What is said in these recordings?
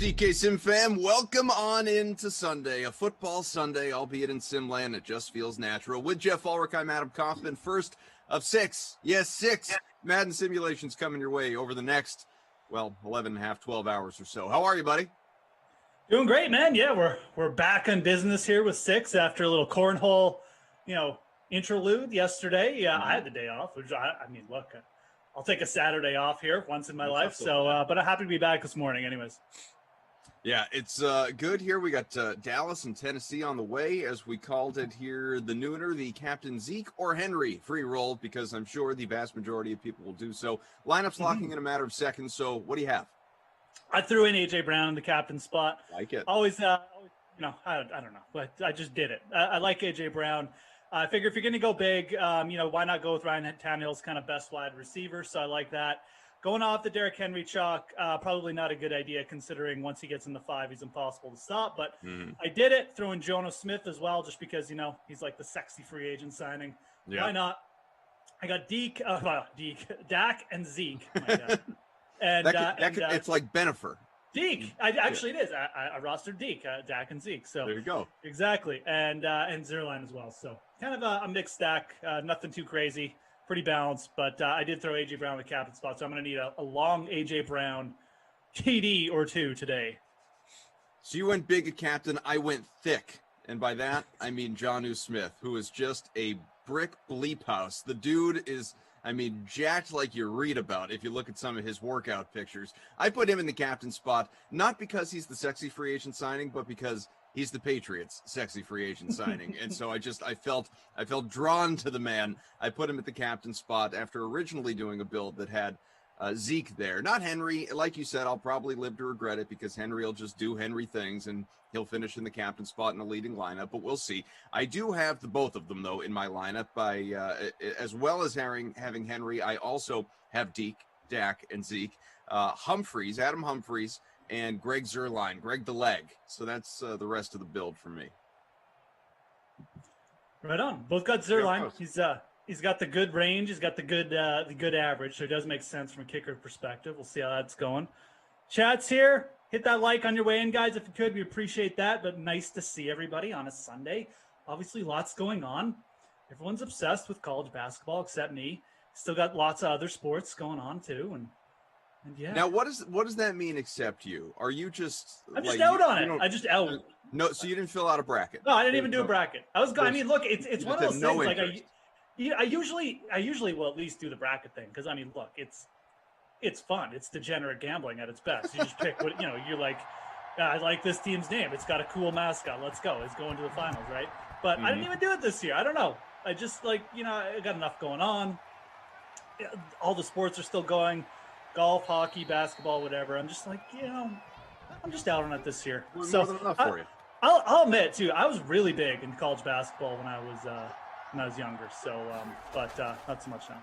DK Sim fam? Welcome on into Sunday, a football Sunday, albeit in Simland. It just feels natural. With Geoff Ulrich, I'm Adam Kaufman. First of six Madden simulations coming your way over the next, 11 and a half, 12 hours or so. How are you, buddy? Doing great, man. Yeah, we're back on business here with six after a little cornhole, interlude yesterday. Yeah, I had the day off, which I mean, look, I'll take a Saturday off here once in my life. So, but I'm happy to be back this morning anyways. Yeah, it's good here. We got Dallas and Tennessee on the way, as we called it here, the nooner, the Captain Zeke or Henry free roll, because I'm sure the vast majority of people will do so. Lineups locking in a matter of seconds, so what do you have? I threw in A.J. Brown in the captain spot. Like it. Always, I don't know, but I just did it. I like A.J. Brown. I figure if you're going to go big, why not go with Ryan Tannehill's kind of best wide receiver, so I like that. Going off the Derrick Henry chalk, probably not a good idea considering once he gets in the 5, he's impossible to stop. But I did it, throwing Jonah Smith as well, just because, he's like the sexy free agent signing. Yeah. Why not? I got Dak and Zeke. Oh my God. And, it's like Benifer. Deke. It is. I rostered Deke, Dak and Zeke. So there you go. Exactly. And Zerline as well. So kind of a mixed stack, nothing too crazy. Pretty balanced, but I did throw A.J. Brown in the captain spot, so I'm going to need a long A.J. Brown TD or two today. So you went big at captain, I went thick, and by that, I mean Jonnu Smith, who is just a brick bleep house. The dude is, jacked like you read about if you look at some of his workout pictures. I put him in the captain spot, not because he's the sexy free agent signing, but because he's the Patriots' sexy free agent signing. And so I felt drawn to the man. I put him at the captain spot after originally doing a build that had Zeke there. Not Henry. Like you said, I'll probably live to regret it because Henry will just do Henry things and he'll finish in the captain spot in the leading lineup, but we'll see. I do have the both of them, though, in my lineup. As well as having Henry, I also have Dak, and Zeke. Adam Humphries, and Greg Zerline, Greg the Leg. So that's the rest of the build for me. Right on. Both got Zerline. He's got the good range. He's got the good average. So it does make sense from a kicker perspective. We'll see how that's going. Chat's here. Hit that like on your way in, guys, if you could. We appreciate that. But nice to see everybody on a Sunday. Obviously, lots going on. Everyone's obsessed with college basketball except me. Still got lots of other sports going on too, and yeah. Now, what does that mean? Except you? Are you just? I'm just out on it. I just out. No, so you didn't fill out a bracket. No, I didn't even do a bracket. Look, it's one of those things. Like I usually will at least do the bracket thing because look, it's fun. It's degenerate gambling at its best. You just pick what you're like. I like this team's name. It's got a cool mascot. Let's go. It's going to the finals, right? But I didn't even do it this year. I don't know. I just I got enough going on. All the sports are still going. Golf, hockey, basketball, whatever. I'm just I'm just out on it this year. More than enough for you. I'll admit too, I was really big in college basketball when I was younger. So, but not so much now.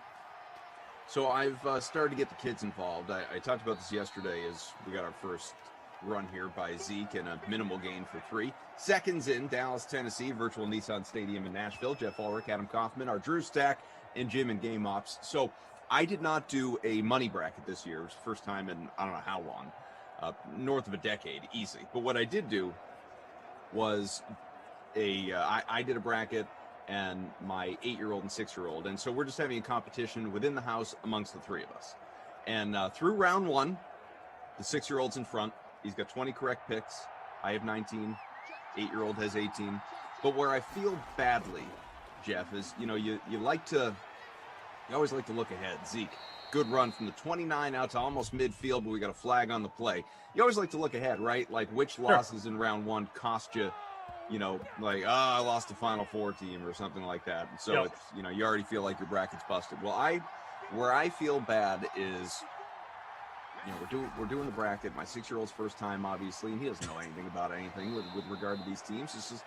So I've started to get the kids involved. I talked about this yesterday as we got our first run here by Zeke and a minimal gain for 3 seconds in Dallas, Tennessee, virtual Nissan Stadium in Nashville. Geoff Ulrich, Adam Kaufman, our Drew Stack, and Jim and Game Ops. So I did not do a money bracket this year. It was the first time in I don't know how long, north of a decade, easy. But what I did do was I did a bracket and my 8-year-old and 6-year-old. And so we're just having a competition within the house amongst the 3 of us. And through round 1, the 6-year-old's in front. He's got 20 correct picks. I have 19. 8-year-old has 18. But where I feel badly, Geoff, is, you always like to look ahead. Zeke, good run from the 29 out to almost midfield, but we got a flag on the play. You always like to look ahead, right? Like which losses in round 1 cost you, I lost the Final Four team or something like that. And so it's, you already feel like your bracket's busted. Well, where I feel bad is, we're doing the bracket. My 6-year-old's first time, obviously, and he doesn't know anything about anything with regard to these teams. It's just,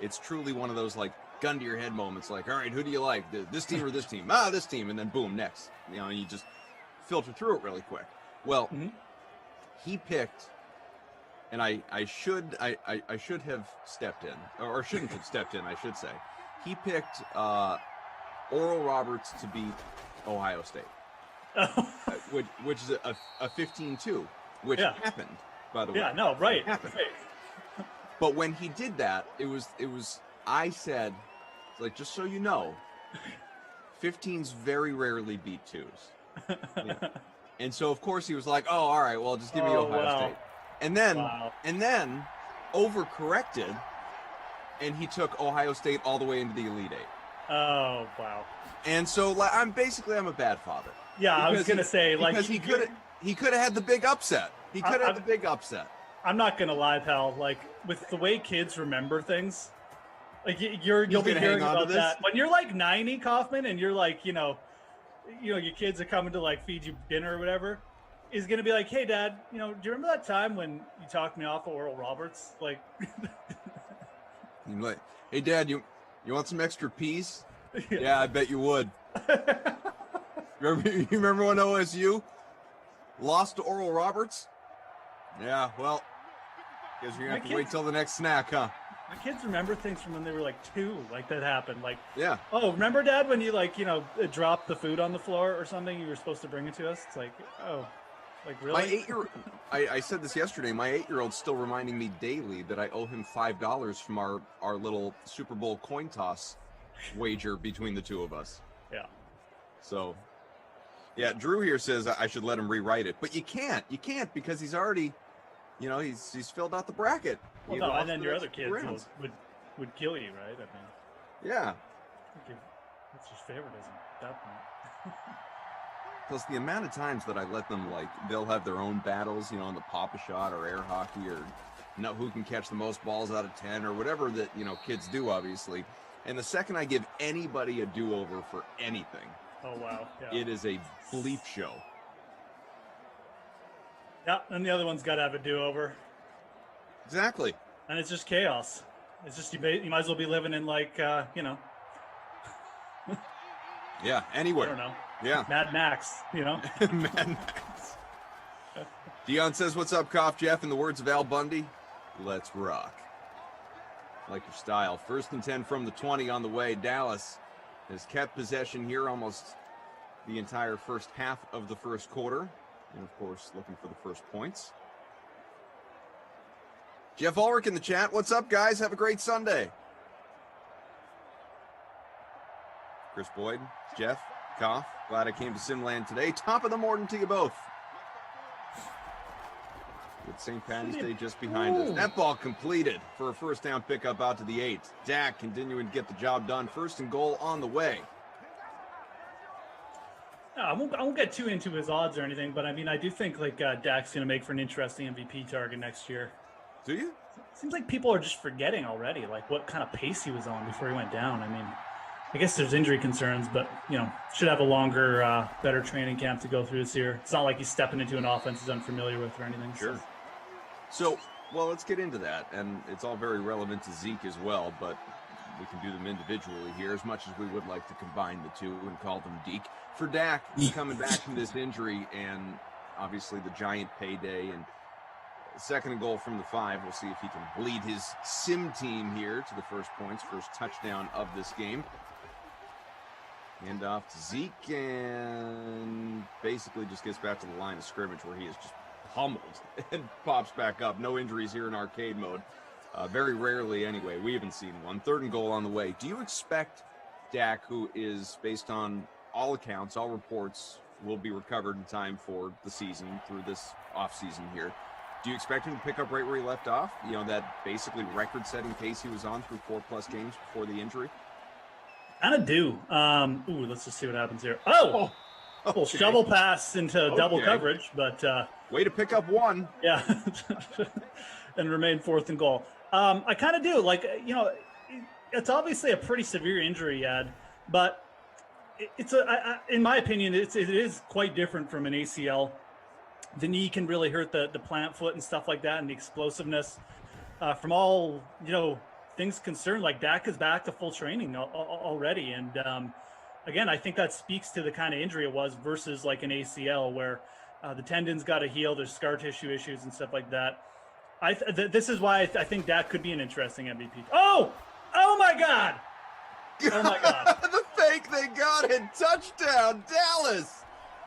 it's truly one of those gun to your head moments. Like, all right, who do you like? This team or this team? This team, and then boom, next. And you just filter through it really quick. Well, he picked, and I should have stepped in, or shouldn't have stepped in, I should say. He picked Oral Roberts to beat Ohio State. Which is a 15-2 which happened, by the way. Yeah, no, right. It happened. Right. But when he did that, it was. I said, like, just so you know, 15s very rarely beat 2s. Yeah. And so, of course, he was like, "Oh, all right, well, just give me Ohio State." And then, overcorrected, and he took Ohio State all the way into the Elite Eight. Oh, wow! And so, I'm a bad father. Yeah, I was gonna say, because he could have had the big upset. He could have had the big upset. I'm not gonna lie, pal. Like, with the way kids remember things, like you'll be hearing about that when you're like 90, Kaufman, and you're like, you know, your kids are coming to like feed you dinner or whatever. Is gonna be like, hey, Dad, do you remember that time when you talked me off of Oral Roberts? Like, you're like, hey, Dad, you want some extra peas? Yeah, I bet you would. You remember when OSU lost to Oral Roberts? Yeah, well, guess you're gonna have to wait till the next snack, huh? My kids remember things from when they were like 2, like that happened. Like, yeah. Oh, remember, Dad, when you dropped the food on the floor or something? You were supposed to bring it to us. It's like, oh, like really? My 8-year-old, I said this yesterday. My 8-year-old's still reminding me daily that I owe him $5 from our little Super Bowl coin toss wager between the two of us. Yeah. So, yeah, Drew here says I should let him rewrite it, but you can't because he's already, he's filled out the bracket. Well, no, and then your other kids would kill you, right? I mean, yeah. That's just favoritism at that point. Plus, the amount of times that I let them, they'll have their own battles, on the Pop-A-Shot or air hockey or who can catch the most balls out of 10 or whatever that, kids do, obviously. And the second I give anybody a do-over for anything, oh, wow. Yeah. It is a bleep show. Yeah, and the other one's got to have a do-over. Exactly. And it's just chaos. It's just, you might as well be living in, Yeah, anywhere. I don't know. Yeah. Mad Max, Mad Max. Dion says, what's up, Koff? Jeff, in the words of Al Bundy, let's rock. Like your style. 1st and 10 from the 20 on the way. Dallas has kept possession here almost the entire first half of the first quarter. And, of course, looking for the first points. Geoff Ulrich in the chat. What's up, guys? Have a great Sunday. Chris Boyd, Jeff, Koff. Glad I came to Simland today. Top of the morning to you both. With St. Patty's Day just behind us. That ball completed for a first down pickup out to the 8. Dak continuing to get the job done. 1st and goal on the way. No, I won't get too into his odds or anything, but I mean, I do think Dak's going to make for an interesting MVP target next year. Do you? Seems like people are just forgetting already, what kind of pace he was on before he went down. I mean, I guess there's injury concerns, but, should have a longer, better training camp to go through this year. It's not like he's stepping into an offense he's unfamiliar with or anything. Sure. So, let's get into that. And it's all very relevant to Zeke as well, but we can do them individually here as much as we would like to combine the two and call them Deke. For Dak, he's coming back from this injury and obviously the giant payday and 2nd and goal from the 5. We'll see if he can lead his sim team here to the first points, first touchdown of this game. Hand off to Zeke and basically just gets back to the line of scrimmage where he is just pummeled and pops back up. No injuries here in arcade mode. Very rarely anyway. We haven't seen one. 3rd and goal on the way. Do you expect Dak, who is based on all accounts, all reports, will be recovered in time for the season through this offseason here? Do you expect him to pick up right where he left off? That basically record-setting pace he was on through 4+ games before the injury? Kind of do. Let's just see what happens here. Oh! Okay. Shovel pass into double coverage, but... way to pick up one. Yeah. And remain 4th and goal. I kind of do. It's obviously a pretty severe injury, Ed, but it's in my opinion, it is quite different from an ACL. The knee can really hurt the plant foot and stuff like that, and the explosiveness. From all, things concerned, Dak is back to full training already. And again, I think that speaks to the kind of injury it was versus an ACL where the tendons got to heal, there's scar tissue issues and stuff like that. This is why I think Dak could be an interesting MVP. Oh my God! Oh my God! The fake, they got it. Touchdown, Dallas.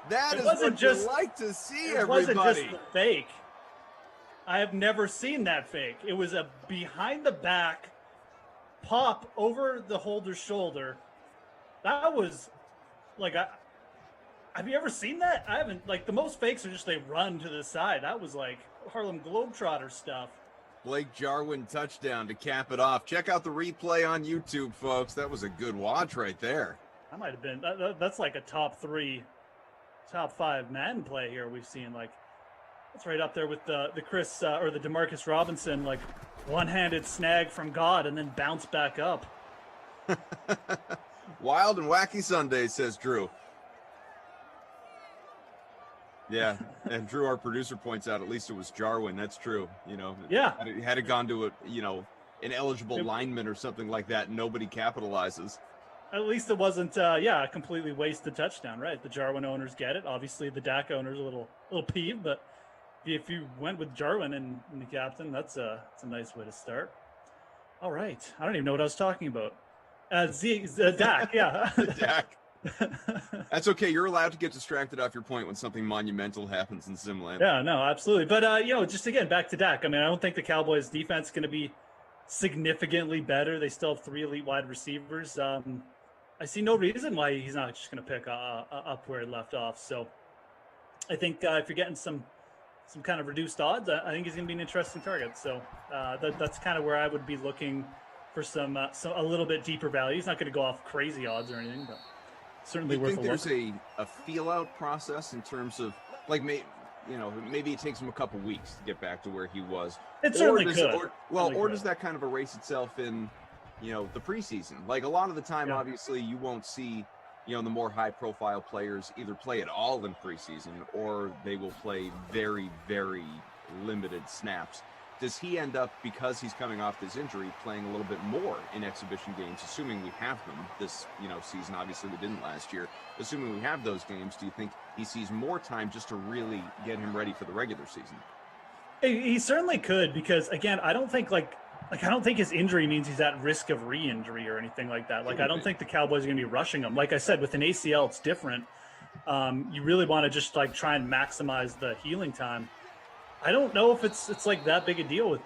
That is what you like to see, everybody. It wasn't just the fake. I have never seen that fake. It was a behind the back pop over the holder's shoulder. That was like, have you ever seen that? I haven't. Like, the most fakes are just they run to the side. That was like Harlem Globetrotter stuff. Blake Jarwin touchdown to cap it off. Check out the replay on YouTube, folks. That was a good watch right there. That might have been. That's like a top 5 Madden play here we've seen. Like, that's right up there with the Chris or the Demarcus Robinson, like, one-handed snag from God and then bounce back up. Wild and wacky Sunday, says Drew. Yeah, and Drew, our producer, points out at least it was Jarwin. That's true. You know, yeah. Had it gone to an eligible lineman or something like that, nobody capitalizes. At least it wasn't, a completely wasted touchdown, right? The Jarwin owners get it. Obviously, the Dak owners are a little peeved, but if you went with Jarwin and the captain, that's a nice way to start. All right, I don't even know what I was talking about. Dak, yeah. Dak. That's okay. You're allowed to get distracted off your point when something monumental happens in Simland. Yeah, no, absolutely. But just again, back to Dak. I mean, I don't think the Cowboys' defense is going to be significantly better. They still have 3 elite wide receivers. I see no reason why he's not just going to pick up where he left off. So I think if you're getting some kind of reduced odds, I think he's going to be an interesting target. So that's kind of where I would be looking for some a little bit deeper value. He's not going to go off crazy odds or anything, but certainly worth a look. Do you think there's a feel-out process in terms of, like, maybe it takes him a couple weeks to get back to where he was? It certainly could. Or does that kind of erase itself in, the preseason? Like, a lot of the time, obviously, you won't see, the more high-profile players either play at all in preseason or they will play very, very limited snaps. Does he end up, because he's coming off this injury, playing a little bit more in exhibition games, assuming we have them this, season? Obviously, we didn't last year. Assuming we have those games, do you think he sees more time just to really get him ready for the regular season? He certainly could, because, again, I don't think his injury means he's at risk of re-injury or anything like that. Like, I don't think the Cowboys are going to be rushing him. Like I said, with an ACL, it's different. You really want to just, like, try and maximize the healing time. I don't know if it's like that big a deal with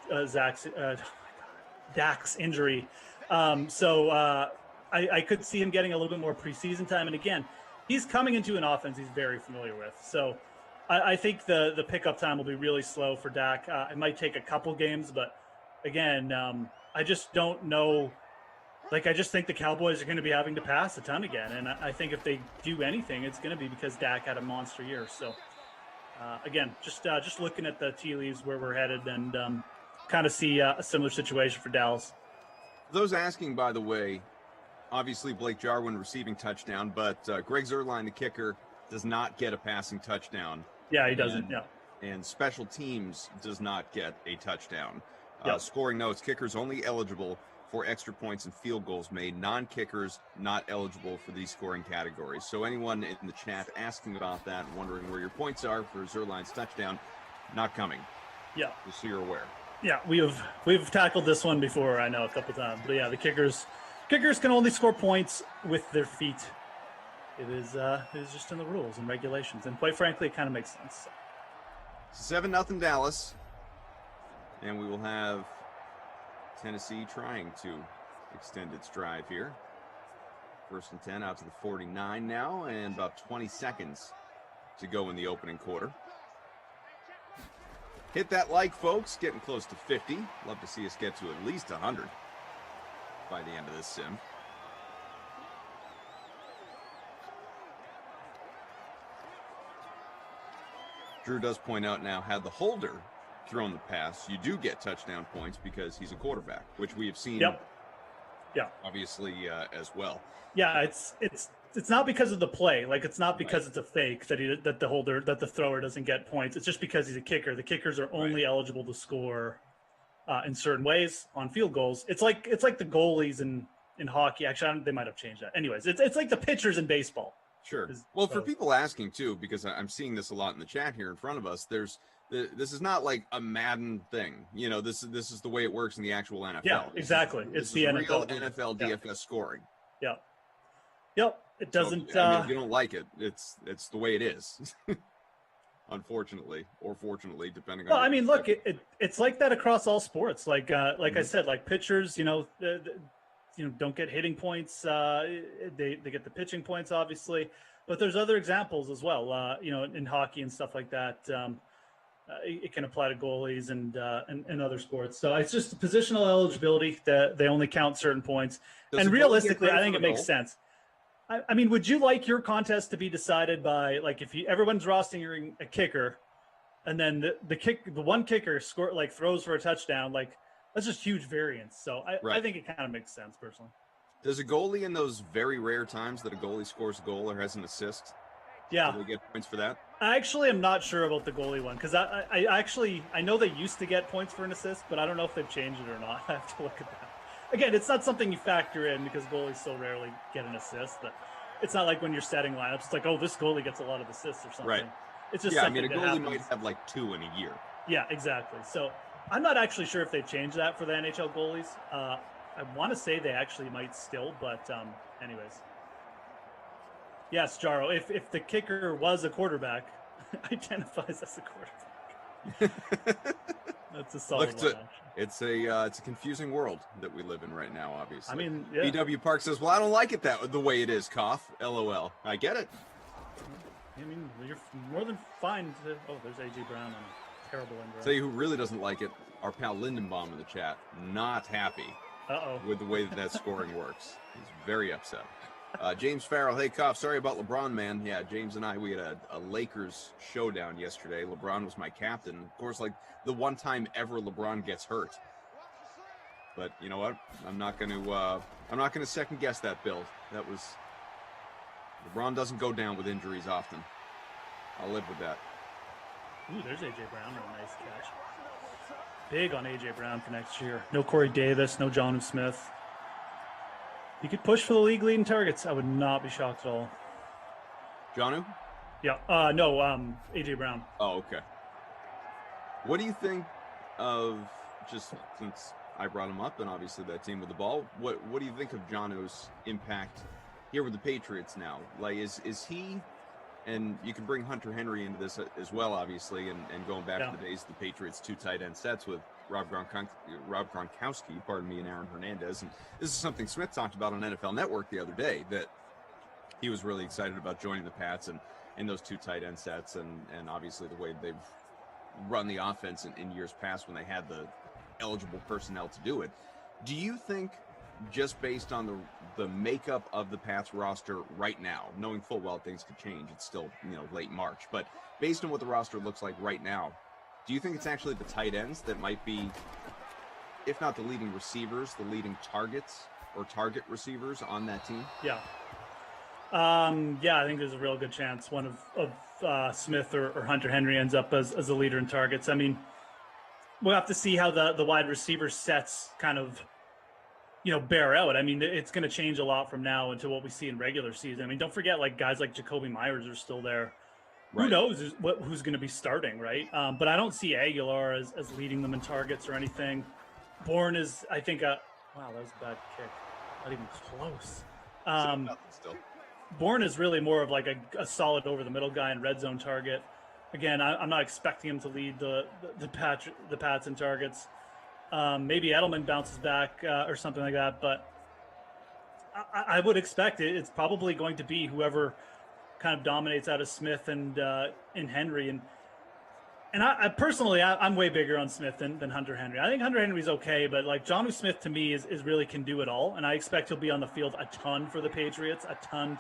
Dak's injury. So I could see him getting a little bit more preseason time. And again, he's coming into an offense he's very familiar with. So I think the pickup time will be really slow for Dak. It might take a couple games, but again, I just don't know. Like, I just think the Cowboys are going to be having to pass a ton again. And I think if they do anything, it's going to be because Dak had a monster year. So again, just looking at the tea leaves where we're headed, and kind of see a similar situation for Dallas. For those asking, by the way, obviously Blake Jarwin receiving touchdown, but Greg Zuerlein, the kicker, does not get a passing touchdown. Yeah, he doesn't. And special teams does not get a touchdown. Yep. Scoring notes: kickers only eligible for extra points and field goals made. Non-kickers not eligible for these scoring categories. So anyone in the chat asking about that, wondering where your points are for Zuerlein's touchdown, not coming. Yeah. Just so you're aware. Yeah, we've tackled this one before, I know, a couple times. But yeah, the kickers can only score points with their feet. It is just in the rules and regulations, and quite frankly, it kind of makes sense. 7-0 Dallas, and we will have Tennessee trying to extend its drive here. 1st and 10 out to the 49 now, and about 20 seconds to go in the opening quarter. Hit that like, folks. Getting close to 50. Love to see us get to at least 100 by the end of this sim. Drew does point out now, had the holder thrown the pass, you do get touchdown points because he's a quarterback, which we have seen. Obviously as well. Yeah, it's not because of the play. Like, it's not because it's a fake that the thrower doesn't get points. It's just because he's a kicker. The kickers are only eligible to score in certain ways on field goals. It's like the goalies in hockey. Actually, they might have changed that. Anyways, it's like the pitchers in baseball. Sure. Well, for people asking too, because I'm seeing this a lot in the chat here in front of us, this is not like a Madden thing. This is the way it works in the actual NFL. Yeah, exactly. It's the NFL. Real NFL DFS scoring. Yeah. Yep. It doesn't. So, if you don't like it, it's the way it is. unfortunately, or fortunately, depending on. Well, I mean, look, it's like that across all sports. Like I said, like pitchers, don't get hitting points. They get the pitching points, obviously, but there's other examples as well. In hockey and stuff like that. It can apply to goalies and other sports. So it's just positional eligibility that they only count certain points. And realistically, I think it makes sense. I mean, would you like your contest to be decided by, like, if everyone's rostering a kicker, and then the one kicker throws for a touchdown? Like, that's just huge variance. So I think it kind of makes sense personally. Does a goalie, in those very rare times that a goalie scores a goal or has an assist, do they get points for that? I actually am not sure about the goalie one, because I know they used to get points for an assist, but I don't know if they've changed it or not. I have to look at that. Again, it's not something you factor in because goalies so rarely get an assist. But it's not like when you're setting lineups, it's like, oh, this goalie gets a lot of assists or something. Right. It's just a goalie might have like 2 in a year. Yeah, exactly. So I'm not actually sure if they've changed that for the NHL goalies. I want to say they actually might still, but anyways. Yes, Jaro, if the kicker was a quarterback, identifies as a quarterback. That's a solid one, it's a confusing world that we live in right now, obviously. I mean, BW Park says, well, I don't like it the way it is, cough. LOL. I get it. I mean, you're more than fine to... Oh, there's AJ Brown on a terrible end. Tell you who really doesn't like it, our pal Lindenbaum in the chat. Not happy with the way that scoring works. He's very upset. James Farrell, hey, Cough, sorry about LeBron, man. Yeah, James and I, we had a Lakers showdown yesterday. LeBron was my captain. Of course, like the one time ever LeBron gets hurt. But you know what? I'm not going to second guess that build. That was... LeBron doesn't go down with injuries often. I'll live with that. Ooh, there's A.J. Brown. A nice catch. Big on A.J. Brown for next year. No Corey Davis, no Jonnu Smith. He could push for the league leading targets. I would not be shocked at all. Jonnu? Yeah. No, A.J. Brown. Oh, okay. What do you think of, just since I brought him up and obviously that team with the ball, what do you think of Jonnu's impact here with the Patriots now? Like, is he, and you can bring Hunter Henry into this as well, obviously, and going back to the days of the Patriots 2 tight end sets with Rob Gronkowski, and Aaron Hernandez. And this is something Smith talked about on NFL Network the other day, that he was really excited about joining the Pats and in those 2 tight end sets, and obviously the way they've run the offense in years past when they had the eligible personnel to do it. Do you think, just based on the makeup of the Pats roster right now, knowing full well things could change, it's still late March, but based on what the roster looks like right now, do you think it's actually the tight ends that might be, if not the leading receivers, the leading targets or target receivers on that team? Yeah. I think there's a real good chance one of Smith or Hunter Henry ends up as a leader in targets. I mean, we'll have to see how the wide receiver sets kind of bear out. I mean, it's going to change a lot from now into what we see in regular season. I mean, don't forget, like, guys like Jacoby Myers are still there. Right. Who knows who's going to be starting, right? But I don't see Aguilar as leading them in targets or anything. Bourne is, I think, wow, that was a bad kick. Not even close. Still. Bourne is really more of like a solid over-the-middle guy in red zone target. Again, I'm not expecting him to lead the Pats in targets. Maybe Edelman bounces back or something like that, but I would expect it. It's probably going to be whoever kind of dominates out of Smith and Henry. And I personally, I'm way bigger on Smith than Hunter Henry. I think Hunter Henry's okay, but like Jonnu Smith to me is really can do it all. And I expect he'll be on the field a ton for the Patriots, a ton.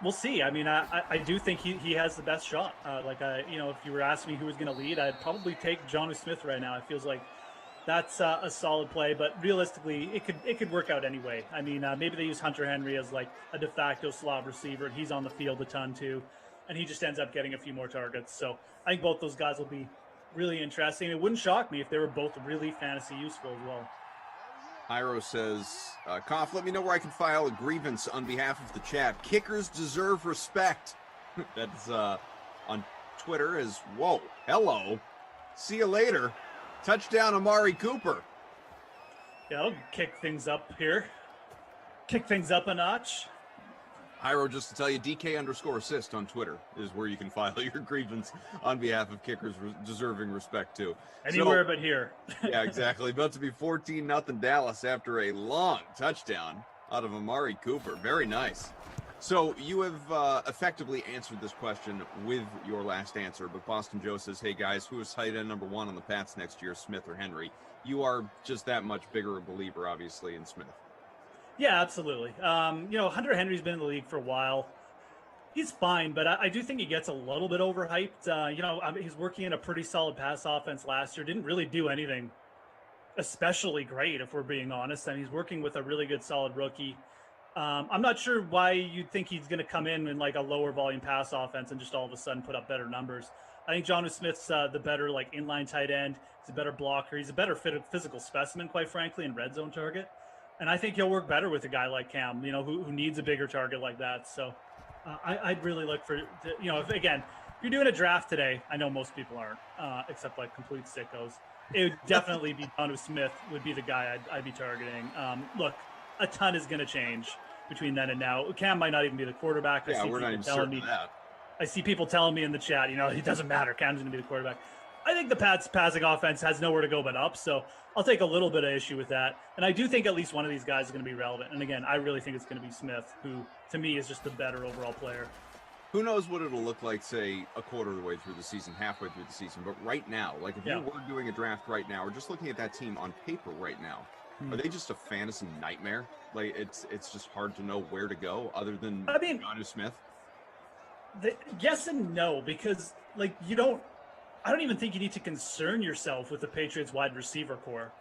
We'll see. I mean, I do think he has the best shot. If you were asking me who was going to lead, I'd probably take Jonnu Smith right now. It feels like that's a solid play, but realistically, it could work out anyway. I mean, maybe they use Hunter Henry as like a de facto slot receiver, and he's on the field a ton too, and he just ends up getting a few more targets. So I think both those guys will be really interesting. It wouldn't shock me if they were both really fantasy useful as well. Iro says, Koff, let me know where I can file a grievance on behalf of the chat. Kickers deserve respect. That's on Twitter as, whoa, hello, see you later. Touchdown, Amari Cooper. Yeah, I'll kick things up here. Kick things up a notch. Hyro, just to tell you, DK_assist on Twitter is where you can file your grievance on behalf of kickers deserving respect too. Anywhere but here. Yeah, exactly. About to be 14-0 Dallas after a long touchdown out of Amari Cooper. Very nice. So you have effectively answered this question with your last answer, but Boston Joe says, hey guys, who is tight end number 1 on the Pats next year, Smith or Henry? You are just that much bigger a believer, obviously, in Smith. Yeah, absolutely. Hunter Henry's been in the league for a while. He's fine, but I do think he gets a little bit overhyped. He's working in a pretty solid pass offense last year. Didn't really do anything especially great, if we're being honest. And he's working with a really good, solid rookie. I'm not sure why you'd think he's going to come in like a lower volume pass offense and just all of a sudden put up better numbers. I think Jonnu Smith's the better like inline tight end. He's a better blocker. He's a better physical specimen, quite frankly, and red zone target. And I think he'll work better with a guy like Cam, who needs a bigger target like that. So I'd really look for, if you're doing a draft today, I know most people aren't, except like complete sickos. It would definitely be Jonnu Smith would be the guy I'd be targeting. Look, a ton is going to change between then and now. Cam might not even be the quarterback. Yeah, we're not even certain of that. I see people telling me in the chat, it doesn't matter. Cam's going to be the quarterback. I think the Pats' passing offense has nowhere to go but up, so I'll take a little bit of issue with that. And I do think at least one of these guys is going to be relevant. And again, I really think it's going to be Smith, who to me is just the better overall player. Who knows what it'll look like, say, a quarter of the way through the season, halfway through the season. But right now, like if you were doing a draft right now, or just looking at that team on paper right now, are they just a fantasy nightmare? Like it's just hard to know where to go other than Jonnu Smith? Yes and no, because I don't even think you need to concern yourself with the Patriots wide receiver core.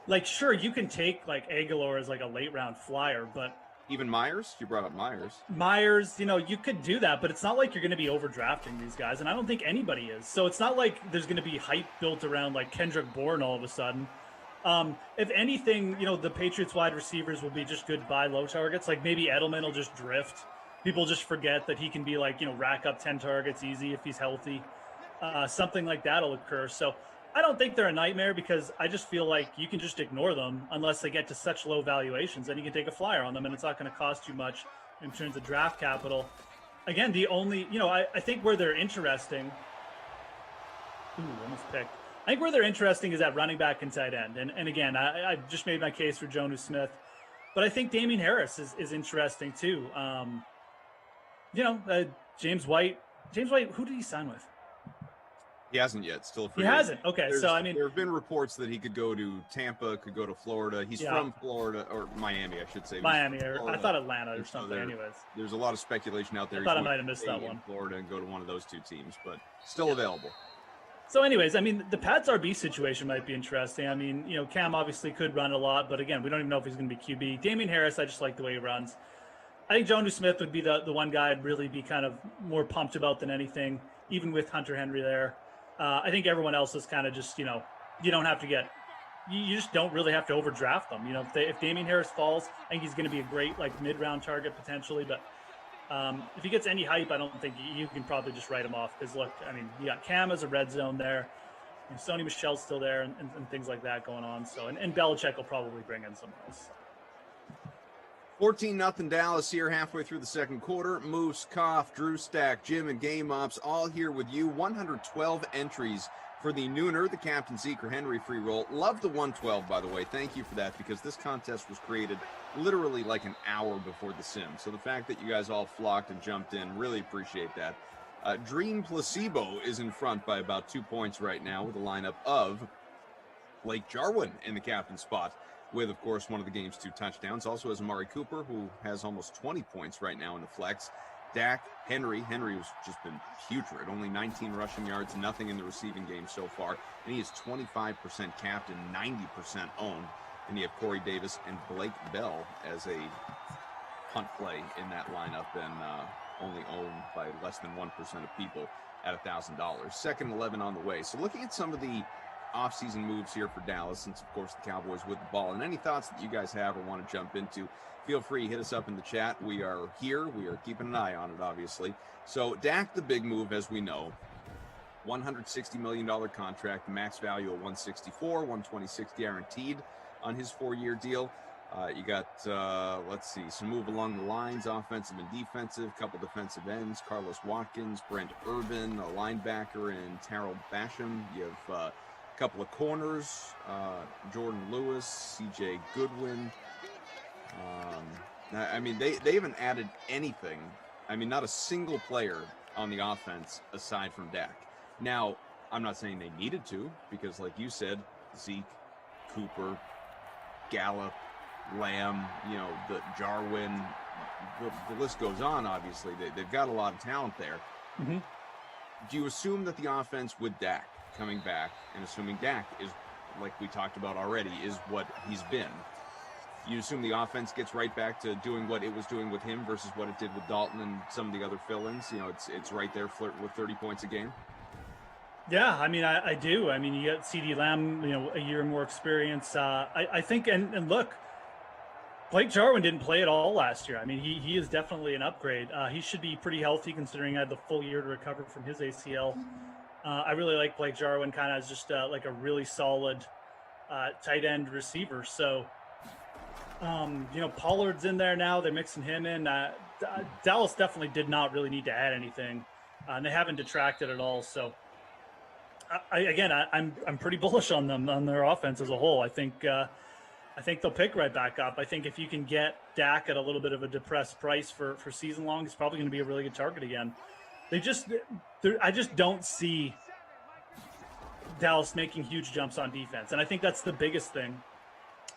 Like, sure, you can take like Aguilar as like a late round flyer, but even Myers? You brought up Myers. Myers, you could do that, but it's not like you're going to be overdrafting these guys, and I don't think anybody is. So it's not like there's going to be hype built around like Kendrick Bourne all of a sudden. If anything, the Patriots wide receivers will be just good buy low targets. Like maybe Edelman will just drift. People just forget that he can be like, rack up 10 targets easy if he's healthy. Something like that will occur. So I don't think they're a nightmare because I just feel like you can just ignore them unless they get to such low valuations. Then you can take a flyer on them and it's not going to cost you much in terms of draft capital. Again, the only, I think where they're interesting. Almost picked. I think where they're interesting is at running back and tight end. And again, I just made my case for Jonnu Smith. But I think Damien Harris is interesting too. James White, who did he sign with? He hasn't yet. Still free. He hasn't. Okay, so I mean, there have been reports that he could go to Tampa, could go to Florida. He's from Florida or Miami, I should say. Miami, or I thought Atlanta or something. Anyways, there's a lot of speculation out there. I thought I might have missed that one. Florida and go to one of those two teams, but still available. So, anyways, I mean, the Pats RB situation might be interesting. I mean, Cam obviously could run a lot, but again, we don't even know if he's going to be QB. Damien Harris, I just like the way he runs. I think Jonnu Smith would be the one guy I'd really be kind of more pumped about than anything, even with Hunter Henry there. I think everyone else is kind of just, you don't have to you just don't really have to overdraft them. If Damien Harris falls, I think he's going to be a great like mid-round target potentially. But if he gets any hype, I don't think you can probably just write him off. Because look, I mean, you got Cam as a red zone there. Sony Michel's still there and things like that going on. So, and Belichick will probably bring in someone else. 14-0 Dallas here halfway through the second quarter. Moose, Koff, Drew Stack, Jim, and Game Ops all here with you. 112 entries for the Nooner, the Captain Zeke or Henry free roll. Love the 112, by the way. Thank you for that because this contest was created literally like an hour before the sim. So the fact that you guys all flocked and jumped in, really appreciate that. Dream Placebo is in front by about 2 points right now with a lineup of Blake Jarwin in the captain spot, with, of course, one of the game's 2 touchdowns. Also has Amari Cooper, who has almost 20 points right now in the flex. Dak, Henry has just been putrid. Only 19 rushing yards, nothing in the receiving game so far. And he is 25% capped and 90% owned. And you have Corey Davis and Blake Bell as a punt play in that lineup and only owned by less than 1% of people at $1,000. Second 11 on the way. So looking at some of the offseason moves here for Dallas, since of course the Cowboys with the ball, and any thoughts that you guys have or want to jump into, feel free, hit us up in the chat. We are here, we are keeping an eye on it, obviously. So Dak, the big move, as we know, $160 million contract, max value of $164, $126 guaranteed on his 4-year deal. You got, let's see, some move along the lines, offensive and defensive, couple defensive ends, Carlos Watkins, Brent Urban, a linebacker, and Terrell Basham. You have a couple of corners, Jordan Lewis, CJ Goodwin. I mean, they haven't added anything. I mean, not a single player on the offense aside from Dak. Now, I'm not saying they needed to, because like you said, Zeke, Cooper, Gallup, Lamb, the Jarwin, the list goes on, obviously. They've got a lot of talent there. Mm-hmm. Do you assume that the offense with Dak coming back, and assuming Dak is, like we talked about already, is what he's been, you assume the offense gets right back to doing what it was doing with him versus what it did with Dalton and some of the other fill-ins? It's right there flirting with 30 points a game? Yeah, I mean, I do. I mean, you get CeeDee Lamb, a year more experience. I think, and look, Blake Jarwin didn't play at all last year. I mean, he is definitely an upgrade. He should be pretty healthy considering he had the full year to recover from his ACL. I really like Blake Jarwin kind of as just like a really solid tight end receiver. So, Pollard's in there now. They're mixing him in. Dallas definitely did not really need to add anything. And they haven't detracted at all. So, I'm pretty bullish on them, on their offense as a whole. I think they'll pick right back up. I think if you can get Dak at a little bit of a depressed price for season long, he's probably going to be a really good target again. I just don't see Dallas making huge jumps on defense, and I think that's the biggest thing.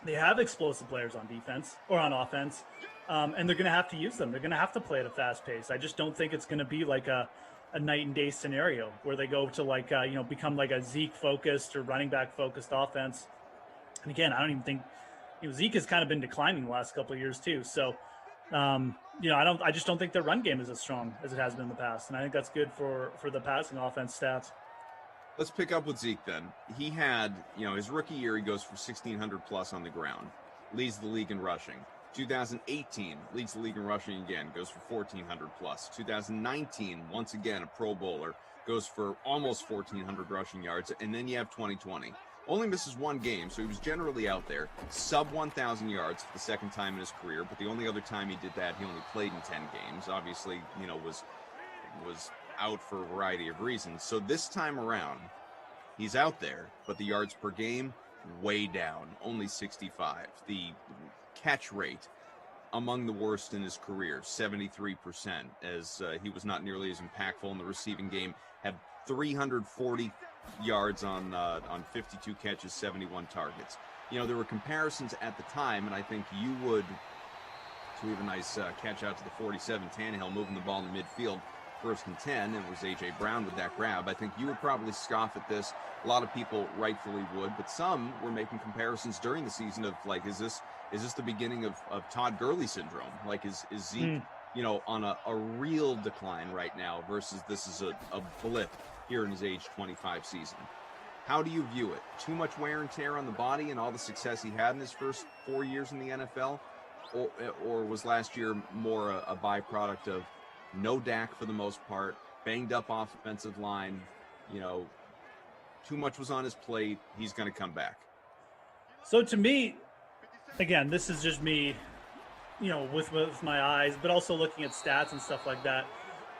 They have explosive players on defense or on offense, and they're going to have to use them. They're going to have to play at a fast pace. I just don't think it's going to be like a night and day scenario where they go to become like a Zeke focused or running back focused offense. And again, I don't even think Zeke has kind of been declining the last couple of years too. So, I just don't think their run game is as strong as it has been in the past. And I think that's good for the passing offense stats. Let's pick up with Zeke then. He had, his rookie year, he goes for 1,600 plus on the ground, leads the league in rushing. 2018 leads the league in rushing again, goes for 1,400 plus. 2019, once again, a Pro Bowler, goes for almost 1,400 rushing yards. And then you have 2020. Only misses one game, so he was generally out there. Sub 1,000 yards for the second time in his career, but the only other time he did that, he only played in 10 games. Obviously, was out for a variety of reasons. So this time around, he's out there, but the yards per game, way down, only 65. The catch rate, among the worst in his career, 73%, as he was not nearly as impactful in the receiving game, had 340 yards on 52 catches, 71 targets. There were comparisons at the time, and I think you would, to leave a nice catch out to the 47, Tannehill moving the ball in the midfield, 1st and 10, it was A.J. Brown with that grab. I think you would probably scoff at this. A lot of people rightfully would, but some were making comparisons during the season of, like, is this the beginning of Todd Gurley syndrome? Like, is Zeke, on a real decline right now versus this is a blip here in his age 25 season? How do you view it? Too much wear and tear on the body and all the success he had in his first 4 years in the NFL? Or was last year more a byproduct of no Dak for the most part, banged up offensive line, too much was on his plate, he's going to come back? So to me, again, this is just me, with my eyes, but also looking at stats and stuff like that.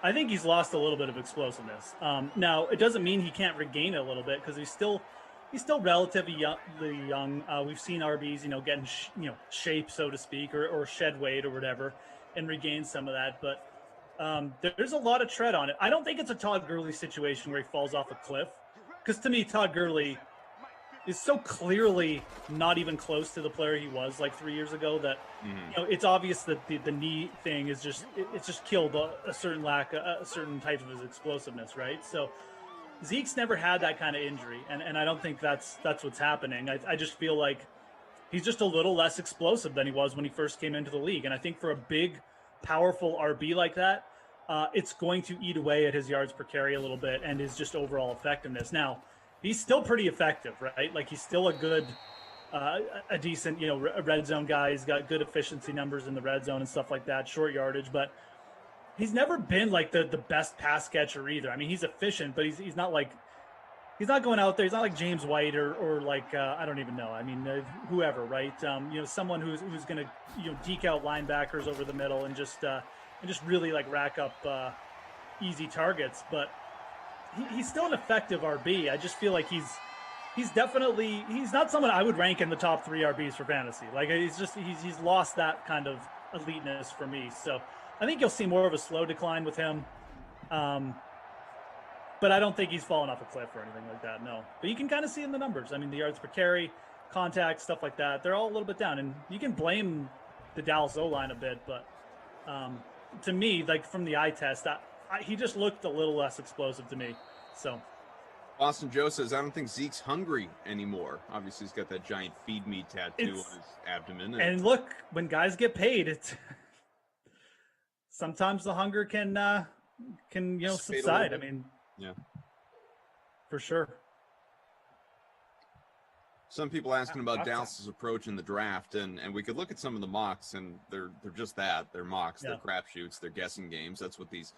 I think he's lost a little bit of explosiveness. Now, it doesn't mean he can't regain it a little bit because he's still relatively young. We've seen RBs, getting shape, so to speak, or shed weight or whatever, and regain some of that. But there's a lot of tread on it. I don't think it's a Todd Gurley situation where he falls off a cliff, because to me, Todd Gurley is so clearly not even close to the player he was like 3 years ago that it's obvious that the knee thing is it's just killed a certain type of his explosiveness, right? So Zeke's never had that kind of injury, and I don't think that's what's happening. I just feel like he's just a little less explosive than he was when he first came into the league, and I think for a big, powerful RB like that, it's going to eat away at his yards per carry a little bit and his just overall effectiveness. Now, he's still pretty effective, right? Like, he's still a decent, red zone guy. He's got good efficiency numbers in the red zone and stuff like that, short yardage, but he's never been like the best pass catcher either. I mean, he's efficient, but he's not like he's not going out there. He's not like James White or like I don't even know. I mean, whoever, right? Someone who's going to deke out linebackers over the middle and just really like rack up easy targets. But he's still an effective RB. I just feel like he's not someone I would rank in the top 3 RBs for fantasy. Like he's lost that kind of eliteness for me. So I think you'll see more of a slow decline with him. But I don't think he's fallen off a cliff or anything like that, no. But you can kind of see in the numbers. I mean, the yards per carry, contact, stuff like that, they're all a little bit down. And you can blame the Dallas O-line a bit, but to me, like from the eye test, he just looked a little less explosive to me. So Boston Joe says, I don't think Zeke's hungry anymore. Obviously, he's got that giant feed me tattoo on his abdomen. And look, when guys get paid, it's sometimes the hunger can subside. I mean, yeah, for sure. Some people asking about Dallas's approach in the draft, and we could look at some of the mocks, and they're just that. They're mocks, they're crapshoots, they're guessing games. That's what these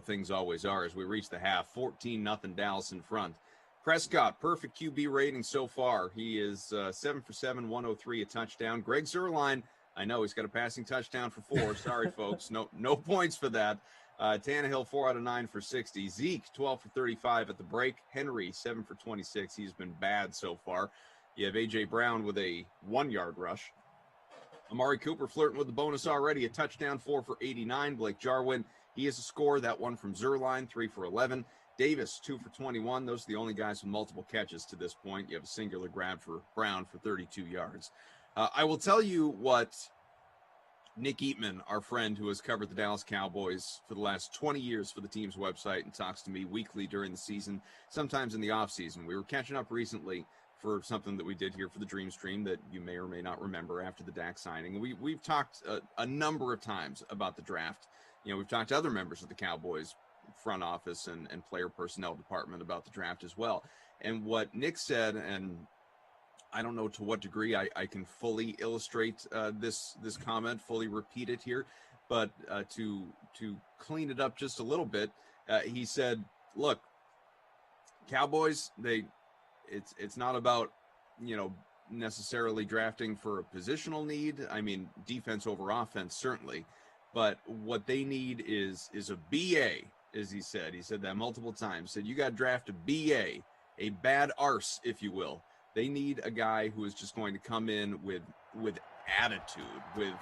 things always are. As we reach the half, 14-0 Dallas in front. Prescott, perfect QB rating so far. He is 7 for 7, 103, a touchdown. Greg Zuerlein, I know he's got a passing touchdown for 4. Sorry, folks, no points for that. Tannehill, 4 out of 9 for 60. Zeke, 12 for 35 at the break. Henry, 7 for 26. He's been bad so far. You have A.J. Brown with a 1-yard rush. Amari Cooper flirting with the bonus already. A touchdown, 4 for 89. Blake Jarwin, he is a score. That one from Zuerlein, 3 for 11. Davis, 2 for 21. Those are the only guys with multiple catches to this point. You have a singular grab for Brown for 32 yards. I will tell you what Nick Eatman, our friend who has covered the Dallas Cowboys for the last 20 years for the team's website and talks to me weekly during the season, sometimes in the offseason. We were catching up recently for something that we did here for the Dream Stream that you may or may not remember after the Dak signing. We've talked a number of times about the draft. We've talked to other members of the Cowboys front office and player personnel department about the draft as well. And what Nick said, and I don't know to what degree I can fully illustrate this comment, fully repeat it here, but to clean it up just a little bit, he said, look, Cowboys, it's not about, necessarily drafting for a positional need. I mean, defense over offense, certainly. But what they need is a BA, as he said. He said that multiple times. Said, you got to draft a BA, a bad arse, if you will. They need a guy who is just going to come in with attitude, with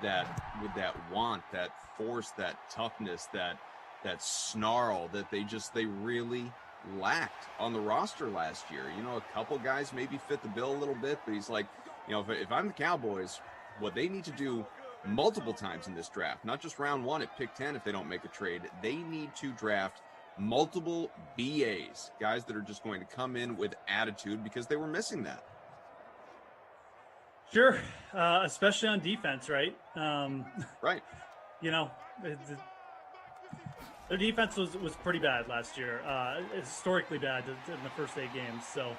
that want, that force, that toughness, that snarl that they really lacked on the roster last year. A couple guys maybe fit the bill a little bit, but he's like, if I'm the Cowboys, what they need to do multiple times in this draft, not just round 1 at pick 10 if they don't make a trade, they need to draft multiple BAs, guys that are just going to come in with attitude, because they were missing that. Sure, especially on defense, right? Right. Their defense was pretty bad last year, historically bad in the first 8 games. So,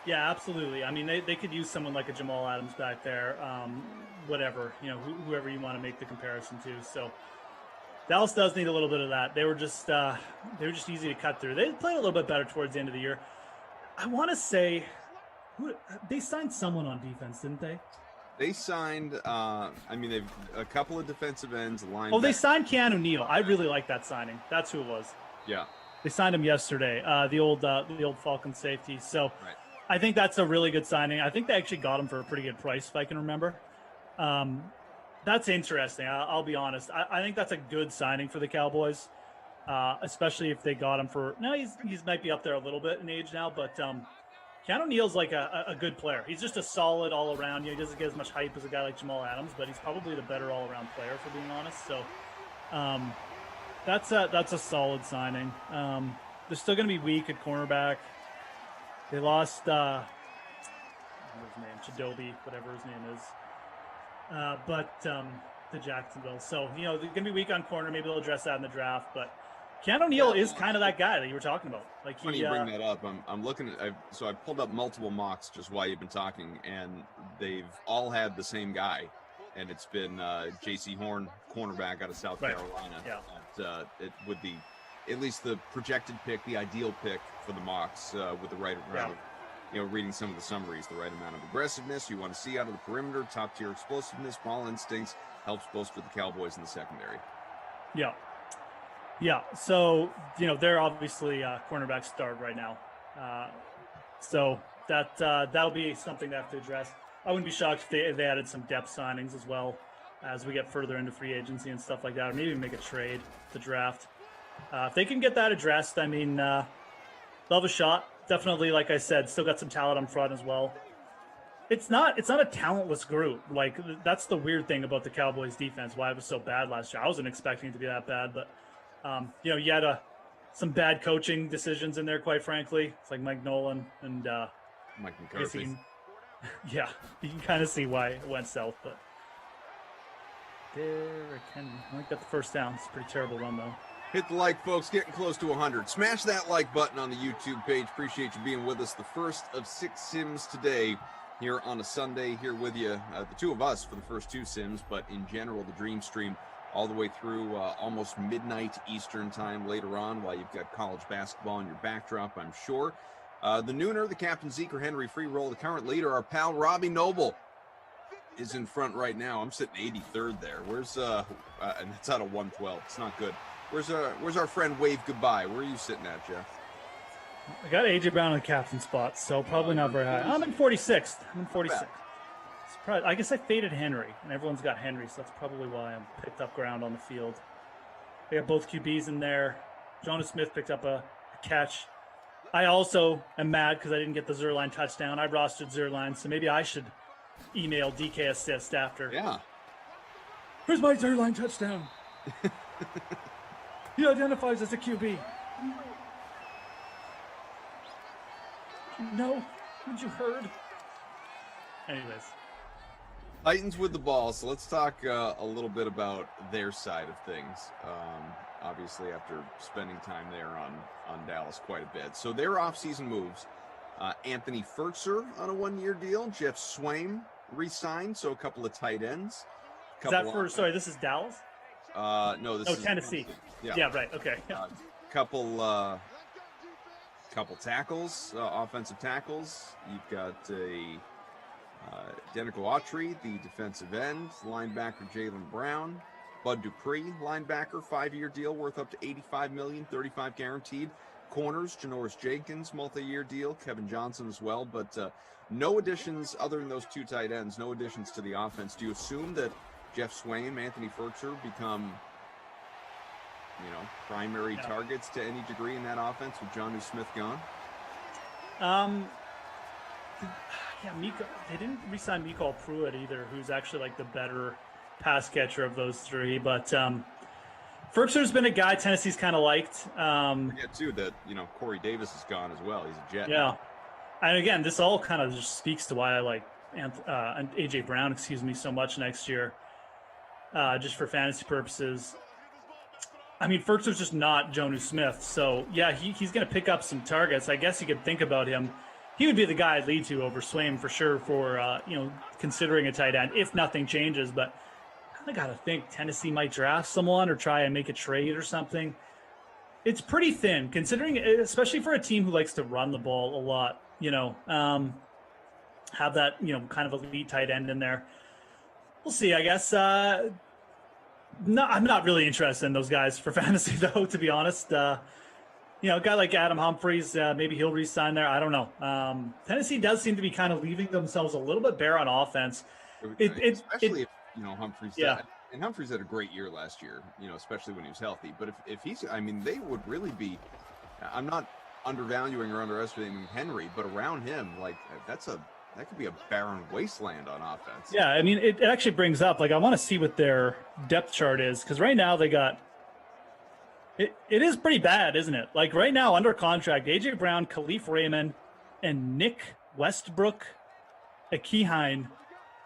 yeah, absolutely. I mean, they could use someone like a Jamal Adams back there, whatever, whoever you want to make the comparison to. So Dallas does need a little bit of that. They were just easy to cut through. They played a little bit better towards the end of the year. I want to say, they signed someone on defense, didn't they? They signed, they've a couple of defensive ends. They signed Keanu Neal. I really like that signing. That's who it was. Yeah. They signed him yesterday, the old Falcon safety. So right. I think that's a really good signing. I think they actually got him for a pretty good price, if I can remember. That's interesting. I'll be honest. I think that's a good signing for the Cowboys, especially if they got him for. Now he's might be up there a little bit in age now, but Keanu Neal's like a good player. He's just a solid all around. He doesn't get as much hype as a guy like Jamal Adams, but he's probably the better all around player, for being honest. So that's a solid signing. They're still going to be weak at cornerback. They lost what's his name, Chidobe, whatever his name is. But to Jacksonville. So, they're going to be weak on corner. Maybe they'll address that in the draft. But Keanu Neal is kind of that guy that you were talking about. Like, funny you bring that up. I'm looking at I pulled up multiple mocks just while you've been talking, and they've all had the same guy, and it's been J.C. Horn, cornerback out of South Carolina. Yeah. With the at least the projected pick, the ideal pick for the mocks with the right amount of, reading some of the summaries, the right amount of aggressiveness you want to see out of the perimeter, top-tier explosiveness, ball instincts, helps bolster the Cowboys in the secondary. Yeah. Yeah, so, they're obviously cornerback starred right now. So that'll be something they have to address. I wouldn't be shocked if they added some depth signings as well as we get further into free agency and stuff like that, or maybe make a trade to draft. If they can get that addressed, I mean, they'll have a shot. Definitely, like I said, still got some talent up front as well. It's not a talentless group. Like, that's the weird thing about the Cowboys defense, why it was so bad last year. I wasn't expecting it to be that bad, but, you had some bad coaching decisions in there, quite frankly. It's like Mike Nolan and Mike McCarthy. You can kind of see why it went south, but Derrick Henry, I think got the first down. It's a pretty terrible run, though. Hit the like, folks. Getting close to 100. Smash that like button on the YouTube page. Appreciate you being with us. The first of 6 Sims today here on a Sunday. Here with you, the two of us for the first 2 Sims, but in general, the Dream Stream all the way through almost midnight Eastern time later on, while you've got college basketball in your backdrop, I'm sure. The nooner, the captain Zeke or Henry free roll. The current leader, our pal Robbie Noble, is in front right now. I'm sitting 83rd there. Where's and it's out of 112. It's not good. Where's our friend Wave Goodbye? Where are you sitting at, Jeff? I got AJ Brown in the captain spot, so probably not very high. I'm in 46th. Surprised. I guess I faded Henry, and everyone's got Henry, so that's probably why I picked up ground on the field. We have both QBs in there. Jonas Smith picked up a catch. I also am mad because I didn't get the Zerline touchdown. I rostered Zerline, so maybe I should email DK assist after. Yeah. Where's my Zerline touchdown? He identifies as a QB. No, haven't you heard? Anyways. Titans with the ball, so let's talk a little bit about their side of things. Obviously, after spending time there on Dallas quite a bit. So their offseason moves, Anthony Fertzer on a 1-year deal, Jeff Swaim re-signed, so a couple of tight ends. This is Dallas? No, this is Tennessee. Yeah, right, okay. Couple tackles, offensive tackles. You've got Denico Autry, the defensive end, linebacker Jaylen Brown, Bud Dupree, linebacker, 5-year deal worth up to $85 million, $35 guaranteed. Corners, Janoris Jenkins, multi-year deal, Kevin Johnson as well, but no additions other than those 2 tight ends, no additions to the offense. Do you assume that Jeff Swaim, Anthony Fertzer become, primary targets to any degree in that offense with Jonnu Smith gone? Miko. They didn't re-sign Miko Pruitt either, who's actually like the better pass catcher of those 3. But Fertzer's been a guy Tennessee's kind of liked. Forget too that Corey Davis is gone as well. He's a Jet. Yeah, now. And again, this all kind of just speaks to why I like AJ Brown, so much next year, just for fantasy purposes. I mean, Fertzer's just not Jonnu Smith, so yeah, he's going to pick up some targets. I guess you could think about him. He would be the guy I'd lead to over Swaim for sure for, considering a tight end if nothing changes. But I kind of got to think Tennessee might draft someone or try and make a trade or something. It's pretty thin, considering, especially for a team who likes to run the ball a lot, have that, kind of elite tight end in there. We'll see, I guess. No, I'm not really interested in those guys for fantasy, though, to be honest. A guy like Adam Humphries, maybe he'll re-sign there. I don't know. Tennessee does seem to be kind of leaving themselves a little bit bare on offense. Especially if, Humphries. Yeah. And Humphries had a great year last year, especially when he was healthy. But if he's, they would really be, I'm not undervaluing or underestimating Henry, but around him, that could be a barren wasteland on offense. Yeah, it actually brings up, I want to see what their depth chart is, because right now they got, it is pretty bad, isn't it? Right now, under contract, A.J. Brown, Khalif Raymond, and Nick Westbrook Akihine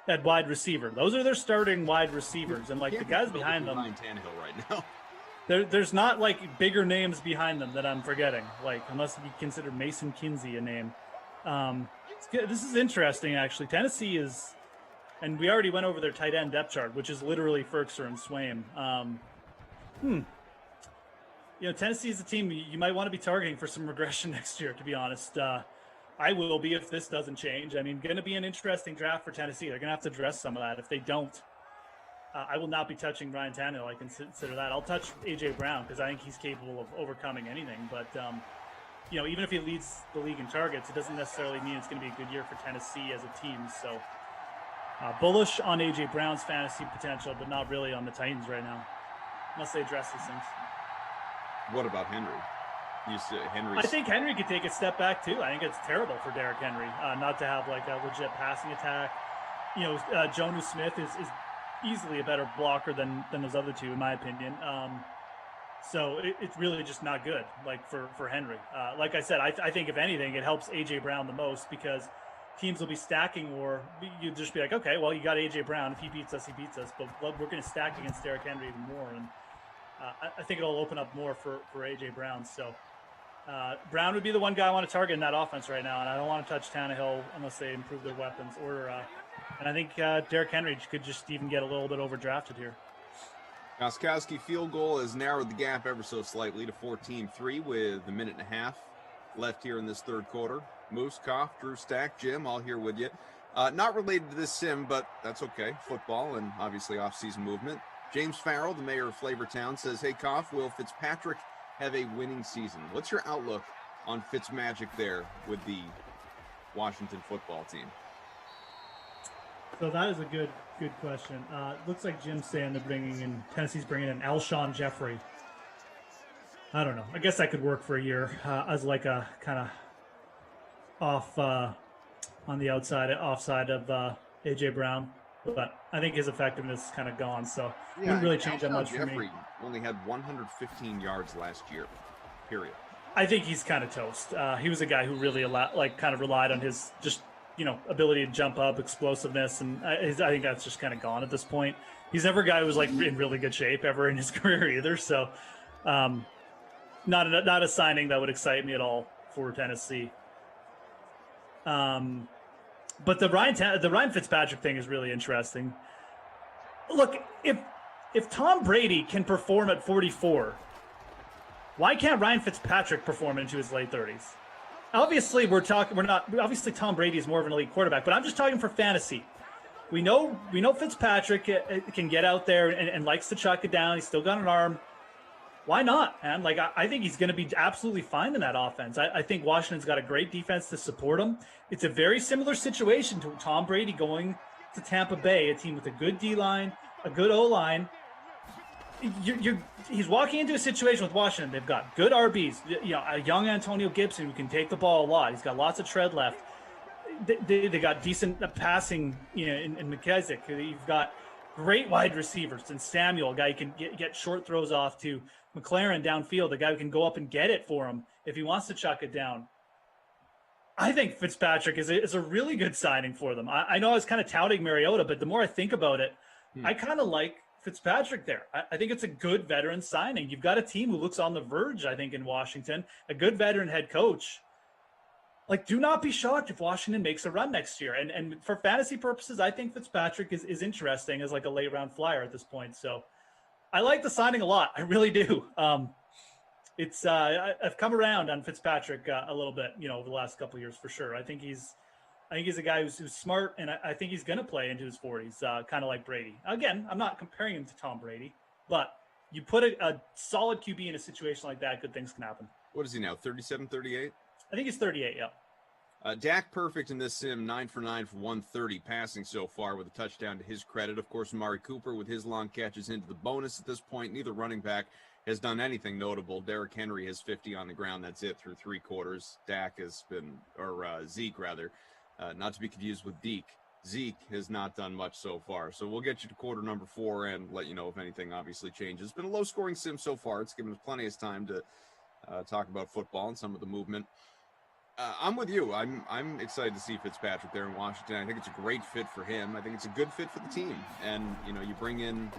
at wide receiver. Those are their starting wide receivers, and the guys behind them. Tannehill right now. There's not bigger names behind them that I'm forgetting, unless you consider Mason Kinsey a name. This is interesting, actually. Tennessee is, and we already went over their tight end depth chart, which is literally Fertzer and Swaim. Tennessee is a team you might want to be targeting for some regression next year, to be honest. I will be if this doesn't change. I mean, going to be an interesting draft for Tennessee. They're going to have to address some of that. If they don't, I will not be touching Ryan Tannehill. I consider that. I'll touch A.J. Brown because I think he's capable of overcoming anything. But, even if he leads the league in targets, it doesn't necessarily mean it's going to be a good year for Tennessee as a team. So bullish on A.J. Brown's fantasy potential, but not really on the Titans right now, unless they address these things. What about Henry? I think Henry could take a step back too. I think it's terrible for Derrick Henry not to have like a legit passing attack. Jonnu Smith is easily a better blocker than those other two, in my opinion. So it's really just not good, like for Henry. Like I said, I think if anything, it helps A.J. Brown the most because teams will be stacking, or you'd just be like, okay, well, you got A.J. Brown. If he beats us, he beats us. But we're going to stack against Derrick Henry even more. And I think it'll open up more for A.J. Brown. So Brown would be the one guy I want to target in that offense right now. And I don't want to touch Tannehill unless they improve their weapons. And I think Derrick Henry could just even get a little bit overdrafted here. Gostkowski field goal has narrowed the gap ever so slightly to 14-3 with a minute and a half left here in this third quarter. Moose, Koff, Drew Stack, Jim, all here with you. Not related to this sim, but that's okay. Football and obviously off-season movement. James Farrell, the mayor of Flavortown, says, hey, Koff, will Fitzpatrick have a winning season? What's your outlook on Fitzmagic there with the Washington football team? So that is a good question. Looks like Jim's saying Tennessee's bringing in Alshon Jeffrey. I don't know. I guess that could work for a year as like a kind of off on the offside of A.J. Brown. But I think his effectiveness is kind of gone, so it wouldn't really change that much for me. Jeffrey only had 115 yards last year, period. I think he's kind of toast. He was a guy who really kind of relied on his just ability to jump up, explosiveness, and I think that's just kind of gone at this point. He's never a guy who was like in really good shape ever in his career either. So, not a signing that would excite me at all for Tennessee. But the Ryan Fitzpatrick thing is really interesting. Look, if Tom Brady can perform at 44, why can't Ryan Fitzpatrick perform into his late 30s? Obviously, obviously Tom Brady is more of an elite quarterback, but I'm just talking for fantasy. We know Fitzpatrick can get out there and likes to chuck it down. He's still got an arm. Why not, man? Like, I think he's going to be absolutely fine in that offense. I think Washington's got a great defense to support him. It's a very similar situation to Tom Brady going to Tampa Bay, a team with a good D-line, a good O-line. He's walking into a situation with Washington. They've got good RBs, a young Antonio Gibson who can take the ball a lot. He's got lots of tread left. They got decent passing, in McKissick. You've got great wide receivers, and Samuel, a guy who can get short throws off to McLaren downfield, a guy who can go up and get it for him if he wants to chuck it down. I think Fitzpatrick is a really good signing for them. I know I was kind of touting Mariota, but the more I think about it, I kind of like Fitzpatrick there. I think it's a good veteran signing. You've got a team who looks on the verge, I think, in Washington, a good veteran head coach. Like, do not be shocked if Washington makes a run next year. And for fantasy purposes, I think Fitzpatrick is interesting as like a late round flyer at this point. So I like the signing a lot. I really do. I've come around on Fitzpatrick a little bit, over the last couple of years for sure. I think he's a guy who's smart, and I think he's going to play into his 40s, kind of like Brady. Again, I'm not comparing him to Tom Brady, but you put a solid QB in a situation like that, good things can happen. What is he now, 37, 38? I think he's 38, yeah. Dak perfect in this sim, 9 for 9 for 130 passing so far with a touchdown to his credit. Of course, Amari Cooper with his long catches into the bonus at this point. Neither running back has done anything notable. Derrick Henry has 50 on the ground. That's it through three quarters. Zeke, not to be confused with Deke. Zeke has not done much so far. So we'll get you to quarter number 4 and let you know if anything obviously changes. It's been a low-scoring sim so far. It's given us plenty of time to talk about football and some of the movement. I'm with you. I'm excited to see Fitzpatrick there in Washington. I think it's a great fit for him. I think it's a good fit for the team. And, you bring in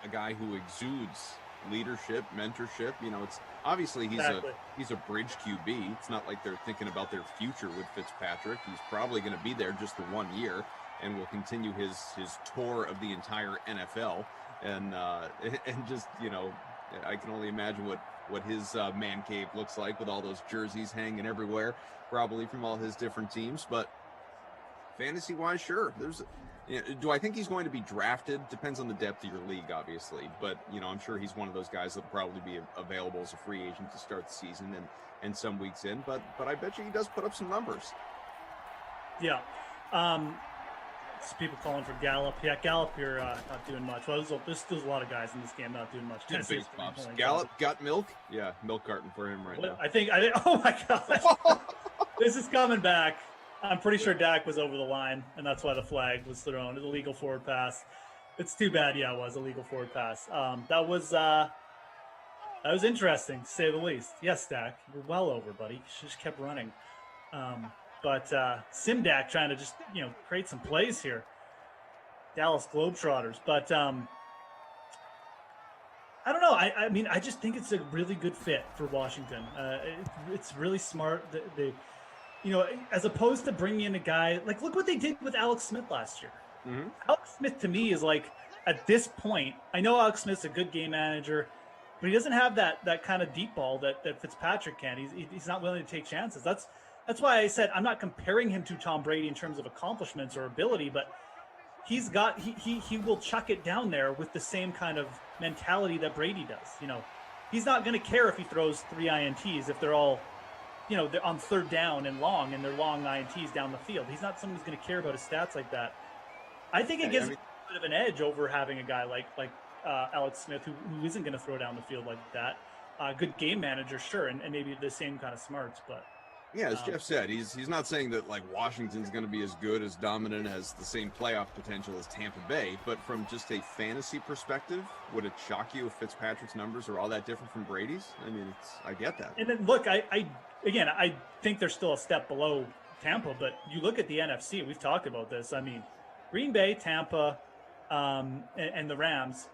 a guy who exudes leadership, mentorship. It's obviously he's a bridge QB. It's not like they're thinking about their future with Fitzpatrick. He's probably going to be there just the 1 year and will continue his tour of the entire NFL and just, I can only imagine what his man cave looks like with all those jerseys hanging everywhere, probably from all his different teams. But fantasy-wise, sure. Do I think he's going to be drafted? Depends on the depth of your league, obviously. But, I'm sure he's one of those guys that'll probably be available as a free agent to start the season and some weeks in. But I bet you he does put up some numbers. Yeah. People calling for Gallup. Yeah, Gallup, you're not doing much. Well, there's a lot of guys in this game not doing much. Gallup got milk? Yeah, milk carton for him now. I think, oh my God. This is coming back. I'm pretty sure Dak was over the line, and that's why the flag was thrown. An illegal forward pass. It's too bad. Yeah, it was illegal forward pass. That was interesting, to say the least. Yes, Dak, you're well over, buddy. You just kept running. But Sim Dak trying to just create some plays here. Dallas Globetrotters, but I don't know. I mean, I just think it's a really good fit for Washington. It's really smart. They as opposed to bringing in a guy like, look what they did with Alex Smith last year. Mm-hmm. Alex Smith to me is like, at this point, I know Alex Smith's a good game manager, but he doesn't have that kind of deep ball that Fitzpatrick can. He's not willing to take chances. That's why I said I'm not comparing him to Tom Brady in terms of accomplishments or ability, but he will chuck it down there with the same kind of mentality that Brady does. He's not going to care if he throws 3 INTs if they're all they're on third down and long, and they're long INTs down the field. He's not someone who's going to care about his stats like that. I think it gives him a bit of an edge over having a guy like Alex Smith who isn't going to throw down the field like that. Good game manager, sure, and maybe the same kind of smarts, but. Yeah, as Geoff said, he's not saying that like Washington's going to be as good, as dominant, as the same playoff potential as Tampa Bay, but from just a fantasy perspective, would it shock you if Fitzpatrick's numbers are all that different from Brady's? I mean, I get that. And then look, I think they're still a step below Tampa, but you look at the NFC, we've talked about this. I mean, Green Bay, Tampa, and the Rams.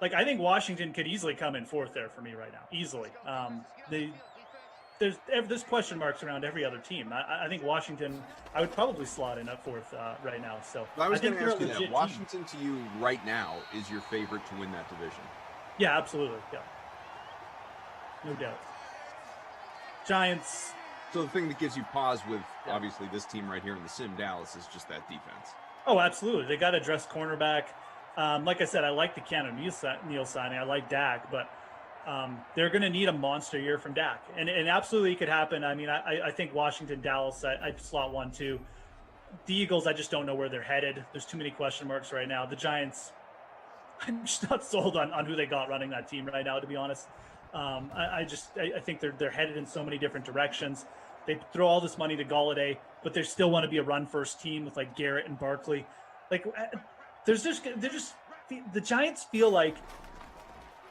Like, I think Washington could easily come in fourth there for me right now, easily. There's question marks around every other team. I think Washington, I would probably slot in at fourth right now. So I was going to ask you that. Washington to you right now is your favorite to win that division? Yeah, absolutely. Yeah, no doubt. Giants. So the thing that gives you pause with obviously this team right here in the Sim Dallas is just that defense. Oh, absolutely. They got to address cornerback. Like I said, I like the Keanu Neal signing. I like Dak, but. They're going to need a monster year from Dak, and absolutely it could happen. I mean, I think Washington, Dallas, I'd slot 1, 2. The Eagles, I just don't know where they're headed. There's too many question marks right now. The Giants, I'm just not sold on who they got running that team right now, to be honest. I think they're headed in so many different directions. They throw all this money to Golladay, but they still want to be a run-first team with like Garrett and Barkley. Like, the Giants feel like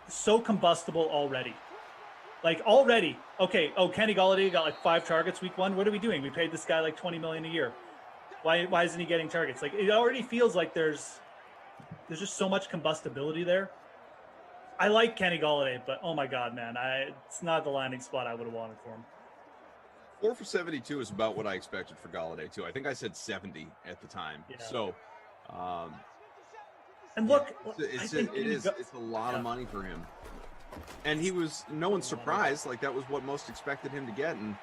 so combustible already. Okay. Oh, Kenny Golladay got like 5 targets week 1. What are we doing? We paid this guy like $20 million a year. Why isn't he getting targets? Like, it already feels like there's just so much combustibility there. I like Kenny Golladay, but oh my God, man, it's not the landing spot I would have wanted for him. 4 for 72 is about what I expected for Golladay too. I think I said 70 at the time. Yeah. So, and look, it's a lot of money for him. And no one's surprised. Like, that was what most expected him to get. And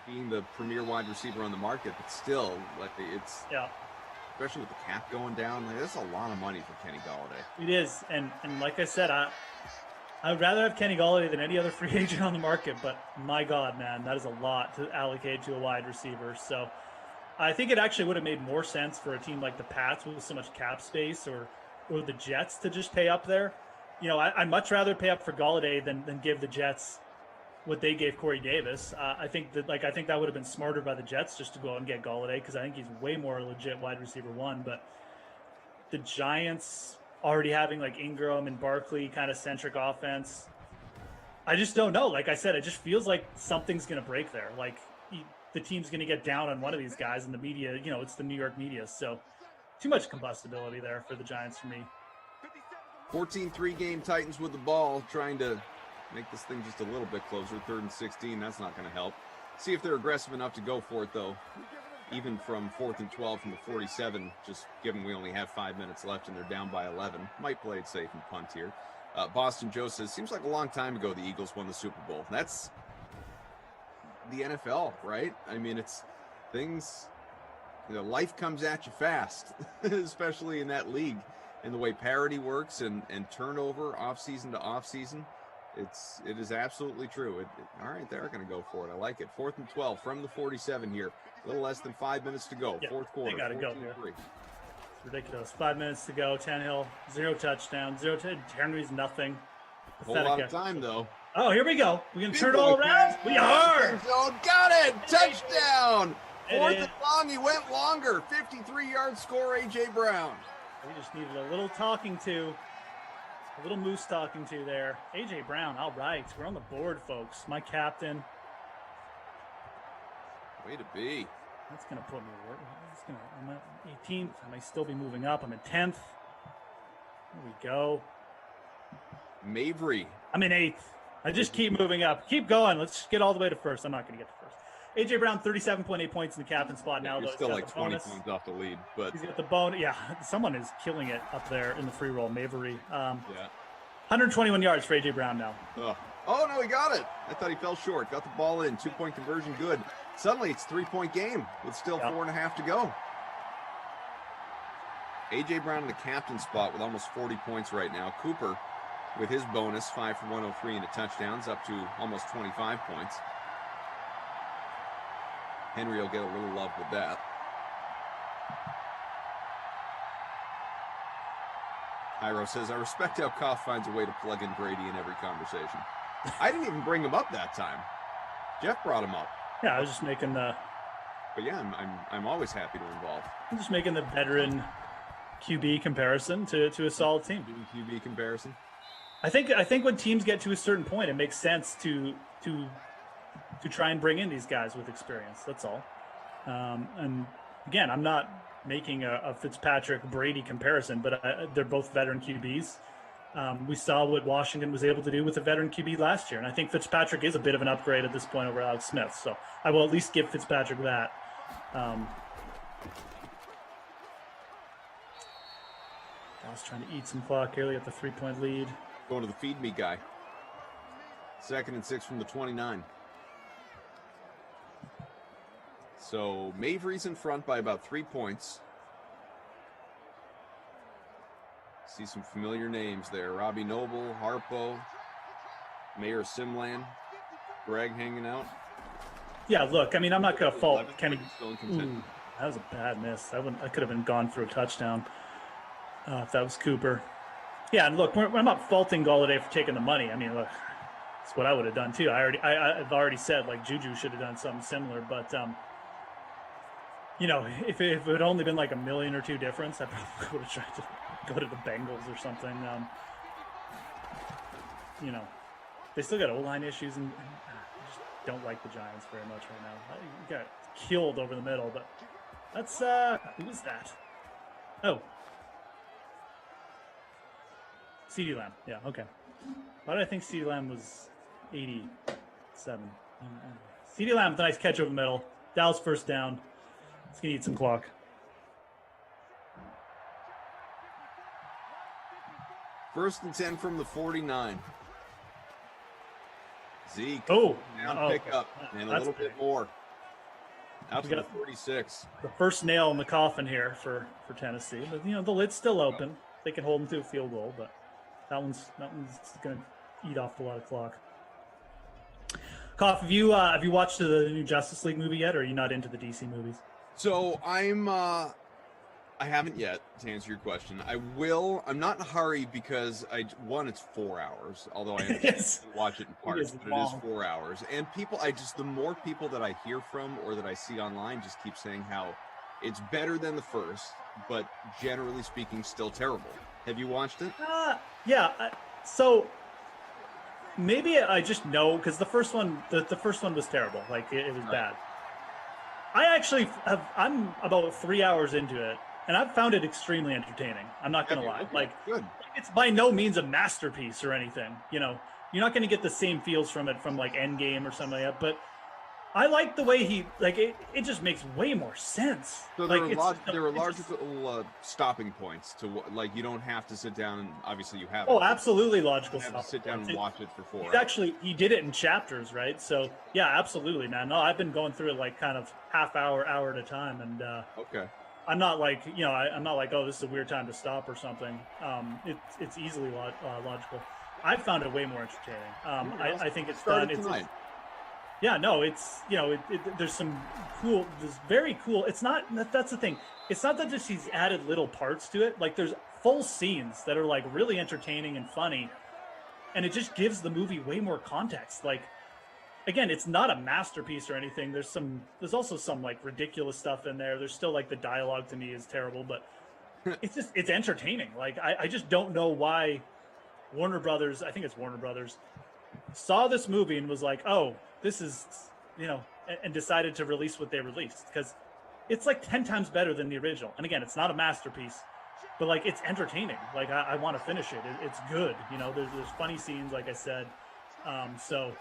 being the premier wide receiver on the market, but still, like, it's especially with the cap going down, like, that's a lot of money for Kenny Golladay. It is, and like I said, I would rather have Kenny Golladay than any other free agent on the market. But my God, man, that is a lot to allocate to a wide receiver. So I think it actually would have made more sense for a team like the Pats with so much cap space, or the Jets to just pay up there. I'd much rather pay up for Golladay than give the Jets what they gave Corey Davis. I think that would have been smarter by the Jets just to go out and get Golladay, because I think he's way more legit wide receiver 1. But the Giants already having like Ingram and Barkley kind of centric offense, I just don't know. Like I said, it just feels like something's going to break there. Like the team's going to get down on one of these guys, and the media, it's the New York media. So too much combustibility there for the Giants for me. 14-3 game Titans with the ball, trying to make this thing just a little bit closer. 3rd and 16, that's not going to help. See if they're aggressive enough to go for it, though. Even from 4th and 12 from the 47, just given we only have 5 minutes left and they're down by 11. Might play it safe and punt here. Boston Joe says, seems like a long time ago the Eagles won the Super Bowl. That's the NFL, right? I mean, it's things, life comes at you fast, especially in that league. And the way parity works and turnover offseason to offseason, it is absolutely true. All right, they're going to go for it. I like it. 4th and 12 from the 47 here. A little less than 5 minutes to go. Yeah, Fourth quarter. They got to go here. It's ridiculous. 5 minutes to go. Tannehill, 0 touchdown. Henry's nothing. A whole lot of time, though. Oh, here we go. We can turn it all around. We are. Got it. Touchdown. 4th and long. He went longer. 53-yard score, A.J. Brown. We just needed a little talking to. A little moose talking to there. A.J. Brown, all right. We're on the board, folks. My captain. Way to be. That's going to put me to work. I'm at 18th. I might still be moving up. I'm at 10th. There we go. Mavry. I'm in 8th. I just keep moving up. Keep going. Let's get all the way to first. I'm not going to get to first. A.J. Brown, 37.8 points in the captain spot now. You're still like 20 points off the lead. But he's got the bonus. Yeah, someone is killing it up there in the free roll. Mavry. 121 yards for A.J. Brown now. Oh, no, he got it. I thought he fell short. Got the ball in. 2-point conversion, good. Suddenly, it's 3-point game with still 4.5 to go. A.J. Brown in the captain spot with almost 40 points right now. Cooper, with his bonus, 5 for 103 into touchdowns, up to almost 25 points. Henry will get a little love with that. Iro says, I respect how Koff finds a way to plug in Brady in every conversation. I didn't even bring him up that time. Jeff brought him up. Yeah, I was just making the... But yeah, I'm always happy to involve. I'm just making the veteran QB comparison to a solid team. QB comparison. I think when teams get to a certain point, it makes sense to try and bring in these guys with experience. That's all. And again, I'm not making a Fitzpatrick Brady comparison, but they're both veteran QBs. We saw what Washington was able to do with a veteran QB last year, and I think Fitzpatrick is a bit of an upgrade at this point over Alex Smith. So I will at least give Fitzpatrick that. Dallas trying to eat some clock early at the 3-point lead. Going to the feed me guy. 2nd and 6 from the 29. So Mavry's in front by about 3 points. See some familiar names there. Robbie Noble, Harpo, Mayor Simlan, Greg hanging out. Yeah, look, I mean, I'm not going to fault Kenny. That was a bad miss. I could have been gone for a touchdown if that was Cooper. Yeah, and look, I'm not faulting Golladay for taking the money. I mean, look, it's what I would have done too. I've already said, like, Juju should have done something similar, but if it had only been like $1 million or $2 difference, I probably would have tried to go to the Bengals or something. They still got O-line issues, and I just don't like the Giants very much right now. You got killed over the middle, but that's who was that? Oh, CeeDee Lamb. Yeah, okay. Why did I think CeeDee Lamb was 87? CeeDee Lamb with a nice catch over the middle. Dallas first down. It's going to eat some clock. First and 10 from the 49. Zeke. Pick up and a little bit more. Out to the 46. The first nail in the coffin here for Tennessee. But, the lid's still open. They can hold them to a field goal, but that one's going to eat off a lot of clock. Koff, have you watched the new Justice League movie yet, or are you not into the DC movies? So I haven't yet, to answer your question. I will. I'm not in a hurry because it's 4 hours, although I watch it in parts, but it is 4 hours. And the more people that I hear from or that I see online just keep saying how it's better than the first, but generally speaking, still terrible. Have you watched it? Yeah. So maybe I just know because the first one was terrible. Like it was bad. I actually I'm about 3 hours into it, and I've found it extremely entertaining. I'm not going to lie. Okay, good. It's by no means a masterpiece or anything. You're not going to get the same feels from it from like Endgame or something like that. But I like the way he it just makes way more sense. So there are logical stopping points to like you don't have to sit down and obviously you have. Oh, absolutely logical stuff. Have to sit down and watch it for 4 hours. He did it in chapters, right? So yeah, absolutely, man. No, I've been going through it like kind of half hour at a time, and okay. I'm not like I'm not like, oh, this is a weird time to stop or something. It's easily logical. I found it way more entertaining. I think it's done. Yeah, no, it's there's very cool. It's not that's the thing. It's not that just he's added little parts to it. Like there's full scenes that are like really entertaining and funny, and it just gives the movie way more context. Like again, it's not a masterpiece or anything. There's also some like ridiculous stuff in there. There's still like the dialogue to me is terrible, but it's entertaining. Like I just don't know why Warner Brothers, I think it's Warner Brothers, saw this movie and was like, oh, this is, and decided to release what they released, because it's like 10 times better than the original. And again, it's not a masterpiece, but like it's entertaining. Like I want to finish it. It's good. There's funny scenes, like I said. So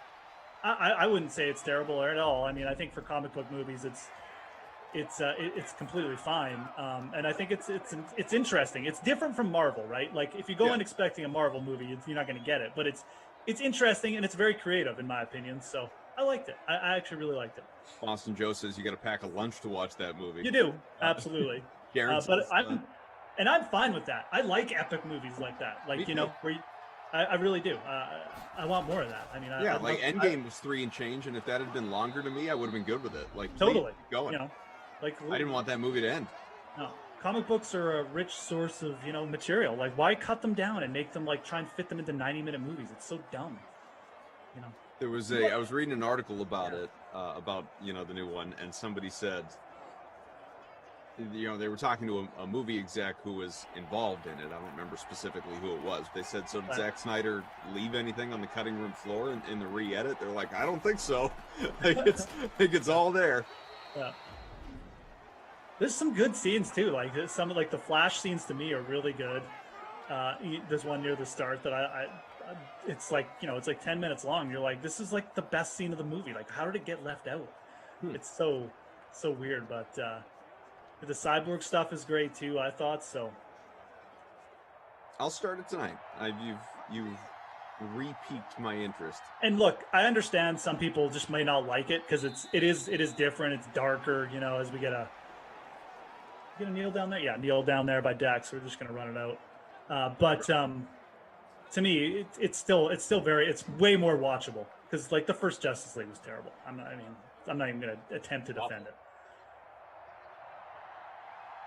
I wouldn't say it's terrible at all. I mean, I think for comic book movies, it's completely fine. And I think it's interesting. It's different from Marvel, right? Like if you go in expecting a Marvel movie, you're not going to get it. But it's interesting and it's very creative, in my opinion. So I liked it. I actually really liked it. Boston Joe says you got to pack a lunch to watch that movie. You do, absolutely. But I'm fine with that. I like epic movies like that. Like where I really do. I want more of that. I mean, Endgame was 3 and change, and if that had been longer to me, I would have been good with it. Like totally keep going. I didn't want that movie to end. No, comic books are a rich source of material. Like, why cut them down and make them like try and fit them into 90-minute movies? It's so dumb. There was I was reading an article about it, about the new one, and somebody said, they were talking to a movie exec who was involved in it. I don't remember specifically who it was. They said, so did Zack Snyder leave anything on the cutting room floor in the re-edit? They're like, I don't think so. I think it's all there. Yeah. There's some good scenes too. Like some of the Flash scenes to me are really good. There's one near the start that it's like it's like 10 minutes long. You're like, this is like the best scene of the movie. Like, how did it get left out? It's so weird. But the cyborg stuff is great too, I thought. So I'll start it tonight. You've re-piqued my interest. And look, I understand some people just may not like it because it is different. It's darker. As we get a Neil down there. Yeah, Neil down there by Dex. We're just gonna run it out. But to me, it's way more watchable because like the first Justice League was terrible. I'm not even gonna attempt to defend it.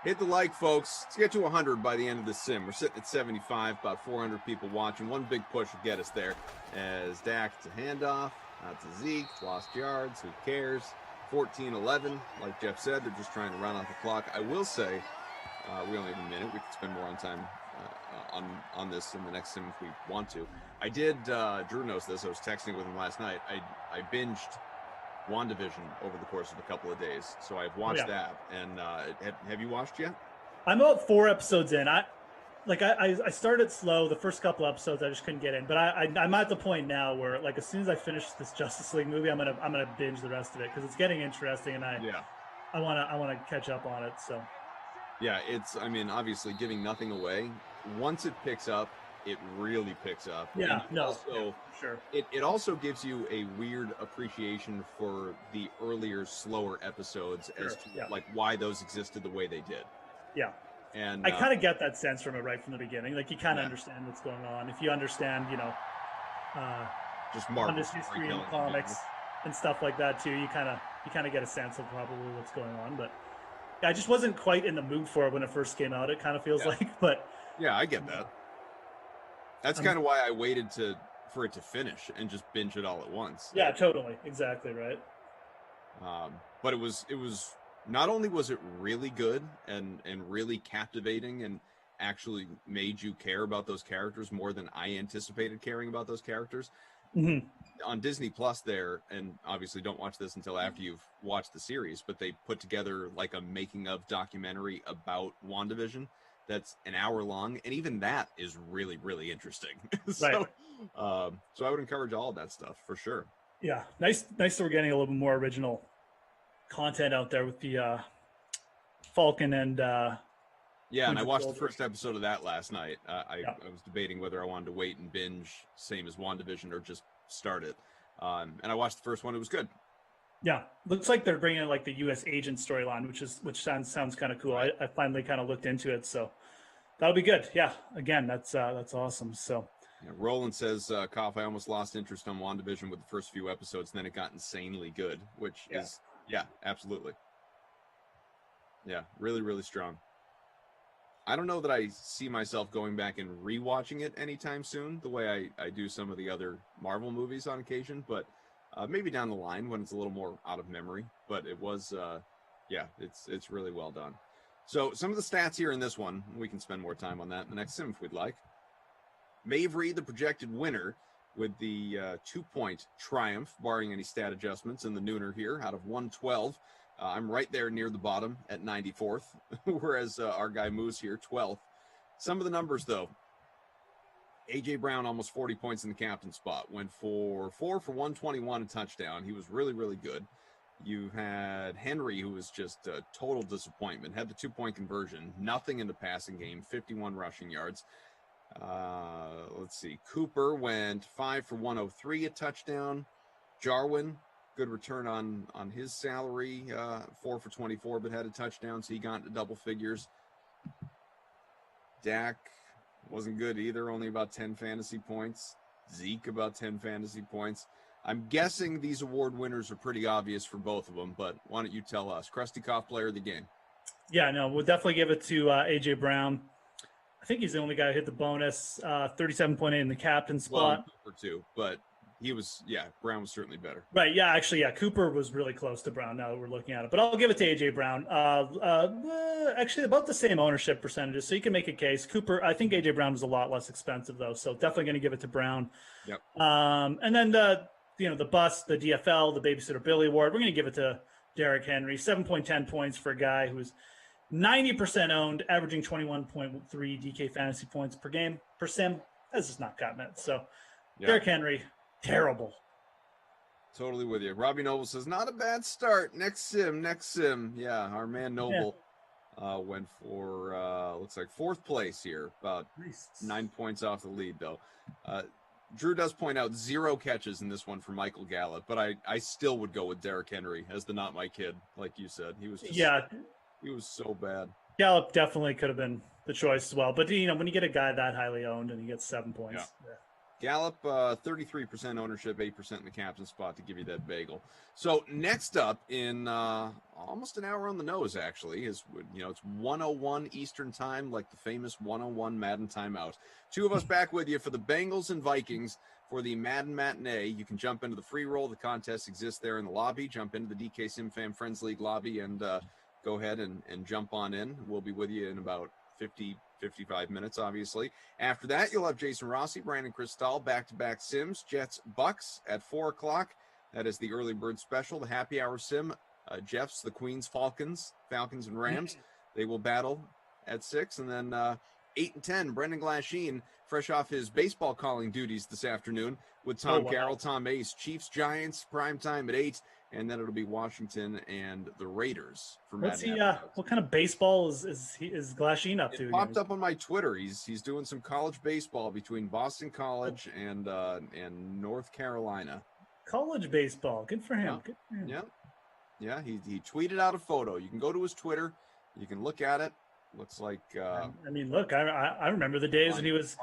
Hit the like, folks. Let's get to 100 by the end of the sim. We're sitting at 75, about 400 people watching. One big push will get us there. As Dak to handoff, out to Zeke, lost yards, who cares? 14-11, like Jeff said, they're just trying to run off the clock. I will say, we only have a minute. We can spend more on time on this in the next sim if we want to. I did, Drew knows this, I was texting with him last night. I binged WandaVision over the course of a couple of days, so I've watched that. And have you watched yet? I'm about 4 episodes in. I started slow. The first couple episodes I just couldn't get in, but I'm at the point now where like as soon as I finish this Justice League movie, I'm gonna binge the rest of it because it's getting interesting, and I want to catch up on it. So yeah, it's obviously giving nothing away. Once it picks up, it really picks up. Yeah, sure. It also gives you a weird appreciation for the earlier, slower episodes as to like why those existed the way they did. Yeah. And I kind of get that sense from it right from the beginning. Like you kind of understand what's going on. If you understand, just Marvel's history and comics and stuff like that too, you kind of get a sense of probably what's going on. But I just wasn't quite in the mood for it when it first came out. It kind of feels like, but yeah, I get that. That's kind of why I waited for it to finish and just binge it all at once. Yeah, totally, exactly right. But it was. Not only was it really good and really captivating and actually made you care about those characters more than I anticipated caring about those characters. Mm-hmm. On Disney Plus there, and obviously don't watch this until after you've watched the series, but they put together like a making of documentary about WandaVision that's an hour long, and even that is really, really interesting. So I would encourage all of that stuff for sure. Yeah, nice that we're getting a little bit more original content out there with the Falcon and yeah, and I watched the first episode of that last night. I was debating whether I wanted to wait and binge same as WandaVision or just start it. And I watched the first one. It was good. Yeah, looks like they're bringing in like the U.S. agent storyline, which sounds kind of cool. Right. I finally kind of looked into it, so that'll be good. Yeah, again, that's awesome. So. Yeah, Roland says, Koff, I almost lost interest on WandaVision with the first few episodes, and then it got insanely good, which is, absolutely. Yeah, really, really strong. I don't know that I see myself going back and rewatching it anytime soon, the way I do some of the other Marvel movies on occasion, but maybe down the line when it's a little more out of memory. But it was, it's really well done. So some of the stats here in this one, we can spend more time on that in the next sim if we'd like. Mavry, the projected winner, with the 2-point triumph, barring any stat adjustments in the nooner here, out of 112. I'm right there near the bottom at 94th, whereas our guy Moose here, 12th. Some of the numbers, though. A.J. Brown, almost 40 points in the captain spot. Went for 4 for 121, a touchdown. He was really, really good. You had Henry, who was just a total disappointment. Had the 2-point conversion. Nothing in the passing game. 51 rushing yards. Let's see. Cooper went 5 for 103, a touchdown. Jarwin, good return on his salary, 4 for 24, but had a touchdown, so he got into double figures. Dak wasn't good either, only about 10 fantasy points. Zeke about 10 fantasy points. I'm guessing these award winners are pretty obvious for both of them, but why don't you tell us? Krusty Koff, player of the game. Yeah, no, we'll definitely give it to A.J. Brown. I think he's the only guy who hit the bonus, 37.8 in the captain spot. Well, Cooper too, but he was, Brown was certainly better. Right, yeah, actually, Cooper was really close to Brown now that we're looking at it. But I'll give it to A.J. Brown. Actually, about the same ownership percentages, so you can make a case. Cooper, I think A.J. Brown was a lot less expensive, though, so definitely going to give it to Brown. Yep. And then the bust, the DFL, the Babysitter Billy Award, we're going to give it to Derrick Henry. 7.10 points for a guy who's 90% owned, averaging 21.3 DK fantasy points per game per sim. That's just not cutting it. So, Derrick Henry, terrible. Totally with you. Robbie Noble says, not a bad start. Next sim. Yeah, our man Noble went for, looks like 4th place here. About 9 points off the lead, though. Drew does point out 0 catches in this one for Michael Gallup, but I still would go with Derrick Henry as the not my kid, like you said. He was just... He was so bad. Gallup definitely could have been the choice as well. But, when you get a guy that highly owned and he gets 7 points. Gallup, 33% ownership, 8% in the captain spot to give you that bagel. So next up in almost an hour on the nose, actually, is, it's 1:01 Eastern time, like the famous 1:01 Madden timeout. 2 of us back with you for the Bengals and Vikings for the Madden Matinee. You can jump into the free roll. The contest exists there in the lobby. Jump into the DK SimFam Friends League lobby and go ahead and jump on in. We'll be with you in about 55 minutes, obviously. After that, you'll have Jason Rossi, Brandon Cristal, back-to-back Sims, Jets, Bucks at 4 o'clock. That is the early bird special, the happy hour sim. Jeff's, the Queens, Falcons and Rams. They will battle at 6. And then 8 and 10, Brendan Glasheen, fresh off his baseball calling duties this afternoon with Tom Carroll, Tom Ace, Chiefs, Giants, primetime at 8. And then it'll be Washington and the Raiders for Madden. What kind of baseball is Glasheen up to? It popped up on my Twitter. He's doing some college baseball between Boston College and North Carolina. College baseball, good for him. Good for him. Yeah. He tweeted out a photo. You can go to his Twitter. You can look at it. Looks like. Look, I remember the days when he was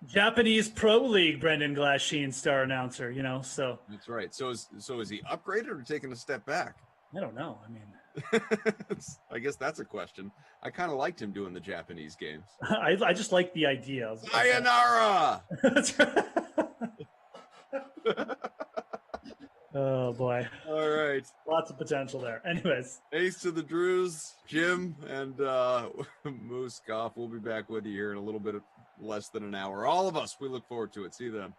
Japanese Pro League Brendan Glasheen star announcer. So that's right. So is he upgraded or taking a step back? I don't know. I guess that's a question. I kind of liked him doing the Japanese games. I just like the idea. Sayonara. That's right. Oh boy! All right, lots of potential there. Anyways, ace to the Drews, Jim, and Moose Goff. We'll be back with you here in a little bit less than an hour. All of us, we look forward to it. See you then.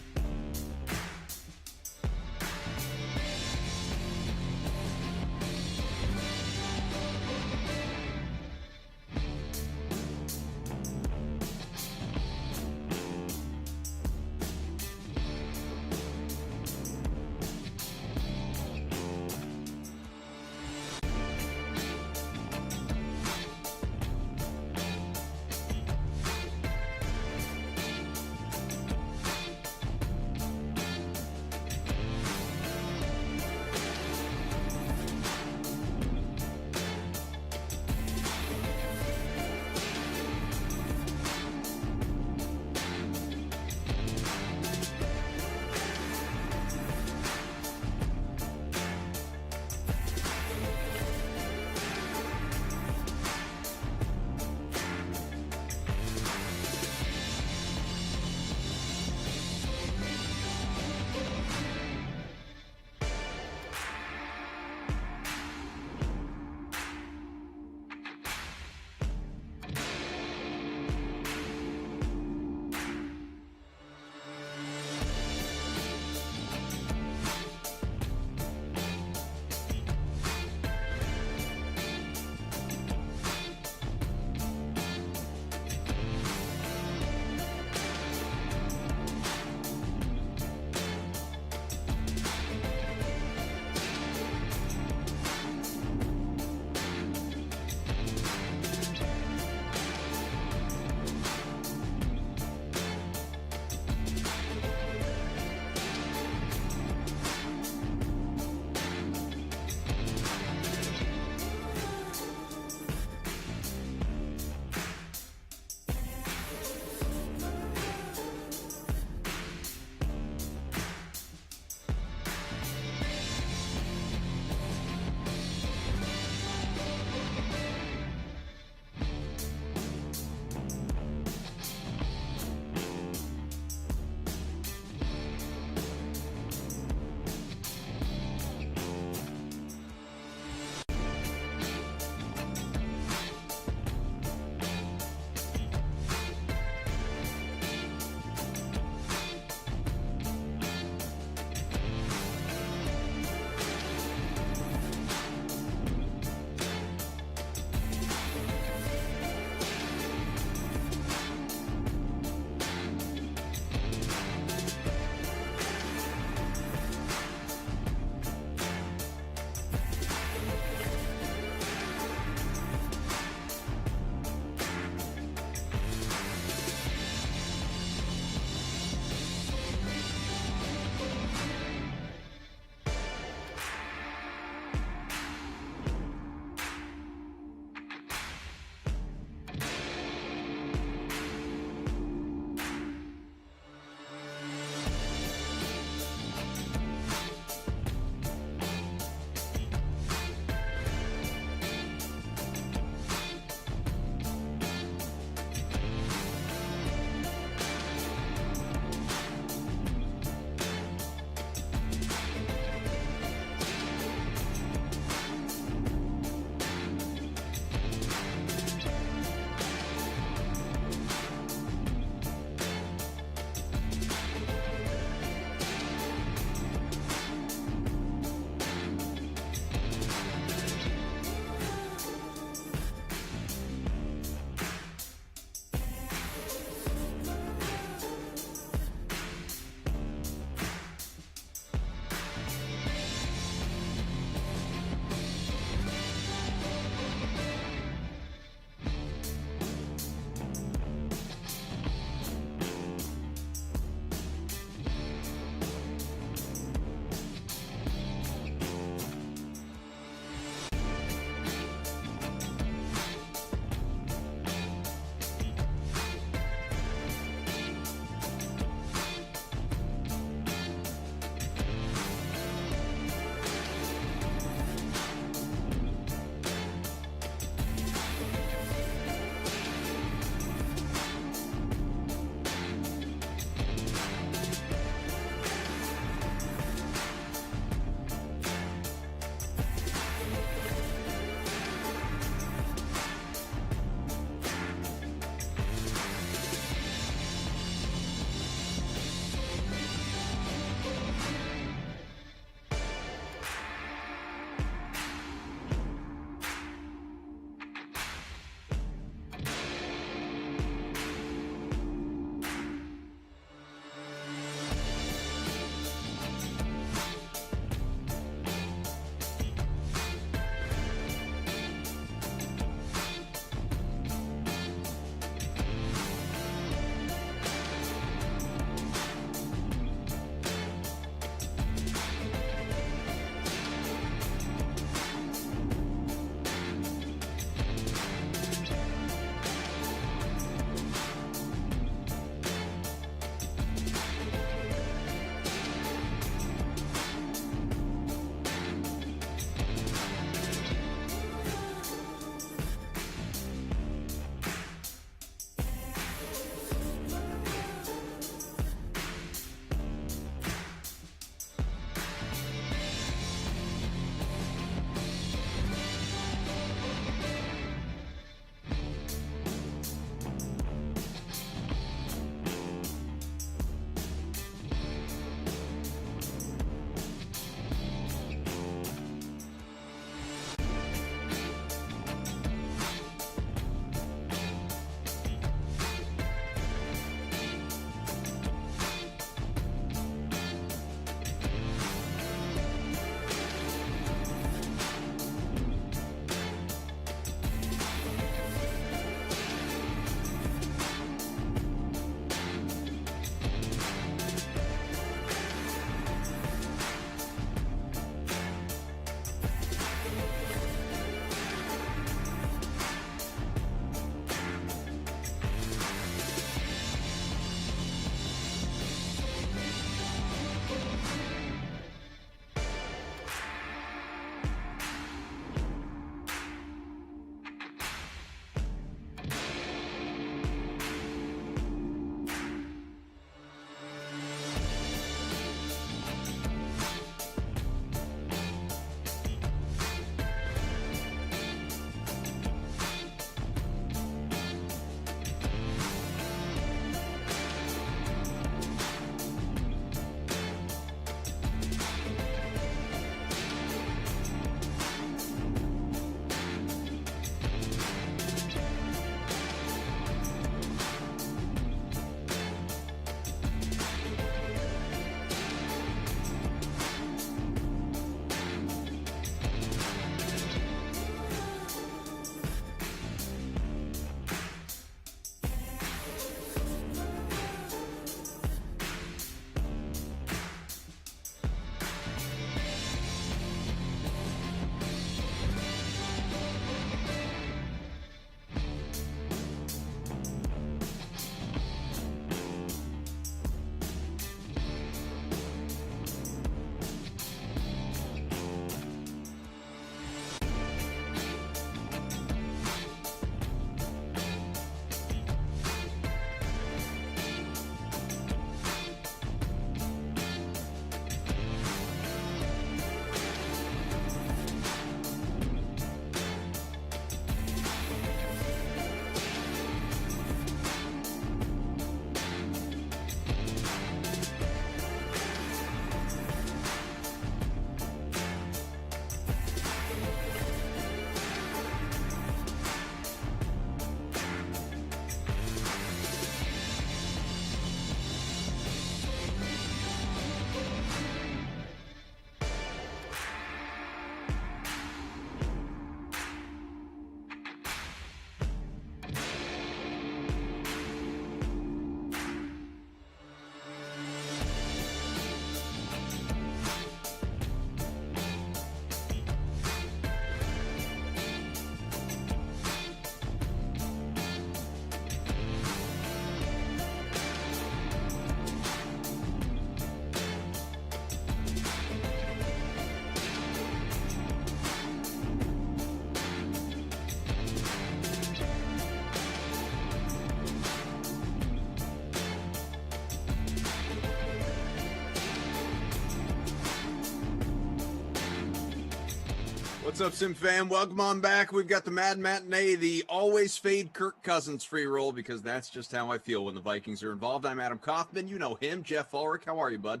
What's up, Sim fam? Welcome on back. We've got the Mad Matinee, the always fade Kirk Cousins free roll, because that's just how I feel when the Vikings are involved. I'm Adam Kaufman. You know him, Geoff Ulrich. How are you, bud?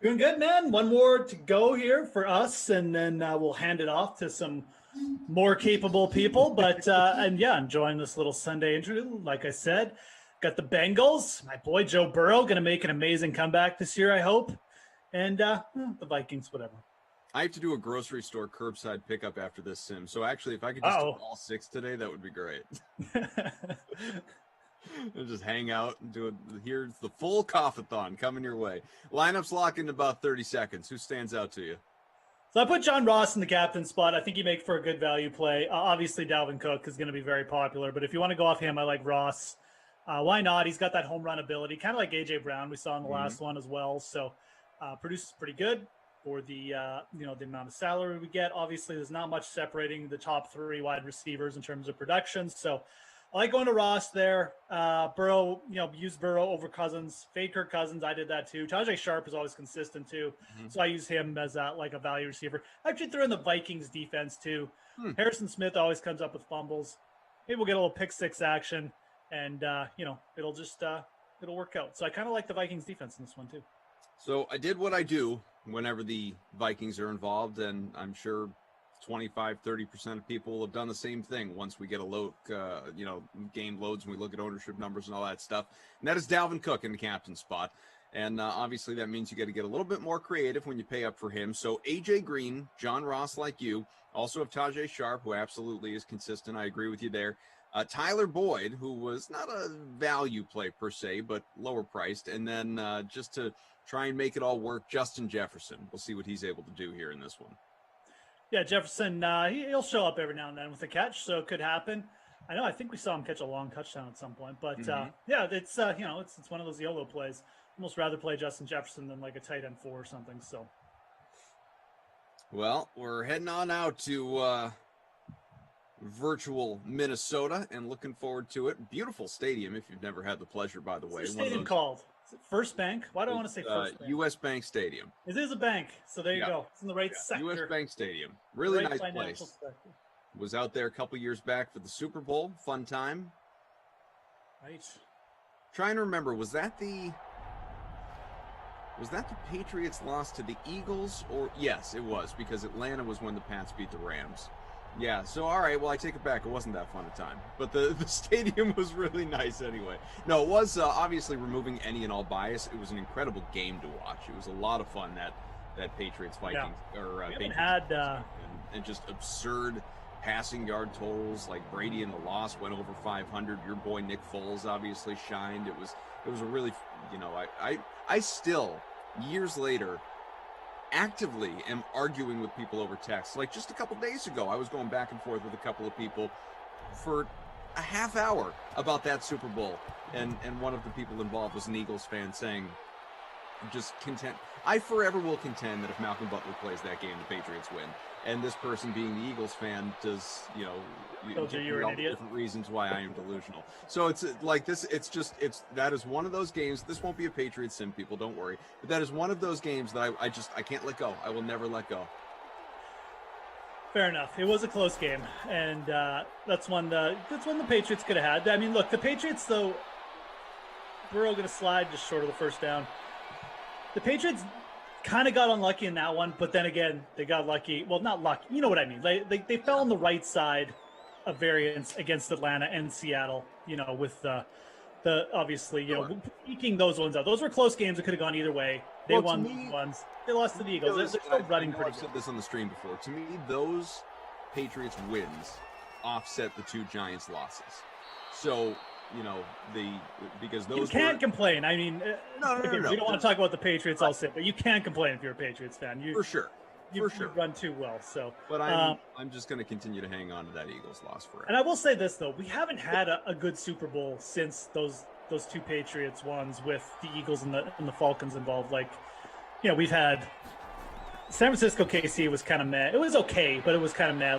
Doing good, man. One more to go here for us, and then we'll hand it off to some more capable people. But and yeah, enjoying this little Sunday interlude. Like I said, got the Bengals. My boy Joe Burrow going to make an amazing comeback this year, I hope. And the Vikings, whatever. I have to do a grocery store curbside pickup after this, Sim. So actually, if I could just do all 6 today, that would be great. And just hang out and do it. Here's the full cough-a-thon coming your way. Lineups lock in about 30 seconds. Who stands out to you? So I put John Ross in the captain spot. I think he make for a good value play. Obviously, Dalvin Cook is going to be very popular, but if you want to go off him, I like Ross. Why not? He's got that home run ability, kind of like A.J. Brown we saw in the last one as well. So produces pretty good for the the amount of salary we get. Obviously, there's not much separating the top 3 wide receivers in terms of production. So I like going to Ross there. Burrow, use Burrow over Cousins. Fade Kirk Cousins, I did that too. Tajay Sharp is always consistent too. So I use him as a value receiver. I actually threw in the Vikings defense too. Harrison Smith always comes up with fumbles. Maybe we'll get a little pick 6 action, and it'll just it'll work out. So I kind of like the Vikings defense in this one too. So I did what I do whenever the Vikings are involved, and I'm sure 25-30% of people will have done the same thing once we get a load, game loads and we look at ownership numbers and all that stuff. And that is Dalvin Cook in the captain spot. And obviously that means you got to get a little bit more creative when you pay up for him. So A.J. Green, John Ross like you, also have Tajay Sharp, who absolutely is consistent. I agree with you there. Tyler Boyd, who was not a value play per se, but lower priced. And then just to try and make it all work, Justin Jefferson. We'll see what he's able to do here in this one. Yeah, Jefferson, he'll show up every now and then with a catch, so it could happen. I think we saw him catch a long touchdown at some point, but yeah, it's it's one of those YOLO plays. Almost rather play Justin Jefferson than like a tight end 4 or something. So, well, we're heading on out to virtual Minnesota and looking forward to it. Beautiful stadium, if you've never had the pleasure, by the way. What's the stadium called? Is it First Bank? Why do I want to say First Bank? U.S. Bank Stadium. It is a bank, so there you go. It's in the right sector. U.S. Bank Stadium. Really nice place. Sector. Was out there a couple years back for the Super Bowl. Fun time. Right. Trying to remember, was that the Patriots loss to the Eagles? Or yes, it was, because Atlanta was when the Pats beat the Rams. Yeah, so all right, well, I take it back. It wasn't that fun a time. But the stadium was really nice anyway. No, it was obviously removing any and all bias. It was an incredible game to watch. It was a lot of fun, that Patriots-Vikings. Yeah. Patriots had and just absurd passing yard totals. Like Brady in the loss went over 500. Your boy Nick Foles obviously shined. It was a really, I still, years later, actively am arguing with people over text. Like just a couple days ago, I was going back and forth with a couple of people for a half hour about that Super Bowl, and one of the people involved was an Eagles fan saying, just content. I forever will contend that if Malcolm Butler plays that game, the Patriots win. And this person, being the Eagles fan, does you're an idiot. Different reasons why I am delusional. So it's like this. That is one of those games. This won't be a Patriots sim, people. Don't worry. But that is one of those games that I can't let go. I will never let go. Fair enough. It was a close game, and that's one the Patriots could have had. I mean, look, the Patriots though. Burrow going to slide just short of the first down. The Patriots kind of got unlucky in that one, but then again, they got lucky. Well, not lucky. You know what I mean? They fell on the right side of variance against Atlanta and Seattle. With the obviously eking those ones out. Those were close games. It could have gone either way. They won these ones. They lost to the Eagles. They're still running pretty good. I've said this on the stream before. To me, those Patriots wins offset the 2 Giants losses. So. Because those you can't complain. I mean, no. We don't want to talk about the Patriots all sit, but you can't complain if you're a Patriots fan. For sure. You run too well. So, but I'm just going to continue to hang on to that Eagles loss forever. And I will say this though, we haven't had a good Super Bowl since those 2 Patriots ones with the Eagles and the Falcons involved. Like, we've had San Francisco KC was kind of meh. It was okay, but it was kind of meh.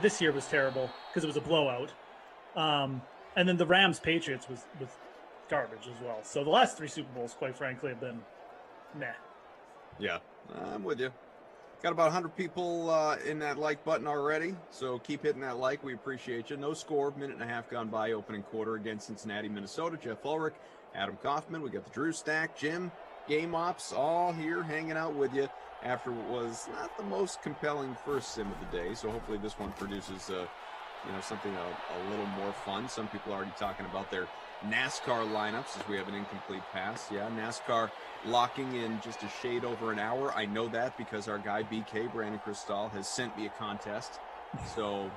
This year was terrible because it was a blowout. And then the Rams Patriots was garbage as well. So the last 3 Super Bowls, quite frankly, have been meh. Yeah, I'm with you. Got about 100 people in that like button already, so keep hitting that like. We appreciate you. No score, minute and a half gone by, opening quarter against Cincinnati, Minnesota. Geoff Ulrich, Adam Kaufman, we got the Drew Stack, Jim, Game Ops, all here hanging out with you after what was not the most compelling first sim of the day. So hopefully this one produces something a little more fun. Some people are already talking about their NASCAR lineups as we have an incomplete pass. Yeah, NASCAR locking in just a shade over an hour. I know that because our guy BK, Brandon Cristal, has sent me a contest. So,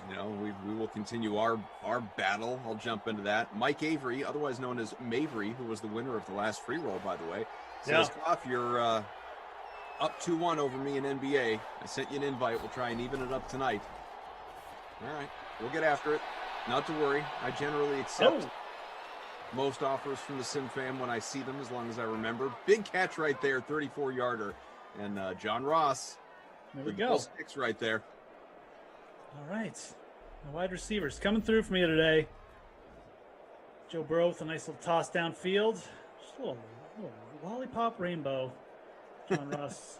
we will continue our battle. I'll jump into that. Mike Avery, otherwise known as Mavery, who was the winner of the last free roll, by the way, says, Goff, you're up 2-1 over me in NBA. I sent you an invite. We'll try and even it up tonight. All right, we'll get after it. Not to worry. I generally accept most offers from the Sim fam when I see them, as long as I remember. Big catch right there, 34-yarder. And John Ross. There we go. Sticks right there. All right. The wide receivers coming through for me today. Joe Burrow with a nice little toss downfield. Just a little lollipop rainbow. John Ross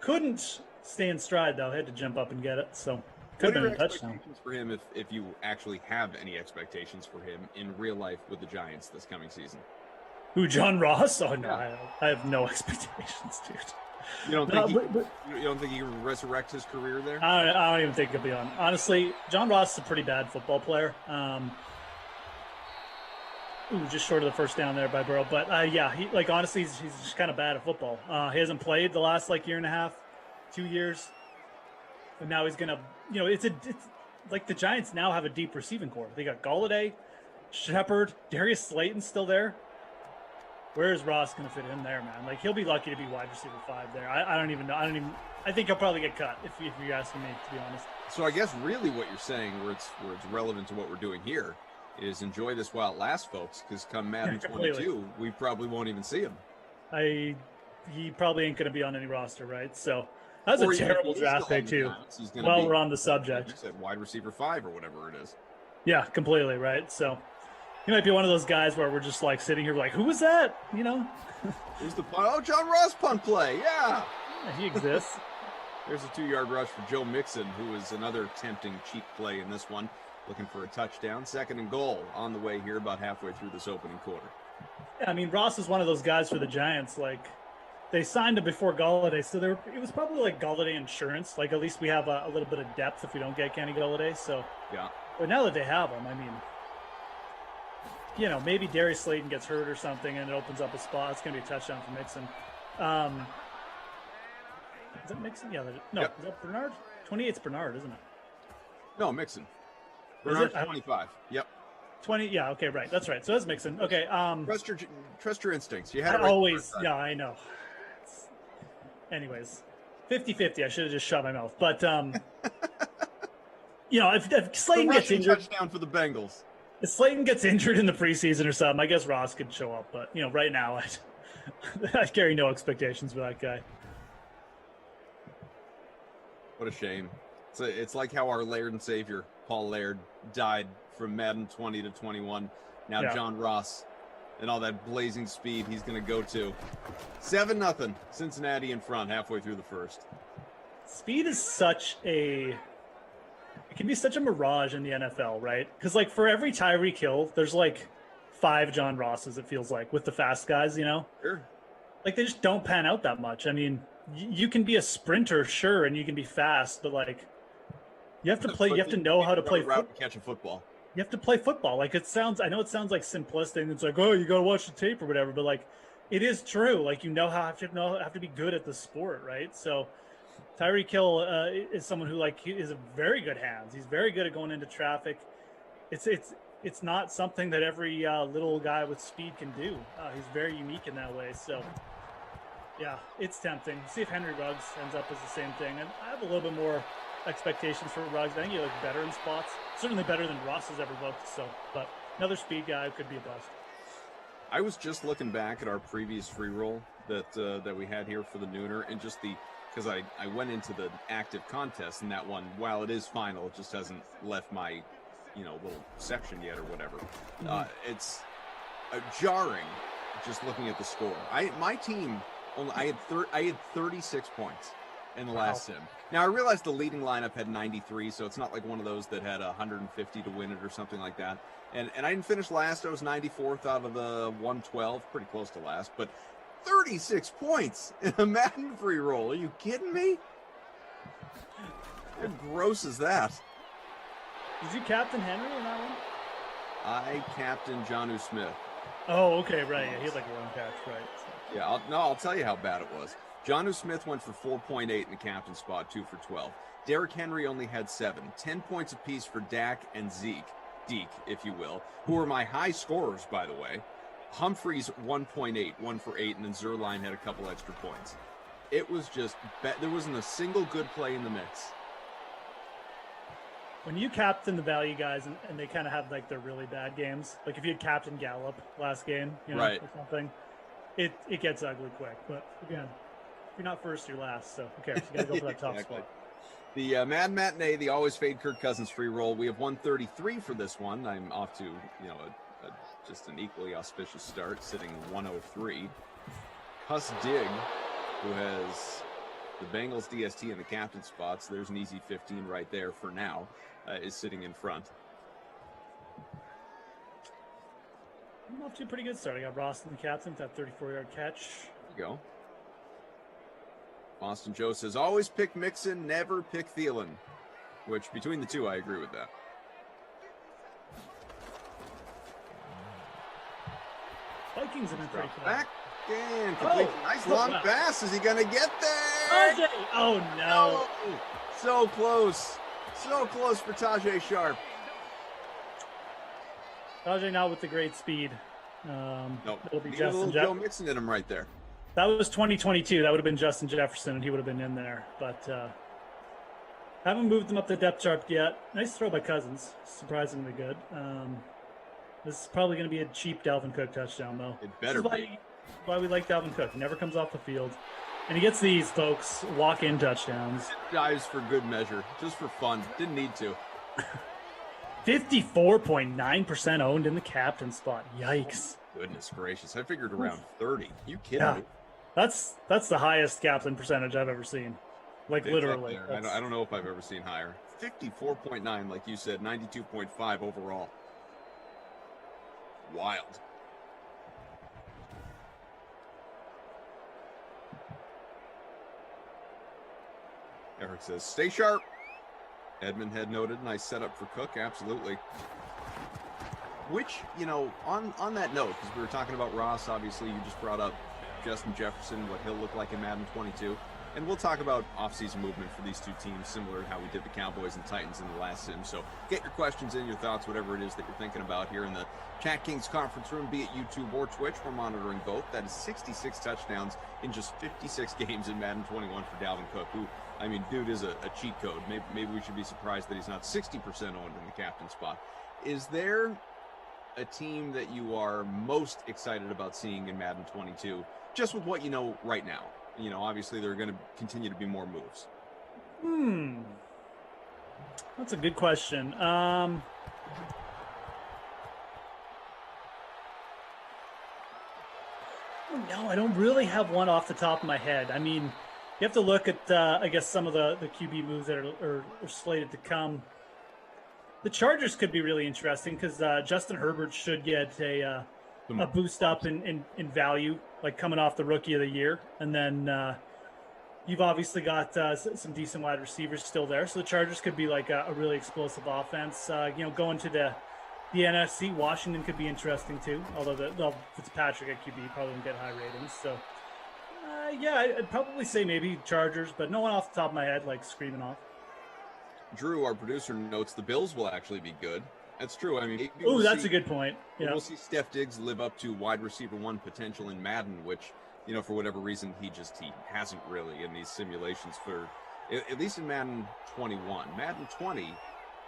couldn't stay in stride, though. Had to jump up and get it, so could have been a touchdown. Expectations for him, if you actually have any expectations for him in real life with the Giants this coming season? Who, John Ross? Oh, no, yeah. I have no expectations, dude. You don't think he can resurrect his career there? I don't even think he'll be on. Honestly, John Ross is a pretty bad football player. Just short of the first down there by Burrow. But, honestly, he's just kind of bad at football. He hasn't played the last, year and a half, 2 years. And now he's going to, it's like the Giants now have a deep receiving core. They got Golladay, Shepard, Darius Slayton's still there. Where is Ross going to fit in there, man? He'll be lucky to be wide receiver 5 there. I don't even know. I think he'll probably get cut if you're asking me, to be honest. So I guess really what you're saying, where it's relevant to what we're doing here, is enjoy this while it lasts, folks, because come Madden 22, we probably won't even see him. He probably ain't going to be on any roster, right? So that's a terrible draft pick, too. While we're on the subject. You said wide receiver 5 or whatever it is. Yeah, completely, right? So he might be one of those guys where we're just sitting here who was that? Who's the punt? Oh, John Ross punt play. Yeah, he exists. There's a 2-yard rush for Joe Mixon, who is another tempting cheap play in this one. Looking for a touchdown. 2nd and goal on the way here, about halfway through this opening quarter. Yeah, Ross is one of those guys for the Giants. They signed him before Golladay, so it was probably Golladay insurance. At least we have a little bit of depth if we don't get Kenny Golladay. So yeah. But now that they have him, maybe Darius Slayton gets hurt or something and it opens up a spot. It's going to be a touchdown for Mixon. Is that Mixon? Yeah. No, yep. Is that Bernard? 28's Bernard, isn't it? No, Mixon. Bernard's 25. Yep. 20. Yeah. Okay. Right. That's right. So that's Mixon. Okay. Trust your instincts. You had it right always. Yeah, I know. Anyways, 50-50. I should have just shut my mouth. But if Slayton gets injured, touchdown for the Bengals. If Slayton gets injured in the preseason or something, I guess Ross could show up. But right now, I carry no expectations for that guy. What a shame. It's like how our Laird and Savior, Paul Laird, died from Madden 20 to 21. Now John Ross and all that blazing speed he's going to go to. 7-0, Cincinnati in front halfway through the first. Speed is it can be such a mirage in the NFL, right? Because for every Tyreek Hill, there's 5 John Rosses, it feels like, with the fast guys, Sure. They just don't pan out that much. You can be a sprinter, sure, and you can be fast, but you have to play. You have to know how to play. Catch a football. You have to play football. It sounds. I know it sounds simplistic. It's oh, you got to watch the tape or whatever. But it is true. You have to be good at the sport, right? So, Tyreek Hill is someone who he is a very good hands. He's very good at going into traffic. It's not something that every little guy with speed can do. He's very unique in that way. So, yeah, it's tempting. See if Henry Ruggs ends up as the same thing. And I have a little bit more expectations for Ruggs. I think he looks better in spots. Certainly better than Ross has ever looked. So, but another speed guy could be a bust. I was just looking back at our previous free roll that we had here for the Nooner, and just because I went into the active contest, and that one, while it is final, it just hasn't left my little section yet or whatever. Mm-hmm. It's jarring just looking at the score. My team I had 36 points. in the last sim. Now, I realized the leading lineup had 93, so it's not like one of those that had 150 to win it or something like that. And I didn't finish last. I was 94th out of the 112, pretty close to last. But 36 points in a Madden free roll. Are you kidding me? How gross is that? Did you captain Henry in that one? I captained Jonnu Smith. Oh, okay, right. Yeah, he had like a one catch, right? So. Yeah, I'll tell you how bad it was. Jonnu Smith went for 4.8 in the captain spot, 2 for 12. Derrick Henry only had 7. 10 points apiece for Dak and Deke, if you will, who are my high scorers, by the way. Humphreys 1.8, 1 for 8, and then Zerline had a couple extra points. It was just, there wasn't a single good play in the mix. When you captain the value guys and they kind of have like their really bad games, like if you had captain Gallup last game, right, or something, it gets ugly quick. But again, if you're not first, you're last. So who cares? You got to go for that top spot. The Mad Matinee, the always fade Kirk Cousins free roll. We have 133 for this one. I'm off to just an equally auspicious start, sitting 103. Cuss Dig, who has the Bengals DST in the captain spots, there's an easy 15 right there for now, is sitting in front. I'm off to a pretty good start. I got Ross in the captain, that 34-yard catch. There you go. Austin Joe says, always pick Mixon, never pick Thielen, which between the two, I agree with that. Vikings have been pretty good. Back and complete. Nice long pass. Is he going to get there? Tajay! Oh, no. So close. So close for Tajay Sharp. Tajay not with the great speed. Nope. It'll be Justin Joe Mixon in him right there. That was 2022. That would have been Justin Jefferson, and he would have been in there. But haven't moved him up the depth chart yet. Nice throw by Cousins. Surprisingly good. This is probably going to be a cheap Dalvin Cook touchdown, though. It better be. Why we like Dalvin Cook. He never comes off the field. And he gets these, folks, walk-in touchdowns. Dives for good measure, just for fun. Didn't need to. 54.9% owned in the captain spot. Yikes. Goodness gracious. I figured around 30. You kidding me? That's the highest captain percentage I've ever seen. Like, it's literally. I don't know if I've ever seen higher. 54.9, like you said, 92.5 overall. Wild. Eric says, stay sharp. Edmund had noted, nice setup for Cook, absolutely. Which, on that note, because we were talking about Ross, obviously you just brought up Justin Jefferson, what he'll look like in Madden 22. And we'll talk about offseason movement for these two teams, similar to how we did the Cowboys and Titans in the last sim. So get your questions in, your thoughts, whatever it is that you're thinking about here in the DraftKings conference room, be it YouTube or Twitch. We're monitoring both. That is 66 touchdowns in just 56 games in Madden 21 for Dalvin Cook, who, dude is a cheat code. Maybe we should be surprised that he's not 60% owned in the captain spot. Is there a team that you are most excited about seeing in Madden 22, just with what you know right now? Obviously there are going to continue to be more moves. That's a good question. No, I don't really have one off the top of my head. You have to look at, I guess, some of the QB moves that are slated to come. The Chargers could be really interesting because Justin Herbert should get a boost up in value, like coming off the Rookie of the Year. And then you've obviously got some decent wide receivers still there. So the Chargers could be like a really explosive offense. Going to the NFC, Washington could be interesting too, although Fitzpatrick at QB probably won't get high ratings. So, I'd probably say maybe Chargers, but no one off the top of my head like screaming off. Drew, our producer, notes the Bills will actually be good. That's true. That's a good point. Yeah. We'll see Steph Diggs live up to wide receiver 1 potential in Madden, which, for whatever reason, he hasn't really in these simulations for, at least in Madden 21. Madden 20,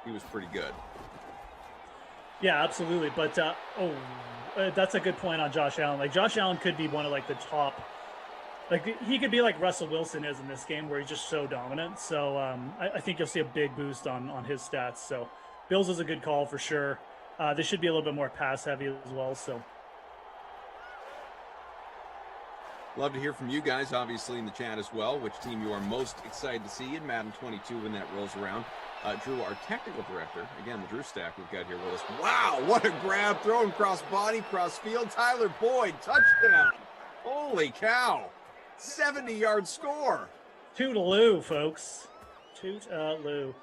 he was pretty good. Yeah, absolutely. But, that's a good point on Josh Allen. Like, Josh Allen could be one of, the top. He could be like Russell Wilson is in this game where he's just so dominant. So I think you'll see a big boost on his stats. So Bills is a good call for sure. This should be a little bit more pass heavy as well. So Love to hear from you guys, obviously, in the chat as well, which team you are most excited to see in Madden 22 when that rolls around. Drew, our technical director, again, the Drew stack we've got here with us. Wow, what a grab, throwing cross body, cross field. Tyler Boyd, touchdown. Holy cow. 70-yard score. Toodaloo, folks. Toodaloo.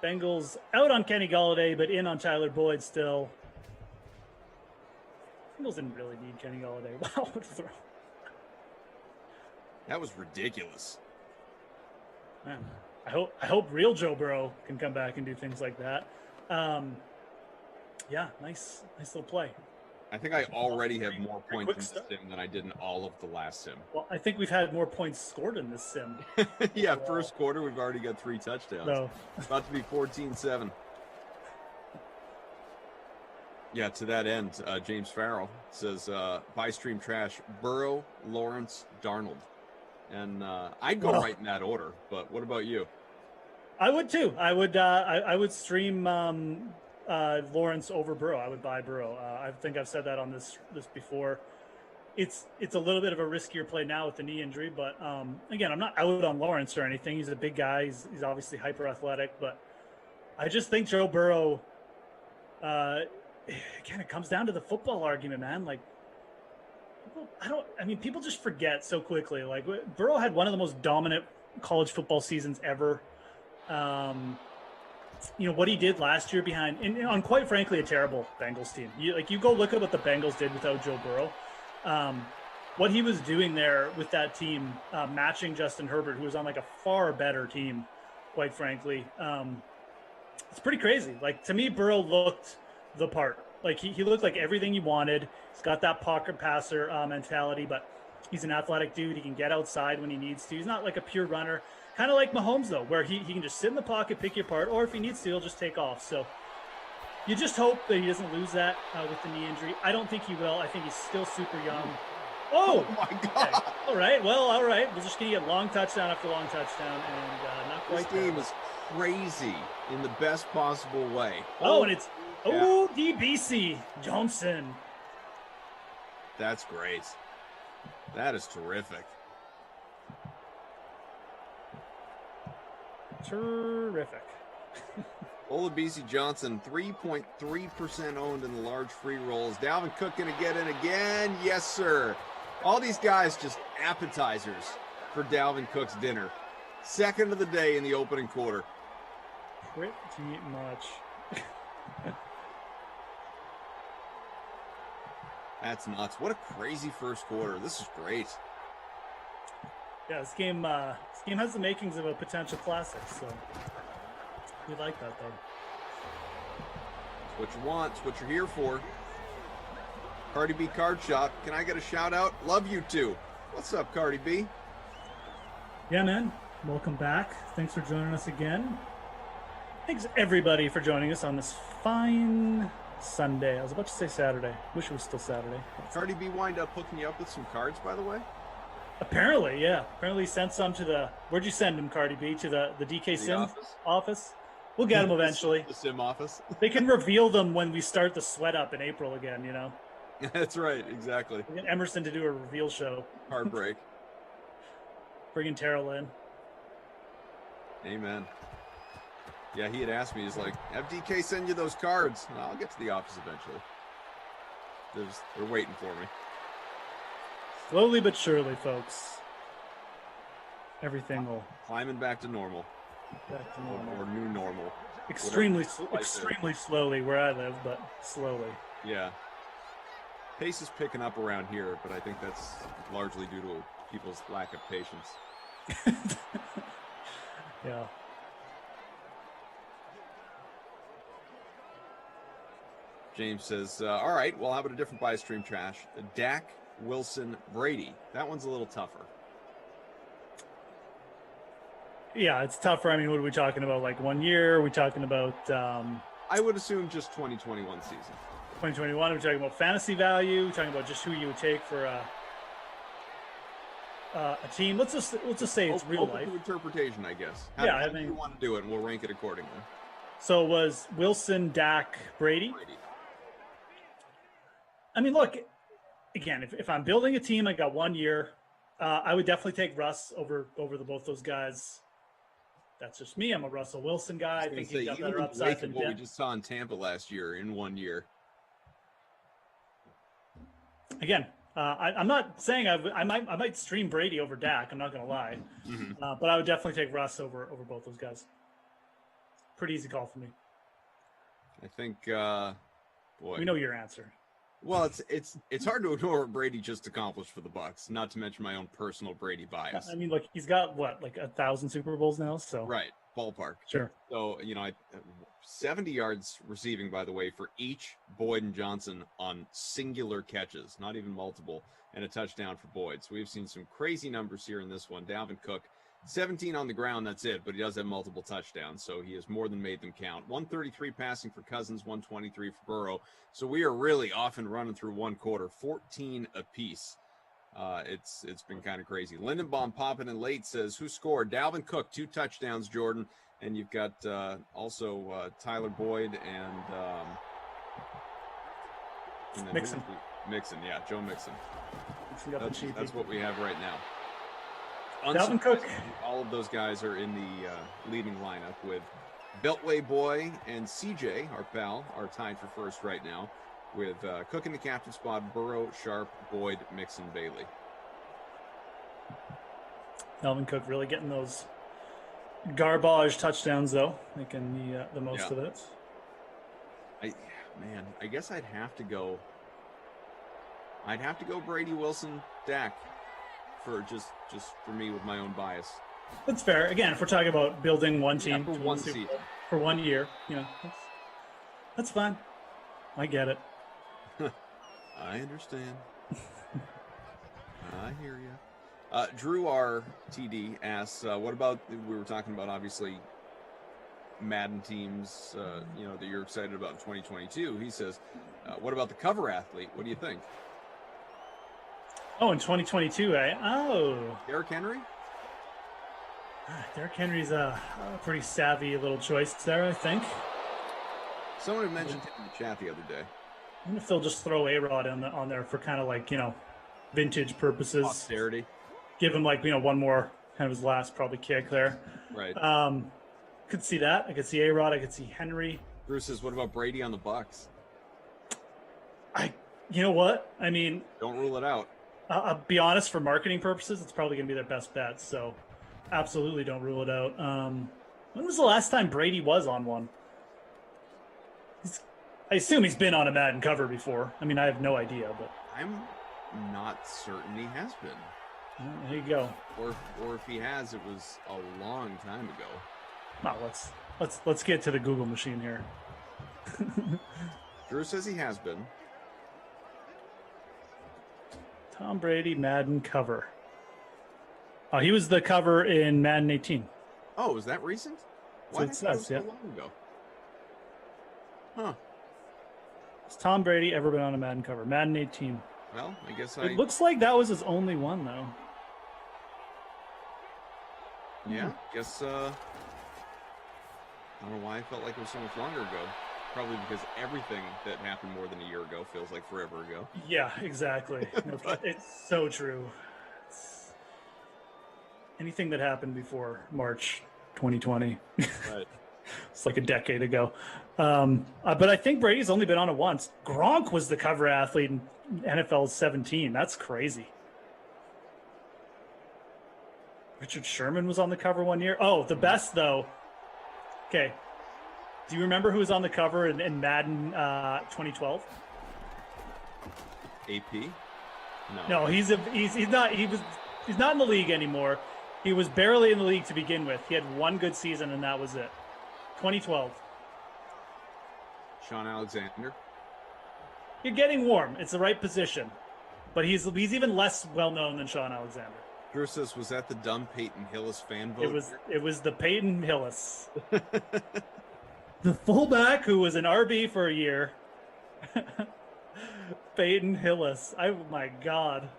Bengals out on Kenny Golladay, but in on Tyler Boyd still. Bengals didn't really need Kenny Golladay. Wow, what a throw. That was ridiculous. Man, I hope real Joe Burrow can come back and do things like that. Yeah, nice little play. I think I already have more points in this sim than I did in all of the last sim. Well, I think we've had more points scored in this sim. Yeah, first quarter, we've already got 3 touchdowns. So. About to be 14-7. Yeah, to that end, James Farrell says, buy stream trash, Burrow, Lawrence, Darnold. And I'd go right in that order, but what about you? I would too. I would stream Lawrence over Burrow. I would buy Burrow. I think I've said that on this before. It's a little bit of a riskier play now with the knee injury, but again, I'm not out on Lawrence or anything. He's a big guy. He's obviously hyper athletic, but I just think Joe Burrow. Again, it comes down to the football argument, man. Like, people just forget so quickly. Like, Burrow had one of the most dominant college football seasons ever. What he did last year behind, and on quite frankly, a terrible Bengals team. You go look at what the Bengals did without Joe Burrow. What he was doing there with that team, matching Justin Herbert, who was on like a far better team, quite frankly. It's pretty crazy. Like, to me, Burrow looked the part. Like, he looked like everything you wanted. He's got that pocket passer mentality, but he's an athletic dude. He can get outside when he needs to. He's not like a pure runner. Kind of like Mahomes, though, where he can just sit in the pocket, pick you apart, or if he needs to, he'll just take off. So you just hope that he doesn't lose that with the knee injury. I don't think he will. I think he's still super young. Oh my God. Okay. All right. We're just going to get long touchdown after long touchdown, and not quite. This game is crazy in the best possible way. And it's DBC Johnson. That's great. That is terrific. Terrific. Olabisi Johnson, 3.3% owned in the large free rolls. Dalvin Cook going to get in again? Yes, sir. All these guys just appetizers for Dalvin Cook's dinner. Second of the day in the opening quarter. Pretty much. That's nuts. What a crazy first quarter. This is great. Yeah, this game has the makings of a potential classic, so we like that, though. It's what you want. It's what you're here for. Cardi B Card Shop. Can I get a shout out? Love you too. What's up, Cardi B? Yeah, man. Welcome back. Thanks for joining us again. Thanks, everybody, for joining us on this fine Sunday. I was about to say Saturday. Wish it was still Saturday. Cardi B wind up hooking you up with some cards, by the way? Apparently, yeah. Apparently sent some to the... Where'd you send them, Cardi B? To the DK Sim office? We'll get them eventually. The Sim office. They can reveal them when we start the sweat up in April again, you know? That's right, exactly. We'll get Emerson to do a reveal show. Heartbreak. Bringing Terrell in. Amen. Yeah, he had asked me, he's like, have DK send you those cards. Well, I'll get to the office eventually. They're waiting for me. Slowly but surely, folks. Everything will... Climbing back to normal. Back to normal. Or new normal. Extremely slowly where I live, but slowly. Yeah. Pace is picking up around here, but I think that's largely due to people's lack of patience. Yeah. James says, all right, well, how about a different buy stream trash? Dak, Wilson, Brady. That one's a little tougher. Yeah, it's tougher. I mean, what are we talking about? Like 1 year? Are we talking about... I would assume just 2021 season. 2021? Are we talking about fantasy value? Are we talking about just who you would take for a team? Let's just say it's real life. To interpretation, I guess. How do you want to do it, and we'll rank it accordingly. So it was Wilson, Dak, Brady? I mean, look, again, if I'm building a team, I got 1 year, I would definitely take Russ over both those guys. That's just me. I'm a Russell Wilson guy. I think he's got better upside than what we just saw in Tampa last year in 1 year. Again, I'm not saying I might stream Brady over Dak. I'm not going to lie, but I would definitely take Russ over both those guys. Pretty easy call for me. I think, boy, we know your answer. Well, it's hard to ignore what Brady just accomplished for the Bucs. Not to mention my own personal Brady bias. I mean, look, he's got what, like 1,000 Super Bowls now, so right, ballpark. Sure. So 70 yards receiving, by the way, for each Boyd and Johnson on singular catches, not even multiple, and a touchdown for Boyd. So we've seen some crazy numbers here in this one. Dalvin Cook, 17 on the ground, that's it, but he does have multiple touchdowns, so he has more than made them count. 133 passing for Cousins, 123 for Burrow. So we are really off and running through one quarter, 14 apiece. It's been kind of crazy. Lindenbaum popping in late says, who scored? Dalvin Cook, 2 touchdowns, Jordan. And you've got also Tyler Boyd and Mixon. Mixon, yeah, Joe Mixon. That's what we have right now. Dalvin Cook. All of those guys are in the leading lineup with Beltway Boy and CJ, our pal, are tied for first right now with Cook in the captain spot, Burrow, Sharp, Boyd, Mixon, Bailey. Dalvin Cook really getting those garbage touchdowns, though, making the most of it. I guess I'd have to go Brady, Wilson, Dak for just for me with my own bias. That's fair. Again, if we're talking about building one team for one season, for 1 year, that's fine. I get it. I understand. I hear you. Drew R. TD asks, what about, we were talking about, obviously, Madden teams, that you're excited about in 2022. He says, what about the cover athlete? What do you think? Oh, in 2022, eh? Oh. Derrick Henry? Derrick Henry's a pretty savvy little choice there, I think. Someone had mentioned him in the chat the other day. I wonder if they'll just throw A-Rod on there for kind of like, vintage purposes. Posterity. Give him one more kind of his last probably kick there. Right. Could see that. I could see A-Rod. I could see Henry. Bruce says, what about Brady on the Bucs? You know what? I mean, don't rule it out. I'll be honest, for marketing purposes, it's probably going to be their best bet. So absolutely don't rule it out. When was the last time Brady was on one? I assume he's been on a Madden cover before. I mean, I have no idea, but I'm not certain he has been. Well, there you go. Or if he has, it was a long time ago. No, let's get to the Google machine here. Drew says he has been. Tom Brady Madden cover. Oh, he was the cover in Madden 18. Oh, is that recent? Why it says, so long ago? Huh. Has Tom Brady ever been on a Madden cover? Madden 18. Well, I guess It looks like that was his only one, though. Yeah, guess, I don't know why I felt like it was so much longer ago. Probably because everything that happened more than a year ago feels like forever ago. Yeah, exactly. It's so true. Anything that happened before March 2020. Right. It's like a decade ago. But I think Brady's only been on it once. Gronk was the cover athlete in NFL 17. That's crazy. Richard Sherman was on the cover 1 year. Oh, the best, though. Okay. Do you remember who was on the cover in Madden 2012? AP? No, he's not in the league anymore. He was barely in the league to begin with. He had one good season, and that was it. 2012. Sean Alexander. You're getting warm. It's the right position. But he's even less well-known than Sean Alexander. Drew says, was that the dumb Peyton Hillis fan vote? It was the Peyton Hillis. The fullback who was an RB for a year. Peyton Hillis. Oh, my God.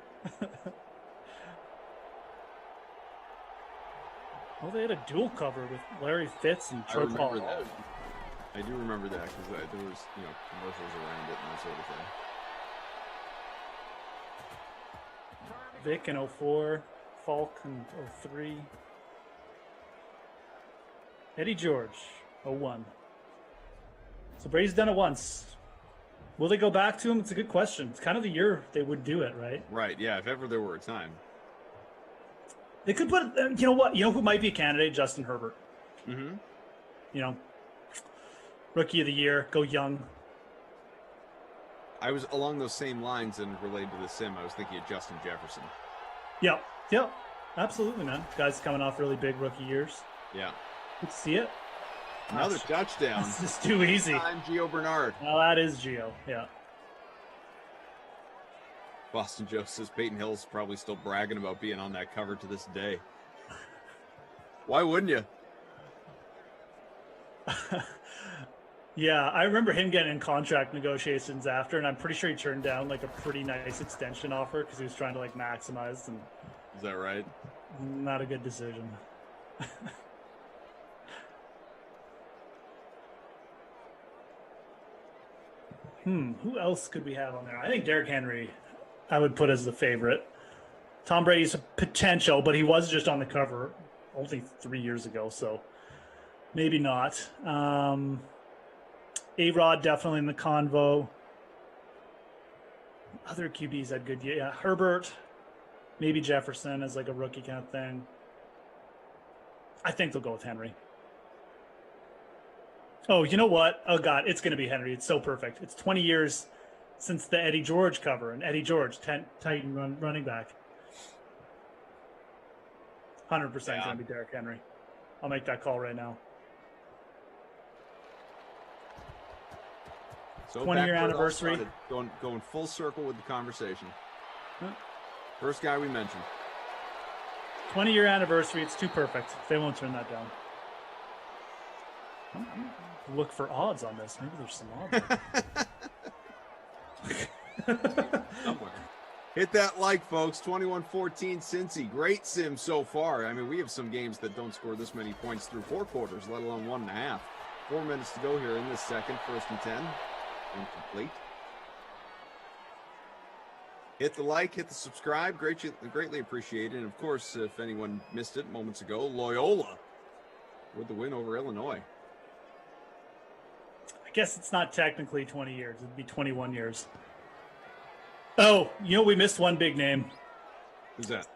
Well, they had a dual cover with Larry Fitz and Troy Paul. I do remember that because there was, commercials around it and that sort of thing. Vic in 04. Falk in 03. Eddie George, 01. So Brady's done it once. Will they go back to him? It's a good question. It's kind of the year they would do it, right? Right, yeah, if ever there were a time. They could put, you know what? You know who might be a candidate? Justin Herbert. Mm-hmm. You know, rookie of the year, go young. I was along those same lines and related to the sim. I was thinking of Justin Jefferson. Yep, absolutely, man. Guys coming off really big rookie years. Yeah. Good to see it. Another touchdown. This is too easy. I'm Gio Bernard. Well, that is Gio, yeah. Boston Joe says Peyton Hill's probably still bragging about being on that cover to this day. Why wouldn't you? Yeah, I remember him getting in contract negotiations after, and I'm pretty sure he turned down like a pretty nice extension offer because he was trying to like maximize. And is that right? Not a good decision. Who else could we have on there? I think Derrick Henry I would put as the favorite. Tom Brady's a potential, but he was just on the cover only 3 years ago, so maybe not. A-Rod definitely in the convo. Other QBs had good, yeah. Herbert, maybe Jefferson as like a rookie kind of thing. I think they'll go with Henry. Oh, you know what? Oh, God, it's going to be Henry. It's so perfect. It's 20 years since the Eddie George cover, and Eddie George, Titan running back. 100% going to be Derrick Henry. I'll make that call right now. So 20-year anniversary. Going full circle with the conversation. First guy we mentioned. 20-year anniversary. It's too perfect. They won't turn that down. Look for odds on this. Maybe there's some odds. Somewhere. Hit that like, folks. 21-14 Cincy. Great sim so far. I mean, we have some games that don't score this many points through 4 quarters, let alone 1.5. 4 minutes to go here in this second. 1st and 10. Incomplete. Hit the like, hit the subscribe. Greatly appreciated. And, of course, if anyone missed it moments ago, Loyola with the win over Illinois. I guess it's not technically 20 years. It'd be 21 years. Oh, you know, we missed one big name. Who's that?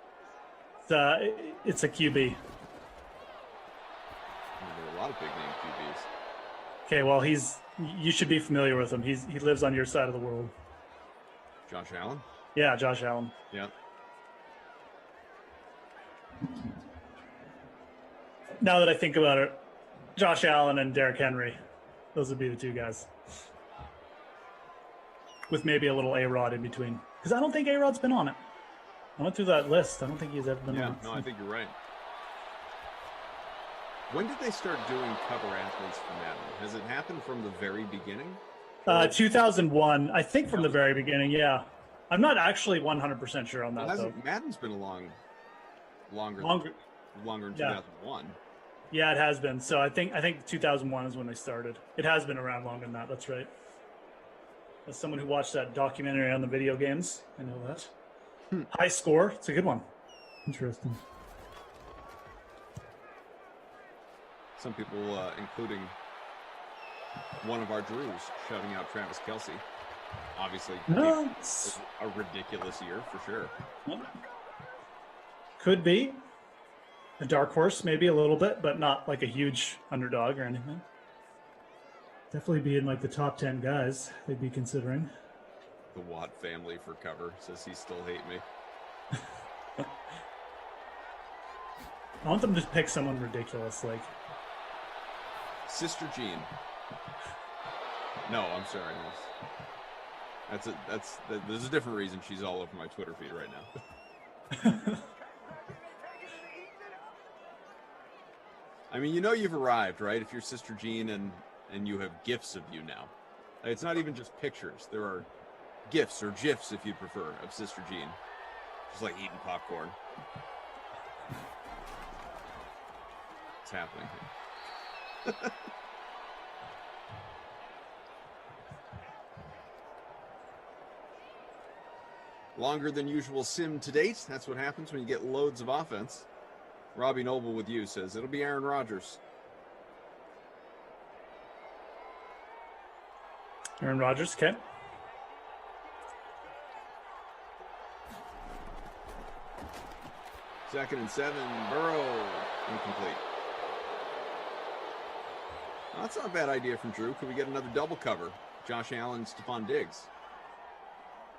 It's a QB. There are a lot of big name QBs. Okay, well, you should be familiar with him. He lives on your side of the world. Josh Allen? Yeah, Josh Allen. Yeah. Now that I think about it, Josh Allen and Derrick Henry, those would be the 2 guys. With maybe a little A-Rod in between. Because I don't think A-Rod's been on it. I went through that list. I don't think he's ever been on it. Yeah, no, I think you're right. When did they start doing cover athletes for Madden? Has it happened from the very beginning? 2001, I think from the very beginning, yeah. I'm not actually 100% sure on that, though. Madden's been along longer than 2001. Yeah, it has been. So I think 2001 is when they started. It has been around longer than that. That's right. As someone who watched that documentary on the video games, I know that. High score. It's a good one. Interesting. Some people, including one of our Drews, shouting out Travis Kelce. Obviously, it's a ridiculous year for sure. Could be a dark horse, maybe a little bit, but not like a huge underdog or anything. Definitely be in like the top 10 guys they'd be considering. The Watt family for cover says he still hate me. I want them to pick someone ridiculous, like Sister Jean. No, I'm sorry. There's a different reason she's all over my Twitter feed right now. I mean, you know you've arrived, right? If you're Sister Jean and you have GIFs of you now. It's not even just pictures. There are GIFs or GIFs, if you prefer, of Sister Jean. Just like eating popcorn. It's happening here. Longer than usual sim to date. That's what happens when you get loads of offense. Robbie Noble with you says it'll be Aaron Rodgers. Aaron Rodgers, okay. Second and 7, Burrow, incomplete. Well, that's not a bad idea from Drew. Could we get another double cover? Josh Allen, Stephon Diggs.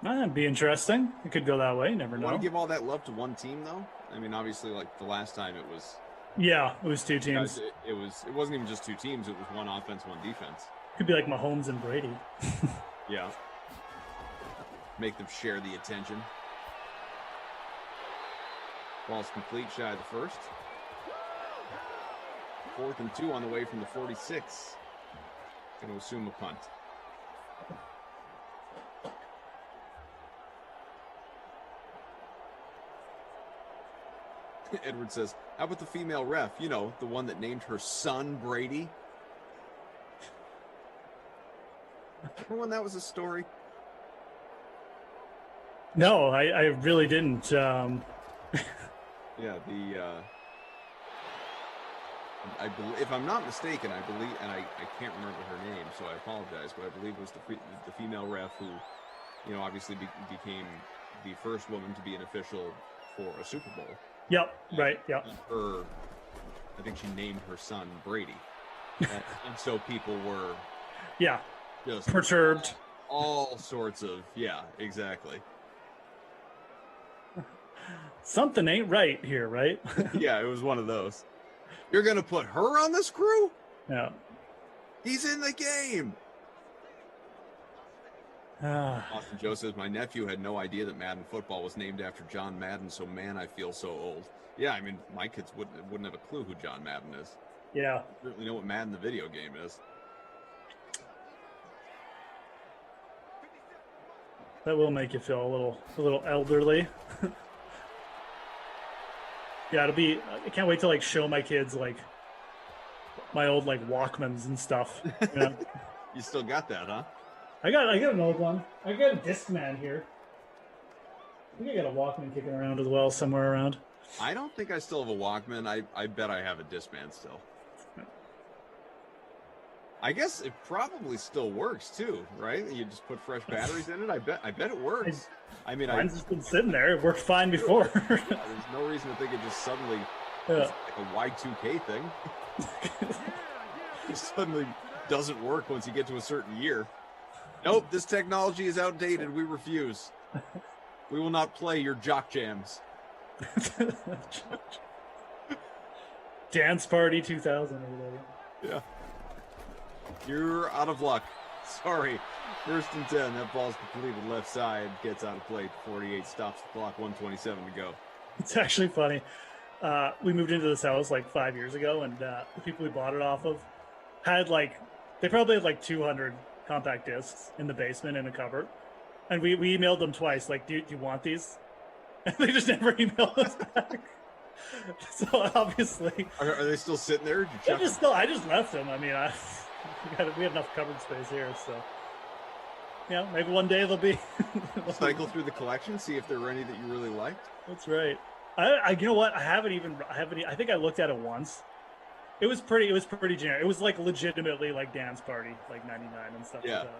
That'd be interesting. It could go that way. Never know. Want to give all that love to one team, though? I mean, obviously, like the last time it was. Yeah, it was two teams. It wasn't even just two teams. It was one offense, one defense. Could be like Mahomes and Brady. Yeah. Make them share the attention. Ball's complete, shy of the first. 4th and 2 on the way from the 46. Going to assume a punt. Edward says, how about the female ref? You know, the one that named her son Brady. Remember when that was a story? No, I really didn't. Yeah, if I'm not mistaken, I believe, and I can't remember her name, so I apologize, but I believe it was the female ref who, you know, obviously became the first woman to be an official for a Super Bowl. Yep, right, yep. I think she named her son Brady. And so people were... Yeah, just perturbed. All sorts of... Yeah, exactly. Something ain't right here, right? Yeah, it was one of those. You're going to put her on this crew? Yeah. He's in the game. Austin Joe says, my nephew had no idea that Madden football was named after John Madden, so man, I feel so old. Yeah, I mean, my kids wouldn't have a clue who John Madden is. Yeah. Certainly know what Madden the video game is. That will make you feel a little elderly. Yeah, it'll be. I can't wait to like show my kids like my old like Walkmans and stuff. You know? You still got that, huh? I got an old one. I got a Discman here. I think I got a Walkman kicking around as well somewhere around. I don't think I still have a Walkman. I bet I have a Discman still. I guess it probably still works too, right? You just put fresh batteries in it. I bet it works. Mine's just been sitting there. It worked fine before. There's no reason to think it just suddenly it's like a Y2K thing. It suddenly doesn't work once you get to a certain year. Nope, this technology is outdated. We refuse. We will not play your jock jams. Dance Party 2000 or whatever. Yeah. You're out of luck. Sorry. 1st and 10. That ball's completed left side. Gets out of play. 48 stops the clock. 1:27 to go. It's actually funny. We moved into this house like 5 years ago, and the people we bought it off of had they probably had like 200 compact discs in the basement in a cupboard. And we emailed them twice, like, do you want these? And they just never emailed us back. So obviously, are they still sitting there? Did you check them? I just left them. I mean, we have enough cupboard space here, so yeah, maybe one day they'll be. Cycle through the collection, see if there were any that you really liked. That's right. I you know what? I think I looked at it once. It was pretty generic. It was like legitimately like Dance Party, like 99 and stuff like that.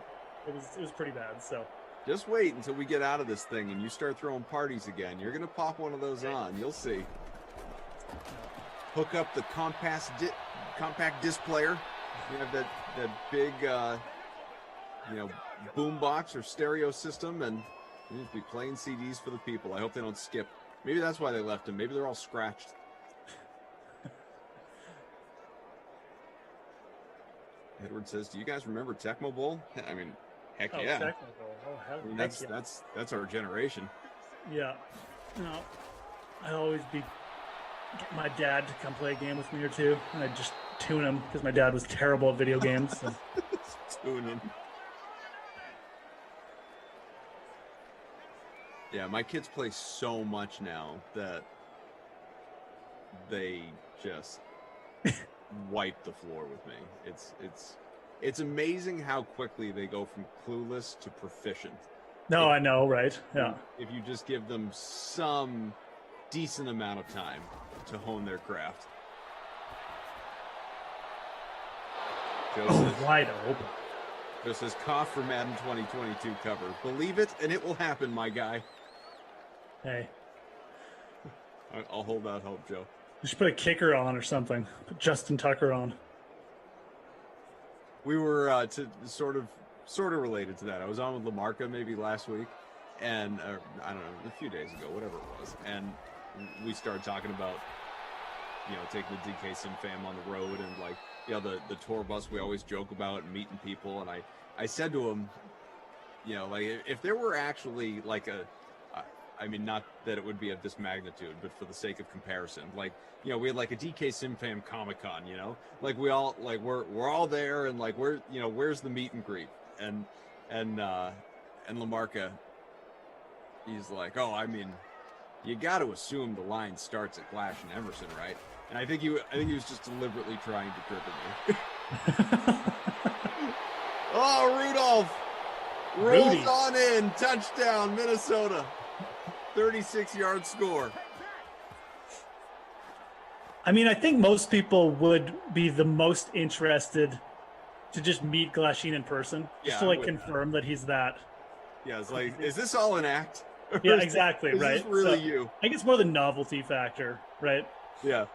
It was pretty bad. So just wait until we get out of this thing and you start throwing parties again. You're gonna pop one of those on. You'll see. Hook up the compact disc player. You have that big boom box or stereo system, and you just be playing CDs for the people. I hope they don't skip. Maybe that's why they left them. Maybe they're all scratched. Edward says, "Do you guys remember Tecmo Bowl?" I mean, heck yeah. Tecmo Bowl. Oh, hell, I mean, that's our generation. Yeah. No, I'd always get my dad to come play a game with me or two, and I'd just tune him because my dad was terrible at video games. So. Tune him. Yeah, my kids play so much now that they just wipe the floor with me. It's amazing how quickly they go from clueless to proficient. No, I know, right? Yeah. If you just give them some decent amount of time to hone their craft. Joseph, wide open. Joe says, cough for Madden 2022 cover. Believe it, and it will happen, my guy. Hey. I'll hold out hope, Joe. You should put a kicker on or something. Put Justin Tucker on. We were to sort of related to that. I was on with LaMarca maybe last week, and I don't know, a few days ago, whatever it was, and we started talking about, taking the DK Sim fam on the road and like, the tour bus we always joke about and meeting people. And I said to him, like if there were actually like not that it would be of this magnitude, but for the sake of comparison, like, we had like a DK Sim fam Comic-Con, like we all like we're all there, and like where's the meet and greet? And LaMarca, he's like, you got to assume the line starts at Glash and Emerson, right? And I think he was just deliberately trying to cripple me. Oh, Rudolph rolls on in, touchdown, Minnesota, 36-yard score. I think most people would be the most interested to just meet Glasheen in person, just to confirm that he's that. Yeah, it's like, is this all an act? Yeah, exactly, is right. This really you? I think it's more the novelty factor, right? Yeah.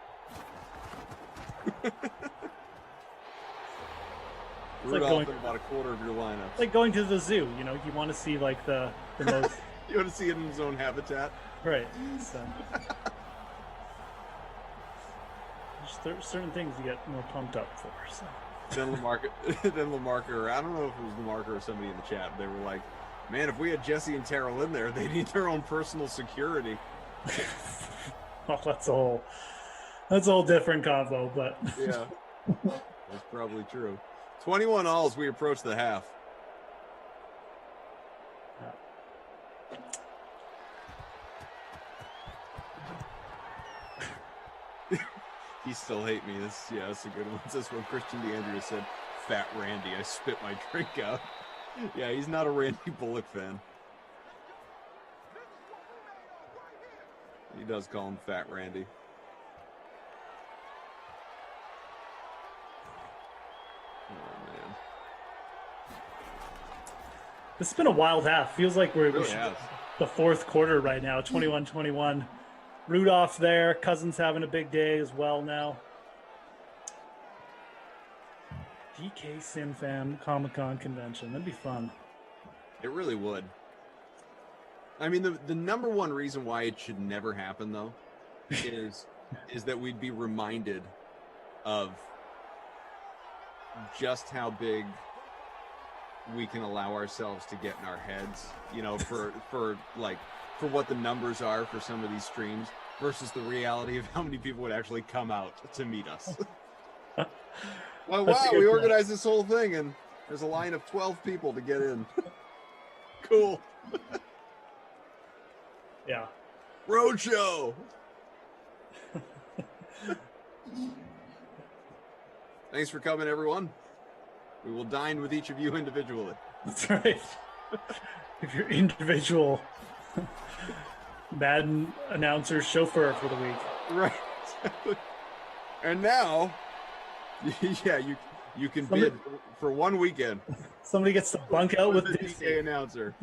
Rudolph in about a quarter of your lineup. It's like going to the zoo, you want to see like the most. You want to see it in his own habitat, right? So. There's certain things you get more pumped up for. So. Then LaMarca, or I don't know if it was LaMarca or somebody in the chat, they were like, man, if we had Jesse and Terrell in there, they need their own personal security. Oh, that's a whole different combo, but yeah, that's probably true. 21 alls, we approach the half. He still hate me. That's a good one. This one, Christian DeAndrea said, "Fat Randy, I spit my drink out." Yeah, he's not a Randy Bullock fan. He does call him Fat Randy. Oh, man. This has been a wild half. Feels like we're really the fourth quarter right now, 21-21. Rudolph there. Cousins having a big day as well now. DK Sim Fam Comic-Con convention. That'd be fun. It really would. The number one reason why it should never happen, though, is that we'd be reminded of just how big we can allow ourselves to get in our heads, for what the numbers are for some of these streams versus the reality of how many people would actually come out to meet us. Well, wow, we organized this whole thing, and there's a line of 12 people to get in. Cool. Yeah. Roadshow. Thanks for coming, everyone. We will dine with each of you individually. That's right. If you're individual Madden announcer chauffeur for the week. Right. And now, yeah, you can bid for one weekend. Somebody gets to bunk out with the DK announcer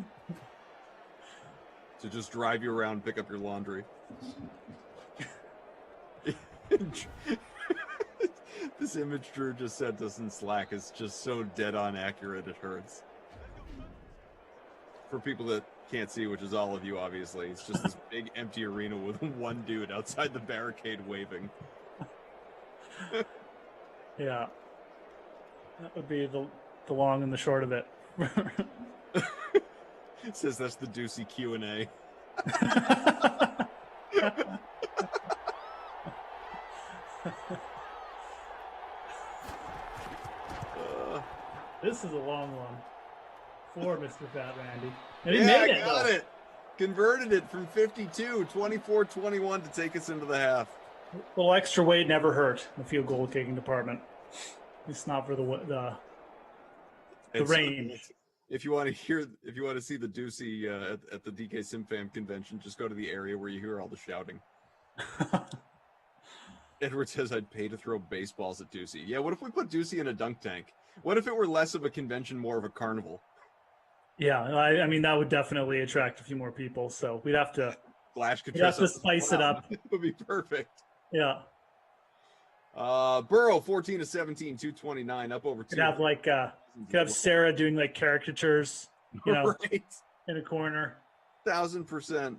to just drive you around, pick up your laundry. This image Drew just sent us in Slack is just so dead on accurate it hurts. For people that can't see, which is all of you, obviously, it's just this big empty arena with one dude outside the barricade waving. Yeah, that would be the long and the short of it. It says that's the Deucey Q&A. This is a long one for Mr. Fat Randy. And he made it, got it. Converted it from 52, 24-21 to take us into the half. A little extra weight never hurt in the field goal kicking department. It's not for the range. If you want to see the Ducey at the DK SimFam convention, just go to the area where you hear all the shouting. Edward says I'd pay to throw baseballs at Ducey. Yeah, what if we put Ducey in a dunk tank? What if it were less of a convention, more of a carnival? Yeah, I mean that would definitely attract a few more people. So we'd have to spice it up. It would be perfect. Yeah. Burrow 14-17, 229, up over 2. Could have Sarah doing like caricatures, right in a corner. 1,000%.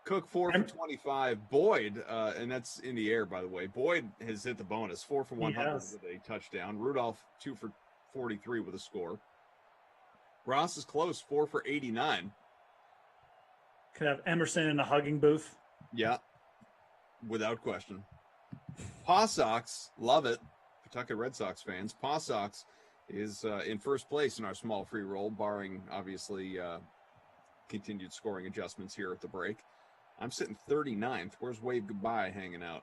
Cook 4 for 25. Boyd, and that's in the air, by the way. Boyd has hit the bonus 4 for 100 with a touchdown. Rudolph 2 for 43 with a score. Ross is close, 4 for 89. Could have Emerson in a hugging booth. Yeah, without question. Paw Sox, love it. Pawtucket Red Sox fans. Paw Sox is in first place in our small free roll, barring obviously continued scoring adjustments here at the break. I'm sitting 39th. Where's Wave Goodbye hanging out?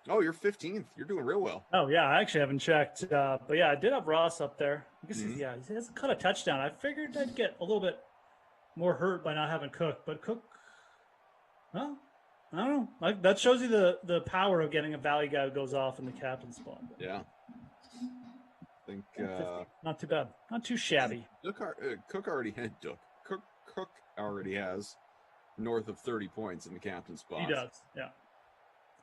Oh, you're 15th. You're doing real well. Oh, yeah. I actually haven't checked. But, yeah, I did have Ross up there. I guess he hasn't caught a touchdown. I figured I'd get a little bit more hurt by not having Cook. But Cook, well, I don't know. That shows you the power of getting a value guy who goes off in the captain spot. Yeah. I think not too bad. Not too shabby. Cook already had Cook already has north of 30 points in the captain spot. He does, yeah.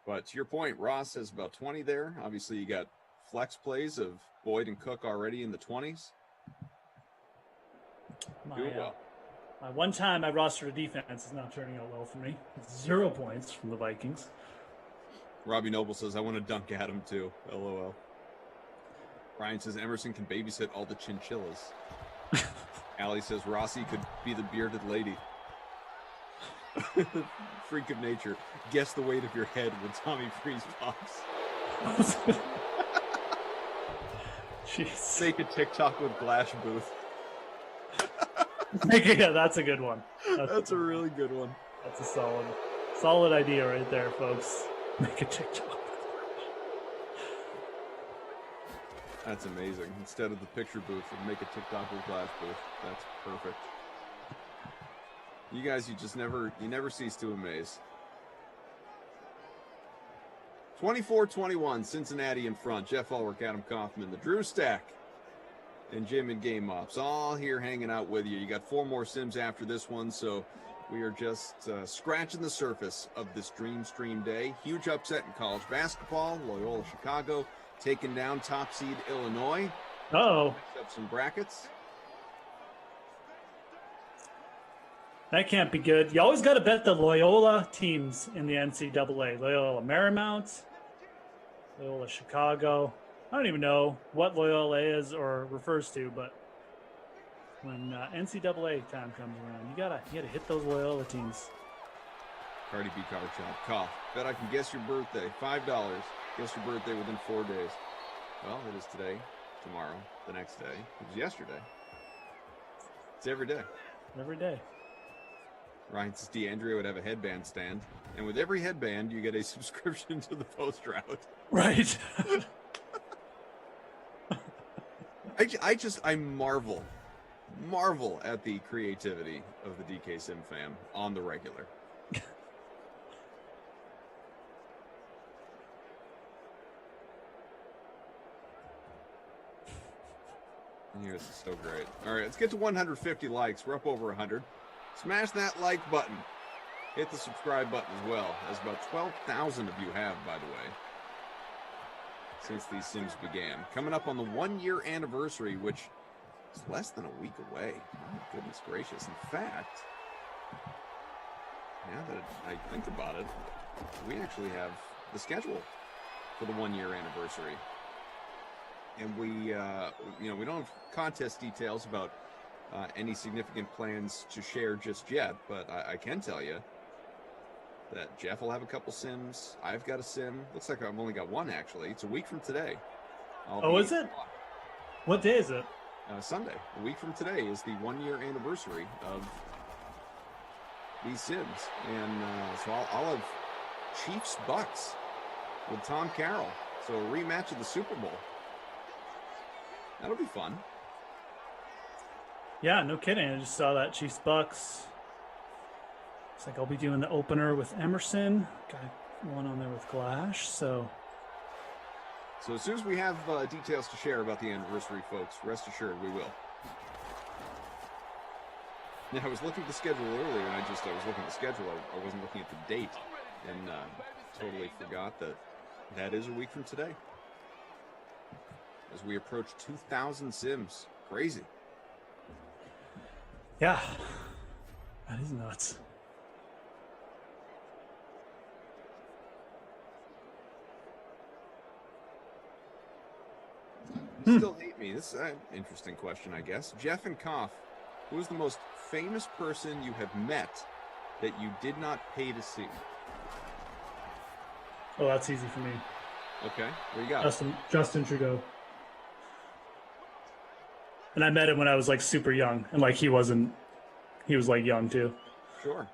But to your point, Ross has about 20 there. Obviously, you got flex plays of Boyd and Cook already in the 20s. Doing well. My one time I rostered a defense is not turning out well for me. 0 points from the Vikings. Robbie Noble says, I want to dunk at him too. LOL. Brian says, Emerson can babysit all the chinchillas. Allie says, Rossi could be the bearded lady. Freak of nature. Guess the weight of your head when Tommy Freeze pops. Jeez. Make a TikTok with Glash Booth. Yeah, that's a good one. That's a really good one. That's a solid idea right there, folks. Make a TikTok. That's amazing. Instead of the picture booth, make a TikTok with Glash Booth. That's perfect. You guys, you never cease to amaze. 24-21, Cincinnati in front. Geoff Ulrich, Adam Kaufman, the Drew Stack, and Jim and Game Ops, all here hanging out with you. You got 4 more sims after this one, so we are just scratching the surface of this Dream Stream day. Huge upset in college basketball. Loyola Chicago taking down top seed Illinois. Uh-oh. Up some brackets. That can't be good. You always got to bet the Loyola teams in the NCAA. Loyola Marymount, Loyola Chicago. I don't even know what Loyola is or refers to, but when NCAA time comes around, you gotta hit those Loyola teams. Cardi B Card Shop. Cough. Bet I can guess your birthday. $5. Guess your birthday within 4 days. Well, it is today, tomorrow, the next day. It was yesterday. It's every day. Every day. Ryan says DeAndrea would have a headband stand. And with every headband, you get a subscription to the post route. Right. I marvel at the creativity of the DK Sim fam on the regular. This is so great. All right, let's get to 150 likes. We're up over 100. Smash that like button. Hit the subscribe button as well, as about 12,000 of you have, by the way, since these Sims began. Coming up on the 1-year anniversary, which is less than a week away. My goodness gracious. In fact, now that I think about it, we actually have the schedule for the 1-year anniversary. And we don't have contest details about any significant plans to share just yet, but I can tell you that Geoff will have a couple Sims. I've got a Sim. Looks like I've only got one, actually. It's a week from today. Is it? What day is it? Sunday. A week from today is the 1-year anniversary of these Sims. And so I'll have Chiefs Bucks with Tom Carroll. So a rematch of the Super Bowl. That'll be fun. Yeah, no kidding. I just saw that Chiefs Bucks. Looks like I'll be doing the opener with Emerson. Got one on there with Glash. So as soon as we have details to share about the anniversary, folks, rest assured we will. Now, I was looking at the schedule earlier, and I was looking at the schedule. I wasn't looking at the date, and totally forgot that is a week from today. As we approach 2,000 sims. Crazy. Yeah, that is nuts. You still hate me? This is an interesting question, I guess. Jeff and Koff, who is the most famous person you have met that you did not pay to see? Oh, that's easy for me. Okay, there you go. Justin Trudeau. And I met him when I was like super young, and like he was like young too. Sure.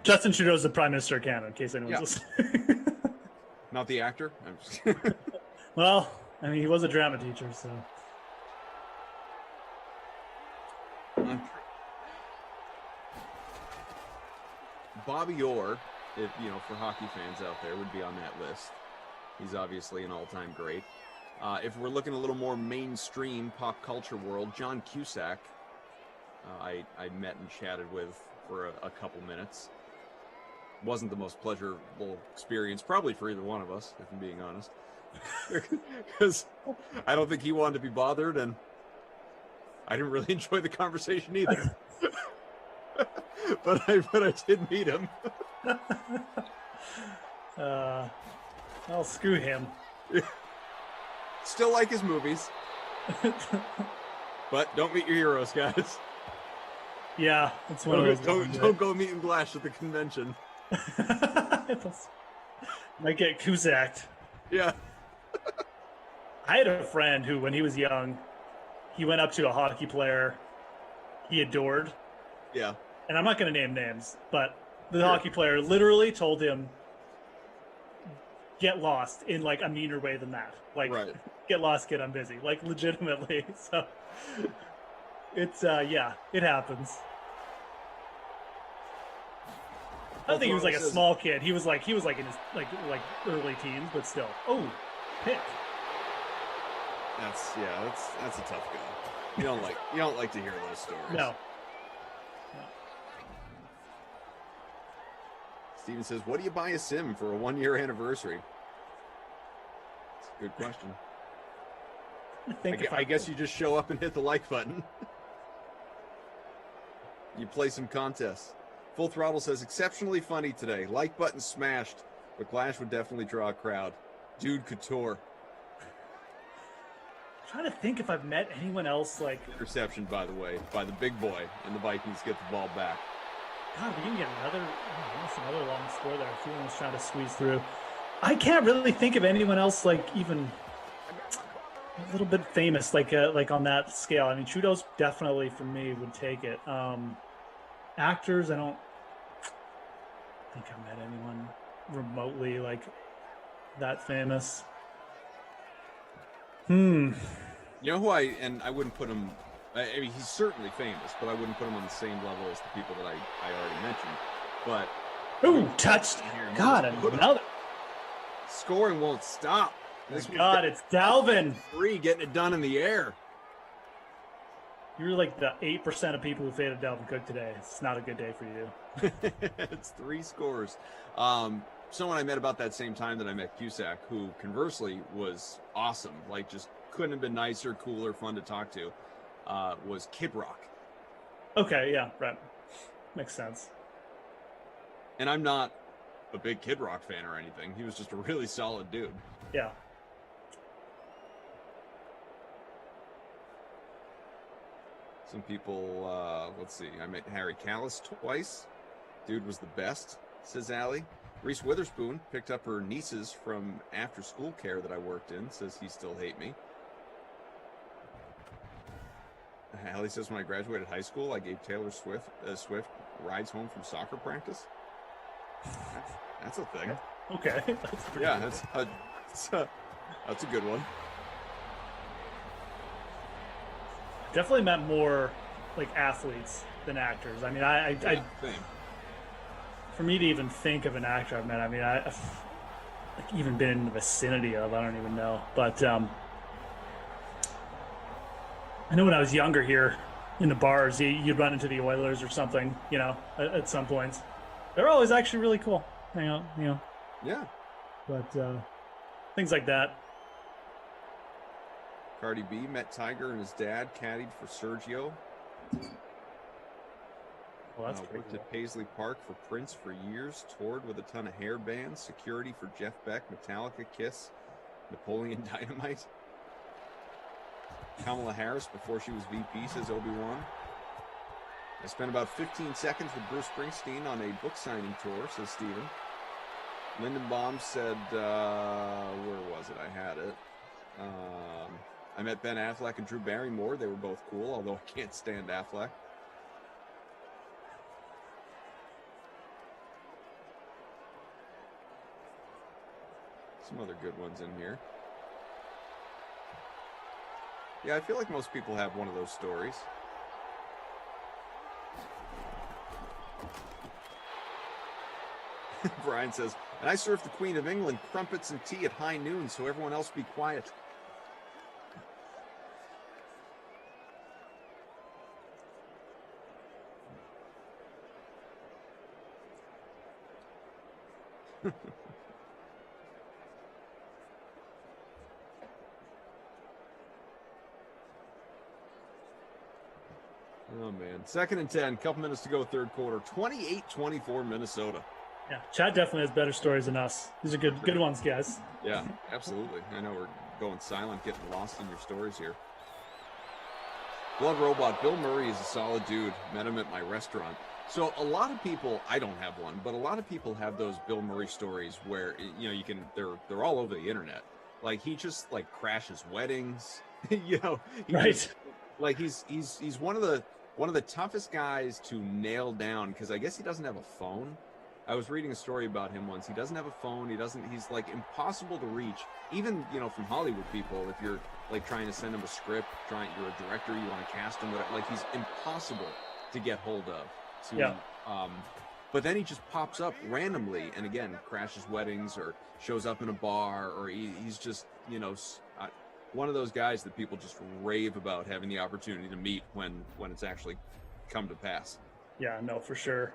Justin Trudeau's the Prime Minister of Canada, in case anyone's listening. Not the actor? I'm just Well, I mean, he was a drama teacher, so. Bobby Orr, for hockey fans out there, would be on that list. He's obviously an all-time great. If we're looking a little more mainstream pop culture world, John Cusack, I met and chatted with for a couple minutes. Wasn't the most pleasurable experience, probably for either one of us, if I'm being honest. Because I don't think he wanted to be bothered, and I didn't really enjoy the conversation either. but I did meet him. Well, screw him. Still like his movies. But don't meet your heroes, guys. Yeah, that's one of those. Don't go meeting Glash at the convention. Might get Cusacked. Yeah. I had a friend who, when he was young, he went up to a hockey player he adored. Yeah. And I'm not going to name names, but the hockey player literally told him, get lost, in like a meaner way than that. Like, right. Get lost, kid, I'm busy. Like, legitimately. So it's, it happens. I don't think he was like a small kid. He was like in his like early teens, but still. Oh, pick. That's a tough guy. You don't like to hear those stories. No. Steven says, "What do you buy a sim for a 1-year anniversary?" That's a good question. I guess you just show up and hit the like button. You play some contests. Full Throttle says, exceptionally funny today. Like button smashed, but Glash would definitely draw a crowd. Dude Couture. I'm trying to think if I've met anyone else like... Interception, by the way, by the big boy, and the Vikings get the ball back. God, we can get another long score there. If anyone's trying to squeeze through. I can't really think of anyone else like even a little bit famous, like on that scale. I mean, Trudeau's definitely, for me, would take it. Actors, I don't think I met anyone remotely like that famous. You know who I wouldn't put him, I mean, he's certainly famous, but I wouldn't put him on the same level as the people that I already mentioned. But ooh, touched. God, another. Scoring won't stop. God, it's Dalvin. 3 getting it done in the air. You're like the 8% of people who faded Dalvin Cook today. It's not a good day for you. It's 3 scores. Someone I met about that same time that I met Cusack, who conversely was awesome, like just couldn't have been nicer, cooler, fun to talk to, was Kid Rock. Okay, yeah, right. Makes sense. And I'm not a big Kid Rock fan or anything. He was just a really solid dude. Yeah. Some people, let's see, I met Harry Callis twice. Dude was the best, says Allie. Reese Witherspoon picked up her nieces from after-school care that I worked in, says he still hate me. Allie says, when I graduated high school, I gave Taylor Swift rides home from soccer practice. That's a thing. Okay. That's a good one. definitely met more like athletes than actors. I mean, I for me to even think of an actor I've met, I mean, I've like even been in the vicinity of, I don't even know. But I know when I was younger here in the bars, you'd run into the Oilers or something, you know, at some points. They're always actually really cool. Hang out, you know. Yeah. But things like that. Cardi B met Tiger and his dad, caddied for Sergio. Well, that's worked cool. at Paisley Park for Prince for years, toured with a ton of hair bands, security for Jeff Beck, Metallica, Kiss, Napoleon Dynamite. Kamala Harris before she was VP, says Obi-Wan. I spent about 15 seconds with Bruce Springsteen on a book signing tour, says Steven. Lindenbaum said, where was it? I had it. I met Ben Affleck and Drew Barrymore. They were both cool, although I can't stand Affleck. Some other good ones in here. Yeah, I feel like most people have one of those stories. Brian says, and I served the Queen of England crumpets and tea at high noon, so everyone else be quiet. Oh, man. 2nd and 10, couple minutes to go, third quarter. 28-24 Minnesota. Yeah, Chad definitely has better stories than us. These are good ones, guys. Yeah, absolutely. I know we're going silent, getting lost in your stories here. Blood Robot, Bill Murray is a solid dude. Met him at my restaurant. So a lot of people, I don't have one, but a lot of people have those Bill Murray stories where, you know, you can, they're all over the internet. Like, he just, like, crashes weddings, you know. Right. Just, like, he's one of the toughest guys to nail down, because I guess he doesn't have a phone. I was reading a story about him once. He doesn't have a phone. He's like impossible to reach. Even, you know, from Hollywood people, if you're like trying to send him a script, you're a director, you want to cast him, whatever, like he's impossible to get hold of. But then he just pops up randomly and again, crashes weddings or shows up in a bar, or he's just, you know, one of those guys that people just rave about having the opportunity to meet when it's actually come to pass. Yeah, no, for sure.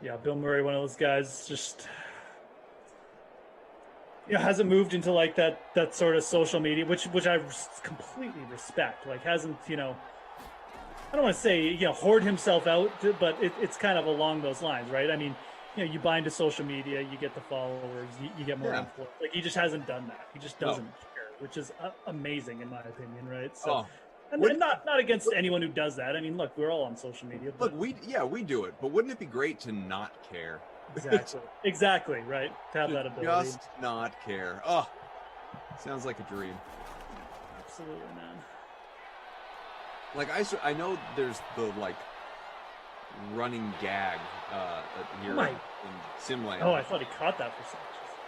Yeah, Bill Murray, one of those guys, just hasn't moved into like that sort of social media, which I completely respect. Like, hasn't, you know, I don't want to say, you know, hoard himself out, but it's kind of along those lines, right? I mean, you know, you buy into social media, you get the followers, you get more influence. Like, he just hasn't done that. He just doesn't care, which is amazing in my opinion, right? So. And not against anyone who does that. I mean, look, we're all on social media. But we do it. But wouldn't it be great to not care? Exactly, right? To have that ability. Just not care. Oh, sounds like a dream. Absolutely, man. Like, I know there's the, like, running gag here in Simland. Oh, I thought he caught that for some.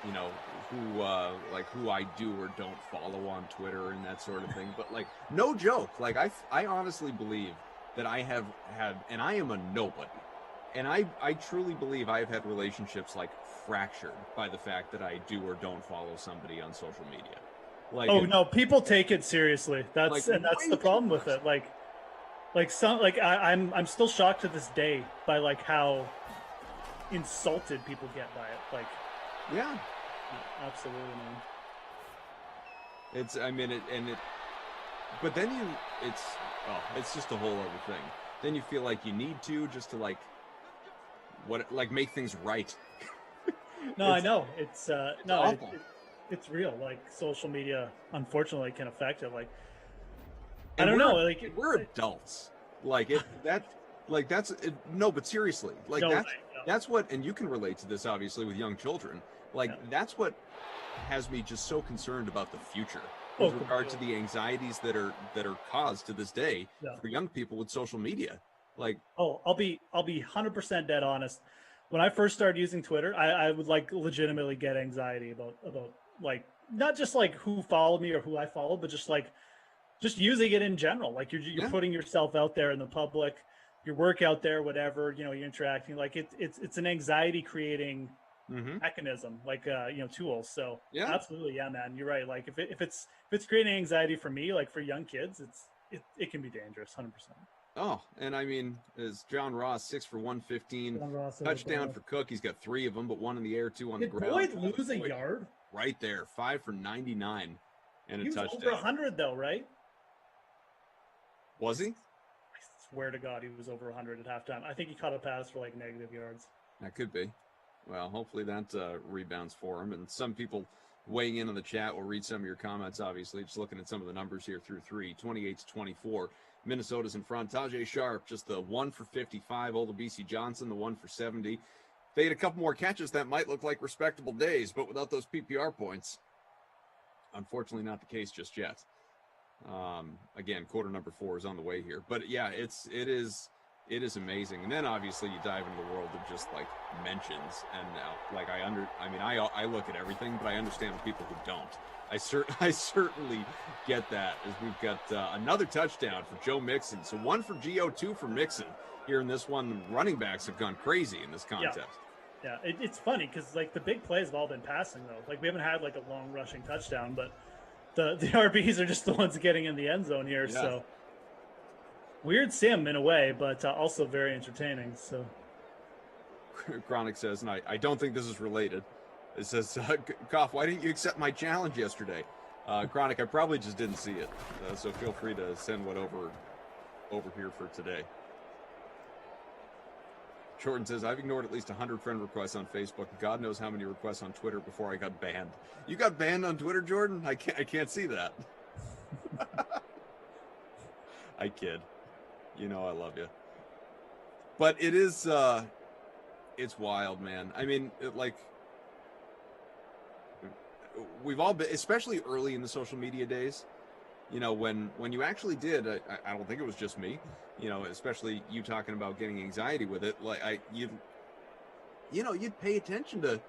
You know, who I do or don't follow on Twitter and that sort of thing. But, like, no joke. Like, I honestly believe that I have had, and I am a nobody. And I truly believe I've had relationships, like, fractured by the fact that I do or don't follow somebody on social media. Like, no, people take it seriously. That's the problem with it. I'm still shocked to this day by like how insulted people get by it. Like, yeah, absolutely, man. But then it's just a whole other thing. Then you feel like you need to just to make things right. No, I know it's awful. It's real. Like, social media, unfortunately, can affect it. Like, I don't know. Like, we're adults. Like but seriously, like that's what, and you can relate to this obviously with young children. Like, that's what has me just so concerned about the future with regard to the anxieties that are caused to this day for young people with social media. Like, I'll be 100% dead honest. when I first started using Twitter, I would like legitimately get anxiety about like not just like who followed me or who I followed, but just like just using it in general. Like you're putting yourself out there in the public, your work out there, whatever, you know, you're interacting. Like it's an anxiety creating mechanism, like tools. So absolutely, yeah, man, you're right. Like if it's creating anxiety for me, like for young kids, it can be dangerous, 100%. Oh, and I mean, is John Ross 6 for 115, touchdown for Cook. He's got 3 of them, but 1 in the air, 2 on the ground. Did Boyd lose a yard? Right there, 5 for 99 and a touchdown. He was over 100 though, right? Was he? I swear to God, he was over 100 at halftime. I think he caught a pass for like negative yards. That could be. Well, hopefully that rebounds for him. And some people weighing in on the chat will read some of your comments, obviously. Just looking at some of the numbers here through 3, 28-24. Minnesota's in front. Tajay Sharp, just the 1 for 55. Olabisi Johnson, the 1 for 70. If they had a couple more catches, that might look like respectable days, but without those PPR points, unfortunately not the case just yet. Again, quarter number 4 is on the way here. But yeah, it is amazing. And then obviously you dive into the world of just like mentions, and like I look at everything, but I understand the people who don't. I certainly get that, as we've got another touchdown for Joe Mixon. So 1 for Geo, 2 for Mixon here in this one. Running backs have gone crazy in this contest. Yeah, it's funny because like the big plays have all been passing though. Like we haven't had like a long rushing touchdown, but the RBs are just the ones getting in the end zone here. Yeah. So weird sim in a way, but also very entertaining. So Chronic says, and I don't think this is related. It says, Goff, why didn't you accept my challenge yesterday? Chronic, I probably just didn't see it. So feel free to send one over here for today. Jordan says, I've ignored at least 100 friend requests on Facebook. God knows how many requests on Twitter before I got banned. You got banned on Twitter, Jordan? I can't see that. I kid. You know I love you. But it is, it's wild, man. I mean, we've all been, especially early in the social media days, you know, when you actually did, I don't think it was just me, you know, especially you talking about getting anxiety with it. Like you'd pay attention to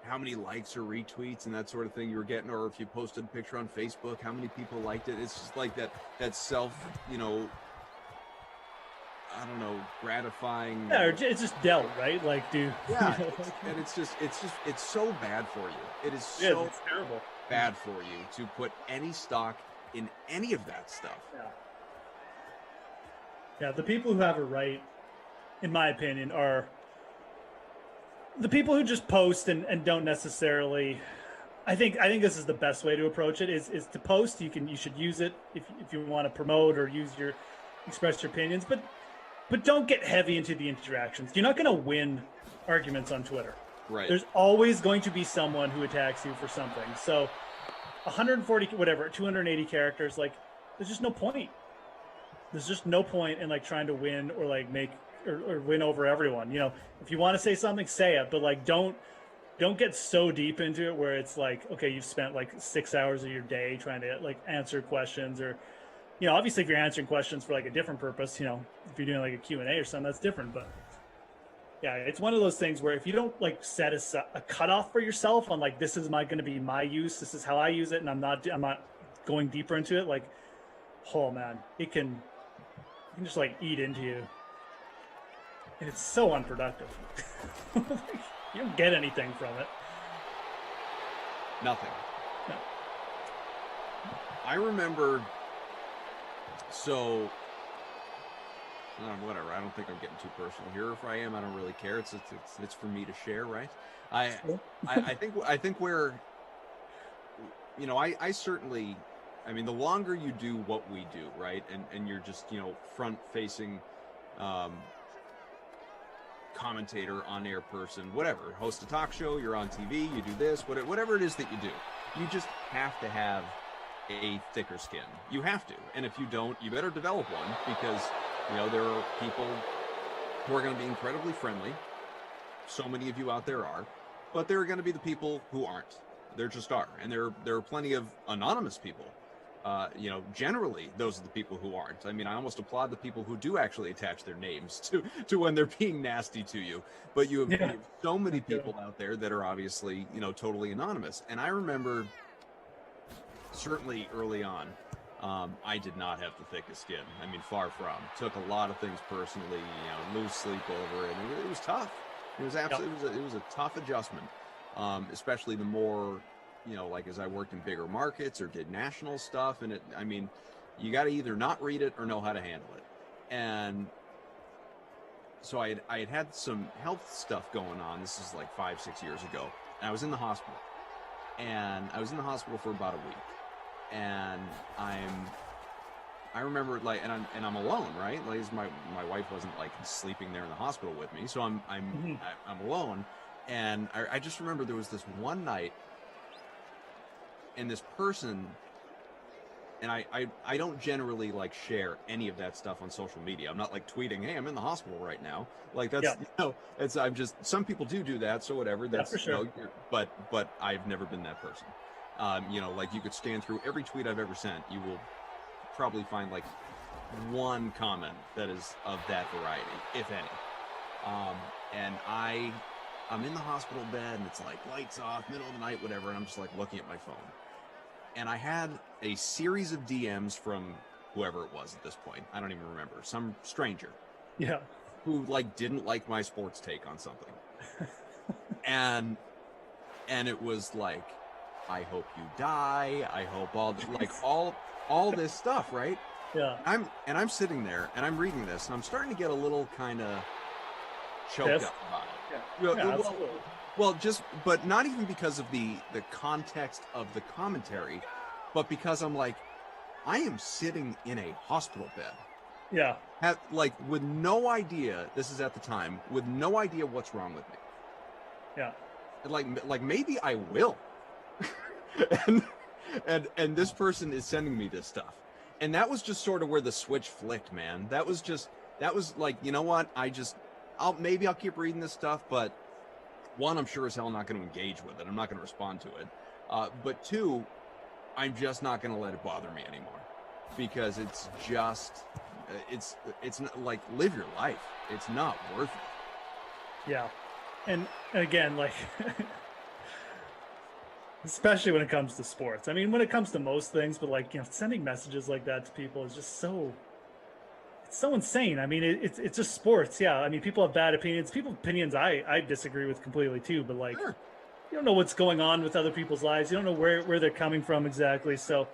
how many likes or retweets and that sort of thing you were getting, or if you posted a picture on Facebook, how many people liked it. It's just like that self, you know, I don't know, gratifying. Yeah, it's just dealt, right? Like, dude. Yeah, and it's so bad for you. It is so it's terrible. Bad for you to put any stock in any of that stuff. Yeah, the people who have it right, in my opinion, are the people who just post and don't necessarily. I think this is the best way to approach it. Is to post. You should use it if you want to promote or express your opinions, but don't get heavy into the interactions. You're not going to win arguments on Twitter. Right. There's always going to be someone who attacks you for something. So 140, whatever, 280 characters, like there's just no point. There's just no point in like trying to win or like make or win over everyone. You know, if you want to say something, say it, but like don't get so deep into it where it's like, okay, you've spent like 6 hours of your day trying to like answer questions, or you know, obviously if you're answering questions for like a different purpose, you know, if you're doing like a Q&A or something, that's different. But yeah, it's one of those things where if you don't like set a cutoff for yourself on like, this is going to be my use, this is how I use it, and I'm not going deeper into it, like, oh man, it can just like eat into you. And it's so unproductive. You don't get anything from it. Nothing. No. I remember, so whatever. I don't think I'm getting too personal here. If I am, I don't really care. It's for me to share, right? I think where, you know, I certainly, I mean, the longer you do what we do, right, and you're just, you know, front facing, commentator, on air person, whatever, host a talk show, you're on TV, you do this, whatever it is that you do, you just have to have a thicker skin. You have to, and if you don't, you better develop one, because you know there are people who are going to be incredibly friendly. So many of you out there are, but there are going to be the people who aren't. There just are, and there are plenty of anonymous people generally those are the people who aren't. I mean, I almost applaud the people who do actually attach their names to when they're being nasty to you. But you have so many people out there that are obviously, totally anonymous. And I remember certainly early on, I did not have the thickest skin. I mean, far from. Took a lot of things personally, lose sleep over it. And it was tough. It was absolutely, it was a tough adjustment, especially the more, like as I worked in bigger markets or did national stuff. And you got to either not read it or know how to handle it. And so I had some health stuff going on. This is like 5-6 years ago. And I was in the hospital. And I was in the hospital for about a week. And I remember and I'm alone, right? Like my wife wasn't like sleeping there in the hospital with me, so I'm alone, and I just remember there was this one night, and this person, and I don't generally like share any of that stuff on social media. I'm not like tweeting, hey, I'm in the hospital right now. Like that's I'm just, some people do that, so whatever. That's for sure. But I've never been that person. Like you could scan through every tweet I've ever sent, you will probably find like one comment that is of that variety, if any. And I'm in the hospital bed, and it's like lights off, middle of the night, whatever, and I'm just like looking at my phone. And I had a series of DMs from whoever it was at this point. I don't even remember. Some stranger. Yeah. Who like didn't like my sports take on something. and it was like, I hope you die. I hope all this stuff, right? Yeah. I'm sitting there and I'm reading this, and I'm starting to get a little kind of choked up about it. Yeah. But not even because of the context of the commentary, but because I'm like, I am sitting in a hospital bed. Yeah. With no idea, this is at the time, with no idea what's wrong with me. Yeah. Like maybe I will. and this person is sending me this stuff. And that was just sort of where the switch flicked, man. That was like, you know what? I'll keep reading this stuff, but one, I'm sure as hell not going to engage with it. I'm not going to respond to it. But two, I'm just not going to let it bother me anymore, because it's not, like, live your life. It's not worth it. Yeah. And again, like, especially when it comes to sports. I mean, when it comes to most things, but like, sending messages like that to people is just it's so insane. I mean, it's just sports. Yeah. I mean, people have bad opinions. People's opinions I disagree with completely too, but like, sure. You don't know what's going on with other people's lives. You don't know where they're coming from exactly. So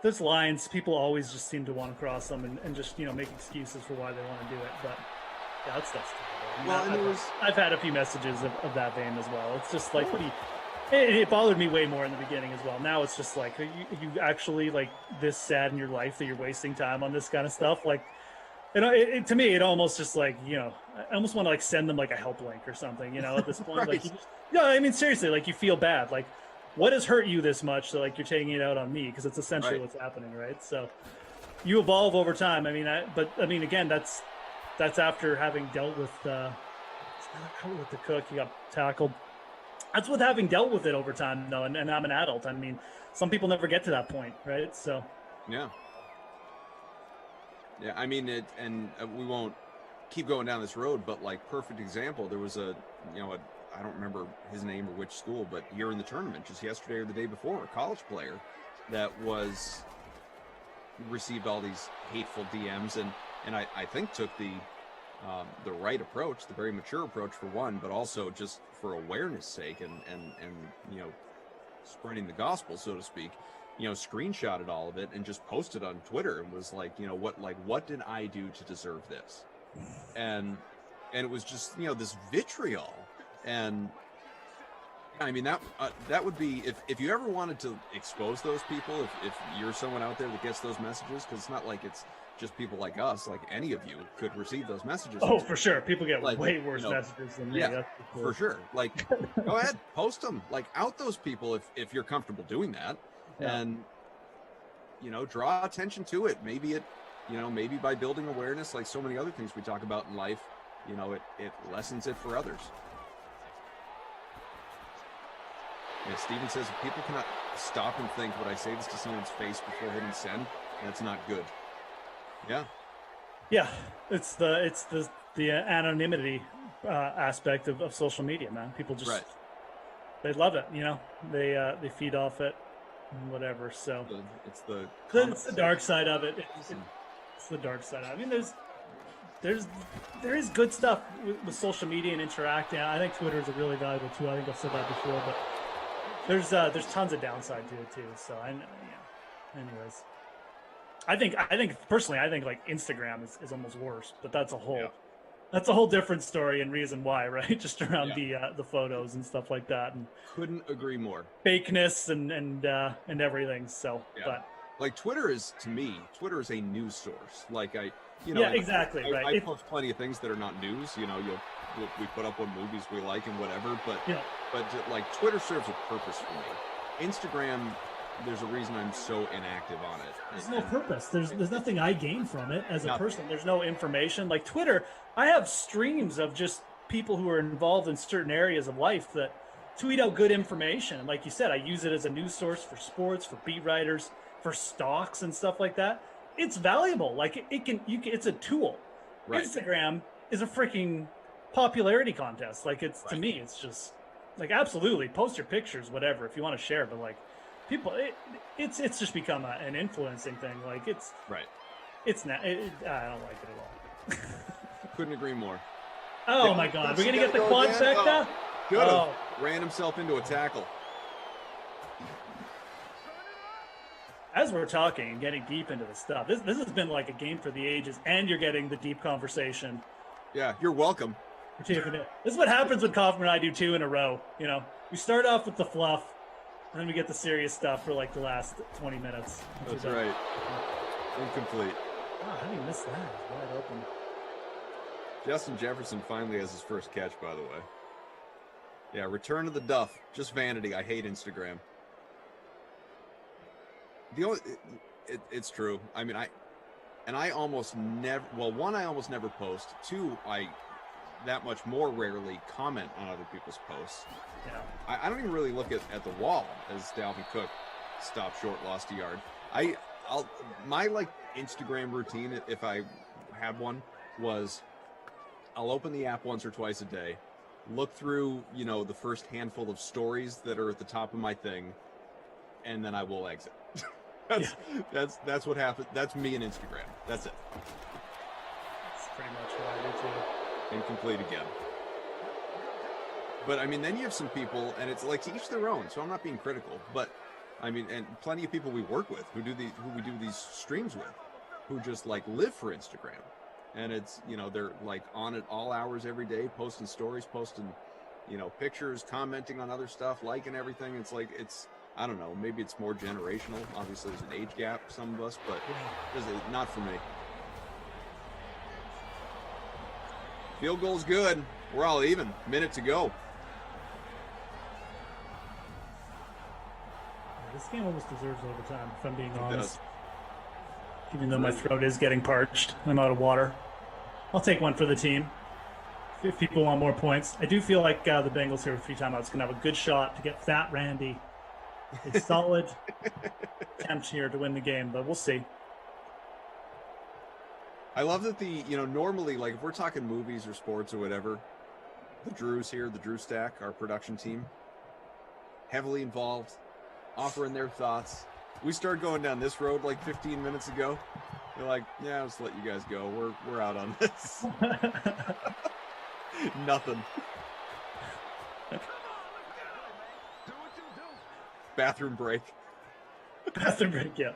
there's lines. People always just seem to want to cross them and just, make excuses for why they want to do it. But yeah, that stuff's terrible. Well, I've had a few messages of that vein as well. It's just like, it bothered me way more in the beginning as well. Now it's just like, are you actually like this sad in your life that you're wasting time on this kind of stuff? Like, to me, it almost just like, I almost want to like send them like a help link or something, at this point. Right. Like, I mean, seriously, like you feel bad. Like, what has hurt you this much? So like you're taking it out on me, because it's essentially what's happening, right? So you evolve over time. I mean, again, that's after having dealt with the cook. You got tackled. That's with having dealt with it over time, though, and I'm an adult. I mean, some people never get to that point, right? So, yeah. I mean, we won't keep going down this road, but like, perfect example. There was I don't remember his name or which school, but here in the tournament, just yesterday or the day before, a college player that received all these hateful DMs, and I think took the right approach, the very mature approach for one, but also just for awareness sake and spreading the gospel, so to speak, screenshotted all of it and just posted on Twitter and was like, what did I do to deserve this? And it was just, this vitriol. And I mean, that would be, if you ever wanted to expose those people, if you're someone out there that gets those messages, because it's not like it's just people like us, like any of you could receive those messages. Oh, for sure. People get like, way worse messages than me. Yeah, for sure. Like, go ahead, post them. Like, out those people if you're comfortable doing that. Yeah. And, draw attention to it. Maybe maybe by building awareness, like so many other things we talk about in life, it lessens it for others. Yeah, Steven says if people cannot stop and think, would I say this to someone's face before hitting send? That's not good. Yeah. Yeah, it's the anonymity aspect of social media, man. People just they love it, you know. They feed off it and whatever. So it's the dark side of it. It's the dark side. I mean, there is good stuff with social media and interacting. I think Twitter is a really valuable tool. I think I've said that before, but there's tons of downside to it too. So anyways, I think personally, like Instagram is almost worse, but that's a whole different story and reason why, right? Just around the photos and stuff like that, and couldn't agree more. Fakeness and everything. So, but like Twitter is a news source. Like exactly. I post plenty of things that are not news. You know, we put up what movies we like and whatever, but like Twitter serves a purpose for me. Instagram, there's a reason I'm so inactive on it. There's no purpose. There's nothing I gain from it as a person. There's no information. Like Twitter, I have streams of just people who are involved in certain areas of life that tweet out good information. And like you said, I use it as a news source for sports, for beat writers, for stocks and stuff like that. It's valuable. Like it's a tool. Right. Instagram is a freaking popularity contest. Like to me, it's just like, absolutely post your pictures, whatever, if you want to share, but like people, it's just become an influencing thing. Like it's not, I don't like it at all. Couldn't agree more. Oh my God. We're going to get the quad back now? Good. Ran himself into a tackle. As we're talking and getting deep into the stuff, this has been like a game for the ages, and you're getting the deep conversation. Yeah, you're welcome. This is what happens when Kaufman and I do 2 in a row. You know, we start off with the fluff, and then we get the serious stuff for like the last 20 minutes. That's right. Incomplete. Oh, how did he miss that? Wide open. Justin Jefferson finally has his first catch, by the way. Yeah, return to the duff. Just vanity. I hate Instagram. It's true. I mean, I almost never. Well, one, I almost never post. 2, I that much more rarely comment on other people's posts. Yeah. I don't even really look at the wall as Dalvin Cook stopped short, lost a yard. My like Instagram routine, if I had one, was I'll open the app once or twice a day, look through the first handful of stories that are at the top of my thing, and then I will exit. That's what happens. That's me and Instagram. That's it. That's pretty much what I do too. Incomplete again. But I mean, then you have some people, and it's like to each their own. So I'm not being critical, but I mean, and plenty of people we work with who we do these streams with, who just like live for Instagram, and it's they're like on it all hours every day, posting stories, posting pictures, commenting on other stuff, liking everything. It's like I don't know, maybe it's more generational. Obviously, there's an age gap, some of us, but not for me. Field goal's good. We're all even. Minute to go. This game almost deserves overtime, if I'm being honest. Even though my throat is getting parched, I'm out of water. I'll take one for the team. If people want more points. I do feel like the Bengals here with 3 timeouts can have a good shot to get Fat Randy a solid attempt here to win the game, but we'll see. I love that normally, like if we're talking movies or sports or whatever, the Drews here, the Drew Stack, our production team, heavily involved, offering their thoughts. We started going down this road like 15 minutes ago. They're like, yeah, I'll just let you guys go. We're out on this. Nothing. Bathroom break. Bathroom break, yeah.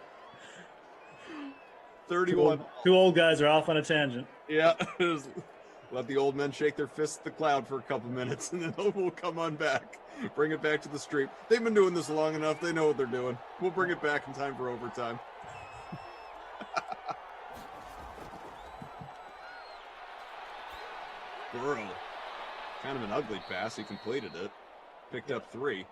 31. Two old guys are off on a tangent. Yeah. Let the old men shake their fists at the cloud for a couple minutes, and then we'll come on back. Bring it back to the street. They've been doing this long enough. They know what they're doing. We'll bring it back in time for overtime. Burrow. Kind of an ugly pass. He completed it. Picked up 3.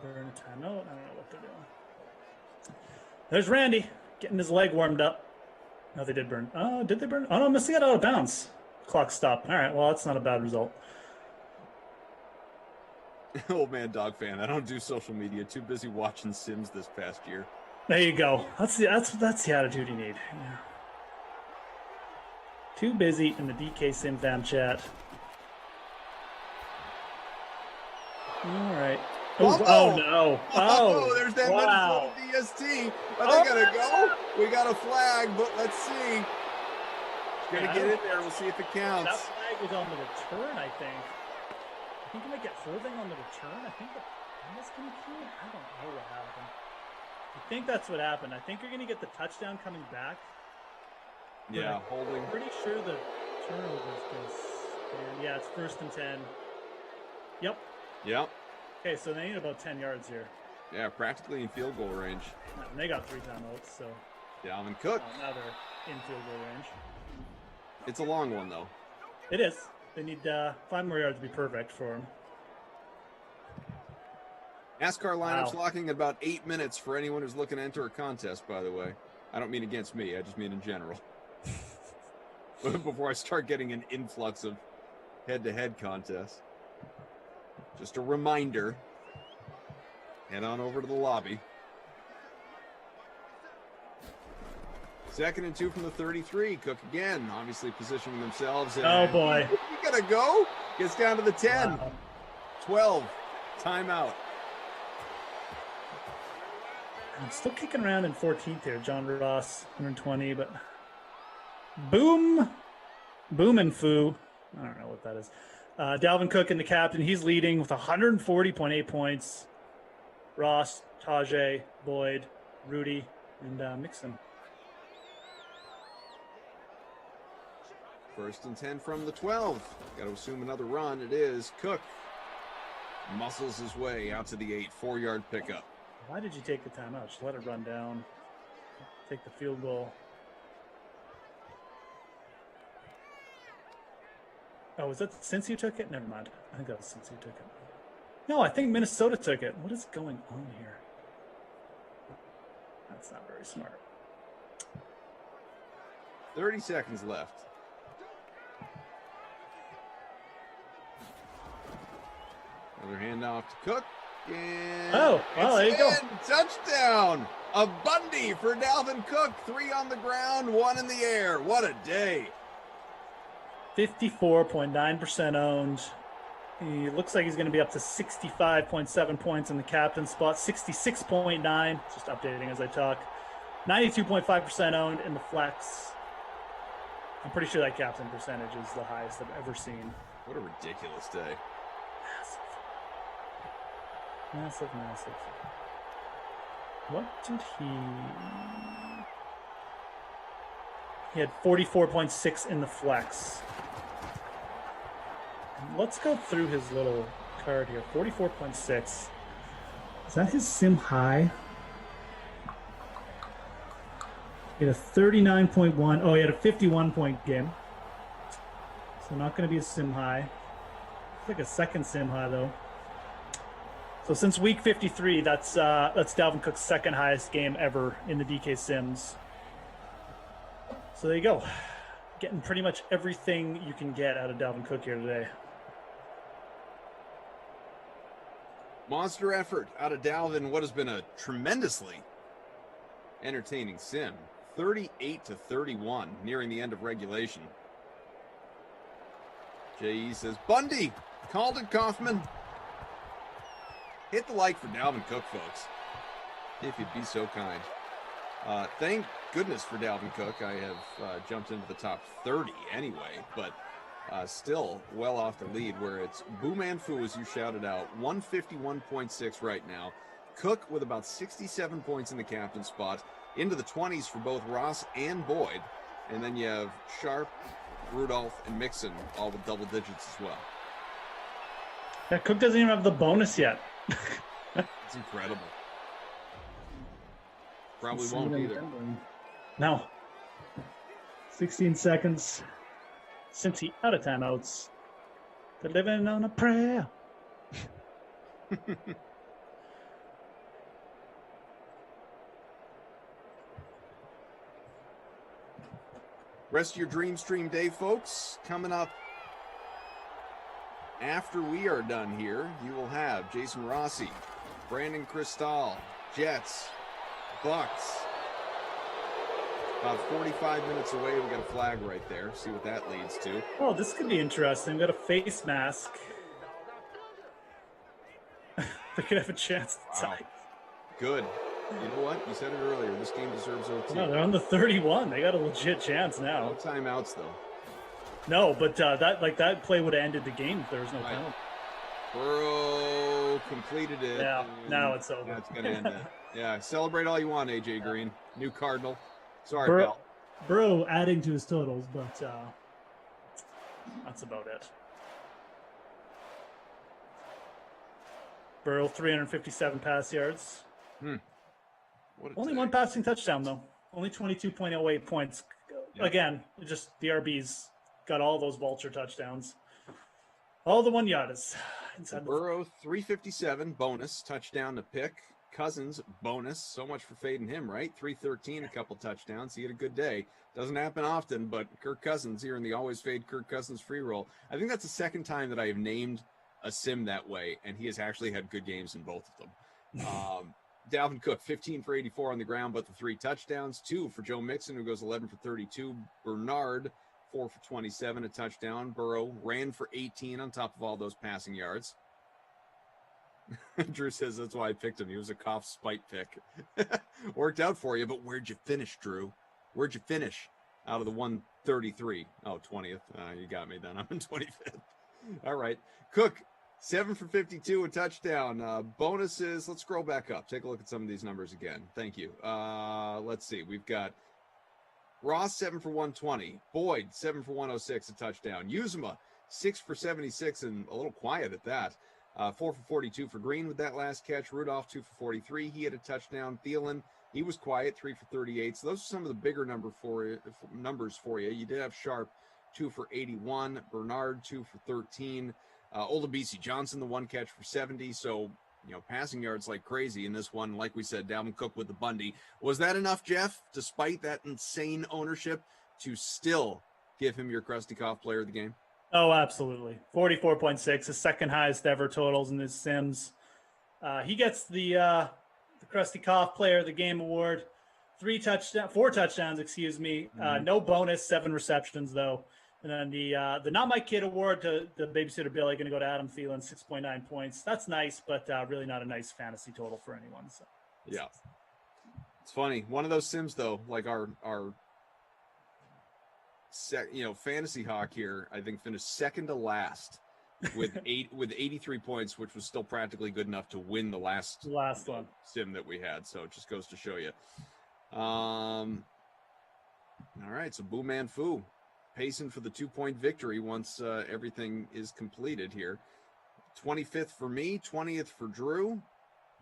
Burn a timeout. I don't know what they're doing. There's Randy getting his leg warmed up. No, they did burn. Oh, did they burn? Oh, no, missing it out of bounds. Clock stopped. All right, well, that's not a bad result. Old man dog fan. I don't do social media. Too busy watching Sims this past year. There you go. That's the attitude you need. Yeah. Too busy in the DK Sim fam chat. All right. Oh no. Oh, there's that Minnesota DST. Are they going to go? We got a flag, but let's see. Going to get in there. We'll see if it counts. That flag was on the return, I think. I think you might get holding on the return. I think that was going to count. I don't know what happened. I think that's what happened. I think you're going to get the touchdown coming back. Yeah, holding. I'm pretty sure the turnover is this. And yeah, it's 1st and 10. Yep. Yep. Okay, so they need about 10 yards here. Yeah, practically in field goal range. And they got 3 timeouts, so. Dalvin Cook. Now they're in field goal range. It's a long one, though. It is. They need 5 more yards to be perfect for him. NASCAR lineups locking at about 8 minutes for anyone who's looking to enter a contest, by the way. I don't mean against me. I just mean in general. Before I start getting an influx of head-to-head contests. Just a reminder. Head on over to the lobby. 2nd and 2 from the 33. Cook again, obviously positioning themselves. And oh, boy. You got to go. Gets down to the 10. Wow. 12. Timeout. I'm still kicking around in 14th here. John Ross, 120, but boom and foo. I don't know what that is. Dalvin Cook and the captain. He's leading with 140.8 points. Ross, Tajay, Boyd, Rudy, and Mixon. 1st and 10 from the 12. Got to assume another run. It is Cook. Muscles his way out to the 8. 4-yard pickup. Why did you take the timeout? Just let it run down. Take the field goal. Oh, was that since you took it? Never mind. I think that was since you took it. No, I think Minnesota took it. What is going on here? That's not very smart. 30 seconds left. Another handoff to Cook. And there you go. Touchdown. A Bundy for Dalvin Cook. 3 on the ground, 1 in the air. What a day. 54.9% owned. He looks like he's going to be up to 65.7 points in the captain spot. 66.9. Just updating as I talk. 92.5% owned in the flex. I'm pretty sure that captain percentage is the highest I've ever seen. What a ridiculous day. Massive. What did he... He had 44.6 in the flex. Let's go through his little card here. 44.6. Is that his sim high? He had a 39.1. Oh, he had a 51-point game. So not going to be a sim high. It's like a second sim high, though. So since week 53, that's Dalvin Cook's 2nd highest game ever in the DK Sims. So there you go. Getting pretty much everything you can get out of Dalvin Cook here today. Monster effort out of Dalvin. What has been a tremendously entertaining sim. 38-31, nearing the end of regulation. J.E. says, Bundy, called it, Kaufman. Hit the like for Dalvin Cook, folks, if you'd be so kind. Thank goodness for Dalvin Cook. I have jumped into the top 30 anyway, but still well off the lead where it's Boom and Foo, as you shouted out, 151.6 right now. Cook with about 67 points in the captain spot, into the 20s for both Ross and Boyd. And then you have Sharp, Rudolph, and Mixon all with double digits as well. Yeah, Cook doesn't even have the bonus yet. It's incredible. Probably won't either. No. 16 seconds since he out of timeouts. They're living on a prayer. Rest of your Dream Stream day, folks, coming up After we are done here, you will have Jason Rossi, Brandon Cristal, Jets, Bucks. About 45 minutes away, we got a flag right there. See what that leads to. Oh, this could be interesting. We got a face mask. We could have a chance to tie. Good. You know what? You said it earlier. This game deserves OT. No, they're on the 31. They got a legit chance now. No timeouts, though. No, but that play would have ended the game if there was no penalty. Burrow completed it. Yeah, now it's over. That's going to end it. Yeah, celebrate all you want, AJ Green. New Cardinal. Sorry, pal. Burrow adding to his totals, but that's about it. Burrow, 357 pass yards. Only one passing touchdown, though. Only 22.08 points. Yep. Again, just the RBs got all those vulture touchdowns. All the 1 yardas. Burrow, 357, bonus, touchdown to pick. Cousins, bonus. So much for fading him, right? 313, a couple touchdowns. He had a good day. Doesn't happen often, but Kirk Cousins here in the always fade Kirk Cousins free roll. I think that's the second time that I have named a sim that way, and he has actually had good games in both of them. Dalvin Cook, 15 for 84 on the ground, but the 3 touchdowns. 2 for Joe Mixon, who goes 11 for 32. Bernard, 4 for 27, a touchdown. Burrow ran for 18 on top of all those passing yards. Drew says that's why I picked him. He was a cough spite pick. Worked out for you, but where'd you finish, Drew? Where'd you finish out of the 133? Oh, 20th. You got me then. I'm in 25th. All right. Cook, 7 for 52, a touchdown. Bonuses. Let's scroll back up. Take a look at some of these numbers again. Thank you. Let's see. We've got Ross, 7 for 120. Boyd, 7 for 106, a touchdown. Uzuma, 6 for 76, and a little quiet at that. 4 for 42 for Green with that last catch. Rudolph, 2 for 43. He had a touchdown. Thielen, he was quiet, 3 for 38. So those are some of the bigger numbers for you. You did have Sharp, 2 for 81. Bernard, 2 for 13. Olabisi Johnson, the 1 catch for 70. So, passing yards like crazy in this one. Like we said, Dalvin Cook with the Bundy. Was that enough, Jeff, despite that insane ownership, to still give him your Krusty Koff player of the game? Oh, absolutely. 44.6, the second highest ever totals in his Sims. He gets the Krusty Koff player of the game award. 4 touchdowns, No bonus, 7 receptions, though. And then the Not My Kid award to the babysitter Billy, going to go to Adam Thielen, 6.9 points. That's nice, but really not a nice fantasy total for anyone. So. Yeah. It's funny. One of those Sims, though, like our Fantasy Hawk here, I think finished second to last with 83 points, which was still practically good enough to win the last one sim that we had. So it just goes to show you. All right, so Boo Man Foo pacing for the 2-point victory once everything is completed here. 25th for me, 20th for Drew.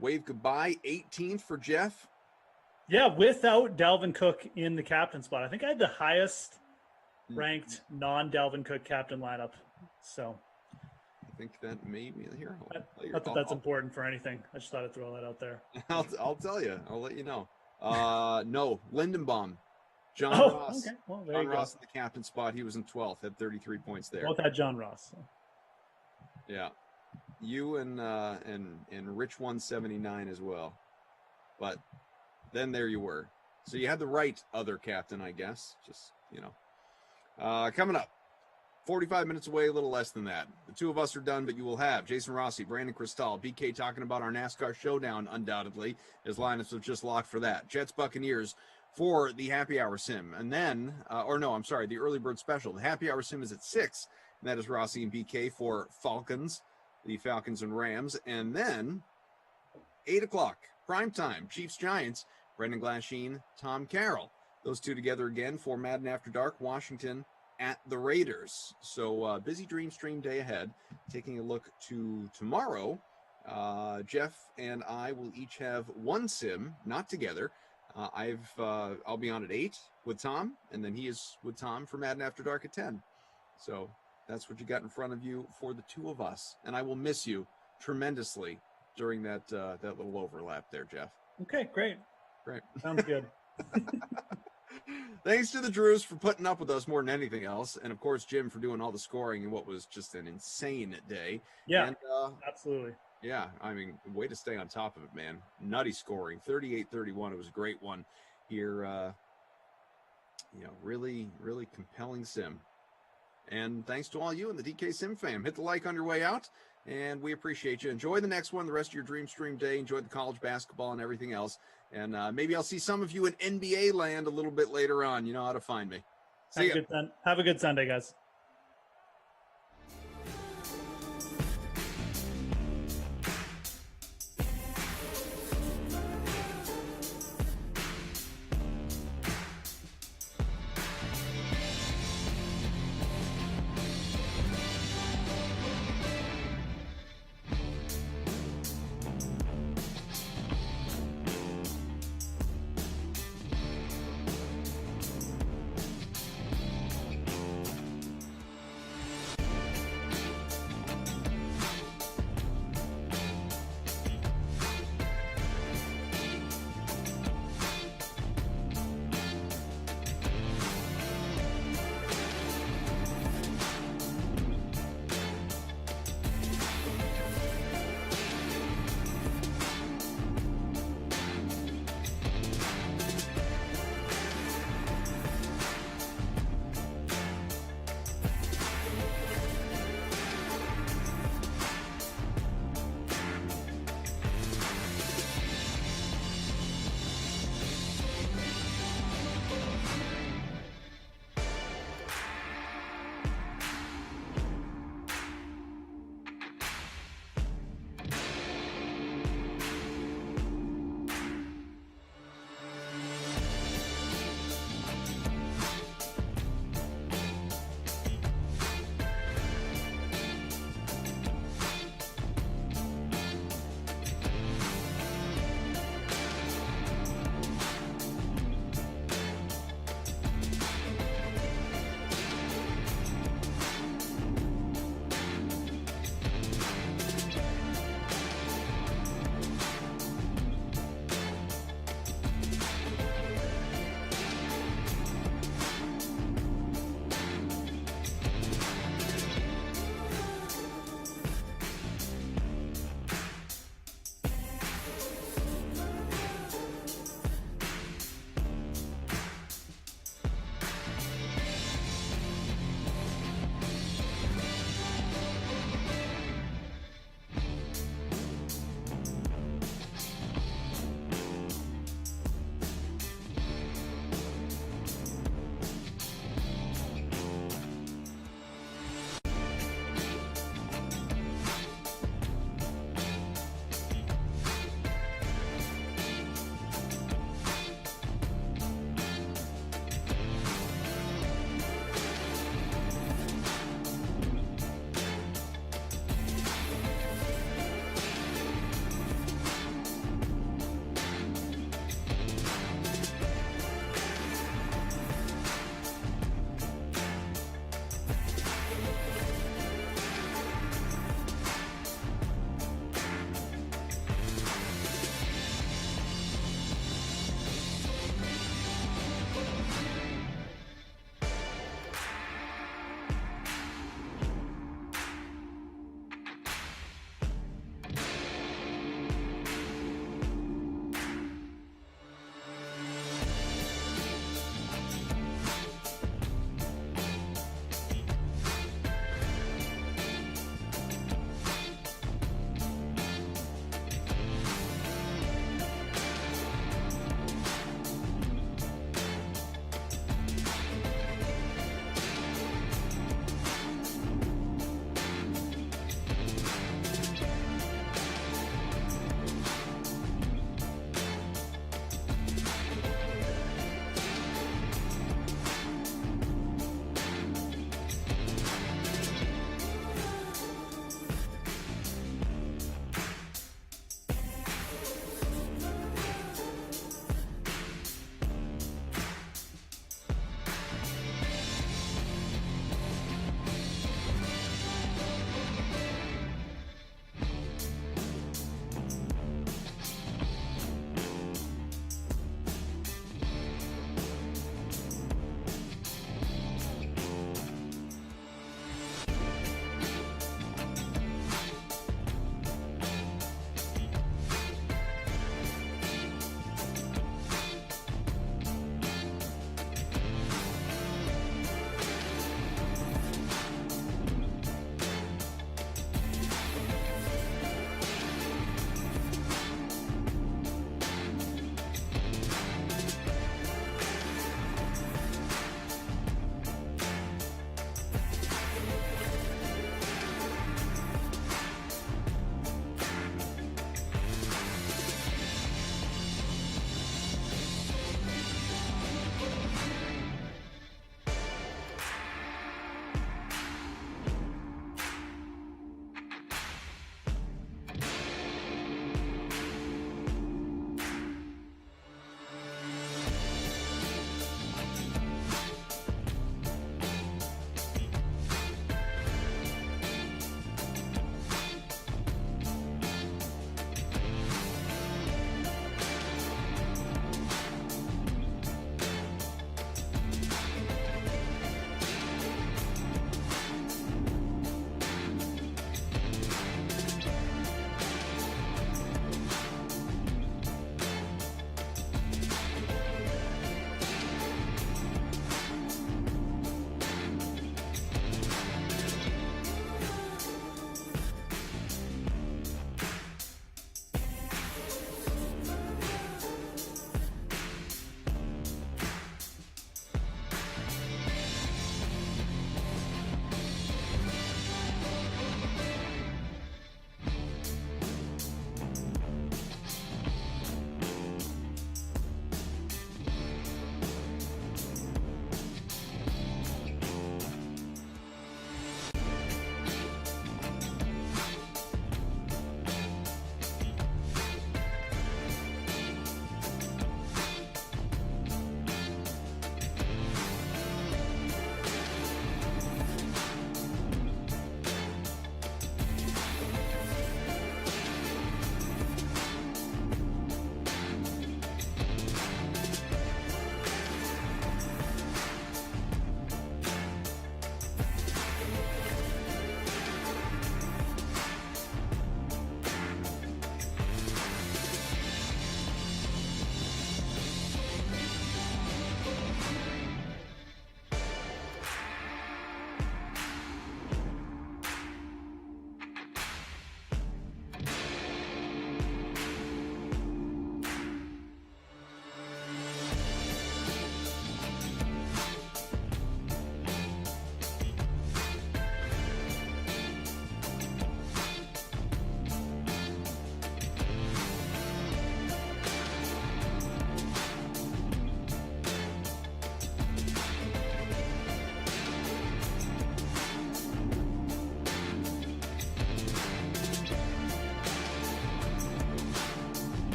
Wave goodbye, 18th for Jeff. Yeah, without Dalvin Cook in the captain spot. I think I had the highest ranked non-Dalvin Cook captain lineup. So I think that maybe here. Not that that's important for anything. I just thought I'd throw that out there. I'll tell you. I'll let you know. No, Lindenbaum. John Ross. Okay. Well, there John you Ross go. in the captain spot. He was in 12th, had 33 points there. Both had John Ross. So. Yeah. You and Rich 179 as well. But then there you were. So you had the right other captain, I guess. Just, coming up. 45 minutes away, a little less than that. The two of us are done, but you will have Jason Rossi, Brandon Cristal, BK talking about our NASCAR showdown, undoubtedly. His lineups have just locked for that. Jets Buccaneers for the happy hour sim. And then, the early bird special. The happy hour sim is at 6, and that is Rossi and BK for Falcons, the Falcons and Rams. And then 8 o'clock, prime time, Chiefs Giants, Brendan Glasheen, Tom Carroll. Those two together again for Madden After Dark, Washington at the Raiders. So busy dream stream day ahead. Taking a look to tomorrow, Jeff and I will each have one sim, not together. I'll be on at 8 with Tom, and then he is with Tom for Madden After Dark at 10. So that's what you got in front of you for the two of us, and I will miss you tremendously during that little overlap there, Jeff. Okay, great. Great. Sounds good. Thanks to the Drews for putting up with us more than anything else. And, of course, Jim for doing all the scoring in what was just an insane day. Yeah, and, absolutely. Yeah, I mean, way to stay on top of it, man. Nutty scoring, 38-31. It was a great one here. Really, really compelling sim. And thanks to all you and the DK Sim fam. Hit the like on your way out, and we appreciate you. Enjoy the next one, the rest of your Dream Stream day. Enjoy the college basketball and everything else. And maybe I'll see some of you in NBA land a little bit later on. You know how to find me. See ya. Have a good Sunday, guys.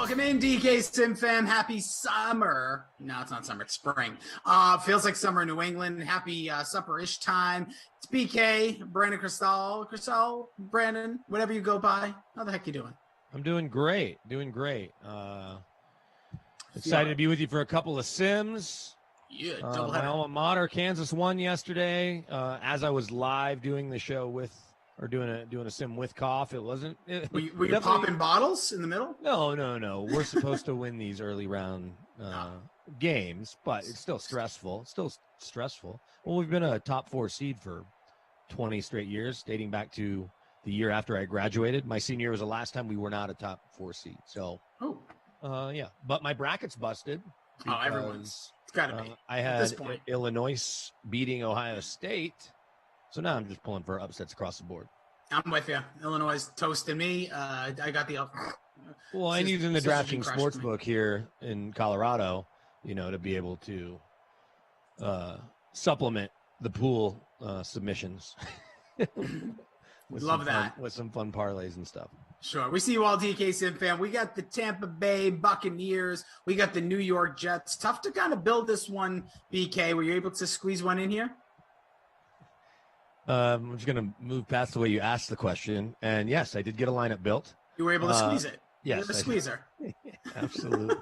Welcome in, DK Sim Fam. Happy summer. No, it's not summer. It's spring. Feels like summer in New England. Happy supper-ish time. It's BK, Brandon Cristal, Brandon, whatever you go by. How the heck you doing? I'm doing great. Excited to be with you for a couple of Sims. Yeah, my alma mater, Kansas, won yesterday. As I was live doing the show doing a sim with Koff, it wasn't. Were you popping bottles in the middle? No. We're supposed to win these early round games, but it's still stressful. Well, we've been a top 4 seed for 20 straight years, dating back to the year after I graduated. My senior year was the last time we were not a top 4 seed. So, yeah. But my bracket's busted. Everyone's. It's got to be. I had Illinois beating Ohio State. So now I'm just pulling for upsets across the board. I'm with you. Illinois is toasting me. I got the Well, I'm using the DraftKings Sportsbook here in Colorado, to be able to supplement the pool submissions. Love that. With some fun parlays and stuff. Sure. We see you all, DK Sim fan. We got the Tampa Bay Buccaneers. We got the New York Jets. Tough to kind of build this one, BK. Were you able to squeeze one in here? I'm just going to move past the way you asked the question. And yes, I did get a lineup built. You were able to squeeze it. Yes. You were the squeezer. Absolutely.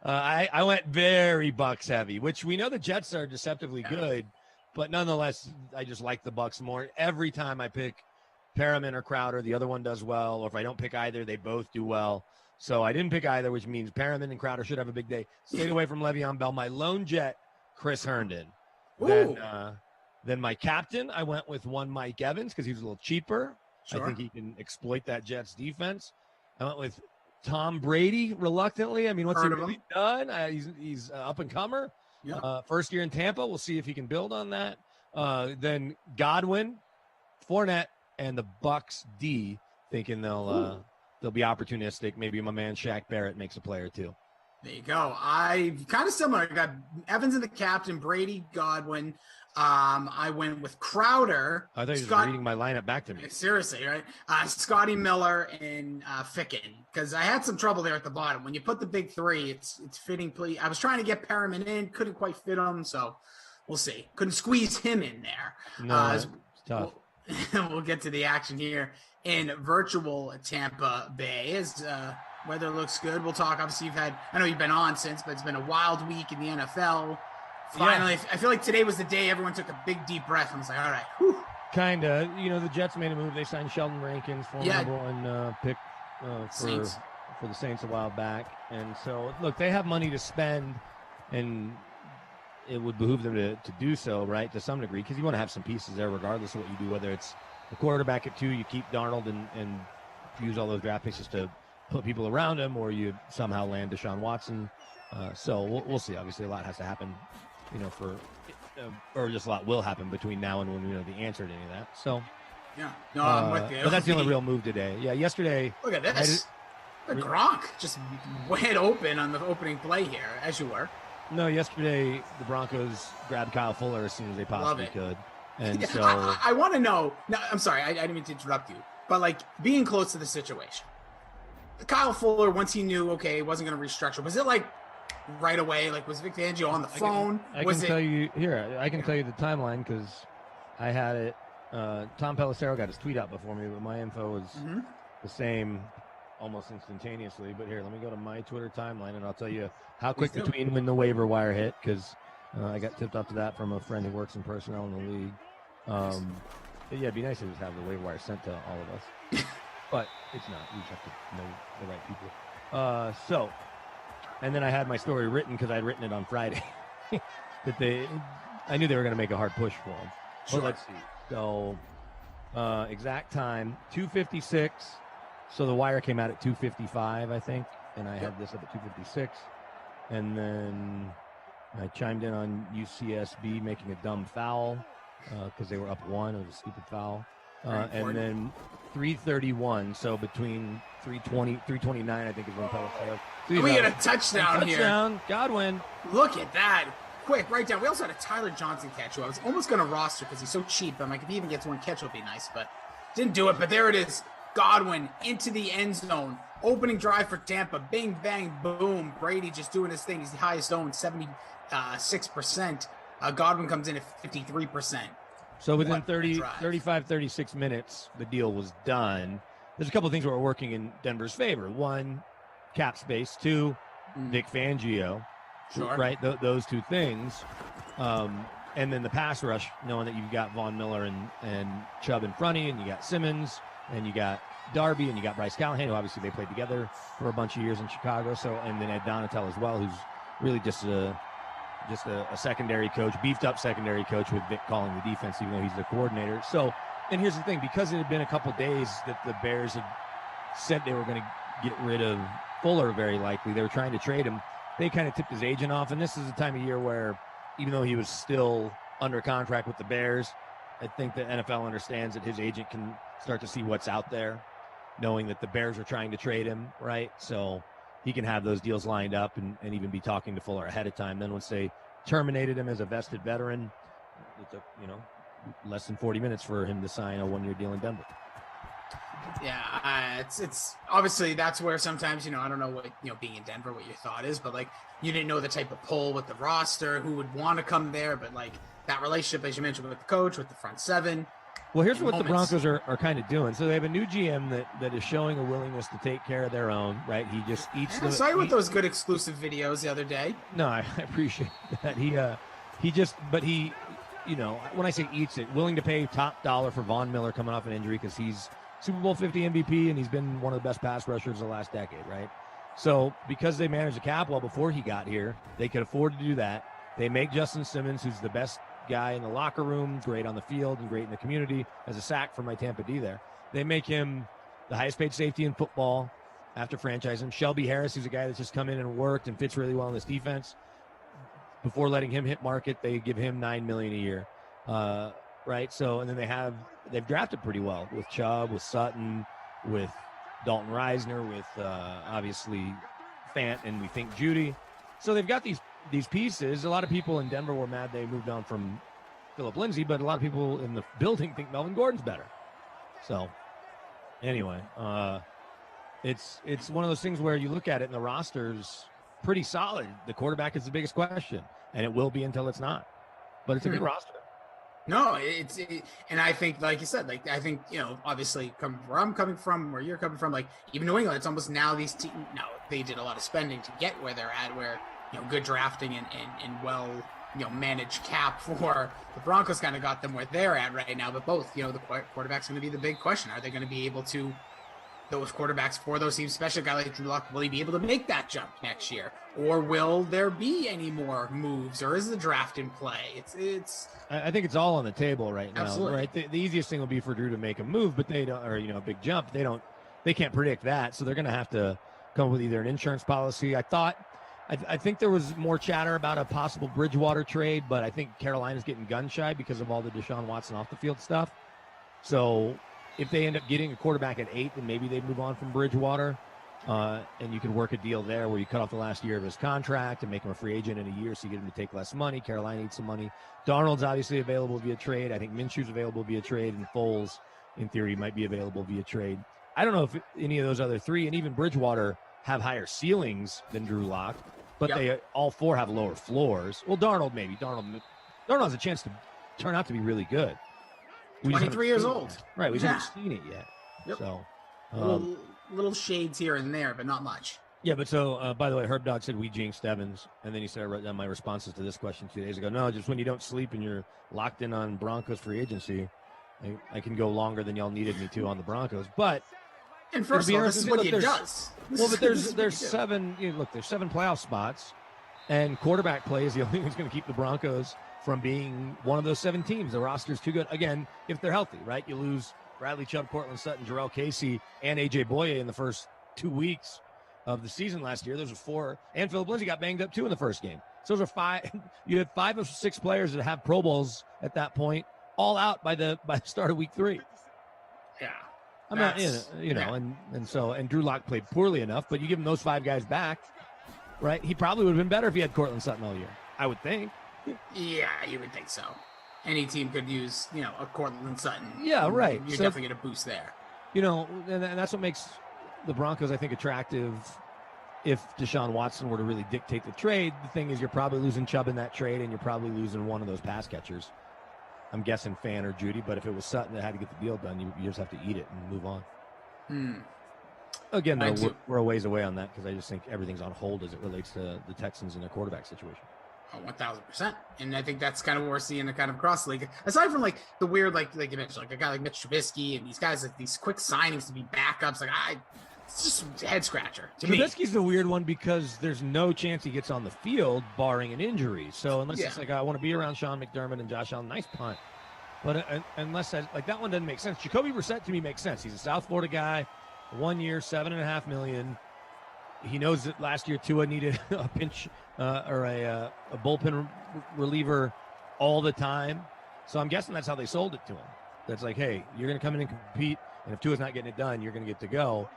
I went very Bucks heavy, which we know the Jets are deceptively good, but nonetheless, I just like the Bucks more. Every time I pick Perriman or Crowder, the other one does well. Or if I don't pick either, they both do well. So I didn't pick either, which means Perriman and Crowder should have a big day. Stayed away from Le'Veon Bell. My lone Jet, Chris Herndon. Then my captain, I went with one Mike Evans because he was a little cheaper. Sure. I think he can exploit that Jets defense. I went with Tom Brady reluctantly. I mean, what's he really done? He's up and comer. Yeah. First year in Tampa. We'll see if he can build on that. Then Godwin, Fournette, and the Bucks D, thinking they'll be opportunistic. Maybe my man Shaq Barrett makes a play or two. There you go. I kind of similar. I got Evans in the captain, Brady, Godwin. I went with Crowder. I thought you were reading my lineup back to me. Seriously, right? Scotty Miller and Ficken, because I had some trouble there at the bottom. When you put the big 3, it's fitting. I was trying to get Perriman in, couldn't quite fit him, so we'll see. Couldn't squeeze him in there. No, it's tough. We'll get to the action here in virtual Tampa Bay as weather looks good. We'll talk. Obviously, I know you've been on since, but it's been a wild week in the NFL. Finally, yeah. I feel like today was the day everyone took a big, deep breath and was like, all right, whew. Kind of. The Jets made a move. They signed Sheldon Rankins, former number one pick for the Saints a while back. And so, look, they have money to spend, and it would behoove them to do so, right, to some degree, because you want to have some pieces there regardless of what you do, whether it's the quarterback at 2, you keep Darnold and use all those draft picks just to put people around him, or you somehow land Deshaun Watson. So we'll see. Obviously, a lot has to happen. Or just a lot will happen between now and when we know the answer to any of that. So, yeah, no, I'm with you. But that's the only real move today. Yeah, yesterday. Look at this. Gronk just wide open on the opening play here, as you were. No, yesterday the Broncos grabbed Kyle Fuller as soon as they possibly could, and so I want to know. No, I'm sorry, I didn't mean to interrupt you, but being close to the situation, Kyle Fuller, once he knew, he wasn't going to restructure, was it right away? Was Vic Fangio on the phone? I can tell you the timeline because I had it. Tom Pelissero got his tweet out before me, but my info was the same almost instantaneously. But here, let me go to my Twitter timeline, and I'll tell you how quick the tweet when the waiver wire hit, because I got tipped off to that from a friend who works in personnel in the league. It'd be nice to just have the waiver wire sent to all of us, but it's not. You just have to know the right people. And then I had my story written because I had written it on Friday. I knew they were going to make a hard push for him. Sure. But let's see. So, exact time, 2:56. So the wire came out at 2:55, I think, and I had this up at 2:56. And then I chimed in on UCSB making a dumb foul because they were up 1. It was a stupid foul. And then 3:31. So between 3:29, I think is when Pelissero. We get a touchdown here. Touchdown, Godwin. Look at that. Quick, right down. We also had a Tyler Johnson catch who I was almost going to roster because he's so cheap. I'm like, if he even gets one catch, it'll be nice, but didn't do it. But there it is. Godwin into the end zone. Opening drive for Tampa. Bing, bang, boom. Brady just doing his thing. He's the highest owned, 76%. Godwin comes in at 53%. So within 35, 36 minutes, the deal was done. There's a couple of things that were working in Denver's favor. one, cap space. two, Vic Fangio. Sure. Right? Those two things. And then the pass rush, knowing that you've got Von Miller and Chubb in front of you, and you got Simmons, and you got Darby, and you got Bryce Callahan, who obviously they played together for a bunch of years in Chicago. So, and then Ed Donatel as well, who's really just a secondary coach, beefed up secondary coach with Vic calling the defense, even though he's the coordinator. So, and here's the thing, because it had been a couple of days that the Bears had said they were going to get rid of Fuller, very likely. They were trying to trade him. They kind of tipped his agent off, and this is the time of year where, even though he was still under contract with the Bears, I think the NFL understands that his agent can start to see what's out there, knowing that the Bears are trying to trade him, right? So he can have those deals lined up and even be talking to Fuller ahead of time. Then once they terminated him as a vested veteran, it took, less than 40 minutes for him to sign a one-year deal in Denver. Yeah, it's obviously that's where sometimes, I don't know what, being in Denver, what your thought is, but you didn't know the type of pull with the roster, who would want to come there, but that relationship, as you mentioned, with the coach, with the front seven. Well, here's what the Broncos are kind of doing. So they have a new GM that is showing a willingness to take care of their own, right? He just eats them. Sorry with those good exclusive videos the other day. No, I appreciate that. When I say eats it, willing to pay top dollar for Von Miller coming off an injury because he's Super Bowl 50 MVP and he's been one of the best pass rushers of the last decade, right? So because they managed the cap well before he got here, they could afford to do that. They make Justin Simmons, who's the best guy in the locker room, great on the field and great in the community, as a sack for my Tampa D there. They make him the highest paid safety in football after franchising. Shelby Harris, who's a guy that's just come in and worked and fits really well in this defense. Before letting him hit market, they give him $9 million a year. Right. So, and then they've drafted pretty well with Chubb, with Sutton, with Dalton Reisner, with obviously Fant, and we think Judy. So they've got these pieces. A lot of people in Denver were mad they moved on from Phillip Lindsay, but a lot of people in the building think Melvin Gordon's better. So anyway, it's one of those things where you look at it and the roster's pretty solid. The quarterback is the biggest question, and it will be until it's not. But it's a good roster. No, and I think, like you said, I think, obviously where I'm coming from, where you're coming from, even New England, it's almost now these teams, they did a lot of spending to get where they're at, where, good drafting and well, managed cap for the Broncos kind of got them where they're at right now. But both, the quarterback's going to be the big question. Are they going to be able to, those quarterbacks for those teams, especially a guy like Drew Lock, will he be able to make that jump next year? Or will there be any more moves? Or is the draft in play? I think it's all on the table right now. Absolutely. Right? The easiest thing will be for Drew to make a move, but they don't, or a big jump. They can't predict that, so they're going to have to come up with either an insurance policy. I think there was more chatter about a possible Bridgewater trade, but I think Carolina's getting gun shy because of all the Deshaun Watson off the field stuff. So if they end up getting a quarterback at 8, then maybe they'd move on from Bridgewater. And you could work a deal there where you cut off the last year of his contract and make him a free agent in a year so you get him to take less money. Carolina needs some money. Darnold's obviously available via trade. I think Minshew's available via trade, and Foles, in theory, might be available via trade. I don't know if any of those other three, and even Bridgewater, have higher ceilings than Drew Lock, but they all four have lower floors. Well, Darnold maybe. Darnold has a chance to turn out to be really good. 23 years old. Right, we haven't seen it yet. Yep. So, little shades here and there, but not much. Yeah, but so, by the way, Herb Dog said we jinxed Evans, and then he said I wrote down my responses to this question 2 days ago. No, just when you don't sleep and you're locked in on Broncos free agency, I can go longer than y'all needed me to on the Broncos. But and first of all, this is what he does. Well, but there's 7. There's 7 playoff spots, and quarterback play is the only thing that's going to keep the Broncos from being one of those 7 teams. The roster's too good. Again, if they're healthy, right? You lose Bradley Chubb, Cortland Sutton, Jarrell Casey, and A.J. Boye in the first 2 weeks of the season last year. Those are 4. And Phillip Lindsay got banged up, too, in the first game. So those are 5. You had 5 of 6 players that have Pro Bowls at that point, all out by the start of week 3. Yeah. I'm not and Drew Lock played poorly enough, but you give him those 5 guys back, right? He probably would have been better if he had Cortland Sutton all year, I would think. Yeah, you would think so. Any team could use, a Cortland Sutton. Yeah, right. You're definitely going to boost there. and that's what makes the Broncos, I think, attractive. If Deshaun Watson were to really dictate the trade, the thing is you're probably losing Chubb in that trade, and you're probably losing one of those pass catchers. I'm guessing Fan or Judy, but if it was Sutton that had to get the deal done, you just have to eat it and move on. Again, though, we're a ways away on that because I just think everything's on hold as it relates to the Texans and their quarterback situation. 1,000%. And I think that's kind of what we're seeing kind of across the league. Aside from like the weird, like you mentioned, like a guy like Mitch Trubisky and these guys, like these quick signings to be backups, it's just a head scratcher to me. Trubisky's the weird one because there's no chance he gets on the field barring an injury. So unless it's like, I want to be around Sean McDermott and Josh Allen, nice punt. But unless that one doesn't make sense. Jacoby Brissett to me makes sense. He's a South Florida guy, 1 year, $7.5 million. He knows that last year Tua needed a pinch or a bullpen reliever all the time. So I'm guessing that's how they sold it to him. That's like, hey, you're going to come in and compete, and if Tua's not getting it done, you're going to get to go.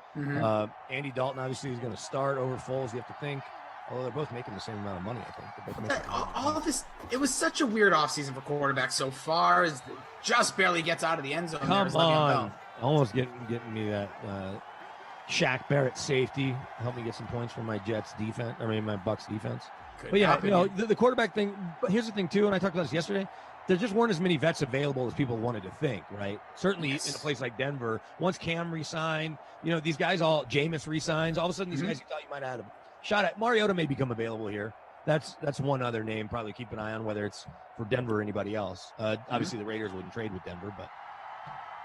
Andy Dalton obviously is going to start over Foles. You have to think. Although they're both making the same amount of money, I think. They're both making all of this, it was such a weird offseason for quarterbacks so far. As just barely gets out of the end zone. Come on, almost getting me that Shaq Barrett safety. Help me get some points for my Jets defense. My Bucks defense. But yeah, the quarterback thing. But here's the thing too, and I talked about this yesterday. There just weren't as many vets available as people wanted to think, right? Certainly in a place like Denver, once Cam re-signed, these guys Jameis re-signs, all of a sudden these guys you thought you might have had a shot at. Mariota may become available here. That's one other name probably keep an eye on, whether it's for Denver or anybody else. Obviously the Raiders wouldn't trade with Denver, but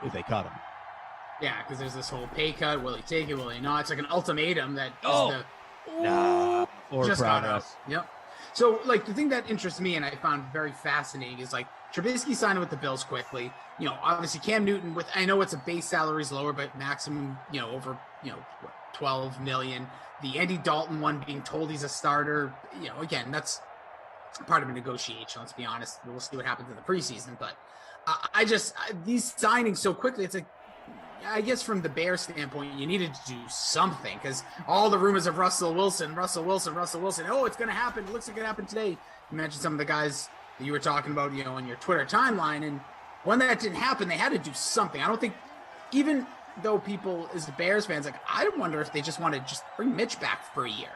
if they cut him. Yeah, because there's this whole pay cut. Will he take it? Will he not? It's like an ultimatum that or just got out. progress. Yep. So, like, the thing that interests me and I found very fascinating is, like, Trubisky signed with the Bills quickly. Obviously Cam Newton I know it's a base salary is lower, but maximum, over, $12 million. The Andy Dalton one being told he's a starter, again, that's part of a negotiation, let's be honest. We'll see what happens in the preseason. But these signings so quickly, it's like, I guess from the Bears standpoint, you needed to do something because all the rumors of Russell Wilson. Oh, it's going to happen. It looks like it happened today. You mentioned some of the guys that you were talking about, on your Twitter timeline. And when that didn't happen, they had to do something. I don't think, even though people as the Bears fans, I wonder if they just want to just bring Mitch back for a year.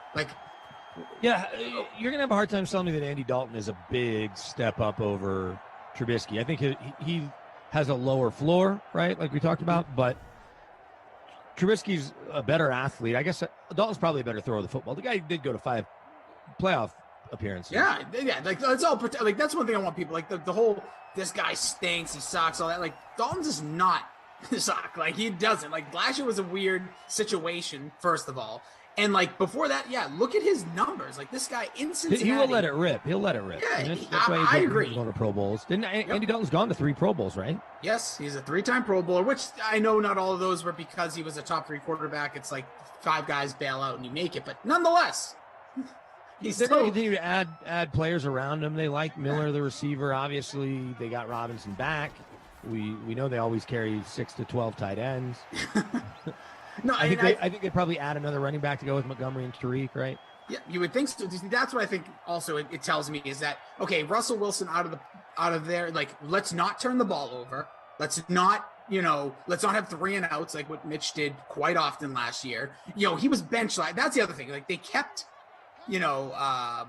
Yeah, you're going to have a hard time telling me that Andy Dalton is a big step up over Trubisky. I think he has a lower floor, right, like we talked about, but Trubisky's a better athlete. I guess Dalton's probably a better thrower of the football. The guy did go to 5 playoff appearances. Yeah, it's all that's one thing I want people, the whole, this guy stinks, he sucks, all that. Dalton does not suck. He doesn't. Last year was a weird situation, first of all. And before that, look at his numbers. This guy in Cincinnati, he will let it rip. He'll let it rip. Yeah, that's why I agree. He's going to Pro Bowls. Andy Dalton's gone to 3 Pro Bowls, right? Yes, he's a 3-time Pro Bowler, which I know not all of those were because he was a top 3 quarterback. It's 5 guys bail out and you make it, but nonetheless, they're going to continue to add players around him. They like Miller, the receiver. Obviously, they got Robinson back. We know they always carry 6 to 12 tight ends. No, I think they probably add another running back to go with Montgomery and Tariq, right? Yeah, you would think so. That's what I think. Also, it tells me is that Russell Wilson out of there. Let's not turn the ball over. Let's not have 3 and outs like what Mitch did quite often last year. He was benched. That's the other thing. They kept, why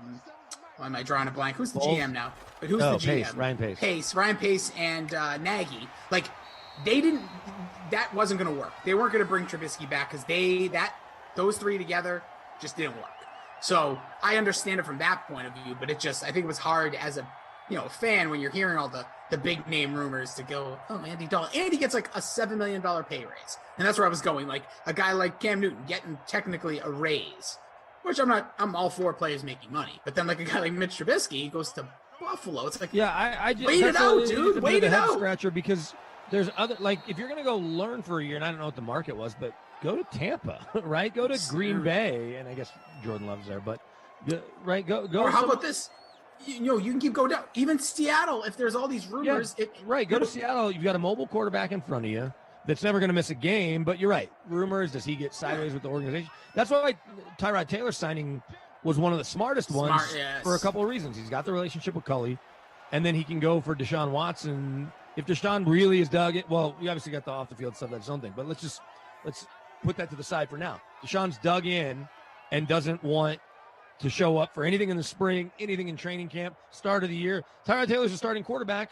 am I drawing a blank? Who's the GM now? But who's the GM? Ryan Pace and Nagy. They didn't. That wasn't going to work. They weren't going to bring Trubisky back because those 3 together just didn't work. So I understand it from that point of view, but I think it was hard as a fan when you're hearing all the big name rumors to go, oh, Andy Dalton. Andy gets a $7 million pay raise, and that's where I was going. A guy like Cam Newton getting technically a raise, which I'm all for players making money, but then a guy like Mitch Trubisky, he goes to Buffalo. It's I just wait it out, dude. Wait it out. Scratcher because. There's other, if you're going to go learn for a year, and I don't know what the market was, but go to Tampa, right? Go to Green Bay, and I guess Jordan Love's there, but, right, go. Or how about this? You can keep going down. Even Seattle, if there's all these rumors. Yeah, go to Seattle. You've got a mobile quarterback in front of you that's never going to miss a game, but you're right. Rumors, does he get sideways with the organization? That's why Tyrod Taylor signing was one of the smartest ones for a couple of reasons. He's got the relationship with Culley, and then he can go for Deshaun Watson if Deshaun really is dug it, well, we obviously got the off the field stuff, that's something, but let's put that to the side for now. Deshaun's dug in and doesn't want to show up for anything in the spring, anything in training camp, start of the year. Tyrod Taylor's a starting quarterback,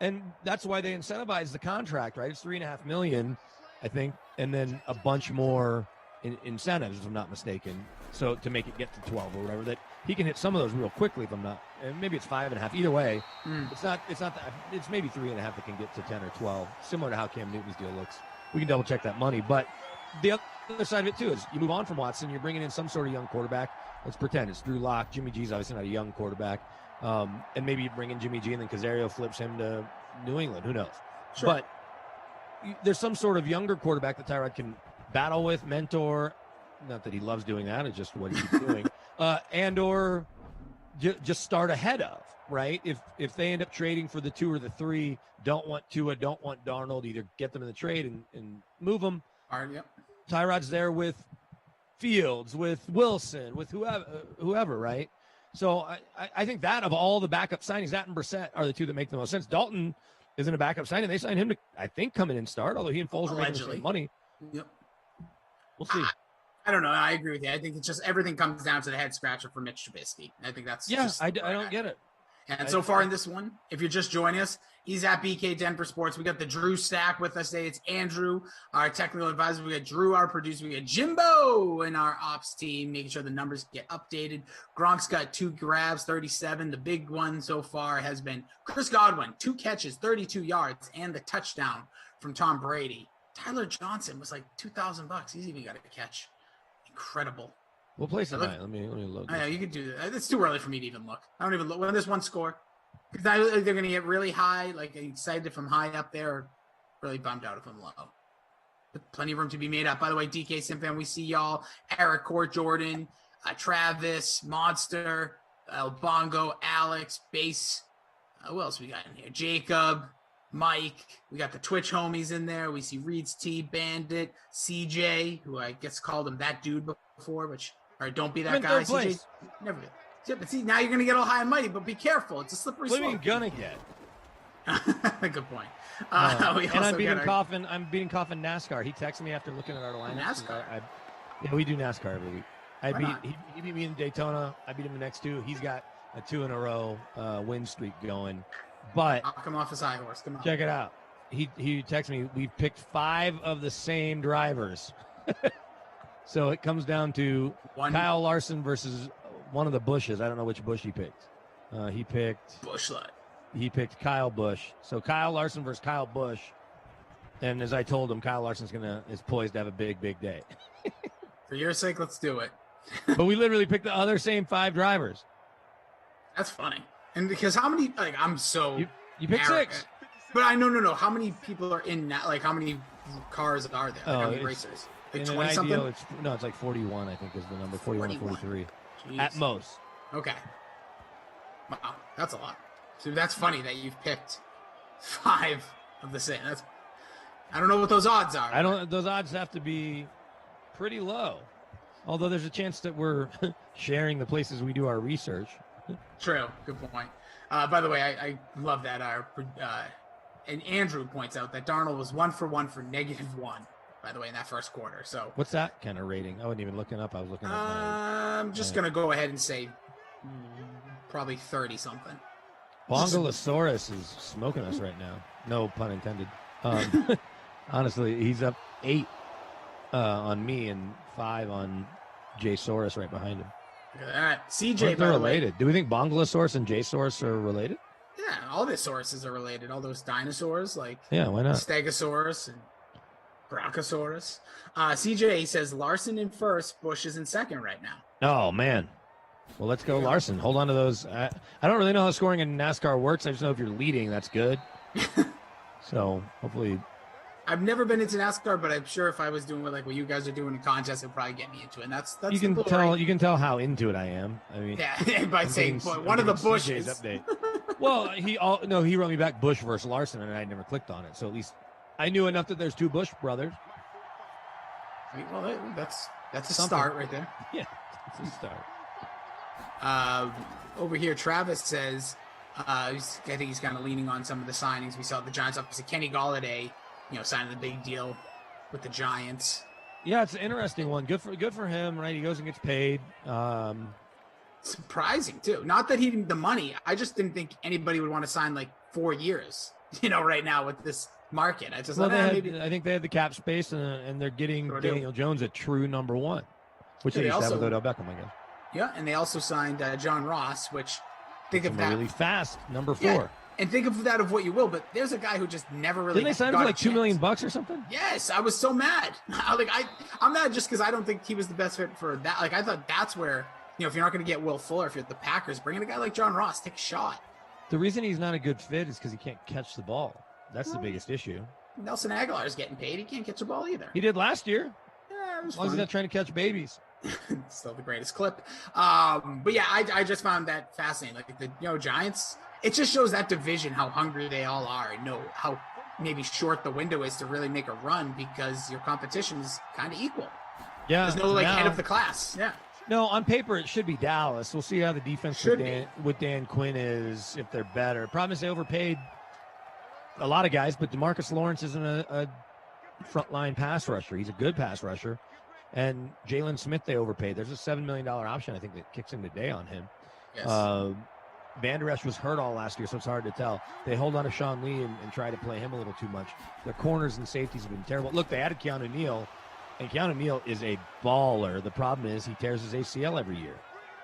and that's why they incentivize the contract, right? It's $3.5 million, I think, and then a bunch more in incentives, if I'm not mistaken. So to make it get to 12 or whatever, that he can hit some of those real quickly. If I'm not, and maybe it's 5.5. Either way, it's not that. It's maybe 3.5 that can get to 10 or 12, similar to how Cam Newton's deal looks. We can double check that money, but the other side of it too is you move on from Watson, you're bringing in some sort of young quarterback. Let's pretend it's Drew Lock. Jimmy G's obviously not a young quarterback. And maybe you bring in Jimmy G and then Casario flips him to New England. Who knows? Sure. But there's some sort of younger quarterback that Tyrod can battle with, mentor. Not that he loves doing that. It's just what he's doing. And or just start ahead of, right? If they end up trading for the 2 or the 3, don't want Tua, don't want Darnold, either get them in the trade and move them. All right, yep. Tyrod's there with Fields, with Wilson, with whoever, right? So I think that of all the backup signings, that and Brissett are the 2 that make the most sense. Dalton isn't a backup signing. They signed him to, I think, come in and start, although he and Foles were making the same money. Yep. We'll see. I don't know. I agree with you. I think it's just everything comes down to the head scratcher for Mitch Trubisky. I think that's I don't get it. And so far in this one, if you're just joining us, he's at BK Denver Sports. We got the Drew stack with us today. It's Andrew, our technical advisor. We got Drew, our producer. We got Jimbo in our ops team, making sure the numbers get updated. Gronk's got 2 grabs, 37. The big one so far has been Chris Godwin, 2 catches, 32 yards, and the touchdown from Tom Brady. Tyler Johnson was like $2,000. He's even got a catch. Incredible. We'll play tonight. Let me look. I know you could do that. It's too early for me to even look. I don't even look when there's one score because they're going to get really high, like excited if I'm high up there, or really bummed out if I'm low. But plenty of room to be made up. By the way, DK Simfan, we see y'all. Eric, Court Jordan, Travis, Monster, El Bongo, Alex, Base. Who else we got in here? Jacob, Mike. We got the Twitch homies in there. We see Reed's T, Bandit, CJ, who I guess called him that dude before, which, all right, don't be that guy. CJ, never did. Yeah, but see, now you're going to get all high and mighty, but be careful. It's a slippery slope. What are you going to get? Good point. And I'm beating Coffin NASCAR. He texted me after looking at our lineup. NASCAR? Yeah, we do NASCAR every week. He beat me in Daytona. I beat him the next 2. He's got a 2 in a row win streak going. But I'll come off his high horse. Come on. Check it out. He texted me. We've picked 5 of the same drivers. So it comes down to Kyle Larson versus one of the Bushes. I don't know which Bush he picked. He picked Bushlight. He picked Kyle Busch. So Kyle Larson versus Kyle Busch. And as I told him, Kyle Larson's is poised to have a big, big day. For your sake, let's do it. But we literally picked the other same 5 drivers. That's funny. And because how many, like, I'm so. You picked arrogant. 6. But I no. How many people are in that? Like, how many cars are there? Like, how many racers? Like 20 something? It's like 41, I think, is the number. 41 or 43. Jeez. At most. Okay. Wow. That's a lot. So that's funny that you've picked 5 of the same. I don't know what those odds are. Those odds have to be pretty low. Although there's a chance that we're sharing the places we do our research. True. Good point. By the way, I love that. And Andrew points out that Darnold was 1 for 1 for -1, by the way, in that first quarter. So what's that kind of rating? I wasn't even looking up. I was looking up. I'm just going to go ahead and say probably 30 something. Bongolosaurus is smoking us right now. No pun intended. Honestly, he's up 8 on me and 5 on J-Saurus right behind him. All right, CJ. They're related. Do we think Bongolosaurus and J-Saurus are related? Yeah, all the sauruses are related. All those dinosaurs, like why not? Stegosaurus and Brachiosaurus. CJ says Larson in first, Bush is in second right now. Oh man. Well, let's go Larson. Hold on to those. I don't really know how scoring in NASCAR works. I just know if you're leading, that's good. So hopefully. I've never been into NASCAR, but I'm sure if I was doing what you guys are doing in contests, it'd probably get me into it. And that's you can tell. You can tell how into it I am. I mean, yeah, by saying one of the Bushes. Update. Well, he wrote me back Bush versus Larson, and I never clicked on it. So at least I knew enough that there's 2 Bush brothers. Well, that's a start right there. Yeah, it's a start. Over here, Travis says I think he's kind of leaning on some of the signings. We saw the Giants, obviously Kenny Golladay, signing the big deal with the Giants. Yeah, it's an interesting one. Good for him, right? He goes and gets paid. Surprising too. Not that he didn't the money. I just didn't think anybody would want to sign like 4 years. Right now with this market, I think they had the cap space, and they're getting Daniel Jones a true number one, which they used to have with Odell Beckham, I guess. Yeah, and they also signed John Ross, which think of that really fast number 4. Yeah, and think of that of what you will, but there's a guy who just never really. Didn't they sign him for like $2 million or something? Yes, I was so mad. I'm mad just because I don't think he was the best fit for that. Like I thought that's where if you're not going to get Will Fuller, if you're the Packers, bring in a guy like John Ross, take a shot. The reason he's not a good fit is because he can't catch the ball. That's the biggest issue. Nelson Aguilar is getting paid. He can't catch the ball either. He did last year. Yeah, it was as long as he's not trying to catch babies. Still the greatest clip. But yeah, I just found that fascinating. Like the Giants, it just shows that division how hungry they all are, and know how maybe short the window is to really make a run because your competition is kind of equal. Yeah, there's no head of the class. Yeah. No, on paper it should be Dallas. We'll see how the defense with Dan Quinn is, if they're better. Problem is they overpaid a lot of guys, but DeMarcus Lawrence isn't a frontline pass rusher. He's a good pass rusher. And Jalen Smith they overpaid. There's a $7 million option, I think, that kicks in today on him. Yes. Van Der Esch was hurt all last year, so it's hard to tell. They hold on to Sean Lee and try to play him a little too much. Their corners and safeties have been terrible. Look, they added Keanu Neal. And Keanu Neal is a baller. The problem is he tears his ACL every year.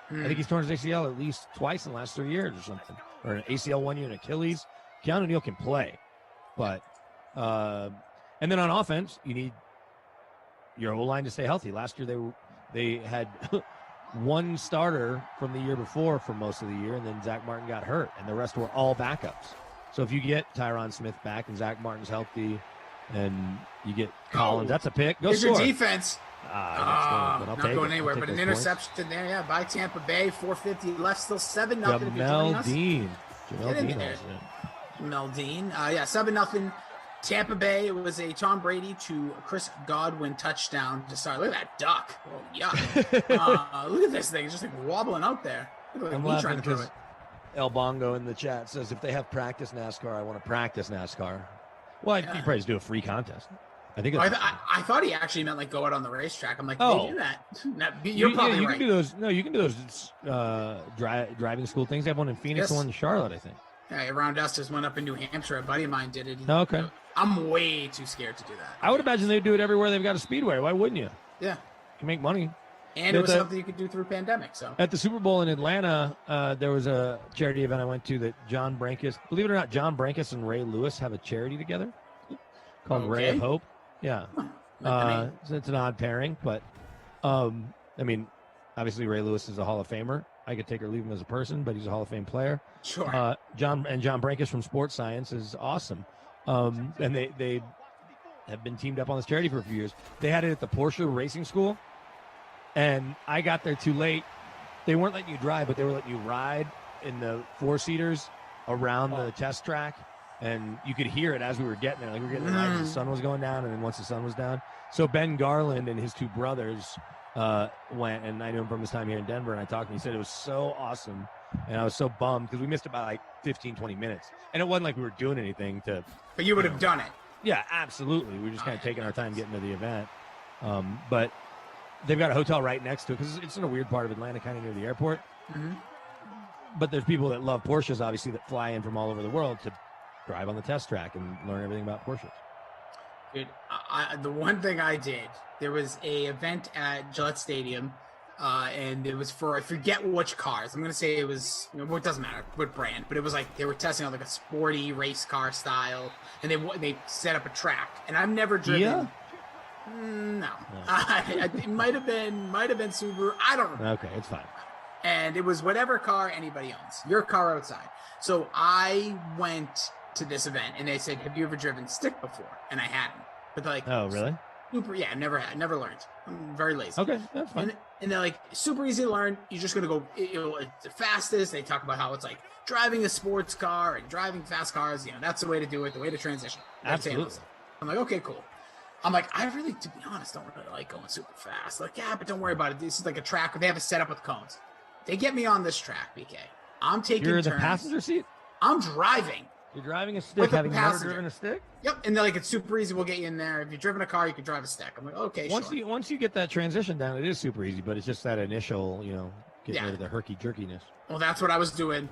I think he's torn his ACL at least twice in the last 3 years or something. Or an ACL 1 year and Achilles. Keanu Neal can play. But, and then on offense, you need your O-line to stay healthy. Last year they had one starter from the year before for most of the year, and then Zach Martin got hurt, and the rest were all backups. So if you get Tyron Smith back and Zach Martin's healthy, and you get Collins, that's a pick. Go score. Your defense. Not going anywhere, but an interception there, yeah, by Tampa Bay, 4:50 left, still 7-0. Jamel Dean. Jamel Dean. 7-0. Tampa Bay. It was a Tom Brady to Chris Godwin touchdown to start. Look at that duck. Oh, yeah. Look at this thing. It's just like wobbling out there. Look at me trying to throw it. El Bongo in the chat says, if they have practice NASCAR, I want to practice NASCAR. Well, you probably just do a free contest. I think. I thought he actually meant like go out on the racetrack. I'm like, they do that. You're probably right. Can do those. No, you can do those driving school things. They have one in Phoenix and one in Charlotte, I think. Yeah, around us, there's one up in New Hampshire. A buddy of mine did it. Okay. I'm way too scared to do that. I would imagine they'd do it everywhere they've got a speedway. Why wouldn't you? Yeah. You can make money. And it was something you could do through pandemic. So at the Super Bowl in Atlanta, there was a charity event I went to that John Brankus, believe it or not, John Brankus and Ray Lewis have a charity together called Ray of Hope. Yeah. So it's an odd pairing, but I mean, obviously Ray Lewis is a Hall of Famer. I could take or leave him as a person, but he's a Hall of Fame player. Sure. John Brankus from Sports Science is awesome. And they have been teamed up on this charity for a few years. They had it at the Porsche Racing School, and I got there too late. They weren't letting you drive, but they were letting you ride in the four-seaters around the test track, and you could hear it as we were getting there. Like we were getting there as the sun was going down, and then once the sun was down. So Ben Garland and his two brothers went, and I knew him from his time here in Denver, and I talked to him. He said it was so awesome, and I was so bummed because we missed about like 15, 20 minutes. And it wasn't like we were doing anything to... But you would have done it. Yeah, absolutely. We were just kind of taking our time getting to the event. But they've got a hotel right next to it because it's in a weird part of Atlanta, kind of near the airport. Mm-hmm. But there's people that love Porsches, obviously, that fly in from all over the world to drive on the test track and learn everything about Porsches. Dude, the one thing I did, there was a event at Gillette Stadium, and it was for, I forget which cars. I'm going to say it was, it doesn't matter what brand, but it was like they were testing out like a sporty race car style, and they set up a track. And I've never driven. Yeah? No. It might have been Subaru. I don't know. Okay, it's fine. And it was whatever car anybody owns. Your car outside. So I went to this event, and they said, "Have you ever driven stick before?" And I hadn't. But they're like, "Oh, really?" Super, yeah, never learned. I'm very lazy. Okay, that's fine. And they're like, super easy to learn. You're just gonna go, it's the fastest. They talk about how it's like driving a sports car and driving fast cars. That's the way to do it. The way to transition. Absolutely. I'm like, okay, cool. I'm like, I really, to be honest, don't really like going super fast. Like, yeah, but don't worry about it. This is like a track. They have a setup with cones. They get me on this track, BK. I'm taking turns. You're in the passenger seat? I'm driving. You're driving a stick, having never driven a stick? Yep, and they're like, it's super easy. We'll get you in there. If you've driven a car, you can drive a stick. I'm like, okay, sure. Once you get that transition down, it is super easy, but it's just that initial, getting rid of the herky-jerkiness. Well, that's what I was doing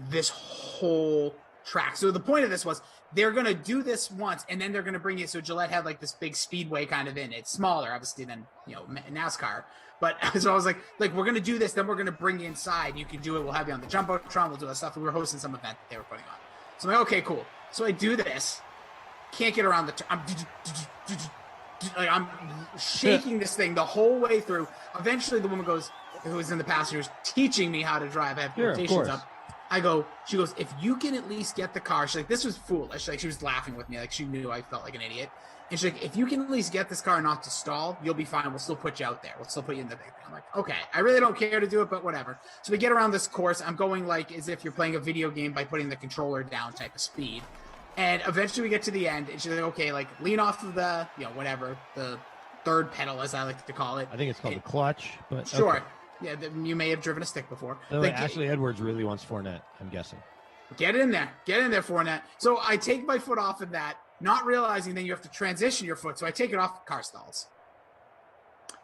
this whole track. So the point of this was they're going to do this once, and then they're going to bring you. So Gillette had like this big speedway kind of in. It's smaller, obviously, than NASCAR. But so I was like, we're going to do this, then we're going to bring you inside. You can do it. We'll have you on the Jumbotron. We'll do that stuff. We were hosting some event that they were putting on. So I'm like, okay, cool. So I do this. Can't get around the I'm shaking this thing the whole way through. Eventually, the woman goes, who was in the passenger, teaching me how to drive. I have quotations up. She goes, if you can at least get the car. She's like, this was foolish. Like, she was laughing with me. Like, she knew I felt like an idiot. And she's like, if you can at least get this car not to stall, you'll be fine. We'll still put you out there. We'll still put you in the big thing. I'm like, okay, I really don't care to do it, but whatever. So we get around this course. I'm going like as if you're playing a video game by putting the controller down type of speed. And eventually we get to the end, and she's like, okay, like lean off of the, whatever, the third pedal, as I like to call it. I think it's called the clutch, but sure. Okay. Yeah, you may have driven a stick before. By the way, Ashley Edwards really wants Fournette, I'm guessing. Get in there, Fournette. So I take my foot off of that, not realizing then you have to transition your foot. So I take it off, car stalls.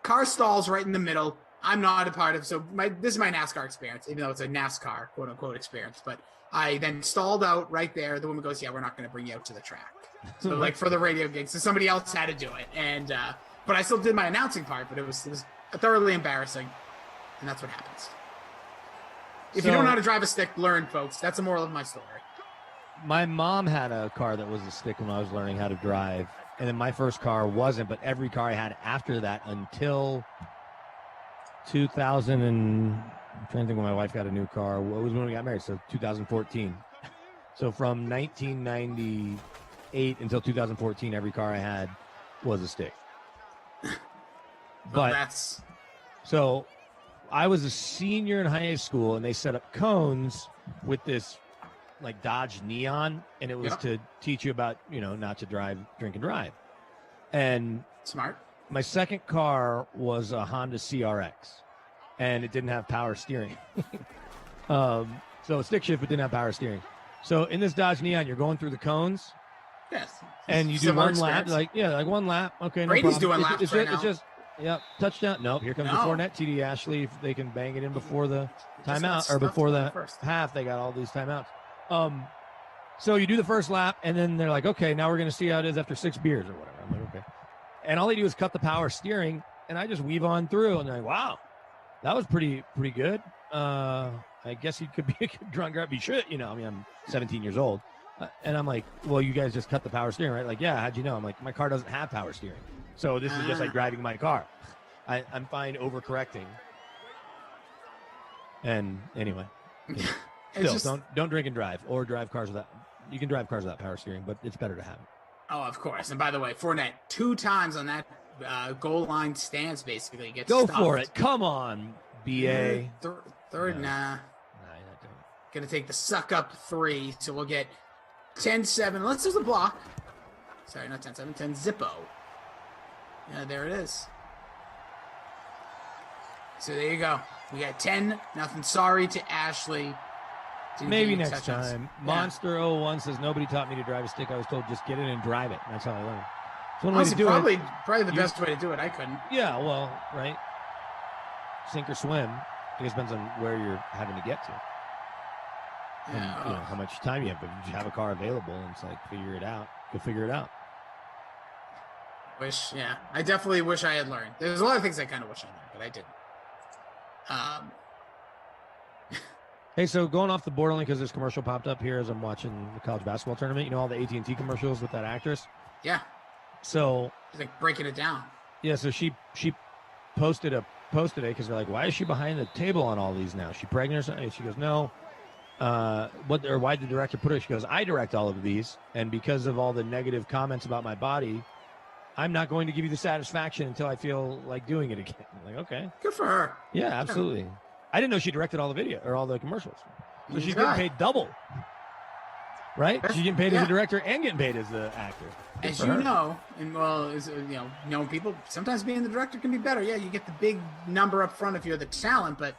Car stalls right in the middle. I'm not a part of, so this is my NASCAR experience, even though it's a NASCAR quote unquote experience. But I then stalled out right there. The woman goes, yeah, we're not going to bring you out to the track. So like for the radio gig, so somebody else had to do it. And, but I still did my announcing part, but it was thoroughly embarrassing. And that's what happens. If you don't know how to drive a stick, learn, folks. That's the moral of my story. My mom had a car that was a stick when I was learning how to drive. And then my first car wasn't, but every car I had after that until 2000 and I'm trying to think when my wife got a new car. It was when we got married, so 2014. So from 1998 until 2014, every car I had was a stick. So I was a senior in high school, and they set up cones with this like Dodge Neon, and it was to teach you about, not to drive, drink and drive. And smart. My second car was a Honda CRX, and it didn't have power steering. So stick shift, but didn't have power steering. So in this Dodge Neon, you're going through the cones. Yes. And you do one lap, like one lap. Okay, no Brady's problem. doing laps right now. It's just, touchdown. Nope, here comes the Fournette. TD Ashley, if they can bang it in before the timeout or before the half. They got all these timeouts. So you do the first lap, and then they're like, okay, now we're going to see how it is after 6 beers or whatever. I'm like, okay. And all they do is cut the power steering, and I just weave on through, and they're like, wow, that was pretty good. I guess he could be a good drunk driver. He should, I'm 17 years old. And I'm like, well, you guys just cut the power steering, right? Like, yeah, how'd you know? I'm like, my car doesn't have power steering. So this is just like driving my car. I'm fine overcorrecting. And anyway, still, don't drink and drive or drive cars without. You can drive cars without power steering, but it's better to have it. Oh, of course. And by the way, Fournette 2 times on that goal line stance basically gets Go stuffed. for it. Come on, BA. Third, nah. Gonna take the suck up 3, so we'll get 10-7. Let's do the block. Sorry, not 10-7, 10 Zippo. Yeah, there it is. So there you go. We got 10-0. Sorry to Ashley. Maybe next time. Yeah. Monster01 says, nobody taught me to drive a stick. I was told just get in and drive it. That's how I learned. It's one way to do probably the best way to do it. I couldn't. Yeah, well, right. Sink or swim. I guess it depends on where you're having to get to. And, how much time you have. But if you have a car available, and it's like, figure it out. Go figure it out. I definitely wish I had learned. There's a lot of things I kind of wish I learned, but I didn't. Hey, so going off the board only because this commercial popped up here as I'm watching the college basketball tournament. All the AT&T commercials with that actress? Yeah. So she's like breaking it down. Yeah, so she posted a post today because they're like, why is she behind the table on all these now? Is she pregnant or something? And she goes, no. Why did the director put it? She goes, I direct all of these, and because of all the negative comments about my body, I'm not going to give you the satisfaction until I feel like doing it again. I'm like, okay. Good for her. Yeah, absolutely. Yeah. I didn't know she directed all the video or all the commercials. So she's getting paid double. Right? She's getting paid as a director and getting paid as the actor. As you know, and knowing people, sometimes being the director can be better. Yeah, you get the big number up front if you're the talent, but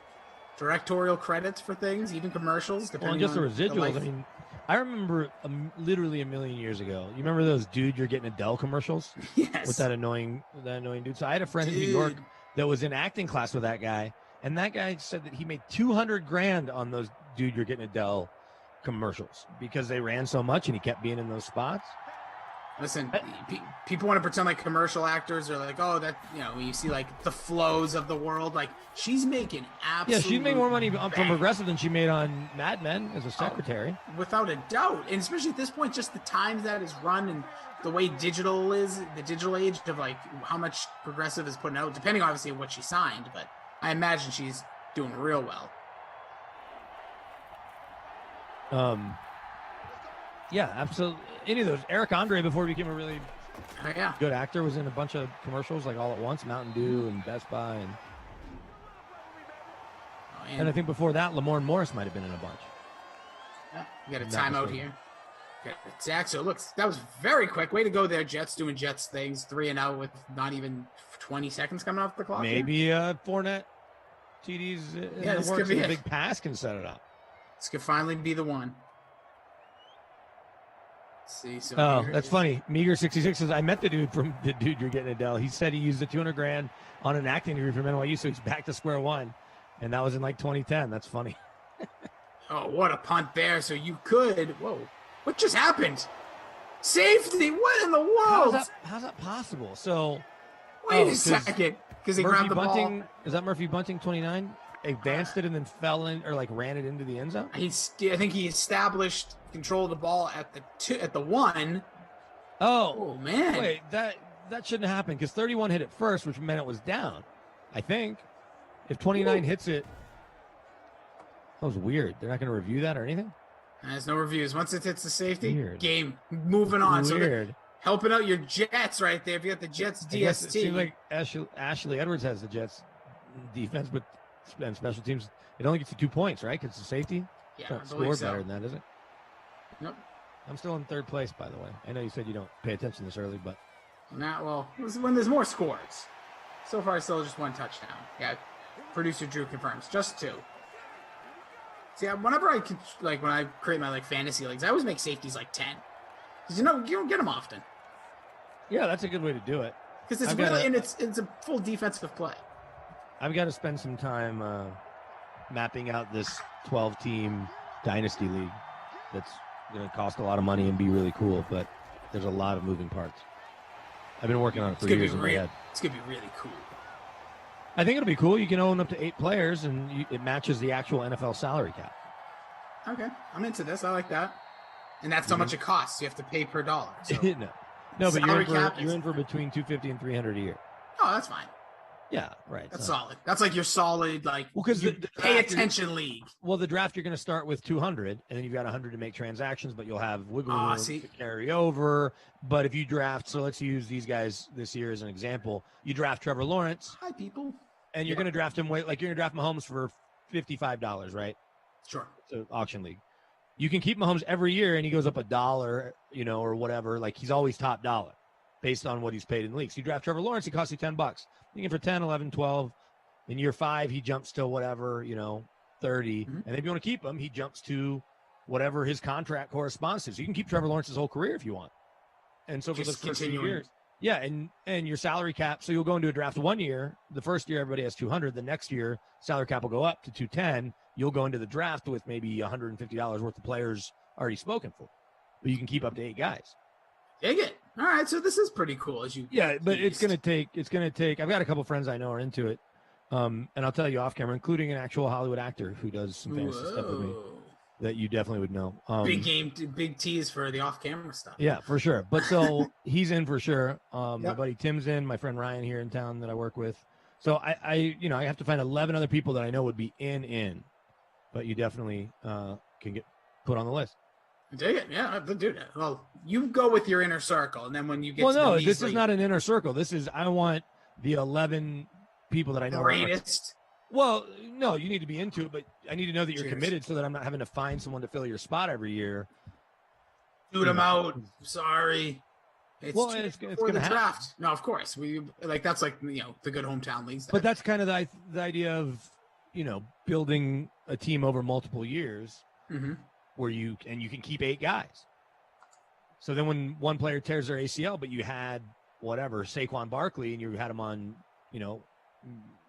directorial credits for things, even commercials. Well, and just the residuals. I mean, I remember literally a million years ago. You remember those "Dude, You're Getting Adele" commercials? Yes. With that annoying dude. So I had a friend in New York that was in acting class with that guy, and that guy said that he made $200,000 on those "Dude, You're Getting Adele" commercials because they ran so much, and he kept being in those spots. Listen, people want to pretend like commercial actors are like, oh, that, you know, when you see like the flows of the world, like she's making absolute. Yeah, she made more money from Progressive than she made on Mad Men as a secretary. Without a doubt. And especially at this point, just the times that is run and the way digital is, the digital age of like how much Progressive is putting out, depending obviously on what she signed, but I imagine she's doing real well. Yeah, absolutely. Any of those. Eric Andre, before he became a really good actor, was in a bunch of commercials like all at once, Mountain Dew and Best Buy. And I think before that, Lamorne Morris might have been in a bunch. Yeah, you got a timeout here. Zach, so look, that was very quick. Way to go there, Jets, doing Jets things. 3-0 with not even 20 seconds coming off the clock. Maybe Fournette TD's in the works, and a big pass can set it up. This could finally be the one. See, so that's funny. Meager66 says, I met the dude from the Dude You're Getting Adele. He said he used the $200,000 on an acting degree from NYU, so he's back to square one. And that was in like 2010. That's funny. Oh, what a punt there. So you could. Whoa. What just happened? Safety. What in the world? How's that possible? So. Wait a second. Because he grabbed the Bunting, ball. Is that Murphy Bunting 29? Advanced it and then fell in or like ran it into the end zone? I think he established control of the ball at the 1. Oh man. Wait, that shouldn't happen because 31 hit it first, which meant it was down. I think. If 29 hits it, that was weird. They're not going to review that or anything? There's no reviews. Once it hits the safety, weird. Game moving on. Weird. So helping out your Jets right there. If you got the Jets DST. It seems like Ashley Edwards has the Jets defense, but and special teams, it only gets you 2 points, right? Because it's a safety? Yeah, it's not score better than that, is it? Nope. I'm still in third place, by the way. I know you said you don't pay attention this early, but. When there's more scores. So far, still just 1 touchdown. Yeah. Producer Drew confirms. Just 2. See, whenever I could, like, when I create my, like, fantasy leagues, I always make safeties, like, 10. Because, you don't get them often. Yeah, that's a good way to do it. Because it's really, and it's a full defensive play. I've got to spend some time mapping out this 12-team dynasty league that's going to cost a lot of money and be really cool, but there's a lot of moving parts. I've been working on it for years in my head. It's going to be really cool. I think it'll be cool. You can own up to 8 players, and it matches the actual NFL salary cap. Okay, I'm into this. I like that. And that's how much it costs. You have to pay per dollar. So. no, but you're in for between $250 and $300 a year. Oh, that's fine. Yeah, right. That's solid. That's like your solid, like, because the pay attention league. Well, the draft, you're going to start with 200, and then you've got 100 to make transactions, but you'll have wiggle room to carry over. But if you draft, so let's use these guys this year as an example. You draft Trevor Lawrence. Hi, people. And you're going to draft him, like you're going to draft Mahomes for $55, right? Sure. So auction league. You can keep Mahomes every year, and he goes up $1, or whatever. Like, he's always top dollar based on what he's paid in the league. So you draft Trevor Lawrence, he costs you $10. You get for 10, 11, 12. In year 5, he jumps to whatever, 30. Mm-hmm. And if you want to keep him, he jumps to whatever his contract corresponds to. So you can keep Trevor Lawrence's whole career if you want. And so for the first few years. Yeah, and your salary cap, so you'll go into a draft 1 year. The first year, everybody has 200. The next year, salary cap will go up to 210. You'll go into the draft with maybe $150 worth of players already spoken for. But you can keep up to 8 guys. Dig it. All right, so this is pretty cool. But it's going to take, I've got a couple friends I know are into it. And I'll tell you off camera, including an actual Hollywood actor who does some fantasy stuff with me that you definitely would know. Big tease for the off-camera stuff. Yeah, for sure. But so he's in for sure. My buddy Tim's in, my friend Ryan here in town that I work with. So I have to find 11 other people that I know would be in. But you definitely can get put on the list. Dig it, yeah, do that. Well, you go with your inner circle, and then when you get this is not an inner circle. This is I want the 11 people that I know. Greatest. Well, no, you need to be into it, but I need to know that you're committed so that I'm not having to find someone to fill your spot every year. Shoot them out. Sorry. It's going to draft. No, of course. That's like the good hometown leagues. But that's kind of the idea of, building a team over multiple years Mm-hmm. where you can keep 8 guys. So then when one player tears their ACL, but you had Saquon Barkley, and you had him on,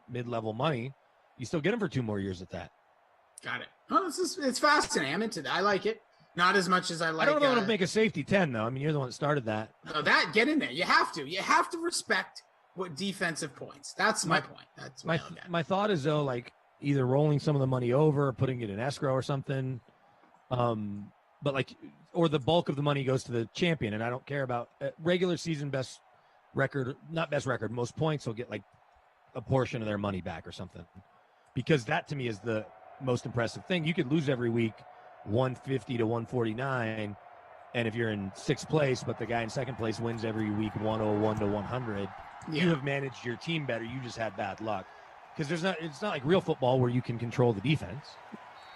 mid-level money, you still get him for 2 more years at that. Got it. Oh, it's fascinating. I'm into that. I like it. Not as much as I like. I don't know how to make a safety 10, though. I mean, you're the one that started that. No, get in there. You have to. You have to respect what defensive points. That's my point. That's my thought is, though, like either rolling some of the money over or putting it in escrow or something. But or the bulk of the money goes to the champion, and I don't care about regular season most points will get like a portion of their money back or something, because that to me is the most impressive thing. You could lose every week 150 to 149, and if you're in 6th place, but the guy in 2nd place wins every week 101 to 100, you have managed your team better. You just had bad luck, because it's not like real football where you can control the defense.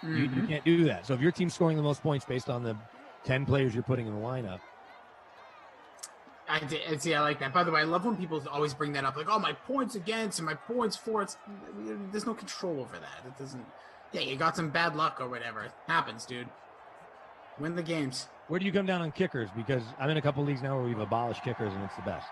You can't do that. So if your team's scoring the most points based on the 10 players you're putting in the lineup. I like that. By the way, I love when people always bring that up. Like, oh, my points against and my points for. There's no control over that. It doesn't. Yeah, you got some bad luck or whatever. It happens, dude. Win the games. Where do you come down on kickers? Because I'm in a couple leagues now where we've abolished kickers, and it's the best.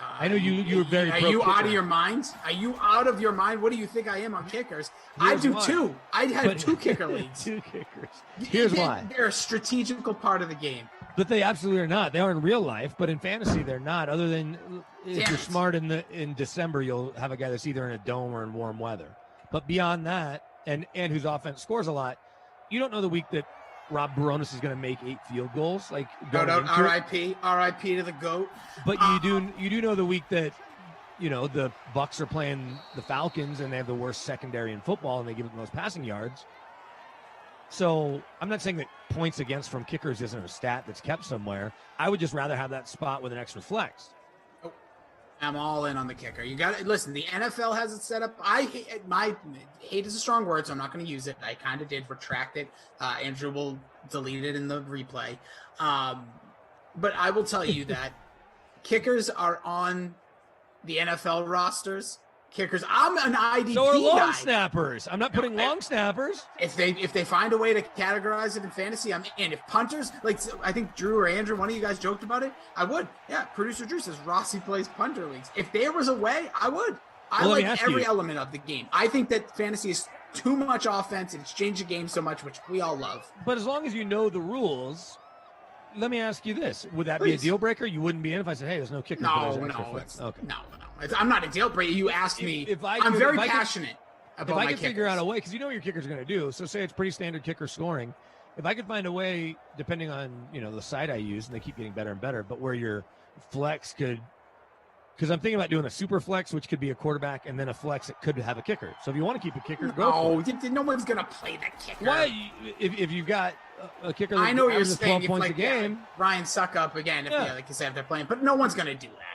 I know you were very. Are you out of your mind? Are you out of your mind? What do you think I am on kickers? I do too. I had 2 kicker leagues. 2 kickers. Here's why. They're a strategical part of the game. But they absolutely are not. They are in real life, but in fantasy they're not. Other than if you're smart in December, you'll have a guy that's either in a dome or in warm weather. But beyond that, and whose offense scores a lot, you don't know the week that Rob Baronis is going to make 8 field goals. Like, R.I.P. to the GOAT. But you do know the week that the Bucs are playing the Falcons and they have the worst secondary in football and they give it the most passing yards. So I'm not saying that points against from kickers isn't a stat that's kept somewhere. I would just rather have that spot with an extra flex. I'm all in on the kicker. You got to listen. The NFL has it set up. Hate is a strong word, so I'm not going to use it. I kind of did retract it. Andrew will delete it in the replay. But I will tell you that kickers are on the NFL rosters. Kickers. I'm an IDP So are long guy. snappers. I'm not putting long snappers. If they find a way to categorize it in fantasy, I'm in. If punters, like I think Drew or Andrew, one of you guys joked about it, I would. Yeah, producer Drew says Rossi plays punter leagues. If there was a way, I would. I like every element of the game. I think that fantasy is too much offense and it's changed the game so much, which we all love. But as long as you know the rules, let me ask you this: would that be a deal breaker? You wouldn't be in if I said, "Hey, there's no kicker." No. I'm not a deal breaker. You asked me. I'm very passionate about my kickers. If I could figure out a way, because you know what your kicker's going to do. So say it's pretty standard kicker scoring. If I could find a way, depending on the site I use, and they keep getting better and better, but where your flex could, because I'm thinking about doing a super flex, which could be a quarterback, and then a flex that could have a kicker. So if you want to keep a kicker, go for it. No one's going to play the kicker. Why? If you've got a kicker that I know you're saying 12 points a game. Ryan Suckup again, like you said, if they're playing, but no one's going to do that.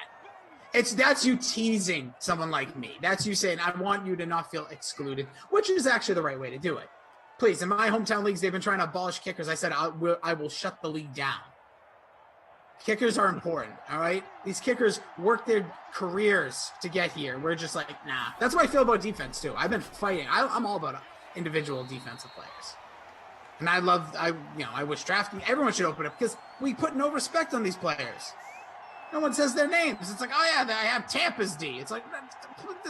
That's you teasing someone like me. That's you saying, I want you to not feel excluded, which is actually the right way to do it. Please, in my hometown leagues, they've been trying to abolish kickers. I said, I will shut the league down. Kickers are important, all right? These kickers work their careers to get here. We're just like, nah. That's what I feel about defense, too. I've been fighting. I'm all about individual defensive players. And I wish DraftKings, everyone should open up because we put no respect on these players. No one says their names. It's like, oh, yeah, I have Tampa's D. It's like,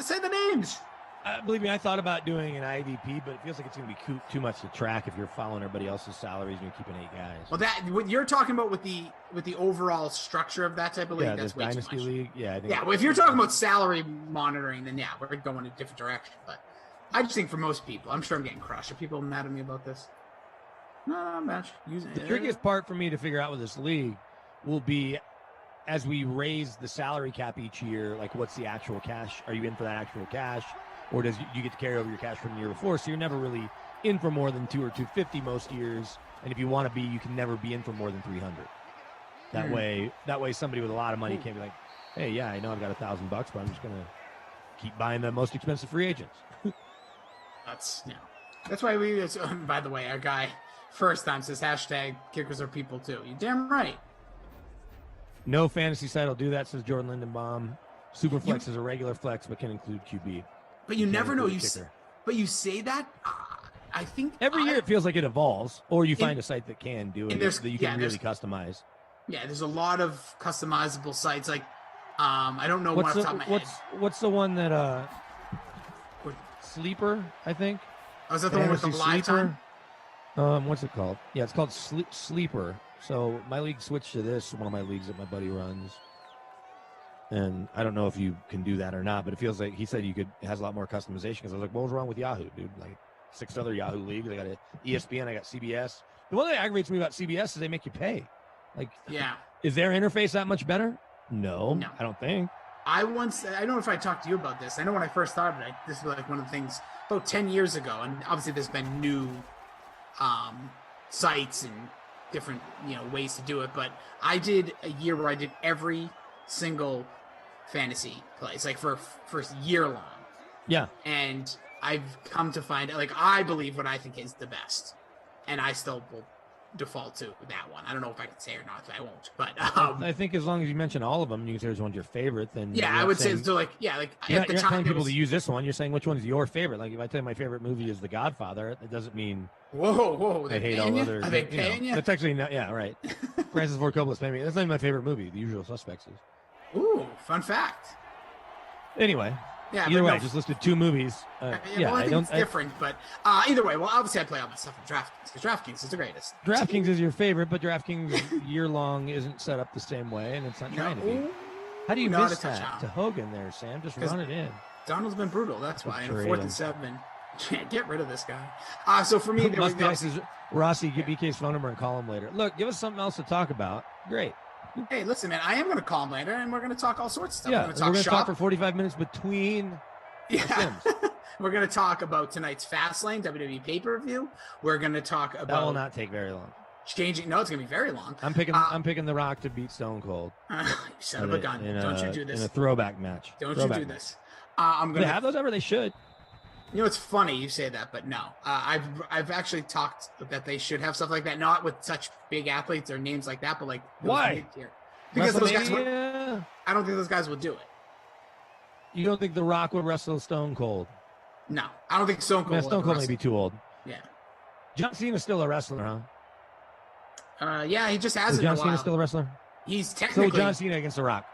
say the names. Believe me, I thought about doing an IDP, but it feels like it's going to be too much to track if you're following everybody else's salaries and you're keeping 8 guys. Well, what you're talking about with the overall structure of that type of league, that's way dynasty too much. League, Well, if you're talking about salary monitoring, then we're going in a different direction. But I just think for most people, I'm sure I'm getting crushed. Are people mad at me about this? No, I'm not. The trickiest part for me to figure out with this league will be, as we raise the salary cap each year, like what's the actual cash? Are you in for that actual cash? Or does you get to carry over your cash from the year before? So you're never really in for more than 2 or 250 most years. And if you want to be, you can never be in for more than 300. That way somebody with a lot of money can't be like, hey, yeah, I know I've got $1,000, but I'm just going to keep buying the most expensive free agents. That's why by the way, our guy first time says #kickers are people too. You're damn right. No fantasy site will do that, says Jordan Lindenbaum. Superflex is a regular flex, but can include QB. But you never know. But you say that, I think every year it feels like it evolves, or you find a site that can do it that you can really customize. Yeah, there's a lot of customizable sites. Like, I don't know one off the top of my head. What's the one that Sleeper? I think. Oh, is that the one with the live time? What's it called? Yeah, it's called Sleeper. So my league switched to this. One of my leagues that my buddy runs. And I don't know if you can do that or not, but it feels like he said it has a lot more customization. Because I was like, what was wrong with Yahoo, dude? Like 6 other Yahoo leagues. I got ESPN, I got CBS. The one that aggravates me about CBS is they make you pay. Like, is their interface that much better? No, I don't think. I don't know if I talked to you about this. I know when I first started, this was like one of the things about 10 years ago. And obviously there's been new sites and different, ways to do it. But I did a year where I did every single fantasy place, like for a year long. Yeah. And I've come to find, like, I believe what I think is the best. And I still will default to that one. I don't know if I can say it or not. I won't. But I think as long as you mention all of them, you can say which one's your favorite. Then I would say so. Like, you're not telling people to use this one. You're saying which one's your favorite. Like if I tell you my favorite movie is The Godfather, it doesn't mean whoa. I hate all other. Are they paying you? That's actually not. Yeah, right. Francis Ford Coppola's paying me. That's not even my favorite movie. The Usual Suspects is. Ooh, fun fact. Anyway. Yeah, either way, I just listed 2 movies. I think it's different, but either way, well, obviously I play all my stuff on DraftKings because DraftKings is the greatest. DraftKings is your favorite, but DraftKings year-long isn't set up the same way, and it's not trying to be. How do you miss that to Hogan there, Sam? Just run it in. Donald's been brutal, that's why. In 4th and 7. Get rid of this guy. So for me, there was Rossi, get BK's phone number and call him later. Look, give us something else to talk about. Great. Hey, listen, man, I am going to call him later, and we're going to talk all sorts of stuff. Yeah, we're going to talk for 45 minutes between We're going to talk about tonight's Fastlane WWE pay-per-view. We're going to talk about... That will not take very long. No, it's going to be very long. I'm picking The Rock to beat Stone Cold. You son of a gun. Don't you do this. In a throwback match. Don't you do this. I'm going to have those ever? They should. It's funny you say that, but no. I've actually talked that they should have stuff like that, not with such big athletes or names like that, but like why? Because those guys I don't think those guys will do it. You don't think The Rock would wrestle Stone Cold? No, I don't think Stone Cold. Stone Cold may be too old. Yeah. John Cena's still a wrestler, huh? Yeah, he just hasn't. Is John Cena still a wrestler? He's technically. So John Cena against The Rock.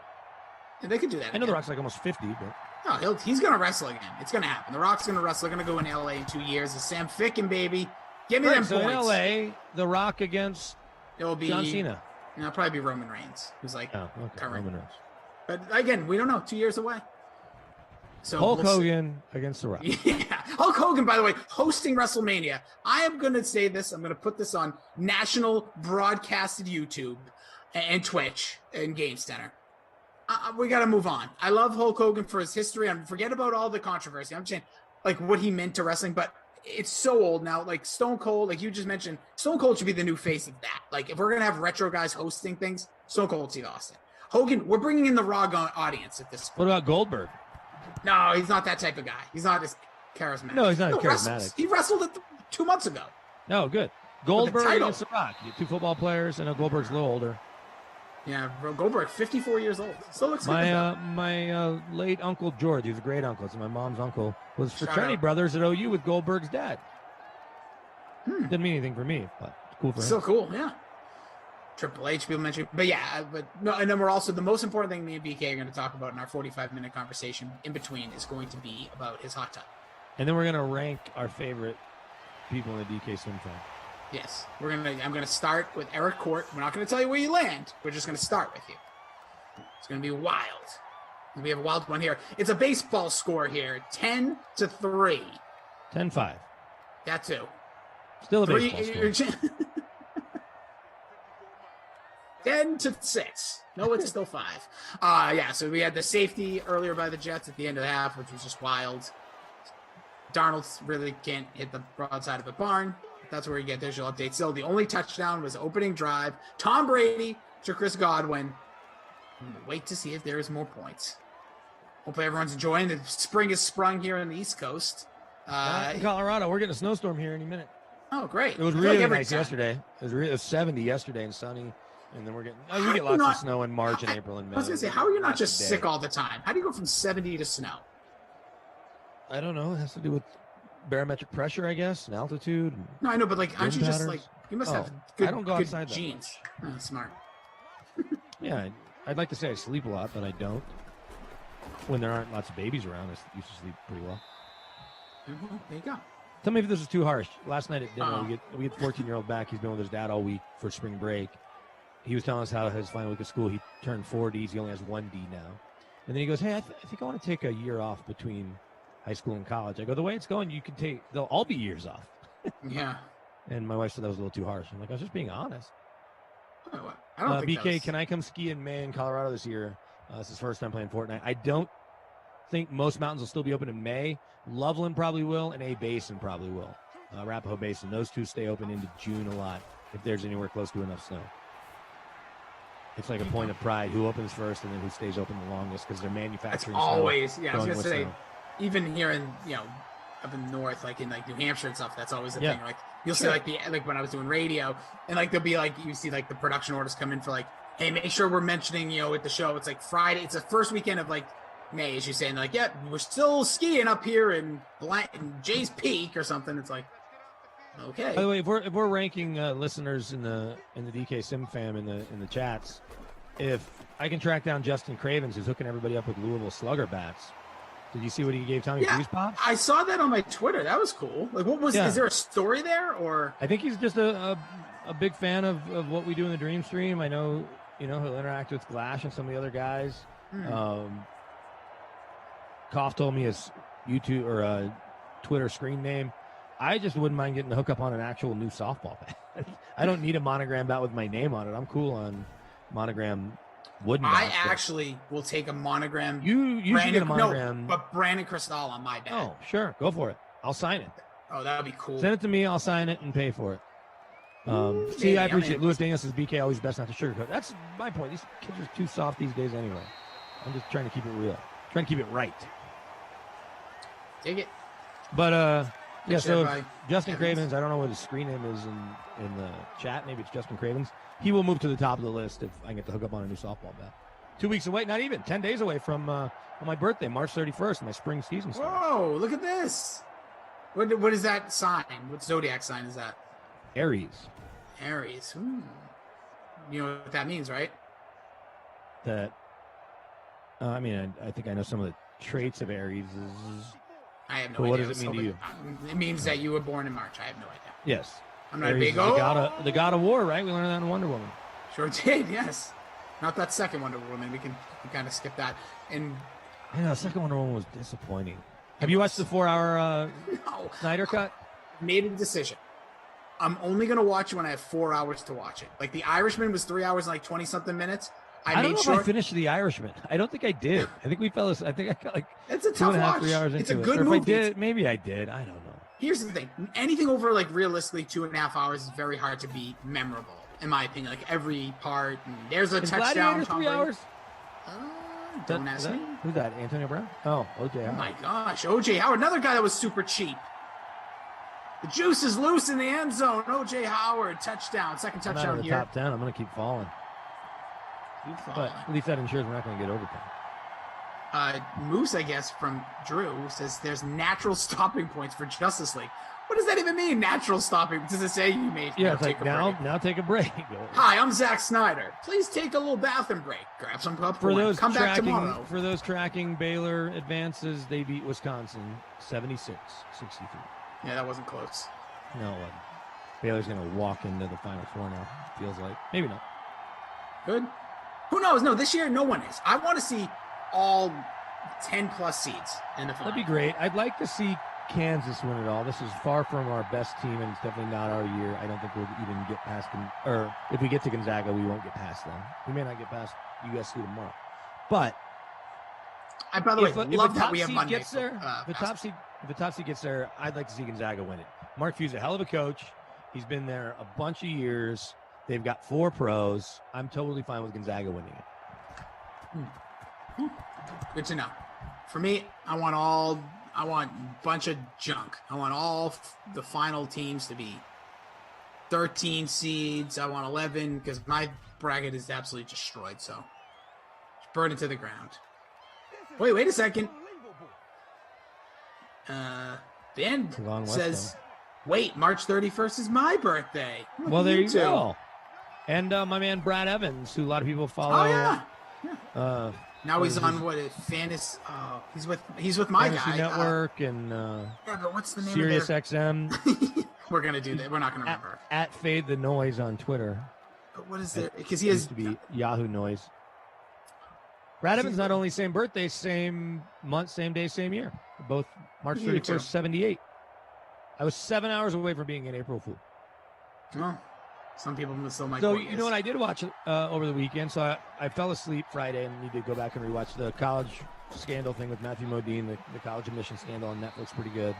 And they could do that. I know The Rock's like almost 50, but. No, he's going to wrestle again. It's going to happen. The Rock's going to wrestle. They're going to go in LA in 2 years. It's Sam Ficken, baby. Give me them so points. In LA, The Rock against John Cena. It'll probably be Roman Reigns, who's like current. Roman Reigns. But again, we don't know. 2 years away. So Hulk Hogan against The Rock. Yeah. Hulk Hogan, by the way, hosting WrestleMania. I am going to say this. I'm going to put this on national broadcasted YouTube and Twitch and Game Center. We got to move on. I love Hulk Hogan for his history. Forget about all the controversy. I'm saying like what he meant to wrestling, but it's so old now. Like Stone Cold, like you just mentioned, Stone Cold should be the new face of that. Like if we're going to have retro guys hosting things, Stone Cold, Steve Austin. Hogan, we're bringing in the Raw audience at this point. What about Goldberg? No, he's not that type of guy. He's not as charismatic. No, he's not charismatic. He wrestled 2 months ago. No, good. Goldberg against The Rock. 2 football players, and Goldberg's a little older. Yeah, Goldberg, 54 years old. Still looks good. My late Uncle George, he was a great uncle. So my mom's uncle was fraternity brothers at OU with Goldberg's dad. Didn't mean anything for me, but cool for him. Still cool, yeah. Triple H, people mentioned. But yeah, and then we're also, the most important thing me and BK are going to talk about in our 45-minute conversation in between is going to be about his hot tub. And then we're going to rank our favorite people in the DK Swim Tribe. Yes, I'm going to start with Eric Court. We're not going to tell you where you land. We're just going to start with you. It's going to be wild. We have a wild one here. It's a baseball score here, 10-3. 10-5. That too. Still a baseball score. 10-6. No, it's still 5. So we had the safety earlier by the Jets at the end of the half, which was just wild. Darnold really can't hit the broadside of a barn. That's where you get visual updates. So the only touchdown was opening drive. Tom Brady to Chris Godwin. Wait to see if there is more points. Hopefully everyone's enjoying. The spring is sprung here on the East Coast. In Colorado, we're getting a snowstorm here any minute. Oh, great. It was really nice yesterday. It was 70 yesterday and sunny. And then we get lots of snow in March and April and May. I was going to say, how are you not just sick all the time? How do you go from 70 to snow? I don't know. It has to do with barometric pressure, I guess, and altitude. No, I know, but like, aren't you just like, you must have good, I don't go outside good genes. Oh, smart. Yeah, I'd like to say I sleep a lot, but I don't. When there aren't lots of babies around, I used to sleep pretty well. Well, there you go. Tell me if this is too harsh. Last night at dinner, we get 14-year-old back. He's been with his dad all week for spring break. He was telling us how his final week of school, he turned 4 Ds. He only has 1 D now. And then he goes, hey, I think I want to take a year off between high school and college. I go, the way it's going, they'll all be years off. Yeah. And my wife said that was a little too harsh. I'm like, I was just being honest. I don't think BK, can I come ski in May in Colorado this year? This is the first time playing Fortnite. I don't think most mountains will still be open in May. Loveland probably will, and A Basin probably will. Arapahoe Basin. Those two stay open into June a lot if there's anywhere close to enough snow. It's like a point of pride. Who opens first and then who stays open the longest because they're manufacturing. That's always, yeah. I was gonna say, snow. even here in up in the north, like in like New Hampshire and stuff, that's always the thing. Like you'll see like when I was doing radio, and like there'll be like you see like the production orders come in for like, hey, make sure we're mentioning at the show. It's like Friday. It's the first weekend of like May, as you say, and like we're still skiing up here in Jay's Peak or something. It's like. Okay. By the way, if we're ranking listeners in the DK Sim fam in the chats, if I can track down Justin Cravens, who's hooking everybody up with Louisville Slugger bats. Did you see what he gave Tommy Freeze Pops? I saw that on my Twitter. That was cool. Like, what was? Is there a story there, or? I think he's just a big fan of what we do in the Dream Stream. I know he'll interact with Glash and some of the other guys. Koff told me his YouTube or Twitter screen name. I just wouldn't mind getting the hookup on an actual new softball bat. I don't need a monogram bat with my name on it. I'm cool on monogram wooden bats. I actually will take a monogram. You should get a monogram. No, but Brandon Cristal on my bat. Oh, sure. Go for it. I'll sign it. Oh, that would be cool. Send it to me. I'll sign it and pay for it. I appreciate it. Louis Daniels says BK always best not to sugarcoat. That's my point. These kids are too soft these days anyway. I'm just trying to keep it real. Trying to keep it right. Take it. But, yeah, so Justin Cravens, I don't know what his screen name is in the chat. Maybe it's Justin Cravens. He will move to the top of the list if I can get the hookup on a new softball bat. 2 weeks away, not even, 10 days away from on my birthday, March 31st, my spring season starts. Whoa, look at this. What is that sign? What zodiac sign is that? Aries. Aries. You know what that means, right? That, I think I know some of the traits of Aries. I have no idea. What does it mean to you? It means that you were born in March. I have no idea. Yes. I'm not Aries a big the god of war, right? We learned that in Wonder Woman. Sure did, yes. Not that second Wonder Woman. We can kind of skip that. And I know, the second Wonder Woman was disappointing. Have you watched the 4-hour Snyder cut? Made a decision. I'm only going to watch it when I have 4 hours to watch it. Like The Irishman was 3 hours and like 20-something minutes. I don't know if I finished The Irishman. I don't think I did. I think we fell asleep. I think I got like it's a tough 2.5, watch. 3 hours into it's a it. good or movie. If I did, maybe I did. I don't know. Here's the thing. Anything over like realistically 2.5 hours is very hard to be memorable, in my opinion. Like every part. And there's a touchdown. 3 hours? Don't ask me. Who's that? Antonio Brown? Oh, O.J. Howard. Oh my gosh, O.J. Howard, another guy that was super cheap. The juice is loose in the end zone. O.J. Howard, touchdown, second touchdown I'm out of the here. top 10. I'm going to keep falling. But at least that ensures we're not going to get overtime. Moose, I guess, from Drew says there's natural stopping points for Justice League. What does that even mean? Natural stopping? Does it say you may take a break? Now take a break. Hi, I'm Zack Snyder. Please take a little bathroom break. Grab some popcorn. Come back tomorrow. For those tracking Baylor advances, they beat Wisconsin 76-63. Yeah, that wasn't close. No, it wasn't. Baylor's going to walk into the Final Four now, feels like. Maybe not. Good. Who knows? No, this year, no one is. I want to see all 10-plus seeds in the final. That'd be great. I'd like to see Kansas win it all. This is far from our best team, and it's definitely not our year. I don't think we'll even get past them. Or if we get to Gonzaga, we won't get past them. We may not get past USC tomorrow. But I, by the way, love that we have Monday. If the top seed gets there, I'd like to see Gonzaga win it. Mark Few's a hell of a coach. He's been there a bunch of years. They've got 4 pros. I'm totally fine with Gonzaga winning it. Good to know. For me, I want a bunch of junk. I want all the final teams to be 13 seeds. I want 11 because my bracket is absolutely destroyed. So just burn it to the ground. Wait a second. Ben Long West, says, wait, March 31st is my birthday. Look well, at there you two. go. And my man Brad Evans, who a lot of people follow. Oh, yeah. Now What he's is on his- what is Fantasy? He's with my Fantasy guy. Network and Yeah, but what's the name Sirius of XM. We're gonna do that. We're not gonna remember. At Fade the Noise on Twitter. But what is there? Because he Used has to be Yahoo Noise. Brad Evans not only same birthday, same month, same day, same year. Both March You too. 31st, 78. I was 7 hours away from being an April Fool. Well, some people still might. So you know what I did watch over the weekend? So I fell asleep Friday and need to go back and rewatch the college scandal thing with Matthew Modine, the college admission scandal on Netflix. Pretty good.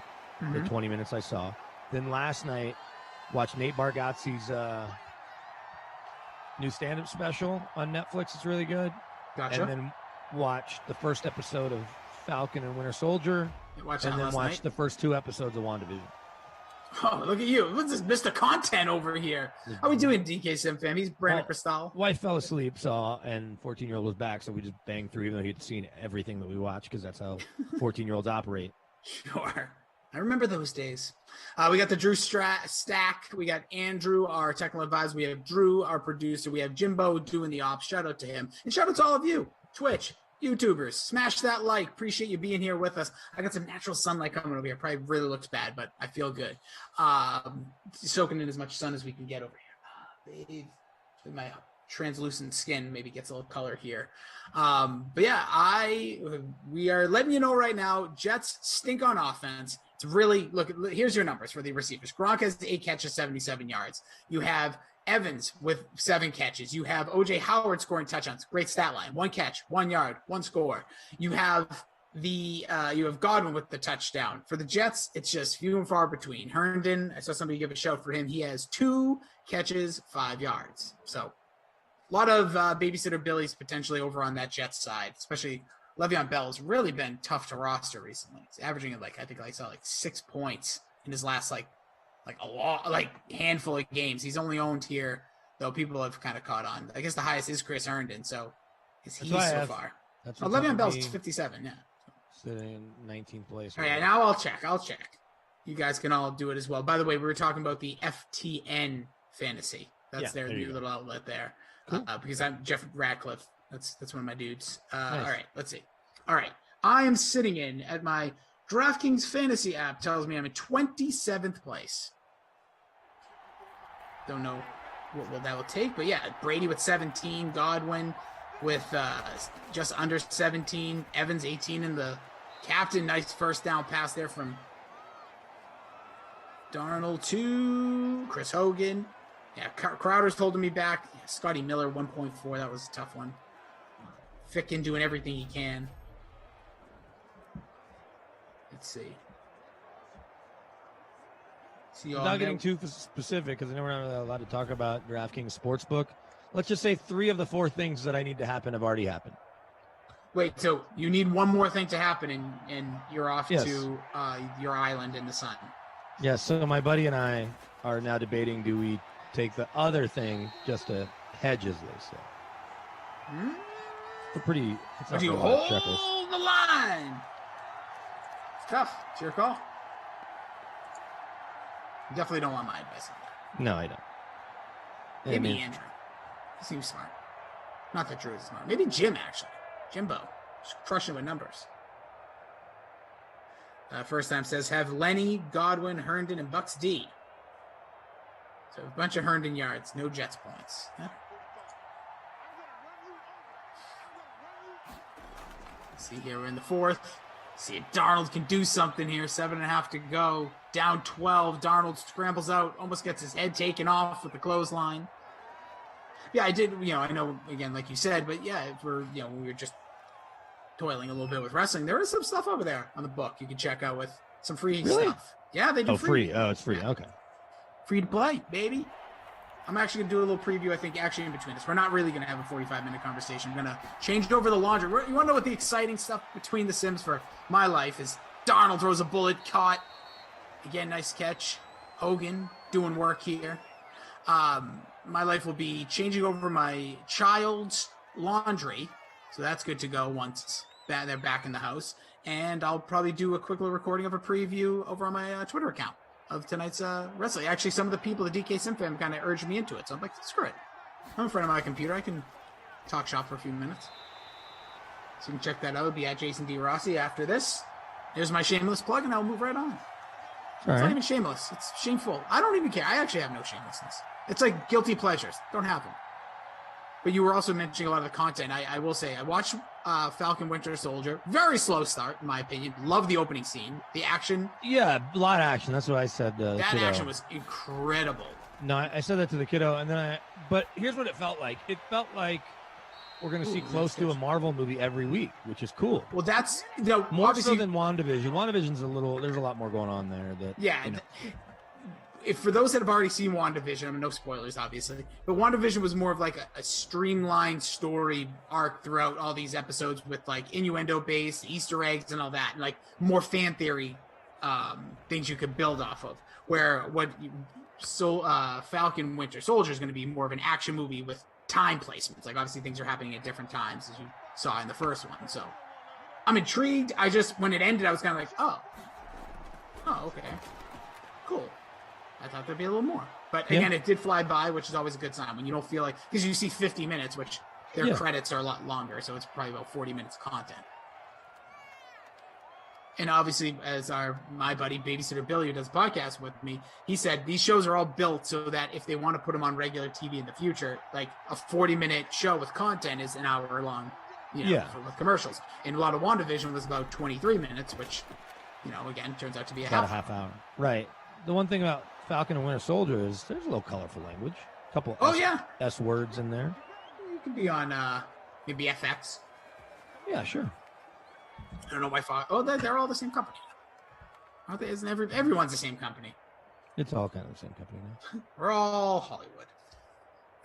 The 20 minutes I saw. Then last night, watched Nate Bargatze's new stand-up special on Netflix. It's really good. Gotcha. And then watched the first episode of Falcon and Winter Soldier. And then watched the first 2 episodes of WandaVision. Oh, look at you. What's this Mr. Content over here? How we doing, DK Sim fam? He's Brandon Cristal. Wife fell asleep, and 14-year-old was back, so we just banged through, even though he'd seen everything that we watched, because that's how 14-year-olds operate. Sure. I remember those days. We got the Drew stack. We got Andrew, our technical advisor. We have Drew, our producer. We have Jimbo doing the ops. Shout out to him. And shout out to all of you. Twitch, YouTubers, smash that like. Appreciate you being here with us. I got some natural sunlight coming over here. Probably really looks bad, but I feel good. Soaking in as much sun as we can get over here. My translucent skin maybe gets a little color here. But yeah, we are letting you know right now, Jets stink on offense. It's really, look, here's your numbers for the receivers. Gronk has 8 catches, 77 yards. You have Evans with 7 catches. You have OJ Howard scoring touchdowns. Great stat line. 1 catch, 1 yard, 1 score. You have you have Godwin with the touchdown. For the Jets, it's just few and far between. Herndon, I saw somebody give a shout for him. He has 2 catches, 5 yards. So a lot of babysitter Billies potentially over on that Jets side, especially Le'Veon Bell has really been tough to roster recently. He's averaging I think I saw 6 points in his last handful of games. He's only owned here, though people have kind of caught on. I guess the highest is Chris Herndon, so is he so far? Le'Veon Bell's 57, yeah. Sitting in 19th place. All right, now I'll check. You guys can all do it as well. By the way, we were talking about the FTN Fantasy. That's their new little outlet there. Cool. Because I'm Jeff Radcliffe. That's one of my dudes. Nice. All right, let's see. All right, I am sitting in at my DraftKings Fantasy app tells me I'm in 27th place. Don't know what that will take, but yeah, Brady with 17, Godwin with just under 17, Evans 18 in the captain. Nice first down pass there from Darnold to Chris Hogan. Yeah, Crowder's holding me back. Yeah, Scotty Miller 1.4. That was a tough one. Ficken doing everything he can. Let's see. Without getting too specific, because I know we're not allowed to talk about DraftKings Sportsbook, let's just say 3 of the 4 things that I need to happen have already happened. Wait, so you need one more thing to happen, and you're off to your island in the sun. Yes, so my buddy and I are now debating, do we take the other thing just to hedge, as they say. Do you hold the line? It's tough. It's your call. You definitely don't want my advice on that. No, I don't. Maybe Andrew. He seems smart. Not that Drew is smart. Maybe Jim, actually. Jimbo. Just crushing with numbers. First time says, have Lenny, Godwin, Herndon, and Bucks D. So a bunch of Herndon yards. No Jets points. Huh? Let's see here. We're in the 4th. See if Darnold can do something here. 7.5 to go. Down 12. Darnold scrambles out. Almost gets his head taken off with the clothesline. Yeah, I did. I know, again, like you said, but yeah, we were just toiling a little bit with wrestling. There is some stuff over there on the book you can check out with some free stuff. Yeah, they do free. Oh, it's free. Okay. Free to play, baby. I'm actually going to do a little preview, I think, actually in between this. We're not really going to have a 45-minute conversation. I'm going to change over the laundry. You want to know what the exciting stuff between the Sims for my life is? Darnold throws a bullet, caught. Again, nice catch. Hogan doing work here. My life will be changing over my child's laundry. So that's good to go once they're back in the house. and I'll probably do a quick little recording of a preview over on my Twitter account of tonight's wrestling. Actually, some of the people, the DK Sim fam, kind of urged me into it, so I'm like, screw it. I'm in front of my computer. I can talk shop for a few minutes. So you can check that out. It'll be at Jason D. Rossi after this. Here's my shameless plug, and I'll move right on. It's not even shameless. It's shameful. I don't even care. I actually have no shamelessness. It's like guilty pleasures. Don't have them. But you were also mentioning a lot of the content. I will say, I watched Falcon Winter Soldier. Very slow start, in my opinion. Love the opening scene. The action. Yeah, a lot of action. That's what I said. That action was incredible. No, I said that to the kiddo, and then but here's what it felt like. It felt like we're going to see close to a Marvel movie every week, which is cool. Well, that's more so than WandaVision. WandaVision's there's a lot more going on there. If for those that have already seen WandaVision, I mean, no spoilers, obviously, but WandaVision was more of like a streamlined story arc throughout all these episodes with like innuendo-based Easter eggs and all that, and like more fan theory things you could build off of. Where Falcon Winter Soldier is going to be more of an action movie with time placements. Like obviously things are happening at different times as you saw in the first one. So I'm intrigued. When it ended, I was kind of like, oh, okay, cool. I thought there'd be a little more. But again, it did fly by, which is always a good sign when you don't feel like, because you see 50 minutes, which their credits are a lot longer. So it's probably about 40 minutes of content. And obviously, as my buddy, Babysitter Billy, who does podcasts with me, he said these shows are all built so that if they want to put them on regular TV in the future, like a 40-minute show with content is an hour long, with commercials. And a lot of WandaVision was about 23 minutes, which, again, turns out to be about a half hour. Right. The one thing about Falcon and Winter Soldier is there's a little colorful language. A couple S words in there. You could be on maybe FX. Yeah, sure. I don't know why. They're all the same company. Aren't they? Isn't everyone's the same company? It's all kind of the same company now. We're all Hollywood.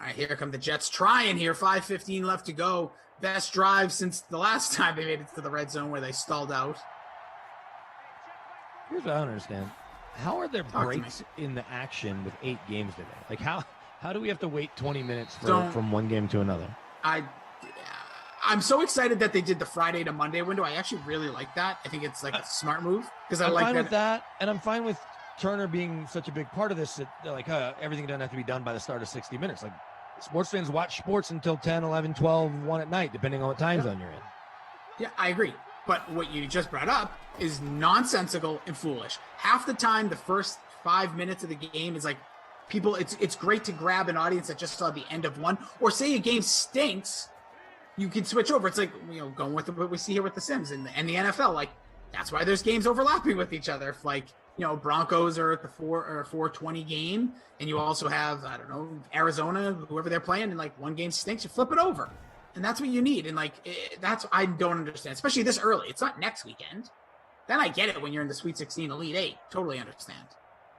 All right, here come the Jets trying here. 5:15 left to go. Best drive since the last time they made it to the red zone where they stalled out. Here's what I don't understand. How are there breaks in the action with 8 games today? Like how do we have to wait 20 minutes from one game to another? I'm so excited that they did the Friday to Monday window. I actually really like that. I think it's like a smart move because I'm fine with that, and I'm fine with Turner being such a big part of this. That like everything doesn't have to be done by the start of 60 minutes. Like sports fans watch sports until 10, 11, 12, 1 at night, depending on what time zone you're in. Yeah, I agree. But what you just brought up is nonsensical and foolish. Half the time, the first 5 minutes of the game is like people. It's great to grab an audience that just saw the end of one, or say a game stinks. You can switch over. It's like, going with what we see here with the Sims and the NFL. Like, that's why there's games overlapping with each other. If Broncos are at the 4:20 game, and you also have, I don't know, Arizona, whoever they're playing, and like one game stinks, you flip it over. And that's what you need. And that's what I don't understand, especially this early. It's not next weekend. Then I get it when you're in the Sweet 16, Elite 8. Totally understand.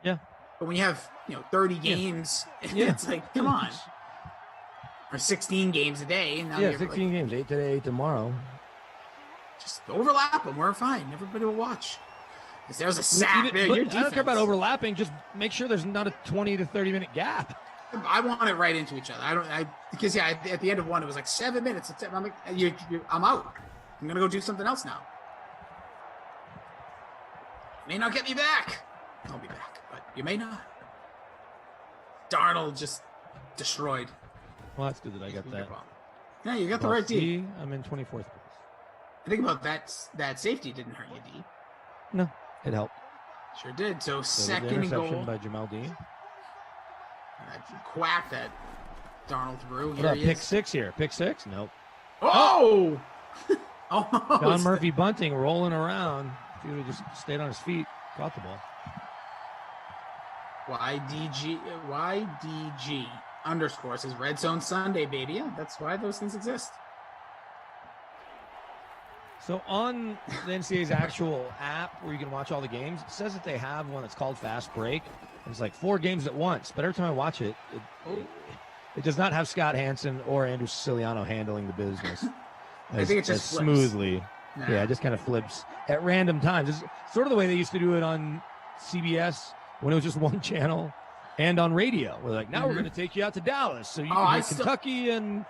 Yeah. But when you have, 30 games, it's like, come on. Or 16 games a day. Now 16 games, 8 today, 8 tomorrow. Just overlap them. We're fine. Everybody will watch. If there's a sack there, your defense. I don't care about overlapping. Just make sure there's not a 20 to 30 minute gap. I want it right into each other. Because at the end of one, it was like 7 minutes. I'm like, I'm out. I'm gonna go do something else now. May not get me back. I'll be back, but you may not. Darnold just destroyed. Well, that's good that I got that. Yeah, you got the right D. I'm in 24th place. I think about that safety didn't hurt you, D. No, it helped. Sure did. So second and goal by Jamal Dean. Quack that Darnold threw. What about pick 6 here? Pick 6? Nope. Oh! Oh! John Murphy Bunting rolling around. If he would have just stayed on his feet, caught the ball. YDG _ says Red Zone Sunday, baby. Yeah, that's why those things exist. So on the NCAA's actual app where you can watch all the games, it says that they have one that's called Fast Break. It's like 4 games at once, but every time I watch it, it does not have Scott Hansen or Andrew Siciliano handling the business I think it just smoothly. Nah. Yeah, it just kind of flips at random times. It's sort of the way they used to do it on CBS when it was just one channel and on radio. We're like, now we're going to take you out to Dallas so you can hear Kentucky and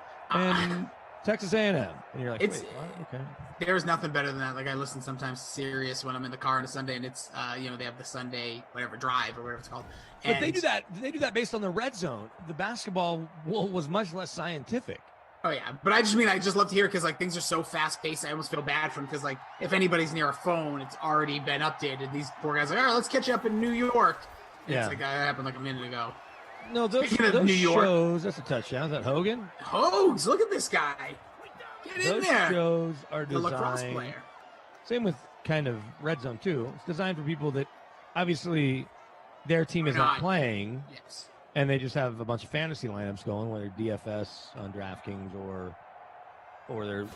Texas A&M, and you're like, It's wait, what? Okay. There's nothing better than that. Like I listen sometimes to Sirius when I'm in the car on a Sunday, and it's they have the Sunday whatever drive or whatever it's called. But they do that. They do that based on the red zone. The basketball was much less scientific. Oh yeah, but I just love to hear because like things are so fast paced. I almost feel bad for them because like if anybody's near a phone, it's already been updated. These poor guys are like, all right, let's catch you up in New York. And Yeah, it's like that happened like a minute ago. No, those New York shows. That's a touchdown. Is that Hogan? Hogs, look at this guy. Get in Those there. shows are The lacrosse designed. player. Same with kind of red zone too. It's designed for people that obviously their team is not playing. Yes. And they just have a bunch of fantasy lineups going, whether DFS on DraftKings or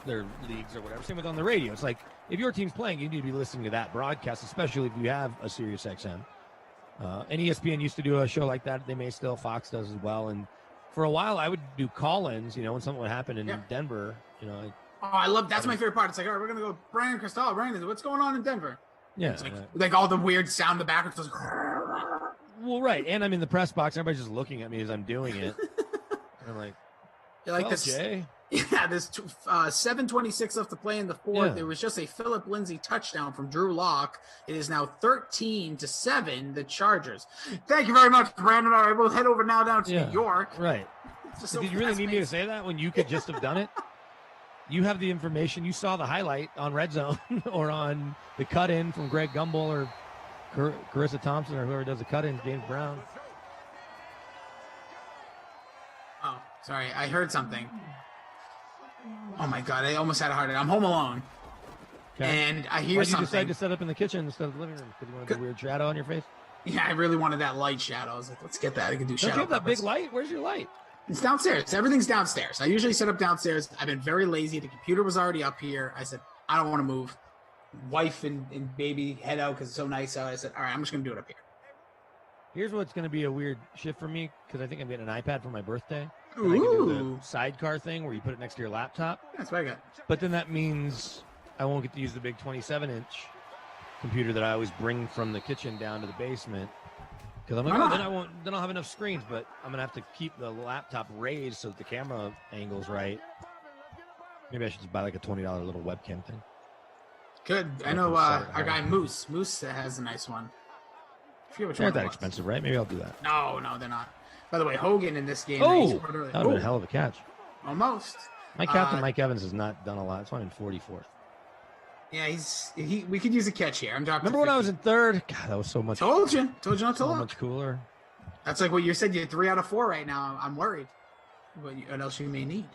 their leagues or whatever. Same with on the radio. It's like if your team's playing, you need to be listening to that broadcast, especially if you have a Sirius XM. And ESPN used to do a show like that. They may still. Fox does as well. And for a while, I would do call-ins. When something would happen in Denver. I love that's my favorite part. It's like, all right, we're gonna go Brian Cristal. Brian, what's going on in Denver? Yeah, it's like all the weird sound in the background. Like, well, right, and I'm in the press box. Everybody's just looking at me as I'm doing it. And I'm like, this. Jay? Yeah, there's 7:26 left to play in the fourth. Yeah. It was just a Phillip Lindsay touchdown from Drew Lock. It is now 13-7, the Chargers. Thank you very much, Brandon. All right, we'll head over now down to New York. Right. Did you really need me to say that when you could just have done it? You have the information. You saw the highlight on Red Zone or on the cut-in from Greg Gumbel or Carissa Thompson or whoever does the cut-in, James Brown. Oh, sorry. I heard something. Oh, my God. I almost had a heart attack. I'm home alone. Okay. And I hear something. Why did you decide to set up in the kitchen instead of the living room? Because you wanted a weird shadow on your face? Yeah, I really wanted that light shadow. I was like, let's get that. I can do shadow. Don't you have that big light? Where's your light? It's downstairs. Everything's downstairs. I usually set up downstairs. I've been very lazy. The computer was already up here. I said, I don't want to move. Wife and baby head out because it's so nice out. I said, all right, I'm just going to do it up here. Here's what's going to be a weird shift for me because I think I'm getting an iPad for my birthday. Ooh. I can do the sidecar thing where you put it next to your laptop. That's what I got. But then that means I won't get to use the big 27-inch computer that I always bring from the kitchen down to the basement. Because I'm like, then I'll have enough screens, but I'm going to have to keep the laptop raised so that the camera angle's right. Maybe I should just buy like a $20 little webcam thing. Good. I know our guy Moose. Moose has a nice one. They're not that expensive, right? Maybe I'll do that. No, they're not. By the way, Hogan in this game. Oh, that would have been a hell of a catch. Almost. My captain, Mike Evans, has not done a lot. It's only in 44th. Yeah, we could use a catch here. I'm dropping. Remember when I was in third? God, that was so much. Told you not to look. So much cooler. That's like what you said. You're 3 out of 4 right now. I'm worried. What else you may need?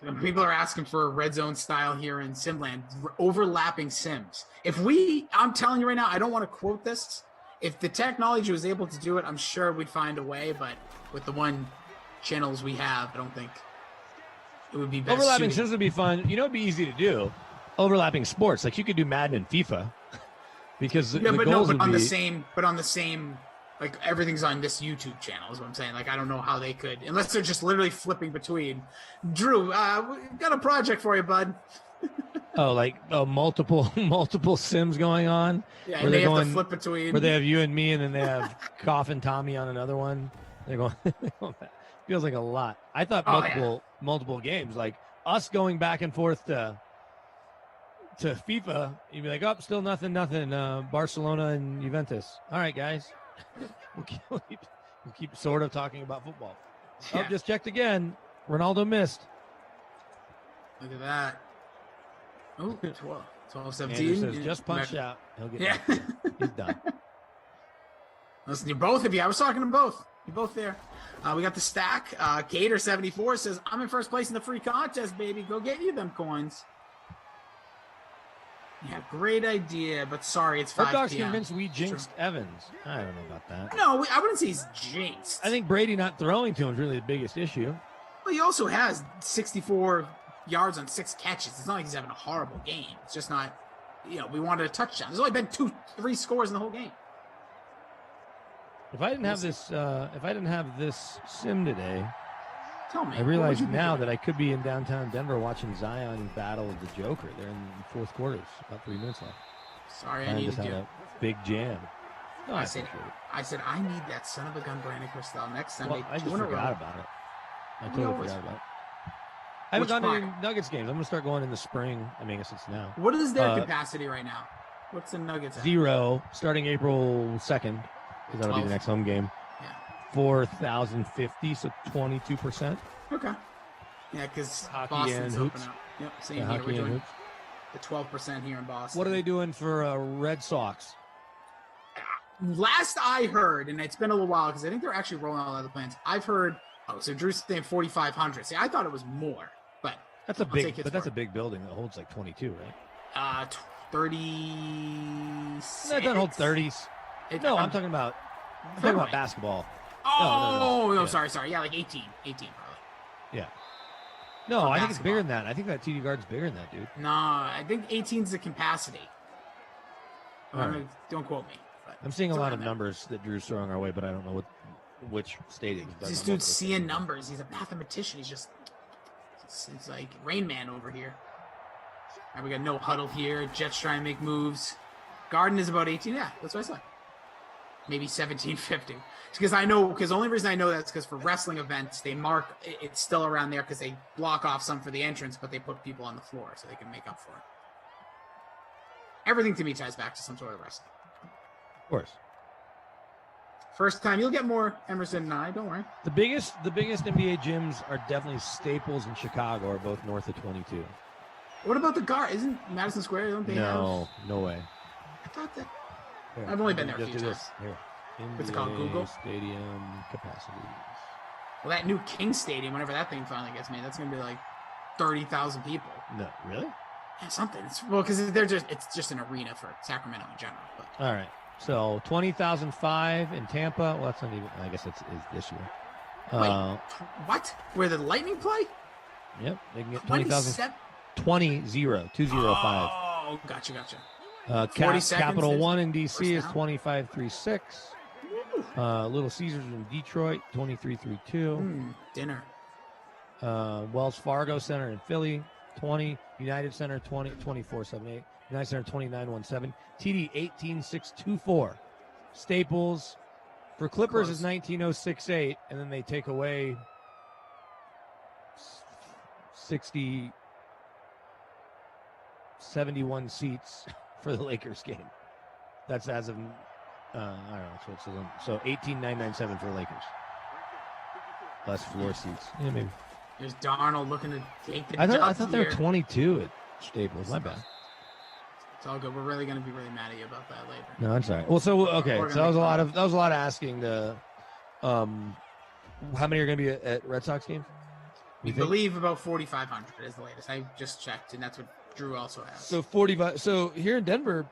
So people are asking for a red zone style here in Simland, overlapping sims. I'm telling you right now, I don't want to quote this. If the technology was able to do it, I'm sure we'd find a way. But with the one channels we have, I don't think it would be best. Overlapping sims would be fun. It'd be easy to do. Overlapping sports, like you could do Madden and FIFA, because on the same, like everything's on this YouTube channel is what I'm saying. Like I don't know how they could, unless they're just literally flipping between. Drew, we got a project for you, bud. Multiple sims going on. Yeah, and they have to flip between. Where they have you and me, and then they have Coffin Tommy on another one. They're going. Feels like a lot. I thought multiple games, like us going back and forth to FIFA. You'd be like, oh, still nothing. Barcelona and Juventus. All right, guys. We'll keep sort of talking about football. Yeah. Oh, just checked again. Ronaldo missed. Look at that. Oh, 12-17. Says, just punched out. He'll get He's done. Listen, you both of you. I was talking to both. You're both there. We got the stack. Gator74 says, I'm in first place in the free contest, baby. Go get you them coins. Yeah, great idea, but sorry, it's 5 Dog's p.m. convinced we jinxed Evans. I don't know about that. No, I wouldn't say he's jinxed. I think Brady not throwing to him is really the biggest issue. Well, he also has 64 yards on 6 catches. It's not like he's having a horrible game. It's just not, we wanted a touchdown. There's only been 2-3 scores in the whole game. If I didn't have this sim today, tell me. I realize now that I could be in downtown Denver watching Zion battle with the Joker. They're in the fourth quarter. It's about 3 minutes left. Sorry, I just had a big jam. No, I said I need that son of a gun Brandon Cristal next Sunday. I just forgot about it. I totally forgot about it. I haven't gone to any Nuggets games. I'm going to start going in the spring. I mean, I guess it's now. What is their capacity right now? What's the Nuggets at? 0, starting April 2nd, because that'll be the next home game. Yeah. 4,050, so 22%. Okay. Yeah, because Hockey Boston's and open hoops. up. Yep, same Yeah, here. hockey We're and doing hoops. the 12% here in Boston. What are they doing for Red Sox? Last I heard, and it's been a little while because I think they're actually rolling out other plans. I've heard, so Drew's saying 4,500. See, I thought it was more, but that's a big building that holds like 22, right? 36. No, it doesn't hold 30s. No, I'm talking about basketball. Oh, no, yeah. sorry. Yeah, like 18 probably. Yeah. No, I think it's bigger than that. I think that TD Garden's bigger than that, dude. No, I think 18 is the capacity. Right. Don't quote me. I'm seeing a lot of numbers that Drew's throwing our way, but I don't know which stadium. This dude's seeing numbers. He's a mathematician. It's like Rain Man over here. All right, we got no huddle here. Jets trying to make moves. Garden is about 18. Yeah, that's what I said. Maybe 1750. Because the only reason I know that's because for wrestling events, they mark it's still around there because they block off some for the entrance, but they put people on the floor so they can make up for it. Everything to me ties back to some sort of wrestling. Of course. First time you'll get more Emerson and I. Don't worry. The biggest NBA gyms are definitely Staples and Chicago, are both north of 22. What about the Garden? Isn't Madison Square? Don't they no way. I thought that. Here, I've only been there a just few do times. this. Here. What's it called? Google? Stadium capacities. Well, that new King Stadium, whenever that thing finally gets made, that's going to be like 30,000 people. No, really? Yeah, something. Because it's just an arena for Sacramento in general. But. All right. So 20,005 in Tampa. Well, that's not even. I guess it's this year. Wait, what? Where the Lightning play? Yep, they can get 20,000. 205. Oh, gotcha. Capital One in DC is 2536. Little Caesars in Detroit 2332. Dinner. Wells Fargo Center in Philly 20. United Center 24778. United Center 29117. TD 18624. Staples for Clippers is 19068, and then they take away 71 seats for the Lakers game. That's as of I don't know. So 18,997 for Lakers. Less floor seats. Yeah, maybe. There's Darnold looking to take the. I thought they were 22 at Staples. My bad. It's all good. We're really going to be really mad at you about that later. No, I'm sorry. Well, so okay. So that was a lot of asking. How many are going to be at Red Sox games? We believe about 4,500 is the latest. I just checked, and that's what Drew also has. So 45. So here in Denver,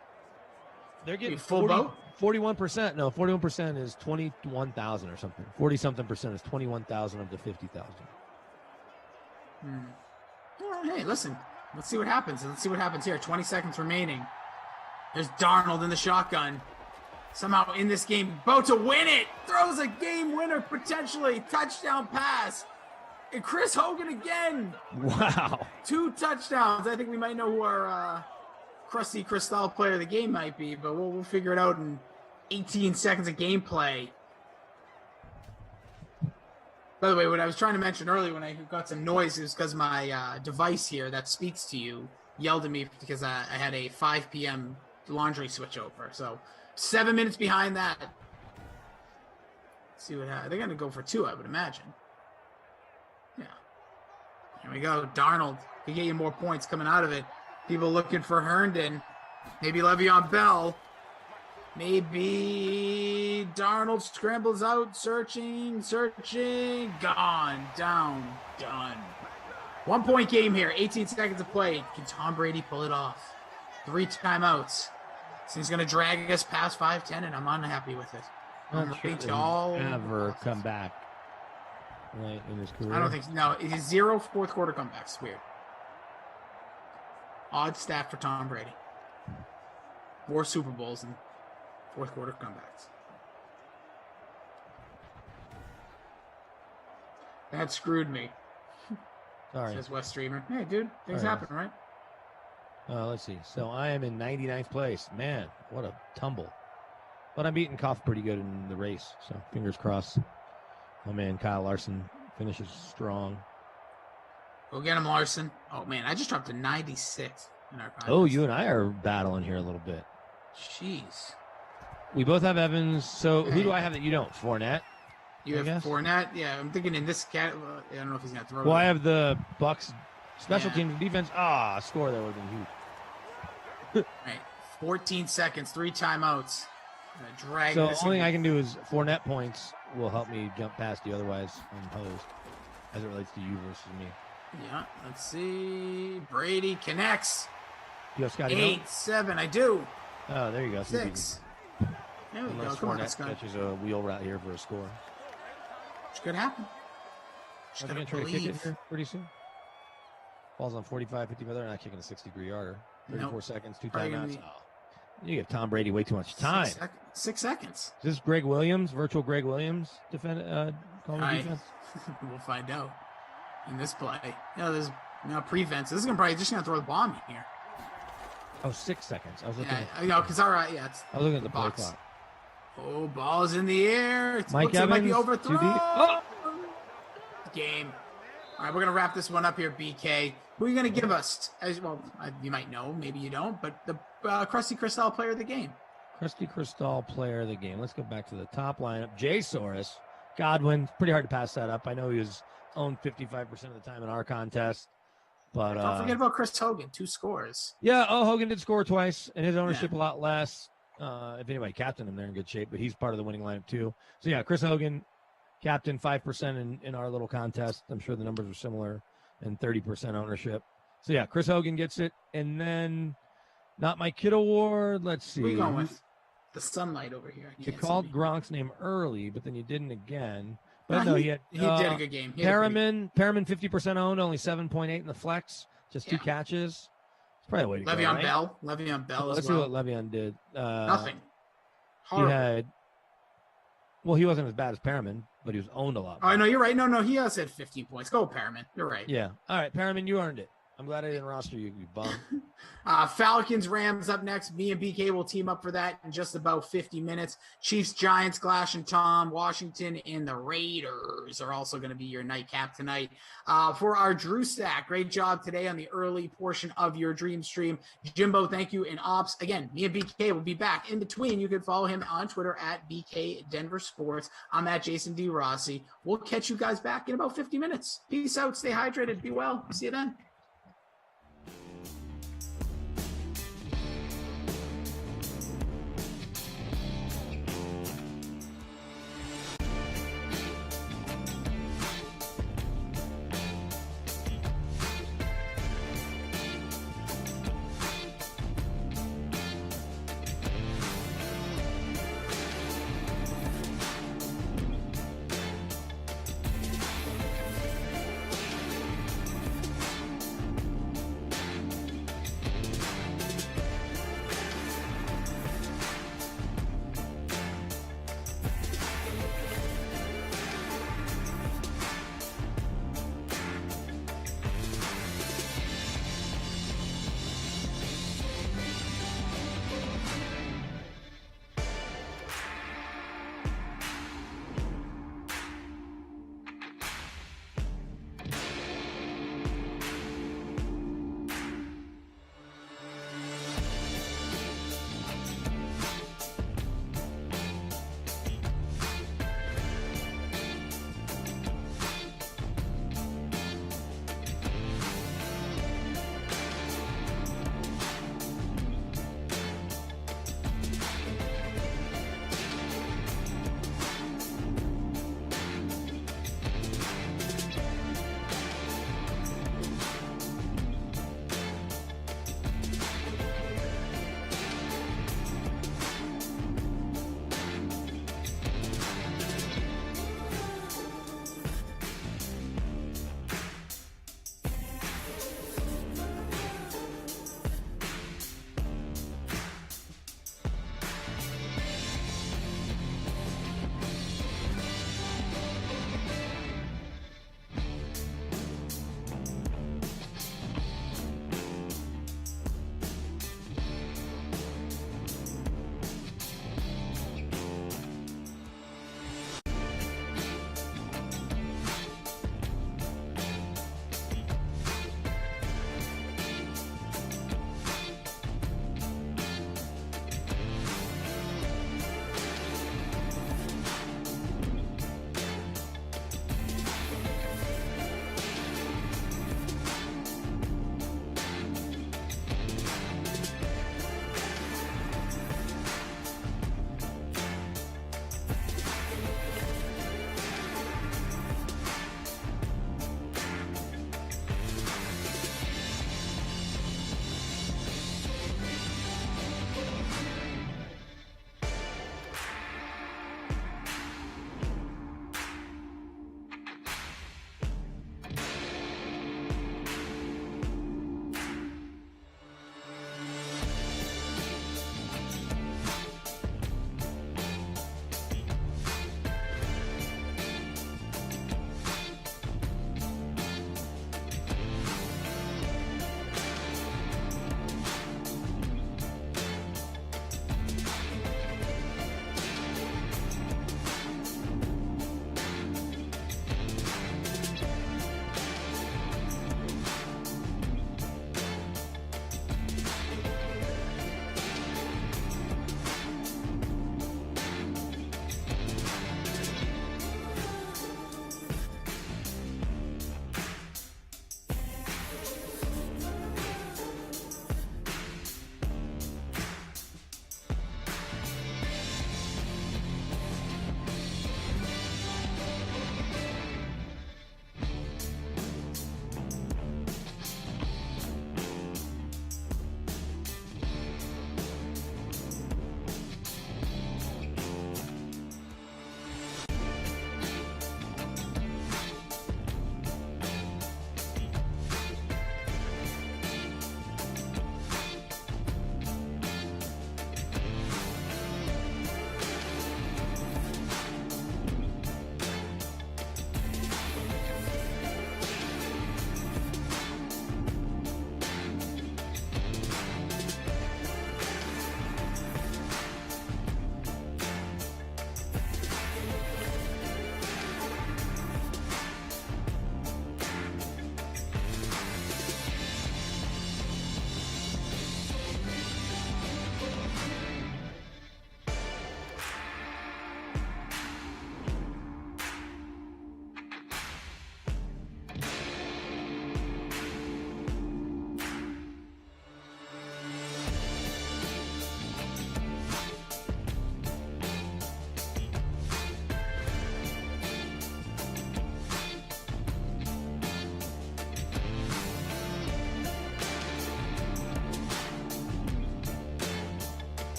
they're getting full boat. 41%. No, 41% is 21,000 or something. 40-something% is 21,000 of the 50,000. Well, hey, listen. Let's see what happens. Let's see what happens here. 20 seconds remaining. There's Darnold in the shotgun. Somehow in this game, about to win it. Throws a game winner, potentially. Touchdown pass. And Chris Hogan again. Wow. 2 touchdowns. I think we might know who our crusty Cristal player of the game might be, but we'll figure it out in 18 seconds of gameplay. By the way, what I was trying to mention earlier when I got some noise is because my device here that speaks to you yelled at me because I had a 5 p.m. laundry switch over. So 7 minutes behind that. Let's see what happens. They're going to go for 2, I would imagine. Yeah. Here we go. Darnold. We get you more points coming out of it. People looking for Herndon. Maybe Le'Veon Bell. Maybe Darnold scrambles out, searching. Gone, down, done. 1 point game here, 18 seconds of play. Can Tom Brady pull it off? 3 timeouts. So he's going to drag us past 5-10, and I'm unhappy with it. Not sure he'll ever come back right in his career. I don't think so. No, it is 0 fourth quarter comebacks. Weird. Odd stat for Tom Brady. 4 Super Bowls and fourth quarter comebacks. That screwed me. Sorry. Says West Streamer. Hey, dude, things happen, right? Let's see. So I am in 99th place. Man, what a tumble. But I'm beating Koff pretty good in the race. So fingers crossed. Oh, man, Kyle Larson finishes strong. Go get him, Larson. Oh, man, I just dropped to 96 in our contest. Oh, you and I are battling here a little bit. Jeez. We both have Evans. So who do I have that you don't? Fournette? You have Fournette? Yeah, I'm thinking in this cat. I don't know if he's going to throw. Well, I have the Bucks special teams defense. Score that would have been huge. Right. 14 seconds, 3 timeouts. Drag so this the only thing I can do is Fournette points will help me jump past you. Otherwise, I'm hosed as it relates to you versus me. Yeah, let's see. Brady connects. You have Scotty 8, 7, I do. Oh, there you go. 6. There we Unless go. Come on, Fournette Scott. catches a wheel route here for a score. Which could happen. I'm going to try to kick it here pretty soon. Ball's on 45, 50, they're not kicking a 60-degree yarder. 34 seconds, 2 timeouts. You give Tom Brady way too much time. 6 seconds. Is this Greg Williams, virtual Greg Williams, calling defense? We'll find out in this play. There's prevents. This is probably just going to throw the bomb here. Oh, 6 seconds. I was looking. Because I was looking at the play box clock. Oh, ball's in the air. Mike Evans might be overthrown. Oh! Game. All right, we're gonna wrap this one up here, BK. Who are you gonna give us? You might know, maybe you don't, but the Krusty Cristal player of the game. Krusty Cristal player of the game. Let's go back to the top lineup. Jay Soros, Godwin. Pretty hard to pass that up. I know he was owned 55% of the time in our contest. But don't forget about Chris Hogan, 2 scores. Yeah, Hogan did score twice, and his ownership a lot less. If anybody captained him, they're in good shape, but he's part of the winning lineup too. So yeah, Chris Hogan, captain 5% in our little contest. I'm sure the numbers are similar, and 30% ownership. So yeah, Chris Hogan gets it, and then not my kid award. Let's see. Who are you going with? The sunlight over here. You called Gronk's name early, but then you didn't again. But he did a good game. Perriman 50% owned, only 7.8 in the flex, just 2 catches. It's probably the way to go. Le'Veon Bell. Let's see what Le'Veon did. Nothing. He wasn't as bad as Perriman, but he was owned a lot. Oh, no, you're right. No, he has had 15 points. Go Perriman. You're right. Yeah. All right, Perriman, you earned it. I'm glad I didn't roster you, you bum. Falcons, Rams up next. Me and BK will team up for that in just about 50 minutes. Chiefs, Giants, Glash and Tom, Washington, and the Raiders are also going to be your nightcap tonight. For our Drew Stack, great job today on the early portion of your dream stream. Jimbo, thank you. And Ops, again, me and BK will be back. In between, you can follow him on Twitter at BK Denver Sports. I'm at Jason D. Rossi. We'll catch you guys back in about 50 minutes. Peace out. Stay hydrated. Be well. See you then.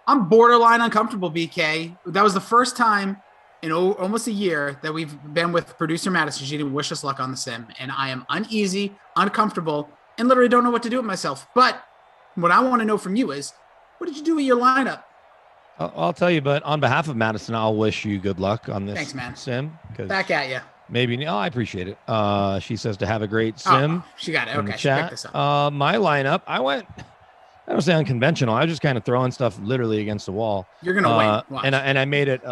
I'm borderline uncomfortable, BK. That was the first time in almost a year that we've been with producer Madison. She didn't wish us luck on the sim, and I am uneasy, uncomfortable, and literally don't know what to do with myself. But what I want to know from you is, what did you do with your lineup? I'll tell you, but on behalf of Madison, I'll wish you good luck on this sim. Back at you. Maybe. Oh, I appreciate it. She says to have a great sim. She got it. Okay, she picked this up. My lineup, I don't say unconventional. I was just kind of throwing stuff literally against the wall. You're going to win. Watch. And I made it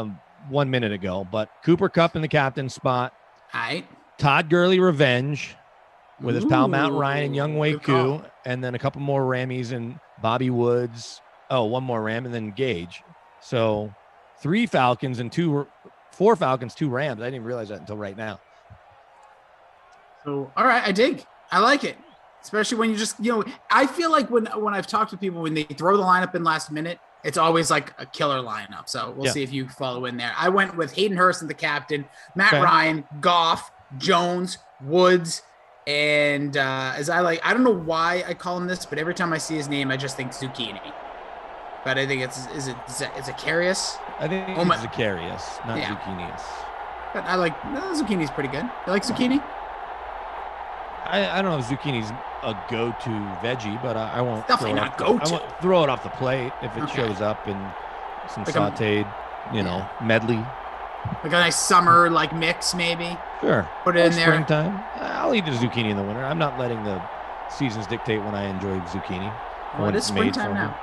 1 minute ago. But Cooper Kupp in the captain spot. All right. Todd Gurley revenge with his pal Matt Ryan and Young Wei Koo. And then a couple more Rammies and Bobby Woods. Oh, one more Ram and then Gage. So 4 Falcons, 2 Rams. I didn't even realize that until right now. So, all right, I dig. I like it. Especially when you just, I feel like when I've talked to people, when they throw the lineup in last minute, it's always like a killer lineup. So we'll see if you follow in there. I went with Hayden Hurst and the captain, Matt Ryan, Goff, Jones, Woods, and I don't know why I call him this, but every time I see his name, I just think zucchini. But I think it's Zacarias? I think it's Zacarias, not Zucchinius. But I like zucchini's pretty good. You like zucchini? I don't know if zucchini's a go-to veggie, but I won't. Definitely not go-to. I won't throw it off the plate if it shows up in some like sautéed, medley. Like a nice summer mix, maybe. Sure. Put it in there. Springtime. I'll eat a zucchini in the winter. I'm not letting the seasons dictate when I enjoy zucchini. Well, it is springtime now.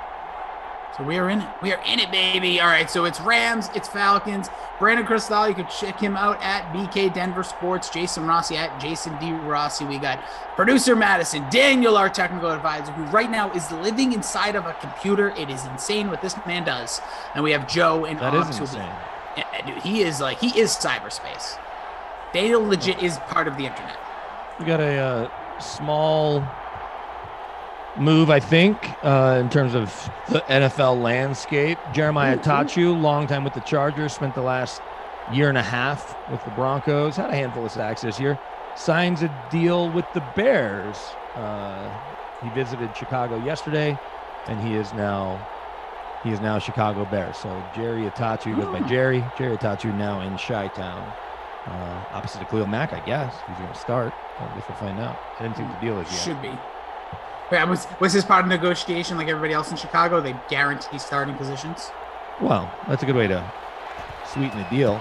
So we are in it. We are in it, baby. All right, so it's Rams, it's Falcons. Brandon Cristal, you can check him out at BK Denver Sports. Jason Rossi at Jason D. Rossi. We got producer Madison, Daniel, our technical advisor, who right now is living inside of a computer. It is insane what this man does. And we have Joe and That is insane. Yeah, dude, he is cyberspace. Daniel legit is part of the internet. We got a small move, I think, in terms of the NFL landscape. Jeremiah Tachu, long time with the Chargers, spent the last year and a half with the Broncos, had a handful of sacks this year, signs a deal with the Bears. He visited Chicago yesterday, and he is now Chicago Bears. So Jerry Atachu goes by Jerry Atachu now in Chi-Town, opposite of Khalil Mack, I guess. He's going to start. I guess we'll find out. I didn't think the deal is yet. Should be. Yeah, was this part of negotiation like everybody else in Chicago? They guarantee starting positions? Well, that's a good way to sweeten the deal.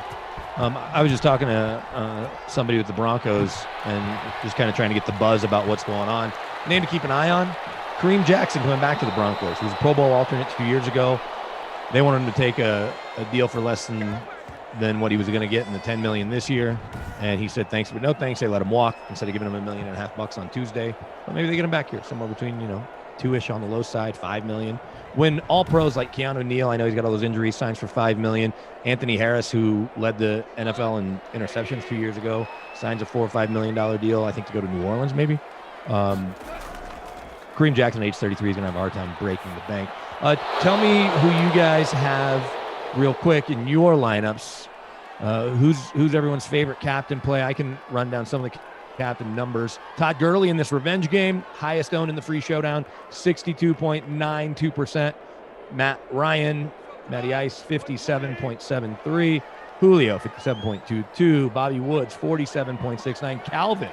I was just talking to somebody with the Broncos and just kind of trying to get the buzz about what's going on. Name to keep an eye on, Kareem Jackson coming back to the Broncos. He was a Pro Bowl alternate 2 years ago. They wanted him to take a deal for less than what he was going to get in the $10 million this year. And he said, thanks, but no thanks. They let him walk instead of giving him $1.5 million on Tuesday. But maybe they get him back here somewhere between, 2-ish on the low side, $5 million. When all pros like Keanu Neal, I know he's got all those injuries, signs for $5 million. Anthony Harris, who led the NFL in interceptions 2 years ago, signs a $4 or $5 million deal, I think, to go to New Orleans, maybe. Kareem Jackson, age 33, is going to have a hard time breaking the bank. Tell me who you guys have real quick in your lineups. Who's everyone's favorite captain play? I can run down some of the captain numbers. Todd Gurley in this revenge game, highest owned in the free showdown, 62.92%. Matt Ryan, Matty Ice, 57.73. Julio, 57.22. Bobby Woods, 47.69. Calvin,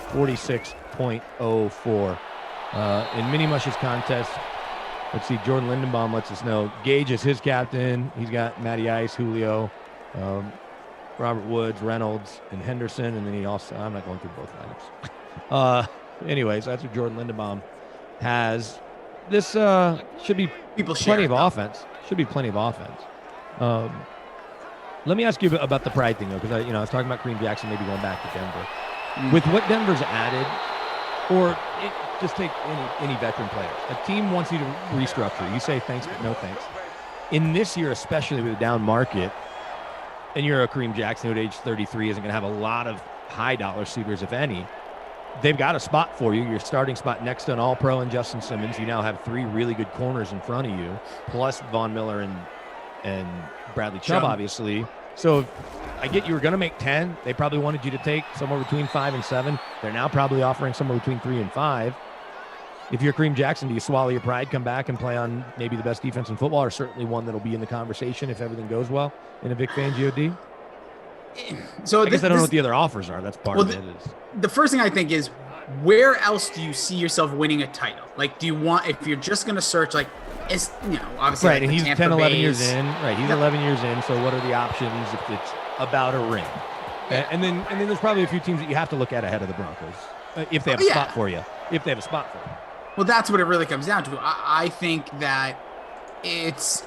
46.04. In Mini Mush's contest, let's see, Jordan Lindenbaum lets us know Gage is his captain. He's got Matty Ice, Julio, Robert Woods, Reynolds, and Henderson. And then he also, I'm not going through both lineups. Anyways, that's what Jordan Lindenbaum has. This should be plenty of offense. Should be plenty of offense. Let me ask you about the pride thing, though, because I was talking about Kareem Jackson maybe going back to Denver. With what Denver's added, or just take any veteran player. A team wants you to restructure. You say thanks, but no thanks. In this year, especially with a down market, and you're a Kareem Jackson who at age 33 isn't going to have a lot of high-dollar receivers, if any, they've got a spot for you. Your starting spot next to an All-Pro and Justin Simmons. You now have 3 really good corners in front of you, plus Von Miller and Bradley Chubb, obviously. So I get you were going to make 10. They probably wanted you to take somewhere between 5 and 7. They're now probably offering somewhere between 3 and 5. if you're Kareem Jackson, do you swallow your pride, come back and play on maybe the best defense in football, or certainly one that'll be in the conversation if everything goes well in a Vic Fangio D? So I guess I don't know what the other offers are. That's part of it. The first thing I think is, where else do you see yourself winning a title? Like, do you want, if you're just going to search, like, it's, obviously. Right, like and he's Tampa 10, 11 Bays. years in. Right, he's 11 years in, so what are the options if it's about a ring? Yeah. And then there's probably a few teams that you have to look at ahead of the Broncos, if they have a spot for you. If they have a spot for you. Well, that's what it really comes down to. I think that this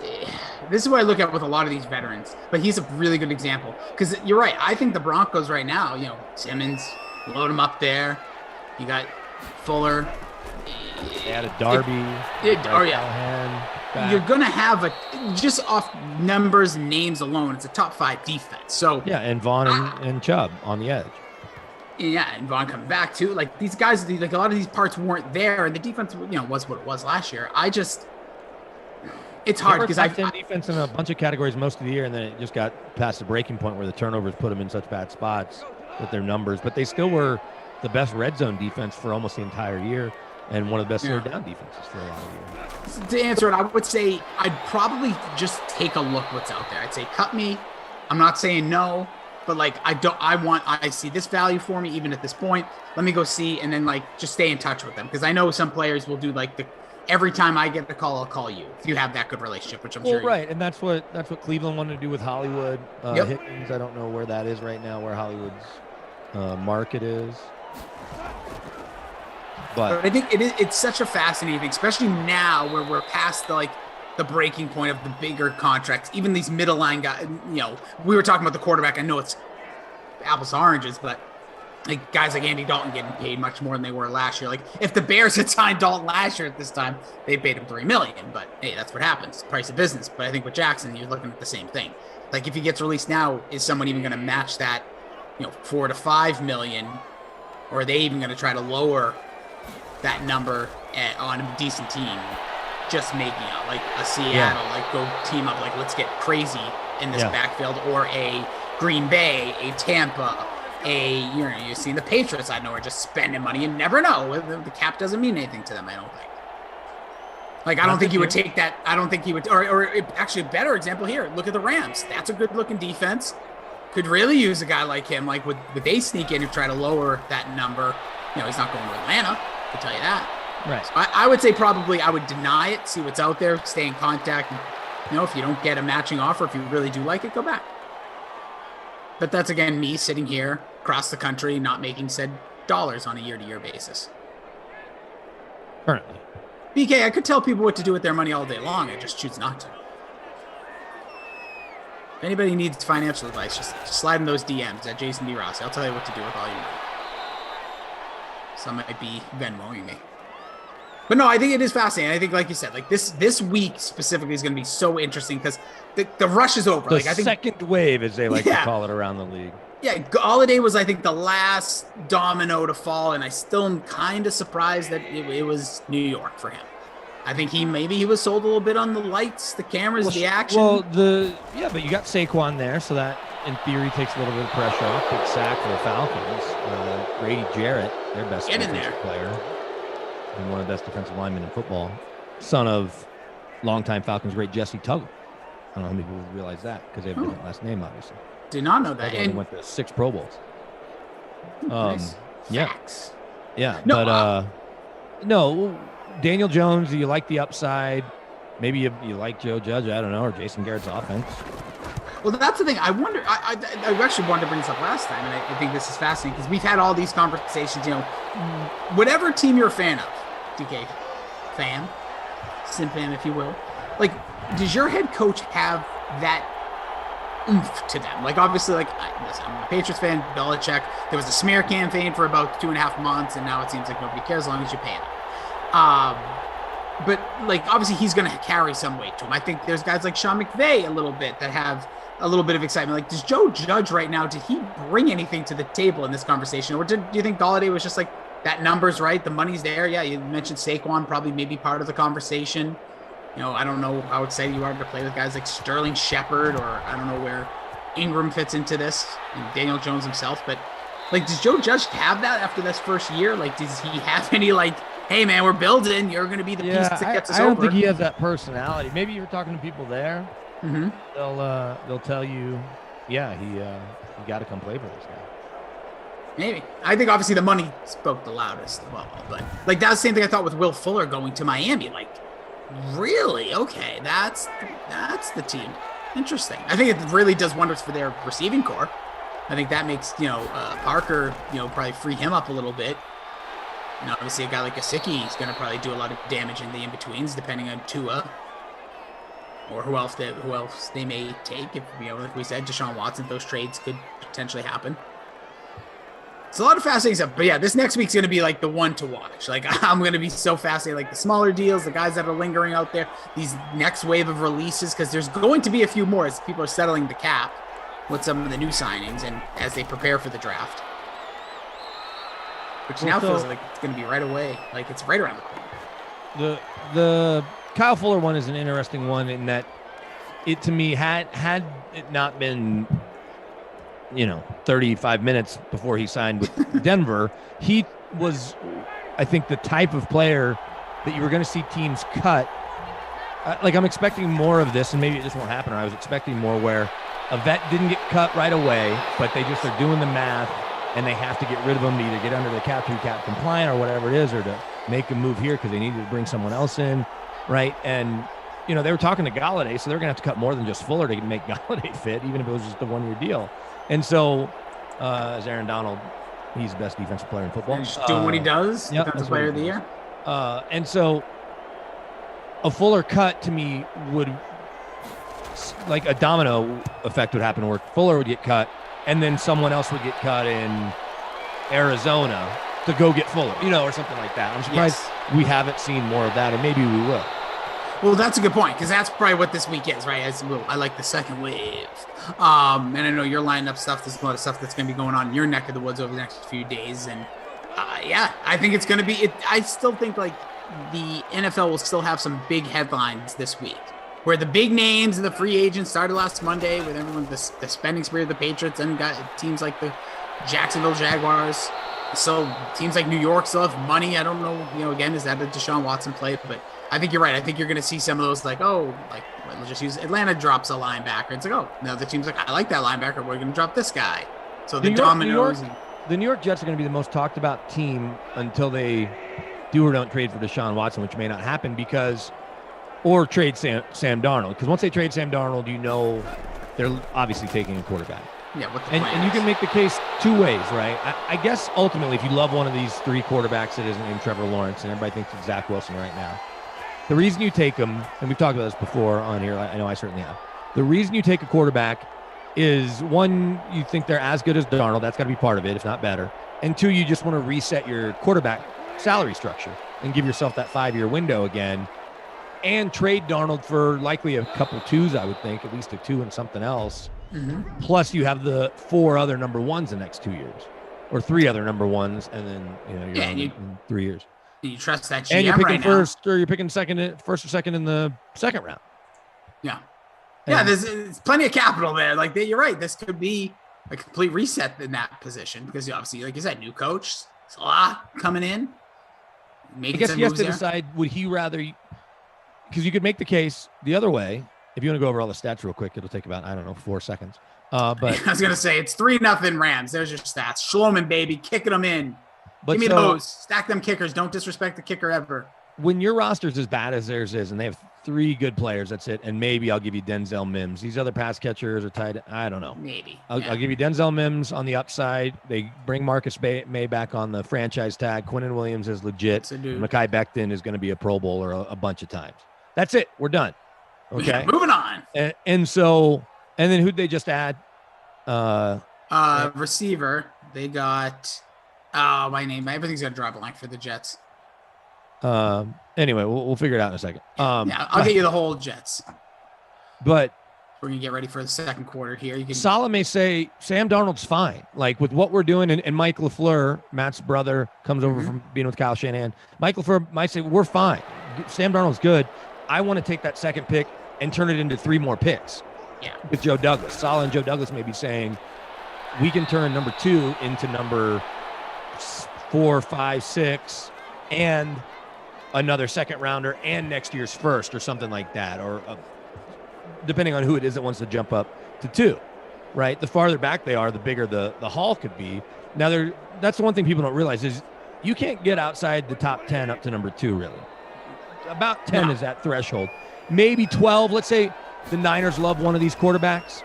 is what I look at with a lot of these veterans, but he's a really good example, because you're right. I think the Broncos right now, Simmons, load him up there. You got Fuller. They added Darby. You're going to have just off numbers, names alone, it's a top 5 defense. So yeah, and Vaughn and Chubb on the edge. Yeah, and Vaughn coming back too. Like, these guys, like, a lot of these parts weren't there, and the defense, was what it was last year. It's hard because I've defense in a bunch of categories most of the year, and then it just got past the breaking point where the turnovers put them in such bad spots with their numbers. But they still were the best red zone defense for almost the entire year, and one of the best third down defenses for a lot of the year. To answer it, I would say I'd probably just take a look what's out there. I'd say cut me. I'm not saying no. But like, I see this value for me even at this point. Let me go see, and then like just stay in touch with them, because I know some players will do like every time I get the call, I'll call you if you have that good relationship, which I'm sure. Right, and that's what Cleveland wanted to do with Hollywood. Higgins, I don't know where that is right now, where Hollywood's market is. But I think it's such a fascinating thing, especially now where we're past the breaking point of the bigger contracts. Even these middle line guys, we were talking about the quarterback. I know it's apples to oranges, but like guys like Andy Dalton getting paid much more than they were last year. Like, if the Bears had signed Dalton last year at this time, they paid him $3 million. But hey, that's what happens. Price of business. But I think with Jackson, you're looking at the same thing. Like, if he gets released now, is someone even going to match that, $4 to $5 million, or are they even going to try to lower that number on a decent team? Just making it like a Seattle, like go team up, like let's get crazy in this backfield, or a Green Bay, a Tampa, you're seeing the Patriots. I know are just spending money. You never know. The cap doesn't mean anything to them. I don't think. Like, I don't think he would take that. I don't think he would. Or actually, a better example here. Look at the Rams. That's a good-looking defense. Could really use a guy like him. Like, would they sneak in and try to lower that number? He's not going to Atlanta. I can tell you that. Right. So I would say probably I would deny it, see what's out there, stay in contact. And, if you don't get a matching offer, if you really do like it, go back. But that's, again, me sitting here across the country, not making said dollars on a year-to-year basis. Currently. BK, I could tell people what to do with their money all day long. I just choose not to. If anybody needs financial advice, just slide in those DMs at Jason D. Rossi. I'll tell you what to do with all your money. Some might be Venmoing me. But no, I think it is fascinating. I think, like you said, like this week specifically is going to be so interesting because the rush is over. The I think second wave, as they like to call it around the league. Yeah, Galladay was, I think, the last domino to fall, and I still am kind of surprised that it was New York for him. I think maybe he was sold a little bit on the lights, the cameras, the action. Well, but you got Saquon there, so that in theory takes a little bit of pressure off. Big sack for the Falcons. Grady Jarrett, their best defensive player, and one of the best defensive linemen in football, son of longtime Falcons great Jesse Tuggle. I don't know how many people realize that because they have a different last name, obviously. Did not know that. And went to 6 Pro Bowls. Nice. Yeah. Facts. Yeah. No, but no, Daniel Jones, do you like the upside? Maybe you like Joe Judge, I don't know, or Jason Garrett's offense. Well, that's the thing. I wonder, I actually wanted to bring this up last time, and I think this is fascinating because we've had all these conversations, whatever team you're a fan of, DK, fan, sim fan, if you will, like, does your head coach have that oomph to them? Like, obviously, like, listen, I'm a Patriots fan, Belichick. There was a smear campaign for about 2.5 months, and now it seems like nobody cares as long as you pay them. But, like, obviously he's going to carry some weight to him. I think there's guys like Sean McVay a little bit that have a little bit of excitement. Like, does Joe Judge right now, did he bring anything to the table in this conversation? Or do you think Galladay was just like, that number's right, the money's there? Yeah, you mentioned Saquon probably maybe part of the conversation. I don't know how excited you are to play with guys like Sterling Shepard, or I don't know where Ingram fits into this, and Daniel Jones himself. But, like, does Joe Judge have that after this first year? Like, does he have any, like, hey man, we're building. You're going to be the piece that gets us over. I don't over. think he has that personality. Maybe you're talking to people there. Mm-hmm. They'll tell you, yeah, he got to come play for this guy. Maybe. I think obviously the money spoke the loudest of all, but like that was the same thing I thought with Will Fuller going to Miami. Like, really? Okay, that's the team. Interesting. I think it really does wonders for their receiving core. I think that makes Parker probably free him up a little bit. And obviously a guy like Gesicki is going to probably do a lot of damage in the in-betweens, depending on Tua or who else they may take. If like we said, Deshaun Watson, those trades could potentially happen. It's a lot of fascinating stuff, but yeah, this next week's going to be like the one to watch. Like I'm going to be so fascinated, like the smaller deals, the guys that are lingering out there, these next wave of releases, because there's going to be a few more as people are settling the cap with some of the new signings and as they prepare for the draft, which now feels like it's going to be right away. Like it's right around the corner. The Kyle Fuller one is an interesting one in that it to me had it not been 35 minutes before he signed with Denver, he was, I think, the type of player that you were going to see teams cut. Like I'm expecting more of this, and maybe this won't happen, or I was expecting more where a vet didn't get cut right away, but they just are doing the math, and they have to get rid of him to either get under the cap compliant or whatever it is, or to make a move here because they needed to bring someone else in, right? And, they were talking to Galladay, so they're going to have to cut more than just Fuller to make Galladay fit, even if it was just a one-year deal. And so, as Aaron Donald, he's the best defensive player in football. He's doing what he does, defensive player of the year. And so, a Fuller cut to me would, like a domino effect would happen where Fuller would get cut, and then someone else would get cut in Arizona to go get Fuller, or something like that. I'm surprised we haven't seen more of that, and maybe we will. Well, that's a good point, because that's probably what this week is, right? I like the second wave. And I know you're lining up stuff. There's a lot of stuff that's going to be going on in your neck of the woods over the next few days. And I think it's going to be I still think like the NFL will still have some big headlines this week where the big names and the free agents started last Monday with everyone, the spending spree of the Patriots and got teams like the Jacksonville Jaguars. So teams like New York still have money. I don't know, again, is that a Deshaun Watson play? But I think you're right. I think you're going to see some of those let's just use Atlanta drops a linebacker. It's like, now the team's like, I like that linebacker. We're going to drop this guy. So the dominoes. The New York Jets are going to be the most talked about team until they do or don't trade for Deshaun Watson, which may not happen or trade Sam Darnold. Because once they trade Sam Darnold, they're obviously taking a quarterback. Yeah, and you can make the case two ways, right? I guess ultimately, if you love one of these three quarterbacks that isn't named Trevor Lawrence, and everybody thinks it's Zach Wilson right now, the reason you take them, and we've talked about this before on here, I know I certainly have, the reason you take a quarterback is, one, you think they're as good as Darnold. That's got to be part of it, if not better. And two, you just want to reset your quarterback salary structure and give yourself that 5-year window again and trade Darnold for likely a couple twos, I would think, at least a 2 and something else. Mm-hmm. Plus, you have the 4 other number ones the next 2 years, or 3 other number ones, and then you're in 3 years. You trust that GM and you're picking right first, or you're picking first or second in the second round. Yeah, there's plenty of capital there. Like you're right. This could be a complete reset in that position because obviously, like you said, new coach, it's a lot coming in. I guess he has to decide, would he rather, because you could make the case the other way. If you want to go over all the stats real quick, it'll take about, 4 seconds. But I was going to say, it's 3-0 Rams. There's your stats. Shloman, baby, kicking them in. Give me those. Stack them kickers. Don't disrespect the kicker ever. When your roster's as bad as theirs is, and they have 3 good players, that's it. And maybe I'll give you Denzel Mims. These other pass catchers are tied. I don't know. Maybe. I'll give you Denzel Mims on the upside. They bring Marcus May back on the franchise tag. Quinnen Williams is legit. Mekhi Becton is going to be a Pro Bowler a bunch of times. That's it. We're done. Okay. Yeah, moving on. And then who'd they just add? Receiver. They got everything's gonna draw a blank for the Jets. Anyway, we'll figure it out in a second. I'll get you the whole Jets. But we're gonna get ready for the second quarter here. Salah may say Sam Darnold's fine. Like with what we're doing, and Mike LaFleur, Matt's brother, comes over from being with Kyle Shanahan. Mike LaFleur might say we're fine. Sam Darnold's good. I want to take that second pick and turn it into 3 more picks. Yeah. With Joe Douglas. Salah and Joe Douglas may be saying we can turn number 2 into number 4, 5, 6, and another second rounder and next year's first or something like that, or depending on who it is that wants to jump up to 2, right? The farther back they are, the bigger the haul could be. Now, that's the one thing people don't realize is you can't get outside the top 10 up to number 2, really. About 10 is that threshold. Maybe 12. Let's say the Niners love one of these quarterbacks.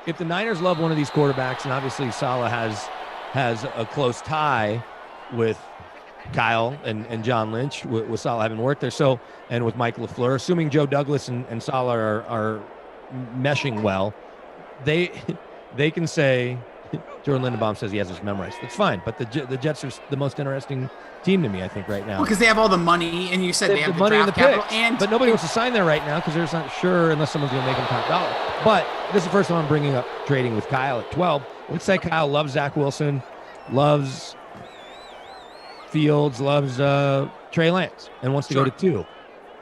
If the Niners love one of these quarterbacks, and obviously Saleh has a close tie with Kyle and John Lynch, with Saleh having worked there, and with Mike LaFleur, assuming Joe Douglas and Saleh are meshing well, they can say, Jordan Lindenbaum says he has this memorized. That's fine, but the Jets are the most interesting team to me, I think, right now. Well, because they have all the money, and you said they have the money draft and the capital, but nobody wants to sign there right now because they're just not sure unless someone's going to make them top dollar. But this is the first time I'm bringing up trading with Kyle at 12. Let's say Kyle loves Zach Wilson, loves Fields, loves Trey Lance, and wants to go to 2.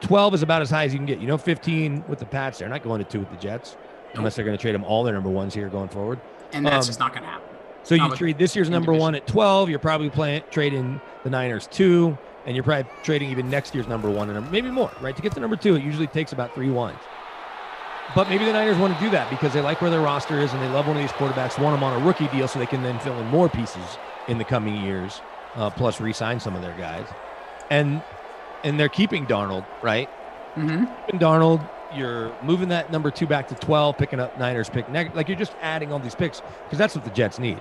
12 is about as high as you can get. 15 with the Pats. They're not going to 2 with the Jets unless they're going to trade them all their number 1s here going forward. And that's just not going to happen. So you trade this year's number 1 at 12. You're probably trading the Niners 2, and you're probably trading even next year's number 1 and maybe more, right? To get to number 2, it usually takes about 3 1s. But maybe the Niners want to do that because they like where their roster is and they love one of these quarterbacks, want them on a rookie deal so they can then fill in more pieces in the coming years, plus re-sign some of their guys. And they're keeping Darnold, right? Mm-hmm. Keeping Darnold, you're moving that number 2 back to 12, picking up Niners pick. Like you're just adding all these picks because that's what the Jets need.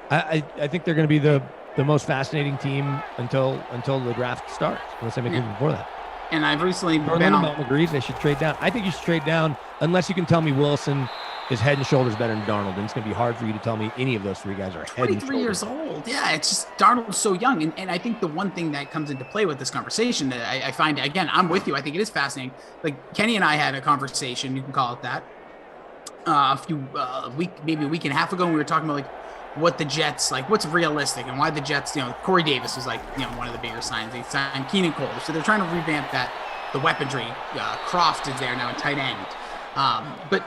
I think they're going to be the most fascinating team until the draft starts, unless they make it before that. And I've recently been on agrees they should trade down. I think you should trade down unless you can tell me Wilson is head and shoulders better than Darnold. And it's going to be hard for you to tell me any of those 3 guys are head and shoulders. 23 years old. Yeah, it's just Darnold's so young. And I think the one thing that comes into play with this conversation that I find, again, I'm with you. I think it is fascinating. Like Kenny and I had a conversation, you can call it that, maybe a week and a half ago, and we were talking about like what the Jets, like what's realistic and why the Jets, Corey Davis was like, one of the bigger signs. They signed Keenan Cole. So they're trying to revamp the weaponry. Croft is there now in tight end. But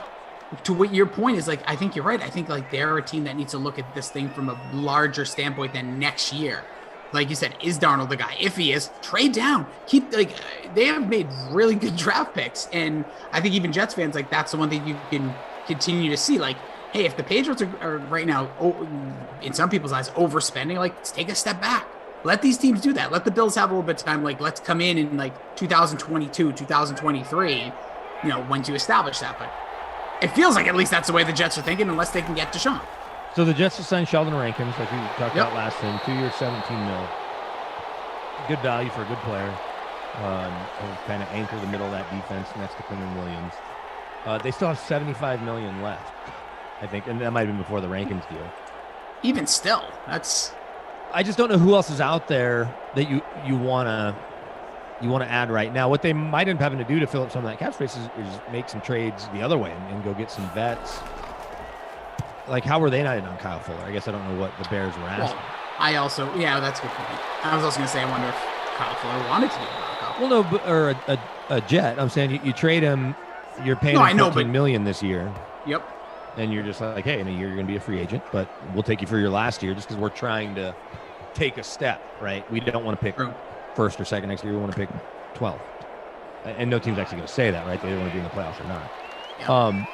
to what your point is, like, I think you're right. I think like they're a team that needs to look at this thing from a larger standpoint than next year. Like you said, is Darnold the guy? If he is, trade down. They have made really good draft picks. And I think even Jets fans, like that's the one thing you can continue to see. Like, hey, if the Patriots are right now, in some people's eyes, overspending, like, let's take a step back. Let these teams do that. Let the Bills have a little bit of time. Like, let's come in like 2022, 2023, once you establish that. But it feels like at least that's the way the Jets are thinking, unless they can get Deshaun. So the Jets have signed Sheldon Rankins, like we talked about last time, 2 years, $17 million. Good value for a good player. He'll kind of anchor the middle of that defense next to Quinton Williams. They still have $75 million left, I think, and that might have been before the Rankins deal. Even still, I just don't know who else is out there that you want to add right now. What they might end up having to do to fill up some of that cap space is make some trades the other way and go get some vets. Like, how were they not in on Kyle Fuller? I guess I don't know what the Bears were asking. Well, that's a good point. I was also going to say, I wonder if Kyle Fuller wanted to be a backup. Well, no, or a Jet. I'm saying you trade him, you're paying him $14 million this year. Yep. And you're just like, hey, in a year you're going to be a free agent, but we'll take you for your last year just because we're trying to take a step, right? We don't want to pick first or second next year. We want to pick 12th. And no team's actually going to say that, right? They don't want to be in the playoffs or not. Yep.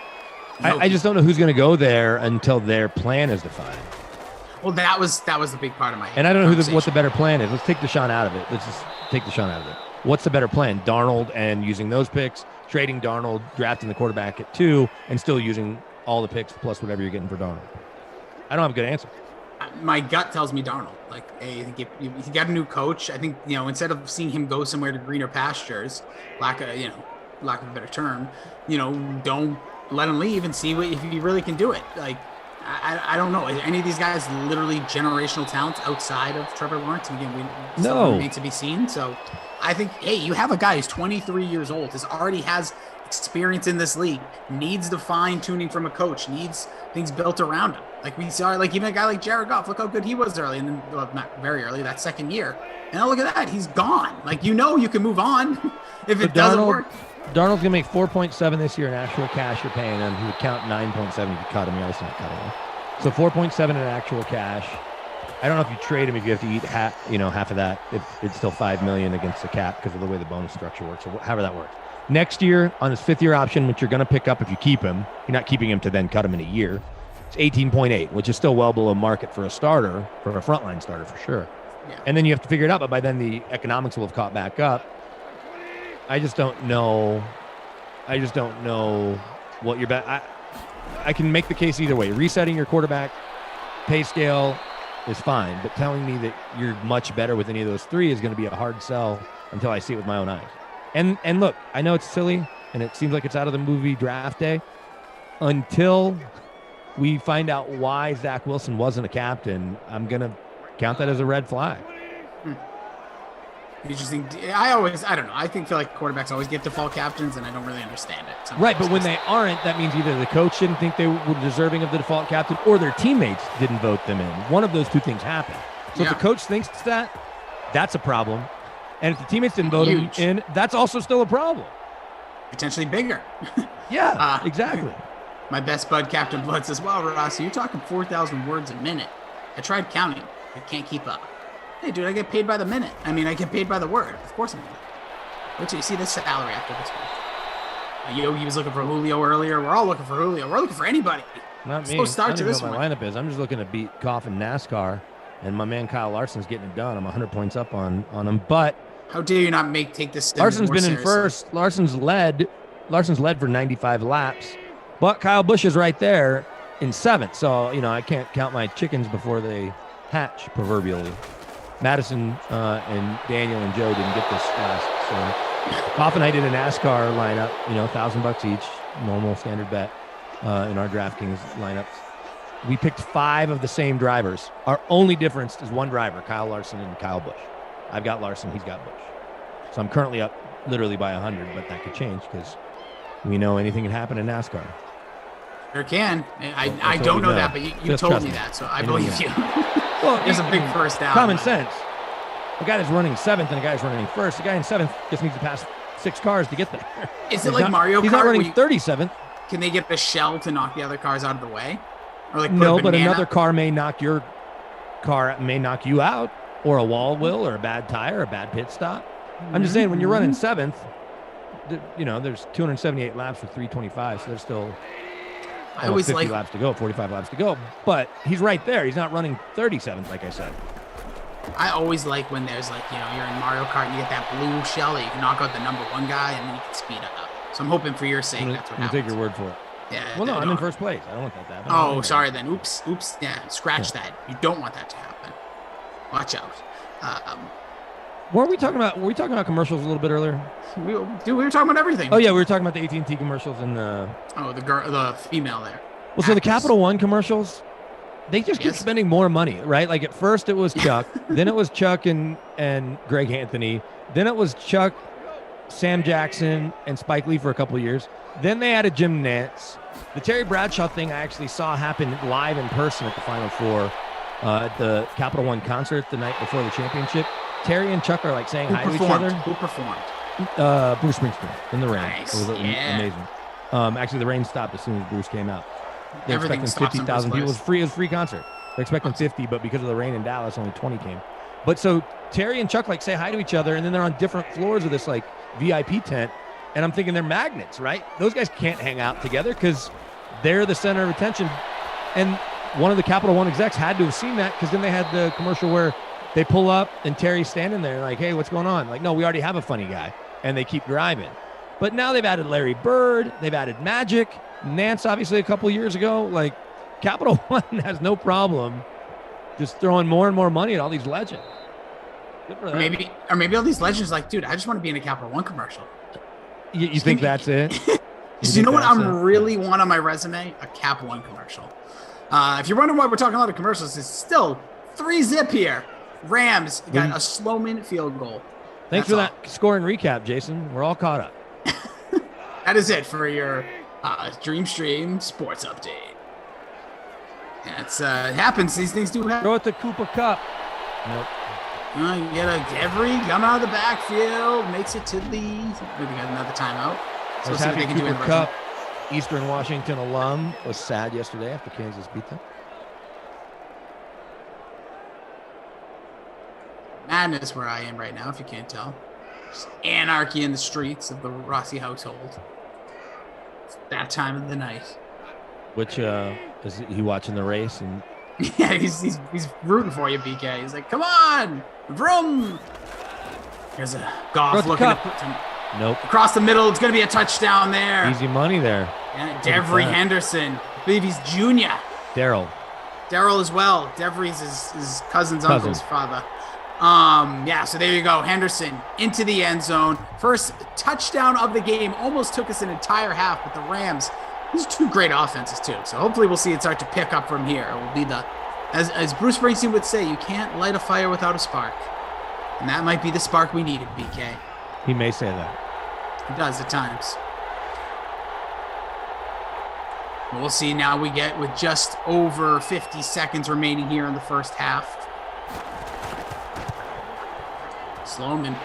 I just don't know who's going to go there until their plan is defined. Well, that was the big part of my. And I don't know what the better plan is. Let's take Deshaun out of it. Let's just take Deshaun out of it. What's the better plan? Darnold and using those picks, trading Darnold, drafting the quarterback at 2, and still using all the picks plus whatever you're getting for Darnold. I don't have a good answer. My gut tells me Darnold. Like, hey, I think if you got a new coach, I think instead of seeing him go somewhere to greener pastures, lack of a better term, don't let him leave and see if he really can do it. Like, I don't know. Is any of these guys literally generational talents outside of Trevor Lawrence? And again, remains to be seen. So I think, hey, you have a guy who's 23 years old, already has experience in this league, needs the fine tuning from a coach, needs things built around him. Like we saw, like even a guy like Jared Goff, look how good he was early, and then not very early, that second year. And look at that, he's gone. Like, you can move on if it doesn't work. Darnold's gonna make 4.7 this year in actual cash you're paying him. He would count 9.7 if you cut him. You're obviously not cutting him. So 4.7 in actual cash. I don't know if you trade him if you have to eat half of that. If it's still $5 million against the cap because of the way the bonus structure works, or however that works. Next year on his 5th year option, which you're going to pick up if you keep him, you're not keeping him to then cut him in a year. It's 18.8, which is still well below market for a starter, for a frontline starter for sure. Yeah. And then you have to figure it out, but by then the economics will have caught back up. I just don't know what your bet. I can make the case either way. Resetting your quarterback pay scale is fine, but telling me that you're much better with any of those 3 is going to be a hard sell until I see it with my own eyes. And look, I know it's silly, and it seems like it's out of the movie Draft Day. Until we find out why Zach Wilson wasn't a captain, I'm going to count that as a red flag. You just think I don't know. I feel like quarterbacks always get default captains, and I don't really understand it. Sometimes. Right, but when they aren't, that means either the coach didn't think they were deserving of the default captain, or their teammates didn't vote them in. One of those two things happened. So if the coach thinks that's a problem. And if the teammates didn't vote him in, that's also still a problem. Potentially bigger. Yeah, exactly. My best bud, Captain Blood, says, "Wow, Ross, you're talking 4,000 words a minute. I tried counting. I can't keep up." Hey, dude, I get paid by the minute. I get paid by the word. Of course I'm going to. Wait till you see this salary after this one. Yogi was looking for Julio earlier. We're all looking for Julio. We're looking for anybody. Not me. Slow start to this one. My lineup is. I'm just looking to beat Coffin NASCAR, and my man Kyle Larson's getting it done. I'm 100 points up on him, but how dare you not take this? Larson's been seriously. In first. Larson's led for 95 laps, but Kyle Busch is right there in 7th. So I can't count my chickens before they hatch, proverbially. Madison and Daniel and Joe didn't get this last. So Coffin and I did a NASCAR lineup, $1,000 each, normal standard bet in our DraftKings lineups. We picked 5 of the same drivers. Our only difference is one driver, Kyle Larson and Kyle Busch. I've got Larson, he's got Busch. So I'm currently up literally by 100, but that could change because we know anything can happen in NASCAR. Sure can. I don't know that, but you told me that, so I believe you. Well, there's a big first down. Common sense. The guy that's running 7th and the guy that's running 1st. The guy in 7th just needs to pass 6 cars to get there. Is it like Mario Kart? He's not running 37th. Can they get the shell to knock the other cars out of the way? Or no, but another car may knock you out, or a wall will, or a bad tire, or a bad pit stop. I'm just saying, when you're running 7th, there's 278 laps for 325, so there's still 50 laps to go, 45 laps to go. But he's right there. He's not running 37th, like I said. I always like when there's you're in Mario Kart and you get that blue shell that you can knock out the number 1 guy and then you can speed up. So I'm hoping for your sake that's what happens. Take your word for it. Yeah. Well, no, I'm in first place. I don't want that to happen. Oh, sorry then. Oops. Yeah, scratch that. You don't want that to happen. Watch out. Were we talking about commercials a little bit earlier? We were talking about everything. Oh yeah, we were talking about the AT&T commercials and the the female there. Well, so the Capital One commercials, they just keep spending more money, right? Like at first it was Chuck, then it was Chuck and Greg Anthony, then it was Chuck, Sam Jackson, and Spike Lee for a couple of years. Then they added Jim Nantz. The Terry Bradshaw thing I actually saw happen live in person at the Final Four at the Capital One concert the night before the championship. Terry and Chuck are saying hi to each other. Who performed? Bruce Springsteen in the rain. Nice. It was amazing. Actually, the rain stopped as soon as Bruce came out. They're expecting 50,000 people. It was free. It was a free concert. They're expecting 50, but because of the rain in Dallas, only 20 came. But so Terry and Chuck say hi to each other, and then they're on different floors of this VIP tent. And I'm thinking they're magnets, right? Those guys can't hang out together because they're the center of attention. And one of the Capital One execs had to have seen that because then they had the commercial where they pull up and Terry's standing there hey, what's going on? No, we already have a funny guy. And they keep driving. But now they've added Larry Bird. They've added Magic. Nance, obviously, a couple years ago. Capital One has no problem just throwing more and more money at all these legends. Good for them. Or maybe all these legends dude, I just want to be in a Capital One commercial. You think that's it? You know what I'm really want on my resume? A Cap One commercial. If you're wondering why we're talking a lot of commercials, it's still 3-zip here. Rams got a Sloman field goal. Thanks for that scoring recap, Jason. We're all caught up. That is it for your Dream Stream sports update. It happens. These things do happen. Throw it to Cooper Kupp. Nope. You get a Devery coming out of the backfield, makes it to the. Maybe got another timeout. So see what they can do in the Kupp, Eastern Washington alum, was sad yesterday after Kansas beat them. madness where I am right now, if you can't tell. Just anarchy in the streets of the Rossi household. It's that time of the night. Which is he watching the race? And yeah, he's rooting for you, BK. He's like, come on, vroom. There's a Goff looking nope. Across the middle. It's going to be a touchdown there. Easy money there. Yeah, Devery Henderson. I believe he's junior. Daryl as well. Devery's his cousin's uncle's father. Yeah, so there you go. Henderson into the end zone. First touchdown of the game. Almost took us an entire half, but the Rams, these are two great offenses too. So hopefully we'll see it start to pick up from here. It will be as Bruce Springsteen would say, you can't light a fire without a spark. And that might be the spark we needed, BK. He may say that. He does at times. We'll see now we get with just over 50 seconds remaining here in the first half. Sloman.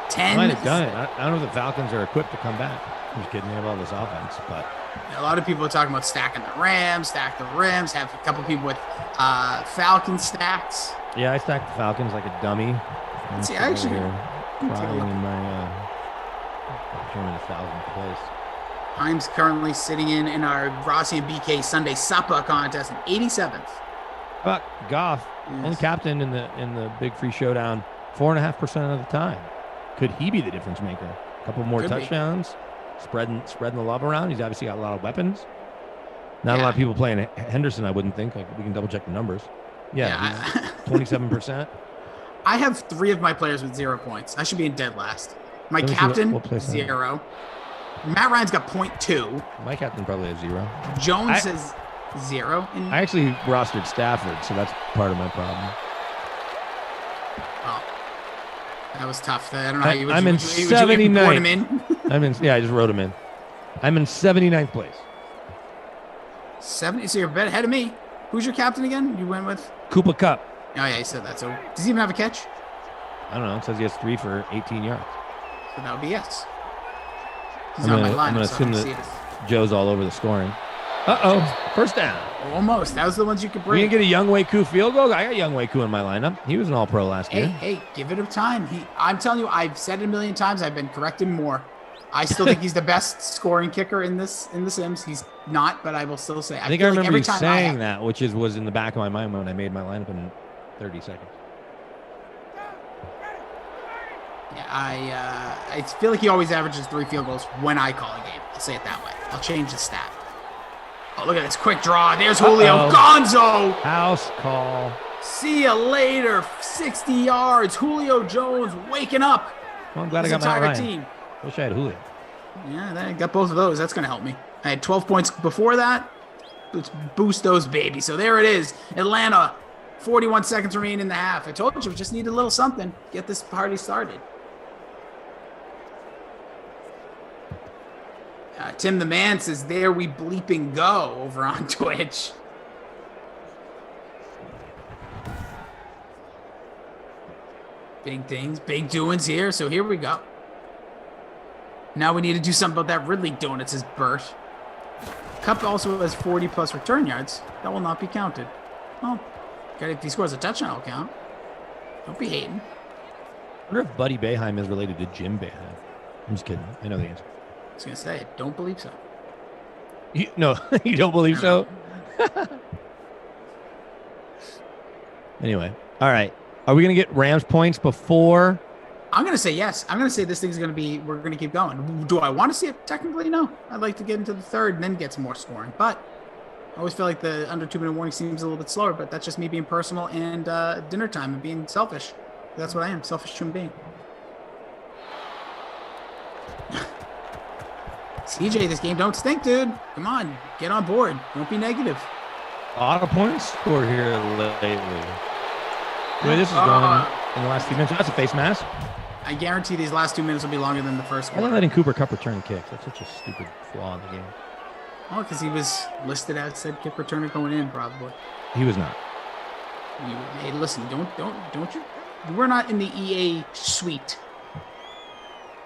10. Might have done it. I don't know if the Falcons are equipped to come back. I'm just kidding. They have all this offense, but a lot of people are talking about stacking the Rams, stack the Rams. Have a couple people with Falcon stacks. Yeah, I stacked the Falcons like a dummy. See, I actually crying in my German 1,000th place. I'm currently sitting in our Rossi and BK Sunday supper contest in 87th. But Goff, Yes. only captain in the Big Free Showdown 4.5% of the time. Could he be the difference maker? A couple more touchdowns, spreading the love around. He's obviously got a lot of weapons. Not a lot of people playing Henderson, I wouldn't think. Like, we can double check the numbers. Yeah, 27%. I have 3 of my players with 0 points. I should be in dead last. My captain, 0. Matt Ryan's got 0.2. My captain probably has 0. Jones has 0. I actually rostered Stafford, so that's part of my problem. Oh, that was tough. I don't know how you would. I'm in 79th. Yeah, I just wrote him in. I'm in 79th place. 70. So you're a bit ahead of me. Who's your captain again? You went with Cooper Kupp. Oh yeah, he said that. So does he even have a catch? I don't know. It says he has 3 for 18 yards. So that would be yes. He's I'm on my line. I'm gonna assume that Joe's all over the scoring. First down. Almost. That was the ones you could bring. We didn't get a Young Wei Koo field goal. I got Young Wei Koo in my lineup. He was an All-Pro last year. Hey, give it a time. I'm telling you, I've said it a million times. I've been corrected more. I still think he's the best scoring kicker in the Sims. He's not, but I will still say. I think I remember you saying that, which was in the back of my mind when I made my lineup in 30 seconds. Yeah, I feel like he always averages 3 field goals when I call a game. I'll say it that way. I'll change the stat. Oh, look at this quick draw. There's Julio. Gonzo. House call. See you later. 60 yards. Julio Jones waking up. Well, I'm glad I got my team. Wish I had Julio. Yeah, I got both of those. That's going to help me. I had 12 points before that. Let's boost those, baby. So there it is. Atlanta, 41 seconds remaining in the half. I told you, we just need a little something. Get this party started. Tim the Man says, there we bleeping go over on Twitch. Big things, big doings here. So here we go. Now we need to do something about that Ridley donut, says Bert. Kupp also has 40+ return yards. That will not be counted. Well, if he scores a touchdown, it'll count. Don't be hating. I wonder if Buddy Boeheim is related to Jim Boeheim. I'm just kidding. I know the answer. I was going to say, I don't believe so. No, you don't believe so? Anyway, all right. Are we going to get Rams points before? I'm going to say yes. I'm going to say this thing's going to be, we're going to keep going. Do I want to see it? Technically, no. I'd like to get into the third and then get some more scoring. But I always feel like the under 2-minute warning seems a little bit slower, but that's just me being personal and dinner time and being selfish. That's what I am, selfish human being. CJ, this game don't stink, dude. Come on, get on board. Don't be negative. A lot of points scored here lately. The way this is going in the last few minutes, that's a face mask. I guarantee these last 2 minutes will be longer than the first one. I'm not letting Cooper Kupp return kicks. That's such a stupid flaw in the game. Oh, because he was listed as said kick returner going in, probably. He was not. Hey, listen, don't you? We're not in the EA suite.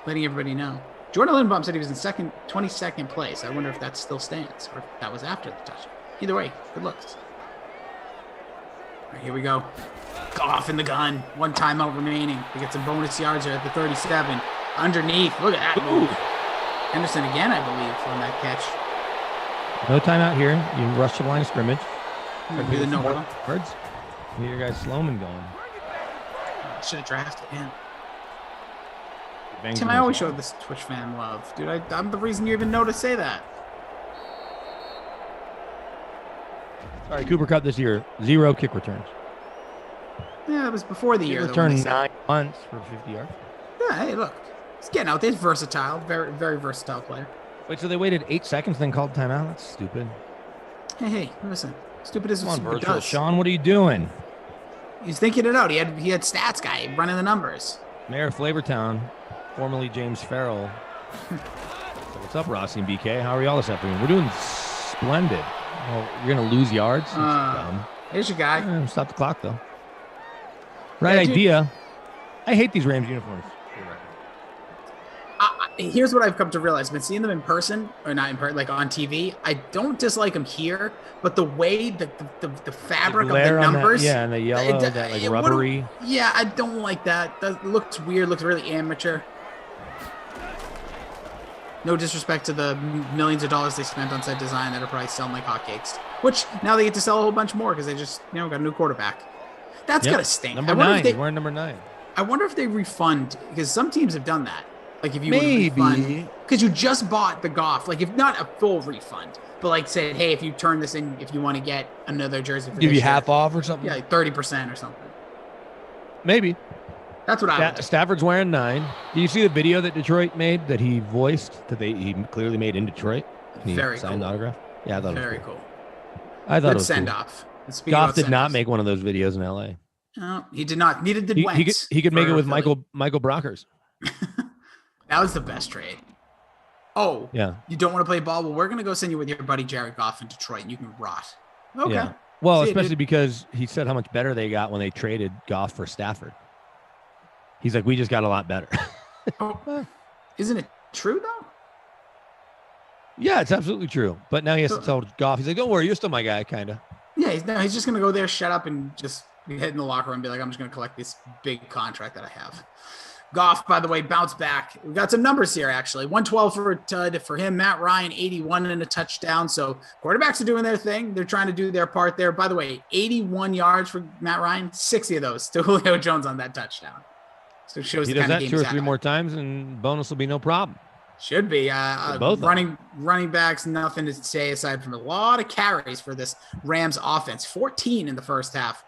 Letting everybody know. Jordan Lindenbaum said he was in 22nd place. I wonder if that still stands or if that was after the touchdown. Either way, good looks. All right, here we go. Goff in the gun. 1 timeout remaining. They get some bonus yards here at the 37. Underneath. Look at that move. Henderson again, I believe, on that catch. No timeout here. You rush to the line of scrimmage. Do the no huddle. Cards. Get your guy Sloman going. Should have drafted him. Tim, I always show this Twitch fan love. Dude, I'm the reason you even know to say that. Sorry, Cooper Kupp this year, 0 kick returns. Yeah, it was before the year. Returned 9 punts for 50 yards. Yeah, hey, look. He's getting out there. He's versatile. Very, very versatile player. Wait, so they waited 8 seconds, then called timeout? That's stupid. Hey, listen. Stupid is what stupid does. Sean, what are you doing? He's thinking it out. He had stats guy running the numbers. Mayor of Flavortown, formerly James Farrell. So what's up, Rossi and BK? How are y'all this afternoon? We're doing splendid. Well, you're going to lose yards? Here's your guy. Stop the clock, though. Right idea. I hate these Rams uniforms. Here's what I've come to realize. I've been seeing them in person, or not in person, like on TV. I don't dislike them here, but the way the fabric of the numbers. And the yellow, that like rubbery. Yeah, I don't like that. That looks weird, looks really amateur. No disrespect to the millions of dollars they spent on said design that are probably selling like hotcakes. Which now they get to sell a whole bunch more because they just got a new quarterback. That's gotta stink. Number 9. He's wearing number 9. I wonder if they refund, because some teams have done that. Like if you maybe because you just bought the Goff, like if not a full refund, but like said, hey, if you turn this in, if you want to get another jersey, for give you half off or something. Yeah, like 30% or something. Maybe. That's what I would do. Stafford's wearing 9. Do you see the video that Detroit made that he voiced that he clearly made in Detroit? He very signed cool. the autograph. Yeah, I thought very it was cool. I thought Good it was send cool. off. Goff did not make one of those videos in LA. No, he did not. Neither did Wentz. He could make it with Michael Brockers. That was the best trade. Oh, yeah. You don't want to play ball? Well, we're gonna go send you with your buddy Jared Goff in Detroit, and you can rot. Okay. Yeah. Well, especially because he said how much better they got when they traded Goff for Stafford. He's like, we just got a lot better. Isn't it true though? Yeah, it's absolutely true. But now he has to tell Goff. He's like, don't worry, you're still my guy, kind of. Yeah, he's just gonna go there, shut up, and just head in the locker room and be like, I'm just gonna collect this big contract that I have. Goff, by the way, bounced back. We got some numbers here, actually. 112 for a tud for him. Matt Ryan, 81 and a touchdown. So quarterbacks are doing their thing. They're trying to do their part there. By the way, 81 yards for Matt Ryan, 60 of those to Julio Jones on that touchdown. So it shows he does that 2 or 3 more times, and bonus will be no problem. Should be. Both running backs, nothing to say aside from a lot of carries for this Rams offense. 14 in the first half.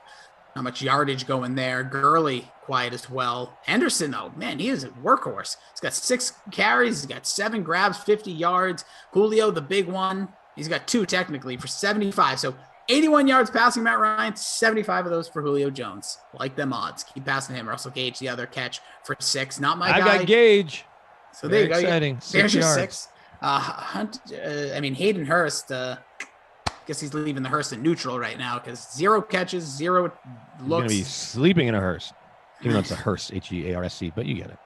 Not much yardage going there. Gurley, quiet as well. Henderson, though, man, he is a workhorse. He's got 6 carries. He's got 7 grabs, 50 yards. Julio, the big one. He's got 2 technically for 75. So 81 yards passing Matt Ryan, 75 of those for Julio Jones. Like them odds. Keep passing him. Russell Gage, the other catch for 6. Not my guy. I got Gage. So there you go. Exciting. There's your 6 yards. Hayden Hurst, guess he's leaving the Hurst in neutral right now because 0 catches, 0 looks. He's going to be sleeping in a Hurst. Even though it's a Hurst, Hearsc, but you get it.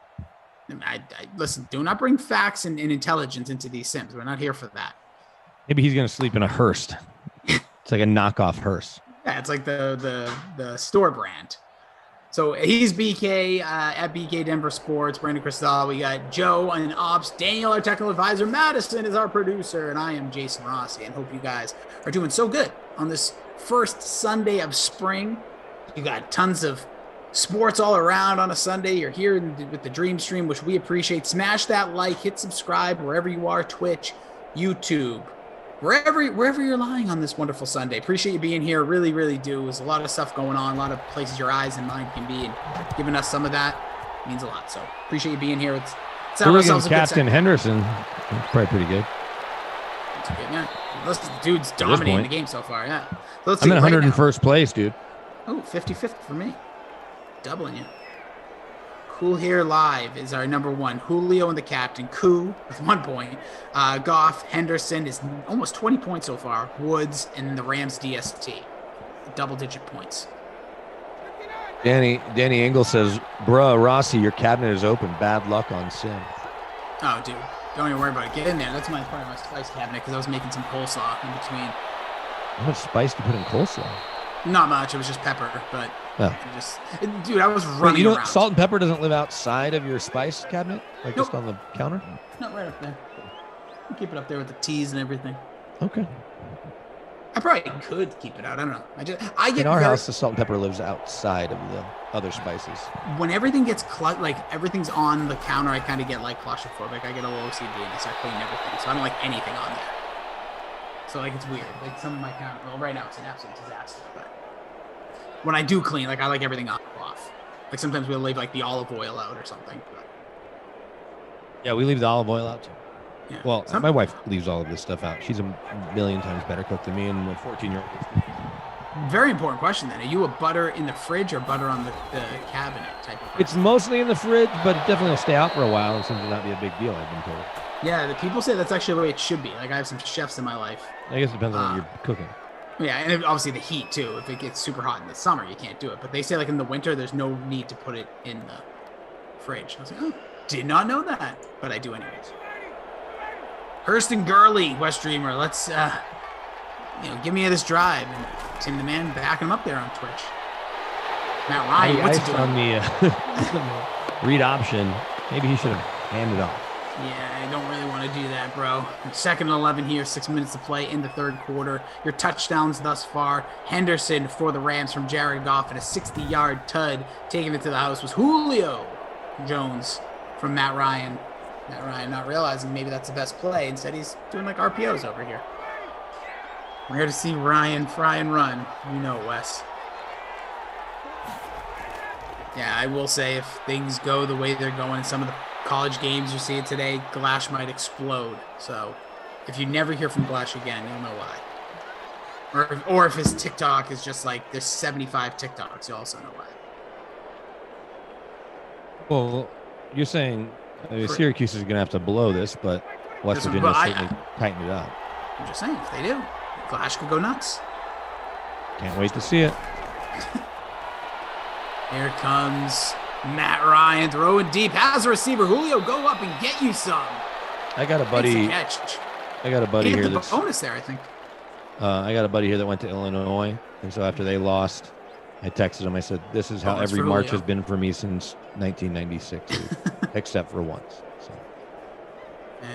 Listen, do not bring facts and intelligence into these sims. We're not here for that. Maybe he's going to sleep in a Hurst. It's like a knockoff Hurst. Yeah, it's like the store brand. So he's BK at BK Denver Sports, Brandon Cristal. We got Joe and Ops, Daniel, our technical advisor, Madison is our producer, and I am Jason Rossi. And hope you guys are doing so good on this first Sunday of spring. You got tons of sports all around on a Sunday. You're here with the Dream Stream, which we appreciate. Smash that like, hit subscribe wherever you are, Twitch, YouTube. Wherever you're lying on this wonderful Sunday. Appreciate you being here. Really, really do. There's a lot of stuff going on, a lot of places your eyes and mind can be, and giving us some of that means a lot. So appreciate you being here. Let's have ourselves a good Captain Henderson. That's probably pretty good. That's good, yeah. Listen, the dude's dominating the game so far, yeah. So let's I'm in 101st place, dude. Oh, 55th for me. Doubling you. Cool here live is our number 1. Julio and the captain. Koo with 1 point. Goff, Henderson is almost 20 points so far. Woods and the Rams DST. Double-digit points. Danny Engel says, bruh, Rossi, your cabinet is open. Bad luck on Sim. Oh, dude. Don't even worry about it. Get in there. That's part of my spice cabinet because I was making some coleslaw in between. How much spice do you put in coleslaw? Not much. It was just pepper, but dude, I was running Wait, you know, around. salt and pepper doesn't live outside of your spice cabinet, like Nope. just on the counter. No, right up there. Keep it up there with the teas and everything. Okay. I probably could keep it out. I don't know. I get in our house, the salt and pepper lives outside of the other spices. When everything gets like everything's on the counter, I kind of get like claustrophobic. I get a little OCD and I start cleaning everything, so I don't like anything on there. So like it's weird. Like some of my counter, well, right now it's an absolute disaster. But when I do clean, like I like everything off. Like sometimes we'll leave like the olive oil out or something. But... Yeah, we leave the olive oil out too. Yeah. Well, my wife leaves all of this stuff out. She's a million times better cook than me, and a 14-year-old. Very important question then. Are you a butter in the fridge or butter on the cabinet type of person? It's mostly in the fridge, but it definitely will stay out for a while and seems to not be a big deal, I've been told. Yeah, the people say that's actually the way it should be. Like I have some chefs in my life. I guess it depends on what you're cooking. Yeah, and obviously the heat too. If it gets super hot in the summer, you can't do it. But they say like in the winter, there's no need to put it in the fridge. I was like, oh, did not know that, but I do anyways. Hurst and Gurley, West Dreamer. Let's, give me this drive. And Tim the Man backing him up there on Twitch. Matt Ryan, what's he doing? On the read option, maybe he should have handed off. Yeah, I don't really want to do that, bro. 2nd and 11 here, 6 minutes to play in the third quarter. Your touchdowns thus far. Henderson for the Rams from Jared Goff and a 60-yard tud. Taking it to the house was Julio Jones from Matt Ryan. Matt Ryan not realizing maybe that's the best play. Instead, he's doing like RPOs over here. We're here to see Ryan fry and run. You know, Wes. Yeah, I will say if things go the way they're going in some of the college games you see it today, Glash might explode. So if you never hear from Glash again, you'll know why. Or if his TikTok is just like there's 75 TikToks, you also know why. Well, you're saying Syracuse is going to have to blow this, but West Virginia certainly tightened it up. I'm just saying, if they do, Glash could go nuts. Can't wait to see it. Here comes Matt Ryan throwing deep. Has a receiver. Julio, go up and get you some. I got a buddy. I got a buddy here that's bonus there, I think. I got a buddy here that went to Illinois, and so after they lost, I texted him. I said, "This is how every March has been for me since 1996, except for once." So.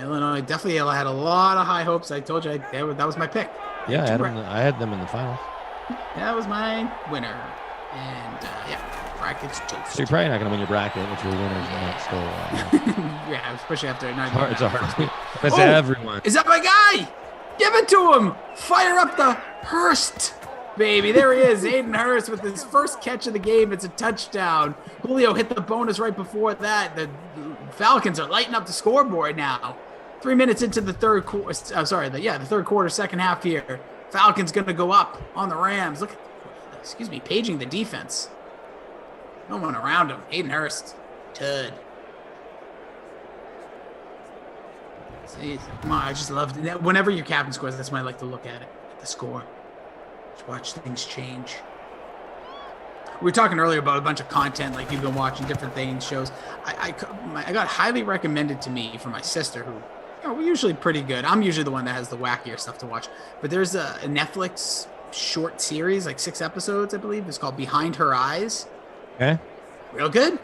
Illinois definitely had a lot of high hopes. I told you that was my pick. Yeah, I had them in the finals. That was my winner, and brackets toast. So you're probably not going to win your bracket if your winner's not still. Yeah, especially after it's hard. That's everyone. Is that my guy? Give it to him. Fire up the Hurst, baby. There he is, Aiden Hurst with his first catch of the game. It's a touchdown. Julio hit the bonus right before that. The Falcons are lighting up the scoreboard now. 3 minutes into the third quarter. The third quarter, second half here. Falcons going to go up on the Rams. Look at, paging the defense. No one around him. Aiden Hurst. Tud. Come on, I just love it. Whenever your captain scores, that's when I like to look at it, at the score. Just watch things change. We were talking earlier about a bunch of content, like you've been watching different things, shows. I got highly recommended to me from my sister, who, we're usually pretty good. I'm usually the one that has the wackier stuff to watch. But there's a Netflix short series, like 6 episodes, I believe. It's called Behind Her Eyes. Okay. Real good.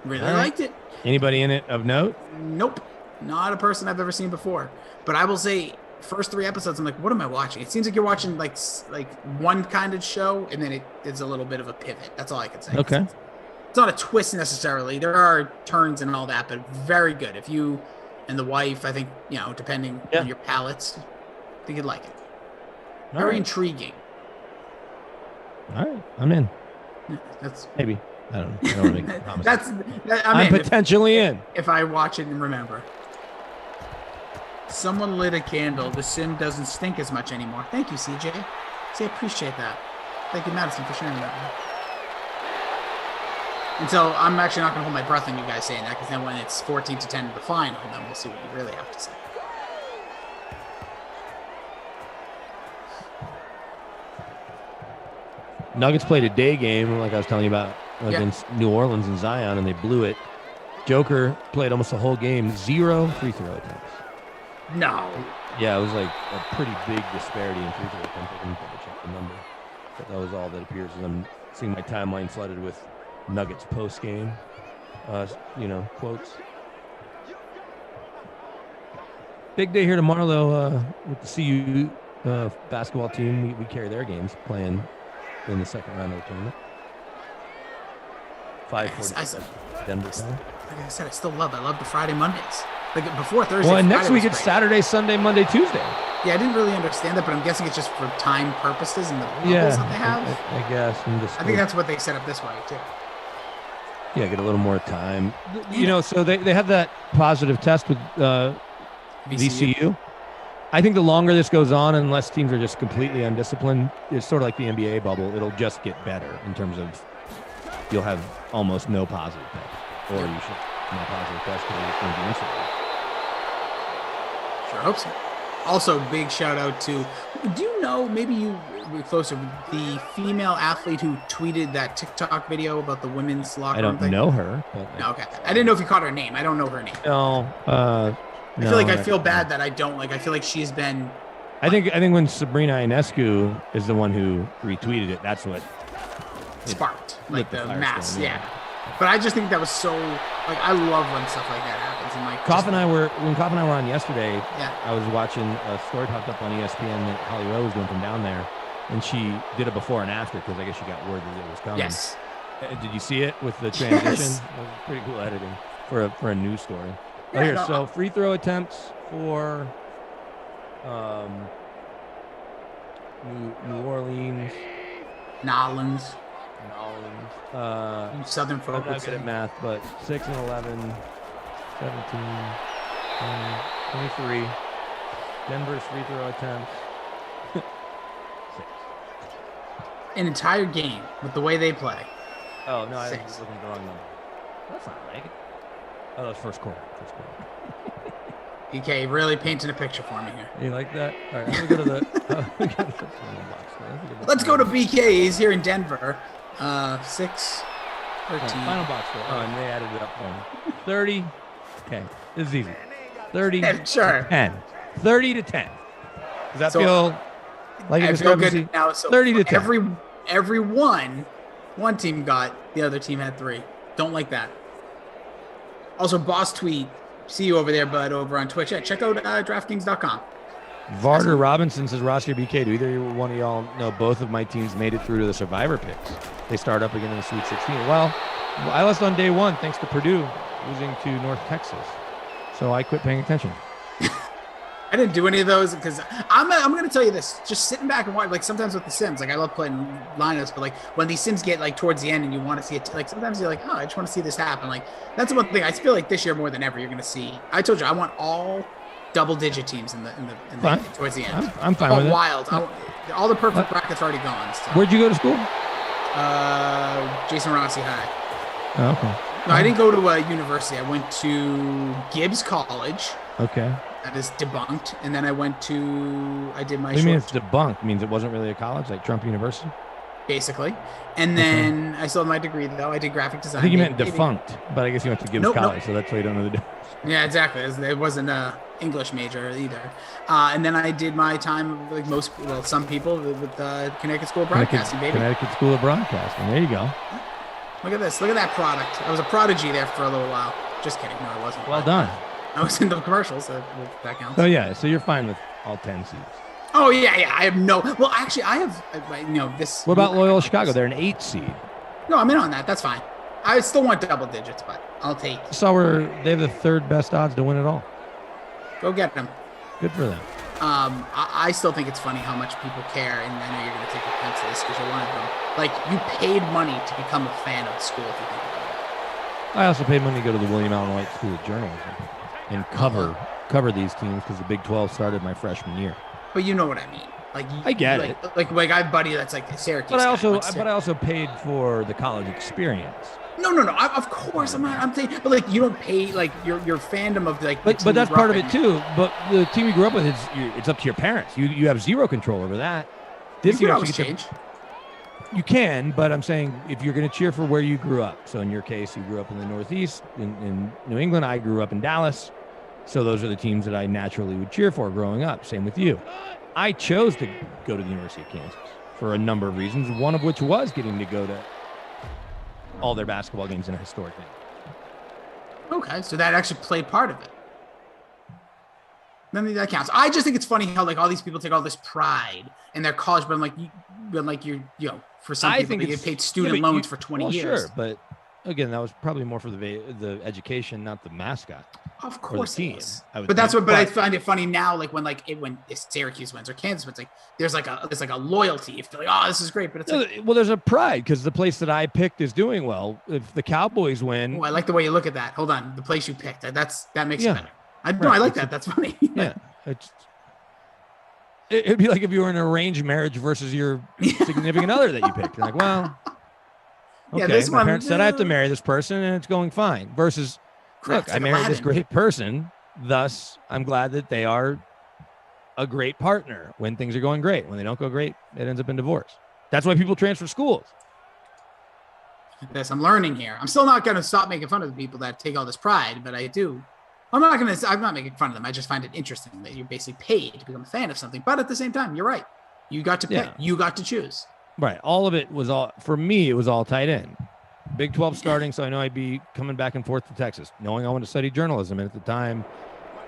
Really liked it. Anybody in it of note? Nope. Not a person I've ever seen before. But I will say, first 3 episodes, I'm like, what am I watching? It seems like you're watching like one kind of show, and then it's a little bit of a pivot. That's all I can say. Okay. It's not a twist necessarily. There are turns and all that, but very good. If you and the wife, I think, depending on your palates, I think you'd like it. Very intriguing. All right. I'm in. Yeah, that's maybe. I don't know. I don't want to make a promise. I'm potentially in. If I watch it and remember. Someone lit a candle. The sim doesn't stink as much anymore. Thank you, CJ. I appreciate that. Thank you, Madison, for sharing that. And so I'm actually not going to hold my breath on you guys saying that, because then when it's 14-10 in the final, then we'll see what you really have to say. Nuggets played a day game, like I was telling you about, against New Orleans and Zion, and they blew it. Joker played almost the whole game, 0 free throw attempts. No. Yeah, it was like a pretty big disparity in free throw attempts. I can double check the number. But that was all that appears as I'm seeing my timeline flooded with Nuggets post-game, quotes. Big day here tomorrow, though, with the CU basketball team. We carry their games playing in the second round of the tournament. 5:40 Denver time. Like I said, I love the Friday Mondays. Like before Thursday. Well, and Friday next week it's great. Saturday, Sunday, Monday, Tuesday. Yeah, I didn't really understand that, but I'm guessing it's just for time purposes and the bubbles that they have. I guess. I think that's what they set up this way too. Yeah, get a little more time. So they had that positive test with VCU. I think the longer this goes on, unless teams are just completely undisciplined, it's sort of like the NBA bubble. It'll just get better in terms of you'll have almost no positive test, or you should no positive test because it's going to be insulated. Sure hope so. Also, big shout out to, do you know, maybe you were closer, the female athlete who tweeted that TikTok video about the women's locker room thing? I don't know her. But no, okay. I didn't know if you caught her name. I don't know her name. No. I feel bad that I don't. Like, I feel like she's been. I think when Sabrina Ionescu is the one who retweeted it, that's what sparked. Like the mass, yeah. But I just think that was so, like, I love when stuff like that happens. And like, Koff and I were on yesterday. Yeah. I was watching a story popped up on ESPN that Holly Rowe was doing from down there, and she did a before and after because I guess she got word that it was coming. Yes. Did you see it with the transition? Yes. It was pretty cool editing for a news story. So free throw attempts for New Orleans. Nolans. Southern I'm not good at math, but 6 and 11, 17, 23. Denver's free throw attempts. 6. An entire game with the way they play. Oh, no, I was looking at the wrong number. That's not right. Oh, that was first quarter. Okay, really painting a picture for me here. You like that? All right, let me go to the let's go to BK. He's here in Denver. 6, 13. Final box score. Oh, and they added it up for me. 30. Okay, this is easy. 30. Sure. 10. 30 to 10. Does that feel like a discrepancy? Good now. So 30 to 10. Every one team got, the other team had 3. Don't like that. Also, boss tweet. See you over there, bud, over on Twitch. Yeah, check out DraftKings.com. Varder Robinson says, Rossier BK, do either one of y'all know both of my teams made it through to the Survivor picks? They start up again in the Sweet 16. Well, I lost on day 1 thanks to Purdue losing to North Texas. So I quit paying attention. I didn't do any of those because I'm going to tell you this. Just sitting back and watching, like sometimes with the Sims, like I love playing lineups, but like when these Sims get like towards the end and you want to see it, like sometimes you're like, oh, I just want to see this happen. Like that's the one thing I feel like this year more than ever you're going to see. I told you I want all double-digit teams in the towards the end. I'm fine with it. Wild. All the perfect brackets already gone. So. Where'd you go to school? Jason Rossi High. Oh, okay. No, I didn't go to a university. I went to Gibbs College. Okay. That is debunked. And then I did my. What do you mean it's debunked? It means it wasn't really a college, like Trump University? Basically. And then I still have my degree, though. I did graphic design. I think you meant defunct, but I guess you went to Gibbs College, so that's why you don't know the difference. Yeah, exactly. It wasn't a English major either. And then I did my time, like some people, with Connecticut School of Broadcasting, baby. Connecticut School of Broadcasting. There you go. Look at this. Look at that product. I was a prodigy there for a little while. Just kidding. No, I wasn't. Well done. I was in the commercials, so that counts. Oh, yeah. So you're fine with all 10 seeds. Oh, yeah. I have no. Well, actually, I have, this. What about Loyola Chicago? They're an 8 seed. No, I'm in on that. That's fine. I still want double digits, but I'll take. So they have the 3rd best odds to win it all. Go get them. Good for them. I still think it's funny how much people care, and I know you're going to take offense to this because you're one of them. Like, you paid money to become a fan of the school, if you think about it. I also paid money to go to the William Allen White School of Journalism and cover these teams because the Big 12 started my freshman year. But you know what I mean. Like I get it. Like I have a buddy that's like Syracuse. But I also paid for the college experience. No. Of course, I'm saying, but like you don't pay like your fandom of like. But that's part of it too. But the team you grew up with it's up to your parents. You have zero control over that. This you can always change. You can, but I'm saying if you're going to cheer for where you grew up. So in your case, you grew up in the Northeast in New England. I grew up in Dallas. So those are the teams that I naturally would cheer for growing up. Same with you. I chose to go to the University of Kansas. for a number of reasons, one of which was getting to go to all their basketball games in a historic venue. Okay, so that actually played part of it. Then that counts. I just think it's funny how like all these people take all this pride in their college, but you're for some people they get paid student loans for 20 years. Sure, but again, that was probably more for the education, not the mascot. Of course, team. But that's what. But I find it funny now, like when Syracuse wins or Kansas wins, like there's like a loyalty. If they're like, oh, this is great, but it's like, well, there's a pride because the place that I picked is doing well. If the Cowboys win, I like the way you look at that. Hold on, the place you picked that makes it better. I like that. That's funny. Yeah, it'd be like if you were in an arranged marriage versus your significant other that you picked. You're like, well, okay, my parents said I have to marry this person, and it's going fine. Versus, look, I married this great person, thus I'm glad that they are a great partner when things are going great. When they don't go great, it ends up in divorce. That's why people transfer schools. I'm learning here. I'm still not going to stop making fun of the people that take all this pride, but I do. I'm not making fun of them. I just find it interesting that you're basically paid to become a fan of something. But at the same time, you're right. You got to pick. You got to choose. Right. All of it was for me, it was all tight end. Big 12 starting, so I know I'd be coming back and forth to Texas, knowing I wanted to study journalism. And at the time,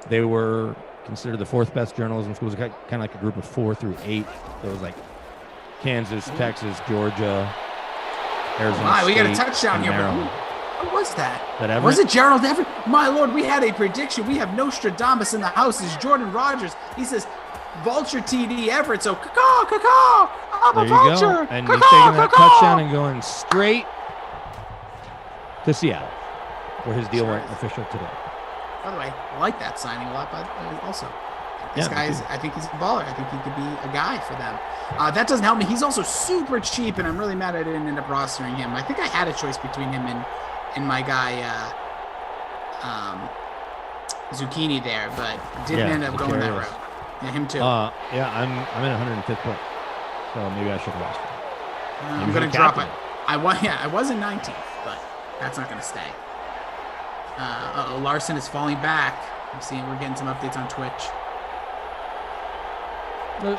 they were considered the fourth best journalism schools, kind of like a group of 4 through 8. So it was like Kansas, Texas, Georgia, Arizona State, we got a touchdown here. Maryland. What was that? That was it Gerald Everett? My Lord, we had a prediction. We have Nostradamus in the house. It's Jordan Rogers. He says, Vulture TD Everett. So, caw, I'm a vulture. Go. And he's taking that touchdown and going straight to Seattle, where his deal went official today. By the way, I like that signing a lot, but also, this guy I think he's a baller. I think he could be a guy for them. That doesn't help me. He's also super cheap, and I'm really mad I didn't end up rostering him. I think I had a choice between him and my guy Zucchini there, but didn't end up going that route. Yeah, him too. I'm in 105th place, so maybe I should roster. I'm going to drop it. I was in 19th, but that's not going to stay. Larson is falling back. We're getting some updates on Twitch.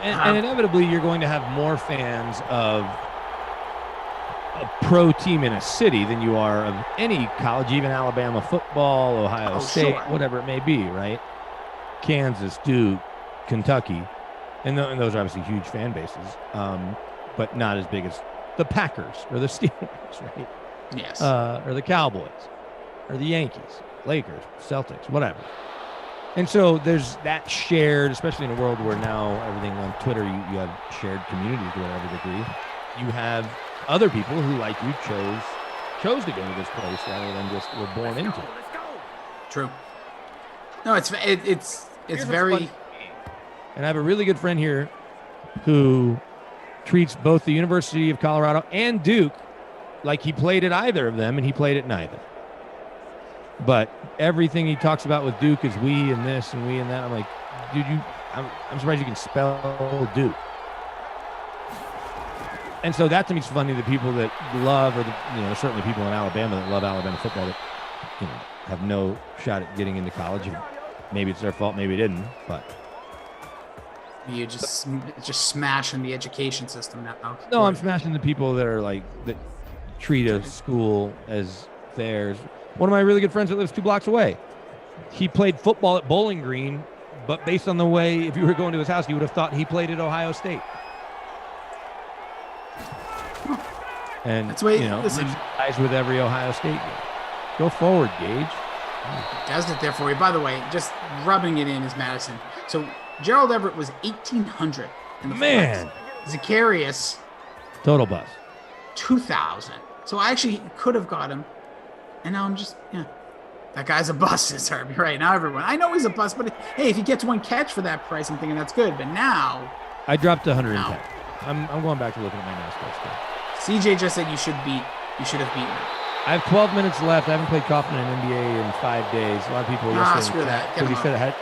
And inevitably, you're going to have more fans of a pro team in a city than you are of any college, even Alabama football, Ohio State, whatever it may be, right? Kansas, Duke, Kentucky, and those are obviously huge fan bases, but not as big as the Packers or the Steelers, right? Yes. Or the Cowboys, or the Yankees, Lakers, Celtics, whatever. And so there's that shared, especially in a world where now everything on Twitter, you have shared communities to whatever degree. You have other people who, like you, chose to go to this place rather than just were born into it. True. No, it's very. And I have a really good friend here who treats both the University of Colorado and Duke like he played at either of them, and he played at neither. But everything he talks about with Duke is we and this and we and that. I'm like, dude, I'm surprised you can spell Duke. And so that to me is funny. The people that love, or certainly people in Alabama that love Alabama football that have no shot at getting into college. Maybe it's their fault, maybe it didn't. But you just smashing the education system now. No, I'm smashing the people that are like that treat a school as theirs. One of my really good friends that lives 2 blocks away, he played football at Bowling Green, but based on the way, if you were going to his house, you would have thought he played at Ohio State. And that's way, listen, guys with every Ohio State game. Go forward, Gage. Does it there for you. By the way, just rubbing it in is Madison. So Gerald Everett was 1,800 in the man. Zacharias, total bust. 2,000. So I actually could have got him, and now I'm just that guy's a bust, is Herbie. Right now, everyone. I know he's a bust, but hey, if he gets one catch for that price, I'm thinking that's good. But now, I dropped 110. I'm going back to looking at my NASCAR stuff. CJ just said you should have beaten him. I have 12 minutes left. I haven't played Kaufman in NBA in 5 days. A lot of people screw that.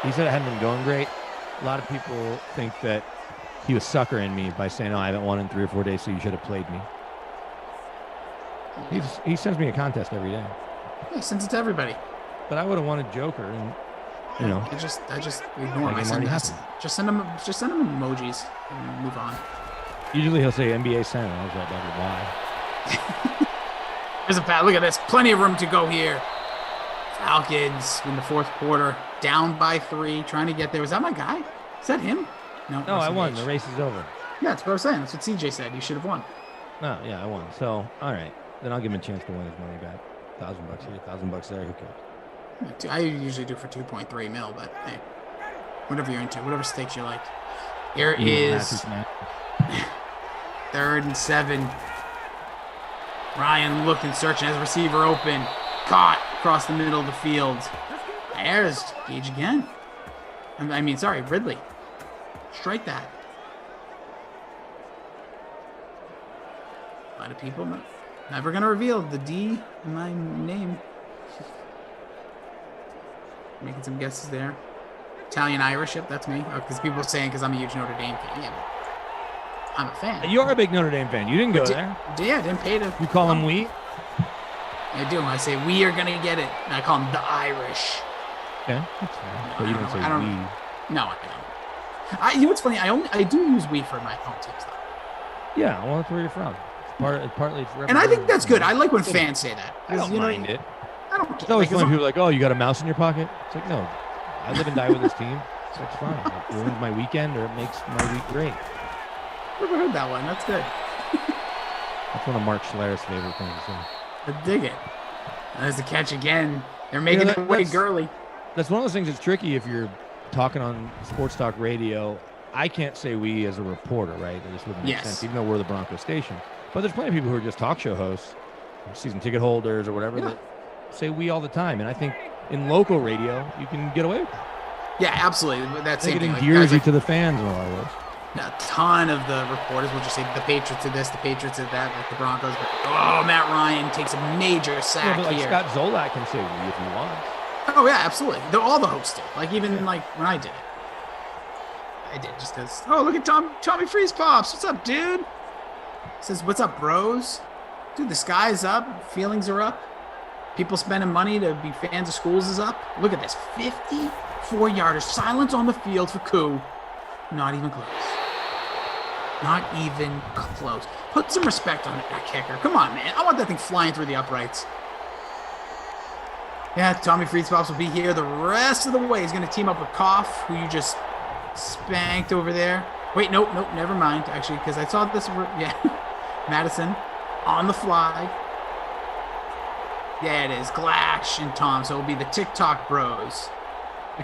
He said it hadn't been going great. A lot of people think that he was suckering me by saying, "Oh, I haven't won in 3 or 4 days, so you should have played me." He sends me a contest every day. He sends it to everybody. But I would have wanted Joker, and I just ignore him. Just send him emojis and move on. Usually he'll say NBA center. I was like, why? There's a foul. Look at this. Plenty of room to go here. Falcons in the fourth quarter, down by 3, trying to get there. Was that my guy? Is that him? No, I won. The race is over. Yeah, that's what I was saying. That's what CJ said. You should have won. No, yeah, I won. So, all right. Then I'll give him a chance to win his money back. $1,000 here, $1,000 there. Who cares? I usually do for 2.3 mil, but hey, whatever you're into, whatever stakes you like. Here is 3rd and 7. Ryan looking, searching, has receiver open. Caught across the middle of the field. There's Gage again. Ridley. Strike that. A lot of people never going to reveal the D in my name. Making some guesses there. Italian-Irish, yep, that's me. Because people are saying because I'm a huge Notre Dame fan. Yeah, I'm a fan. You're a big Notre Dame fan. You didn't go there. Yeah, didn't pay to. You call them we? I do. I say we are going to get it. And I call them the Irish. Yeah, that's fair. But you don't say we. No, I don't. You know what's funny? I do use we for my home teams, though. Yeah, well, that's where you're from. Partly for and I think that's good. I like when fans say that. I don't mind it. I don't care. It's always funny when people are like, oh, you got a mouse in your pocket? It's like, no, I live and die with this team. So it's fine. It ruins my weekend or it makes my week great. Never heard that one. That's good. That's one of Mark Schler's favorite things to say. I dig it. There's the catch again. They're making it way girly. That's one of those things that's tricky if you're talking on sports talk radio. I can't say we as a reporter, right? It just wouldn't make sense, even though we're the Broncos station. But there's plenty of people who are just talk show hosts, season ticket holders or whatever, that say we all the time. And I think in local radio, you can get away with that. Yeah, absolutely. That's it endears you to the fans in a lot of ways. A ton of the reporters will just say the Patriots did this, the Patriots did that, like the Broncos. But, Matt Ryan takes a major sack but here. Scott Zolak can say we if he wants. Oh, yeah, absolutely. All the hosts did. Like, even like when I did it. I did just because, look at Tommy Freeze Pops. What's up, dude? Says, what's up, bros? Dude, the sky is up. Feelings are up. People spending money to be fans of schools is up. Look at this. 54-yarder. Silence on the field for Koo. Not even close. Not even close. Put some respect on that kicker. Come on, man. I want that thing flying through the uprights. Yeah, Tommy Freeze Pops will be here the rest of the way. He's going to team up with Koff, who you just spanked over there. Wait, nope, never mind, actually, because I saw this. Yeah. Madison on the fly. Yeah, it is. Glash and Tom. So it'll be the TikTok bros.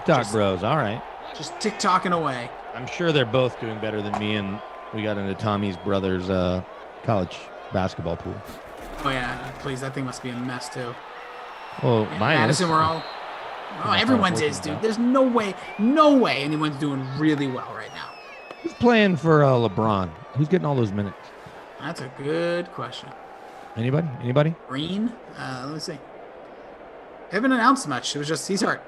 Bros, all right. Just TikToking away. I'm sure they're both doing better than me, and we got into Tommy's brother's college basketball pool. Oh, yeah. Please, that thing must be a mess, too. Well, yeah, Madison, we're all... Oh, everyone's is, dude. There's no way anyone's doing really well right now. Who's playing for LeBron? Who's getting all those minutes? That's a good question. Anybody? Green? Let me see. They haven't announced much. It was just he's hurt.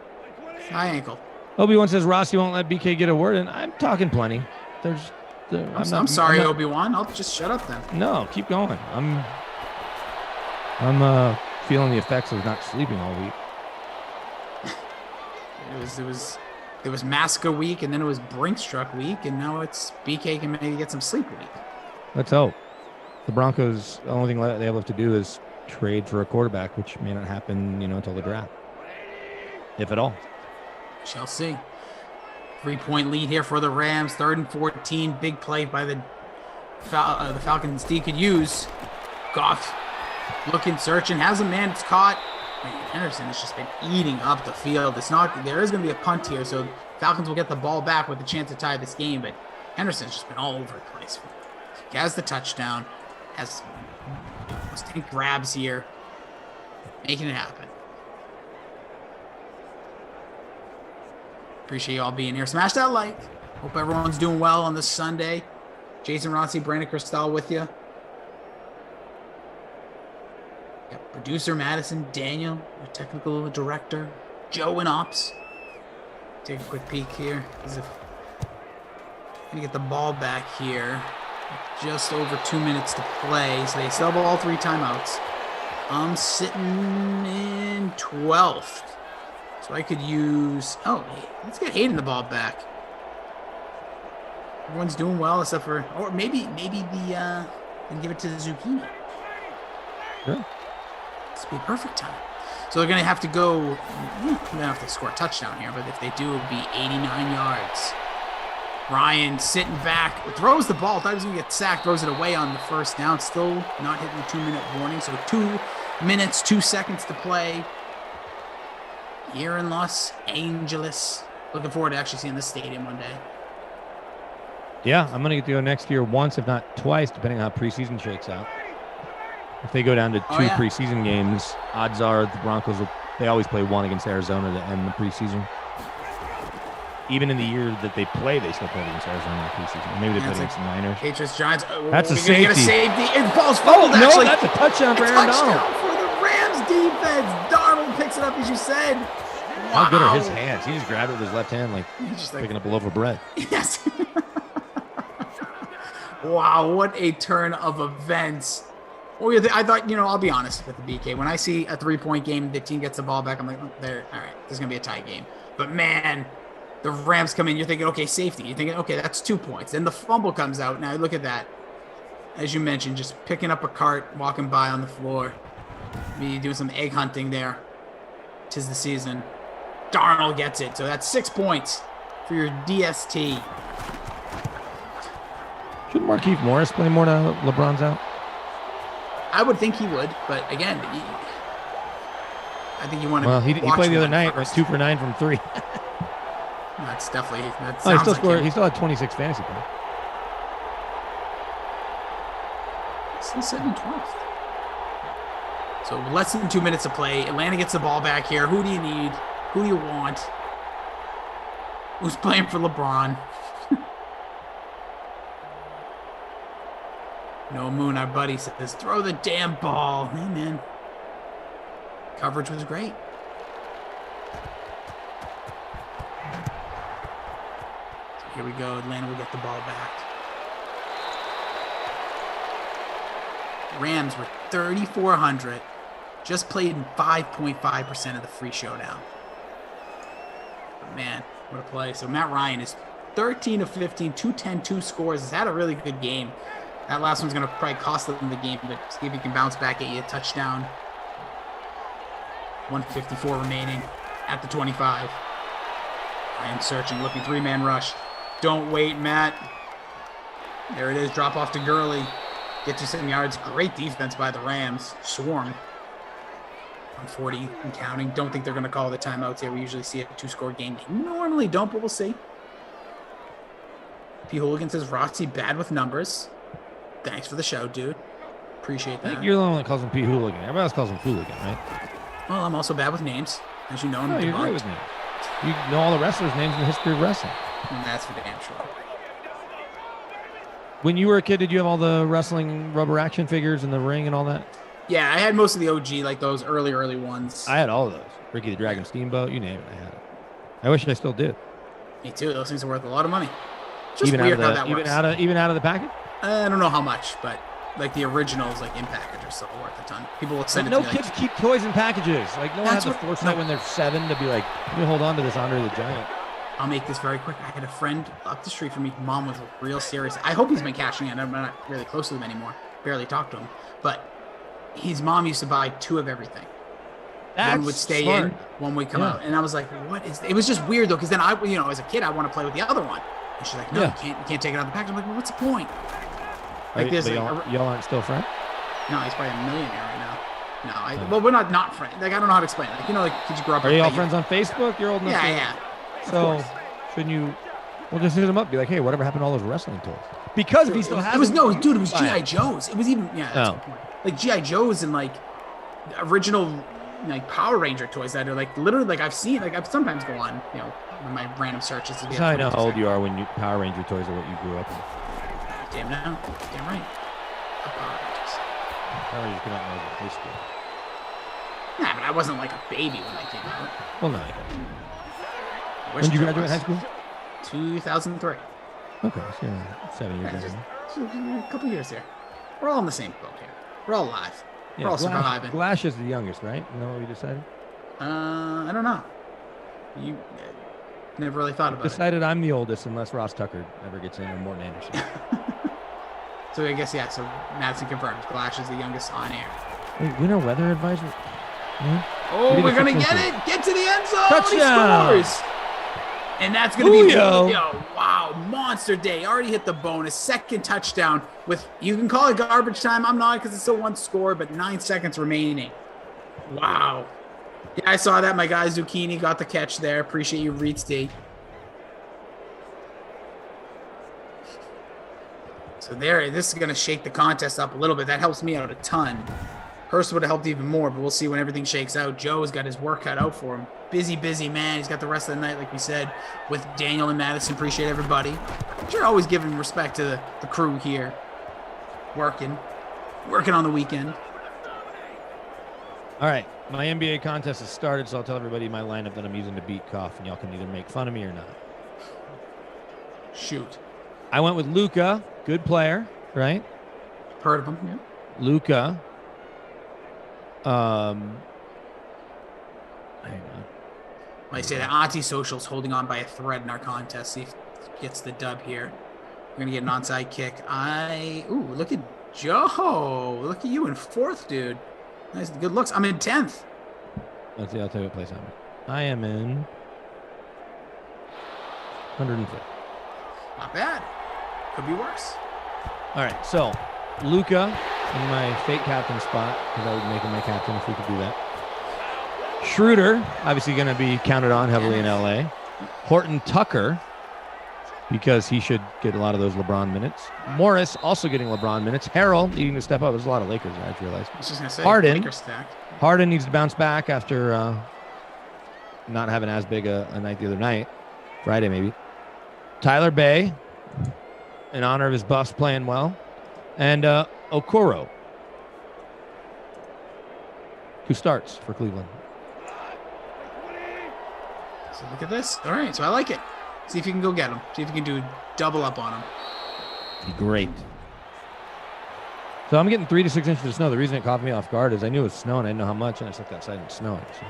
High ankle. Obi-Wan says Rossi won't let BK get a word in. I'm talking plenty. I'm sorry, Obi-Wan. I'll just shut up then. No, keep going. I'm feeling the effects of not sleeping all week. It was Masca week, and then it was Brinkstruck week, and now it's BK can maybe get some sleep week. Let's hope. The Broncos, the only thing they have left to do is trade for a quarterback, which may not happen, until the draft, if at all. Shall see. 3-point lead here for the Rams. 3rd and 14. Big play by the Falcons. D could use. Goff looking, searching, has a man. It's caught. Man, Henderson has just been eating up the field. There is going to be a punt here, so Falcons will get the ball back with a chance to tie this game, but Henderson's just been all over the place. He has the touchdown, has almost 10 grabs here, making it happen. Appreciate you all being here. Smash that like. Hope everyone's doing well on this Sunday. Jason Rossi, Brandon Cristal with you. Producer Madison, Daniel, our technical director, Joe and Ops. Take a quick peek here. Gonna get the ball back here. Just over 2 minutes to play, so they still have all 3 timeouts. I'm sitting in 12th, so I could use. Oh, let's get Hayden the ball back. Everyone's doing well except for, or maybe the and give it to the zucchini. Sure. This would be a perfect time. So they're going to have to go. They're going to have to score a touchdown here, but if they do, it would be 89 yards. Ryan sitting back, throws the ball. Thought he was going to get sacked. Throws it away on the first down. Still not hitting the 2-minute warning. So 2 minutes, 2 seconds to play here in Los Angeles. Looking forward to actually seeing this stadium one day. Yeah, I'm going to get to go next year once, if not twice, depending on how preseason shakes out. If they go down to 2 preseason games, odds are the Broncos they always play one against Arizona to end the preseason. Even in the year that they play, they still play against Arizona in the preseason. Maybe they play against the Niners. Patriots, Giants. That's a safety. Get a safety. And the ball's fumbled, no, actually. That's a touchdown for Aaron Donald. For the Rams defense. Darnold picks it up, as you said. Wow. How good are his hands? He just grabbed it with his left hand like picking up a loaf of bread. Yes. Wow, what a turn of events. I thought, I'll be honest with the BK. When I see a 3-point game, the team gets the ball back, I'm like, all right, this is going to be a tie game. But, man, the Rams come in, you're thinking, okay, safety. You're thinking, okay, that's 2 points. Then the fumble comes out. Now, look at that. As you mentioned, just picking up a cart, walking by on the floor. Maybe doing some egg hunting there. 'Tis the season. Darnold gets it. So that's 6 points for your DST. Shouldn't Markieff Morris play more now that LeBron's out? I would think he would, but again, I think you want to. Well, he played the other night, went 2 for 9 from 3. That's definitely. He still had 26 fantasy points. Still sitting 12th. So less than 2 minutes to play. Atlanta gets the ball back here. Who do you need? Who do you want? Who's playing for LeBron? No Moon, our buddy, says, throw the damn ball. Hey, man. Coverage was great. So here we go. Atlanta will get the ball back. Rams were 3,400. Just played in 5.5% of the free showdown. But, man, what a play. So Matt Ryan is 13 of 15, 210, 2 scores. He's had a really good game. That last one's going to probably cost them the game, but see if he can bounce back, get you a touchdown. 154 remaining at the 25. I am searching, looking 3-man rush. Don't wait, Matt. There it is, drop off to Gurley. Get you 7 yards. Great defense by the Rams. Swarm. 140 and counting. Don't think they're going to call the timeouts here. We usually see a 2-score game. They normally don't, but we'll see. P. Hooligan says, Rossi bad with numbers. Thanks for the show, dude. Appreciate that. I think you're the one that calls him P. Hooligan. Everybody else calls him Hooligan, right? Well, I'm also bad with names. As you know, you're great with names. You know all the wrestlers' names in the history of wrestling. And that's for damn sure. When you were a kid, did you have all the wrestling rubber action figures in the ring and all that? Yeah, I had most of the OG, like those early ones. I had all of those. Ricky the Dragon Steamboat, you name it, I had it. I wish I still did. Me too. Those things are worth a lot of money. Just even weird how that works. Even out of the package? I don't know how much, but like the originals, like in package, are still worth a ton. People will send it to me. No kids keep toys in packages. Like no one has the foresight when they're 7 to be like, let me hold on to this Andre the Giant. I'll make this very quick. I had a friend up the street from me. Mom was real serious. I hope he's been cashing in. I'm not really close to him anymore. Barely talk to him. But his mom used to buy 2 of everything. That's one would stay smart. in, one would come out. And I was like, what is... It was just weird, though, because then as a kid, I want to play with the other one. And she's like, no, you can't take it out of the package. I'm like, well, what's the point? Like this, y'all aren't still friends? No, he's probably a millionaire right now. No, well, we're not friends. Like, I don't know how to explain it. Like, like, kids you grow up... Are y'all friends on Facebook? You're old enough Yeah. So, shouldn't you... Well, just hit him up. Be like, hey, whatever happened to all those wrestling toys? Because if he still has... It was G.I. Joe's. It was even... Yeah, that's the point. Like, G.I. Joe's and, like, original, like, Power Ranger toys that are, like, literally, like, I've seen... Like, I sometimes go on, in my random searches. That's how I know how old you are when Power Ranger toys are what you grew up in. Damn no. Damn right. Power Rangers. Power Rangers came out when I was in high school. Nah, but I wasn't like a baby when they came out. Well, no. When did you graduate high school? 2003. Okay, so 7 years ago. A couple years here. We're all in the same boat here. We're all alive. We're all surviving. Glash is the youngest, right? You know what we decided? I don't know. Never really thought about it. Decided I'm the oldest unless Ross Tucker ever gets in or Morton Anderson. So I guess, yeah, so Madison confirms. Glash is the youngest on air. Wait, winter weather advisory? Yeah. Oh, we're going to get it. Get to the end zone. Touchdown. He scores. And that's going to be Julio. Wow, monster day. Already hit the bonus. Second touchdown with, you can call it garbage time. I'm not because it's still one score, but 9 seconds remaining. Wow. Yeah, I saw that. My guy Zucchini got the catch there. Appreciate you, Reed State. So there, this is going to shake the contest up a little bit. That helps me out a ton. Hurst would have helped even more, but we'll see when everything shakes out. Joe's got his work cut out for him. Busy man. He's got the rest of the night, like we said, with Daniel and Madison. Appreciate everybody. Sure, always giving respect to the crew here. Working on the weekend. All right, my NBA contest has started, so I'll tell everybody my lineup that I'm using to beat Koff, and y'all can either make fun of me or not. Shoot. I went with Luka, good player, right? Heard of him, yeah. Luka. Hang on. I say that Anti-Social's holding on by a thread in our contest. See if he gets the dub here. We're going to get an onside kick. Ooh, look at Joe. Look at you in 4th, dude. Nice, good looks. I'm in 10th. Let's see, I'll tell you what place I'm in. I am in 105th. Not bad. Could be worse. All right, so Luka in my fake captain spot, because I would make him my captain if we could do that. Schroeder, obviously going to be counted on heavily in LA. Horton Tucker, because he should get a lot of those LeBron minutes. Morris also getting LeBron minutes. Harrell needing to step up. There's a lot of Lakers there, I just realized. I was just going to say, Harden. Lakers stacked. Harden needs to bounce back after not having as big a night the other night. Friday, maybe. Tyler Bay, in honor of his Buffs playing well. And Okoro, who starts for Cleveland. So look at this. All right, so I like it. See if you can go get him. See if you can do double up on him. Be great. So I'm getting 3 to 6 inches of snow. The reason it caught me off guard is I knew it was snowing. I didn't know how much, and I stepped outside and it's snowing. So.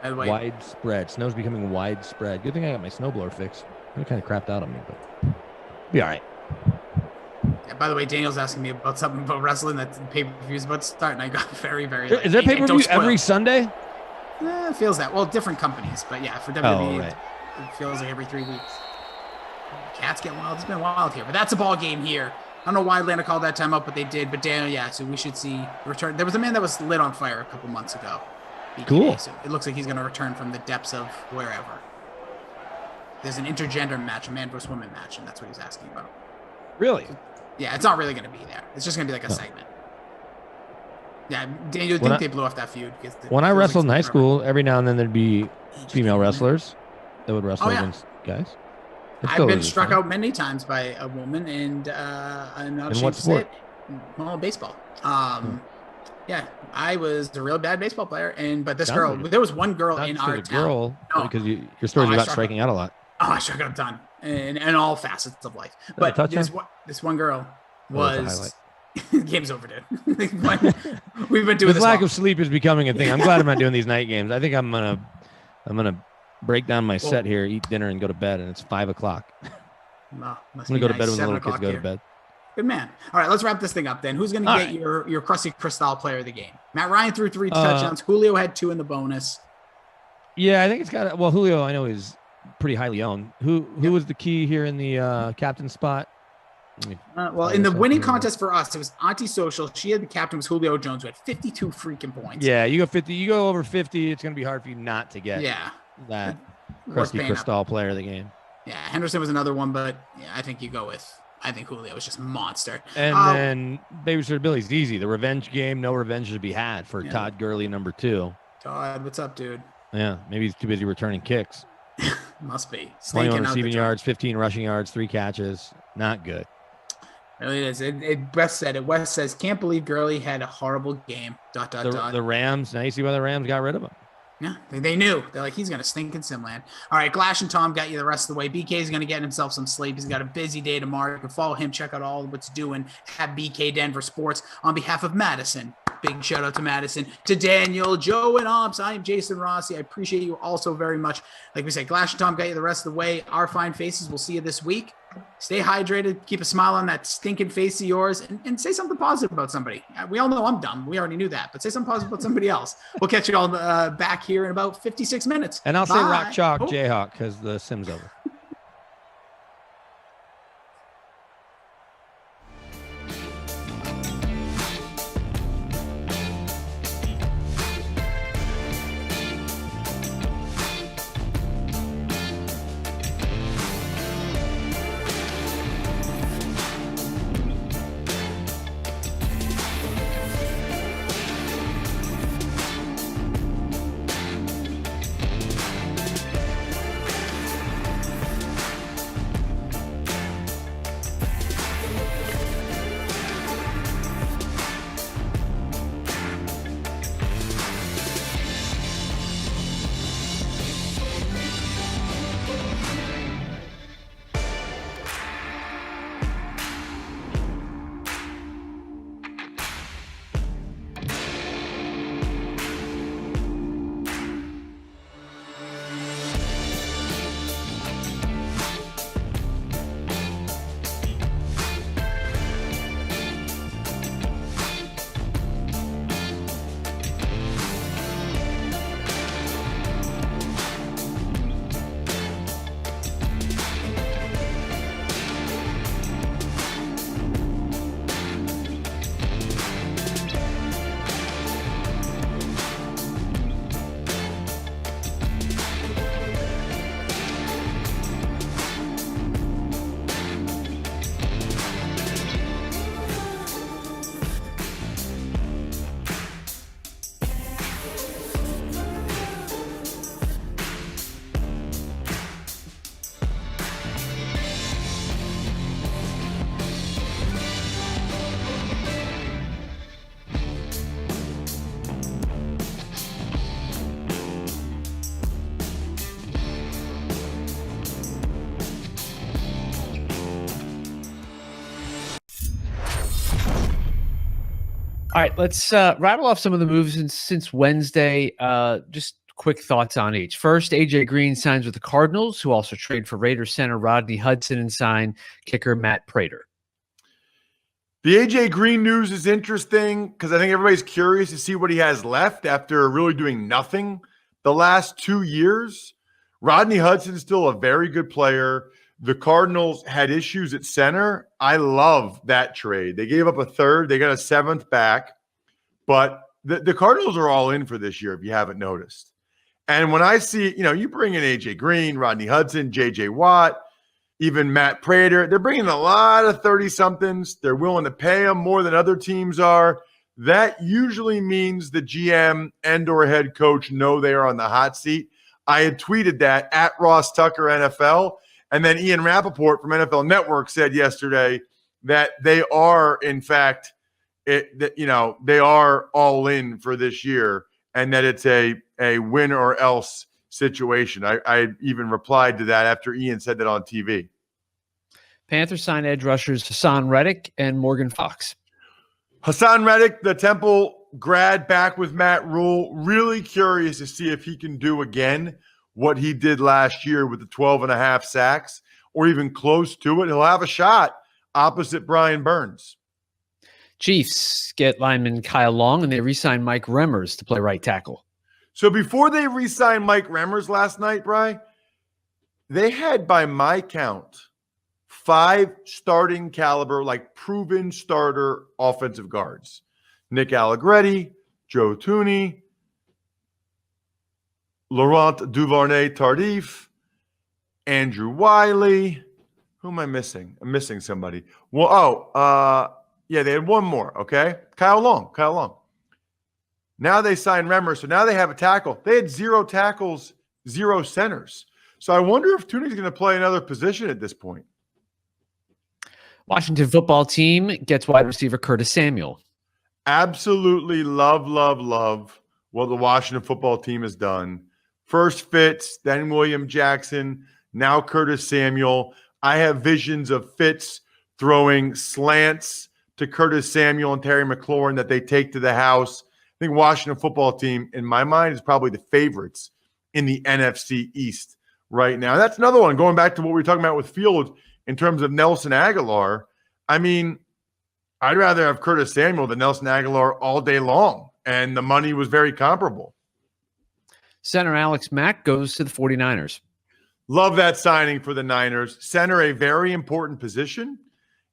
By the way, widespread. Snow's becoming widespread. Good thing I got my snowblower fixed. It kind of crapped out on me, but be all right. Yeah, by the way, Daniel's asking me about something about wrestling that pay-per-view is about to start, and I got very, very Is there pay-per-view every Sunday? It feels that. Well, different companies, but yeah, for WWE, it feels like every 3 weeks. Cats get wild. It's been wild here, but that's a ball game here. I don't know why Atlanta called that time up, but they did. But Daniel, yeah, so we should see return. There was a man that was lit on fire a couple months ago. BK, cool. So it looks like he's going to return from the depths of wherever. There's an intergender match, a man versus woman match, and that's what he's asking about. Really? Yeah, it's not really going to be there. It's just going to be like a segment. Yeah, Daniel, I think they blew off that feud. When I wrestled in high school, every now and then there'd be female wrestlers that would wrestle against guys. I've been struck out many times by a woman, and I'm not ashamed to say it. Well, baseball. Yeah, I was a real bad baseball player, but this girl, there was one girl in our town. Because your story's about striking out a lot. Oh, I struck out a ton, in all facets of life. But this one girl was. Game's over, dude. We've been doing this lack of sleep is becoming a thing. I'm glad I'm not doing these night games. I think I'm gonna break down my set here, eat dinner, and go to bed. And it's 5 o'clock. No, I'm gonna go to bed when the little kids go to bed. Good man. All right, let's wrap this thing up then. Who's gonna get your crusty crystal player of the game? Matt Ryan threw 3 touchdowns. Julio had 2 in the bonus. Yeah, I think it's got. Well, Julio, I know is pretty highly owned. Who was the key here in the captain spot? Well, in the winning contest for us, it was Anti-Social. She had the captain was Julio Jones, who had 52 freaking points. Yeah, you go 50. You go over 50. It's gonna be hard for you not to get. That crusty crystal player of the game. Yeah, Henderson was another one, but yeah, I think you go with. I think Julio was just monster. And then Babysitter Billy's easy. The revenge game, no revenge to be had for Todd Gurley, number 2. Todd, what's up, dude? Yeah, maybe he's too busy returning kicks. Must be. 21 receiving yards, 15 rushing yards, 3 catches. Not good. Really is. Wes said it. Wes says, can't believe Gurley had a horrible game. ... The Rams, now you see why the Rams got rid of him. Yeah, they knew. They're like, he's going to stink in Simland. All right, Glash and Tom got you the rest of the way. BK is going to get himself some sleep. He's got a busy day tomorrow. You can follow him, check out all what's doing at BK Denver Sports on behalf of Madison, Big shout out to Madison, to Daniel, Joe, and Ops. I am Jason Rossi. I appreciate you also very much. Like we said, Glash and Tom got you the rest of the way. Our fine faces. We'll see you this week. Stay hydrated. Keep a smile on that stinking face of yours, and say something positive about somebody. We all know I'm dumb. We already knew that, but say something positive about somebody else. We'll catch you all back here in about 56 minutes. And I'll say Rock Chalk Jayhawk because the sim's over. All right, let's rattle off some of the moves since Wednesday. Just quick thoughts on each. First, A.J. Green signs with the Cardinals, who also trade for Raiders center Rodney Hudson and sign kicker Matt Prater. The A.J. Green news is interesting because I think everybody's curious to see what he has left after really doing nothing the last 2 years. Rodney Hudson is still a very good player. The Cardinals had issues at center. I love that trade. They gave up a third. They got a seventh back. But the Cardinals are all in for this year, if you haven't noticed. And when I see, you bring in A.J. Green, Rodney Hudson, J.J. Watt, even Matt Prater, they're bringing a lot of 30-somethings. They're willing to pay them more than other teams are. That usually means the GM and or head coach know they are on the hot seat. I had tweeted that at Ross Tucker NFL. And then Ian Rappaport from NFL Network said yesterday that they are, in fact, they are all in for this year and that it's a win or else situation. I even replied to that after Ian said that on TV. Panthers sign edge rushers Hassan Reddick and Morgan Fox. Hassan Reddick, the Temple grad, back with Matt Rule. Really curious to see if he can do again what he did last year with the 12.5 sacks or even close to it. He'll have a shot opposite Brian Burns. Chiefs get lineman Kyle Long, and they re-sign Mike Remmers to play right tackle. So before they re-signed Mike Remmers last night, Bri, they had, by my count, 5 starting caliber, like proven starter offensive guards. Nick Allegretti, Joe Thuney, Laurent Duvernay-Tardif, Andrew Wiley. Who am I missing? I'm missing somebody. Well, yeah, they had one more, okay? Kyle Long. Now they signed Remmers, so now they have a tackle. They had 0 tackles, 0 centers. So I wonder if Thuney's going to play another position at this point. Washington football team gets wide receiver Curtis Samuel. Absolutely love what the Washington football team has done. First Fitz, then William Jackson, now Curtis Samuel. I have visions of Fitz throwing slants, to Curtis Samuel and Terry McLaurin that they take to the house. I think Washington football team, in my mind, is probably the favorites in the NFC East right now. That's another one. Going back to what we were talking about with Field in terms of Nelson Aguilar, I mean, I'd rather have Curtis Samuel than Nelson Aguilar all day long, and the money was very comparable. Center Alex Mack goes to the 49ers. Love that signing for the Niners. Center, a very important position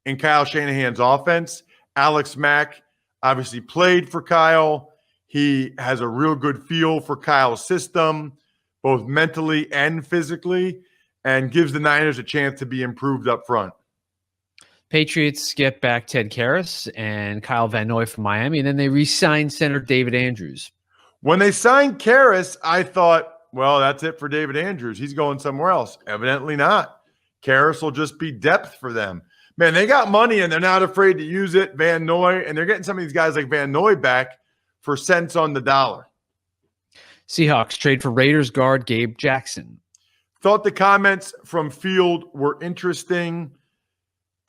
in Kyle Shanahan's offense. Alex Mack obviously played for Kyle. He has a real good feel for Kyle's system, both mentally and physically, and gives the Niners a chance to be improved up front. Patriots get back Ted Karras and Kyle Van Noy from Miami, and then they re-sign center David Andrews. When they signed Karras, I thought, well, that's it for David Andrews. He's going somewhere else. Evidently not. Karras will just be depth for them. Man, they got money, and they're not afraid to use it. Van Noy, and they're getting some of these guys like Van Noy back for cents on the dollar. Seahawks trade for Raiders guard Gabe Jackson. Thought the comments from Field were interesting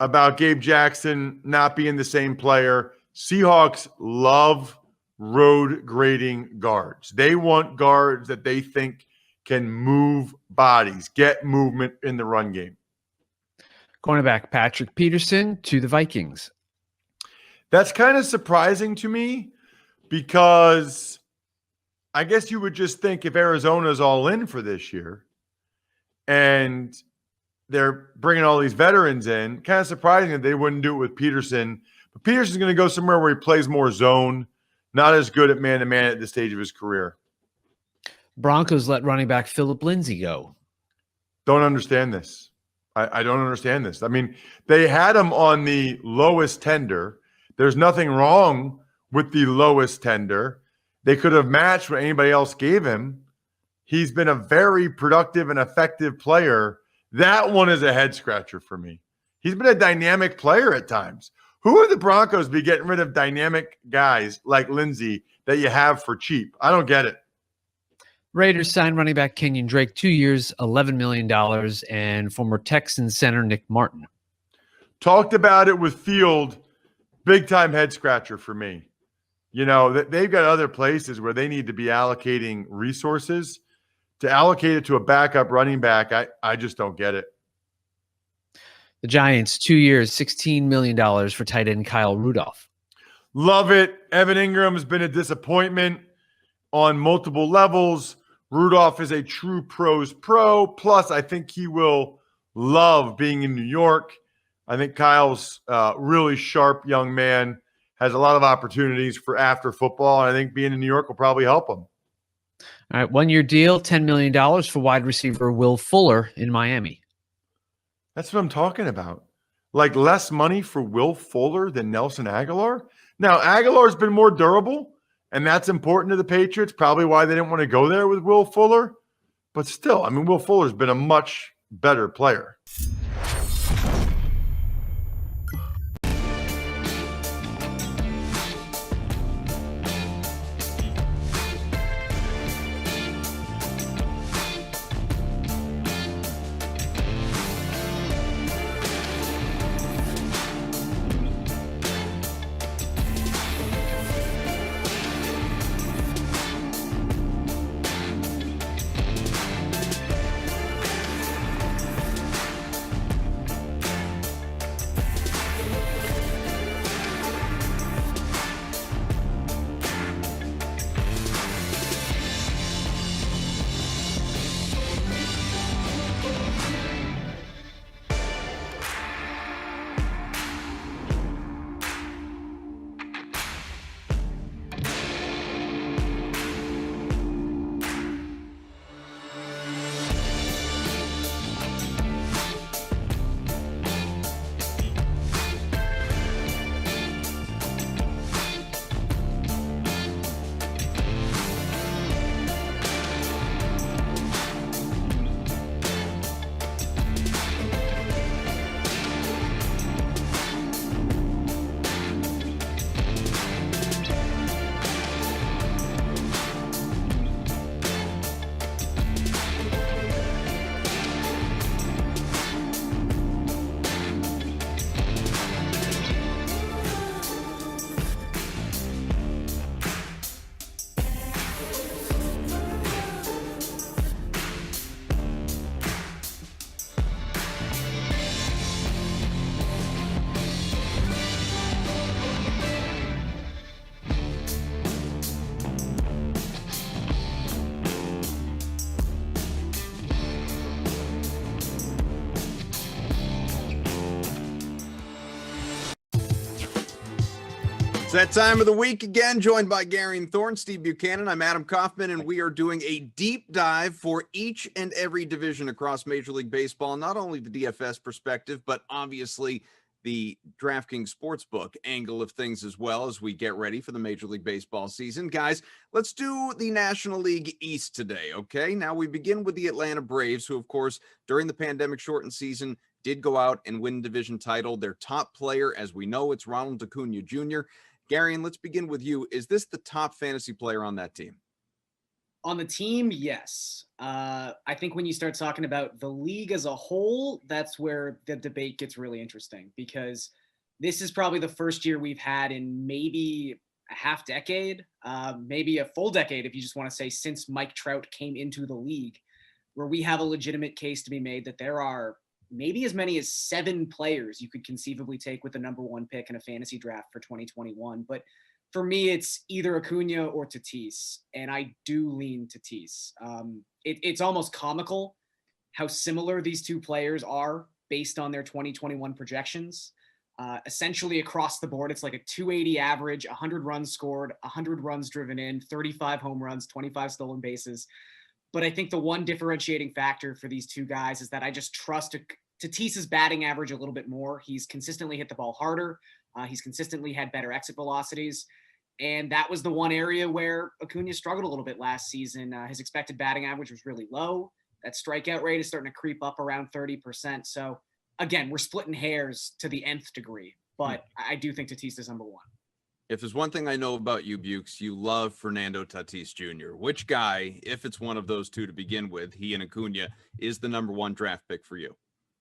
about Gabe Jackson not being the same player. Seahawks love road grading guards. They want guards that they think can move bodies, get movement in the run game. Cornerback Patrick Peterson to the Vikings. That's kind of surprising to me because I guess you would just think if Arizona's all in for this year and they're bringing all these veterans in, kind of surprising that they wouldn't do it with Peterson. But Peterson's going to go somewhere where he plays more zone, not as good at man-to-man at this stage of his career. Broncos let running back Philip Lindsay go. Don't understand this. I don't understand this. I mean, they had him on the lowest tender. There's nothing wrong with the lowest tender. They could have matched what anybody else gave him. He's been a very productive and effective player. That one is a head scratcher for me. He's been a dynamic player at times. Who would the Broncos be getting rid of dynamic guys like Lindsay that you have for cheap? I don't get it. Raiders signed running back Kenyon Drake, 2 years, $11 million, and former Texans center Nick Martin. Talked about it with Field. Big time head scratcher for me. You know, they've got other places where they need to be allocating resources. To allocate it to a backup running back, I just don't get it. The Giants, 2 years, $16 million for tight end Kyle Rudolph. Love it. Evan Ingram has been a disappointment on multiple levels. Rudolph is a true pros pro. Plus, I think he will love being in New York. I think Kyle's really sharp young man, has a lot of opportunities for after football, and I think being in New York will probably help him. All right, 1 year deal, $10 million for wide receiver Will Fuller in Miami. That's what I'm talking about. Like less money for Will Fuller than Nelson Aguilar. Now, Aguilar's been more durable, and that's important to the Patriots, probably why they didn't want to go there with Will Fuller. But still, I mean, Will Fuller's been a much better player. that time of the week again, joined by Gary and Thorne, Steve Buchanan. I'm Adam Kaufman, and we are doing a deep dive for each and every division across Major League Baseball, not only the DFS perspective, but obviously the DraftKings Sportsbook angle of things as well as we get ready for the Major League Baseball season. Guys, let's do the National League East today, okay? Now we begin with the Atlanta Braves, who, of course, during the pandemic-shortened season, did go out and win division title. Their top player, as we know, it's Ronald Acuna Jr. Gary, and let's begin with you. Is this the top fantasy player on that team? On the team, yes. I think when you start talking about the league as a whole, that's where the debate gets really interesting, because this is probably the first year we've had in maybe a half decade, maybe a full decade, if you just want to say, since Mike Trout came into the league, where we have a legitimate case to be made that there are maybe as many as 7 players you could conceivably take with the number 1 pick in a fantasy draft for 2021. But for me, it's either Acuna or Tatis, and I do lean Tatis. It's almost comical how similar these two players are based on their 2021 projections. Essentially across the board, it's like a 280 average, 100 runs scored, 100 runs driven in, 35 home runs, 25 stolen bases. But I think the one differentiating factor for these two guys is that I just trust Tatis's batting average a little bit more. He's consistently hit the ball harder. He's consistently had better exit velocities. And that was the one area where Acuna struggled a little bit last season. His expected batting average was really low. That strikeout rate is starting to creep up around 30%. So again, we're splitting hairs to the nth degree, but I do think Tatis is number 1. If there's one thing I know about you, Bukes, you love Fernando Tatis Jr. Which guy, if it's one of those two to begin with, he and Acuna, is the number 1 draft pick for you?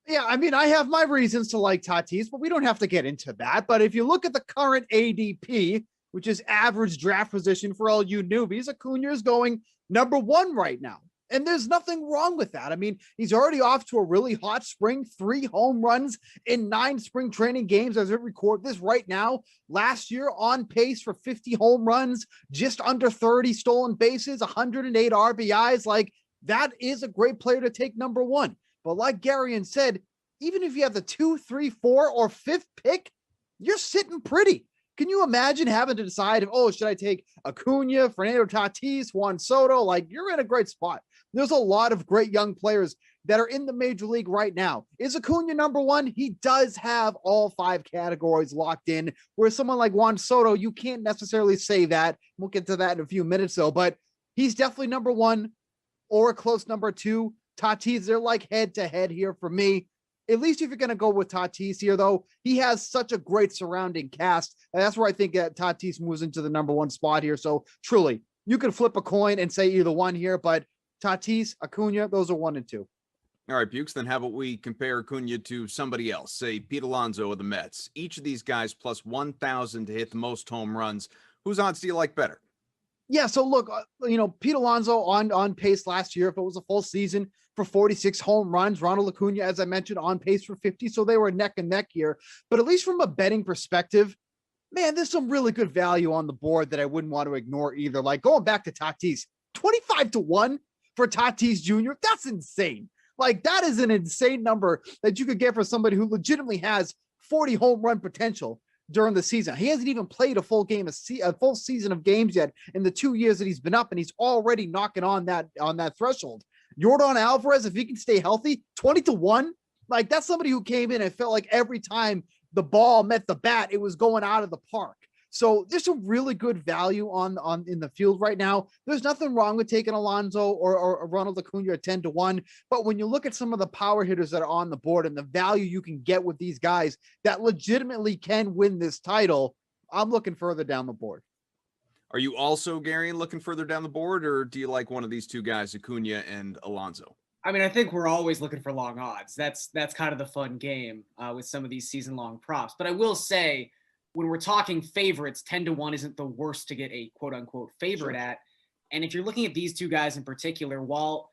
Yeah, I mean, I have my reasons to like Tatis, but we don't have to get into that. But if you look at the current ADP, which is average draft position for all you newbies, Acuna is going number 1 right now. And there's nothing wrong with that. I mean, he's already off to a really hot spring, 3 home runs in 9 spring training games as we record this right now. Last year on pace for 50 home runs, just under 30 stolen bases, 108 RBIs. Like, that is a great player to take number 1. But like Garion said, even if you have the 2, 3, 4, or 5th pick, you're sitting pretty. Can you imagine having to decide if, should I take Acuna, Fernando Tatis, Juan Soto? Like, you're in a great spot. There's a lot of great young players that are in the major league right now. Is Acuna number 1? He does have all 5 categories locked in, where someone like Juan Soto, you can't necessarily say that. We'll get to that in a few minutes, though, but he's definitely number 1 or a close number 2. Tatis, they're like head to head here for me. At least if you're going to go with Tatis here, though, he has such a great surrounding cast. And that's where I think that Tatis moves into the number 1 spot here. So truly, you can flip a coin and say either one here, but Tatis, Acuna, those are 1 and 2. All right, Bukes, then how about we compare Acuna to somebody else, say Pete Alonso of the Mets? Each of these guys plus 1,000 to hit the most home runs. Whose odds do you like better? Yeah, so look, Pete Alonso on pace last year, if it was a full season, for 46 home runs. Ronald Acuna, as I mentioned, on pace for 50. So they were neck and neck here. But at least from a betting perspective, man, there's some really good value on the board that I wouldn't want to ignore either. Like going back to Tatis, 25-1 for Tatis Jr. That's insane. Like, that is an insane number that you could get for somebody who legitimately has 40 home run potential during the season. He hasn't even played a full season of games yet in the 2 years that he's been up, and he's already knocking on that threshold. Yordan Alvarez, if he can stay healthy, 20-1. Like, that's somebody who came in and felt like every time the ball met the bat, it was going out of the park. So there's some really good value on in the field right now. There's nothing wrong with taking Alonso or Ronald Acuna at 10-1. But when you look at some of the power hitters that are on the board and the value you can get with these guys that legitimately can win this title, I'm looking further down the board. Are you also, Gary, looking further down the board, or do you like one of these two guys, Acuna and Alonso? I mean, I think we're always looking for long odds. That's kind of the fun game with some of these season-long props. But I will say, when we're talking favorites, 10-1 isn't the worst to get a quote-unquote favorite at. And if you're looking at these two guys in particular, while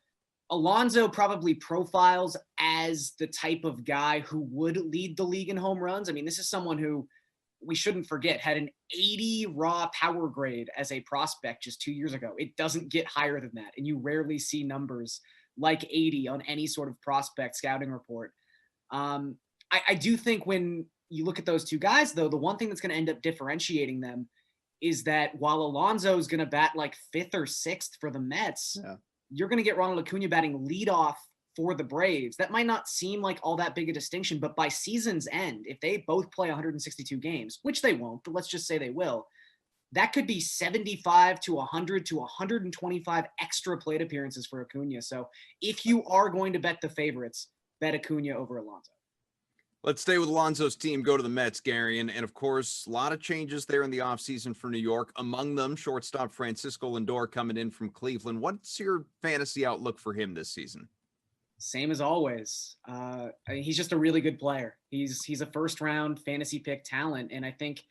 Alonso probably profiles as the type of guy who would lead the league in home runs, I mean, this is someone who, we shouldn't forget, had an 80 raw power grade as a prospect just 2 years ago. It doesn't get higher than that, and you rarely see numbers like 80 on any sort of prospect scouting report. I do think when you look at those two guys, though, the one thing that's going to end up differentiating them is that while Alonso is going to bat like 5th or 6th for the Mets, you're going to get Ronald Acuna batting leadoff for the Braves. That might not seem like all that big a distinction, but by season's end, if they both play 162 games, which they won't, but let's just say they will, that could be 75 to 100 to 125 extra plate appearances for Acuna. So if you are going to bet the favorites, bet Acuna over Alonso. Let's stay with Alonso's team, go to the Mets, Gary. And of course, a lot of changes there in the offseason for New York. Among them, shortstop Francisco Lindor coming in from Cleveland. What's your fantasy outlook for him this season? Same as always. He's just a really good player. He's a first-round fantasy pick talent, and I think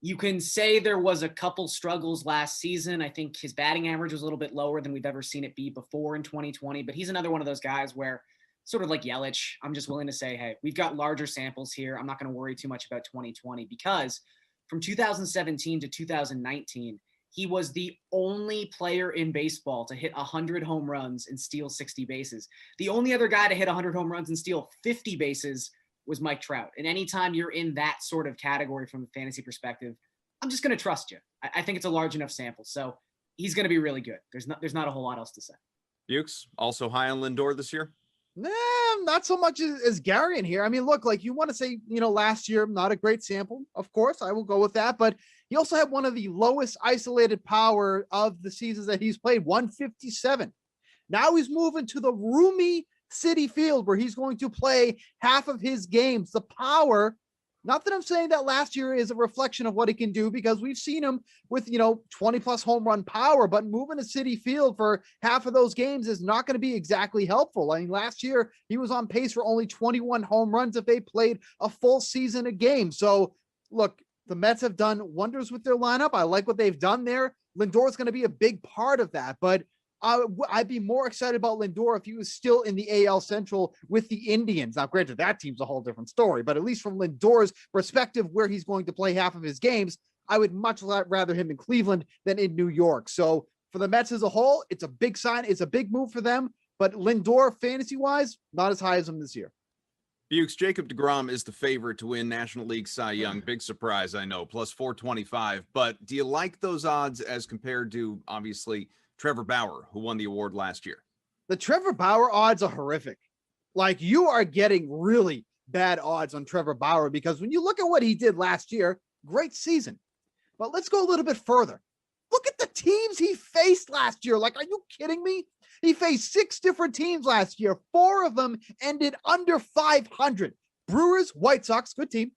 you can say there was a couple struggles last season. I think his batting average was a little bit lower than we've ever seen it be before in 2020, but he's another one of those guys where, sort of like Yelich, I'm just willing to say, hey, we've got larger samples here. I'm not going to worry too much about 2020 because from 2017 to 2019, he was the only player in baseball to hit 100 home runs and steal 60 bases. The only other guy to hit 100 home runs and steal 50 bases was Mike Trout. And anytime you're in that sort of category from a fantasy perspective, I'm just going to trust you. I think it's a large enough sample. So he's going to be really good. There's not a whole lot else to say. Bukes, also high on Lindor this year? Nah, not so much as Gary in here. I mean, look, like you want to say, last year, not a great sample. Of course, I will go with that. But he also had one of the lowest isolated power of the seasons that he's played, 157. Now he's moving to the roomy City Field where he's going to play half of his games. The power, not that I'm saying that last year is a reflection of what he can do because we've seen him with, 20 plus home run power, but moving to City Field for half of those games is not going to be exactly helpful. I mean, last year he was on pace for only 21 home runs if they played a full season a game. So look, the Mets have done wonders with their lineup. I like what they've done there. Lindor is going to be a big part of that, but I'd be more excited about Lindor if he was still in the AL Central with the Indians. Now, granted, that team's a whole different story, but at least from Lindor's perspective, where he's going to play half of his games, I would much rather him in Cleveland than in New York. So for the Mets as a whole, it's a big sign. It's a big move for them, but Lindor, fantasy-wise, not as high as him this year. Bukes, Jacob deGrom is the favorite to win National League Cy Young. Big surprise, I know, plus 425. But do you like those odds as compared to, obviously, Trevor Bauer, who won the award last year? The Trevor Bauer odds are horrific. Like, you are getting really bad odds on Trevor Bauer because when you look at what he did last year, great season. But let's go a little bit further. Look at the teams he faced last year. Like, are you kidding me? He faced 6 different teams last year. 4 of them ended under 500. Brewers, White Sox, good team.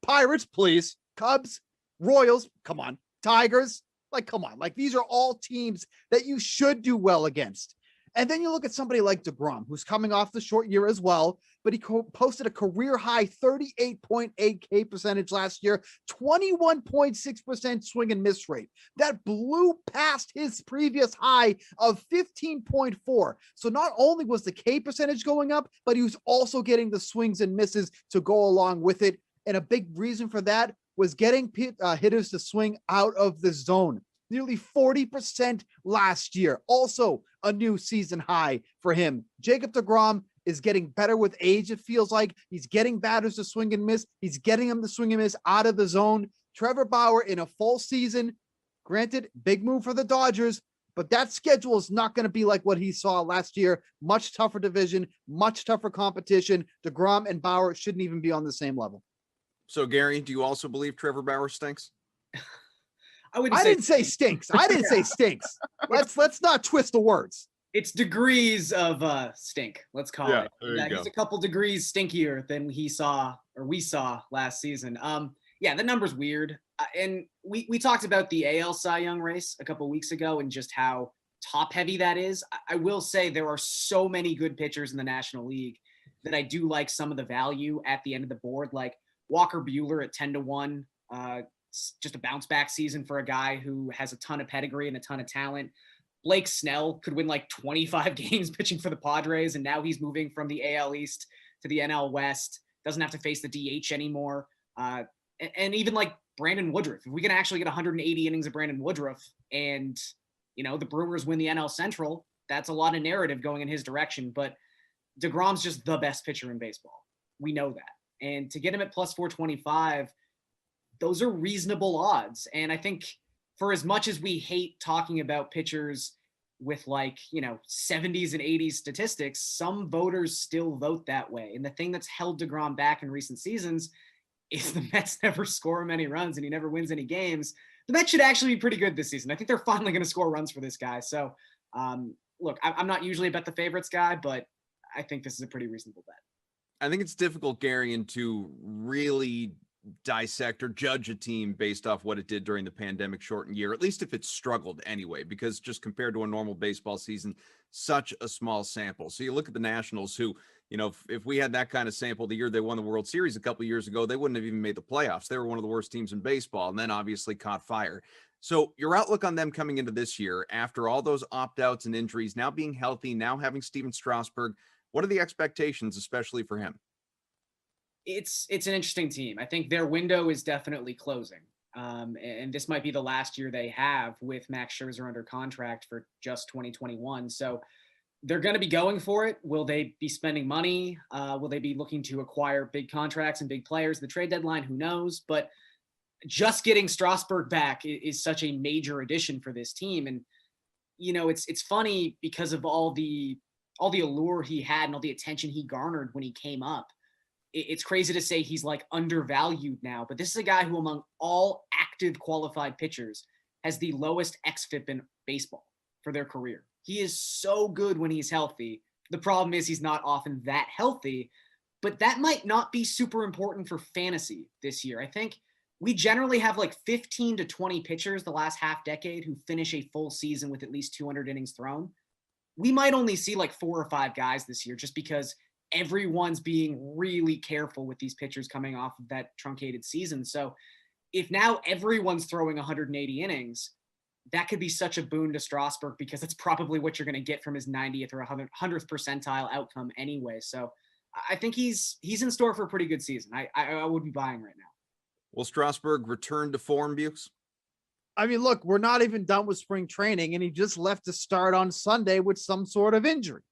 Pirates, please. Cubs, Royals, come on. Tigers, like, come on. Like, these are all teams that you should do well against. And then you look at somebody like DeGrom, who's coming off the short year as well, but he posted a career-high 38.8 K percentage last year, 21.6% swing and miss rate. That blew past his previous high of 15.4. So not only was the K percentage going up, but he was also getting the swings and misses to go along with it. And a big reason for that was getting hitters to swing out of the zone. Nearly 40% last year. Also a new season high for him. Jacob deGrom is getting better with age, it feels like. He's getting batters to swing and miss. He's getting them to swing and miss out of the zone. Trevor Bauer in a full season. Granted, big move for the Dodgers, but that schedule is not going to be like what he saw last year. Much tougher division, much tougher competition. deGrom and Bauer shouldn't even be on the same level. So, Gary, do you also believe Trevor Bauer stinks? I didn't say stinks. I didn't say stinks. Let's not twist the words. It's degrees of stink. Let's call it. There you go. He's a couple degrees stinkier than we saw last season. The number's weird. And we talked about the AL Cy Young race a couple weeks ago and just how top heavy that is. I will say there are so many good pitchers in the National League that I do like some of the value at the end of the board, like Walker Buehler at 10-1. Just a bounce back season for a guy who has a ton of pedigree and a ton of talent. Blake Snell could win like 25 games pitching for the Padres, and now he's moving from the AL East to the NL West. Doesn't have to face the DH anymore. And even like Brandon Woodruff. If we can actually get 180 innings of Brandon Woodruff and, the Brewers win the NL Central, that's a lot of narrative going in his direction. But deGrom's just the best pitcher in baseball. We know that. And to get him at plus 425, those are reasonable odds. And I think for as much as we hate talking about pitchers with 70s and 80s statistics, some voters still vote that way. And the thing that's held DeGrom back in recent seasons is the Mets never score many runs and he never wins any games. The Mets should actually be pretty good this season. I think they're finally going to score runs for this guy. So, look, I'm not usually a bet the favorites guy, but I think this is a pretty reasonable bet. I think it's difficult, Gary, to really dissect or judge a team based off what it did during the pandemic shortened year, at least if it struggled anyway, because just compared to a normal baseball season, such a small sample. So you look at the Nationals who, if we had that kind of sample the year they won the World Series a couple of years ago, they wouldn't have even made the playoffs. They were one of the worst teams in baseball and then obviously caught fire. So your outlook on them coming into this year, after all those opt-outs and injuries, now being healthy, now having Steven Strasburg, what are the expectations, especially for him? It's an interesting team. I think their window is definitely closing. And this might be the last year they have with Max Scherzer under contract for just 2021. So they're going to be going for it. Will they be spending money? Will they be looking to acquire big contracts and big players? The trade deadline, who knows? But just getting Strasburg back is such a major addition for this team. And, it's funny because of all the allure he had and all the attention he garnered when he came up. It's crazy to say he's undervalued now, but this is a guy who among all active qualified pitchers has the lowest xFIP in baseball for their career. He is so good when he's healthy. The problem is he's not often that healthy, but that might not be super important for fantasy this year. I think we generally have 15 to 20 pitchers the last half decade who finish a full season with at least 200 innings thrown. We might only see 4 or 5 guys this year just because everyone's being really careful with these pitchers coming off of that truncated season. So if now everyone's throwing 180 innings, that could be such a boon to Strasburg because it's probably what you're going to get from his 90th or 100th percentile outcome anyway. So I think he's in store for a pretty good season. I would be buying right now. Will Strasburg return to form, Bukes? I mean, look, we're not even done with spring training, and he just left to start on Sunday with some sort of injury.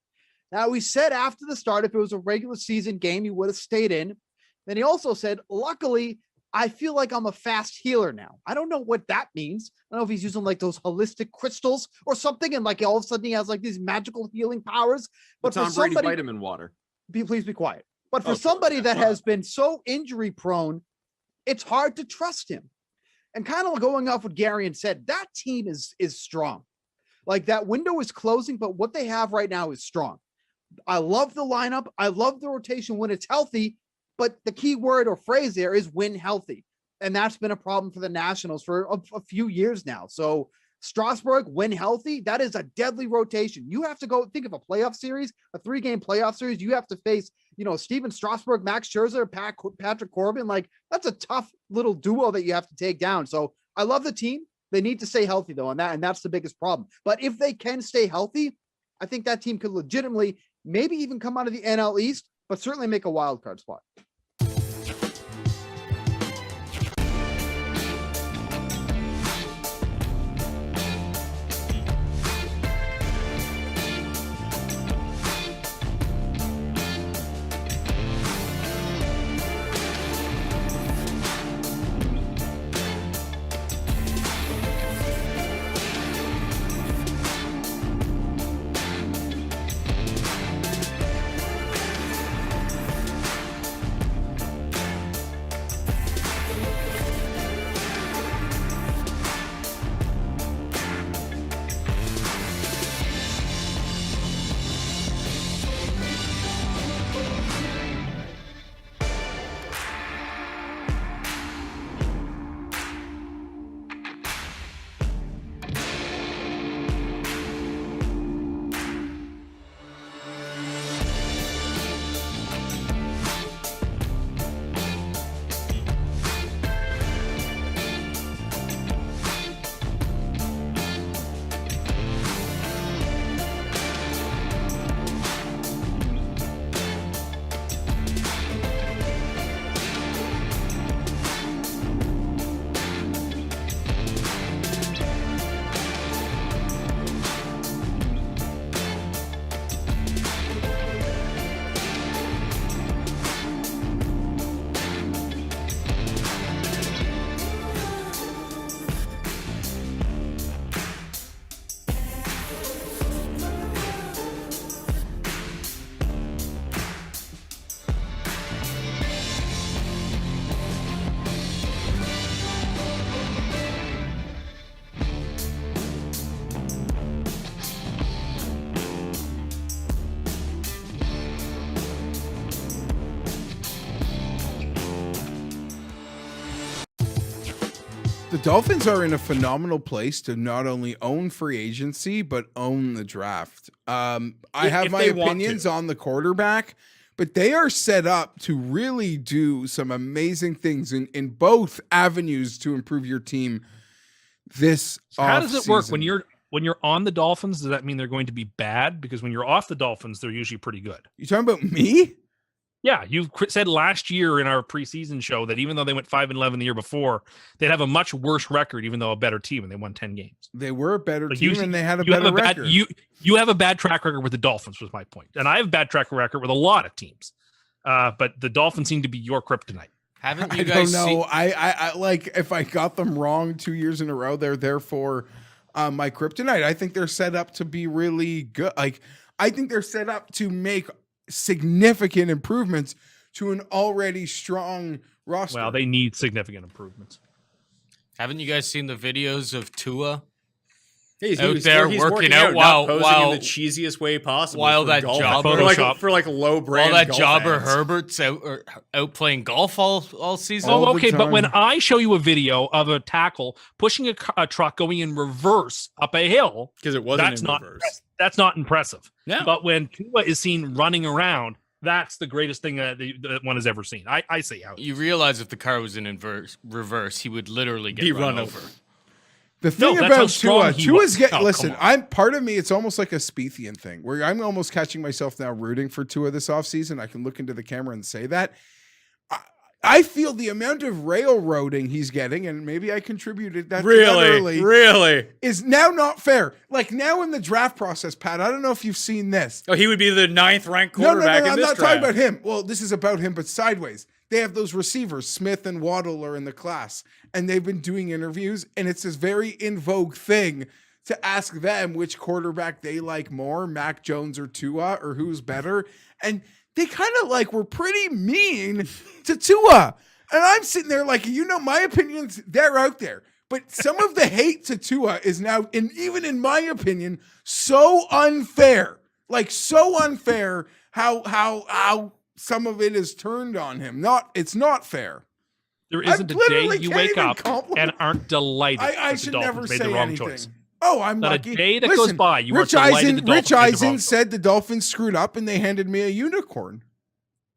Now, he said after the start, if it was a regular season game, he would have stayed in. Then he also said, luckily, I feel like I'm a fast healer now. I don't know what that means. I don't know if he's using those holistic crystals or something, and all of a sudden he has these magical healing powers. But Tom Brady vitamin water. Please be quiet. But for somebody that has been so injury prone, it's hard to trust him. And kind of going off what Garion said, that team is strong. That window is closing, but what they have right now is strong. I love the lineup. I love the rotation when it's healthy, but the key word or phrase there is when healthy. And that's been a problem for the Nationals for a few years now. So Strasburg, when healthy, that is a deadly rotation. You have to go think of a playoff series, a 3-game playoff series. You have to face, Steven Strasburg, Max Scherzer, Patrick Corbin. That's a tough little duo that you have to take down. So I love the team. They need to stay healthy though. And that's the biggest problem. But if they can stay healthy, I think that team could legitimately maybe even come out of the NL East, but certainly make a wild card spot. The Dolphins are in a phenomenal place to not only own free agency, but own the draft. I have my opinions on the quarterback, but they are set up to really do some amazing things in both avenues to improve your team this How does it work when you're on the Dolphins? Does that mean they're going to be bad? Because when you're off the Dolphins, they're usually pretty good. You talking about me? Yeah, you said last year in our preseason show that even though they went 5-11 the year before, they'd have a much worse record, even though a better team, and they won 10 games. They were a better team, and they had a better record. You have a bad track record with the Dolphins, was my point. And I have a bad track record with a lot of teams. But the Dolphins seem to be your kryptonite. Haven't you I guys don't know. I like, if I got them wrong 2 years in a row, they're therefore my kryptonite. I think they're set up to be really good. Like, I think they're set up to make significant improvements to an already strong roster. Well, they need significant improvements. Haven't you guys seen the videos of Tua? He's working out while posing in the cheesiest way possible. While that jobber for like low brand. While that jobber Herbert's out playing golf all season. Oh, okay, but when I show you a video of a tackle pushing a truck going in reverse up a hill, because it wasn't in reverse. That's not impressive. Yeah. But when Tua is seen running around, that's the greatest thing that one has ever seen. I say out. You realize if the car was in reverse, he would literally get run over. The thing about Tua's getting. Listen, I'm part of me. It's almost like a Spiethian thing where I'm almost catching myself now rooting for Tua this offseason. I can look into the camera and say that. I feel the amount of railroading he's getting, and maybe I contributed that really is now not fair. Like now in the draft process, Pat, I don't know if you've seen this. Oh, he would be the 9th ranked quarterback in I'm this not draft. talking about him. Well, this is about him, but sideways. They have those receivers, Smith and Waddle are in the class, and they've been doing interviews, and it's this very in vogue thing to ask them which quarterback they like more, Mac Jones or Tua, or who's better. And they kind of like were pretty mean to Tua. And I'm sitting there like, my opinions, they're out there. But some of the hate to Tua is now, even in my opinion, so unfair. Like so unfair how some of it is turned on him. It's not fair. There isn't a day you wake up and aren't delighted I that should the never Dolphins made say the wrong anything. choice. Oh, I'm Not lucky. a day that goes by. You Rich aren't delighted the Dolphins Rich made the wrong Eisen choice. said the Dolphins screwed up and they handed me a unicorn.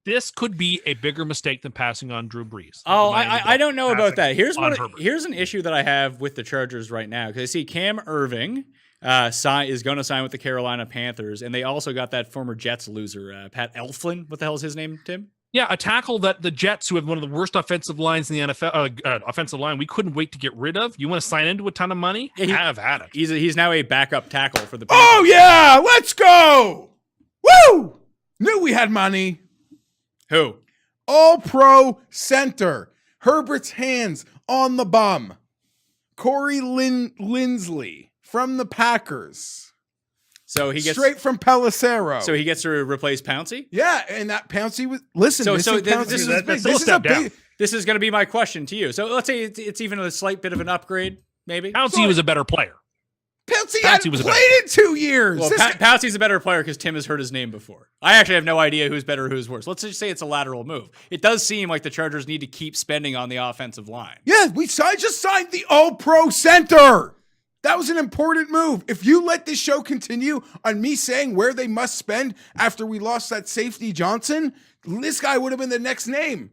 This could be a bigger mistake than passing on Drew Brees. Oh, I don't know about that. Here's an issue that I have with the Chargers right now, because I see Cam Irving is going to sign with the Carolina Panthers, and they also got that former Jets loser, Pat Elflin. What the hell is his name, Tim? Yeah, a tackle that the Jets, who have one of the worst offensive lines in the NFL, offensive line, we couldn't wait to get rid of. You want to sign into a ton of money? Yeah, have at it. He's now a backup tackle for the Panthers. Oh, yeah, let's go. Woo! Knew we had money. Who? All-Pro center. Herbert's hands on the bum. Corey Linsley from the Packers. So he gets straight from Pelissero. So he gets to replace Pouncey? Yeah, and that Pouncey was this is going to be my question to you. So let's say it's even a slight bit of an upgrade, maybe. Pouncey was a better player. Pouncey hadn't played in 2 years. Well, Pouncey's a better player because Tim has heard his name before. I actually have no idea who's better, who's worse. Let's just say it's a lateral move. It does seem like the Chargers need to keep spending on the offensive line. Yeah, just signed the All-Pro center. That was an important move. If you let this show continue on me saying where they must spend after we lost that safety Johnson, this guy would have been the next name.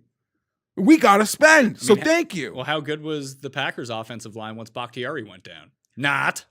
We got to spend. So thank you. Well, how good was the Packers offensive line once Bakhtiari went down? Not.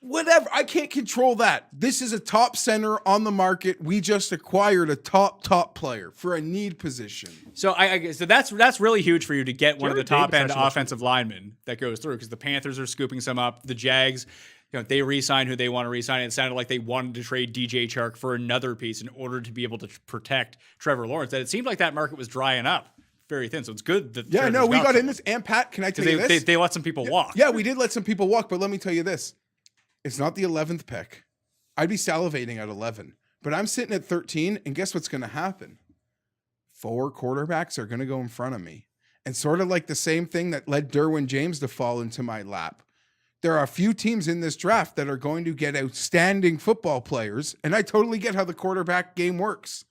Whatever. I can't control that. This is a top center on the market. We just acquired a top player for a need position. So so that's really huge for you to get one of the top end offensive linemen that goes through, because the Panthers are scooping some up. The Jags, they re-sign who they want to re-sign. It sounded like they wanted to trade DJ Chark for another piece in order to be able to protect Trevor Lawrence. That it seemed like that market was drying up very thin. So it's good that we got in this. And Pat, can I tell you this? They let some people walk. Yeah, we did let some people walk, but let me tell you this. It's not the 11th pick. I'd be salivating at 11, but I'm sitting at 13, and guess what's going to happen? 4 quarterbacks are going to go in front of me. And sort of like the same thing that led Derwin James to fall into my lap. There are a few teams in this draft that are going to get outstanding football players, and I totally get how the quarterback game works.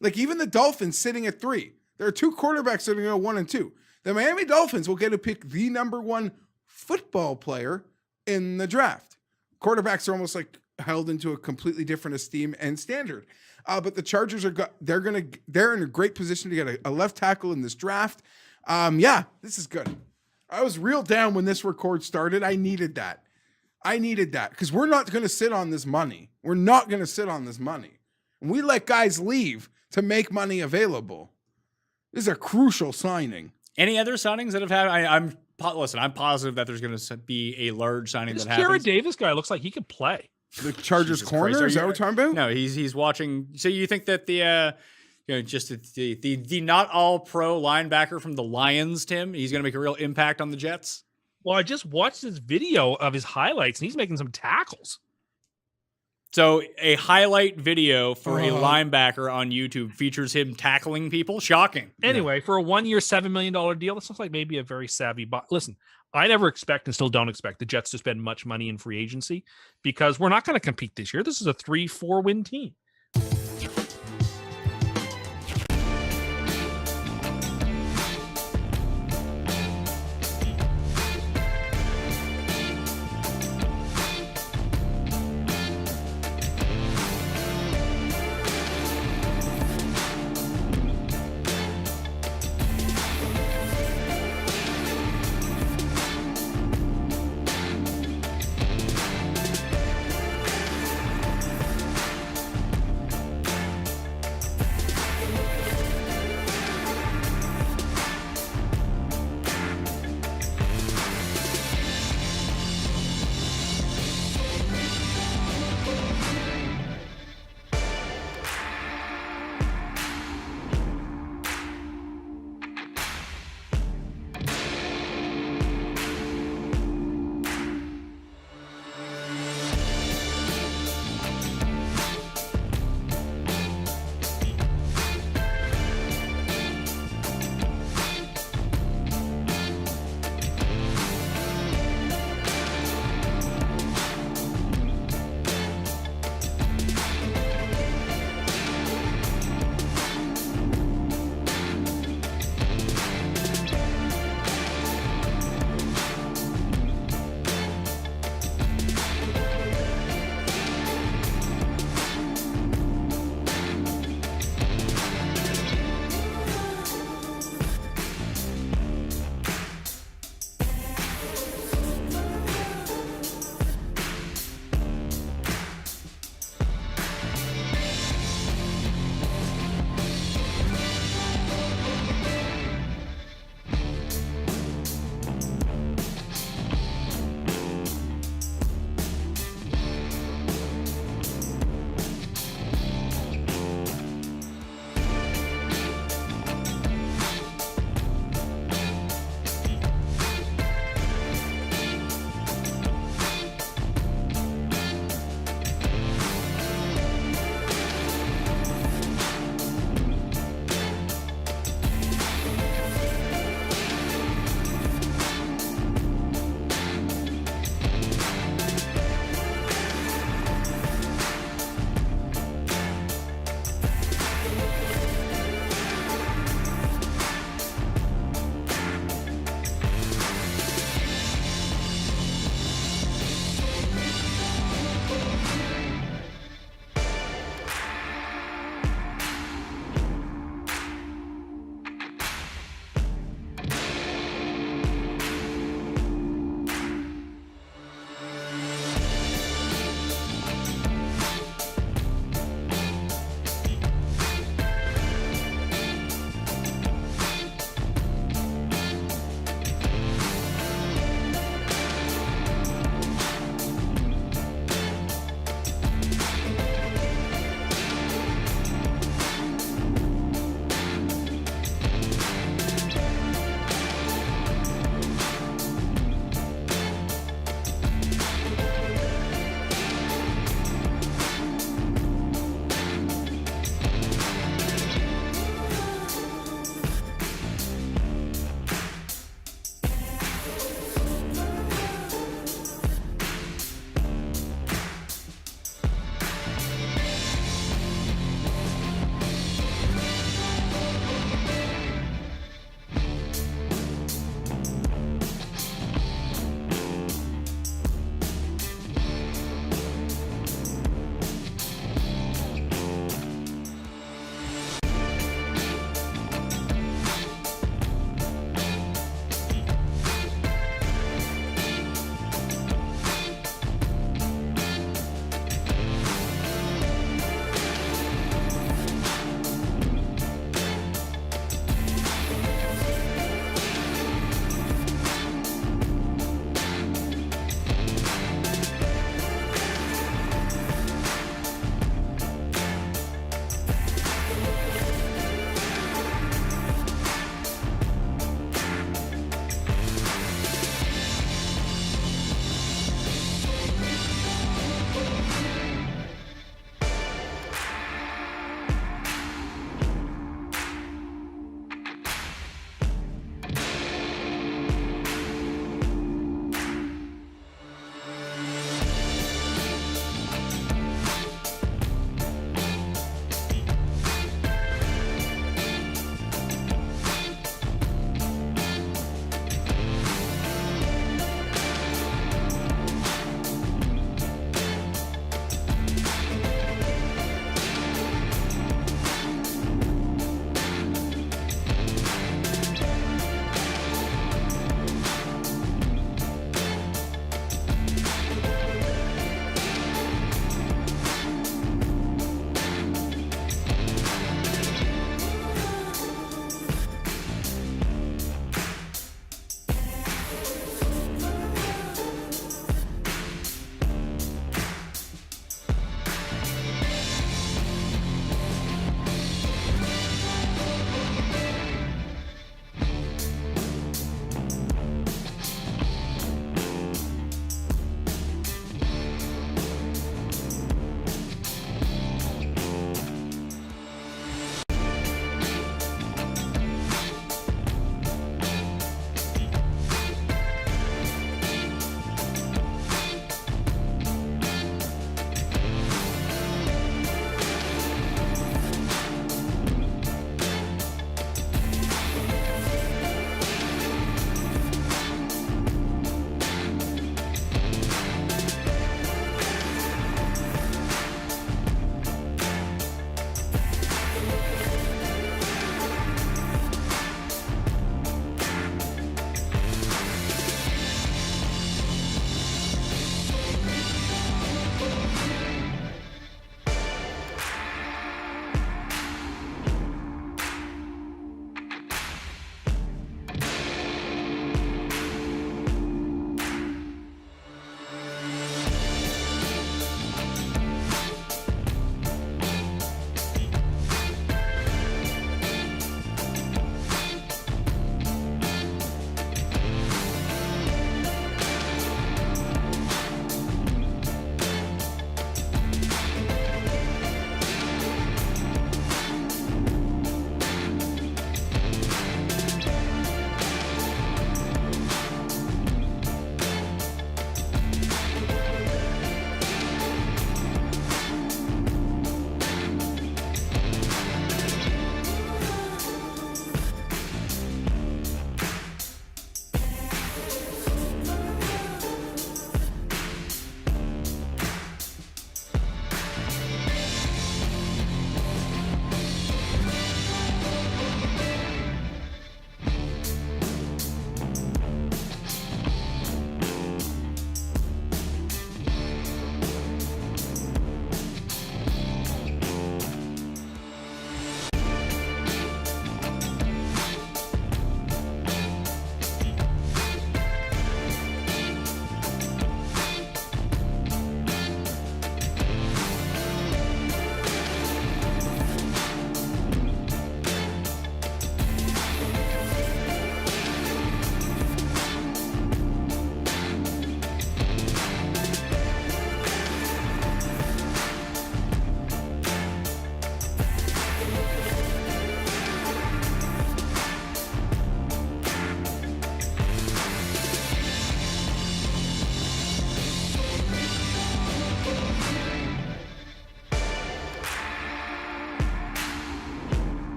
Like even the Dolphins sitting at 3. There are 2 quarterbacks that are going to go 1 and 2. The Miami Dolphins will get to pick the number 1 football player in the draft. Quarterbacks are almost like held into a completely different esteem and standard. But the Chargers they're in a great position to get a left tackle in this draft. This is good. I was real down when this record started. I needed that because we're not going to sit on this money. We're not going to sit on this money. And we let guys leave to make money available. This is a crucial signing. Any other signings that have had? I'm positive that there's going to be a large signing this that happens. Jared Davis guy looks like he could play. The Chargers corner, is that what we're talking about? No, he's watching. So you think that the not all pro linebacker from the Lions, Tim, he's going to make a real impact on the Jets? Well, I just watched his video of his highlights, and he's making some tackles. So a highlight video for a linebacker on YouTube features him tackling people. Shocking. Anyway, for a 1-year, $7 million deal, this looks like maybe a very savvy buy. Listen, I never expect and still don't expect the Jets to spend much money in free agency because we're not going to compete this year. This is a 3-4 win team.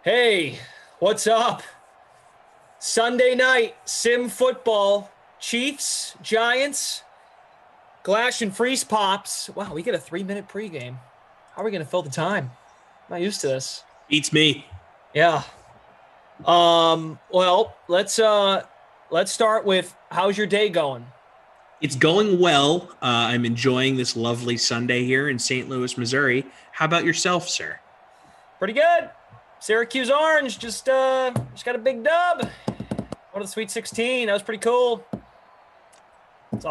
Hey, what's up? Sunday night, sim football, Chiefs, Giants, Glash and Freeze Pops. Wow, we get a 3-minute pregame. How are we going to fill the time? I'm not used to this. Beats me. Yeah. Well, let's start with how's your day going? It's going well. I'm enjoying this lovely Sunday here in St. Louis, Missouri. How about yourself, sir? Pretty good. Syracuse Orange just got a big dub. One of the Sweet 16. That was pretty cool.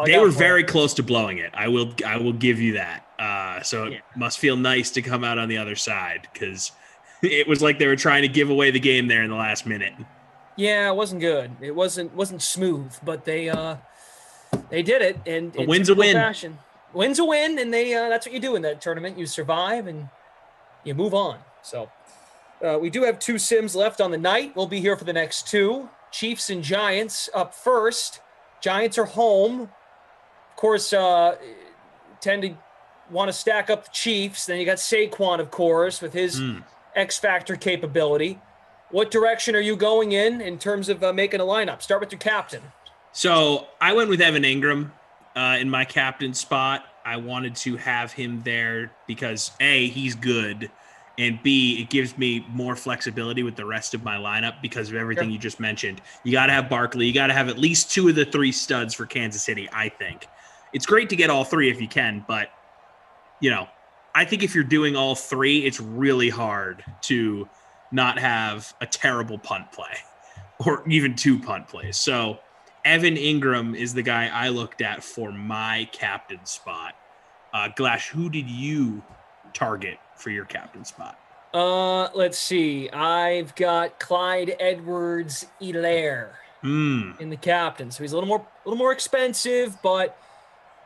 They were very close to blowing it. I will give you that. So it must feel nice to come out on the other side because it was like they were trying to give away the game there in the last minute. Yeah, it wasn't good. It wasn't smooth, but they did it, and a win's a win. Fashion. Win's a win, and that's what you do in that tournament. You survive and you move on. So we do have 2 sims left on the night. We'll be here for the next 2. Chiefs and Giants up first. Giants are home. Of course, tend to want to stack up the Chiefs. Then you got Saquon, of course, with his X-Factor capability. What direction are you going in terms of making a lineup? Start with your captain. So I went with Evan Ingram in my captain spot. I wanted to have him there because A, he's good, and B, it gives me more flexibility with the rest of my lineup because of everything you just mentioned. You got to have Barkley. You got to have at least 2 of the 3 studs for Kansas City, I think. It's great to get all 3 if you can, but, I think if you're doing all 3, it's really hard to not have a terrible punt play or even 2 punt plays. So Evan Ingram is the guy I looked at for my captain spot. Glash, who did you target for your captain spot? Let's see. I've got Clyde Edwards-Helaire in the captain. So he's a little more expensive, but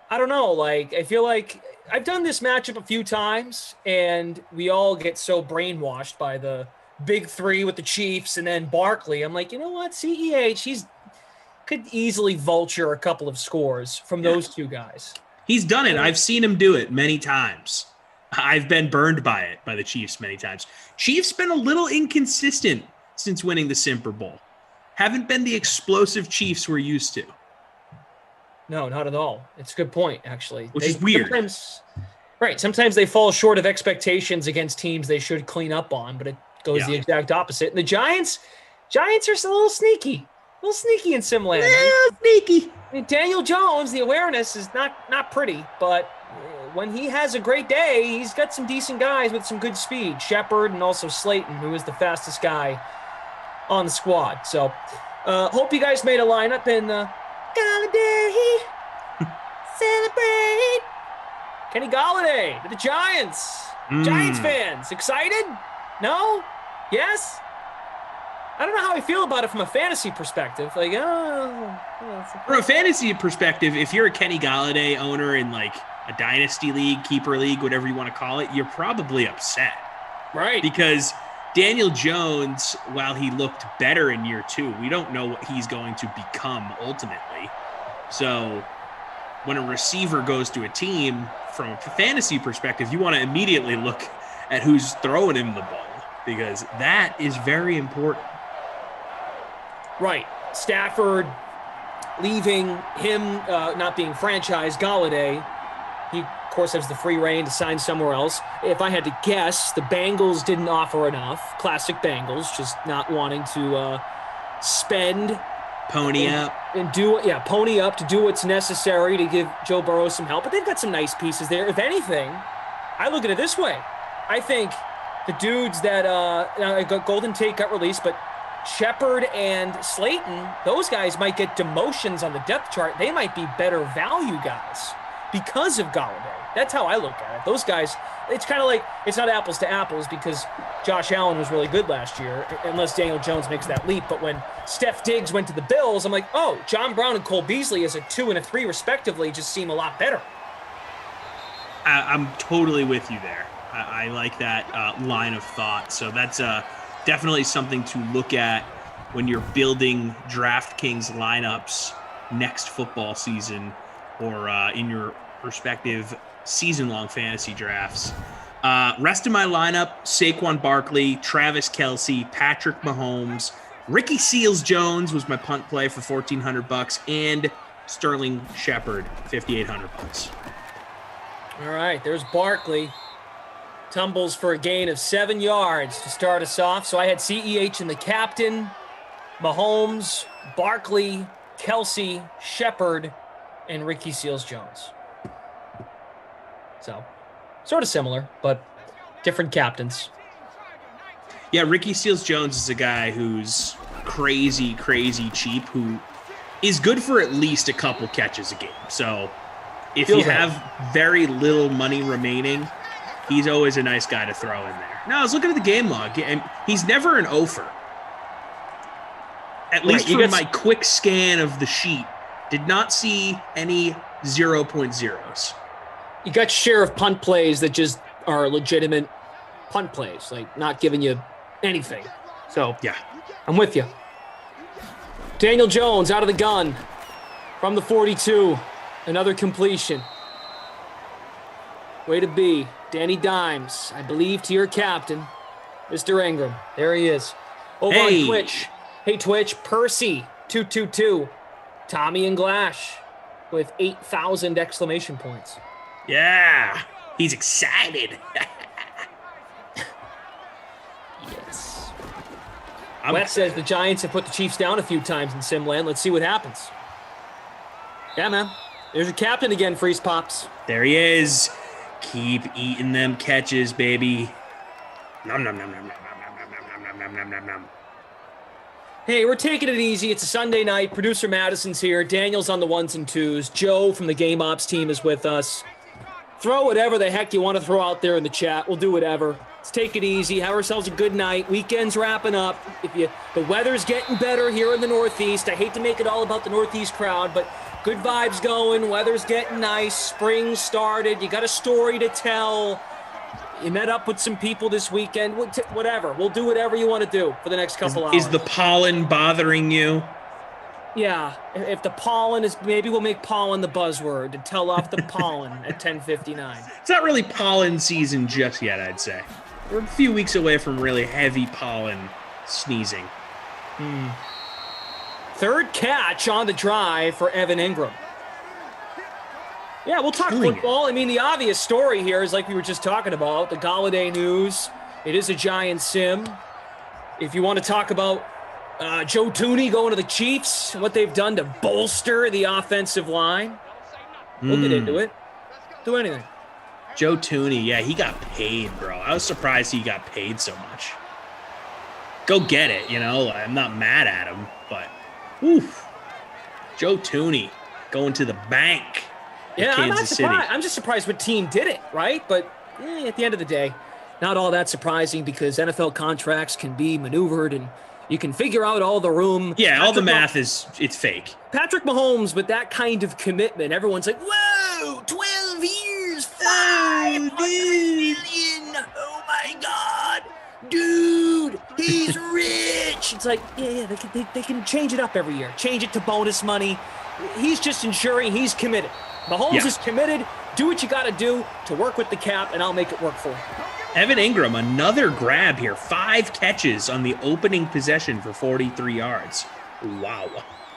I don't know. I feel like I've done this matchup a few times, and we all get so brainwashed by the big 3 with the Chiefs and then Barkley. I'm like, you know what? CEH, could easily vulture a couple of scores from those 2 guys. He's done it. I've seen him do it many times. I've been burned by it, by the Chiefs many times. Chiefs been a little inconsistent since winning the Super Bowl. Haven't been the explosive Chiefs we're used to. No, not at all. It's a good point, actually. Which is weird. Sometimes they fall short of expectations against teams they should clean up on, but it goes the exact opposite. And the Giants are a little sneaky. A little sneaky in Simland. Yeah, sneaky. I mean, Daniel Jones, the awareness is not pretty, but when he has a great day, he's got some decent guys with some good speed. Shepard and also Slayton, who is the fastest guy on the squad. So hope you guys made a lineup and Galladay, celebrate. Kenny Galladay to the Giants. Giants fans, excited? No? Yes? I don't know how I feel about it from a fantasy perspective. From a fantasy perspective, if you're a Kenny Galladay owner in a dynasty league, keeper league, whatever you want to call it, you're probably upset. Right. Because Daniel Jones, while he looked better in year 2, we don't know what he's going to become ultimately. So when a receiver goes to a team, from a fantasy perspective, you want to immediately look at who's throwing him the ball because that is very important. Right. Stafford leaving him not being franchised, Galladay, he, of course, has the free reign to sign somewhere else. If I had to guess, the Bengals didn't offer enough. Classic Bengals, just not wanting to spend. Pony up to do what's necessary to give Joe Burrow some help. But they've got some nice pieces there. If anything, I look at it this way. I think the dudes that Golden Tate got released, but Shepard and Slayton, those guys might get demotions on the depth chart. They might be better value guys because of Galladay. That's how I look at it. Those guys, it's kind of like, it's not apples to apples because Josh Allen was really good last year, unless Daniel Jones makes that leap. But when Steph Diggs went to the Bills, I'm like, oh, John Brown and Cole Beasley as a 2 and a 3 respectively just seem a lot better. I'm totally with you there. I like that line of thought. So that's definitely something to look at when you're building DraftKings lineups next football season or in your respective season-long fantasy drafts. Rest of my lineup, Saquon Barkley, Travis Kelce, Patrick Mahomes, Ricky Seals-Jones was my punt play for $1,400, and Sterling Shepard, $5,800. All right, there's Barkley. Tumbles for a gain of 7 yards to start us off. So I had CEH in the captain, Mahomes, Barkley, Kelce, Shepard, and Ricky Seals-Jones. So sort of similar, but different captains. Yeah, Ricky Seals-Jones is a guy who's crazy, crazy cheap, who is good for at least a couple catches a game. So if you have very little money remaining, he's always a nice guy to throw in there. Now, I was looking at the game log, and he's never an offer. At least from my quick scan of the sheet, did not see any 0.0s. You got share of punt plays that just are legitimate punt plays, like not giving you anything. So, yeah, I'm with you. Daniel Jones out of the gun from the 42. Another completion. Way to be. Danny Dimes, I believe, to your captain, Mr. Ingram. There he is. Over on Twitch. Hey, Twitch. Percy, 222. Tommy and Glash with 8,000 exclamation points. Yeah, he's excited. Yes. Wes says the Giants have put the Chiefs down a few times in Simland. Let's see what happens. Yeah, man. There's your captain again, Freeze Pops. There he is. Keep eating them catches, baby. Nom, nom, nom, nom, nom, nom, nom, nom, nom, nom, nom. Hey, we're taking it easy. It's a Sunday night. Producer Madison's here. Daniel's on the ones and twos. Joe from the Game Ops team is with us. Throw whatever the heck you want to throw out there in the chat. We'll do whatever. Let's take it easy. Have ourselves a good night. Weekend's wrapping up. The weather's getting better here in the Northeast. I hate to make it all about the Northeast crowd, but good vibes going. Weather's getting nice. Spring started. You got a story to tell. You met up with some people this weekend. Whatever. We'll do whatever you want to do for the next couple hours. Is the pollen bothering you? Yeah. If the pollen is, maybe we'll make pollen the buzzword to tell off the pollen at 10:59. It's not really pollen season just yet, I'd say. We're a few weeks away from really heavy pollen sneezing. Third catch on the drive for Evan Ingram. Yeah, we'll talk football. I mean, the obvious story here is like we were just talking about, the Galladay news. It is a giant sim. If you want to talk about Joe Thuney going to the Chiefs, what they've done to bolster the offensive line, we'll get into it. Do anything. Joe Thuney, yeah, he got paid, bro. I was surprised he got paid so much. Go get it, you know. I'm not mad at him, but oof. Joe Thuney going to the bank. Yeah, I'm not surprised. I'm just surprised what team did it, right? But at the end of the day, not all that surprising because NFL contracts can be maneuvered and you can figure out all the room. Yeah, all the math it's fake. Patrick Mahomes with that kind of commitment, everyone's like, whoa, 12 years, $500 million. Oh my God, dude, he's rich. It's like, yeah, they can change it up every year. Change it to bonus money. He's just ensuring he's committed. Mahomes is committed. Do what you got to do to work with the cap, and I'll make it work for him. Evan Ingram, another grab here. 5 catches on the opening possession for 43 yards. Wow.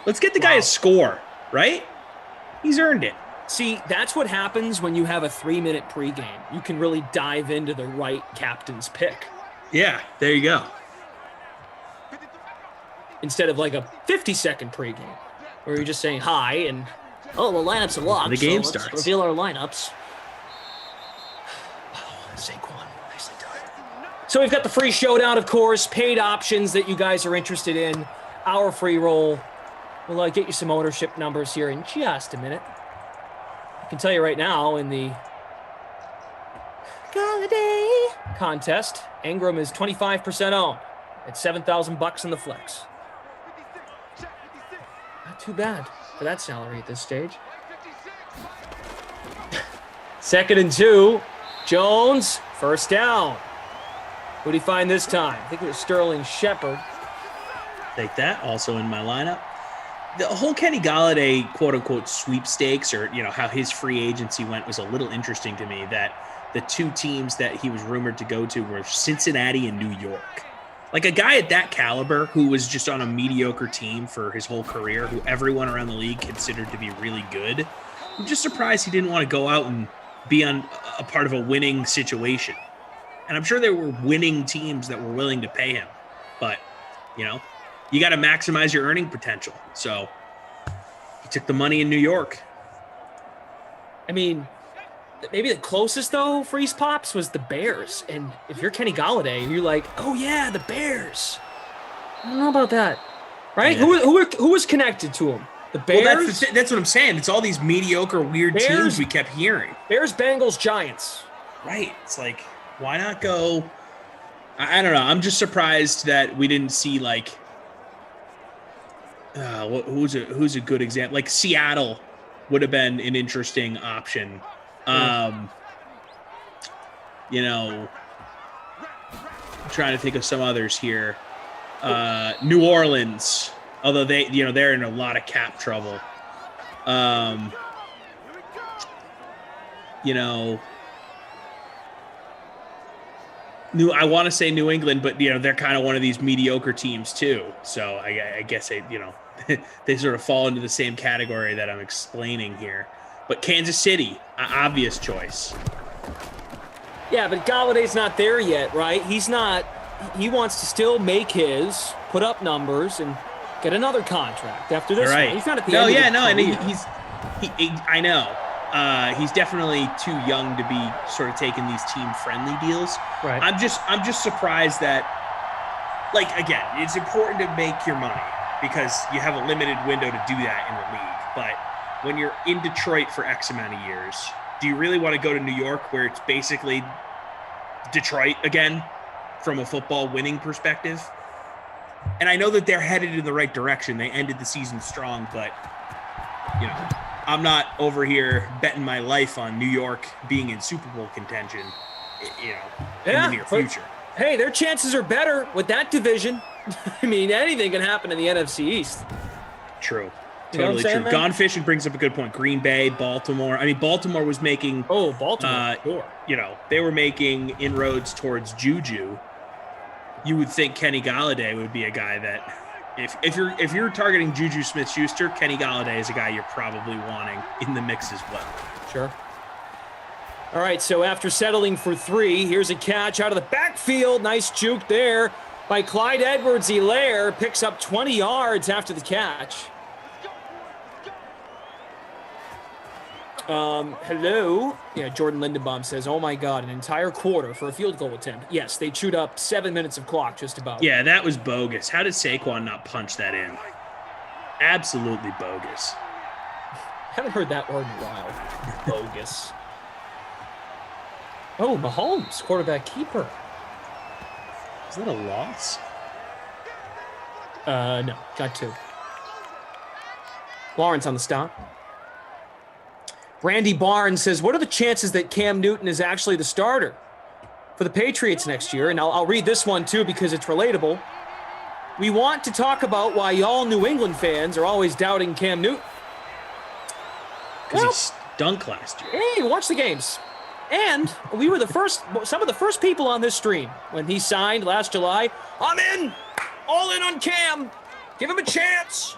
Let's get the guy a score, right? He's earned it. See, that's what happens when you have a 3-minute pregame. You can really dive into the right captain's pick. Yeah, there you go. Instead of like a 50-second pregame where you're just saying hi and, oh, the lineups are locked. The game so starts. Let's reveal our lineups. Saquon, nicely done. So we've got the free showdown, of course, paid options that you guys are interested in, our free roll. We'll get you some ownership numbers here in just a minute. I can tell you right now in the Galladay contest, Ingram is 25% owned at $7,000 in the flex. Not too bad for that salary at this stage. 2nd and 2. Jones, first down. Who did he find this time? I think it was Sterling Shepard. Take that. Also in my lineup. The whole Kenny Galladay quote-unquote sweepstakes, or how his free agency went, was a little interesting to me. That the two teams that he was rumored to go to were Cincinnati and New York. Like a guy at that caliber who was just on a mediocre team for his whole career, who everyone around the league considered to be really good. I'm just surprised he didn't want to go out and be on a part of a winning situation. And I'm sure there were winning teams that were willing to pay him. But, you know, you got to maximize your earning potential. So he took the money in New York. I mean, maybe the closest, though, for East Pops was the Bears. And if you're Kenny Golladay, you're like, oh, yeah, the Bears. I don't know about that. Right? Yeah. Who was connected to him? The Bears? Well, that's what I'm saying. It's all these mediocre, weird teams we kept hearing. Bears, Bengals, Giants. Right. It's like, why not go? I don't know. I'm just surprised that we didn't see, like, who's a good example? Like Seattle would have been an interesting option. You know, I'm trying to think of some others here. New Orleans, although they're in a lot of cap trouble. You know, I want to say New England, but they're kind of one of these mediocre teams too. So I guess they sort of fall into the same category that I'm explaining here. But Kansas City, obvious choice. Yeah, but Galladay's not there yet, right? He's not. He wants to still make his, put up numbers, and get another contract after this right. one. He's not at the end of his career. I know. He's definitely too young to be sort of taking these team-friendly deals. Right. I'm just surprised that, like, again, it's important to make your money because you have a limited window to do that in the league. But when you're in Detroit for X amount of years, do you really want to go to New York where it's basically Detroit again from a football winning perspective? And I know that they're headed in the right direction. They ended the season strong, but, I'm not over here betting my life on New York being in Super Bowl contention, in the near future. Hey, their chances are better with that division. I mean, anything can happen in the NFC East. True. You know Totally true. man? Gone Fishing brings up a good point. Green Bay, Baltimore. I mean, Baltimore was making... Oh, Baltimore, sure. They were making inroads towards Juju. You would think Kenny Golladay would be a guy that... If you're targeting Juju Smith-Schuster, Kenny Golladay is a guy you're probably wanting in the mix as well. Sure. All right, so after settling for 3, here's a catch out of the backfield. Nice juke there by Clyde Edwards-Helaire. Picks up 20 yards after the catch. Hello. Yeah, Jordan Lindenbaum says, oh my God, an entire quarter for a field goal attempt. Yes, they chewed up 7 minutes of clock just about. Yeah, that was bogus. How did Saquon not punch that in? Absolutely bogus. Haven't heard that word in a while. Bogus. Oh, Mahomes, quarterback keeper. Is that a loss? No, got 2. Lawrence on the stop. Randy Barnes says, what are the chances that Cam Newton is actually the starter for the Patriots next year? And I'll read this one, too, because it's relatable. We want to talk about why y'all New England fans are always doubting Cam Newton. Because he stunk last year. Hey, watch the games. And we were some of the first people on this stream when he signed last July. I'm in! All in on Cam! Give him a chance!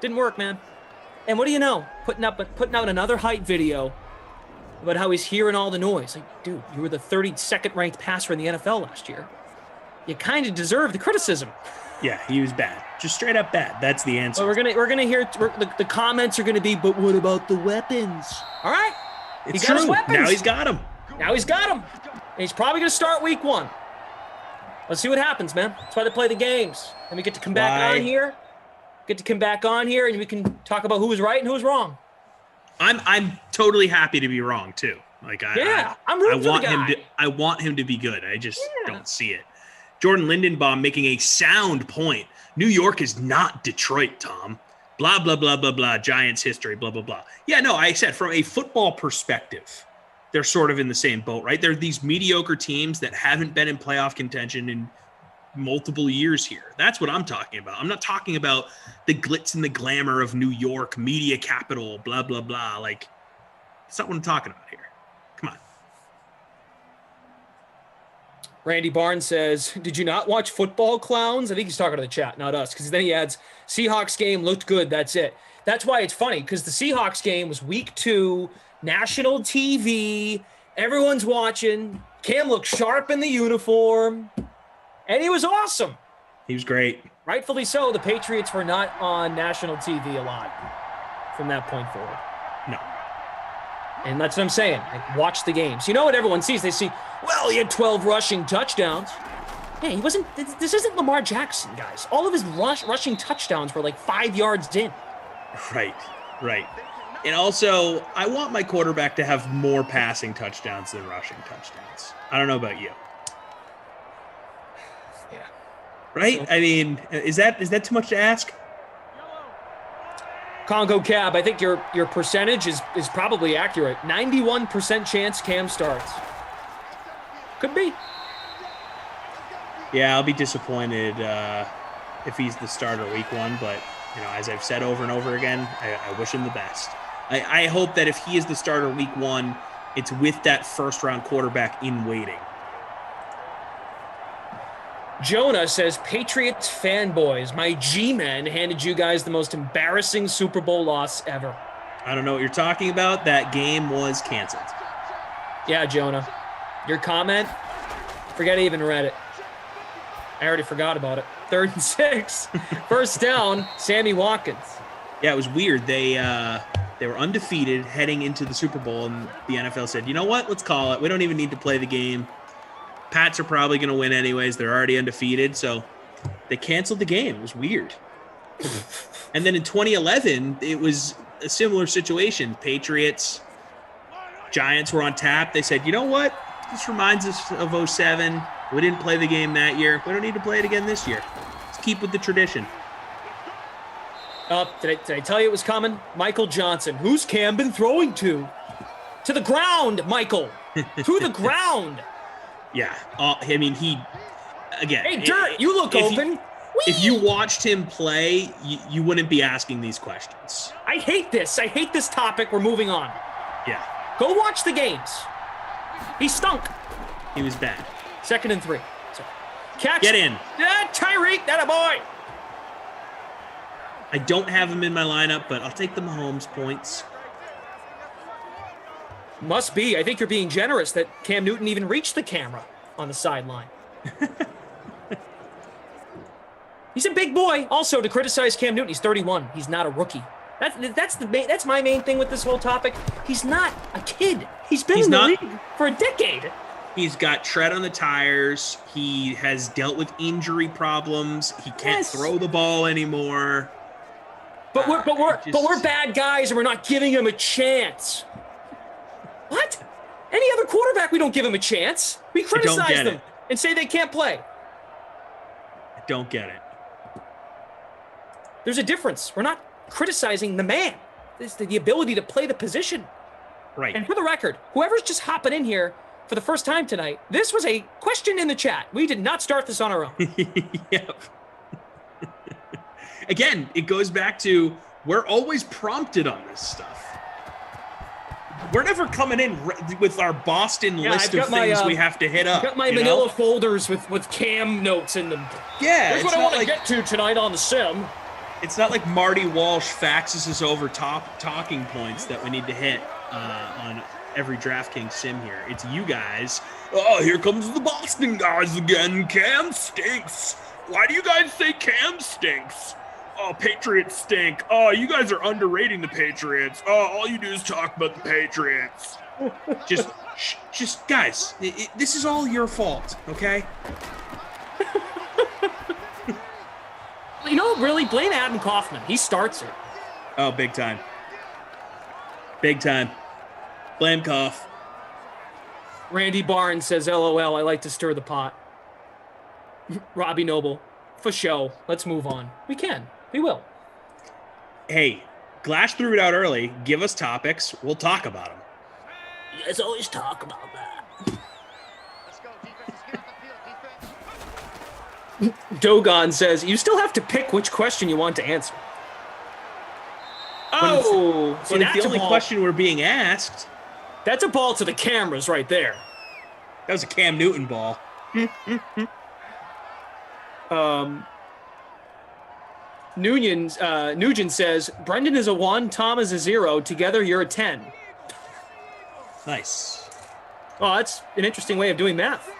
Didn't work, man. And what do you know? Putting out another hype video about how he's hearing all the noise. Like, dude, you were the 32nd ranked passer in the NFL last year. You kind of deserve the criticism. Yeah, he was bad. Just straight up bad. That's the answer. Well, we're gonna hear the comments are gonna be, but what about the weapons? All right, it's he got true. his weapons. Now he's got them. And he's probably gonna start week 1. Let's see what happens, man. That's why they play the games. And we get to come back on here. And we can talk about who was right and who was wrong. I'm totally happy to be wrong too. Like I'm rooting for the guy. I want him to be good. I just don't see it. Jordan Lindenbaum making a sound point. New York is not Detroit, Tom. Blah blah blah blah blah. Giants history. Blah blah blah. Yeah, no. I said from a football perspective, they're sort of in the same boat, right? They're these mediocre teams that haven't been in playoff contention in multiple years here. That's what I'm talking about. I'm not talking about the glitz and the glamour of New York, media capital, blah, blah, blah. Like, that's not what I'm talking about here. Come on. Randy Barnes says, did you not watch Football Clowns? I think he's talking to the chat, not us, because then he adds, Seahawks game looked good, that's it. That's why it's funny, because the Seahawks game was week 2, national TV, everyone's watching. Cam looked sharp in the uniform, and he was awesome. He was great. Rightfully so, the Patriots were not on national TV a lot from that point forward. No. And that's what I'm saying. Like, watch the games. You know what everyone sees? They see, well, he had 12 rushing touchdowns. Yeah, he wasn't. This isn't Lamar Jackson, guys. All of his rushing touchdowns were like 5 yards in. Right. And also, I want my quarterback to have more passing touchdowns than rushing touchdowns. I don't know about you. Yeah. Right? I mean, is that too much to ask? Congo Cab, I think your percentage is probably accurate. 91% chance Cam starts. Could be. Yeah, I'll be disappointed if he's the starter week 1, but as I've said over and over again, I wish him the best. I hope that if he is the starter week 1, it's with that first-round quarterback in waiting. Jonah says, Patriots fanboys, my G-men handed you guys the most embarrassing Super Bowl loss ever. I don't know what you're talking about. That game was canceled. Yeah, Jonah. Your comment, forget I even read it. I already forgot about it. 3rd and 6. First down, Sammy Watkins. Yeah, it was weird. They were undefeated heading into the Super Bowl, and the NFL said, you know what? Let's call it. We don't even need to play the game. Pats are probably going to win anyways. They're already undefeated, so they canceled the game. It was weird. And then in 2011, it was a similar situation. Patriots, Giants were on tap. They said, you know what? This reminds us of 07. We didn't play the game that year. We don't need to play it again this year. Let's keep with the tradition. Did I tell you it was coming? Michael Johnson. Who's Cam been throwing to? To the ground, Michael. To the ground. Yeah. I mean, again. Hey, Dirt, you look open. If you watched him play, you wouldn't be asking these questions. I hate this. I hate this topic. We're moving on. Yeah. Go watch the games. He stunk. He was bad. 2nd and 3. So, catch. Get in. Tyreek, that a boy. I don't have him in my lineup, but I'll take the Mahomes points. Must be. I think you're being generous that Cam Newton even reached the camera on the sideline. He's a big boy. Also, to criticize Cam Newton, he's 31. He's not a rookie. That's my main thing with this whole topic. He's not a kid. He's been in the league for a decade. He's got tread on the tires. He has dealt with injury problems. He can't throw the ball anymore. But we're bad guys, and we're not giving him a chance. What? Any other quarterback, we don't give him a chance. We criticize them and say they can't play. I don't get it. There's a difference. We're not criticizing the man. It's the ability to play the position. Right. And for the record, whoever's just hopping in here for the first time tonight, this was a question in the chat. We did not start this on our own. Yep. Again, it goes back to we're always prompted on this stuff. We're never coming in with our Boston list of things we have to hit up. I've got my manila folders with Cam notes in them. Yeah. Here's what I want to get to tonight on the sim. It's not like Marty Walsh faxes us over talking points that we need to hit on every DraftKings sim here. It's you guys. Oh, here comes the Boston guys again. Cam stinks. Why do you guys say Cam stinks? Oh, Patriots stink. Oh, you guys are underrating the Patriots. Oh, all you do is talk about the Patriots. just guys, this is all your fault, okay? You know, really, blame Adam Kaufman. He starts it. Oh, big time. Big time. Blame Koff. Randy Barnes says, LOL, I like to stir the pot. Robbie Noble, for show. Let's move on. We can. We will. Hey, Glash threw it out early. Give us topics. We'll talk about them. You guys always talk about that. Dogon says, you still have to pick which question you want to answer. Oh, so that's the only question we're being asked. That's a ball to the cameras right there. That was a Cam Newton ball. Nugent says, Brendan is a 1, Tom is a 0. Together, you're a 10. Nice. Well, that's an interesting way of doing math.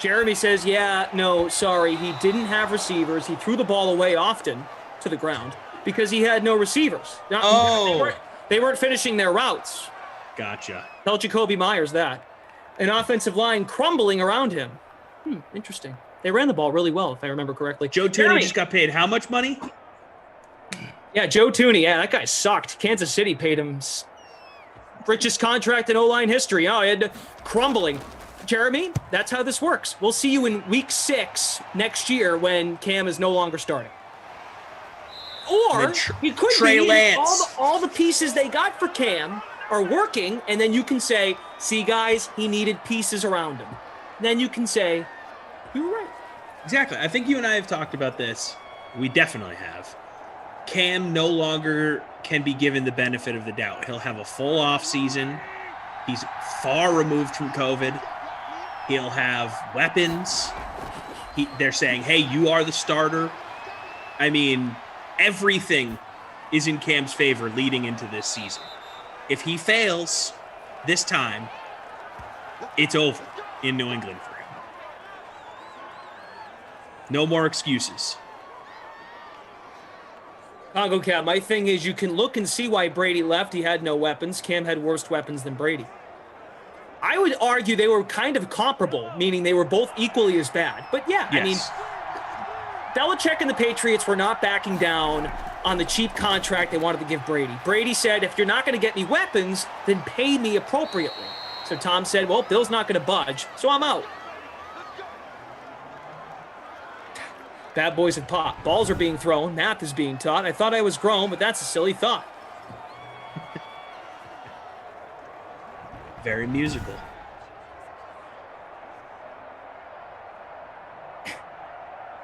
Jeremy says, yeah, no, sorry. He didn't have receivers. He threw the ball away often to the ground because he had no receivers. They weren't finishing their routes. Gotcha. Tell Jacoby Myers that. An offensive line crumbling around him. Interesting. They ran the ball really well, if I remember correctly. Joe Tooney just got paid how much money? Yeah, Joe Tooney. Yeah, that guy sucked. Kansas City paid him richest contract in O-line history. Oh, he had crumbling. Jeremy, that's how this works. We'll see you in week 6 next year when Cam is no longer starting. Or it could Trey be Lance. all the pieces they got for Cam are working, and then you can say, see, guys, he needed pieces around him. Then you can say, you were right. Exactly. I think you and I have talked about this. We definitely have. Cam no longer can be given the benefit of the doubt. He'll have a full offseason. He's far removed from COVID. He'll have weapons. They're saying, hey, you are the starter. I mean, everything is in Cam's favor leading into this season. If he fails this time, it's over in New England for him. No more excuses. Congo Cat, my thing is you can look and see why Brady left. He had no weapons. Cam had worse weapons than Brady. I would argue they were kind of comparable, meaning they were both equally as bad. But yeah, yes. I mean, Belichick and the Patriots were not backing down on the cheap contract they wanted to give Brady. Brady said, if you're not going to get me weapons, then pay me appropriately. So Tom said, well, Bill's not going to budge, so I'm out. Bad boys and pop. Balls are being thrown. Math is being taught. I thought I was grown, but that's a silly thought. Very musical.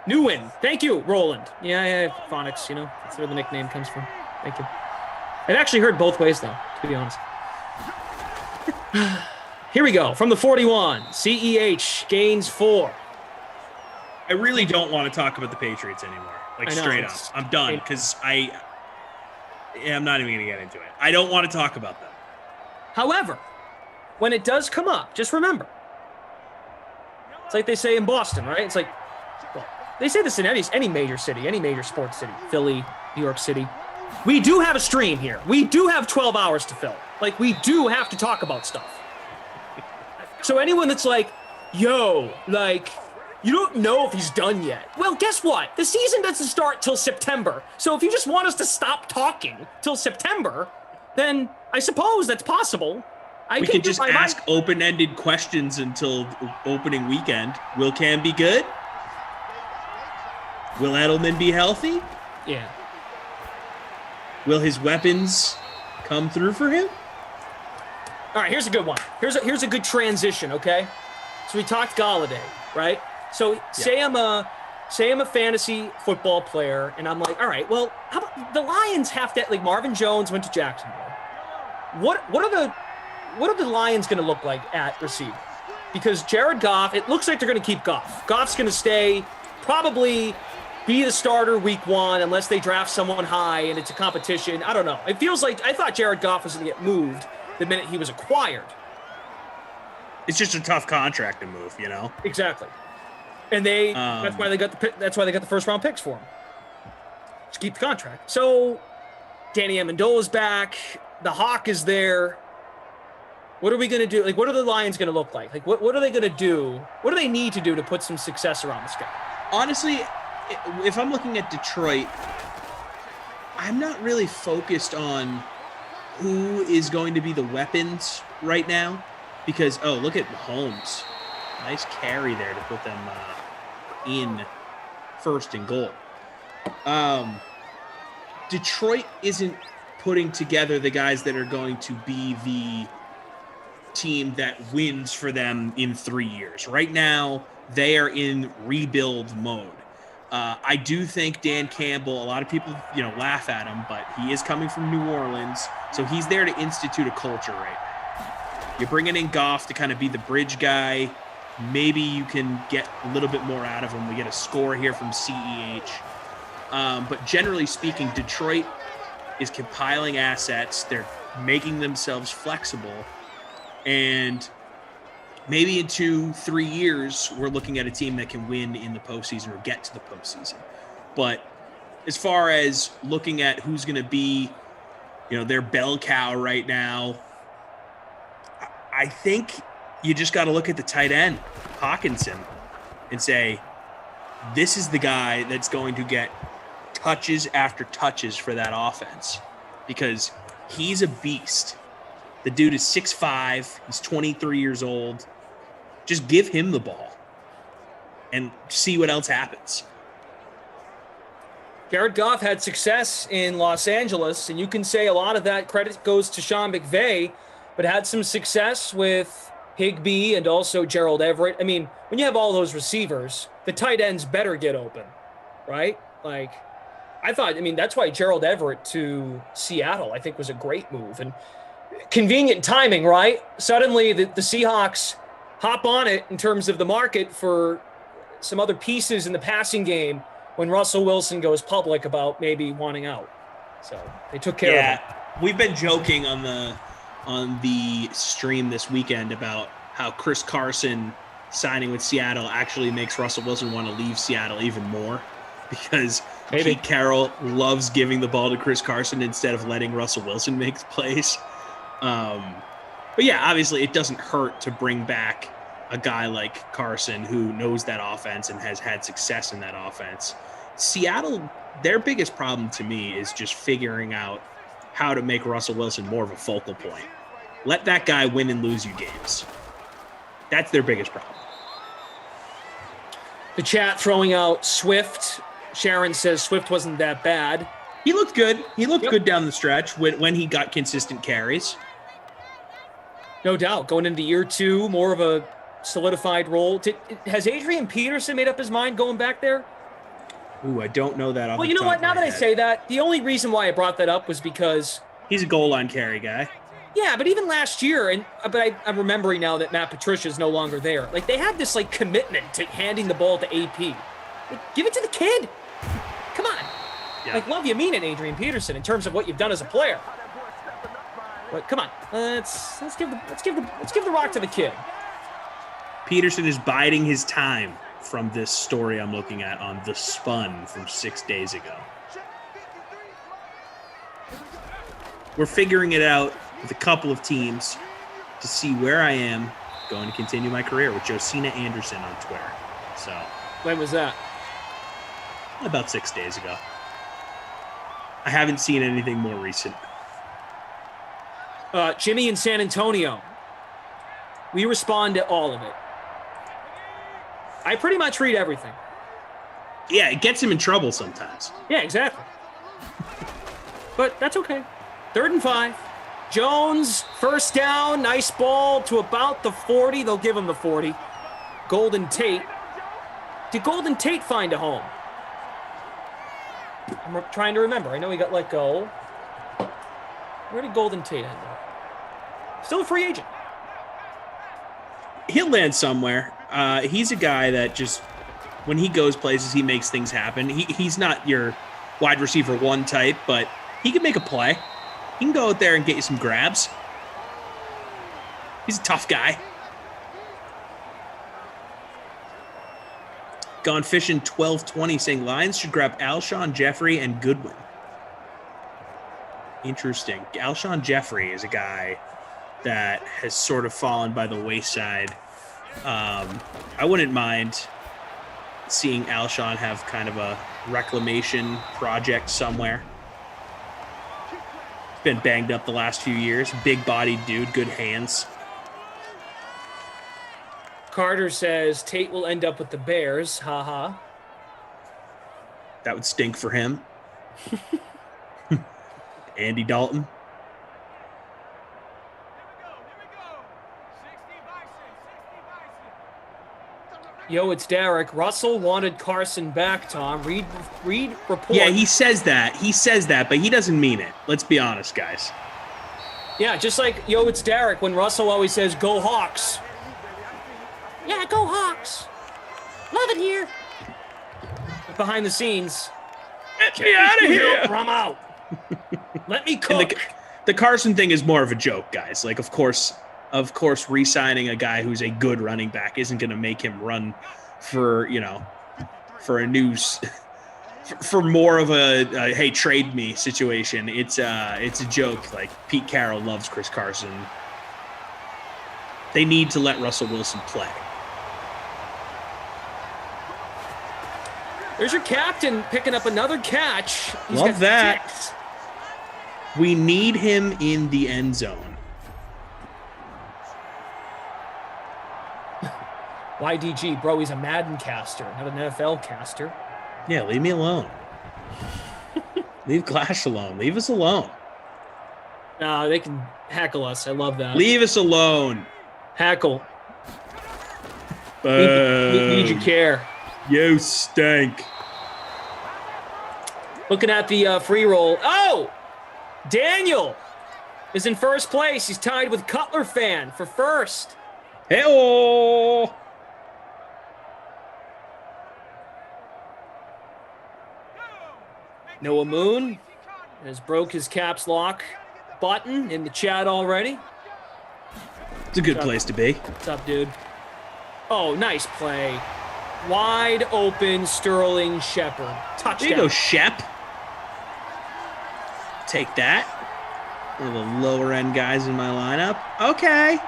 New win. Thank you, Roland. Yeah, phonics, that's where the nickname comes from. Thank you. I've actually heard both ways, though, to be honest. Here we go. From the 41, CEH gains 4. I really don't want to talk about the Patriots anymore. Straight up. I'm done because I'm not even going to get into it. I don't want to talk about them. However, when it does come up, just remember. It's like they say in Boston, right? It's like, well, they say this in any major city, any major sports city, Philly, New York City. We do have a stream here. We do have 12 hours to fill. We do have to talk about stuff. So anyone that's like, yo, you don't know if he's done yet. Well, guess what? The season doesn't start till September. So if you just want us to stop talking till September, then I suppose that's possible. We could just ask open-ended questions until opening weekend. Will Cam be good? Will Edelman be healthy? Yeah. Will his weapons come through for him? All right, here's a good one. Here's a good transition, okay? So we talked Galladay, right? So say I'm a fantasy football player, and I'm like, all right, well, how about the Lions have to Marvin Jones went to Jacksonville. What are the Lions going to look like at receiver? Because Jared Goff, it looks like they're going to keep Goff. Goff's going to stay, probably be the starter week 1 unless they draft someone high and it's a competition. I don't know. It feels like I thought Jared Goff was going to get moved the minute he was acquired. It's just a tough contract to move, Exactly. And that's why they got the first round picks for him. Just keep the contract. So Danny Amendola's back. The Hawk is there. What are we going to do? What are the Lions going to look like? What are they going to do? What do they need to do to put some success around this guy? Honestly, if I'm looking at Detroit, I'm not really focused on who is going to be the weapons right now because, look at Mahomes. Nice carry there to put them in first and goal. Detroit isn't putting together the guys that are going to be the team that wins for them in 3 years. Right now, they are in rebuild mode. I do think Dan Campbell, a lot of people, laugh at him, but he is coming from New Orleans, so he's there to institute a culture right now. You're bringing in Goff to kind of be the bridge guy. Maybe you can get a little bit more out of him. We get a score here from CEH. But generally speaking, Detroit is compiling assets. They're making themselves flexible. And maybe in 2-3 years, we're looking at a team that can win in the postseason or get to the postseason. But as far as looking at who's going to be, their bell cow right now, I think you just got to look at the tight end, Hawkinson, and say, this is the guy that's going to get touches after touches for that offense because he's a beast. The dude is 6'5". He's 23 years old. Just give him the ball and see what else happens. Jared Goff had success in Los Angeles, and you can say a lot of that credit goes to Sean McVay, but had some success with Higbee and also Gerald Everett. I mean, when you have all those receivers, the tight ends better get open, right? Like, that's why Gerald Everett to Seattle, I think, was a great move. And convenient timing, right? Suddenly the Seahawks hop on it in terms of the market for some other pieces in the passing game when Russell Wilson goes public about maybe wanting out. So they took care of it. We've been joking on the stream this weekend about how Chris Carson signing with Seattle actually makes Russell Wilson want to leave Seattle even more because Pete Carroll loves giving the ball to Chris Carson instead of letting Russell Wilson make plays. But yeah, obviously it doesn't hurt to bring back a guy like Carson who knows that offense and has had success in that offense. Seattle, their biggest problem to me is just figuring out how to make Russell Wilson more of a focal point. Let that guy win and lose you games. That's their biggest problem. The chat throwing out Swift. Sharon says Swift wasn't that bad. He looked good. He looked good down the stretch when he got consistent carries. No doubt. Going into year 2, more of a solidified role. Has Adrian Peterson made up his mind going back there? Ooh, I don't know that. Well, you know what? Now that I say that, the only reason why I brought that up was because he's a goal line carry guy. Yeah, but even last year, but I'm remembering now that Matt Patricia is no longer there. Like, they had this commitment to handing the ball to AP. Like, give it to the kid. Come on. Yeah. Love you mean it, Adrian Peterson, in terms of what you've done as a player. But come on, let's give the rock to the kid. Peterson is biding his time from this story I'm looking at on The Spun from 6 days ago. We're figuring it out with a couple of teams to see where I am going to continue my career with Josina Anderson on Twitter. So when was that? About 6 days ago. I haven't seen anything more recent. Jimmy in San Antonio. We respond to all of it. I pretty much read everything. Yeah, it gets him in trouble sometimes. Yeah, exactly. But that's okay. 3rd and 5. Jones, first down, nice ball to about the 40. They'll give him the 40. Golden Tate. Did Golden Tate find a home? I'm trying to remember. I know he got let go. Where did Golden Tate end up? Still a free agent. He'll land somewhere. He's a guy that just, when he goes places, he makes things happen. He's not your wide receiver 1 type, but he can make a play. He can go out there and get you some grabs. He's a tough guy. Gone Fishing 1220 saying Lions should grab Alshon Jeffrey and Goodwin. Interesting. Alshon Jeffrey is a guy that has sort of fallen by the wayside. I wouldn't mind seeing Alshon have kind of a reclamation project somewhere. Been banged up the last few years. Big-bodied dude, good hands. Carter says Tate will end up with the Bears. Ha. That would stink for him. Andy Dalton. Yo, it's Derek. Russell wanted Carson back, Tom. Read report. Yeah, he says that. He says that, but he doesn't mean it. Let's be honest, guys. Yeah, just like Yo, it's Derek when Russell always says, "Go Hawks." Yeah, go Hawks. Love it here. Behind the scenes. Get me out of here. I'm out. Let me cook. The Carson thing is more of a joke, guys. Like, of course, re-signing a guy who's a good running back isn't going to make him run for a news. For more of a hey, trade me situation. It's a joke. Like, Pete Carroll loves Chris Carson. They need to let Russell Wilson play. There's your captain picking up another catch. He's Love got that. 6. We need him in the end zone. YDG, bro, he's a Madden caster, not an NFL caster. Yeah, leave me alone. Leave Clash alone. Leave us alone. They can heckle us. I love that. Leave us alone. Heckle. Need your care. You stink. Looking at the free roll. Oh! Daniel is in first place. He's tied with Cutler fan for first. Hey-oh! Noah Moon has broke his caps lock button in the chat already. It's a good place to be. What's up, dude? Oh, nice play. Wide open Sterling Shepard. Touchdown. There you go, Shep. Take that. One of the lower end guys in my lineup. Okay.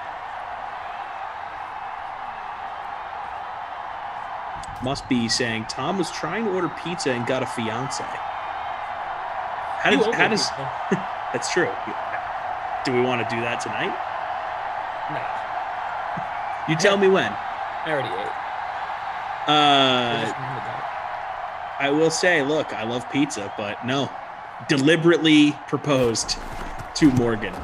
Must be saying Tom was trying to order pizza and got a fiance. How does that's true. Do we want to do that tonight? No. You tell me when. I already ate. I will say, look, I love pizza, but no. Deliberately proposed to Morgan.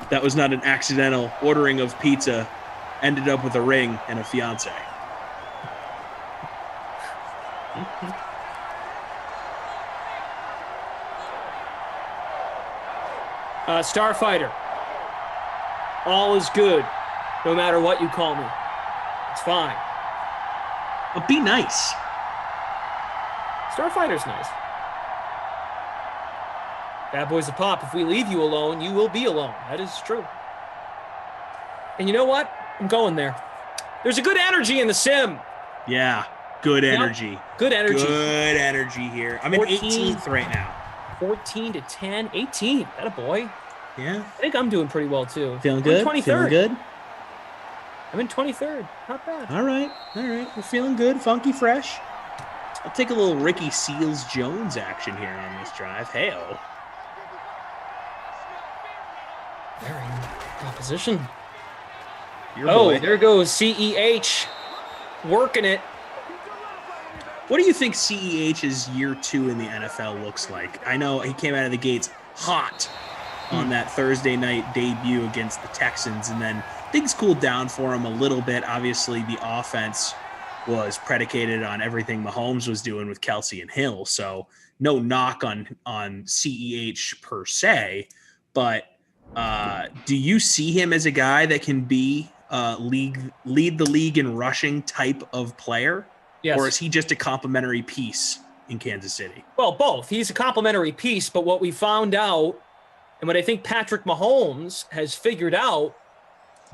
That was not an accidental ordering of pizza. Ended up with a ring and a fiance. Starfighter. All is good, no matter what you call me. It's fine. But be nice. Starfighter's nice. Bad boys a pop. If we leave you alone, you will be alone. That is true. And you know what? I'm going there. There's a good energy in the sim. Yeah, good energy. Yep. Good energy. Good energy here. I'm in 18th right now. 14 to 10. 18th. That a boy. Yeah. I think I'm doing pretty well, too. Feeling good? 23rd. Feeling good? I'm in 23rd. Not bad. All right. We're feeling good. Funky fresh. I'll take a little Ricky Seals-Jones action here on this drive. Hey-oh. They're in opposition. Your boy. There goes CEH. Working it. What do you think CEH's year 2 in the NFL looks like? I know he came out of the gates hot on that Thursday night debut against the Texans, and then things cooled down for him a little bit. Obviously, the offense was predicated on everything Mahomes was doing with Kelsey and Hill, so no knock on CEH per se, but do you see him as a guy that can be lead the league in rushing type of player? Yes. Or is he just a complimentary piece in Kansas City? Well, both. He's a complimentary piece, but what we found out, and what I think Patrick Mahomes has figured out,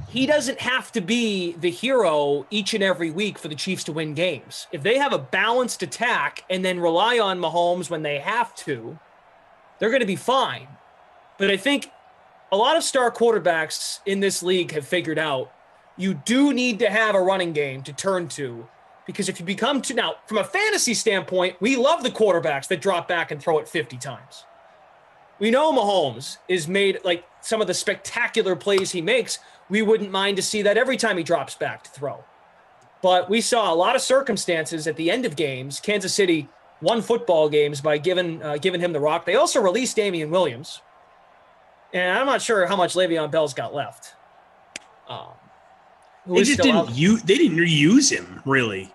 he doesn't have to be the hero each and every week for the Chiefs to win games. If they have a balanced attack and then rely on Mahomes when they have to, they're going to be fine. But I think a lot of star quarterbacks in this league have figured out you do need to have a running game to turn to, because if you become too, now from a fantasy standpoint, we love the quarterbacks that drop back and throw it 50 times. We know Mahomes is made, like, some of the spectacular plays he makes, we wouldn't mind to see that every time he drops back to throw. But we saw a lot of circumstances at the end of games. Kansas City won football games by giving him the rock. They also released Damian Williams. And I'm not sure how much Le'Veon Bell's got left. They didn't use him really,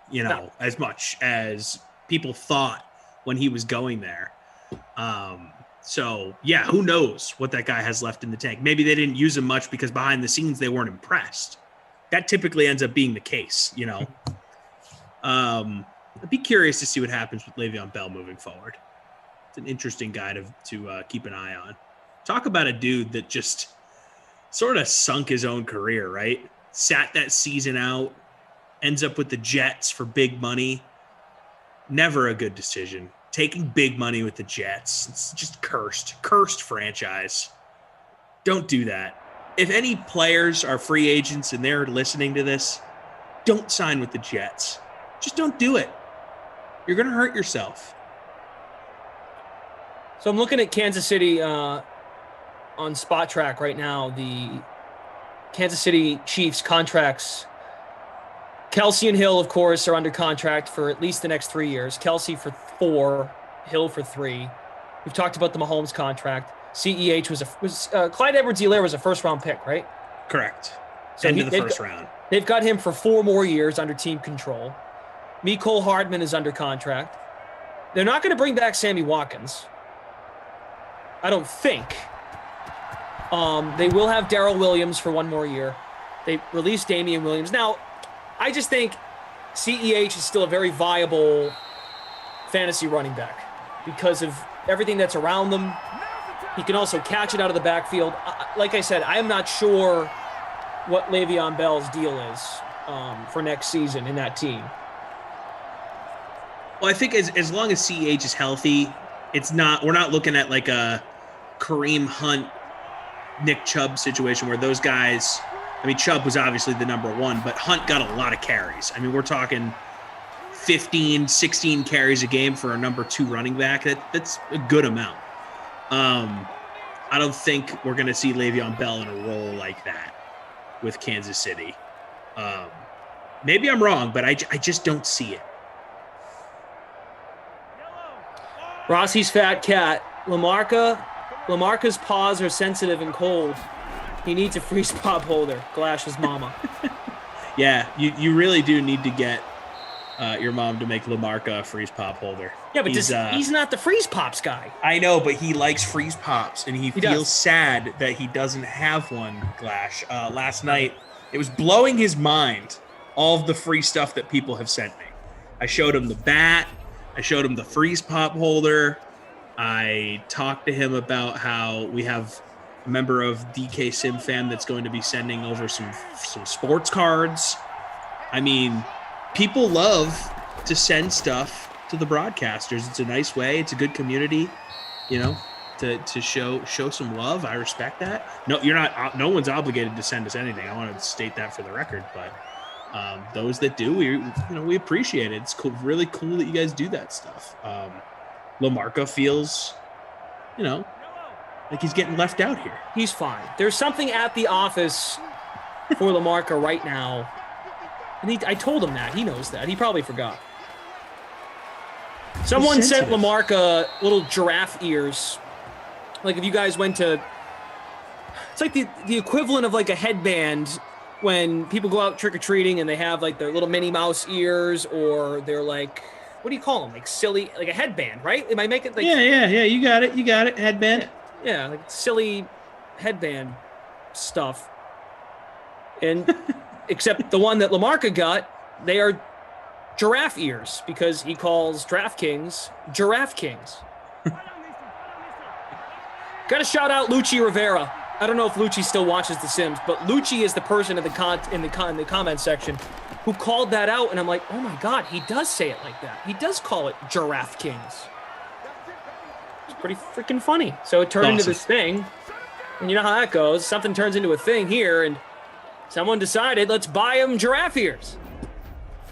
as much as people thought when he was going there. So, yeah, who knows what that guy has left in the tank. Maybe they didn't use him much because behind the scenes they weren't impressed. That typically ends up being the case, you know. I'd be curious to see what happens with Le'Veon Bell moving forward. It's an interesting guy to keep an eye on. Talk about a dude that just sort of sunk his own career, right? Sat that season out, ends up with the Jets for big money. Never a good decision. Taking big money with the Jets. It's just cursed franchise. Don't do that. If any players are free agents and they're listening to this, don't sign with the Jets. Just don't do it. You're going to hurt yourself. So I'm looking at Kansas City on Spot Track right now. The Kansas City Chiefs contracts. Kelsey and Hill, of course, are under contract for at least the next 3 years. Kelsey for 4, Hill for 3. We've talked about the Mahomes contract. CEH was Clyde Edwards-Helaire was a first-round pick, right? Correct. So end of the first round. They've got him for 4 more years under team control. Mecole Hardman is under contract. They're not going to bring back Sammy Watkins, I don't think. They will have Darrell Williams for 1 more year. They released Damian Williams. Now, I just think CEH is still a very viable fantasy running back because of everything that's around them. He can also catch it out of the backfield. Like I said, I am not sure what Le'Veon Bell's deal is for next season in that team. Well, I think as long as CEH is healthy, we're not looking at like a Kareem Hunt, Nick Chubb situation where those guys, I mean, Chubb was obviously the number 1, but Hunt got a lot of carries. I mean, we're talking 15, 16 carries a game for a number 2 running back. That's a good amount. I don't think we're going to see Le'Veon Bell in a role like that with Kansas City. Maybe I'm wrong, but I just don't see it. Rossi's Fat Cat. Lamarca's paws are sensitive and cold. He needs a freeze pop holder. Glash's mama. Yeah, you really do need to get your mom to make Lamarca a freeze pop holder. Yeah, but he's not the freeze pops guy. I know, but he likes freeze pops, and he feels sad that he doesn't have one, Glash. Last night, it was blowing his mind, all of the free stuff that people have sent me. I showed him the bat. I showed him the freeze pop holder. I talked to him about how we have a member of DK Sim Fam that's going to be sending over some sports cards. I mean, people love to send stuff to the broadcasters. It's a nice way. It's a good community, you know, to show some love. I respect that. No, you're not. No one's obligated to send us anything. I want to state that for the record, but those that do, we appreciate it. It's cool, really cool that you guys do that stuff. Lamarca feels, like he's getting left out here. He's fine. There's something at the office for Lamarca right now. And I told him that. He knows that. He probably forgot. Someone sent Lamarca little giraffe ears. Like if you guys went to... It's like the equivalent of like a headband when people go out trick-or-treating and they have like their little Minnie Mouse ears, or they're like... What do you call them? Like silly... Like a headband, right? Am I making... Like, yeah. You got it. Headband. Yeah, like silly headband stuff. And... Except the one that Lamarca got, they are giraffe ears because he calls DraftKings Giraffe Kings. Got to shout out Lucci Rivera. I don't know if Lucci still watches The Sims, but Lucci is the person in the comment section who called that out, and I'm like, oh my God, he does say it like that. He does call it Giraffe Kings. It's pretty freaking funny. So it turned into this thing, and you know how that goes. Something turns into a thing here, and someone decided, let's buy him giraffe ears.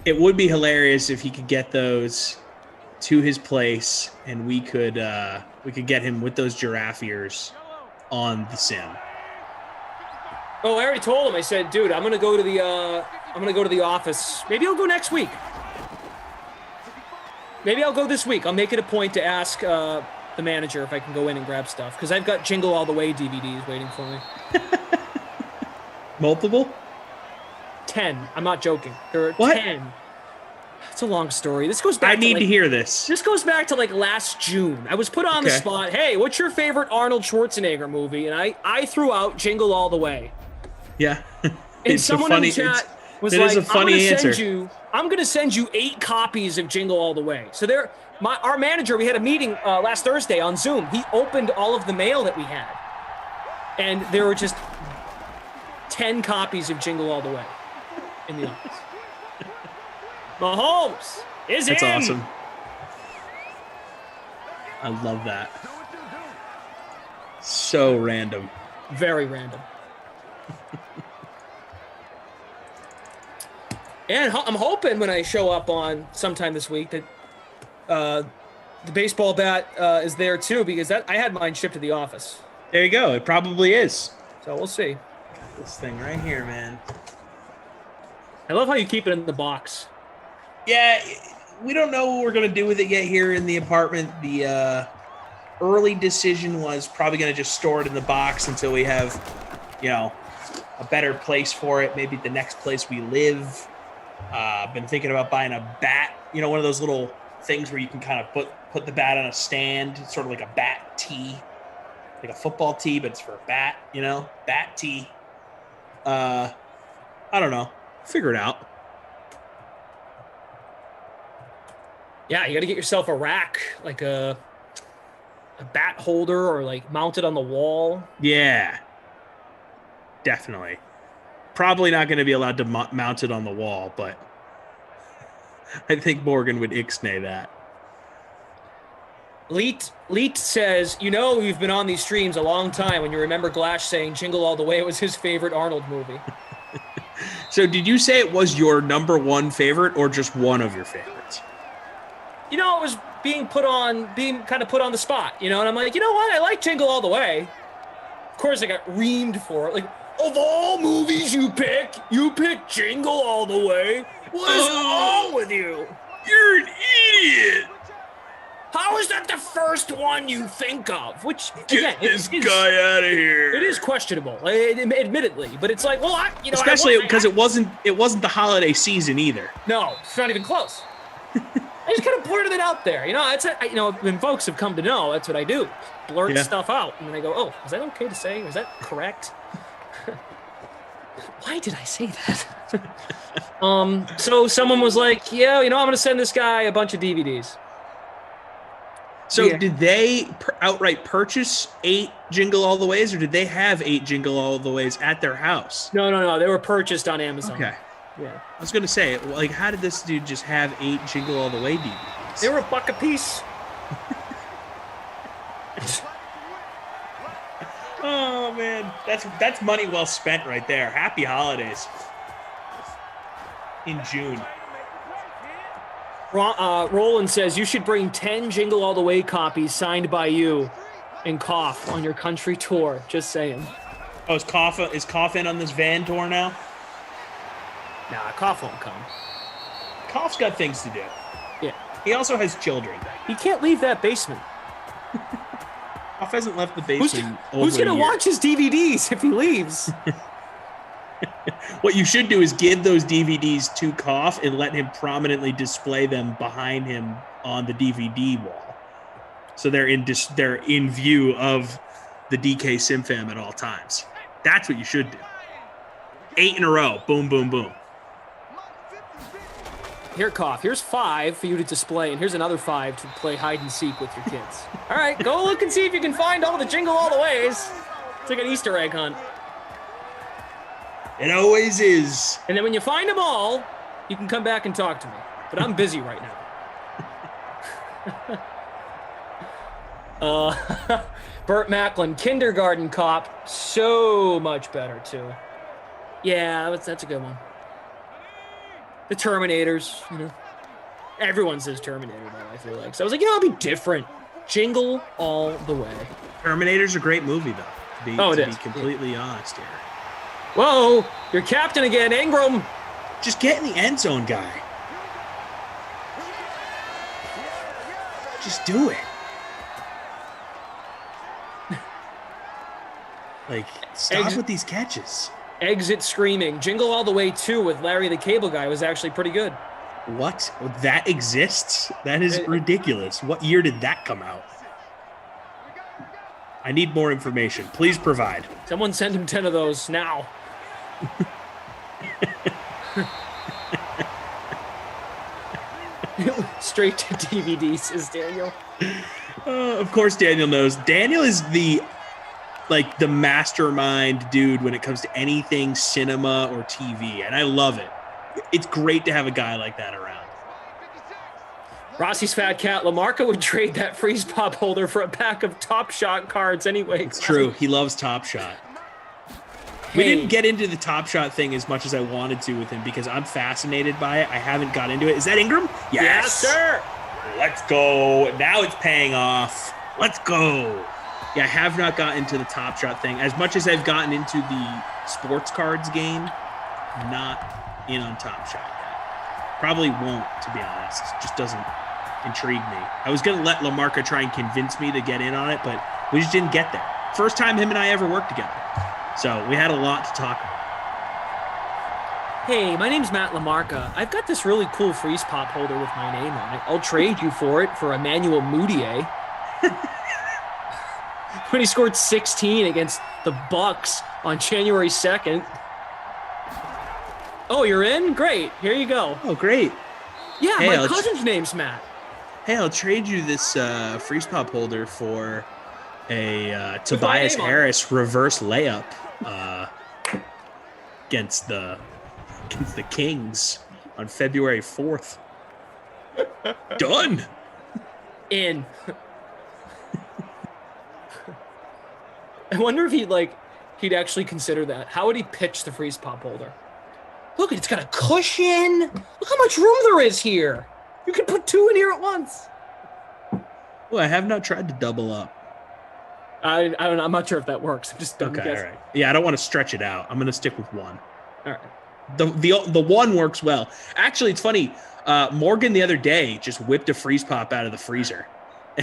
It would be hilarious if he could get those to his place, and we could get him with those giraffe ears on the sim. Oh, I already told him. I said, dude, I'm gonna go to the office. Maybe I'll go next week. Maybe I'll go this week. I'll make it a point to ask the manager if I can go in and grab stuff, because I've got Jingle All the Way DVDs waiting for me. Multiple? 10. I'm not joking. There are what? 10. It's a long story. This goes back. I need to hear this. This goes back to like last June. I was put on the spot. Hey, what's your favorite Arnold Schwarzenegger movie? And I threw out Jingle All the Way. Yeah. And someone in the chat was like, I'm going to send you 8 copies of Jingle All the Way. So our manager, we had a meeting last Thursday on Zoom. He opened all of the mail that we had. And there were just 10 copies of Jingle All the Way in the office. Mahomes is That's in. awesome. I love that. So random. Very random. And I'm hoping when I show up on sometime this week that the baseball bat is there too, because I had mine shipped to the office. There you go. It probably is. So we'll see. This thing right here, man. I love how you keep it in the box. Yeah, we don't know what we're going to do with it yet here in the apartment. The early decision was probably going to just store it in the box until we have, a better place for it. Maybe the next place we live. I've been thinking about buying a bat, one of those little things where you can kind of put the bat on a stand. It's sort of like a bat tee, like a football tee, but it's for a bat, bat tee. I don't know. Figure it out. Yeah, you got to get yourself a rack, like a bat holder, or like mount it on the wall. Yeah, definitely. Probably not going to be allowed to mount it on the wall, but I think Morgan would ixnay that. Leet says, we've been on these streams a long time when you remember Glash saying Jingle All the Way was his favorite Arnold movie. So did you say it was your number one favorite or just one of your favorites? It was being kind of put on the spot, and I'm like, you know what? I like Jingle All the Way. Of course, I got reamed for it. Like, of all movies you pick Jingle All the Way. What is wrong with you? You're an idiot. How is that the first one you think of? Which, get this guy out of here. It is questionable, admittedly, but it's like, well, especially because it wasn't the holiday season either. No, it's not even close. I just kind of blurted it out there. When folks have come to know, that's what I do. Blurt stuff out. And then I go, oh, is that okay to say? Is that correct? Why did I say that? So someone was like, yeah, I'm going to send this guy a bunch of DVDs. So did they outright purchase 8 Jingle All the Ways, or did they have 8 Jingle All the Ways at their house? No. They were purchased on Amazon. Okay. Yeah. I was going to say, like, how did this dude just have 8 Jingle All the Way DVDs? They were $1 a piece. Oh, man. That's money well spent right there. Happy holidays. In June. Roland says, you should bring 10 Jingle All the Way copies signed by you and Cough on your country tour. Just saying. Oh, is Cough in on this van tour now? Nah, Cough won't come. Cough's got things to do. Yeah. He also has children. He can't leave that basement. Cough hasn't left the basement Who's going to watch his DVDs if he leaves? What you should do is give those DVDs to Cough and let him prominently display them behind him on the DVD wall. So they're in view of the DK SimFam at all times. That's what you should do. 8 in a row. Boom, boom, boom. Here, Cough. Here's 5 for you to display, and here's another 5 to play hide and seek with your kids. All right, go look and see if you can find all the Jingle All the Ways. It's like an Easter egg hunt. It always is. And then when you find them all, you can come back and talk to me. But I'm busy right now. Burt Macklin, Kindergarten Cop, so much better too. Yeah, that's a good one. The Terminators, everyone says Terminator though, I feel like. So I was like, it'll be different. Jingle All the Way. Terminator's a great movie though. To be completely honest here. Whoa, you're captain again, Ingram. Just get in the end zone, guy. Just do it. Stop with these catches. Exit screaming. Jingle All the Way 2 with Larry the Cable Guy was actually pretty good. What? That exists? That is ridiculous. What year did that come out? I need more information. Please provide. Someone send him 10 of those now. Straight to DVD, says Daniel. Of course Daniel knows. Daniel is the mastermind dude when it comes to anything cinema or TV, and I love it. It's great to have a guy like that around. Rossi's Fat Cat, LaMarca would trade that freeze pop holder for a pack of Top Shot cards anyway. It's true. He loves Top Shot. We didn't get into the Top Shot thing as much as I wanted to with him because I'm fascinated by it. I haven't got into it. Is that Ingram? Yes, sir. Let's go. Now it's paying off. Let's go. Yeah, I have not gotten into the Top Shot thing. As much as I've gotten into the sports cards game, not in on Top Shot yet. Probably won't, to be honest. It just doesn't intrigue me. I was going to let LaMarca try and convince me to get in on it, but we just didn't get there. First time him and I ever worked together. So we had a lot to talk about. Hey, my name's Matt LaMarca. I've got this really cool freeze pop holder with my name on it. I'll trade you for it for Emmanuel Mudiay. When he scored 16 against the Bucks on January 2nd. Oh, you're in? Great. Here you go. Oh, great. Yeah, hey, my cousin's name's Matt. Hey, I'll trade you this freeze pop holder for a Tobias Harris reverse layup against the Kings on February 4th. Done. In. I wonder if he'd actually consider that. How would he pitch the freeze pop holder? Look, it's got a cushion. Look how much room there is here. You can put two in here at once. Well, I have not tried to double up. I'm not sure if that works. I'm just okay. All right. Yeah, I don't want to stretch it out. I'm going to stick with one. All right. The one works well. Actually, it's funny. Morgan the other day just whipped a freeze pop out of the freezer,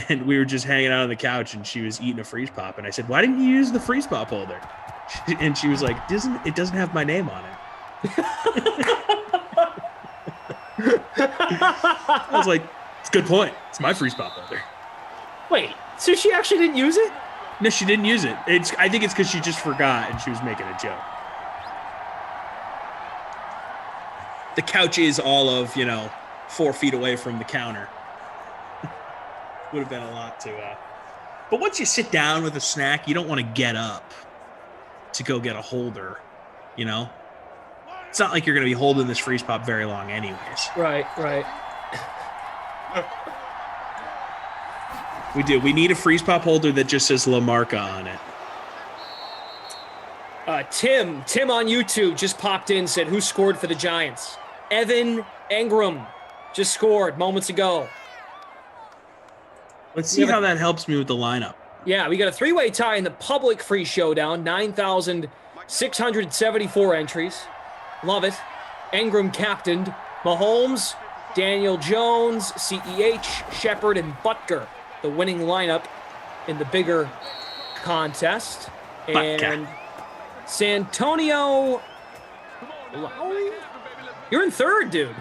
and we were just hanging out on the couch, and she was eating a freeze pop, and I said, "Why didn't you use the freeze pop holder?" And she was like, "It doesn't have my name on it." I was like, "It's a good point. It's my freeze pop holder." Wait, so she actually didn't use it? No, she didn't use it. I think it's because she just forgot and she was making a joke. The couch is all of 4 feet away from the counter. Would have been a lot to. But once you sit down with a snack, you don't want to get up to go get a holder. It's not like you're going to be holding this freeze pop very long, anyways. Right. We do. We need a freeze pop holder that just says LaMarca on it. Tim on YouTube just popped in, said, who scored for the Giants? Evan Engram just scored moments ago. Let's see how that helps me with the lineup. Yeah, we got a three-way tie in the public free showdown, 9,674 entries. Love it. Engram captained. Mahomes, Daniel Jones, CEH, Shepard, and Butker, the winning lineup in the bigger contest. And Santonio Lowry? You're in third, dude.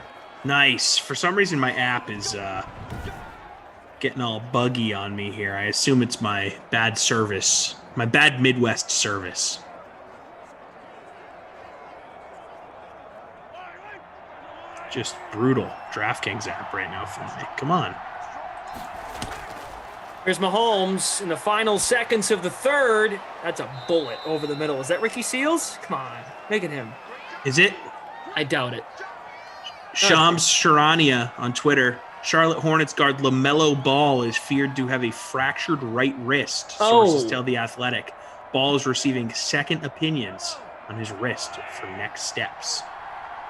Nice. For some reason, my app is getting all buggy on me here. I assume it's my bad service, my bad Midwest service. Just brutal DraftKings app right now for me. Come on. Here's Mahomes in the final seconds of the third. That's a bullet over the middle. Is that Ricky Seals? Come on. Look at him. Is it? I doubt it. Shams Sharania on Twitter. Charlotte Hornets guard LaMelo Ball is feared to have a fractured right wrist. Sources tell The Athletic. Ball is receiving second opinions on his wrist for next steps.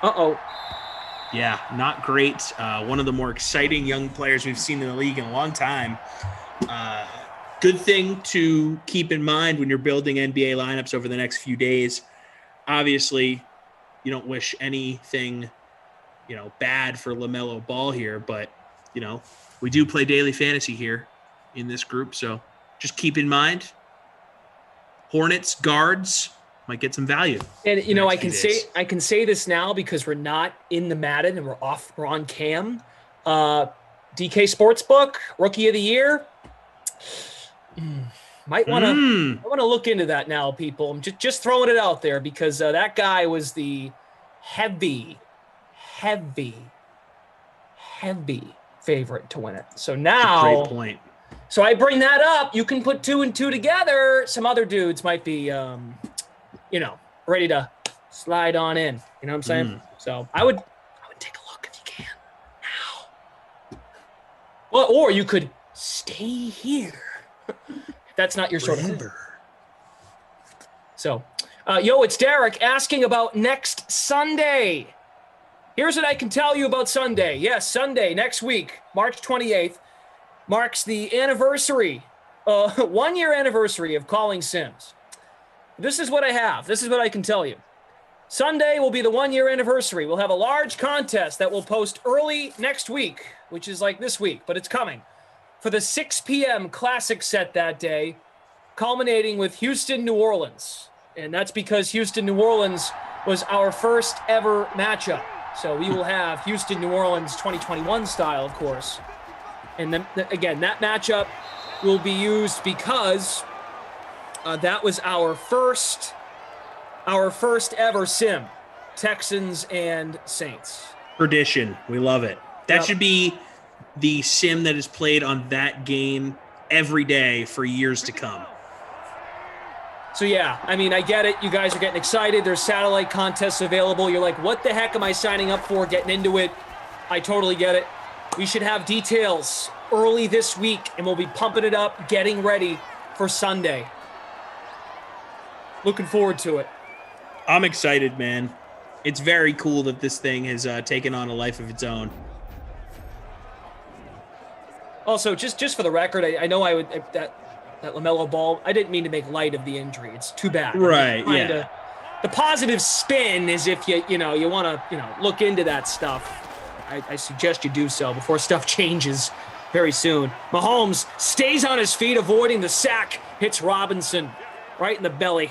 Uh-oh. Yeah, not great. One of the more exciting young players we've seen in the league in a long time. Good thing to keep in mind when you're building NBA lineups over the next few days. Obviously, you don't wish anything, bad for LaMelo Ball here, but, we do play daily fantasy here in this group. So just keep in mind, Hornets guards Might get some value. And you know, I can say this now because we're not in the Madden and we're on cam. DK Sportsbook, Rookie of the Year. Might want to look into that now, people. I'm just throwing it out there because that guy was the heavy favorite to win it. So now, great point. So I bring that up. You can put 2 and 2 together. Some other dudes might be, ready to slide on in. You know what I'm saying? So I would take a look if you can now. Well, or you could stay here. That's not your sort of thing. So, it's Derek asking about next Sunday. Here's what I can tell you about Sunday. Yes, Sunday next week, March 28th, marks the anniversary, 1-year anniversary of calling Sims. This is what I have. This is what I can tell you. Sunday will be the 1-year anniversary. We'll have a large contest that we'll post early next week, which is like this week, but it's coming, for the 6 p.m. classic set that day, culminating with Houston, New Orleans. And that's because Houston, New Orleans was our first ever matchup. So we will have Houston, New Orleans 2021 style, of course. And then, again, that matchup will be used because that was our first ever sim, Texans and Saints. Tradition. We love it. That should be the sim that is played on that game every day for years to come. So yeah, I mean, I get it. You guys are getting excited. There's satellite contests available. You're like, what the heck am I signing up for? Getting into it. I totally get it. We should have details early this week, and we'll be pumping it up, getting ready for Sunday. Looking forward to it. I'm excited, man. It's very cool that this thing has taken on a life of its own. Also, just for the record, I know I would that LaMelo Ball, I didn't mean to make light of the injury. It's too bad. Right, yeah. The positive spin is if you want to, look into that stuff. I suggest you do so before stuff changes very soon. Mahomes stays on his feet, avoiding the sack, hits Robinson right in the belly.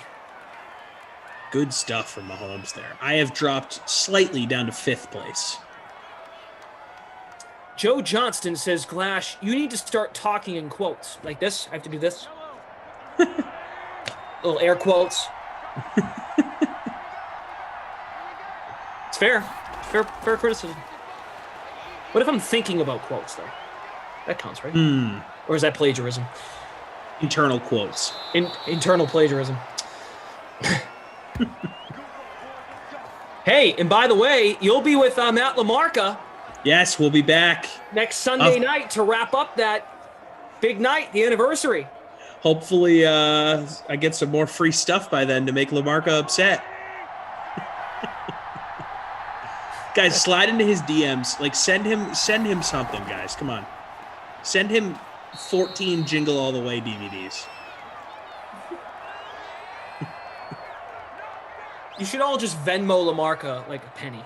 Good stuff from Mahomes there. I have dropped slightly down to 5th place. Joe Johnston says, Glash, you need to start talking in quotes. Like this. I have to do this. Little air quotes. It's fair. Fair criticism. What if I'm thinking about quotes, though? That counts, right? Or is that plagiarism? Internal quotes. Internal plagiarism. Hey, and by the way, you'll be with Matt LaMarca. Yes, we'll be back next Sunday night to wrap up that big night, the anniversary. Hopefully, I get some more free stuff by then to make LaMarca upset. Guys, slide into his DMs. Like, send him something, guys. Come on. Send him 14 Jingle All the Way DVDs. You should all just Venmo LaMarca like a penny.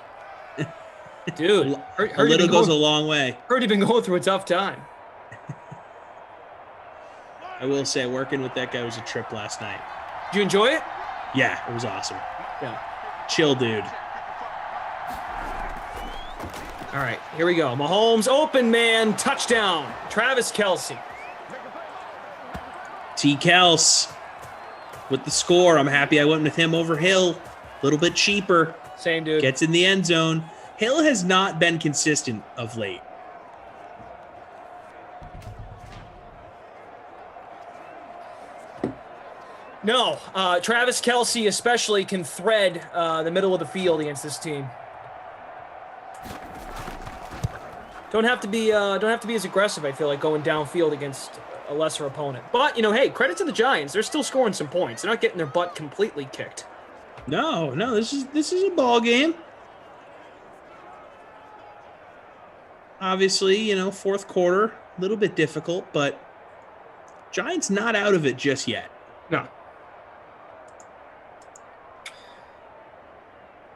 Dude, a little goes a long way. Heard you've been going through a tough time. I will say, working with that guy was a trip last night. Did you enjoy it? Yeah, it was awesome. Yeah. Chill, dude. All right, here we go. Mahomes, open man, touchdown. Travis Kelce. T. Kels with the score. I'm happy I went with him over Hill. A little bit cheaper. Same dude. Gets in the end zone. Hill has not been consistent of late. No, Travis Kelce especially can thread the middle of the field against this team. Don't have to be as aggressive, I feel like, going downfield against a lesser opponent. But, hey, credit to the Giants. They're still scoring some points. They're not getting their butt completely kicked. No, this is a ball game. Obviously, fourth quarter, a little bit difficult, but Giants not out of it just yet. No.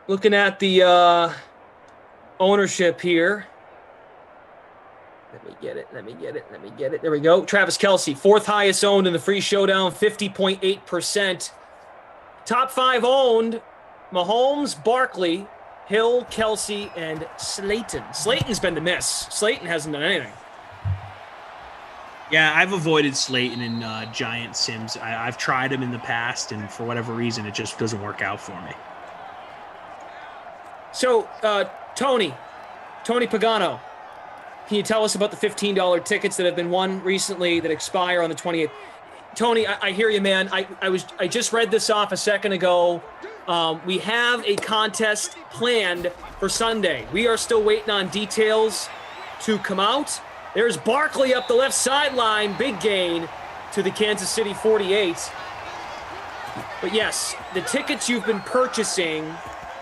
Looking at the ownership here. Let me get it. There we go. Travis Kelce, 4th highest owned in the free showdown, 50.8%. Top 5 owned: Mahomes, Barkley, Hill, Kelsey, and Slayton. Slayton's been the miss. Slayton hasn't done anything. Yeah, I've avoided Slayton in Giant Sims. I've tried him in the past, and for whatever reason, it just doesn't work out for me. So, Tony Pagano, can you tell us about the $15 tickets that have been won recently that expire on the 28th? Tony, I hear you, man. I just read this off a second ago. We have a contest planned for Sunday. We are still waiting on details to come out. There's Barkley up the left sideline, big gain to the Kansas City 48. But yes, the tickets you've been purchasing,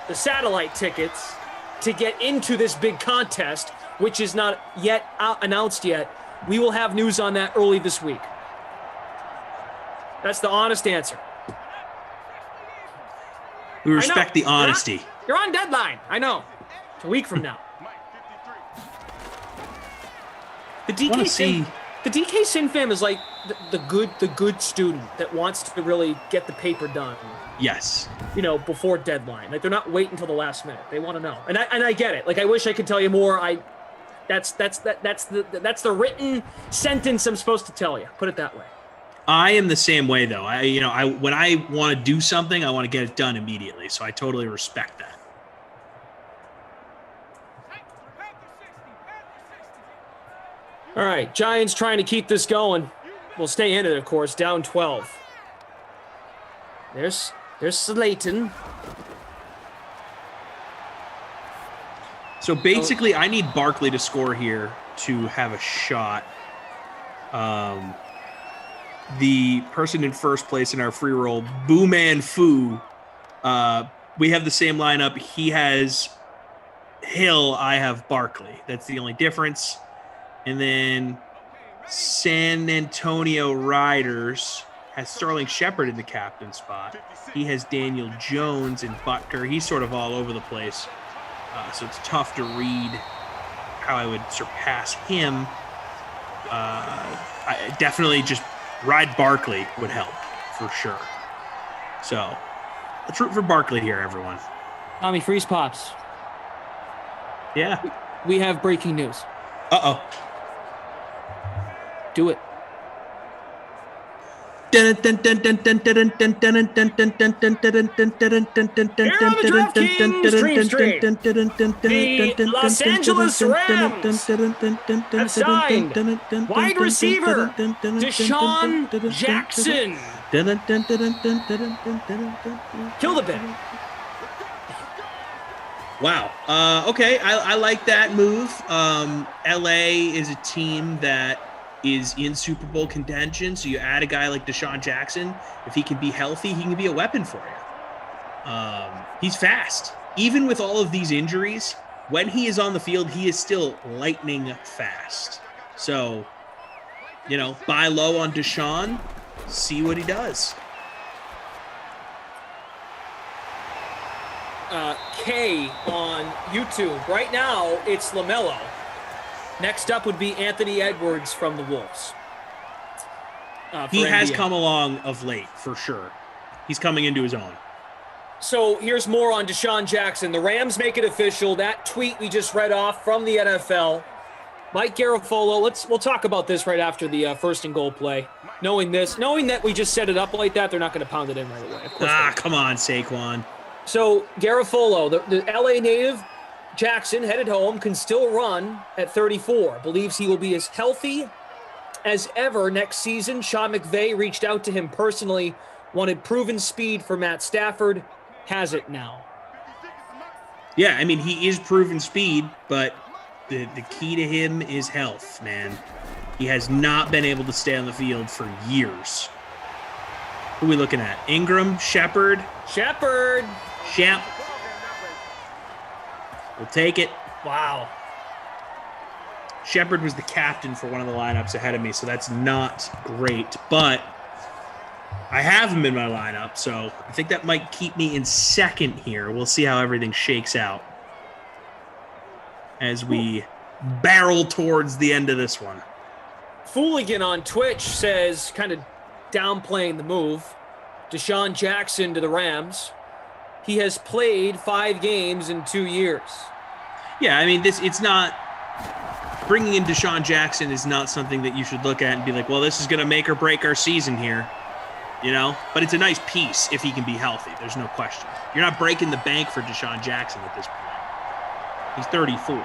the satellite tickets, to get into this big contest, which is not yet announced yet, we will have news on that early this week. That's the honest answer. We respect the honesty. You're on deadline. I know. It's a week from now. The DK Sin fam is like the good student that wants to really get the paper done. Yes. Before deadline. Like, they're not waiting until the last minute. They want to know. And I get it. Like, I wish I could tell you more. That's the written sentence I'm supposed to tell you. Put it that way. I am the same way, though. When I want to do something, I want to get it done immediately. So I totally respect that. All right, Giants trying to keep this going. We'll stay in it, of course, down 12. There's Slayton. So basically, I need Barkley to score here to have a shot. The person in first place in our free roll, Boo Man Fu, we have the same lineup. He has Hill, I have Barkley. That's the only difference. And then San Antonio Riders has Sterling Shepard in the captain spot. He has Daniel Jones and Butker. He's sort of all over the place. So it's tough to read how I would surpass him. I definitely just ride Barkley would help for sure. So let's root for Barkley here, everyone. Tommy Freeze Pops. Yeah. We have breaking news. Uh-oh. Do it. Here on the DraftKings Dream Stream, the Los Angeles Rams have signed wide receiver Deshaun Jackson. Kill the bit. Wow. Okay, I like that move. LA is a team that is in Super Bowl contention, so you add a guy like Deshaun Jackson. If he can be healthy, he can be a weapon for you. He's fast. Even with all of these injuries, when he is on the field, he is still lightning fast. So, buy low on Deshaun, see what he does. K on YouTube. Right now, it's LaMelo. Next up would be Anthony Edwards from the Wolves. He has come along of late, for sure. He's coming into his own. So here's more on Deshaun Jackson. The Rams make it official. That tweet we just read off from the NFL. Mike Garafolo, we'll talk about this right after the first and goal play. Knowing that we just set it up like that, they're not going to pound it in right away. Come on, Saquon. So Garafolo, the LA native, Jackson, headed home, can still run at 34. Believes he will be as healthy as ever next season. Sean McVay reached out to him personally, wanted proven speed for Matt Stafford, has it now. Yeah, I mean, he is proven speed, but the key to him is health, man. He has not been able to stay on the field for years. Who are we looking at? Ingram, Shepard? Shep. We'll take it. Wow. Shepard was the captain for one of the lineups ahead of me, so that's not great. But I have him in my lineup, so I think that might keep me in second here. We'll see how everything shakes out as we barrel towards the end of this one. Fooligan on Twitch says, kind of downplaying the move, Deshaun Jackson to the Rams. He has played 5 games in 2 years. Yeah, I mean, it's not bringing in Deshaun Jackson is not something that you should look at and be like, well, this is going to make or break our season here, you know? But it's a nice piece if he can be healthy. There's no question. You're not breaking the bank for Deshaun Jackson at this point. He's 34.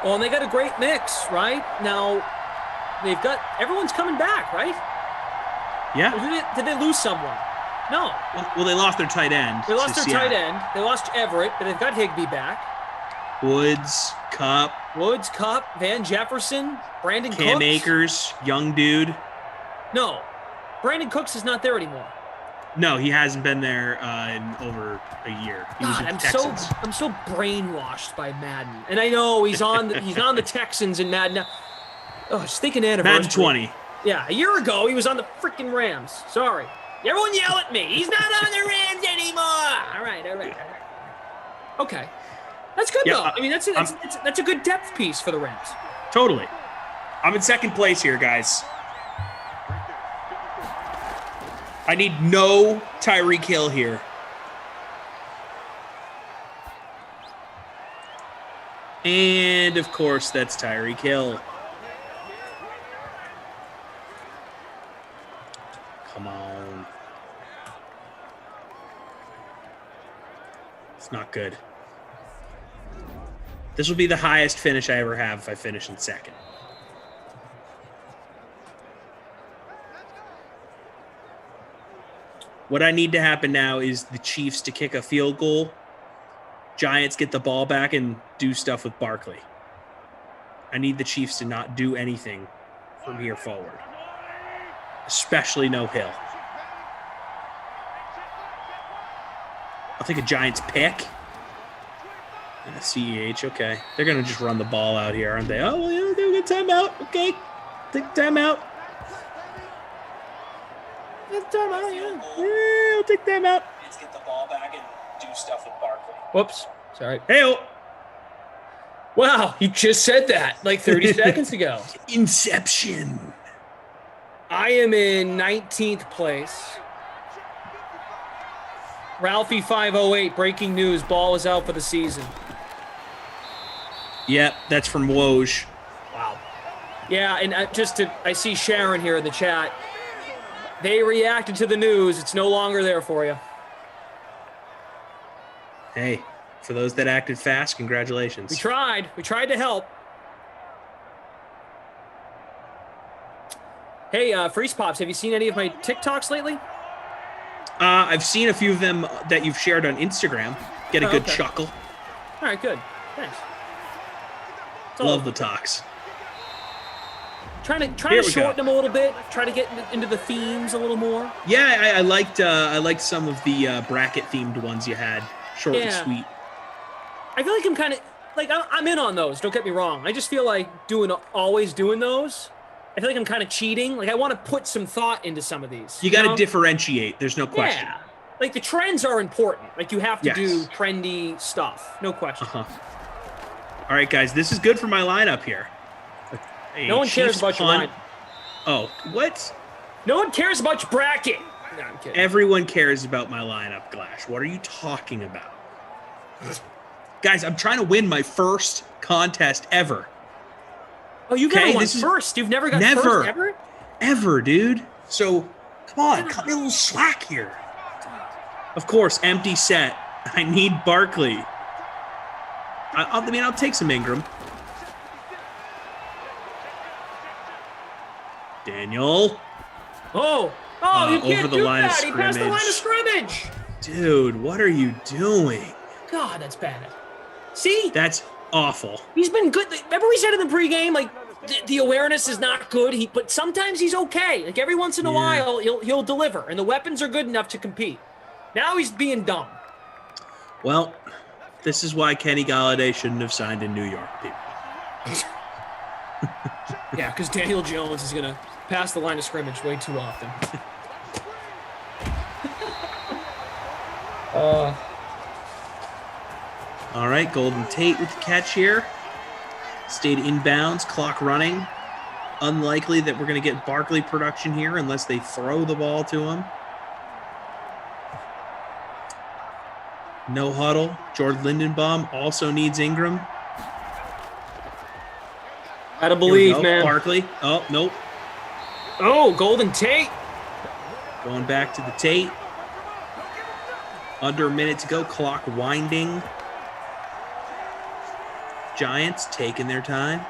Well, and they got a great mix, right? Now, everyone's coming back, right? Yeah. Or did they lose someone? No. Well, they lost their tight end. They lost their tight end. They lost Everett, but they've got Higbee back. Woods, Cup, Van Jefferson, Brandon Cooks. Cam Akers, young dude. No, Brandon Cooks is not there anymore. No, he hasn't been there in over a year. He was with the Texans. I'm so brainwashed by Madden, and I know he's on the Texans in Madden. Oh, just thinking anniversary. Madden 20. Yeah, a year ago he was on the freaking Rams. Sorry, everyone yell at me. He's not on the Rams anymore. All right. Okay. That's good, though. I mean, that's a good depth piece for the Rams. Totally. I'm in second place here, guys. I need no Tyreek Hill here. And, of course, that's Tyreek Hill. Come on. It's not good. This will be the highest finish I ever have if I finish in second. What I need to happen now is the Chiefs to kick a field goal. Giants get the ball back and do stuff with Barkley. I need the Chiefs to not do anything from here forward. Especially no Hill. I'll take a Giants pick. CEH, okay. They're going to just run the ball out here, aren't they? Oh, well, yeah, they'll get timeout. Okay. Take timeout. Timeout, yeah. We'll take timeout. Let's get the ball back and do stuff with Barkley. Whoops. Sorry. Hey-o. Wow, you just said that like 30 seconds ago. Inception. I am in 19th place. Ralphie 508, breaking news. Ball is out for the season. Yep, that's from Woj. Wow. Yeah, and I see Sharon here in the chat. They reacted to the news. It's no longer there for you. Hey, for those that acted fast, congratulations. We tried. We tried to help. Hey, Freeze Pops, have you seen any of my TikToks lately? I've seen a few of them that you've shared on Instagram. Get a good chuckle. All right, good. Thanks. Love the talks. Trying to shorten them a little bit. Try to get into the themes a little more. Yeah, I liked some of the bracket themed ones you had. Short and sweet. I feel like I'm kind of like I'm in on those. Don't get me wrong. I just feel like always doing those. I feel like I'm kind of cheating. Like I want to put some thought into some of these. You got to differentiate. There's no question. Yeah. Like the trends are important. Like you have to do trendy stuff. No question. All right, guys, this is good for my lineup here. No one cares about your lineup. Oh, what? No one cares about your bracket. No, I'm kidding. Everyone cares about my lineup, Glash. What are you talking about? Guys, I'm trying to win my first contest ever. Oh, you got one first. You've never got first ever? Ever, dude. So, come on, cut me a little slack here. Of course, empty set. I need Barkley. I'll take some Ingram. Daniel. Oh, you can't over the do line that. of He passed the line of scrimmage. Dude, what are you doing? God, that's bad. See? That's awful. He's been good. Remember we said in the pregame, like, the awareness is not good, but sometimes he's okay. Like, every once in a while, he'll deliver, and the weapons are good enough to compete. Now he's being dumb. Well, this is why Kenny Galladay shouldn't have signed in New York, people. Yeah, because Daniel Jones is going to pass the line of scrimmage way too often. All right, Golden Tate with the catch here. Stayed inbounds, clock running. Unlikely that we're going to get Barkley production here unless they throw the ball to him. No huddle. Jordan Lindenbaum also needs Ingram. Gotta believe, man. Barkley. Oh, nope. Oh, Golden Tate. Going back to the Tate. Under a minute to go. Clock winding. Giants taking their time.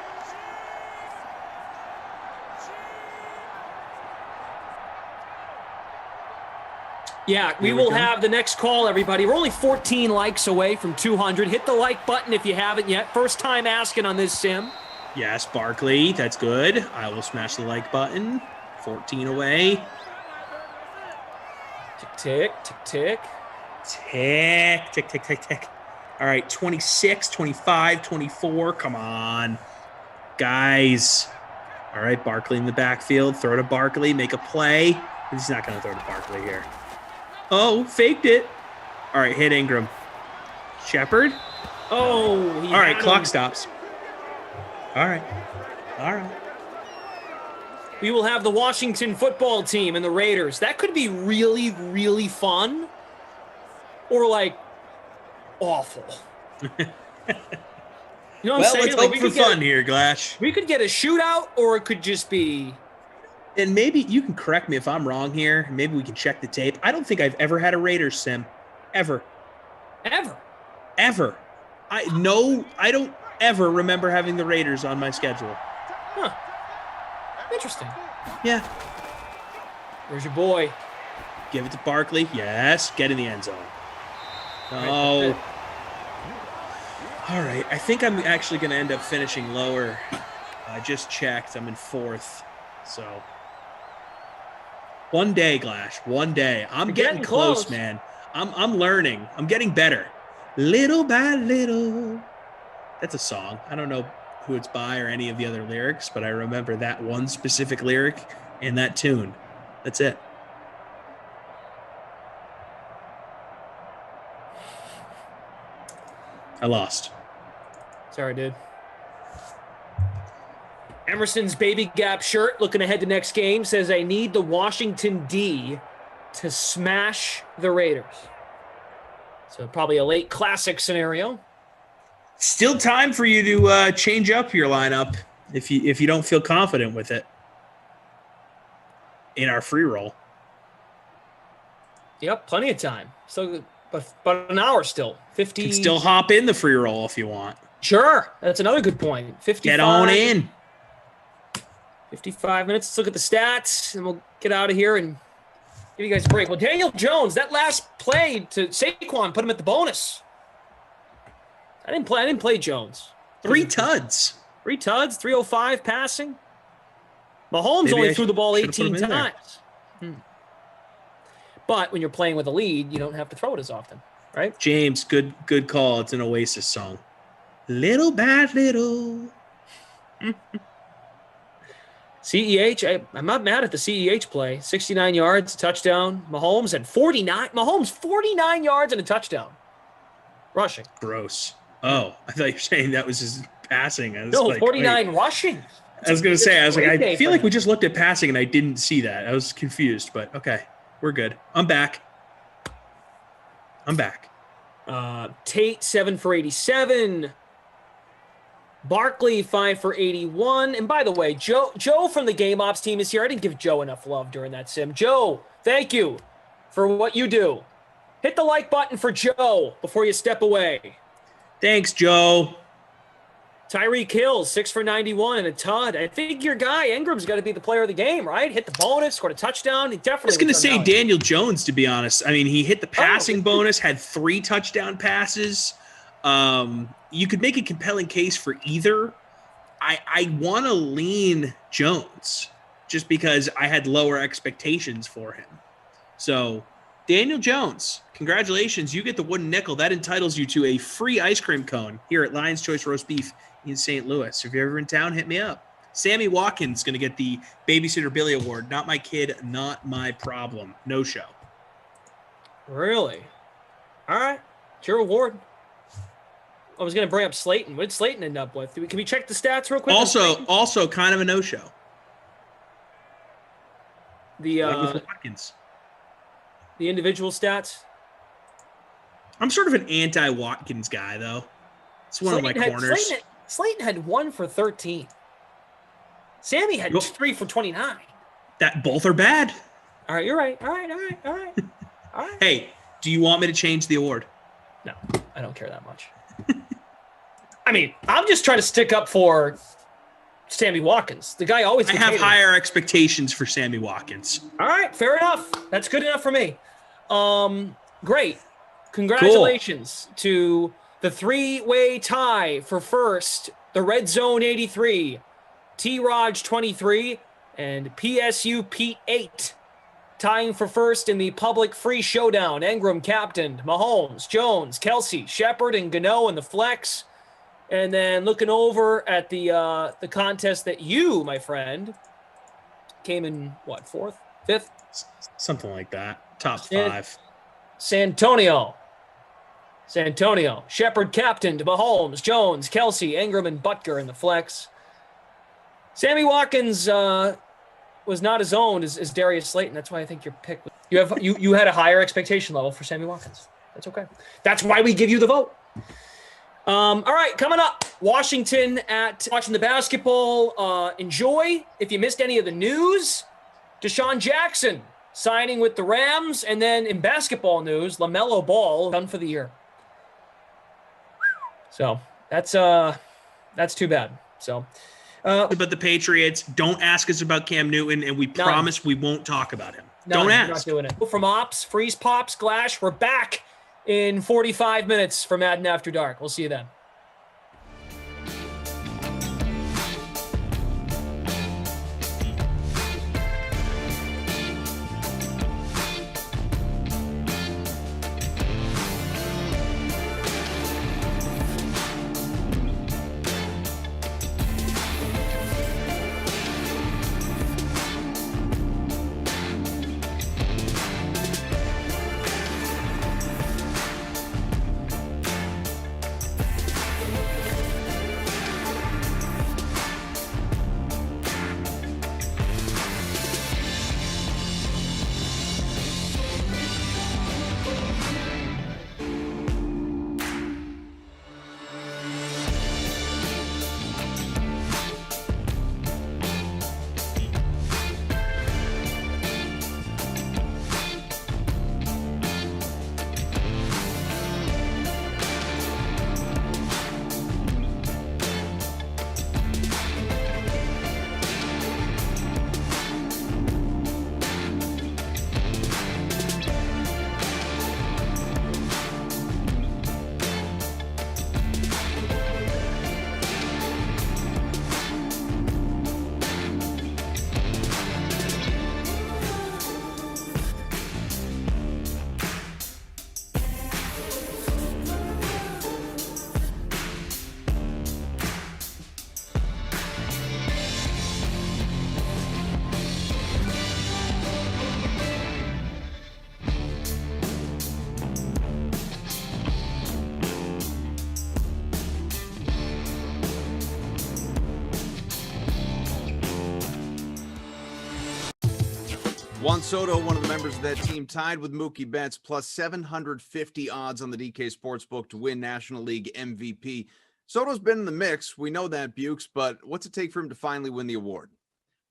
Yeah, we will have the next call, everybody. We're only 14 likes away from 200. Hit the like button if you haven't yet. First time asking on this sim. Yes, Barkley. That's good. I will smash the like button. 14 away. Tick, tick, tick, tick. Tick, tick, tick, tick, tick. All right, 26, 25, 24. Come on, guys. All right, Barkley in the backfield. Throw to Barkley. Make a play. He's not going to throw to Barkley here. Oh, faked it. All right, hit Ingram. Shepard. Oh, all right, clock stops. All right. All right. We will have the Washington football team and the Raiders. That could be really, really fun. Or, like, awful. You know what I'm saying? Let's hope for fun here, Glash. We could get a shootout, or it could just be... And maybe you can correct me if I'm wrong here. Maybe we can check the tape. I don't think I've ever had a Raiders sim. Ever. Ever. I don't ever remember having the Raiders on my schedule. Huh. Interesting. Yeah. There's your boy. Give it to Barkley. Yes. Get in the end zone. Oh. All right. I think I'm actually going to end up finishing lower. I just checked. I'm in 4th. So... One day, Glash. One day. I'm getting close, man. I'm learning. I'm getting better. Little by little. That's a song. I don't know who it's by or any of the other lyrics, but I remember that one specific lyric and that tune. That's it. I lost. Sorry, dude. Emerson's baby gap shirt, looking ahead to next game, says, I need the Washington D to smash the Raiders. So probably a late classic scenario. Still time for you to change up your lineup if you don't feel confident with it in our free roll. Yep, plenty of time. So, but an hour still. 50. You can still hop in the free roll if you want. Sure, that's another good point. 55. Get on in. 55 minutes. Let's look at the stats, and we'll get out of here and give you guys a break. Well, Daniel Jones, that last play to Saquon put him at the bonus. I didn't play Jones. 3 tuds. 3 tuds, 305 passing. Mahomes only threw the ball 18 times. But when you're playing with a lead, you don't have to throw it as often, right? James, good call. It's an Oasis song. Little by little. CEH, I'm not mad at the CEH play. 69 yards, touchdown. Mahomes had 49. Mahomes, 49 yards and a touchdown. Rushing. Gross. Oh, I thought you were saying that was his passing. No, like, 49 rushing. I was going to say, I feel like we just looked at passing and I didn't see that. I was confused, but okay. We're good. I'm back. Tate, 7 for 87. Barkley, 5 for 81. And by the way, Joe from the Game Ops team is here. I didn't give Joe enough love during that sim. Joe, thank you for what you do. Hit the like button for Joe before you step away. Thanks, Joe. Tyreek Hill, 6 for 91 and a tud. I think your guy, Ingram's got to be the player of the game, right? Hit the bonus, scored a touchdown. He definitely. I was going to say Daniel Jones, to be honest. I mean, he hit the passing bonus, had 3 touchdown passes. You could make a compelling case for either. I want to lean Jones just because I had lower expectations for him. So, Daniel Jones, congratulations. You get the wooden nickel. That entitles you to a free ice cream cone here at Lion's Choice Roast Beef in St. Louis. If you're ever in town, hit me up. Sammy Watkins going to get the Babysitter Billy Award. Not my kid, not my problem. No show. Really? All right. It's your award. I was going to bring up Slayton. What did Slayton end up with? Can we check the stats real quick? Also kind of a no-show. The like with Watkins. The individual stats? I'm sort of an anti-Watkins guy, though. It's one of my corners. Slayton had 1 for 13. Sammy had 3 for 29. That both are bad. All right, you're right. All right. Hey, do you want me to change the award? No, I don't care that much. I mean, I'm just trying to stick up for Sammy Watkins. The guy always. I have higher expectations for Sammy Watkins. All right, fair enough. That's good enough for me. Great. Congratulations to the 3-way tie for first, the Red Zone 83, T-Raj 23, and PSU Pete 8. Tying for first in the public free showdown. Engram captained, Mahomes, Jones, Kelsey, Shepard, and Gano in the flex. And then looking over at the contest that you, my friend, came in, what, 4th? 5th? Something like that. Top 5. Santonio, Shepard captained, Mahomes, Jones, Kelsey, Engram, and Butker in the flex. Sammy Watkins was not as owned as Darius Slayton. That's why I think your pick was, you had a higher expectation level for Sammy Watkins. That's okay. That's why we give you the vote. All right, coming up, Washington at watching the basketball. Enjoy. If you missed any of the news, Deshaun Jackson signing with the Rams, and then in basketball news, LaMelo Ball done for the year. So that's too bad. So. But the Patriots, don't ask us about Cam Newton, and we promise we won't talk about him. Don't ask. Not doing it. From Ops, Freeze Pops, Glash, we're back in 45 minutes for Madden After Dark. We'll see you then. Juan Soto, one of the members of that team, tied with Mookie Betts, plus 750 odds on the DK Sportsbook to win National League MVP. Soto's been in the mix. We know that, Bukes, but what's it take for him to finally win the award?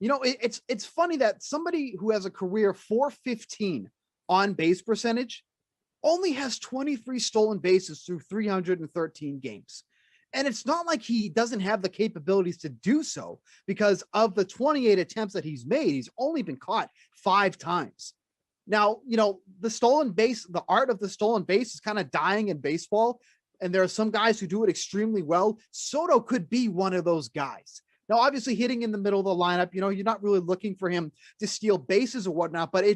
You know, it's funny that somebody who has a career 415 on base percentage only has 23 stolen bases through 313 games. And it's not like he doesn't have the capabilities to do so, because of the 28 attempts that he's made, he's only been caught 5 times. Now, you know, the stolen base, the art of the stolen base is kind of dying in baseball. And there are some guys who do it extremely well. Soto could be one of those guys. Now, obviously hitting in the middle of the lineup, you know, you're not really looking for him to steal bases or whatnot, but I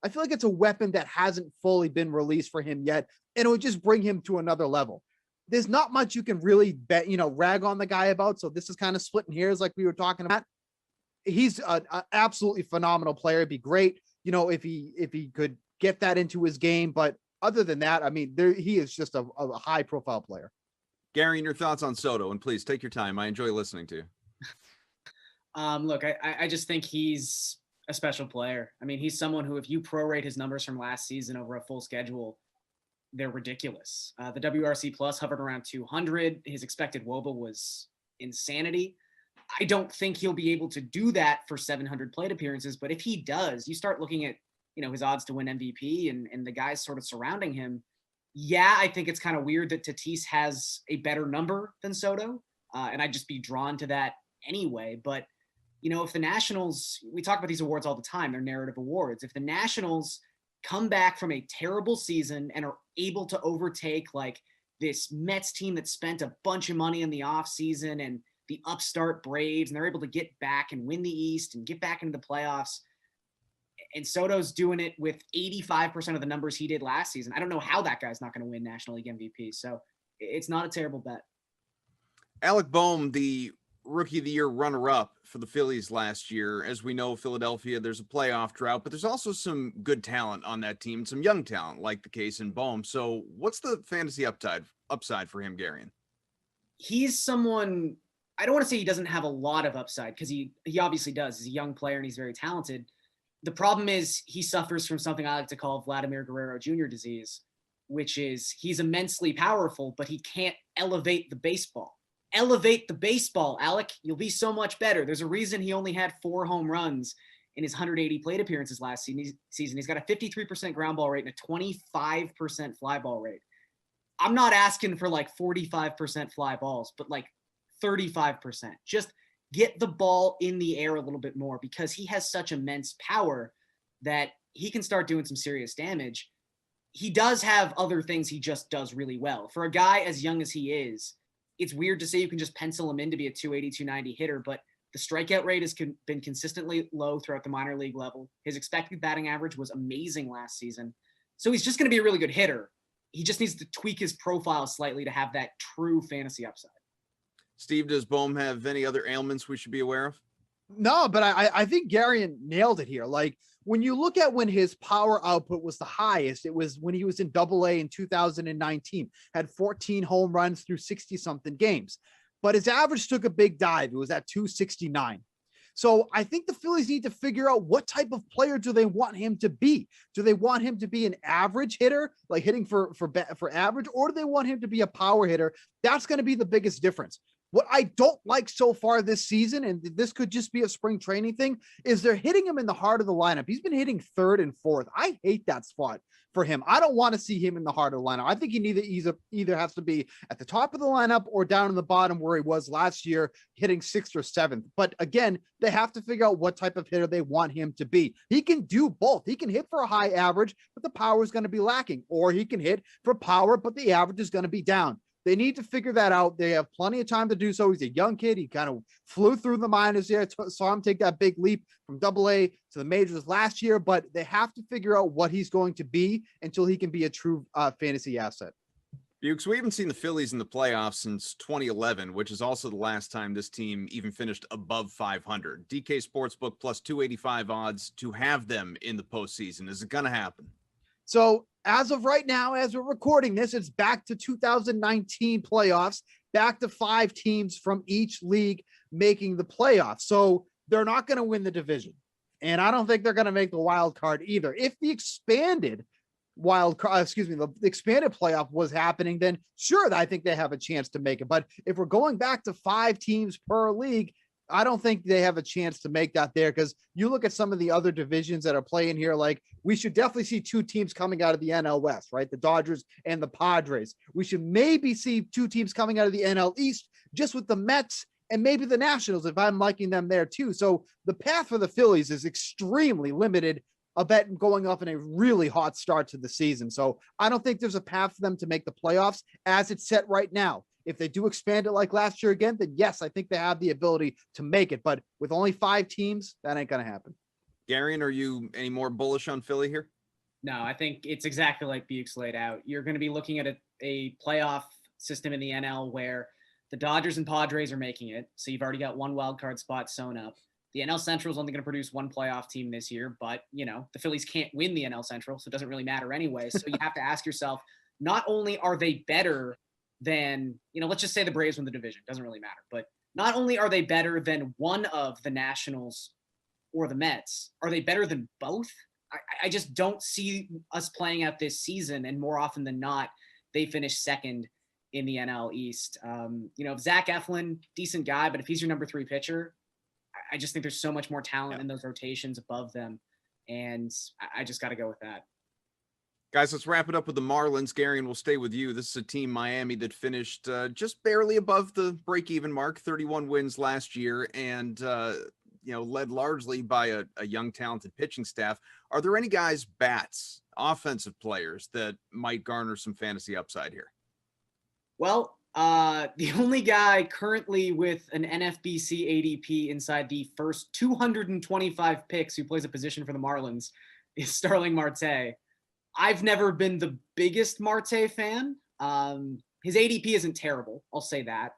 feel like it's a weapon that hasn't fully been released for him yet. And it would just bring him to another level. There's not much you can really rag on the guy about. So this is kind of splitting hairs like we were talking about. He's an absolutely phenomenal player. It'd be great, you know, if he could get that into his game. But other than that, I mean, he is just a high profile player. Gary, and your thoughts on Soto, and please take your time. I enjoy listening to you. Look, I just think he's a special player. I mean, he's someone who, if you prorate his numbers from last season over a full schedule, they're ridiculous. The WRC plus hovered around 200. His expected WOBA was insanity. I don't think he'll be able to do that for 700 plate appearances, but if he does, you start looking at, his odds to win MVP and the guys sort of surrounding him. Yeah, I think it's kind of weird that Tatis has a better number than Soto, and I'd just be drawn to that anyway. But, if the Nationals, we talk about these awards all the time, they're narrative awards. If the Nationals come back from a terrible season and are able to overtake like this Mets team that spent a bunch of money in the offseason and the upstart Braves, and they're able to get back and win the East and get back into the playoffs, and Soto's doing it with 85% of the numbers he did last season, I don't know how that guy's not going to win National League MVP. So it's not a terrible bet. Alec Boehm, the Rookie of the Year runner-up for the Phillies last year. As we know, Philadelphia, there's a playoff drought, but there's also some good talent on that team, some young talent, like the case in Boehm. So what's the fantasy upside for him, Garion? He's someone, I don't want to say he doesn't have a lot of upside, because he obviously does. He's a young player and he's very talented. The problem is he suffers from something I like to call Vladimir Guerrero Jr. disease, which is he's immensely powerful, but he can't elevate the baseball. Elevate the baseball, Alec. You'll be so much better. There's a reason he only had 4 home runs in his 180 plate appearances last season. He's got a 53% ground ball rate and a 25% fly ball rate. I'm not asking for like 45% fly balls, but like 35%. Just get the ball in the air a little bit more, because he has such immense power that he can start doing some serious damage. He does have other things he just does really well. For a guy as young as he is, it's weird to say you can just pencil him in to be a 280, 290 hitter, but the strikeout rate has been consistently low throughout the minor league level. His expected batting average was amazing last season. So he's just going to be a really good hitter. He just needs to tweak his profile slightly to have that true fantasy upside. Steve, does Boehm have any other ailments we should be aware of? No, but I think Garion nailed it here. Like, when you look at when his power output was the highest, it was when he was in Double-A in 2019, had 14 home runs through 60-something games. But his average took a big dive. It was at 269. So I think the Phillies need to figure out what type of player do they want him to be. Do they want him to be an average hitter, like hitting for average, or do they want him to be a power hitter? That's going to be the biggest difference. What I don't like so far this season, and this could just be a spring training thing, is they're hitting him in the heart of the lineup. He's been hitting 3rd and 4th. I hate that spot for him. I don't want to see him in the heart of the lineup. I think he either has to be at the top of the lineup or down in the bottom where he was last year, hitting 6th or 7th. But again, they have to figure out what type of hitter they want him to be. He can do both. He can hit for a high average, but the power is going to be lacking. Or he can hit for power, but the average is going to be down. They need to figure that out. They have plenty of time to do so. He's a young kid. He kind of flew through the minors there. Saw him take that big leap from Double-A to the majors last year, but they have to figure out what he's going to be until he can be a true fantasy asset. Bukes, we haven't seen the Phillies in the playoffs since 2011, which is also the last time this team even finished above 500. DK Sportsbook plus 285 odds to have them in the postseason. Is it going to happen? So as of right now, as we're recording this, it's back to 2019 playoffs, back to 5 teams from each league making the playoffs. So they're not going to win the division. And I don't think they're going to make the wild card either. If the expanded the expanded playoff was happening, then sure, I think they have a chance to make it. But if we're going back to 5 teams per league, I don't think they have a chance to make that there, because you look at some of the other divisions that are playing here, like we should definitely see 2 teams coming out of the NL West, right? The Dodgers and the Padres. We should maybe see 2 teams coming out of the NL East, just with the Mets and maybe the Nationals, if I'm liking them there too. So the path for the Phillies is extremely limited, a bet going off in a really hot start to the season. So I don't think there's a path for them to make the playoffs as it's set right now. If they do expand it like last year again, then yes, I think they have the ability to make it. But with only 5 teams, that ain't going to happen. Garion, are you any more bullish on Philly here? No, I think it's exactly like Bukes laid out. You're going to be looking at a playoff system in the NL where the Dodgers and Padres are making it. So you've already got 1 wild card spot sewn up. The NL Central is only going to produce 1 playoff team this year, but the Phillies can't win the NL Central, so it doesn't really matter anyway. So you have to ask yourself, not only are they better than, let's just say the Braves win the division, doesn't really matter, but not only are they better than one of the Nationals or the Mets, are they better than both? I just don't see us playing out this season. And more often than not, they finish second in the NL East. If Zach Eflin, decent guy, but if he's your number 3 pitcher, I just think there's so much more talent in those rotations above them. And I just got to go with that. Guys, let's wrap it up with the Marlins. Gary, and we'll stay with you. This is a team, Miami, that finished just barely above the break-even mark, 31 wins last year, and led largely by a young, talented pitching staff. Are there any guys, bats, offensive players, that might garner some fantasy upside here? Well, the only guy currently with an NFBC ADP inside the first 225 picks who plays a position for the Marlins is Starling Marte. I've never been the biggest Marte fan. His ADP isn't terrible, I'll say that.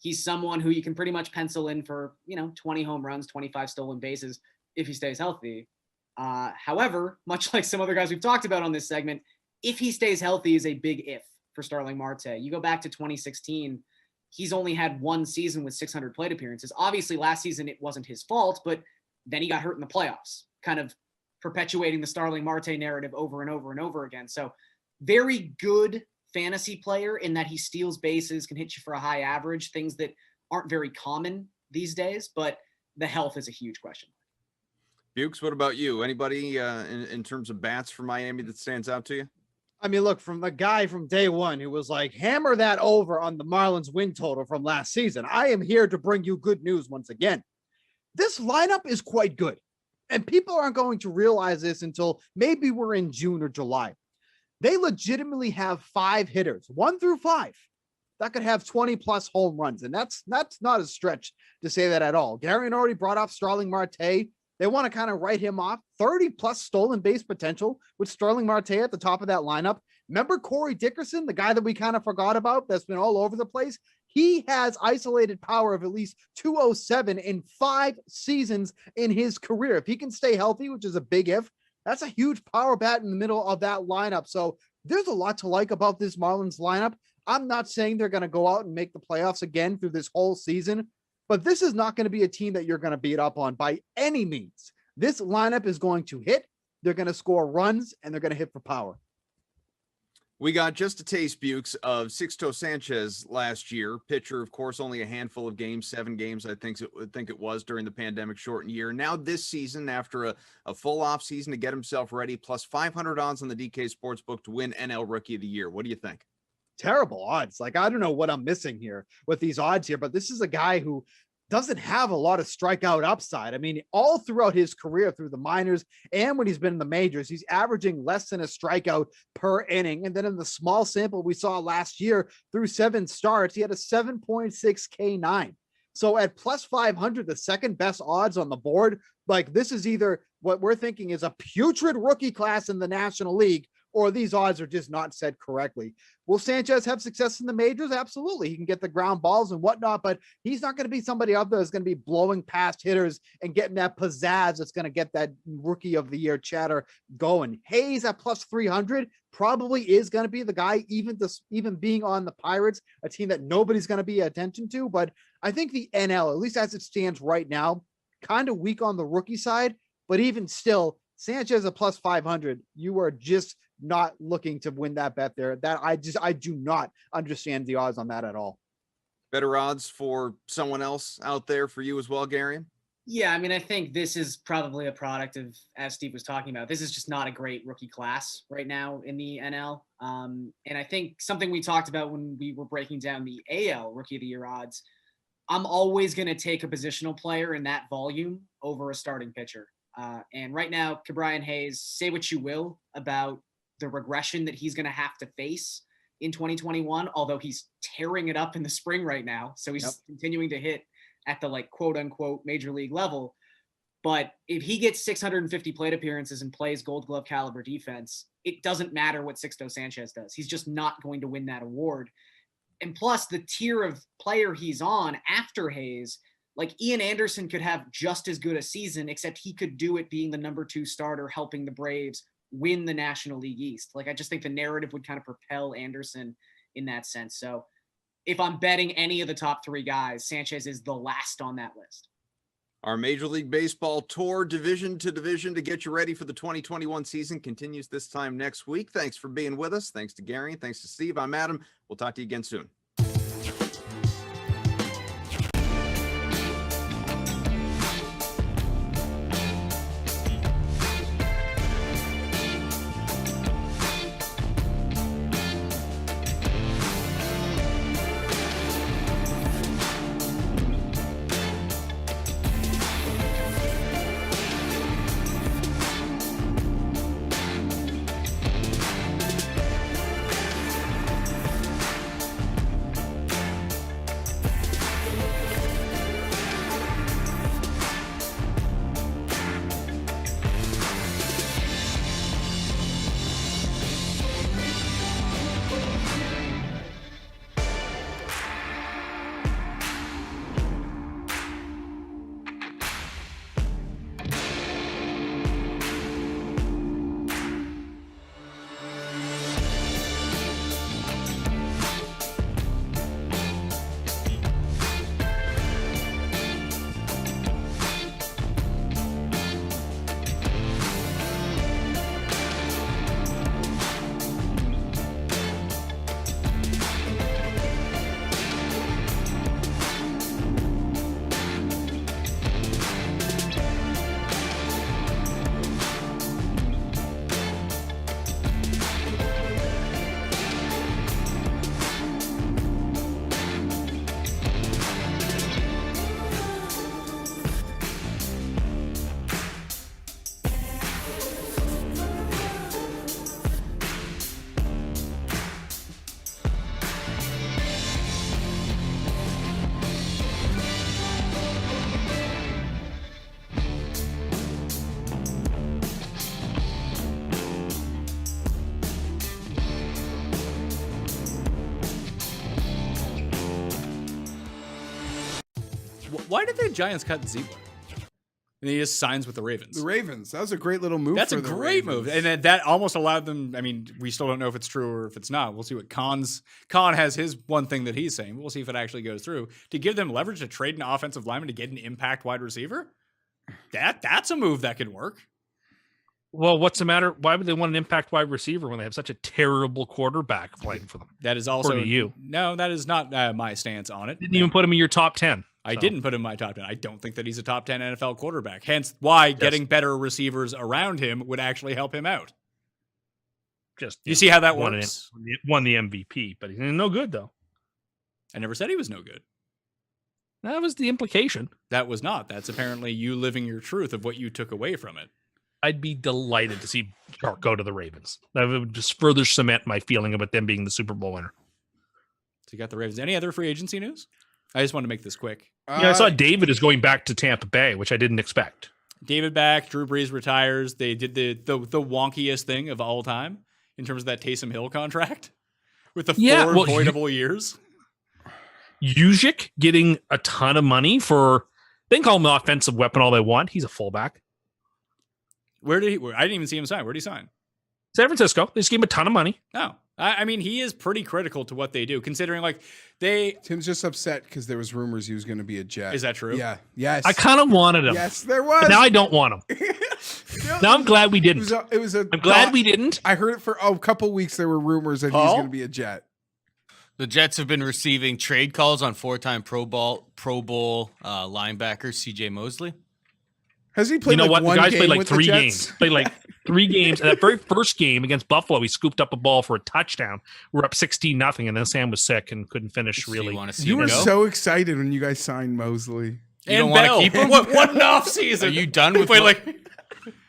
He's someone who you can pretty much pencil in for, 20 home runs, 25 stolen bases if he stays healthy. However, much like some other guys we've talked about on this segment, if he stays healthy is a big if for Starling Marte. You go back to 2016, he's only had 1 season with 600 plate appearances. Obviously, last season it wasn't his fault, but then he got hurt in the playoffs, kind of perpetuating the Starling Marte narrative over and over and over again. So very good fantasy player in that he steals bases, can hit you for a high average, things that aren't very common these days, but the health is a huge question. Bukes, what about you? Anybody in terms of bats for Miami that stands out to you? I mean, look, from the guy from day one who was like, hammer that over on the Marlins win total from last season, I am here to bring you good news once again. This lineup is quite good. And people aren't going to realize this until maybe we're in June or July. They legitimately have 5 hitters, 1 through 5, that could have 20 plus home runs. And that's not a stretch to say that at all. Gary already brought off Starling Marte. They want to kind of write him off. 30 plus stolen base potential with Starling Marte at the top of that lineup. Remember Corey Dickerson, the guy that we kind of forgot about that's been all over the place? He has isolated power of at least 207 in 5 seasons in his career. If he can stay healthy, which is a big if, that's a huge power bat in the middle of that lineup. So there's a lot to like about this Marlins lineup. I'm not saying they're going to go out and make the playoffs again through this whole season, but this is not going to be a team that you're going to beat up on by any means. This lineup is going to hit, they're going to score runs, and they're going to hit for power. We got just a taste, Bukes, of Sixto Sanchez last year. Pitcher, of course, only a handful of games, 7 games, I think it was during the pandemic shortened year. Now this season, after a full off season to get himself ready, plus 500 odds on the DK Sportsbook to win NL Rookie of the Year. What do you think? Terrible odds. Like, I don't know what I'm missing here with these odds here, but this is a guy who doesn't have a lot of strikeout upside. I mean, all throughout his career through the minors and when he's been in the majors, he's averaging less than a strikeout per inning. And then in the small sample we saw last year through 7 starts, he had a 7.6 K9. So at plus 500, the second best odds on the board, like this is either what we're thinking is a putrid rookie class in the National League, or these odds are just not set correctly. Will Sanchez have success in the majors? Absolutely. He can get the ground balls and whatnot, but he's not going to be somebody out there that's going to be blowing past hitters and getting that pizzazz that's going to get that Rookie of the Year chatter going. Hayes at plus 300 probably is going to be the guy, even being on the Pirates, a team that nobody's going to be attention to. But I think the NL, at least as it stands right now, kind of weak on the rookie side, but even still, Sanchez at plus 500, you are just not looking to win that bet there. That I do not understand the odds on that at all. Better odds for someone else out there for you as well, Gary? Yeah, I mean, I think this is probably a product of, as Steve was talking about, this is just not a great rookie class right now in the NL. And I think something we talked about when we were breaking down the AL Rookie of the Year odds, I'm always going to take a positional player in that volume over a starting pitcher. And right now, Ke'Bryan Hayes, say what you will about the regression that he's going to have to face in 2021, although he's tearing it up in the spring right now. So he's continuing to hit at the like quote unquote major league level. But if he gets 650 plate appearances and plays Gold Glove caliber defense, it doesn't matter what Sixto Sanchez does. He's just not going to win that award. And plus the tier of player he's on after Hayes, like Ian Anderson could have just as good a season, except he could do it being the number 2 starter, helping the Braves win the National League East. Like, I just think the narrative would kind of propel Anderson in that sense. So if I'm betting any of the top 3 guys, Sanchez is the last on that list. Our Major League Baseball tour division to division to get you ready for the 2021 season continues this time next week. Thanks for being with us. Thanks to Gary. Thanks to Steve. I'm Adam. We'll talk to you again soon. Why did the Giants cut Ziegler? And he just signs with the Ravens. The Ravens. That was a great little move. That's for a the great Ravens. move. And then that almost allowed them. I mean, we still don't know if it's true or if it's not. We'll see what Khan has his one thing that he's saying. We'll see if it actually goes through. To give them leverage to trade an offensive lineman to get an impact wide receiver? That's a move that could work. Well, what's the matter? Why would they want an impact wide receiver when they have such a terrible quarterback playing for them? That is also you. No, that is not my stance on it. Didn't even put him in your top 10. I didn't put him in my top 10. I don't think that he's a top 10 NFL quarterback. Hence why getting better receivers around him would actually help him out. You see how that works? Won the MVP, but he's no good, though. I never said he was no good. That was the implication. That was not. That's apparently you living your truth of what you took away from it. I'd be delighted to see Chark go to the Ravens. That would just further cement my feeling about them being the Super Bowl winner. So you got the Ravens. Any other free agency news? I just want to make this quick. I saw David is going back to Tampa Bay, which I didn't expect. David back, Drew Brees retires. They did the wonkiest thing of all time in terms of that Taysom Hill contract with the 4 voidable years. Juszczyk getting a ton of money for, they can call him an offensive weapon all they want. He's a fullback. I didn't even see him sign. Where did he sign? San Francisco. They just gave him a ton of money. No. I mean, he is pretty critical to what they do, considering Tim's just upset because there was rumors he was going to be a Jet. Is that true? Yeah. Yes. I kind of wanted him. Yes, there was. But now I don't want him. Now I'm glad we didn't. I'm glad we didn't. I heard it for a couple weeks. There were rumors that he was going to be a Jet. The Jets have been receiving trade calls on 4-time Pro Bowl linebacker C.J. Mosley. Has he played? You know what? The guy's played like 3 Jets? games. Played like 3 games. And that very first game against Buffalo, he scooped up a ball for a touchdown. We're up 16-0, and then Sam was sick and couldn't finish. Really, you were so excited when you guys signed Mosley. You don't want to keep him? What an offseason? Are you done with?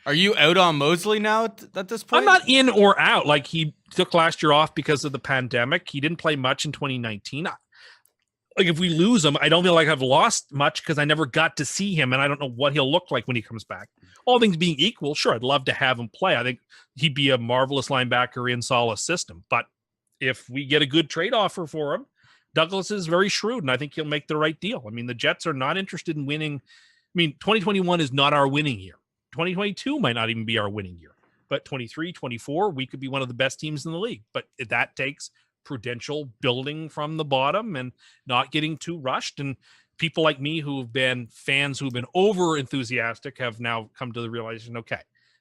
Are you out on Mosley now at this point? I'm not in or out. Like, he took last year off because of the pandemic. He didn't play much in 2019. Like, if we lose him, I don't feel like I've lost much because I never got to see him, and I don't know what he'll look like when he comes back. All things being equal, sure, I'd love to have him play. I think he'd be a marvelous linebacker in Saleh's system. But if we get a good trade offer for him, Douglas is very shrewd, and I think he'll make the right deal. I mean, the Jets are not interested in winning. I mean, 2021 is not our winning year. 2022 might not even be our winning year. But 23, 24, we could be one of the best teams in the league. But that takes prudential building from the bottom and not getting too rushed. And people like me who've been fans who've been over enthusiastic have now come to the realization, okay,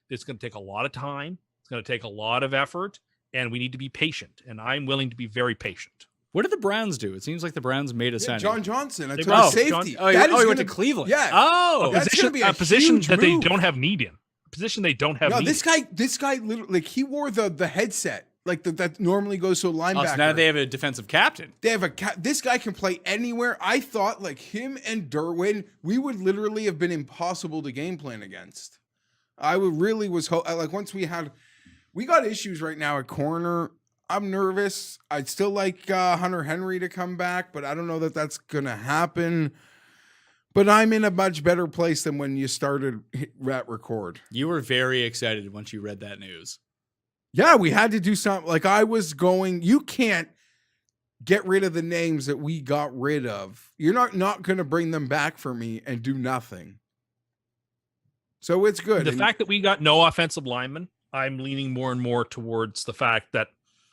it's going to take a lot of time. It's going to take a lot of effort, and we need to be patient. And I'm willing to be very patient. What did the Browns do? It seems like the Browns made a signing. John Johnson, a safety. He went to Cleveland. Yeah. Oh, a position that they don't have need in. A position they don't have. No, need this guy literally, like, he wore the headset. Like that normally goes to a linebacker. So now they have a defensive captain. They have this guy can play anywhere. I thought like him and Derwin, we would literally have been impossible to game plan against. I was like once we got issues right now at corner. I'm nervous. I'd still like Hunter Henry to come back, but I don't know that that's gonna happen. But I'm in a much better place than when you started Rat Record. You were very excited once you read that news. Yeah, we had to do something. Like you can't get rid of the names that we got rid of. You're not going to bring them back for me and do nothing. So it's good. The fact that we got no offensive linemen, I'm leaning more and more towards the fact that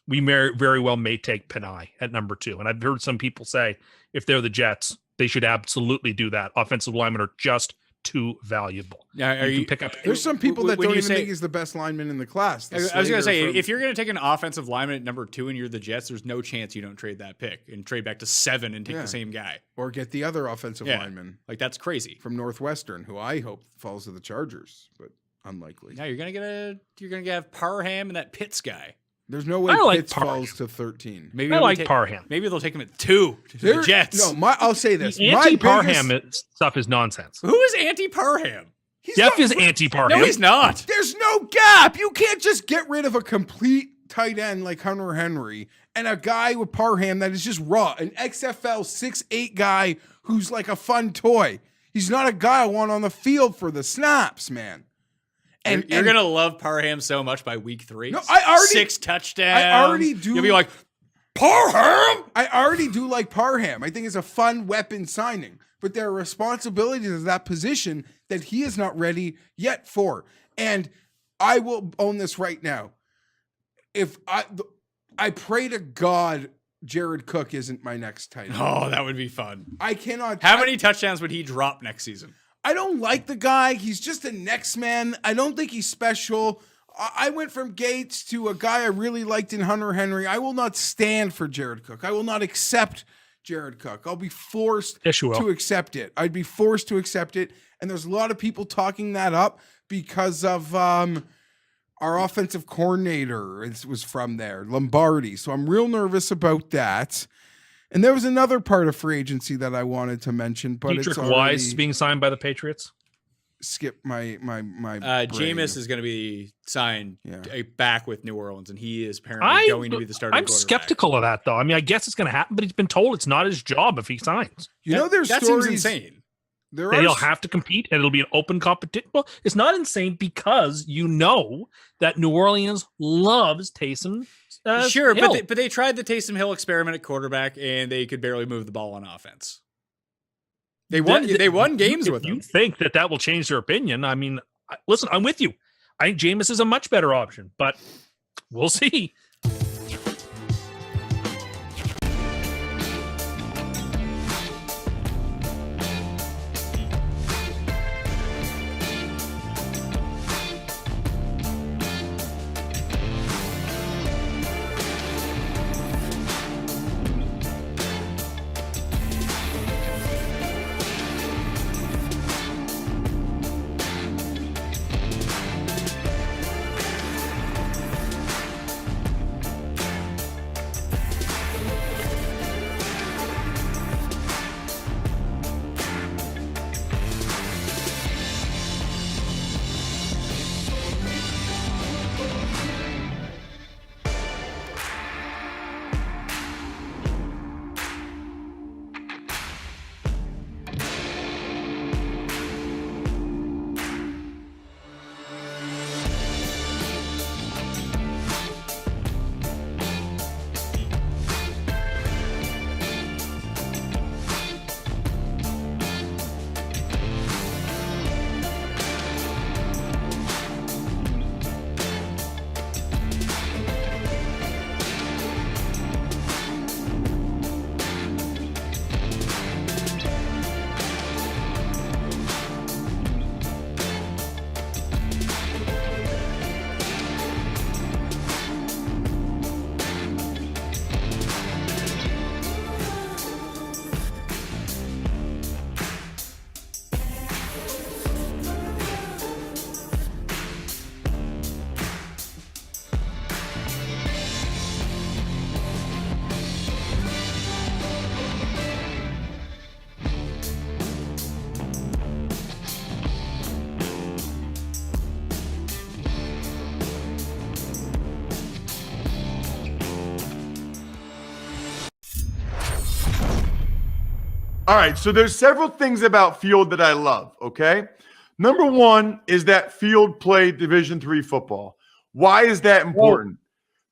we very well may take Panay at number 2. And I've heard some people say if they're the Jets, they should absolutely do that. Offensive linemen are just too valuable. Yeah, you can pick up. There's some people that don't even think he's the best lineman in the class. I was going to say, if you're going to take an offensive lineman at number 2 and you're the Jets, there's no chance you don't trade that pick and trade back to 7 and take the same guy. Or get the otother offensive lineman. Like, that's crazy. From Northwestern, who I hope falls to the Chargers, but unlikely. Yeah, you're going to have Parham and that Pitts guy. There's no way Pitts falls to 13. Maybe I like Parham. Maybe they'll take him at 2 to the Jets. No, I'll say this. The anti-Parham stuff is nonsense. Who is anti-Parham? Geoff is anti-Parham. No, he's not. There's no gap. You can't just get rid of a complete tight end like Hunter Henry and a guy with Parham that is just raw. An XFL 6'8" guy who's like a fun toy. He's not a guy I want on the field for the snaps, man. And you're going to love Parham so much by week 3. No, I already 6 touchdowns. I already do. You'll be like, Parham? I already do like Parham. I think it's a fun weapon signing. But there are responsibilities of that position that he is not ready yet for. And I will own this right now. If I pray to God Jared Cook isn't my next tight end. Oh, that would be fun. I cannot. How many touchdowns would he drop next season? I don't like the guy. He's just a next man. I don't think he's special. I went from Gates to a guy I really liked in Hunter Henry. I will not stand for Jared Cook. I will not accept Jared Cook. I'll be forced to accept it. I'd be forced to accept it. And there's a lot of people talking that up because of our offensive coordinator was from there, Lombardi. So I'm real nervous about that. And there was another part of free agency that I wanted to mention, but Dietrich it's already Wise being signed by the Patriots. Skip my Jameis is going to be signed back with New Orleans, and he is apparently going to be the starting quarterback. I'm skeptical of that, though. I mean, I guess it's going to happen, but he's been told it's not his job if he signs. There's that stories. Seems insane. He'll have to compete, and it'll be an open competition. Well, it's not insane because that New Orleans loves Taysom. Sure, Hill. but they tried the Taysom Hill experiment at quarterback, and they could barely move the ball on offense. They won games with him. You think that will change their opinion? I mean, listen, I'm with you. I think Jameis is a much better option, but we'll see. All right, so there's several things about Field that I love, okay? Number one is that Field played Division III football. Why is that important?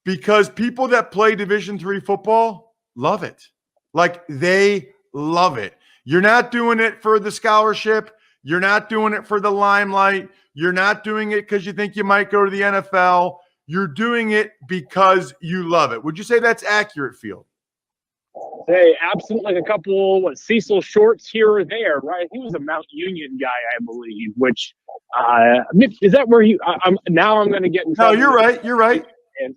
Because people that play Division III football love it. Like, they love it. You're not doing it for the scholarship. You're not doing it for the limelight. You're not doing it because you think you might go to the NFL. You're doing it because you love it. Would you say that's accurate, Field? Hey, absolutely. Like a couple Cecil shorts here or there, right? He was a Mount Union guy, I believe. Which is that where you? I'm going to get in trouble. No, you're right. You're right.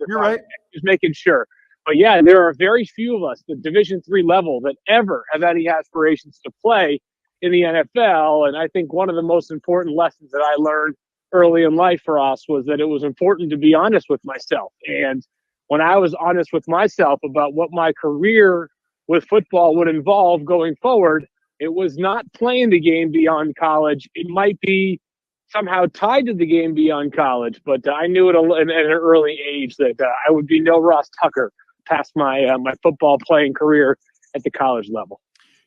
You're right. Just making sure. But yeah, there are very few of us, the Division III level, that ever have any aspirations to play in the NFL. And I think one of the most important lessons that I learned early in life for us was that it was important to be honest with myself. And when I was honest with myself about what my career with football would involve going forward, it was not playing the game beyond college. It might be somehow tied to the game beyond college, but I knew at an early age that I would be no Ross Tucker past my my football playing career at the college level.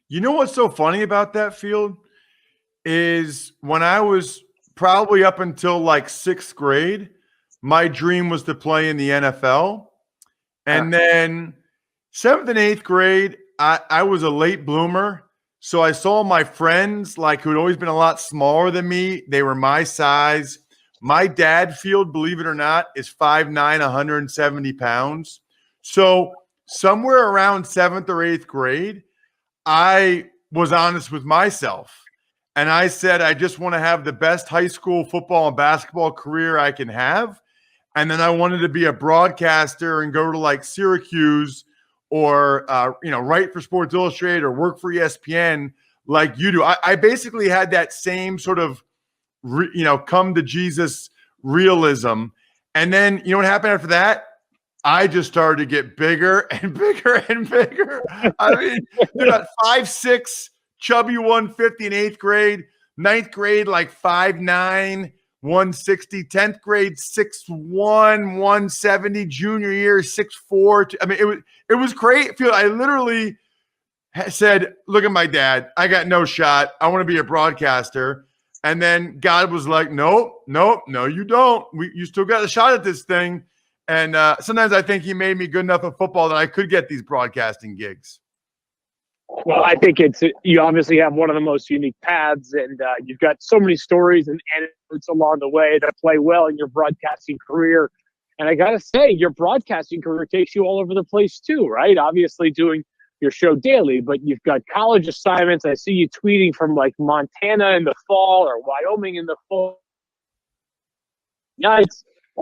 You know what's so funny about that, Field, is when I was probably up until like 6th grade, my dream was to play in the NFL. And then 7th and 8th grade, I was a late bloomer. So I saw my friends, like, who had always been a lot smaller than me. They were my size. My dad, Field, believe it or not, is 5'9", 170 pounds. So somewhere around 7th or 8th grade, I was honest with myself. And I said, I just want to have the best high school football and basketball career I can have. And then I wanted to be a broadcaster and go to like Syracuse or, write for Sports Illustrated or work for ESPN like you do. I basically had that same sort of, come to Jesus realism. And then, you know what happened after that? I just started to get bigger and bigger and bigger. I mean, at 5'6", chubby 150 in 8th grade, 9th grade, like 5'9", 160, 10th grade, 6'1", 170, junior year, 6'4". I mean, it was great. I literally said, look at my dad. I got no shot. I want to be a broadcaster. And then God was like, no, you don't. You still got a shot at this thing. And sometimes I think he made me good enough at football that I could get these broadcasting gigs. Well, I think you obviously have one of the most unique paths, and you've got so many stories and anecdotes along the way that play well in your broadcasting career. And I got to say, your broadcasting career takes you all over the place too, right? Obviously doing your show daily, but you've got college assignments. I see you tweeting from like Montana in the fall or Wyoming in the fall. Yeah,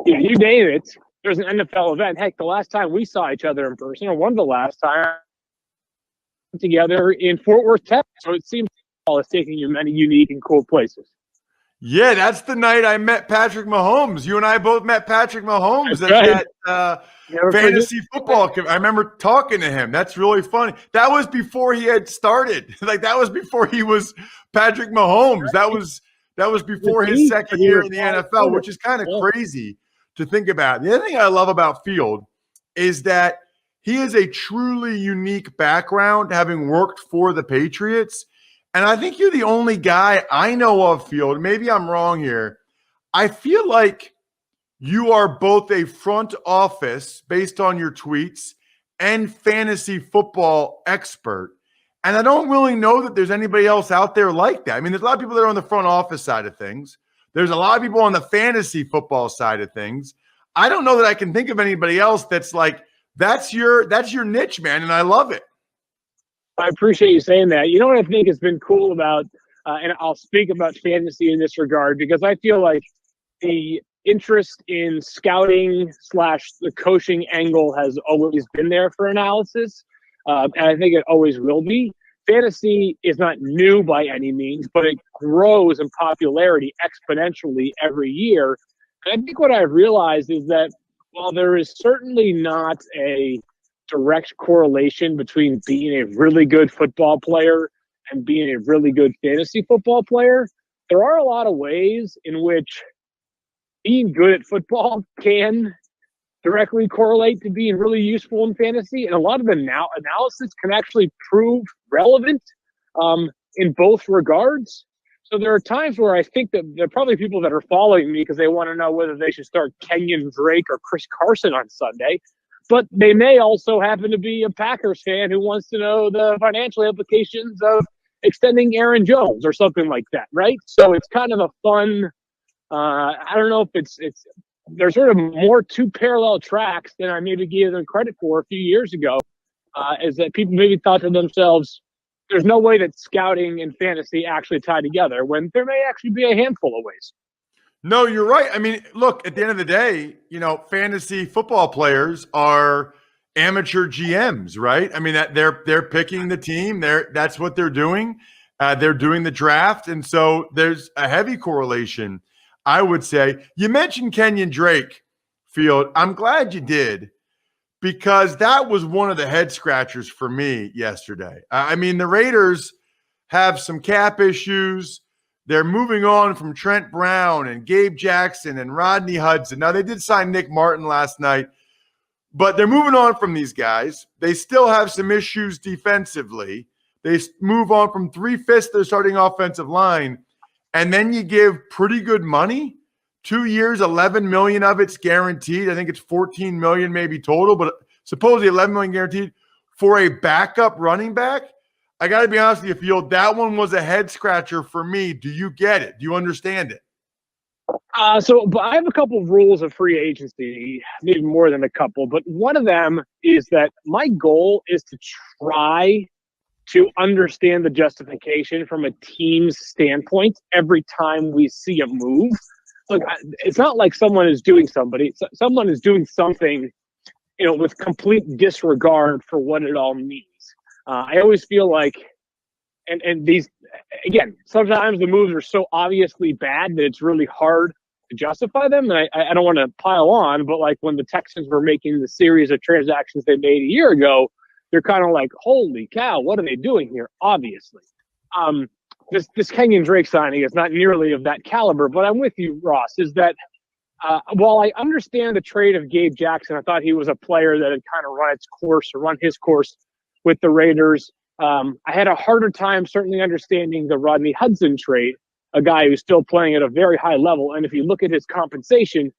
you name it. There's an NFL event. Heck, the last time we saw each other in person, or one of the last times, together in Fort Worth, Texas. So it seems football is taking you many unique and cool places. Yeah, that's the night I met Patrick Mahomes. You and I both met Patrick Mahomes at that fantasy football. I remember talking to him. That's really funny. That was before he had started. Like, that was before he was Patrick Mahomes. That was before his second year in the NFL, which is kind of crazy to think about. The other thing I love about Field is that he is a truly unique background, having worked for the Patriots. And I think you're the only guy I know of, Field. Maybe I'm wrong here. I feel like you are both a front office, based on your tweets, and fantasy football expert. And I don't really know that there's anybody else out there like that. I mean, there's a lot of people that are on the front office side of things. There's a lot of people on the fantasy football side of things. I don't know that I can think of anybody else that's like, that's your niche, man, and I love it. I appreciate you saying that. You know what I think has been cool about, and I'll speak about fantasy in this regard, because I feel like the interest in scouting / the coaching angle has always been there for analysis, and I think it always will be. Fantasy is not new by any means, but it grows in popularity exponentially every year. And I think what I've realized is that while there is certainly not a direct correlation between being a really good football player and being a really good fantasy football player, there are a lot of ways in which being good at football can directly correlate to being really useful in fantasy. And a lot of the analysis can actually prove relevant in both regards. So there are times where I think that there are probably people that are following me because they want to know whether they should start Kenyon Drake or Chris Carson on Sunday. But they may also happen to be a Packers fan who wants to know the financial implications of extending Aaron Jones or something like that, right? So it's kind of a fun, I don't know if it's there's sort of more two parallel tracks than I maybe gave them credit for a few years ago, is that people maybe thought to themselves, there's no way that scouting and fantasy actually tie together, when there may actually be a handful of ways. No, you're right. I mean, look, at the end of the day, fantasy football players are amateur GMs, right? I mean, that they're picking the team. That's what they're doing. They're doing the draft. And so there's a heavy correlation, I would say. You mentioned Kenyon Drake, Field. I'm glad you did, because that was one of the head scratchers for me yesterday. I mean, the Raiders have some cap issues. They're moving on from Trent Brown and Gabe Jackson and Rodney Hudson. Now, they did sign Nick Martin last night, but they're moving on from these guys. They still have some issues defensively. They move on from 3/5 their starting offensive line, and then you give pretty good money. 2 years, $11 million of it's guaranteed. I think it's $14 million maybe total, but supposedly $11 million guaranteed for a backup running back. I got to be honest with you, Field, that one was a head scratcher for me. Do you get it? Do you understand it? But I have a couple of rules of free agency, maybe more than a couple, but one of them is that my goal is to try to understand the justification from a team's standpoint every time we see a move. Look, it's not like someone is doing something, with complete disregard for what it all means. I always feel like, and these, again, sometimes the moves are so obviously bad that it's really hard to justify them. And I don't want to pile on, but like when the Texans were making the series of transactions they made a year ago, they're kind of like, holy cow, what are they doing here? Obviously. This Kenyon Drake signing is not nearly of that caliber, but I'm with you, Ross, is that while I understand the trade of Gabe Jackson, I thought he was a player that had kind of run his course with the Raiders. I had a harder time certainly understanding the Rodney Hudson trade, a guy who's still playing at a very high level. And if you look at his compensation,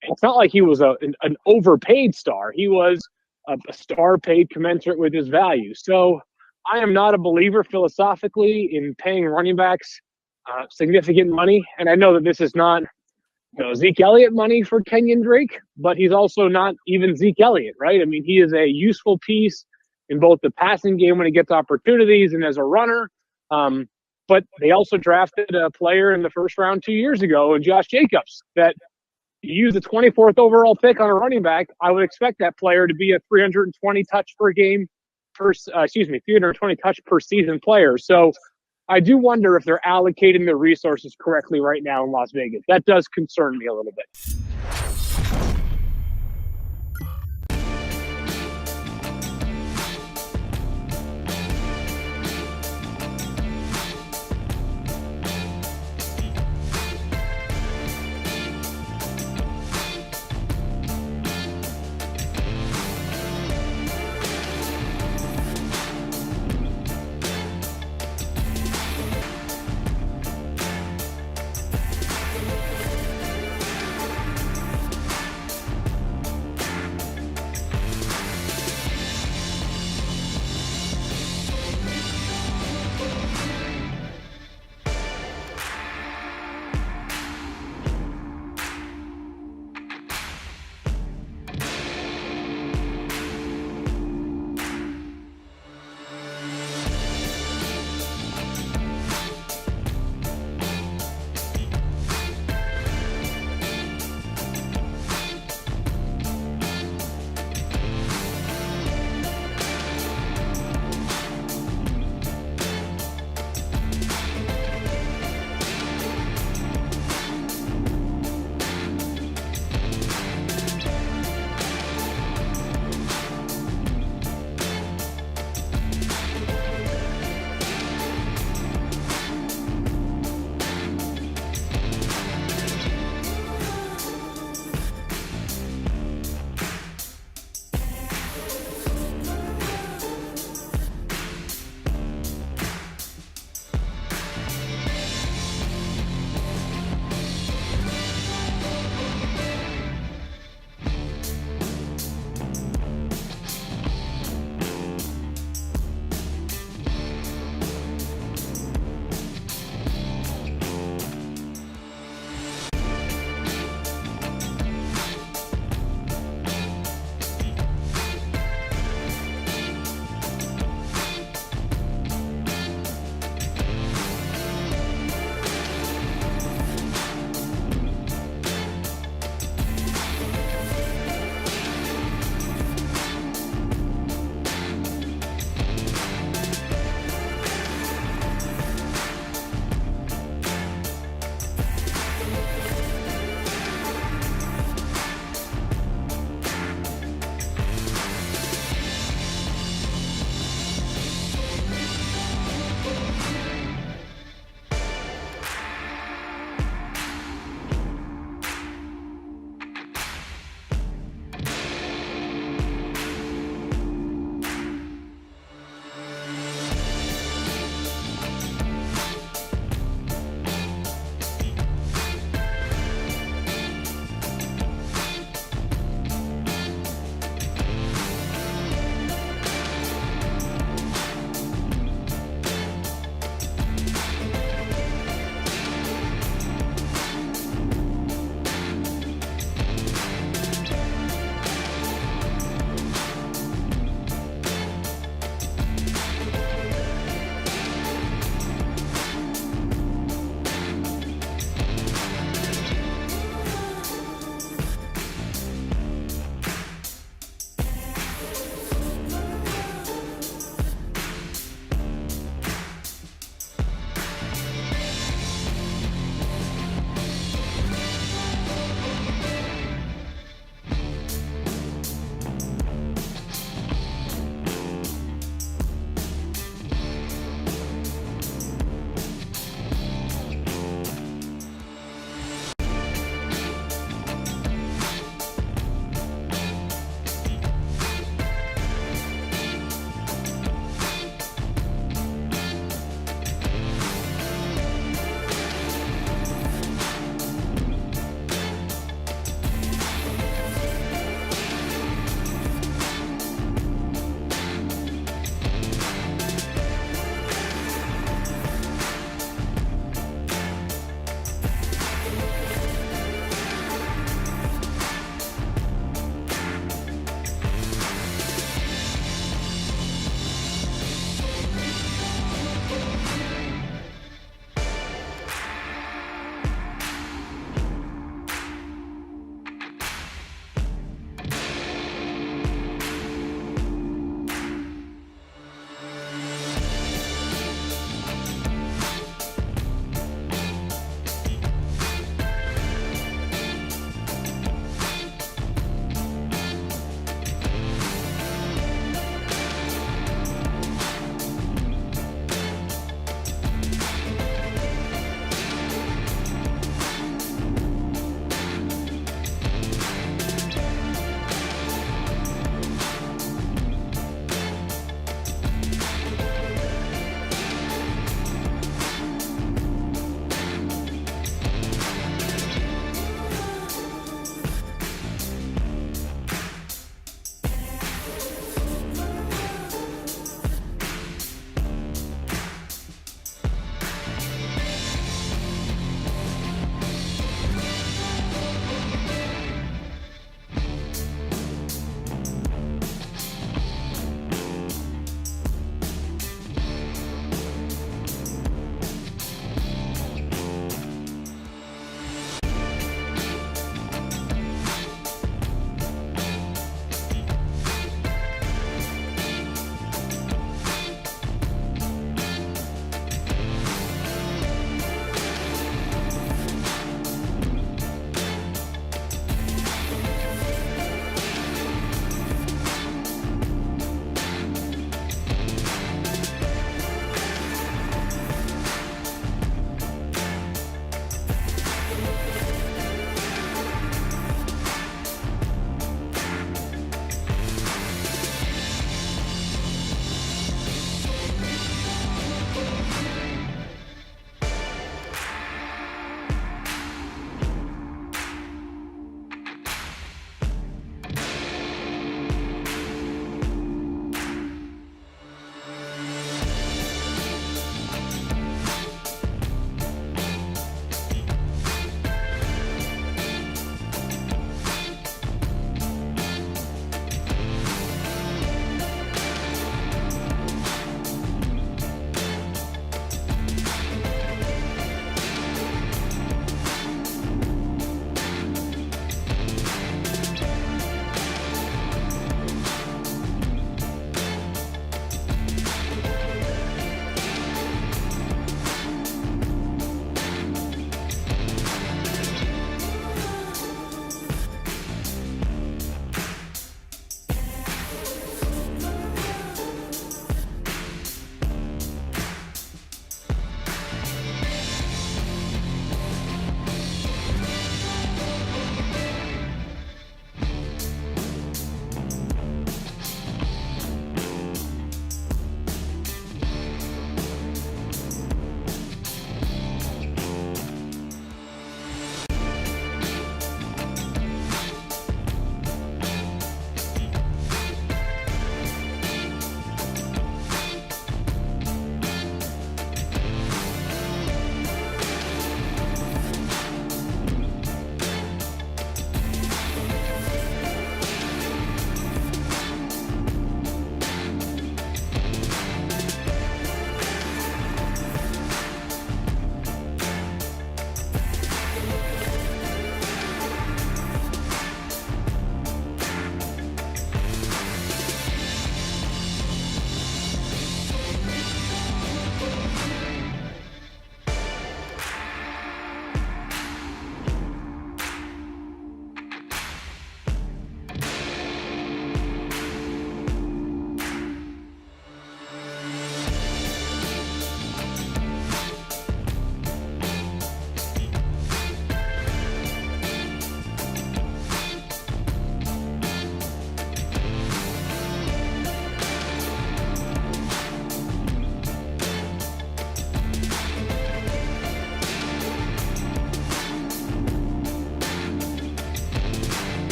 it's not like he was an overpaid star. He was a star paid commensurate with his value. So I am not a believer philosophically in paying running backs significant money. And I know that this is not Zeke Elliott money for Kenyon Drake, but he's also not even Zeke Elliott, right? I mean, he is a useful piece in both the passing game when he gets opportunities and as a runner. But they also drafted a player in the first round 2 years ago, and Josh Jacobs, that you use the 24th overall pick on a running back. I would expect that player to be a 320 touch per season player. So I do wonder if they're allocating the resources correctly right now in Las Vegas. That does concern me a little bit.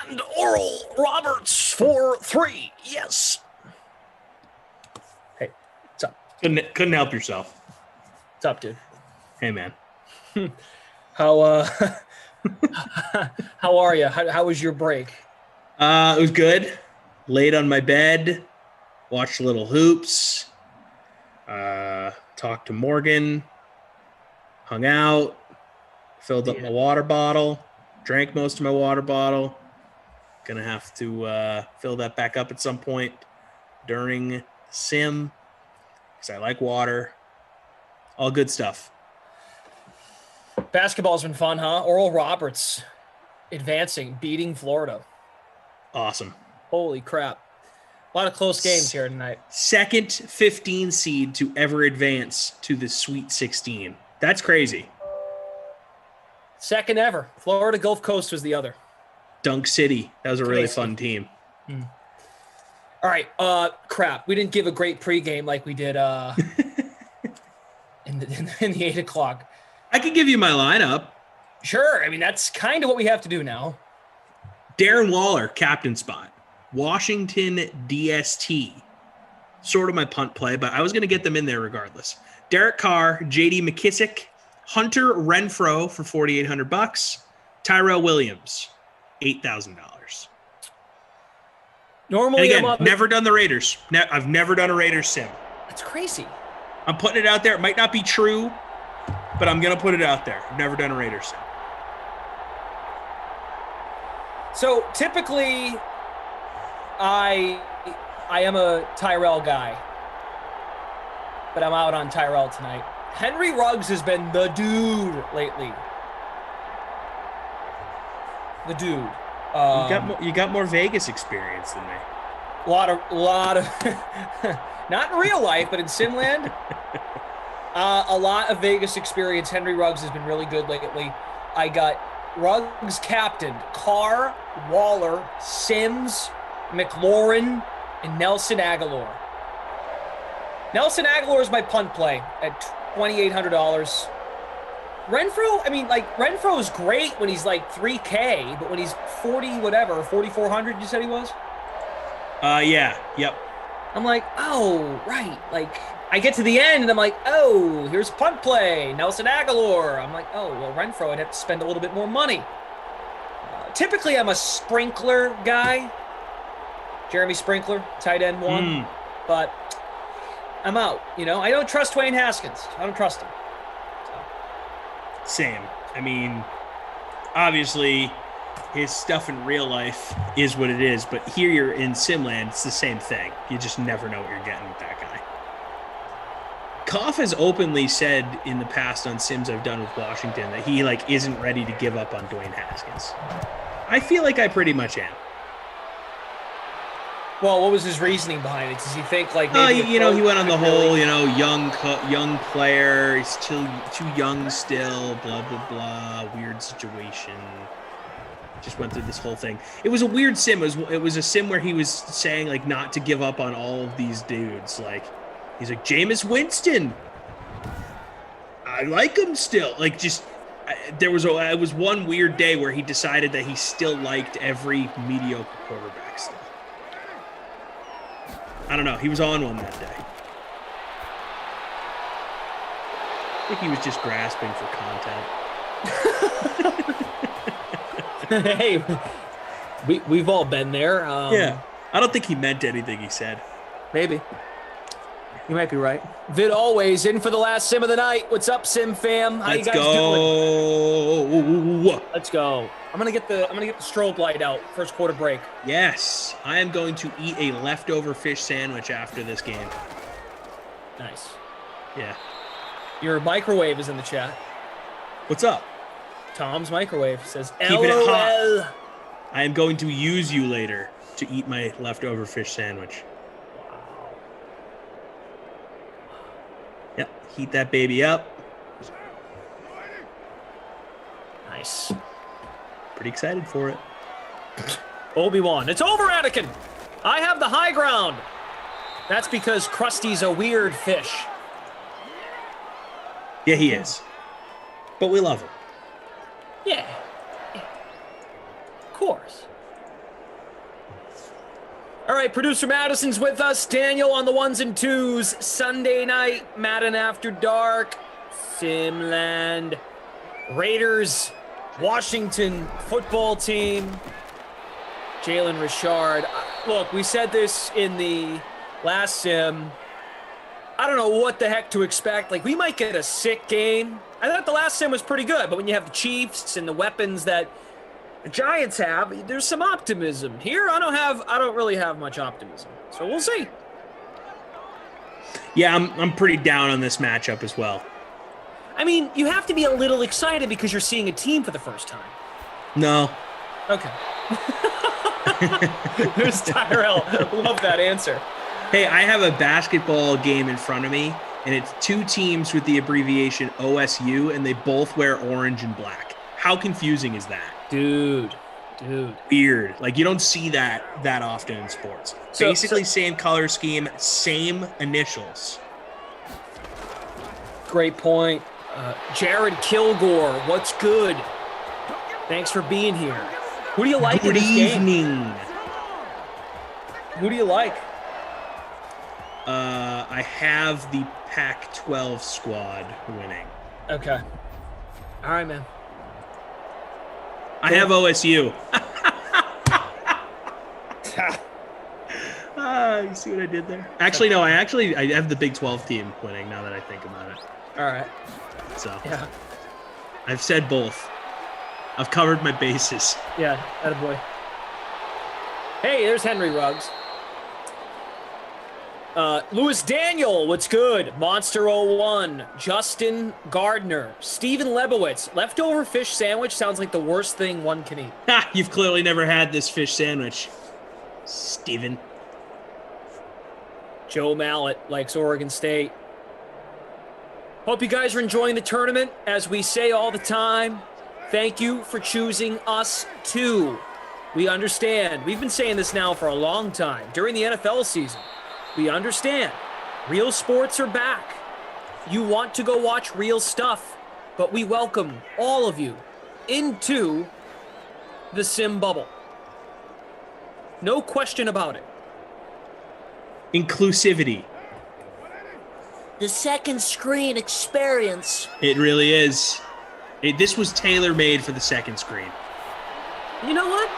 And Oral Roberts for 3. Yes. Hey, what's up? Couldn't help yourself. What's up, dude? Hey, man. How how are you? How was your break? It was good. Laid on my bed, watched a little hoops, talked to Morgan, hung out, filled up my water bottle, drank most of my water bottle. Gonna have to fill that back up at some point during sim because I like water. All good stuff. Basketball's been fun, huh? Oral Roberts advancing, beating Florida. Awesome. Holy crap. A lot of close games here tonight. Second 15 seed to ever advance to the Sweet 16. That's crazy. Second ever. Florida Gulf Coast was the other. Dunk City. That was a really fun team. All right. Crap. We didn't give a great pregame like we did in the 8 o'clock. I could give you my lineup. Sure. I mean, that's kind of what we have to do now. Darren Waller, captain spot. Washington DST. Sort of my punt play, but I was going to get them in there regardless. Derek Carr, J.D. McKissick, Hunter Renfrow for $4,800. Tyrell Williams, $8,000. Normally, and again, never done the Raiders. I've never done a Raiders sim. That's crazy. I'm putting it out there. It might not be true, but I'm going to put it out there. I've never done a Raiders sim. So typically, I am a Tyrell guy, but I'm out on Tyrell tonight. Henry Ruggs has been the dude lately. The dude. You got more Vegas experience than me. A lot of, not in real life, but in Simland. A lot of Vegas experience. Henry Ruggs has been really good lately. I got Ruggs captained, Carr, Waller, Sims, McLaurin, and Nelson Aguilar. Nelson Aguilar is my punt play at $2,800. Renfro is great when he's like 3K, but when he's 4,400, you said he was? Yeah, yep. I'm like, oh, right. Like, I get to the end and I'm like, oh, here's punt play, Nelson Aguilar. I'm like, oh, well, Renfro, I'd have to spend a little bit more money. Typically, I'm a Sprinkler guy. Jeremy Sprinkler, tight end 1. But I'm out. You know, I don't trust Dwayne Haskins. I don't trust him. Same. I mean, obviously, his stuff in real life is what it is, but here you're in Simland, it's the same thing. You just never know what you're getting with that guy. Koff has openly said in the past on Sims I've done with Washington that he isn't ready to give up on Dwayne Haskins. I feel like I pretty much am. Well, what was his reasoning behind it? Does he think maybe he went on the whole, young player, he's too young still, blah blah blah, weird situation. Just went through this whole thing. It was a weird sim. It was a sim where he was saying not to give up on all of these dudes. He's like, Jameis Winston, I like him still. There was one weird day where he decided that he still liked every mediocre quarterback still. I don't know. He was on one that day. I think he was just grasping for content. Hey, we've all been there. Yeah. I don't think he meant anything he said. Maybe. You might be right. Vid always in for the last sim of the night. What's up, Sim fam? How you guys doing? Let's go. I'm gonna get the strobe light out. First quarter break. Yes, I am going to eat a leftover fish sandwich after this game. Nice. Yeah. Your microwave is in the chat. What's up? Tom's microwave says Keep it hot. I am going to use you later to eat my leftover fish sandwich. Yep, heat that baby up. Nice. Pretty excited for it. Obi-Wan. It's over, Anakin. I have the high ground. That's because Krusty's a weird fish. Yeah, he is. But we love him. Yeah. Of course. All right, producer Madison's with us. Daniel on the ones and twos. Sunday night, Madden After Dark, Simland, Raiders, Washington football team, Jalen Richard. Look, we said this in the last sim. I don't know what the heck to expect. Like, we might get a sick game. I thought the last sim was pretty good, but when you have the Chiefs and the weapons that the Giants have, there's some optimism. Here, I don't really have much optimism. So we'll see. Yeah, I'm pretty down on this matchup as well. I mean, you have to be a little excited because you're seeing a team for the first time. No. Okay. There's Tyrell. Love that answer. Hey, I have a basketball game in front of me, and it's two teams with the abbreviation OSU, and they both wear orange and black. How confusing is that? Dude. Weird. Like, you don't see that often in sports. Basically, same color scheme, same initials. Great point. Jared Kilgore, what's good? Thanks for being here. Who do you like in this game? Good evening. Who do you like? I have the Pac-12 squad winning. Okay. All right, man. I have OSU. You see what I did there? Actually, no. I have the Big 12 team winning now that I think about it. All right. So yeah, I've said both. I've covered my bases. Yeah, attaboy. Hey, there's Henry Ruggs. Lewis Daniel, what's good? Monster 01, Justin Gardner, Steven Lebowitz. Leftover fish sandwich sounds like the worst thing one can eat. Ha! You've clearly never had this fish sandwich, Steven. Joe Mallet likes Oregon State. Hope you guys are enjoying the tournament. As we say all the time, thank you for choosing us too. We understand. We've been saying this now for a long time. During the NFL season, we understand. Real sports are back. You want to go watch real stuff, but we welcome all of you into the sim bubble. No question about it. Inclusivity. The second screen experience. It really is. This was tailor-made for the second screen. You know what?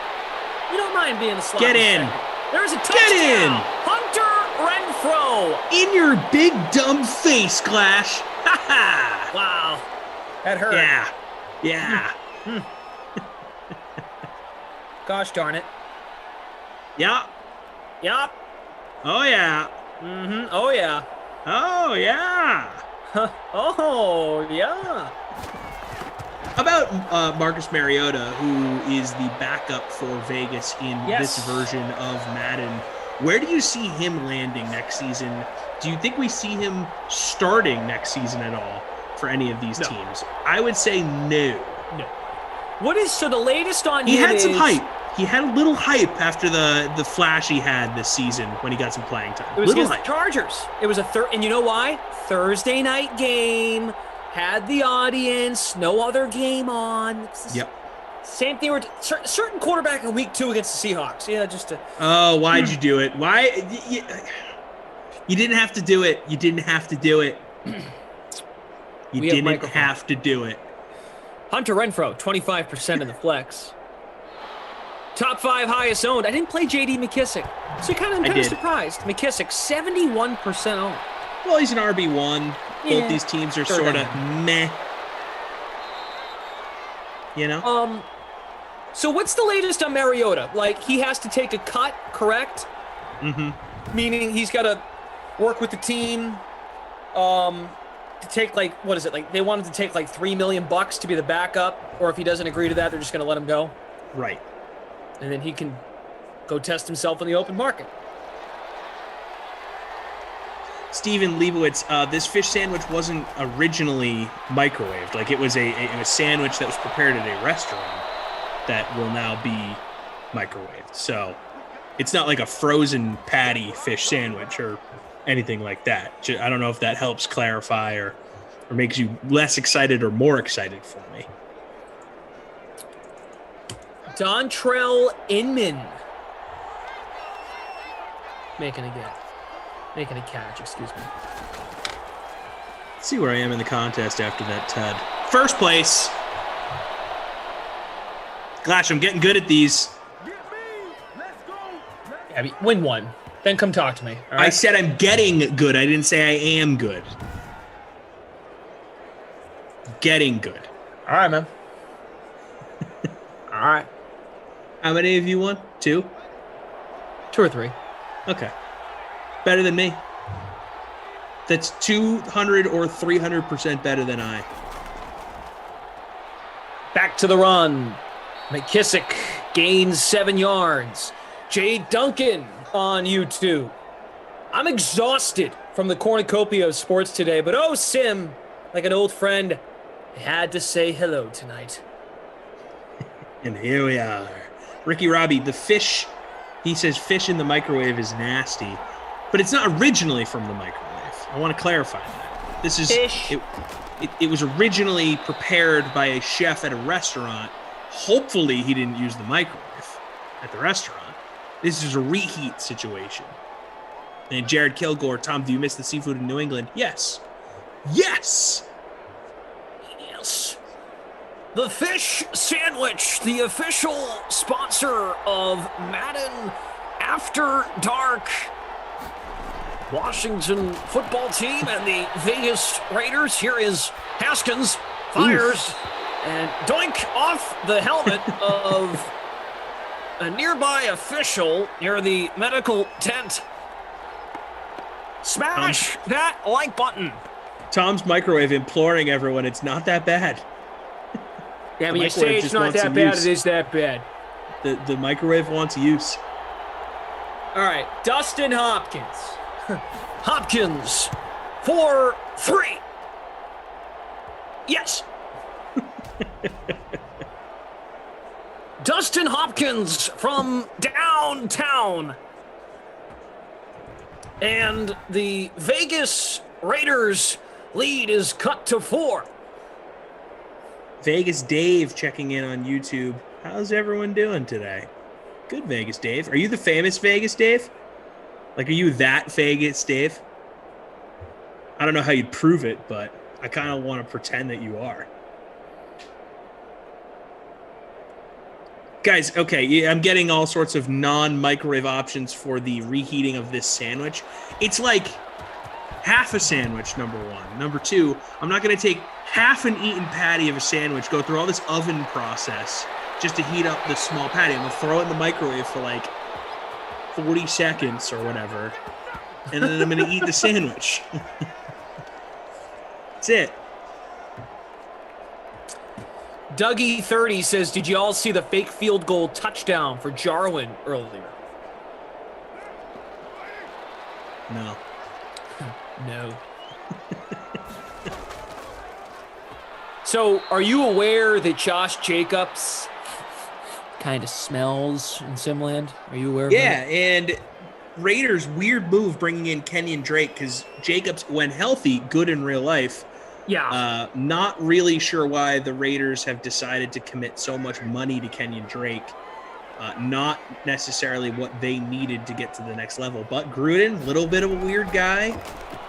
You don't mind being a slot. Get in. There's a touchdown. Get in. Hunter Renfrow. In your big dumb face, Clash. Ha ha. Wow. That hurt. Yeah. Yeah. Gosh darn it. Yeah. Yup. Oh, yeah. Mm-hmm. Oh, yeah. Oh, yeah. Oh, yeah. How about Marcus Mariota, who is the backup for Vegas in this version of Madden? Where do you see him landing next season? Do you think we see him starting next season at all for any of these teams? I would say no. No. What is the latest on him? He had some hype. He had a little hype after the flash he had this season when he got some playing time. It was against the Chargers. It was and you know why? Thursday night game, had the audience, no other game on. Yep. Same thing with certain quarterback in week 2 against the Seahawks. Yeah, just to. Oh, why'd you do it? Why? You didn't have to do it. You didn't have to do it. You didn't have to do it. Hunter Renfrow, 25% in the flex. Top 5 highest owned. I didn't play J.D. McKissick, so I'm kind of surprised. McKissick, 71% owned. Well, he's an RB1. Both these teams are sort of meh. You know? So what's the latest on Mariota? Like, he has to take a cut, correct? Mm-hmm. Meaning he's got to work with the team to take, like, what is it? Like, they wanted to take, like, $3 million to be the backup, or if he doesn't agree to that, they're just going to let him go? Right. And then he can go test himself in the open market. Steven Leibowitz, this fish sandwich wasn't originally microwaved. Like, it was a sandwich that was prepared at a restaurant that will now be microwaved. So it's not like a frozen patty fish sandwich or anything like that. I don't know if that helps clarify or makes you less excited or more excited for me. Dontrell Inman. making a catch, excuse me. Let's see where I am in the contest after that Tud. First place. Gosh, I'm getting good at these. Yeah, win one, then come talk to me. All right? I said I'm getting good. I didn't say I am good. Getting good. All right, man. All right. How many of you won? 2? 2 or 3. Okay. Better than me. That's 200 or 300% better than I. Back to the run. McKissick gains 7 yards. Jay Duncan on YouTube. I'm exhausted from the cornucopia of sports today, but oh, Sim, like an old friend, I had to say hello tonight. And here we are. Ricky Robbie, the fish, he says fish in the microwave is nasty, but it's not originally from the microwave. I want to clarify that. This is fish. It was originally prepared by a chef at a restaurant. Hopefully he didn't use the microwave at the restaurant. This is a reheat situation. And Jared Kilgore, Tom, do you miss the seafood in New England? Yes. Yes! Yes. The fish sandwich, the official sponsor of Madden After Dark. Washington football team and the Vegas Raiders. Here is Haskins, fires, and doink off the helmet of a nearby official near the medical tent. Smash that like button. Tom's microwave imploring everyone, it's not that bad. Yeah, when you say it's not that bad, it is that bad. The microwave wants use. All right, Dustin Hopkins. Hopkins, 4-3. Yes. Dustin Hopkins from downtown. And the Vegas Raiders lead is cut to 4. Vegas Dave checking in on YouTube. How's everyone doing today? Good, Vegas Dave. Are you the famous Vegas Dave? Like, are you that Vegas Dave? I don't know how you'd prove it, but I kind of want to pretend that you are. Guys, okay, yeah, I'm getting all sorts of non-microwave options for the reheating of this sandwich. It's like half a sandwich, number one. Number two, I'm not going to take half an eaten patty of a sandwich, go through all this oven process just to heat up this small patty. I'm going to throw it in the microwave for like 40 seconds or whatever, and then I'm going to eat the sandwich. That's it. Dougie30 says, did you all see the fake field goal touchdown for Jarwin earlier? No. No. So, are you aware that Josh Jacobs kind of smells in Simland? Are you aware of that? Yeah, and Raiders, weird move bringing in Kenyon Drake because Jacobs, when healthy, good in real life. Yeah. Not really sure why the Raiders have decided to commit so much money to Kenyon Drake. Not necessarily what they needed to get to the next level. But Gruden, a little bit of a weird guy.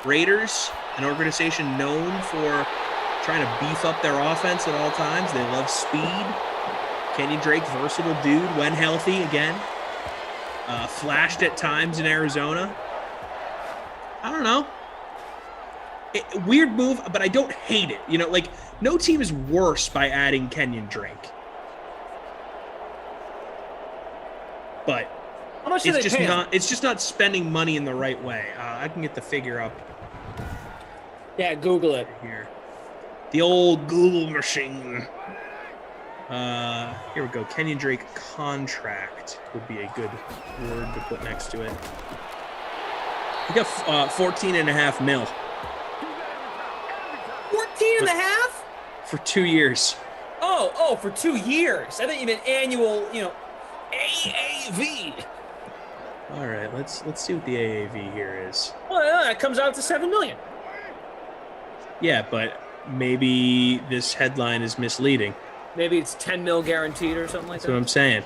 Raiders, an organization known for trying to beef up their offense at all times. They love speed. Kenyon Drake, versatile dude when healthy again. Flashed at times in Arizona. I don't know. Weird move, but I don't hate it. You know, like, no team is worse by adding Kenyon Drake. But how much it's just not spending money in the right way. I can get the figure up. Yeah, Google it. Here. The old Google machine. Here we go. Kenyon Drake contract would be a good word to put next to it. We got $14.5 million. 14.5? For 2 years. Oh, for 2 years. I thought you meant annual, AAV. All right, let's see what the AAV here is. Well, that comes out to $7 million. Yeah, but maybe this headline is misleading. Maybe it's $10 million guaranteed or something like that. That's what I'm saying.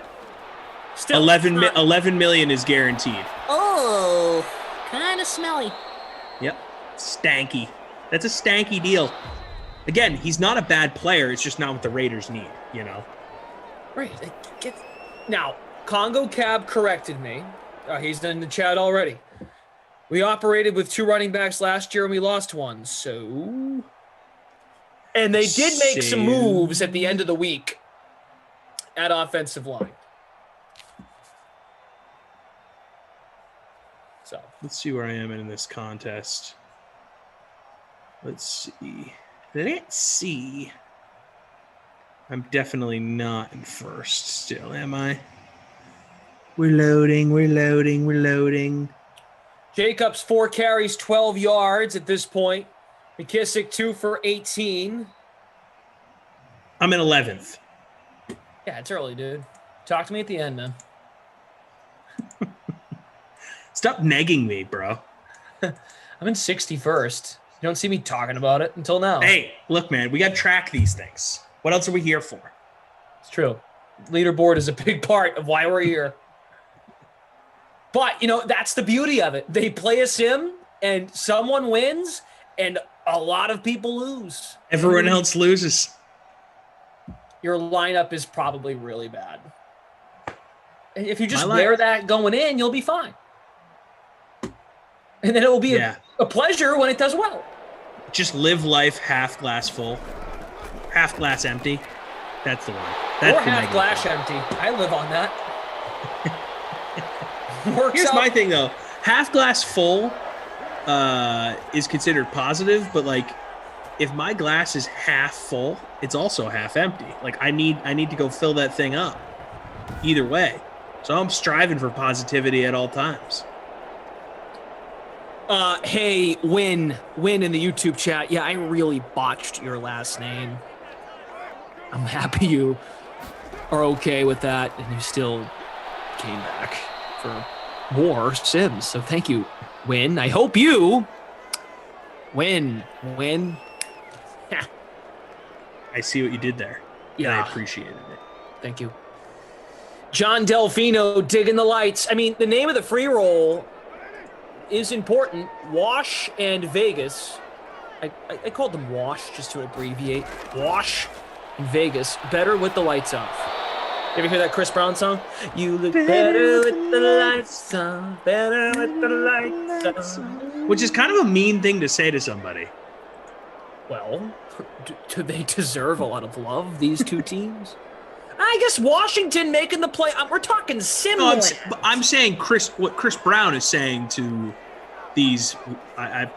Still, 11 million is guaranteed. Oh, Oh, kind of smelly. Yep. Stanky. That's a stanky deal. Again, he's not a bad player. It's just not what the Raiders need, you know? Right. Now, Congo Cab corrected me. He's in the chat already. We operated with 2 running backs last year and we lost one, so... And they did make some moves at the end of the week at offensive line. So let's see where I am in this contest. Let's see. I'm definitely not in first still, am I? We're loading. Jacobs 4 carries, 12 yards at this point. McKissick 2 for 18. I'm in 11th. Yeah, it's early, dude. Talk to me at the end, man. Stop negging me, bro. I'm in 61st. You don't see me talking about it until now. Hey, look, man, we got to track these things. What else are we here for? It's true. Leaderboard is a big part of why we're here. But, that's the beauty of it. They play a sim, and someone wins, and a lot of people lose. Everyone else loses. Your lineup is probably really bad. If you just wear that going in, you'll be fine. And then it will be a pleasure when it does well. Just live life half glass full, half glass empty. That's the one. That's or half glass empty. I live on that. Here's my thing, though. Half glass full is considered positive, but if my glass is half full, it's also half empty. I need to go fill that thing up. Either way, so I'm striving for positivity at all times. Hey, Win in the YouTube chat. Yeah, I really botched your last name. I'm happy you are okay with that, and you still came back for more Sims. So thank you, Win. I hope you win. I see what you did there. Yeah, and I appreciated it. Thank you. John Delfino digging the lights. I mean, the name of the free roll is important. Wash and Vegas. I called them Wash just to abbreviate. Wash and Vegas. Better with the lights off. You ever hear that Chris Brown song? You look better with the lights on. Better with the lights on. Which is kind of a mean thing to say to somebody. Well, do they deserve a lot of love, these two teams? I guess Washington making the play. We're talking similar. No, I'm saying what Chris Brown is saying to these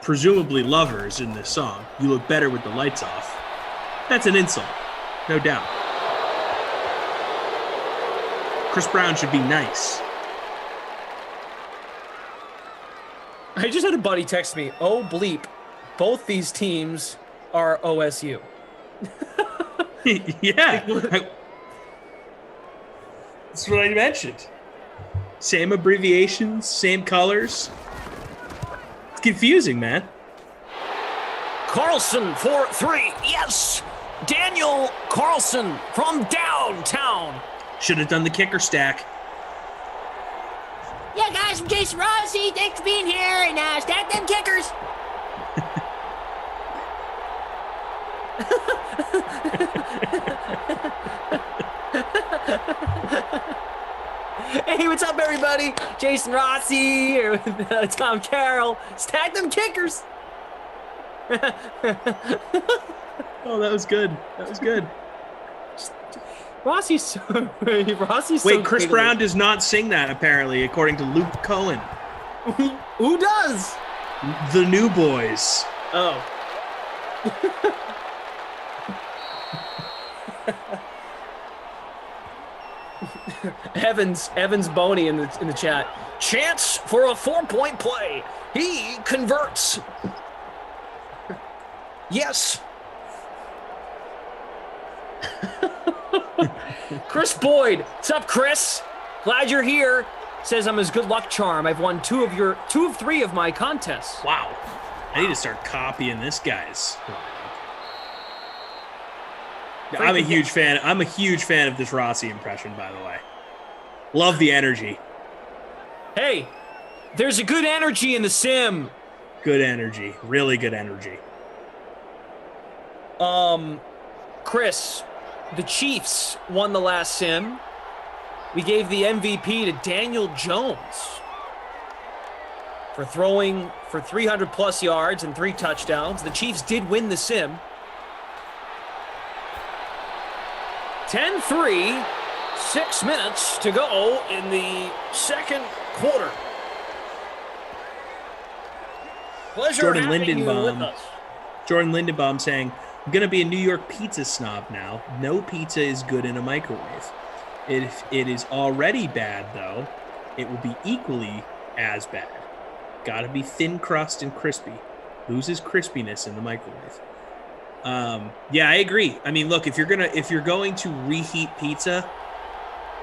presumably lovers in this song. You look better with the lights off. That's an insult, no doubt. Chris Brown should be nice. I just had a buddy text me, oh bleep, both these teams are OSU. Yeah. That's what I mentioned. Same abbreviations, same colors. It's confusing, man. Carlson for 3. Yes. Daniel Carlson from downtown. Should have done the kicker stack. Yeah, guys, I'm Jason Rossi. Thanks for being here, and stack them kickers. Hey, what's up, everybody? Jason Rossi here with Tom Carroll. Stack them kickers. Oh, that was good. Rossi's so Wait, Chris Brown does not sing that, apparently, according to Luke Cohen. Who does? The New Boys. Oh. Evans Boney in the chat. Chance for a 4-point play. He converts. Yes. Chris Boyd. What's up, Chris? Glad you're here. Says I'm his good luck charm. I've won 2 of 3 of my contests. Wow. I need to start copying this guy's. I'm a huge fan. I'm a huge fan of this Rossi impression, by the way. Love the energy. Hey, There's a good energy in the sim. Good energy. Really good energy. Chris, the Chiefs won the last sim. We gave the MVP to Daniel Jones for throwing for 300-plus yards and 3 touchdowns. The Chiefs did win the sim. 10-3, 6 minutes to go in the second quarter. Pleasure Jordan having you with Lindenbaum. us. Jordan Lindenbaum saying, I'm going to be a New York pizza snob now. No pizza is good in a microwave. If it is already bad, though, it will be equally as bad. Got to be thin crust and crispy. Loses crispiness in the microwave. Yeah, I agree. I mean, look, if you're going to reheat pizza,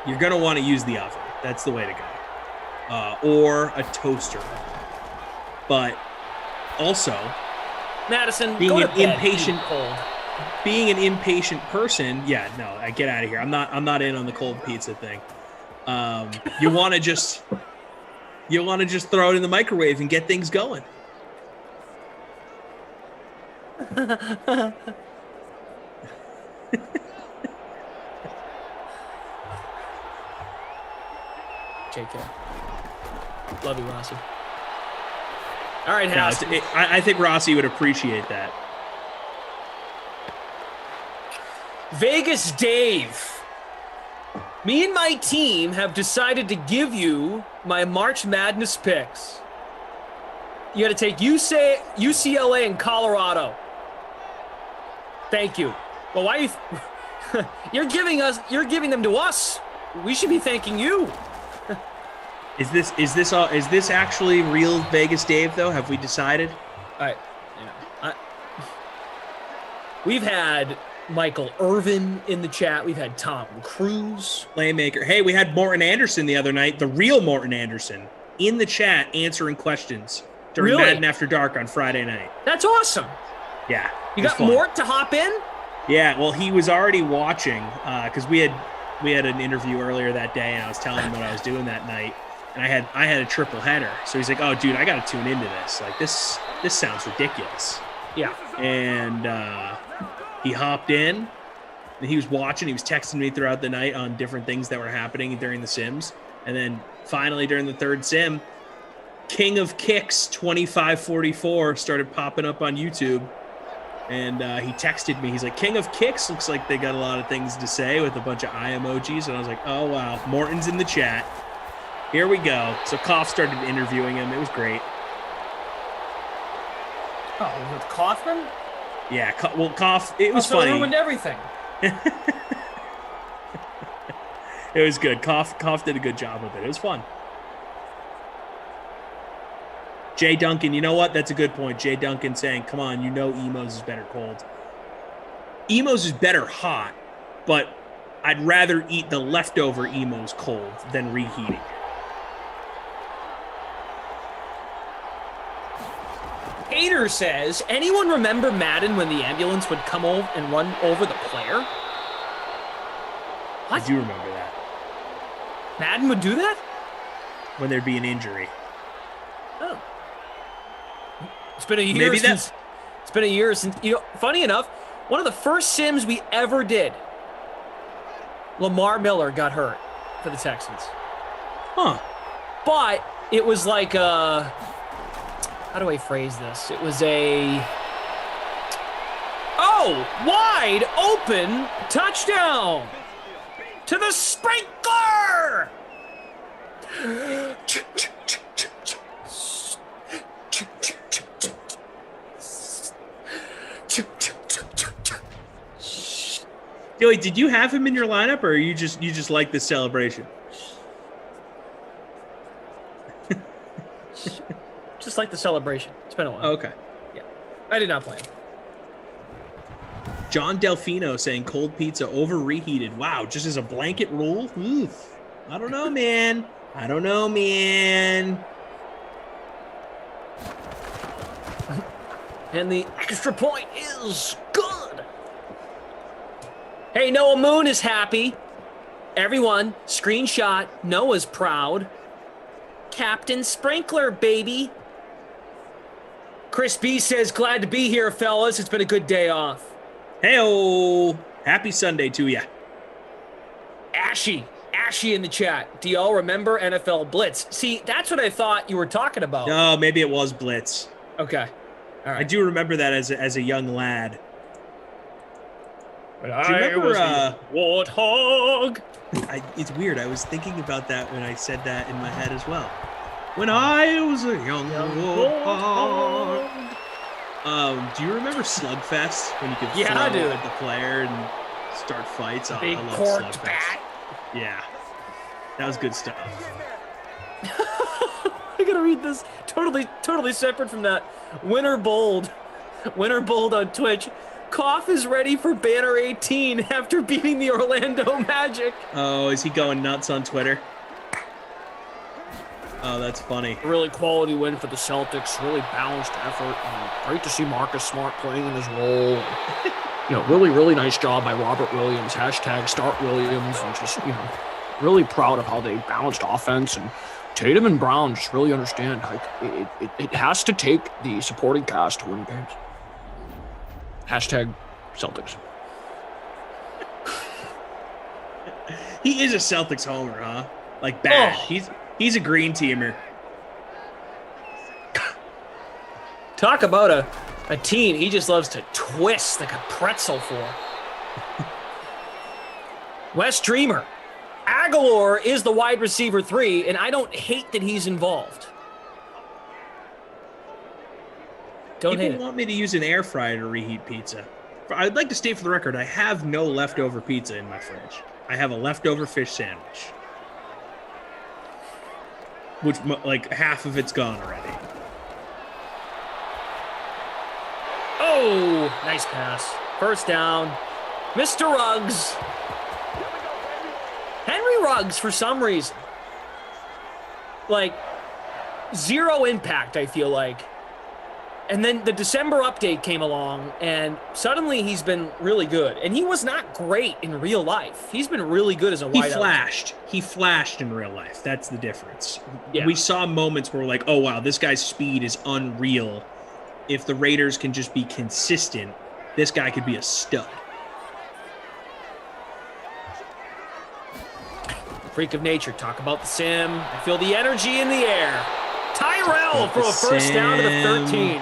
you're going to want to use the oven. That's the way to go. Or a toaster. But also, Madison, being go to an bed, impatient cold. Being an impatient person, yeah, no, I get out of here. I'm not in on the cold pizza thing. You want to just throw it in the microwave and get things going. JK. Love you, Rossi. All right, No, House. I think Rossi would appreciate that. Vegas Dave. Me and my team have decided to give you my March Madness picks. You got to take UCLA and Colorado. Thank you. Well, why are you? You're giving them to us. We should be thanking you. Is this actually real Vegas Dave though? Have we decided? All right. Yeah. We've had Michael Irvin in the chat. We've had Tom Cruise. Playmaker. Hey, we had Morton Anderson the other night, the real Morton Anderson, in the chat answering questions during Madden After Dark on Friday night. That's awesome. Yeah. You got Mort to hop in? Yeah, well, he was already watching because we had an interview earlier that day, and I was telling him what I was doing that night, and I had a triple header. So he's like, "Oh, dude, I got to tune into this. Like this sounds ridiculous." Yeah. And he hopped in, and he was watching. He was texting me throughout the night on different things that were happening during the sims, and then finally during the third sim, King of Kicks 2544 started popping up on YouTube. And he texted me. He's like, King of Kicks looks like they got a lot of things to say with a bunch of eye emojis. And I was like, oh, wow. Morton's in the chat. Here we go. So Koff started interviewing him. It was great. Oh, with Kaufman? Yeah. Koff, it was funny. It ruined everything. It was good. Koff did a good job of it. It was fun. Jay Duncan, you know what? That's a good point. Jay Duncan saying, come on, you know Emos is better cold. Emos is better hot, but I'd rather eat the leftover Emos cold than reheating. Hater says, anyone remember Madden when the ambulance would come over and run over the player? What? I do remember that. Madden would do that? When there'd be an injury. Oh. It's been a year since. It's been a year since. You know, funny enough, one of the first sims we ever did, Lamar Miller got hurt for the Texans. Huh. But it was like a. How do I phrase this? It was a. Oh, wide open touchdown to the sprinkler. Joey, did you have him in your lineup, or you just like this celebration? Just like the celebration. It's been a while. Okay. Yeah. I did not play him. John Delfino saying cold pizza over reheated. Wow, just as a blanket rule? Oof. I don't know, man. And the extra point is good. Hey, Noah Moon is happy. Everyone, screenshot. Noah's proud. Captain Sprinkler, baby. Chris B says, glad to be here, fellas. It's been a good day off. Hey-o. Happy Sunday to ya. Ashy in the chat. Do y'all remember NFL Blitz? See, that's what I thought you were talking about. Oh, maybe it was Blitz. Okay. All right. I do remember that as a young lad. But do you remember Warthog? It's weird. I was thinking about that when I said that in my head as well. When I was a young warthog. Do you remember Slugfest when you could throw at the player and start fights? Big I love corked Slugfest. bat. Yeah, that was good stuff. I gotta read this. Totally separate from that. Winter Bold on Twitch. Koff is ready for Banner 18 after beating the Orlando Magic. Oh, is he going nuts on Twitter? Oh, that's funny. Really quality win for the Celtics. Really balanced effort. Great to see Marcus Smart playing in his role. Really nice job by Robert Williams. # start Williams. And just, really proud of how they balanced offense. And Tatum and Brown just really understand. It has to take the supporting cast to win games. # Celtics. He is a Celtics homer, huh? Like bad. Oh. He's a green teamer. Talk about a team he just loves to twist like a pretzel for. Wes Dreamer. Aguilar is the wide receiver 3, and I don't hate that he's involved. People want me to use an air fryer to reheat pizza. I'd like to state for the record, I have no leftover pizza in my fridge. I have a leftover fish sandwich. Which, like, half of it's gone already. Oh, nice pass. First down. Mr. Ruggs. Henry Ruggs, for some reason. Like, zero impact, I feel like. And then the December update came along, and suddenly he's been really good. And he was not great in real life. He's been really good as a wideout. He flashed in real life. That's the difference. Yeah. We saw moments where we're like, oh, wow, this guy's speed is unreal. If the Raiders can just be consistent, this guy could be a stud. Freak of nature. Talk about the sim. I feel the energy in the air. Tyrell for a first down to the 13.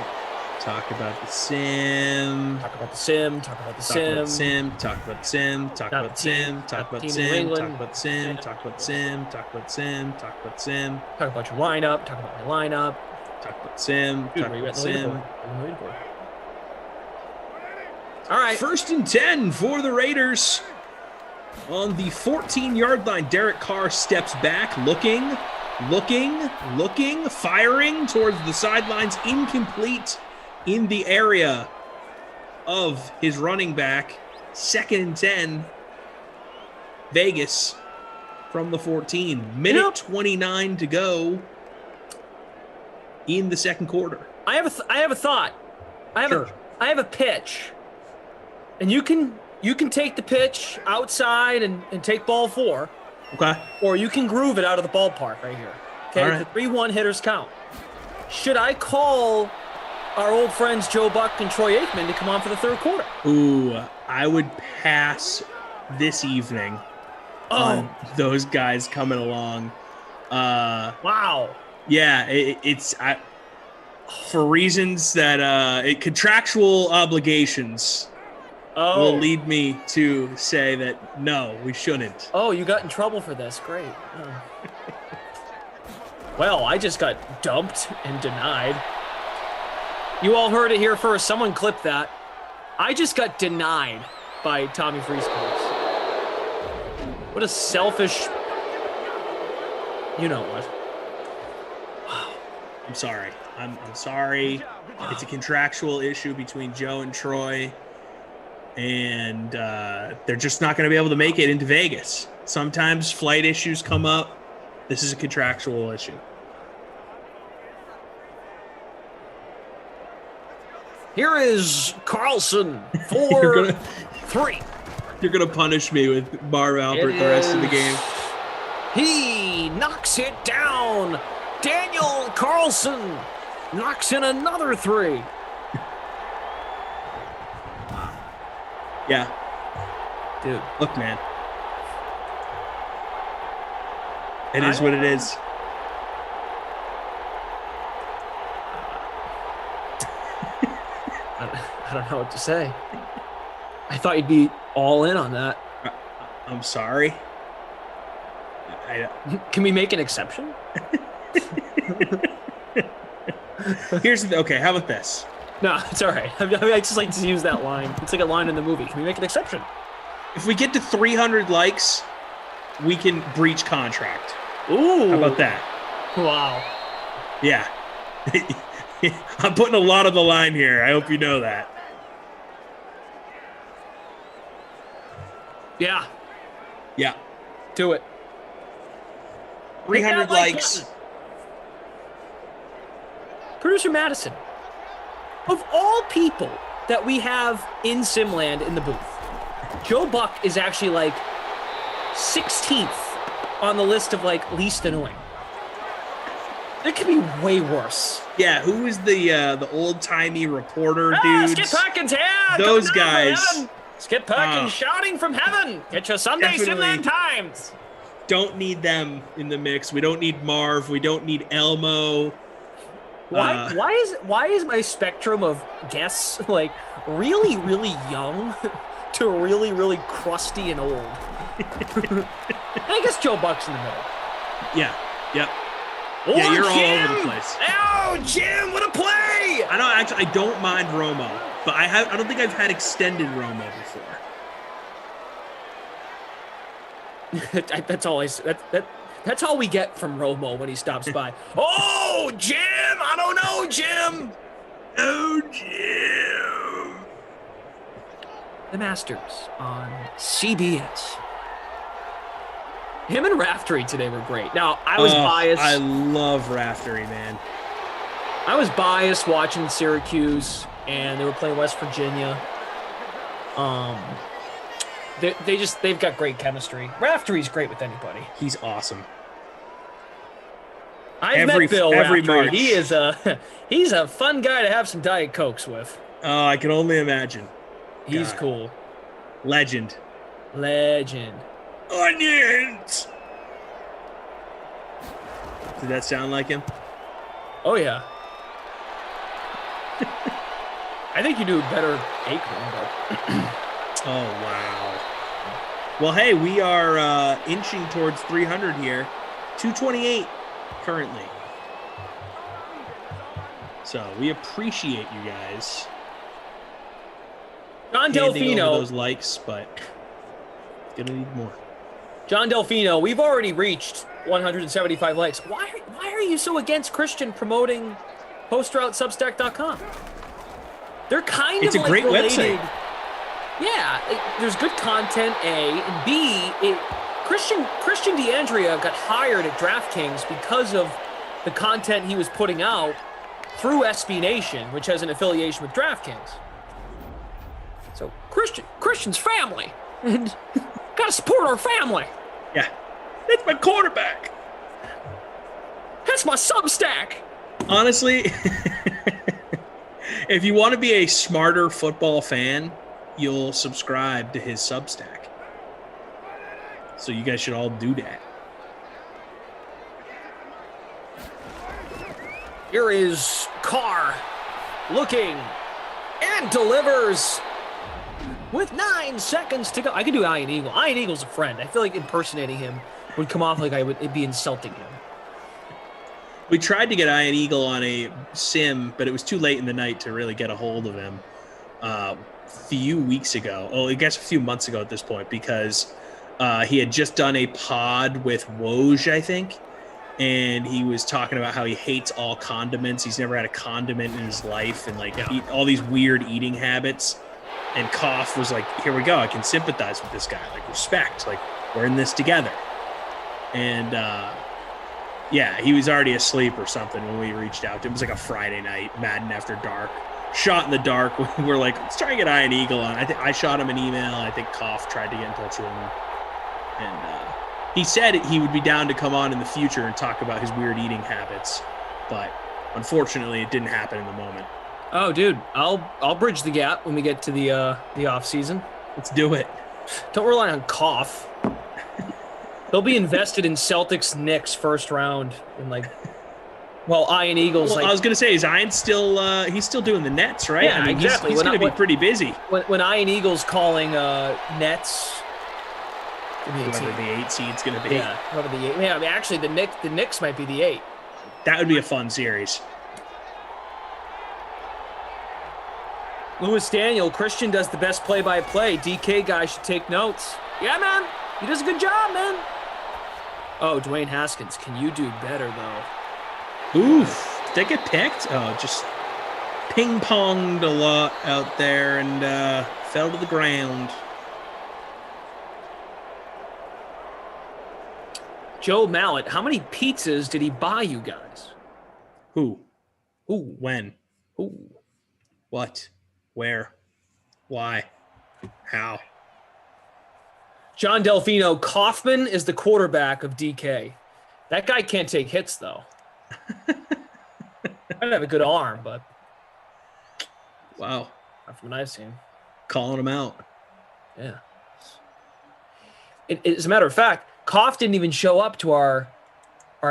Talk about the sim. Talk about the sim. Talk about the sim. Talk about the sim. Talk about the sim. Talk about the sim. Talk about the sim. Talk about the sim. Talk about the sim. Talk about the sim. Talk about your lineup. Talk about my lineup. Talk about the sim. Talk about the sim. All right. 1st and 10 for the Raiders. On the 14-yard line, Derek Carr steps back, looking, firing towards the sidelines, incomplete in the area of his running back. 2nd and 10, Vegas from the 14. Minute 29 to go in the second quarter. I have a thought. I have a pitch, and you can take the pitch outside and take ball 4. Okay. Or you can groove it out of the ballpark right here. Okay, All right. The 3-1 hitters count. Should I call our old friends Joe Buck and Troy Aikman to come on for the third quarter? Ooh, I would pass this evening on those guys coming along. Wow. Yeah, it's for reasons that contractual obligations will lead me to say that no, we shouldn't. Oh, you got in trouble for this. Great. Oh. Well, I just got dumped and denied. You all heard it here first. Someone clip that. I just got denied by Tommy Freescopes. What a selfish... You know what? I'm sorry. I'm sorry. It's a contractual issue between Joe and Troy. And they're just not going to be able to make it into Vegas. Sometimes flight issues come up. This is a contractual issue. Here is Carlson for 3. You're going to punish me with Marv Albert the rest of the game. He knocks it down Daniel Carlson knocks in another 3. Yeah. Dude. Look, man. It is what it is. I don't know what to say. I thought you'd be all in on that. I'm sorry. Can we make an exception? Okay, how about this? No, it's all right. I just like to use that line. It's like a line in the movie. Can we make an exception? If we get to 300 likes, we can breach contract. Ooh. How about that? Wow. Yeah. I'm putting a lot on the line here. I hope you know that. Yeah. Yeah. Do it. 300 likes. Producer Madison, of all people that we have in Simland in the booth, Joe Buck is actually like 16th on the list of like least annoying. It could be way worse. Yeah, who is the old-timey reporter dudes? Skip Perkins here! Those guys. Skip Perkins shouting from heaven. Get your Sunday Simland Times. Don't need them in the mix. We don't need Marv. We don't need Elmo. Why is my spectrum of guests like really, really young to really, really crusty and old? I guess Joe Buck's in the middle. Yeah. Yep. Oh, yeah, you're Jim! all over the place. Oh, Jim, what a play! I don't mind Romo, but I don't think I've had extended Romo before. That's all that's all we get from Romo when he stops by. Oh, Jim! I don't know, Jim! Oh, Jim! The Masters on CBS. Him and Raftery today were great. Now, I was biased. I love Raftery, man. I was biased watching Syracuse, and they were playing West Virginia. They've got great chemistry. Raftery's great with anybody. He's awesome. I've met Bill Raftery. He's a fun guy to have some Diet Cokes with. Oh, I can only imagine. He's cool. Legend. Onions! Did that sound like him? Oh, yeah. I think you do better Aikman, but... Oh, wow. Well, hey, we are inching towards 300 here. 228 currently. So we appreciate you guys. John Delfino. Those likes, but gonna need more. John Delfino, we've already reached 175 likes. Why are you so against Christian promoting posteroutsubstack.com? They're kind of like great related. Website. Yeah, there's good content, A, and B, Christian DeAndrea got hired at DraftKings because of the content he was putting out through SB Nation, which has an affiliation with DraftKings. So Christian's family, and gotta support our family. Yeah, that's my quarterback. That's my Substack. Honestly, if you want to be a smarter football fan, you'll subscribe to his Substack. So you guys should all do that. Here is Carr looking and delivers with 9 seconds to go. I could do Ian Eagle. Ian Eagle's a friend. I feel like impersonating him would come off like it'd be insulting him. We tried to get Ian Eagle on a sim, but it was too late in the night to really get a hold of him a few weeks ago. Oh, I guess a few months ago at this point, because he had just done a pod with Woj, I think, and he was talking about how he hates all condiments. He's never had a condiment in his life, and all these weird eating habits. And Koff was like, here we go. I can sympathize with this guy. Like, respect. Like, we're in this together. And, yeah, he was already asleep or something when we reached out to him. It was like a Friday night, Madden After Dark. Shot in the dark. We're like, let's try and get Ian Eagle on. I shot him an email. I think Koff tried to get in touch with him. And He said he would be down to come on in the future and talk about his weird eating habits, but unfortunately, it didn't happen in the moment. Oh, dude, I'll bridge the gap when we get to the off season. Let's do it. Don't rely on cough. They'll be invested in Celtics Knicks first round and Ian Eagles. Well, I was gonna say, is Ian still? He's still doing the Nets, right? Yeah, I mean, exactly. He's gonna be pretty busy. When Ian Eagles calling Nets. Whoever the 8 seed's gonna be. Yeah, whoever the 8. Yeah, I mean, actually, the Knicks might be the 8. That would be a fun series. Louis Daniel, Christian does the best play-by-play. DK guy should take notes. Yeah, man. He does a good job, man. Oh, Dwayne Haskins, can you do better, though? Oof. Did they get picked? Oh, just ping-ponged a lot out there and fell to the ground. Joe Mallet, how many pizzas did he buy you guys? Who? Who? When? Who? What? Where? Why? How? John Delfino, Kaufman is the quarterback of DK. That guy can't take hits, though. I'd have a good arm, but... Wow. Not from what I've seen. Calling him out. Yeah. As a matter of fact, Koff didn't even show up to our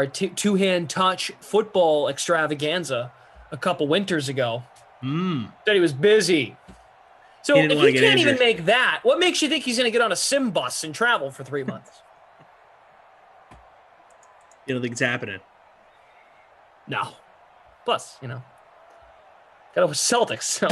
two-hand touch football extravaganza a couple winters ago. Said he was busy. So if he can't even make that, what makes you think he's going to get on a sim bus and travel for 3 months? You don't think it's happening? No. Plus, got to Celtics. So.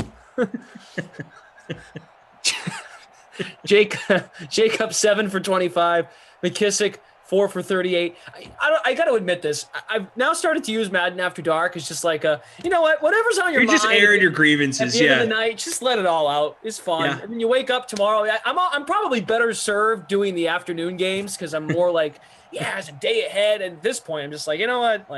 Jacob 7 for 25. McKissick 4 for 38. I got to admit this. I've now started to use Madden After Dark. It's just like you know what? Whatever's on your mind. You're just airing your grievances. At the end of the night, just let it all out. It's fun. Yeah. And then you wake up tomorrow. I'm probably better served doing the afternoon games because I'm more like, it's a day ahead. And at this point, I'm just like, you know what?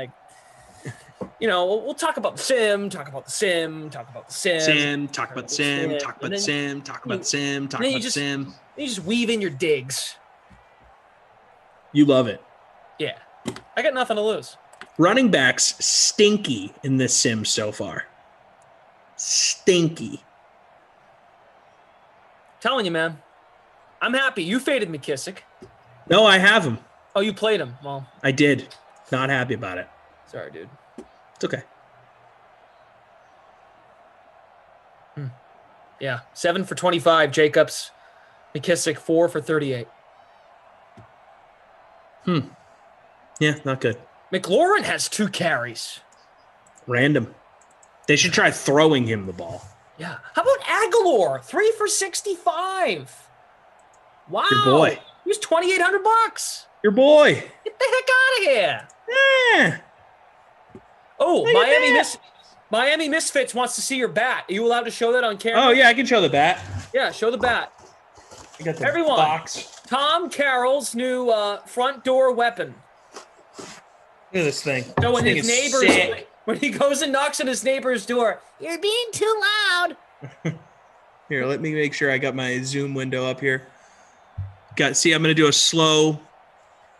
We'll talk about the sim, talk about the sim, talk about the sim, talk about the sim, talk about the sim, talk about the sim, talk about the sim. You just weave in your digs. You love it. Yeah. I got nothing to lose. Running backs stinky in this sim so far. Stinky. Telling you, man. I'm happy. You faded McKissick. No, I have him. Oh, you played him. Well, I did. Not happy about it. Sorry, dude. It's okay. Yeah. 7 for 25, Jacobs. McKissick, 4 for 38. Yeah, not good. McLaurin has 2 carries. Random. They should try throwing him the ball. Yeah. How about Aguilar? 3 for 65. Wow. Your boy. He was $2,800. Your boy. Get the heck out of here. Yeah. Oh, Miami Misfits wants to see your bat. Are you allowed to show that on camera? Oh, yeah, I can show the bat. Yeah, show the bat. I got the Everyone, box. Tom Carroll's new front door weapon. Look at this thing. So when This his thing is neighbors, sick. when he goes and knocks on his neighbor's door, you're being too loud. Here, let me make sure I got my Zoom window up here. I'm going to do a slow.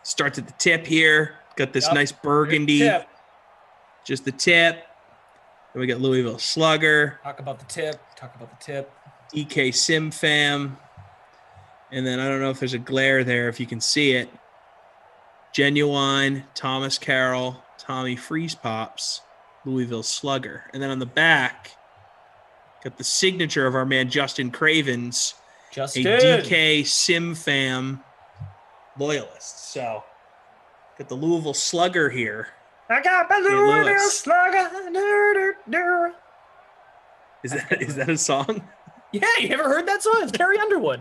Starts at the tip here. Got this nice burgundy. Tip. Just the tip. Then we got Louisville Slugger. Talk about the tip. DK Sim Fam. And then I don't know if there's a glare there, if you can see it. Genuine, Thomas Carroll, Tommy Freeze Pops, Louisville Slugger. And then on the back, got the signature of our man Justin Cravens, a DK Sim Fam loyalist. So, got the Louisville Slugger here. I got my Louisville Slugger. Is that a song? Yeah, you ever heard that song? It's Carrie Underwood.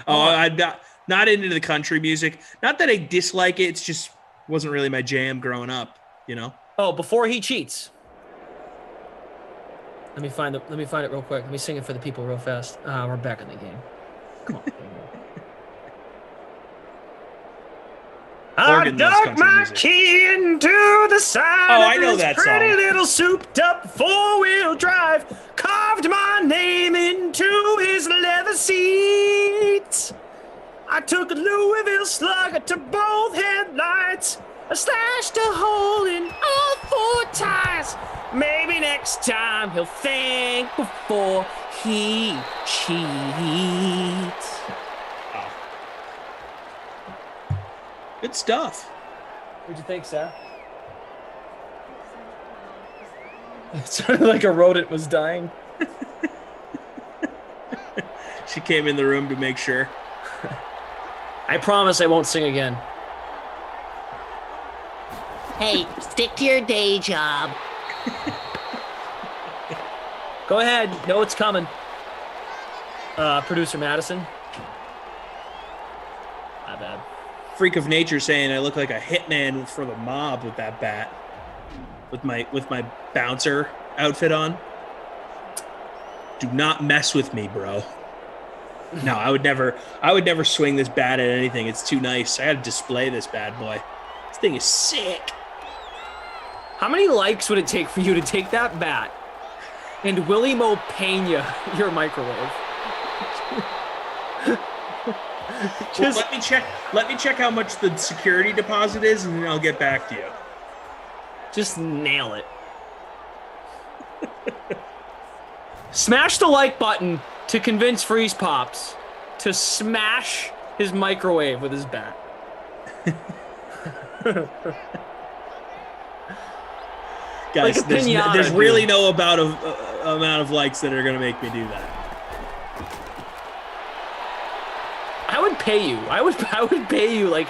Oh, I'm not into the country music. Not that I dislike it. It's just wasn't really my jam growing up, Oh, Before He Cheats. Let me find it real quick. Let me sing it for the people real fast. We're back in the game. Come on. I dug my key into the side of this pretty little souped-up four-wheel drive, carved my name into his leather seats. I took a Louisville Slugger to both headlights. I slashed a hole in all 4 tires. Maybe next time he'll think before he cheats. Oh. Good stuff. What'd you think, Sarah? It sounded like a rodent was dying. She came in the room to make sure. I promise I won't sing again. Hey, stick to your day job. Go ahead. Know it's coming. Producer Madison. My bad. Freak of nature saying I look like a hitman for the mob with that bat. With my bouncer outfit on. Do not mess with me, bro. No, I would never swing this bat at anything. It's too nice. I gotta display this bad boy. This thing is sick. How many likes would it take for you to take that bat and Willie Mo Pena your microwave? Well, let me check how much the security deposit is, and then I'll get back to you. Just nail it. Smash the like button to convince Freeze Pops to smash his microwave with his bat. Guys, Like a there's pinata, really dude. no amount of likes that are going to make me do that. I would pay you. I would pay you like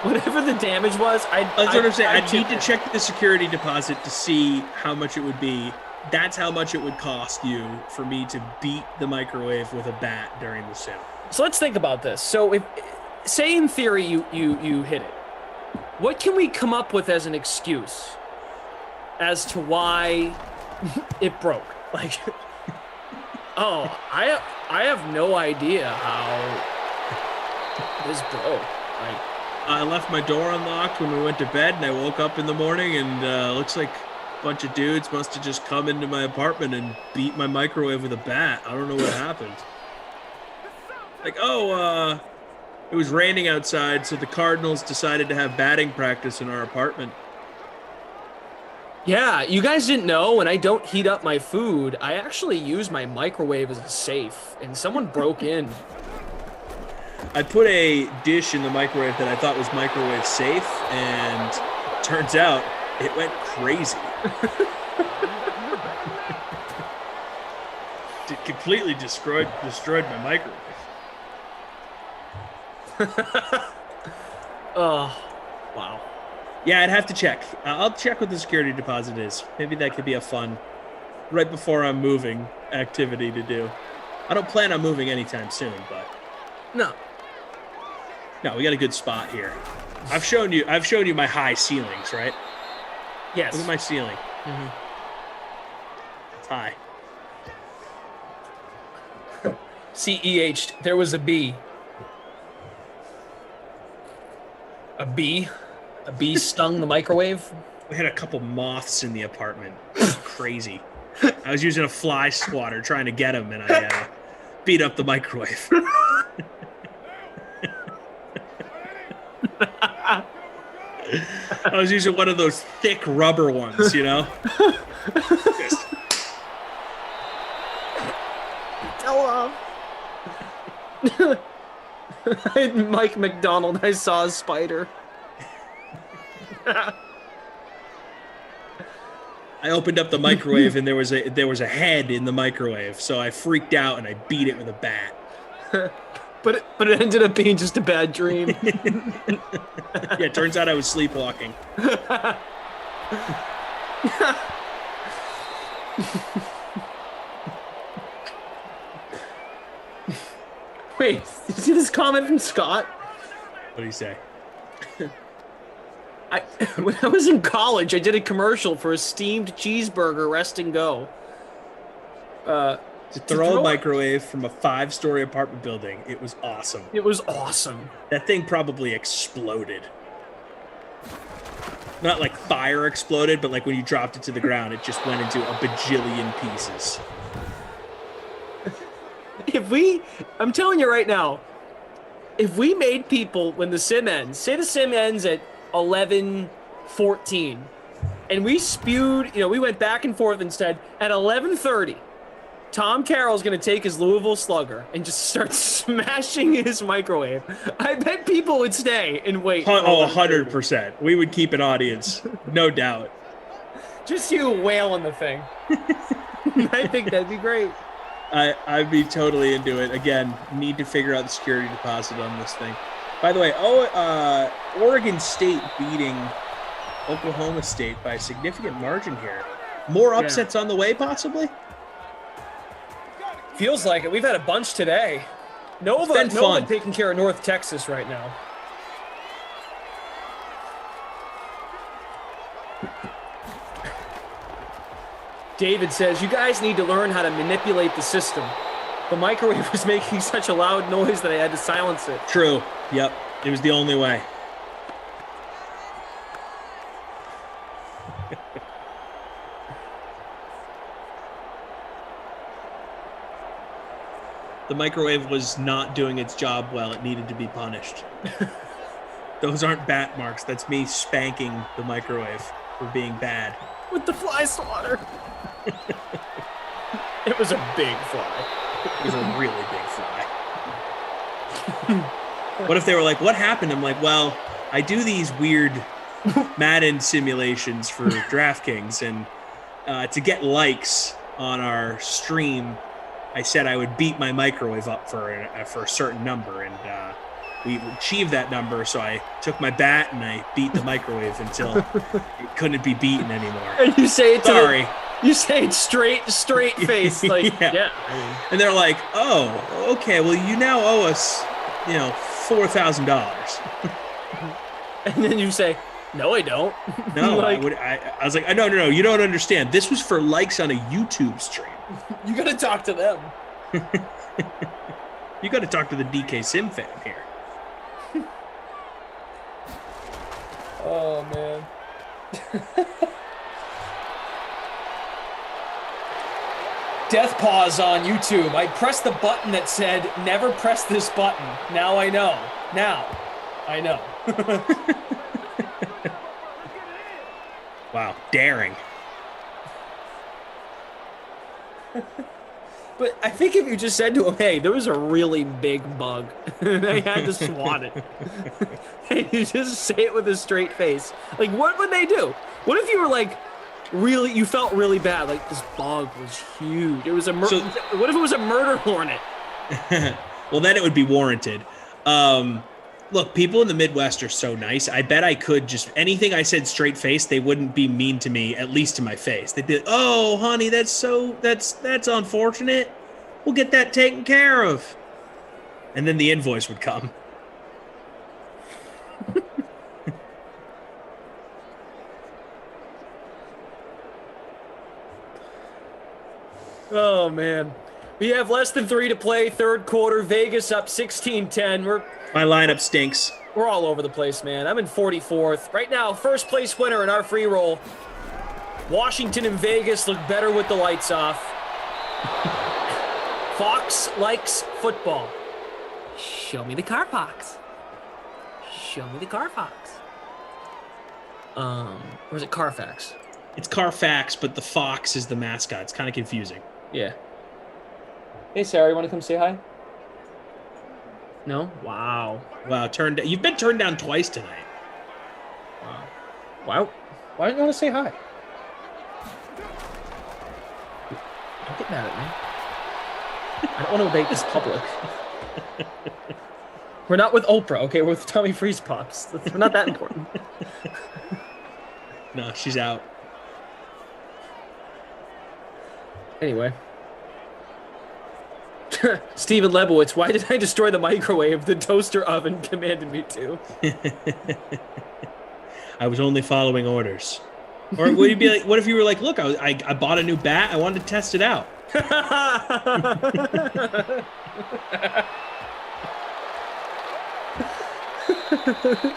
whatever the damage was. That's what I'm saying. I need to check the security deposit to see how much it would be. That's how much it would cost you for me to beat the microwave with a bat during the sim. So let's think about this. So if, say in theory you hit it, what can we come up with as an excuse as to why it broke? Like, oh, I have no idea how this broke. Like, I left my door unlocked when we went to bed, and I woke up in the morning, and looks like a bunch of dudes must have just come into my apartment and beat my microwave with a bat. I don't know what happened. Like, it was raining outside, so the Cardinals decided to have batting practice in our apartment. yeah, you guys didn't know when I don't heat up my food, I actually use my microwave as a safe, and someone broke in. I put a dish in the microwave that I thought was microwave safe, and turns out it went crazy. It completely destroyed my microwave. Oh, wow. Yeah, I'd have to check. I'll check what the security deposit is. Maybe that could be a fun, right before I'm moving, activity to do. I don't plan on moving anytime soon, but no, we got a good spot here. I've shown you my high ceilings, right? Yes. Look at my ceiling. Mm-hmm. It's high. CEH, there was a bee. A bee? A bee stung the microwave? We had a couple moths in the apartment. Crazy. I was using a fly swatter trying to get them, and I beat up the microwave. I was using one of those thick rubber ones, you know? Just... Hello. Mike McDonald, I saw a spider. I opened up the microwave and there was a head in the microwave, so I freaked out and I beat it with a bat. But it ended up being just a bad dream. Yeah, it turns out I was sleepwalking. Wait, did you see this comment from Scott? What do you say? When I was in college, I did a commercial for a steamed cheeseburger rest and go. To throw a microwave from a 5-story apartment building. It was awesome. It was awesome. That thing probably exploded. Not like fire exploded, but like when you dropped it to the ground, it just went into a bajillion pieces. I'm telling you right now, if we made people, when the sim ends, say the sim ends at 11:14, and we spewed, we went back and forth and said, at 11:30, Tom Carroll's going to take his Louisville Slugger and just start smashing his microwave. I bet people would stay and wait. Oh, 100%. We would keep an audience, no doubt. Just you wailing the thing. I think that'd be great. I'd be totally into it. Again, need to figure out the security deposit on this thing. By the way, Oregon State beating Oklahoma State by a significant margin here. More upsets on the way, possibly? Feels like it. We've had a bunch today. Nova taking care of North Texas right now. David says, you guys need to learn how to manipulate the system. The microwave was making such a loud noise that I had to silence it. True. Yep. It was the only way. The microwave was not doing its job well. It needed to be punished. Those aren't bat marks. That's me spanking the microwave for being bad. With the fly swatter. It was a big fly. It was a really big fly. What if they were like, what happened? I'm like, well, I do these weird Madden simulations for DraftKings, and to get likes on our stream, I said I would beat my microwave up for a certain number, and we achieved that number. So I took my bat and I beat the microwave until it couldn't be beaten anymore. And you say it Sorry. You say it straight face, like yeah. And they're like, "Oh, okay. Well, you now owe us, $4,000." And then you say, "No, I don't." No, I was like, "No, you don't understand. This was for likes on a YouTube stream. You got to talk to them. You got to talk to the DK Sim fan here." Oh man. Death pause on YouTube. I pressed the button that said, never press this button. Now I know. Now I know. Wow, daring. But I think if you just said to him, hey, there was a really big bug, and I had to swat it. And you just say it with a straight face. Like, what would they do? What if you were like, you felt really bad, like this bug was huge. It was what if it was a murder hornet? Well, then it would be warranted. Look, people in the Midwest are so nice. I bet I could just anything I said straight face, they wouldn't be mean to me, at least to my face. They'd be like, "Oh, honey, that's unfortunate. We'll get that taken care of." And then the invoice would come. Oh, man. We have less than 3 to play, third quarter. Vegas up 16-10. My lineup stinks. We're all over the place, man. I'm in 44th. Right now, first place winner in our free roll. Washington and Vegas look better with the lights off. Fox likes football. Show me the car, Fox. Show me the car, Fox. Or is it Carfax? It's Carfax, but the fox is the mascot. It's kind of confusing. Yeah. Hey, Sarah, you want to come say hi? No? Wow. Wow, you've been turned down twice tonight. Wow. Why don't you want to say hi? Don't get mad at me. I don't want to make this public. We're not with Oprah, okay? We're with Tommy Freeze Pops. We're not that important. No, she's out. Anyway. Steven Lebowitz, why did I destroy the microwave? The toaster oven commanded me to. I was only following orders. Or would you be like? What if you were like, look, I bought a new bat. I wanted to test it out.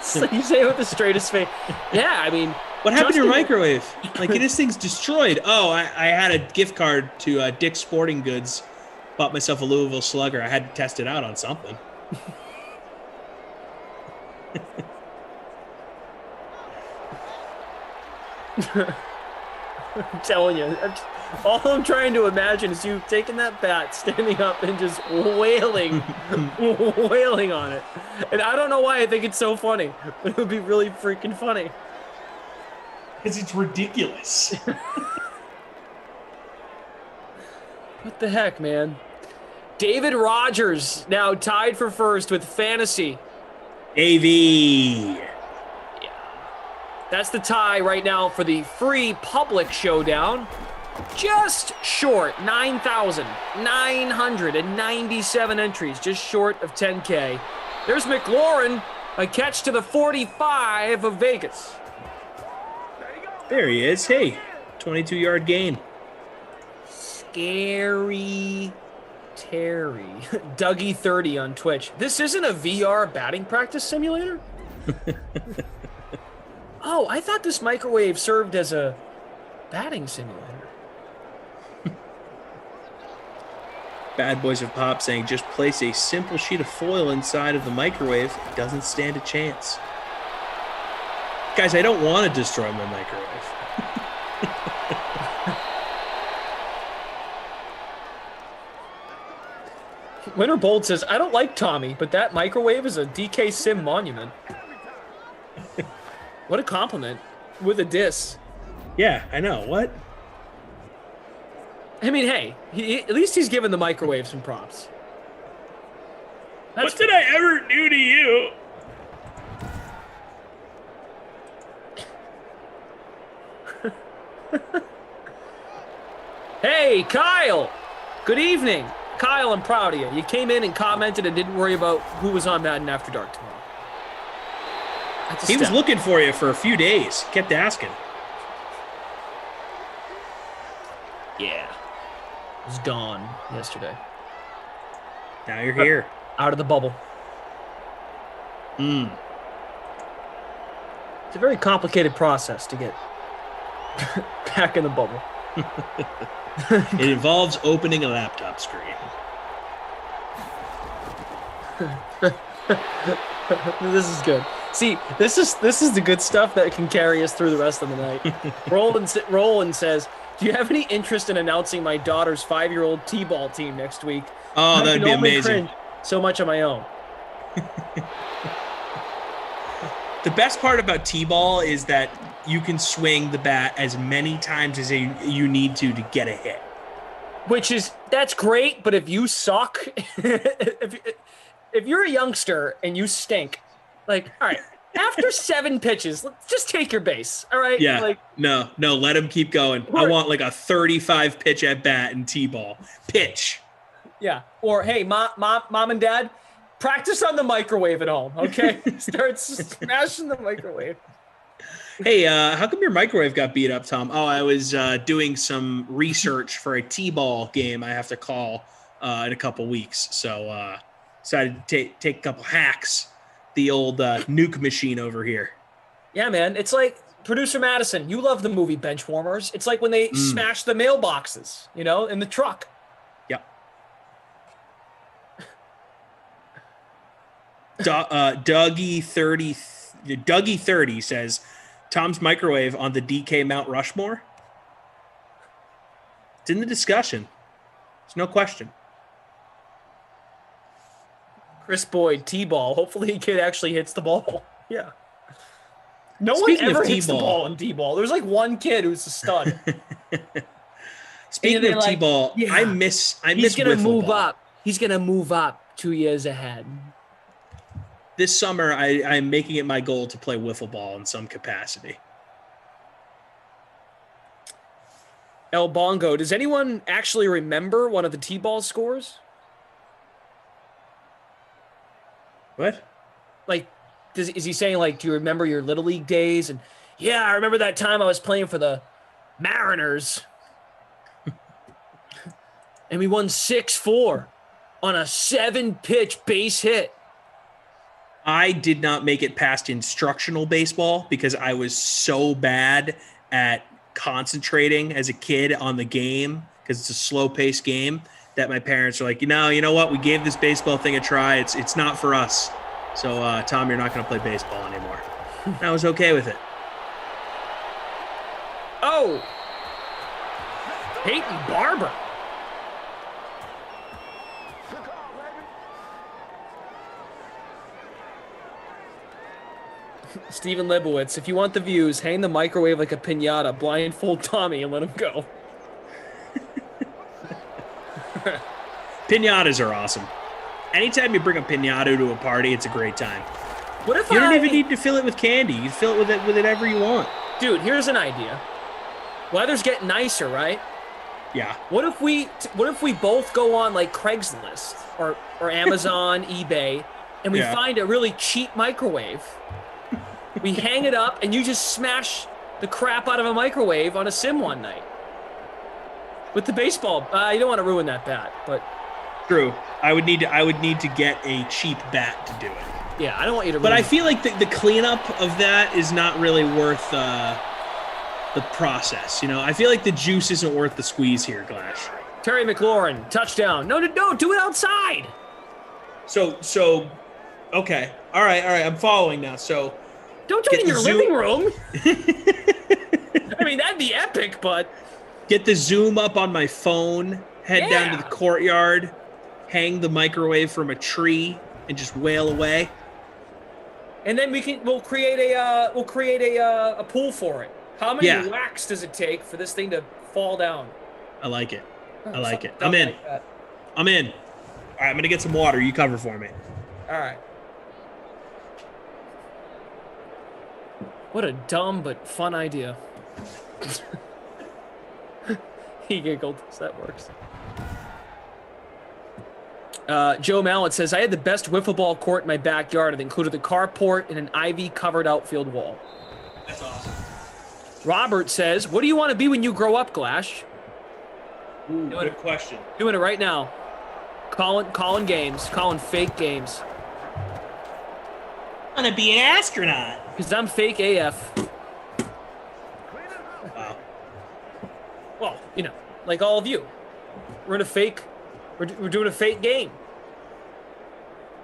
So you say it with the straightest face. Yeah, I mean, what happened to your microwave? Like, this thing's destroyed. Oh, I had a gift card to Dick's Sporting Goods. Bought myself a Louisville Slugger. I had to test it out on something. I'm telling you, all I'm trying to imagine is you taking that bat, standing up, and just wailing on it. And I don't know why I think it's so funny, but it would be really freaking funny. Because it's ridiculous. What the heck, man? David Rogers now tied for first with fantasy. AV. That's the tie right now for the free public showdown. Just short, 9,997 entries, just short of 10K. There's McLaurin, a catch to the 45 of Vegas. There he is. Hey, 22-yard gain. Scary Terry. Dougie30 on Twitch. This isn't a VR batting practice simulator? Oh, I thought this microwave served as a batting simulator. Bad Boys of Pop saying just place a simple sheet of foil inside of the microwave. It doesn't stand a chance. Guys, I don't want to destroy my microwave. Winter Bold says, I don't like Tommy, but that microwave is a DK Sim monument. What a compliment with a diss. Yeah, I know. What? I mean, hey, at least he's giving the microwave some props. What did I ever do to you? Hey, Kyle. Good evening. Kyle, I'm proud of you. You came in and commented and didn't worry about who was on Madden After Dark tomorrow. He was looking for you for a few days. Kept asking. Yeah. Was gone yesterday. Now you're here. Out of the bubble. It's a very complicated process to get back in the bubble. It involves opening a laptop screen. This is good. See, this is the good stuff that can carry us through the rest of the night. Roland says, do you have any interest in announcing my daughter's 5-year-old T-ball team next week? Oh, that'd be amazing. So much on my own. The best part about T-ball is that you can swing the bat as many times as you need to get a hit. That's great, but if you suck, if you're a youngster and you stink, like, all right, after 7 pitches, just take your base, all right? Yeah, like, no, let him keep going. I want like a 35 pitch at bat in T-ball. Pitch. Yeah, or hey, mom and dad, practice on the microwave at home, okay? Start smashing the microwave. Hey, how come your microwave got beat up, Tom? Oh, I was doing some research for a T-ball game I have to call in a couple weeks. So decided to take a couple hacks. The old nuke machine over here. Yeah, man. It's like producer Madison. You love the movie Benchwarmers. It's like when they smash the mailboxes, in the truck. Yep. Dougie30 says, Tom's microwave on the DK Mount Rushmore. It's in the discussion. There's no question. Chris Boyd, T-ball. Hopefully the kid actually hits the ball. Yeah. No Speaking one ever of hits the T-ball. ball in T-ball. There's like one kid who's a stud. Speaking of T-ball, I miss He's gonna wiffle move ball. up. He's gonna move up 2 years ahead. This summer, I'm making it my goal to play wiffle ball in some capacity. El Bongo, does anyone actually remember one of the T-ball scores? What? Like, is he saying, like, do you remember your Little League days? And, yeah, I remember that time I was playing for the Mariners. And we won 6-4 on a 7-pitch base hit. I did not make it past instructional baseball because I was so bad at concentrating as a kid on the game because it's a slow-paced game that my parents were like, you know what? We gave this baseball thing a try. It's not for us. So, Tom, you're not going to play baseball anymore. I was okay with it. Oh! Peyton Barber. Steven Lebowitz, if you want the views, hang the microwave like a piñata, blindfold Tommy, and let him go. Piñatas are awesome. Anytime you bring a piñata to a party, it's a great time. What if you don't even need to fill it with candy? You fill it with whatever you want. Dude, here's an idea. Weather's getting nicer, right? Yeah. What if we both go on like Craigslist or Amazon, eBay, and we find a really cheap microwave? We hang it up, and you just smash the crap out of a microwave on a sim one night with the baseball. You don't want to ruin that bat, but true. I would need to get a cheap bat to do it. Yeah, I don't want you to. But I feel like the cleanup of that is not really worth the process. You know, I feel like the juice isn't worth the squeeze here, Glash. Terry McLaurin, touchdown. No, do it outside. So, okay, all right. I'm following now. So. Don't do it in your living room. I mean, that'd be epic, but... Get the Zoom up on my phone, head down to the courtyard, hang the microwave from a tree, and just wail away. And then we'll create a pool for it. How many whacks does it take for this thing to fall down? I like it. I'm in. I'm in. All right, I'm going to get some water. You cover for me. All right. What a dumb but fun idea. He giggled, so that works. Joe Mallet says, I had the best wiffle ball court in my backyard. It included the carport and an ivy-covered outfield wall. That's awesome. Robert says, what do you want to be when you grow up, Glash? Ooh, good question. Doing it right now. Calling games. Calling fake games. I want to be an astronaut. Because I'm fake AF. Wow. Well, you know, like all of you. We're doing a fake game.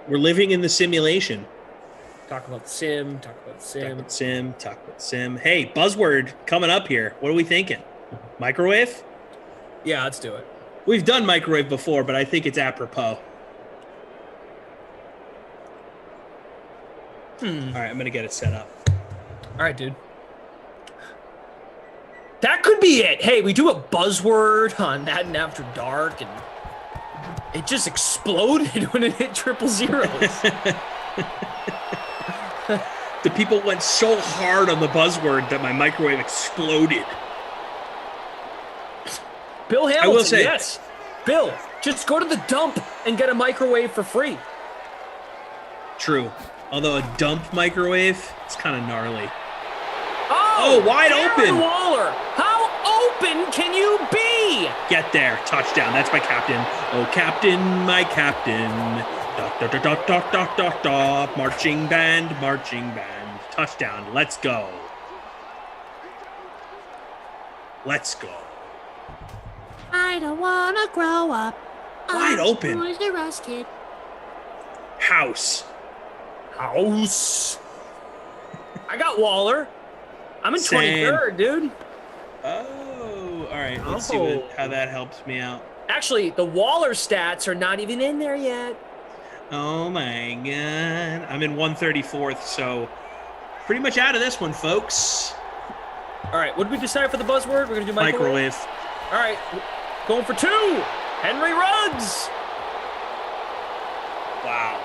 We're living in the simulation. Talk about the sim. Talk about sim. Hey, buzzword coming up here. What are we thinking? Microwave? Yeah, let's do it. We've done microwave before, but I think it's apropos. All right, I'm going to get it set up. All right, dude. That could be it. Hey, we do a buzzword on Madden After Dark, and it just exploded when it hit 000. The people went so hard on the buzzword that my microwave exploded. Bill Hamilton, I will say, yes. Bill, just go to the dump and get a microwave for free. True. Although a dump microwave, it's kind of gnarly. Oh, wide Darren open. Waller, how open can you be? Get there. Touchdown. That's my captain. Oh, captain, my captain. Marching band. Touchdown. Let's go. I don't want to grow up. Wide open. I was arrested. House. I got Waller. I'm in 23rd, dude. Oh, all right. Let's see how that helps me out. Actually, the Waller stats are not even in there yet. Oh my God. I'm in 134th, so pretty much out of this one, folks. All right, what did we decide for the buzzword? We're going to do microwave. All right, going for 2. Henry Ruggs. Wow.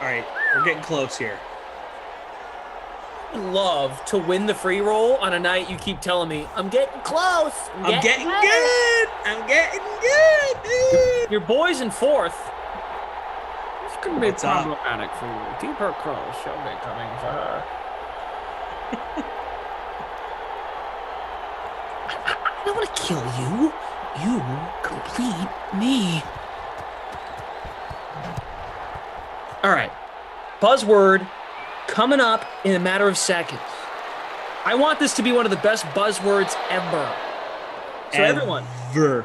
All right, we're getting close here. Love to win the free roll on a night you keep telling me, I'm getting close. I'm getting good. I'm getting good, dude. Your boy's in 4th. This could be problematic for you. Deeper cross shall be coming for her. I don't want to kill you. You complete me. All right. Buzzword coming up in a matter of seconds. I want this to be one of the best buzzwords ever. So everyone, MICRO.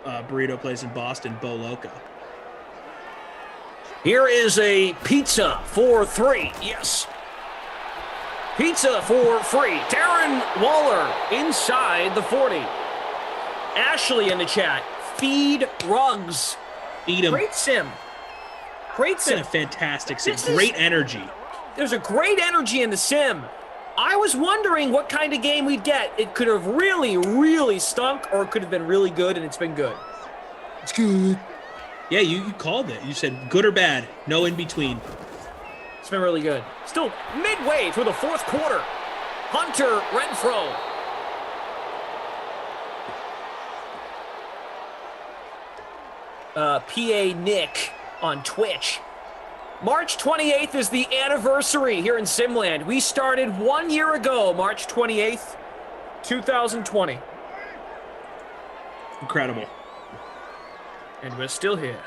burrito place in Boston, Bo Loco. Here is a pizza for 3. Yes. Pizza for free. Darren Waller inside the 40. Ashley in the chat. Feed Ruggs. Feed him. Great sim. Great It's sim. been a fantastic sim. Great energy. There's a great energy in the sim. I was wondering what kind of game we'd get. It could have really, really stunk, or it could have been really good, and it's been good. It's good. Yeah, you called it. You said good or bad. No in between. It's been really good. Still midway through the fourth quarter. Hunter Renfrow. PA Nick on Twitch. March 28th is the anniversary here in Simland. We started 1 year ago, March 28th, 2020. Incredible. And we're still here.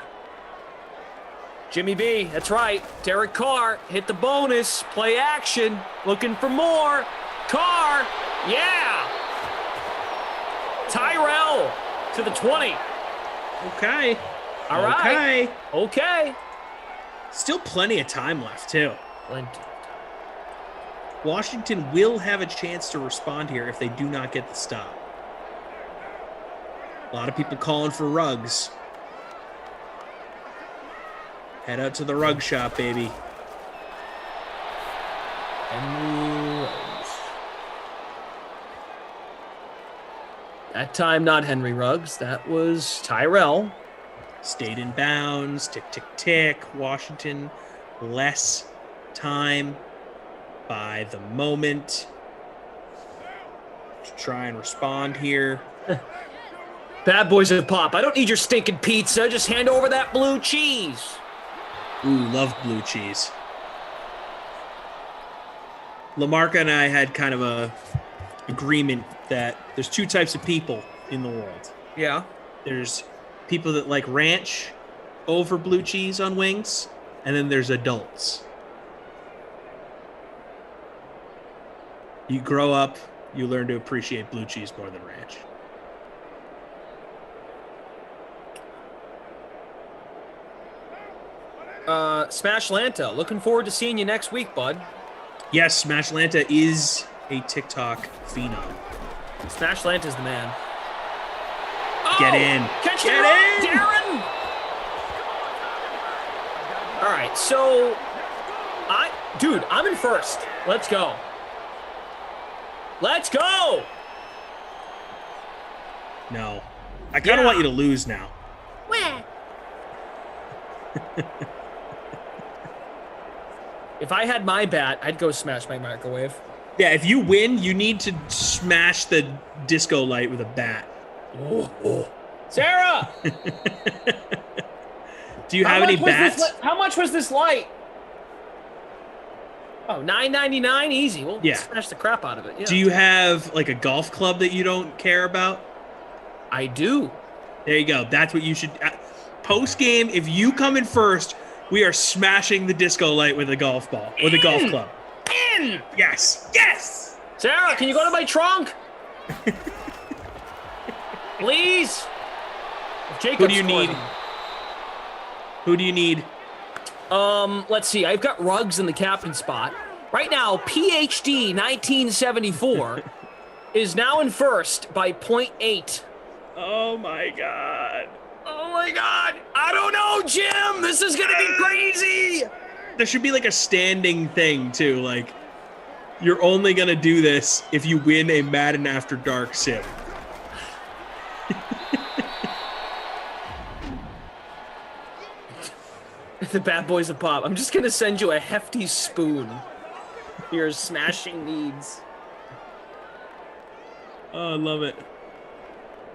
Jimmy B, that's right. Derek Carr hit the bonus. Play action. Looking for more. Carr, yeah. Tyrell to the 20. Okay. All right. Okay. Still plenty of time left, too. Plenty. Washington will have a chance to respond here if they do not get the stop. A lot of people calling for Ruggs. Head out to the rug shop, baby. Henry Ruggs. That time, not Henry Ruggs. That was Tyrell. Stayed in bounds. Tick, tick, tick. Washington, less time by the moment to try and respond here. Bad boys of pop. I don't need your stinking pizza. Just hand over that blue cheese. Ooh, love blue cheese. Lamarca and I had kind of a agreement that there's two types of people in the world. Yeah. There's people that like ranch over blue cheese on wings, and then there's adults. You grow up, you learn to appreciate blue cheese more than ranch. Smash Lanta, looking forward to seeing you next week, bud. Yes, Smash Lanta is a TikTok phenom. Smash Lanta's the man. Get in. Catch Get the in. Darren! All right, so dude, I'm in first. Let's go. Let's go. No. I kind of want you to lose now. Where? If I had my bat, I'd go smash my microwave. Yeah, if you win, you need to smash the disco light with a bat. Oh. Sarah! Do you have any bats? How much was this light? Oh, $9.99, easy. We'll smash the crap out of it. Yeah. Do you have like a golf club that you don't care about? I do. There you go. That's what you should. Post game, if you come in first, we are smashing the disco light with a golf ball, with a golf club. In! Yes! Yes! Sarah, can you go to my trunk? Please? Who do you need? Who do you need? Let's see. I've got Ruggs in the captain spot. Right now, PhD 1974 is now in first by 0.8. Oh my God. Oh my God. I don't know, Jim. This is going to be crazy. There should be like a standing thing too. Like, you're only going to do this if you win a Madden After Dark sim. The bad boys of pop. I'm just going to send you a hefty spoon for your smashing needs. Oh, I love it.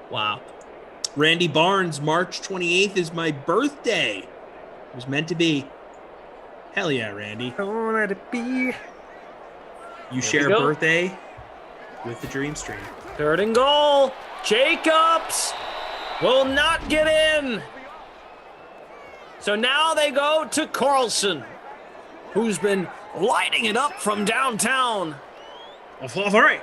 Wow. Randy Barnes, March 28th is my birthday. It was meant to be. Hell yeah, Randy. Don't let it be. You share a birthday with the Dream Stream. 3rd and goal. Jacobs will not get in. So now they go to Carlson, who's been lighting it up from downtown. All right.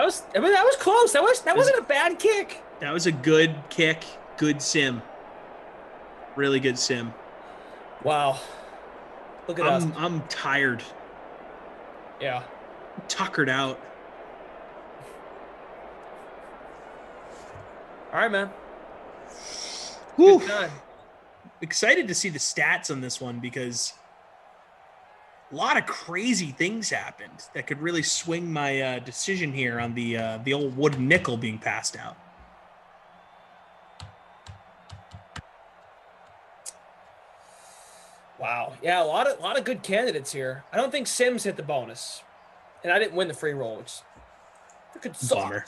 That was close. That wasn't a bad kick. That was a good kick. Good sim. Really good sim. Wow. Look at us. I'm tired. Yeah. I'm tuckered out. All right, man. Good time. Excited to see the stats on this one because a lot of crazy things happened that could really swing my decision here on the old wooden nickel being passed out. Wow. Yeah, a lot of good candidates here. I don't think Sims hit the bonus, and I didn't win the free roll, which freaking Bummer.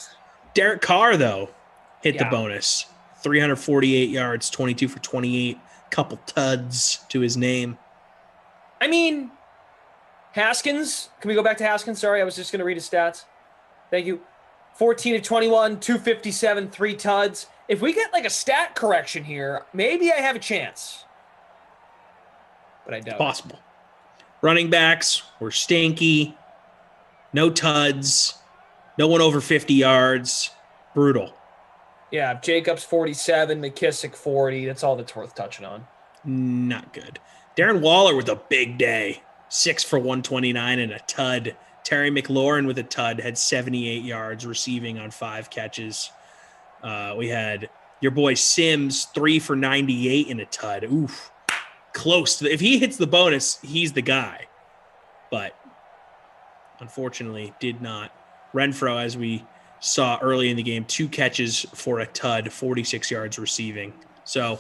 Derek Carr though hit the Yeah. bonus. 348 yards, 22 for 28, couple tuds to his name. I mean, Haskins. Can we go back to Haskins? Sorry, I was just going to read his stats. Thank you. 14 of 21, 257, 3 tuds. If we get like a stat correction here, maybe I have a chance. But I doubt Possible. Running backs were stinky. No tuds. No one over 50 yards. Brutal. Yeah, Jacobs 47, McKissick 40. That's all that's worth touching on. Not good. Darren Waller with a big day. 6 for 129 and a tud. Terry McLaurin with a tud had 78 yards receiving on 5 catches. We had your boy Sims 3 for 98 and a tud. Oof. Close. If he hits the bonus, he's the guy. But unfortunately did not. Renfro, as we saw early in the game, 2 catches for a tud, 46 yards receiving. So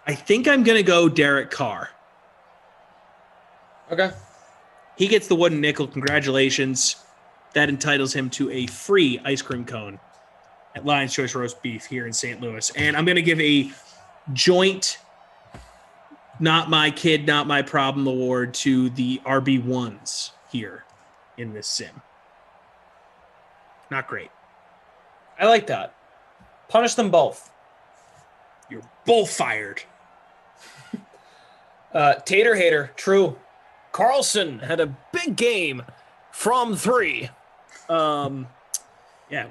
I think I'm going to go Derek Carr. Okay. He gets the wooden nickel. Congratulations. That entitles him to a free ice cream cone at Lion's Choice Roast Beef here in St. Louis. And I'm going to give a joint Not My Kid, Not My Problem award to the RB1s here in this sim. Not great. I like that. Punish them both. You're both fired. Tater hater, true. Carlson had a big game from 3. Yeah. Wow.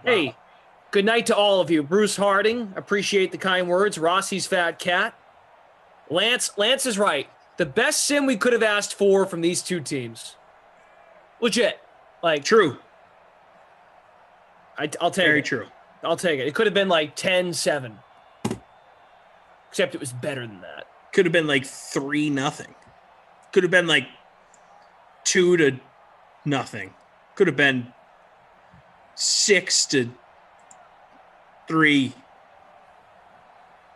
Hey, good night to all of you. Bruce Harding, appreciate the kind words. Rossi's fat cat. Lance is right. The best sim we could have asked for from these two teams. Legit. Like true. I'll take Very it. true. I'll take it. It could have been like 10-7. Except it was better than that. Could have been like 3-0. Could have been like 2-0. Could have been 6-3.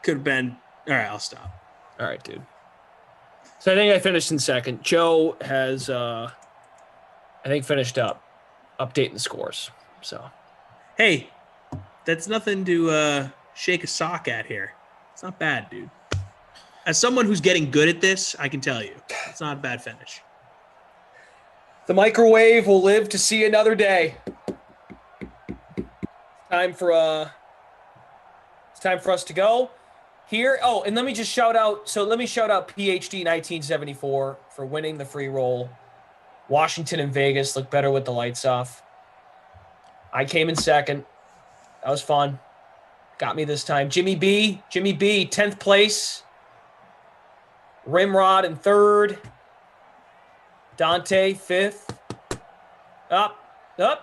Could have been. All right, I'll stop. All right, dude. So I think I finished in second. Joe has, I think, finished up, updating the scores. So, hey, that's nothing to shake a sock at here. It's not bad, dude. As someone who's getting good at this, I can tell you, it's not a bad finish. the microwave will live to see another day. It's time for us to go. Here, oh, and let me just shout out PhD 1974 for winning the free roll. Washington and Vegas look better with the lights off. I came in second. That was fun. Got me this time. Jimmy B, 10th place. Rimrod in third. Dante, 5th. Up.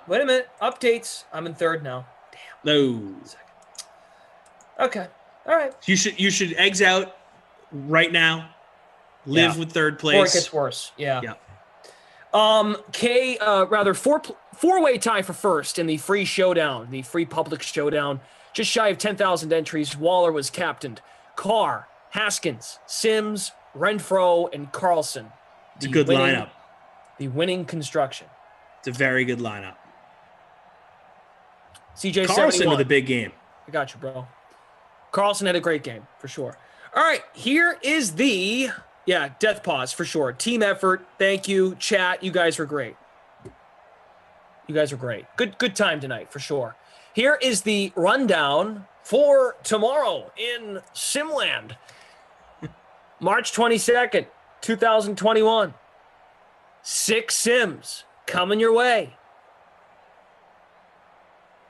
Wait a minute. Updates. I'm in third now. No. Okay. All right. You should eggs out right now. Live with third place. Before it gets worse. Yeah. Four-way tie for first in the free showdown, the free public showdown. Just shy of 10,000 entries. Waller was captained. Carr, Haskins, Sims, Renfro, and Carlson. It's a good lineup. The winning construction. It's a very good lineup. CJ Carlson with a big game. I got you, bro. Carlson had a great game, for sure. All right, here is the, death pause, for sure. Team effort, thank you. Chat, you guys were great. Good time tonight, for sure. Here is the rundown for tomorrow in Simland. March 22nd, 2021. 6 sims, coming your way.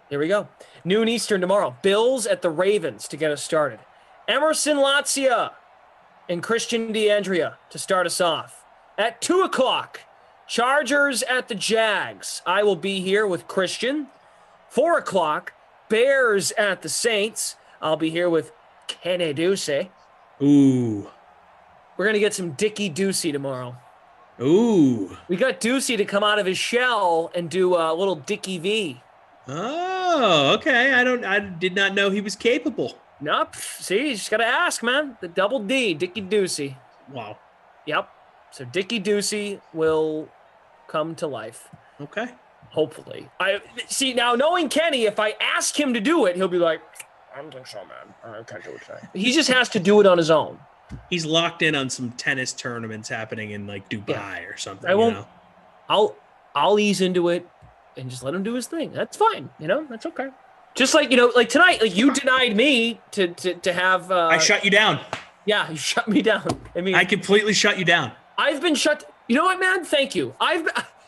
Here we go. Noon Eastern tomorrow. Bills at the Ravens to get us started. Emerson Latzia and Christian DeAndrea to start us off. At 2 o'clock, Chargers at the Jags. I will be here with Christian. 4 o'clock, Bears at the Saints. I'll be here with Kenny Ducey. Ooh. We're going to get some Dickie Ducey tomorrow. Ooh. We got Ducey to come out of his shell and do a little Dickie V. Oh, okay. I did not know he was capable. Nope. See, you just got to ask, man. The double D, Dickie Ducey. Wow. Yep. So Dickie Ducey will come to life. Okay. Hopefully. I see now, knowing Kenny, if I ask him to do it, he'll be like, I don't think so, man. I can't do it today. He just has to do it on his own. He's locked in on some tennis tournaments happening in like Dubai or something. I won't. You know? I'll ease into it and just let him do his thing. That's fine. You know, that's okay. Just like, you know, like tonight, like you denied me to have. I shut you down. Yeah, you shut me down. I mean, I completely shut you down. I've been shut. You know what, man? Thank you.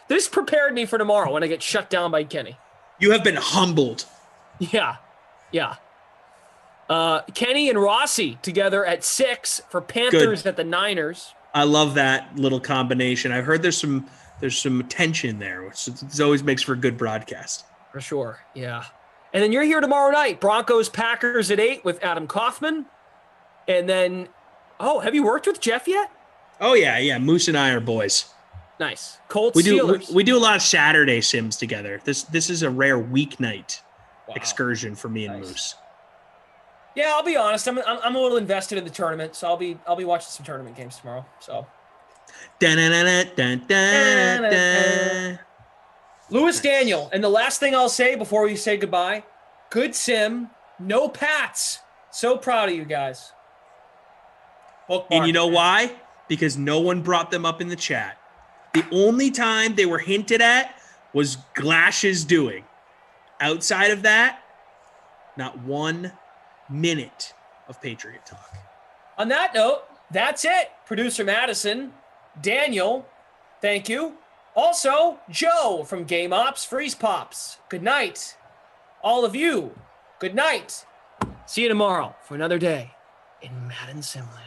This prepared me for tomorrow when I get shut down by Kenny. You have been humbled. Yeah. Kenny and Rossi together at 6 for Panthers at the Niners. I love that little combination. I've heard there's some tension there, which always makes for a good broadcast. For sure, yeah. And then you're here tomorrow night. Broncos Packers at 8 with Adam Kaufman. And then, have you worked with Geoff yet? Oh yeah. Moose and I are boys. Nice. Colts we Steelers. do a lot of Saturday sims together. This is a rare weeknight excursion for me and Moose. Yeah, I'll be honest. I'm a little invested in the tournament, so I'll be watching some tournament games tomorrow. So. Lewis Daniel, and the last thing I'll say before we say goodbye: good sim, no Pats. So proud of you guys. And you know why? Because no one brought them up in the chat. The only time they were hinted at was Glash's doing. Outside of that, not 1 minute of Patriot talk. On that note, that's it. Producer Madison, Daniel, thank you. Also, Joe from Game Ops Freeze Pops. Good night. All of you, good night. See you tomorrow for another day in Madden Simland.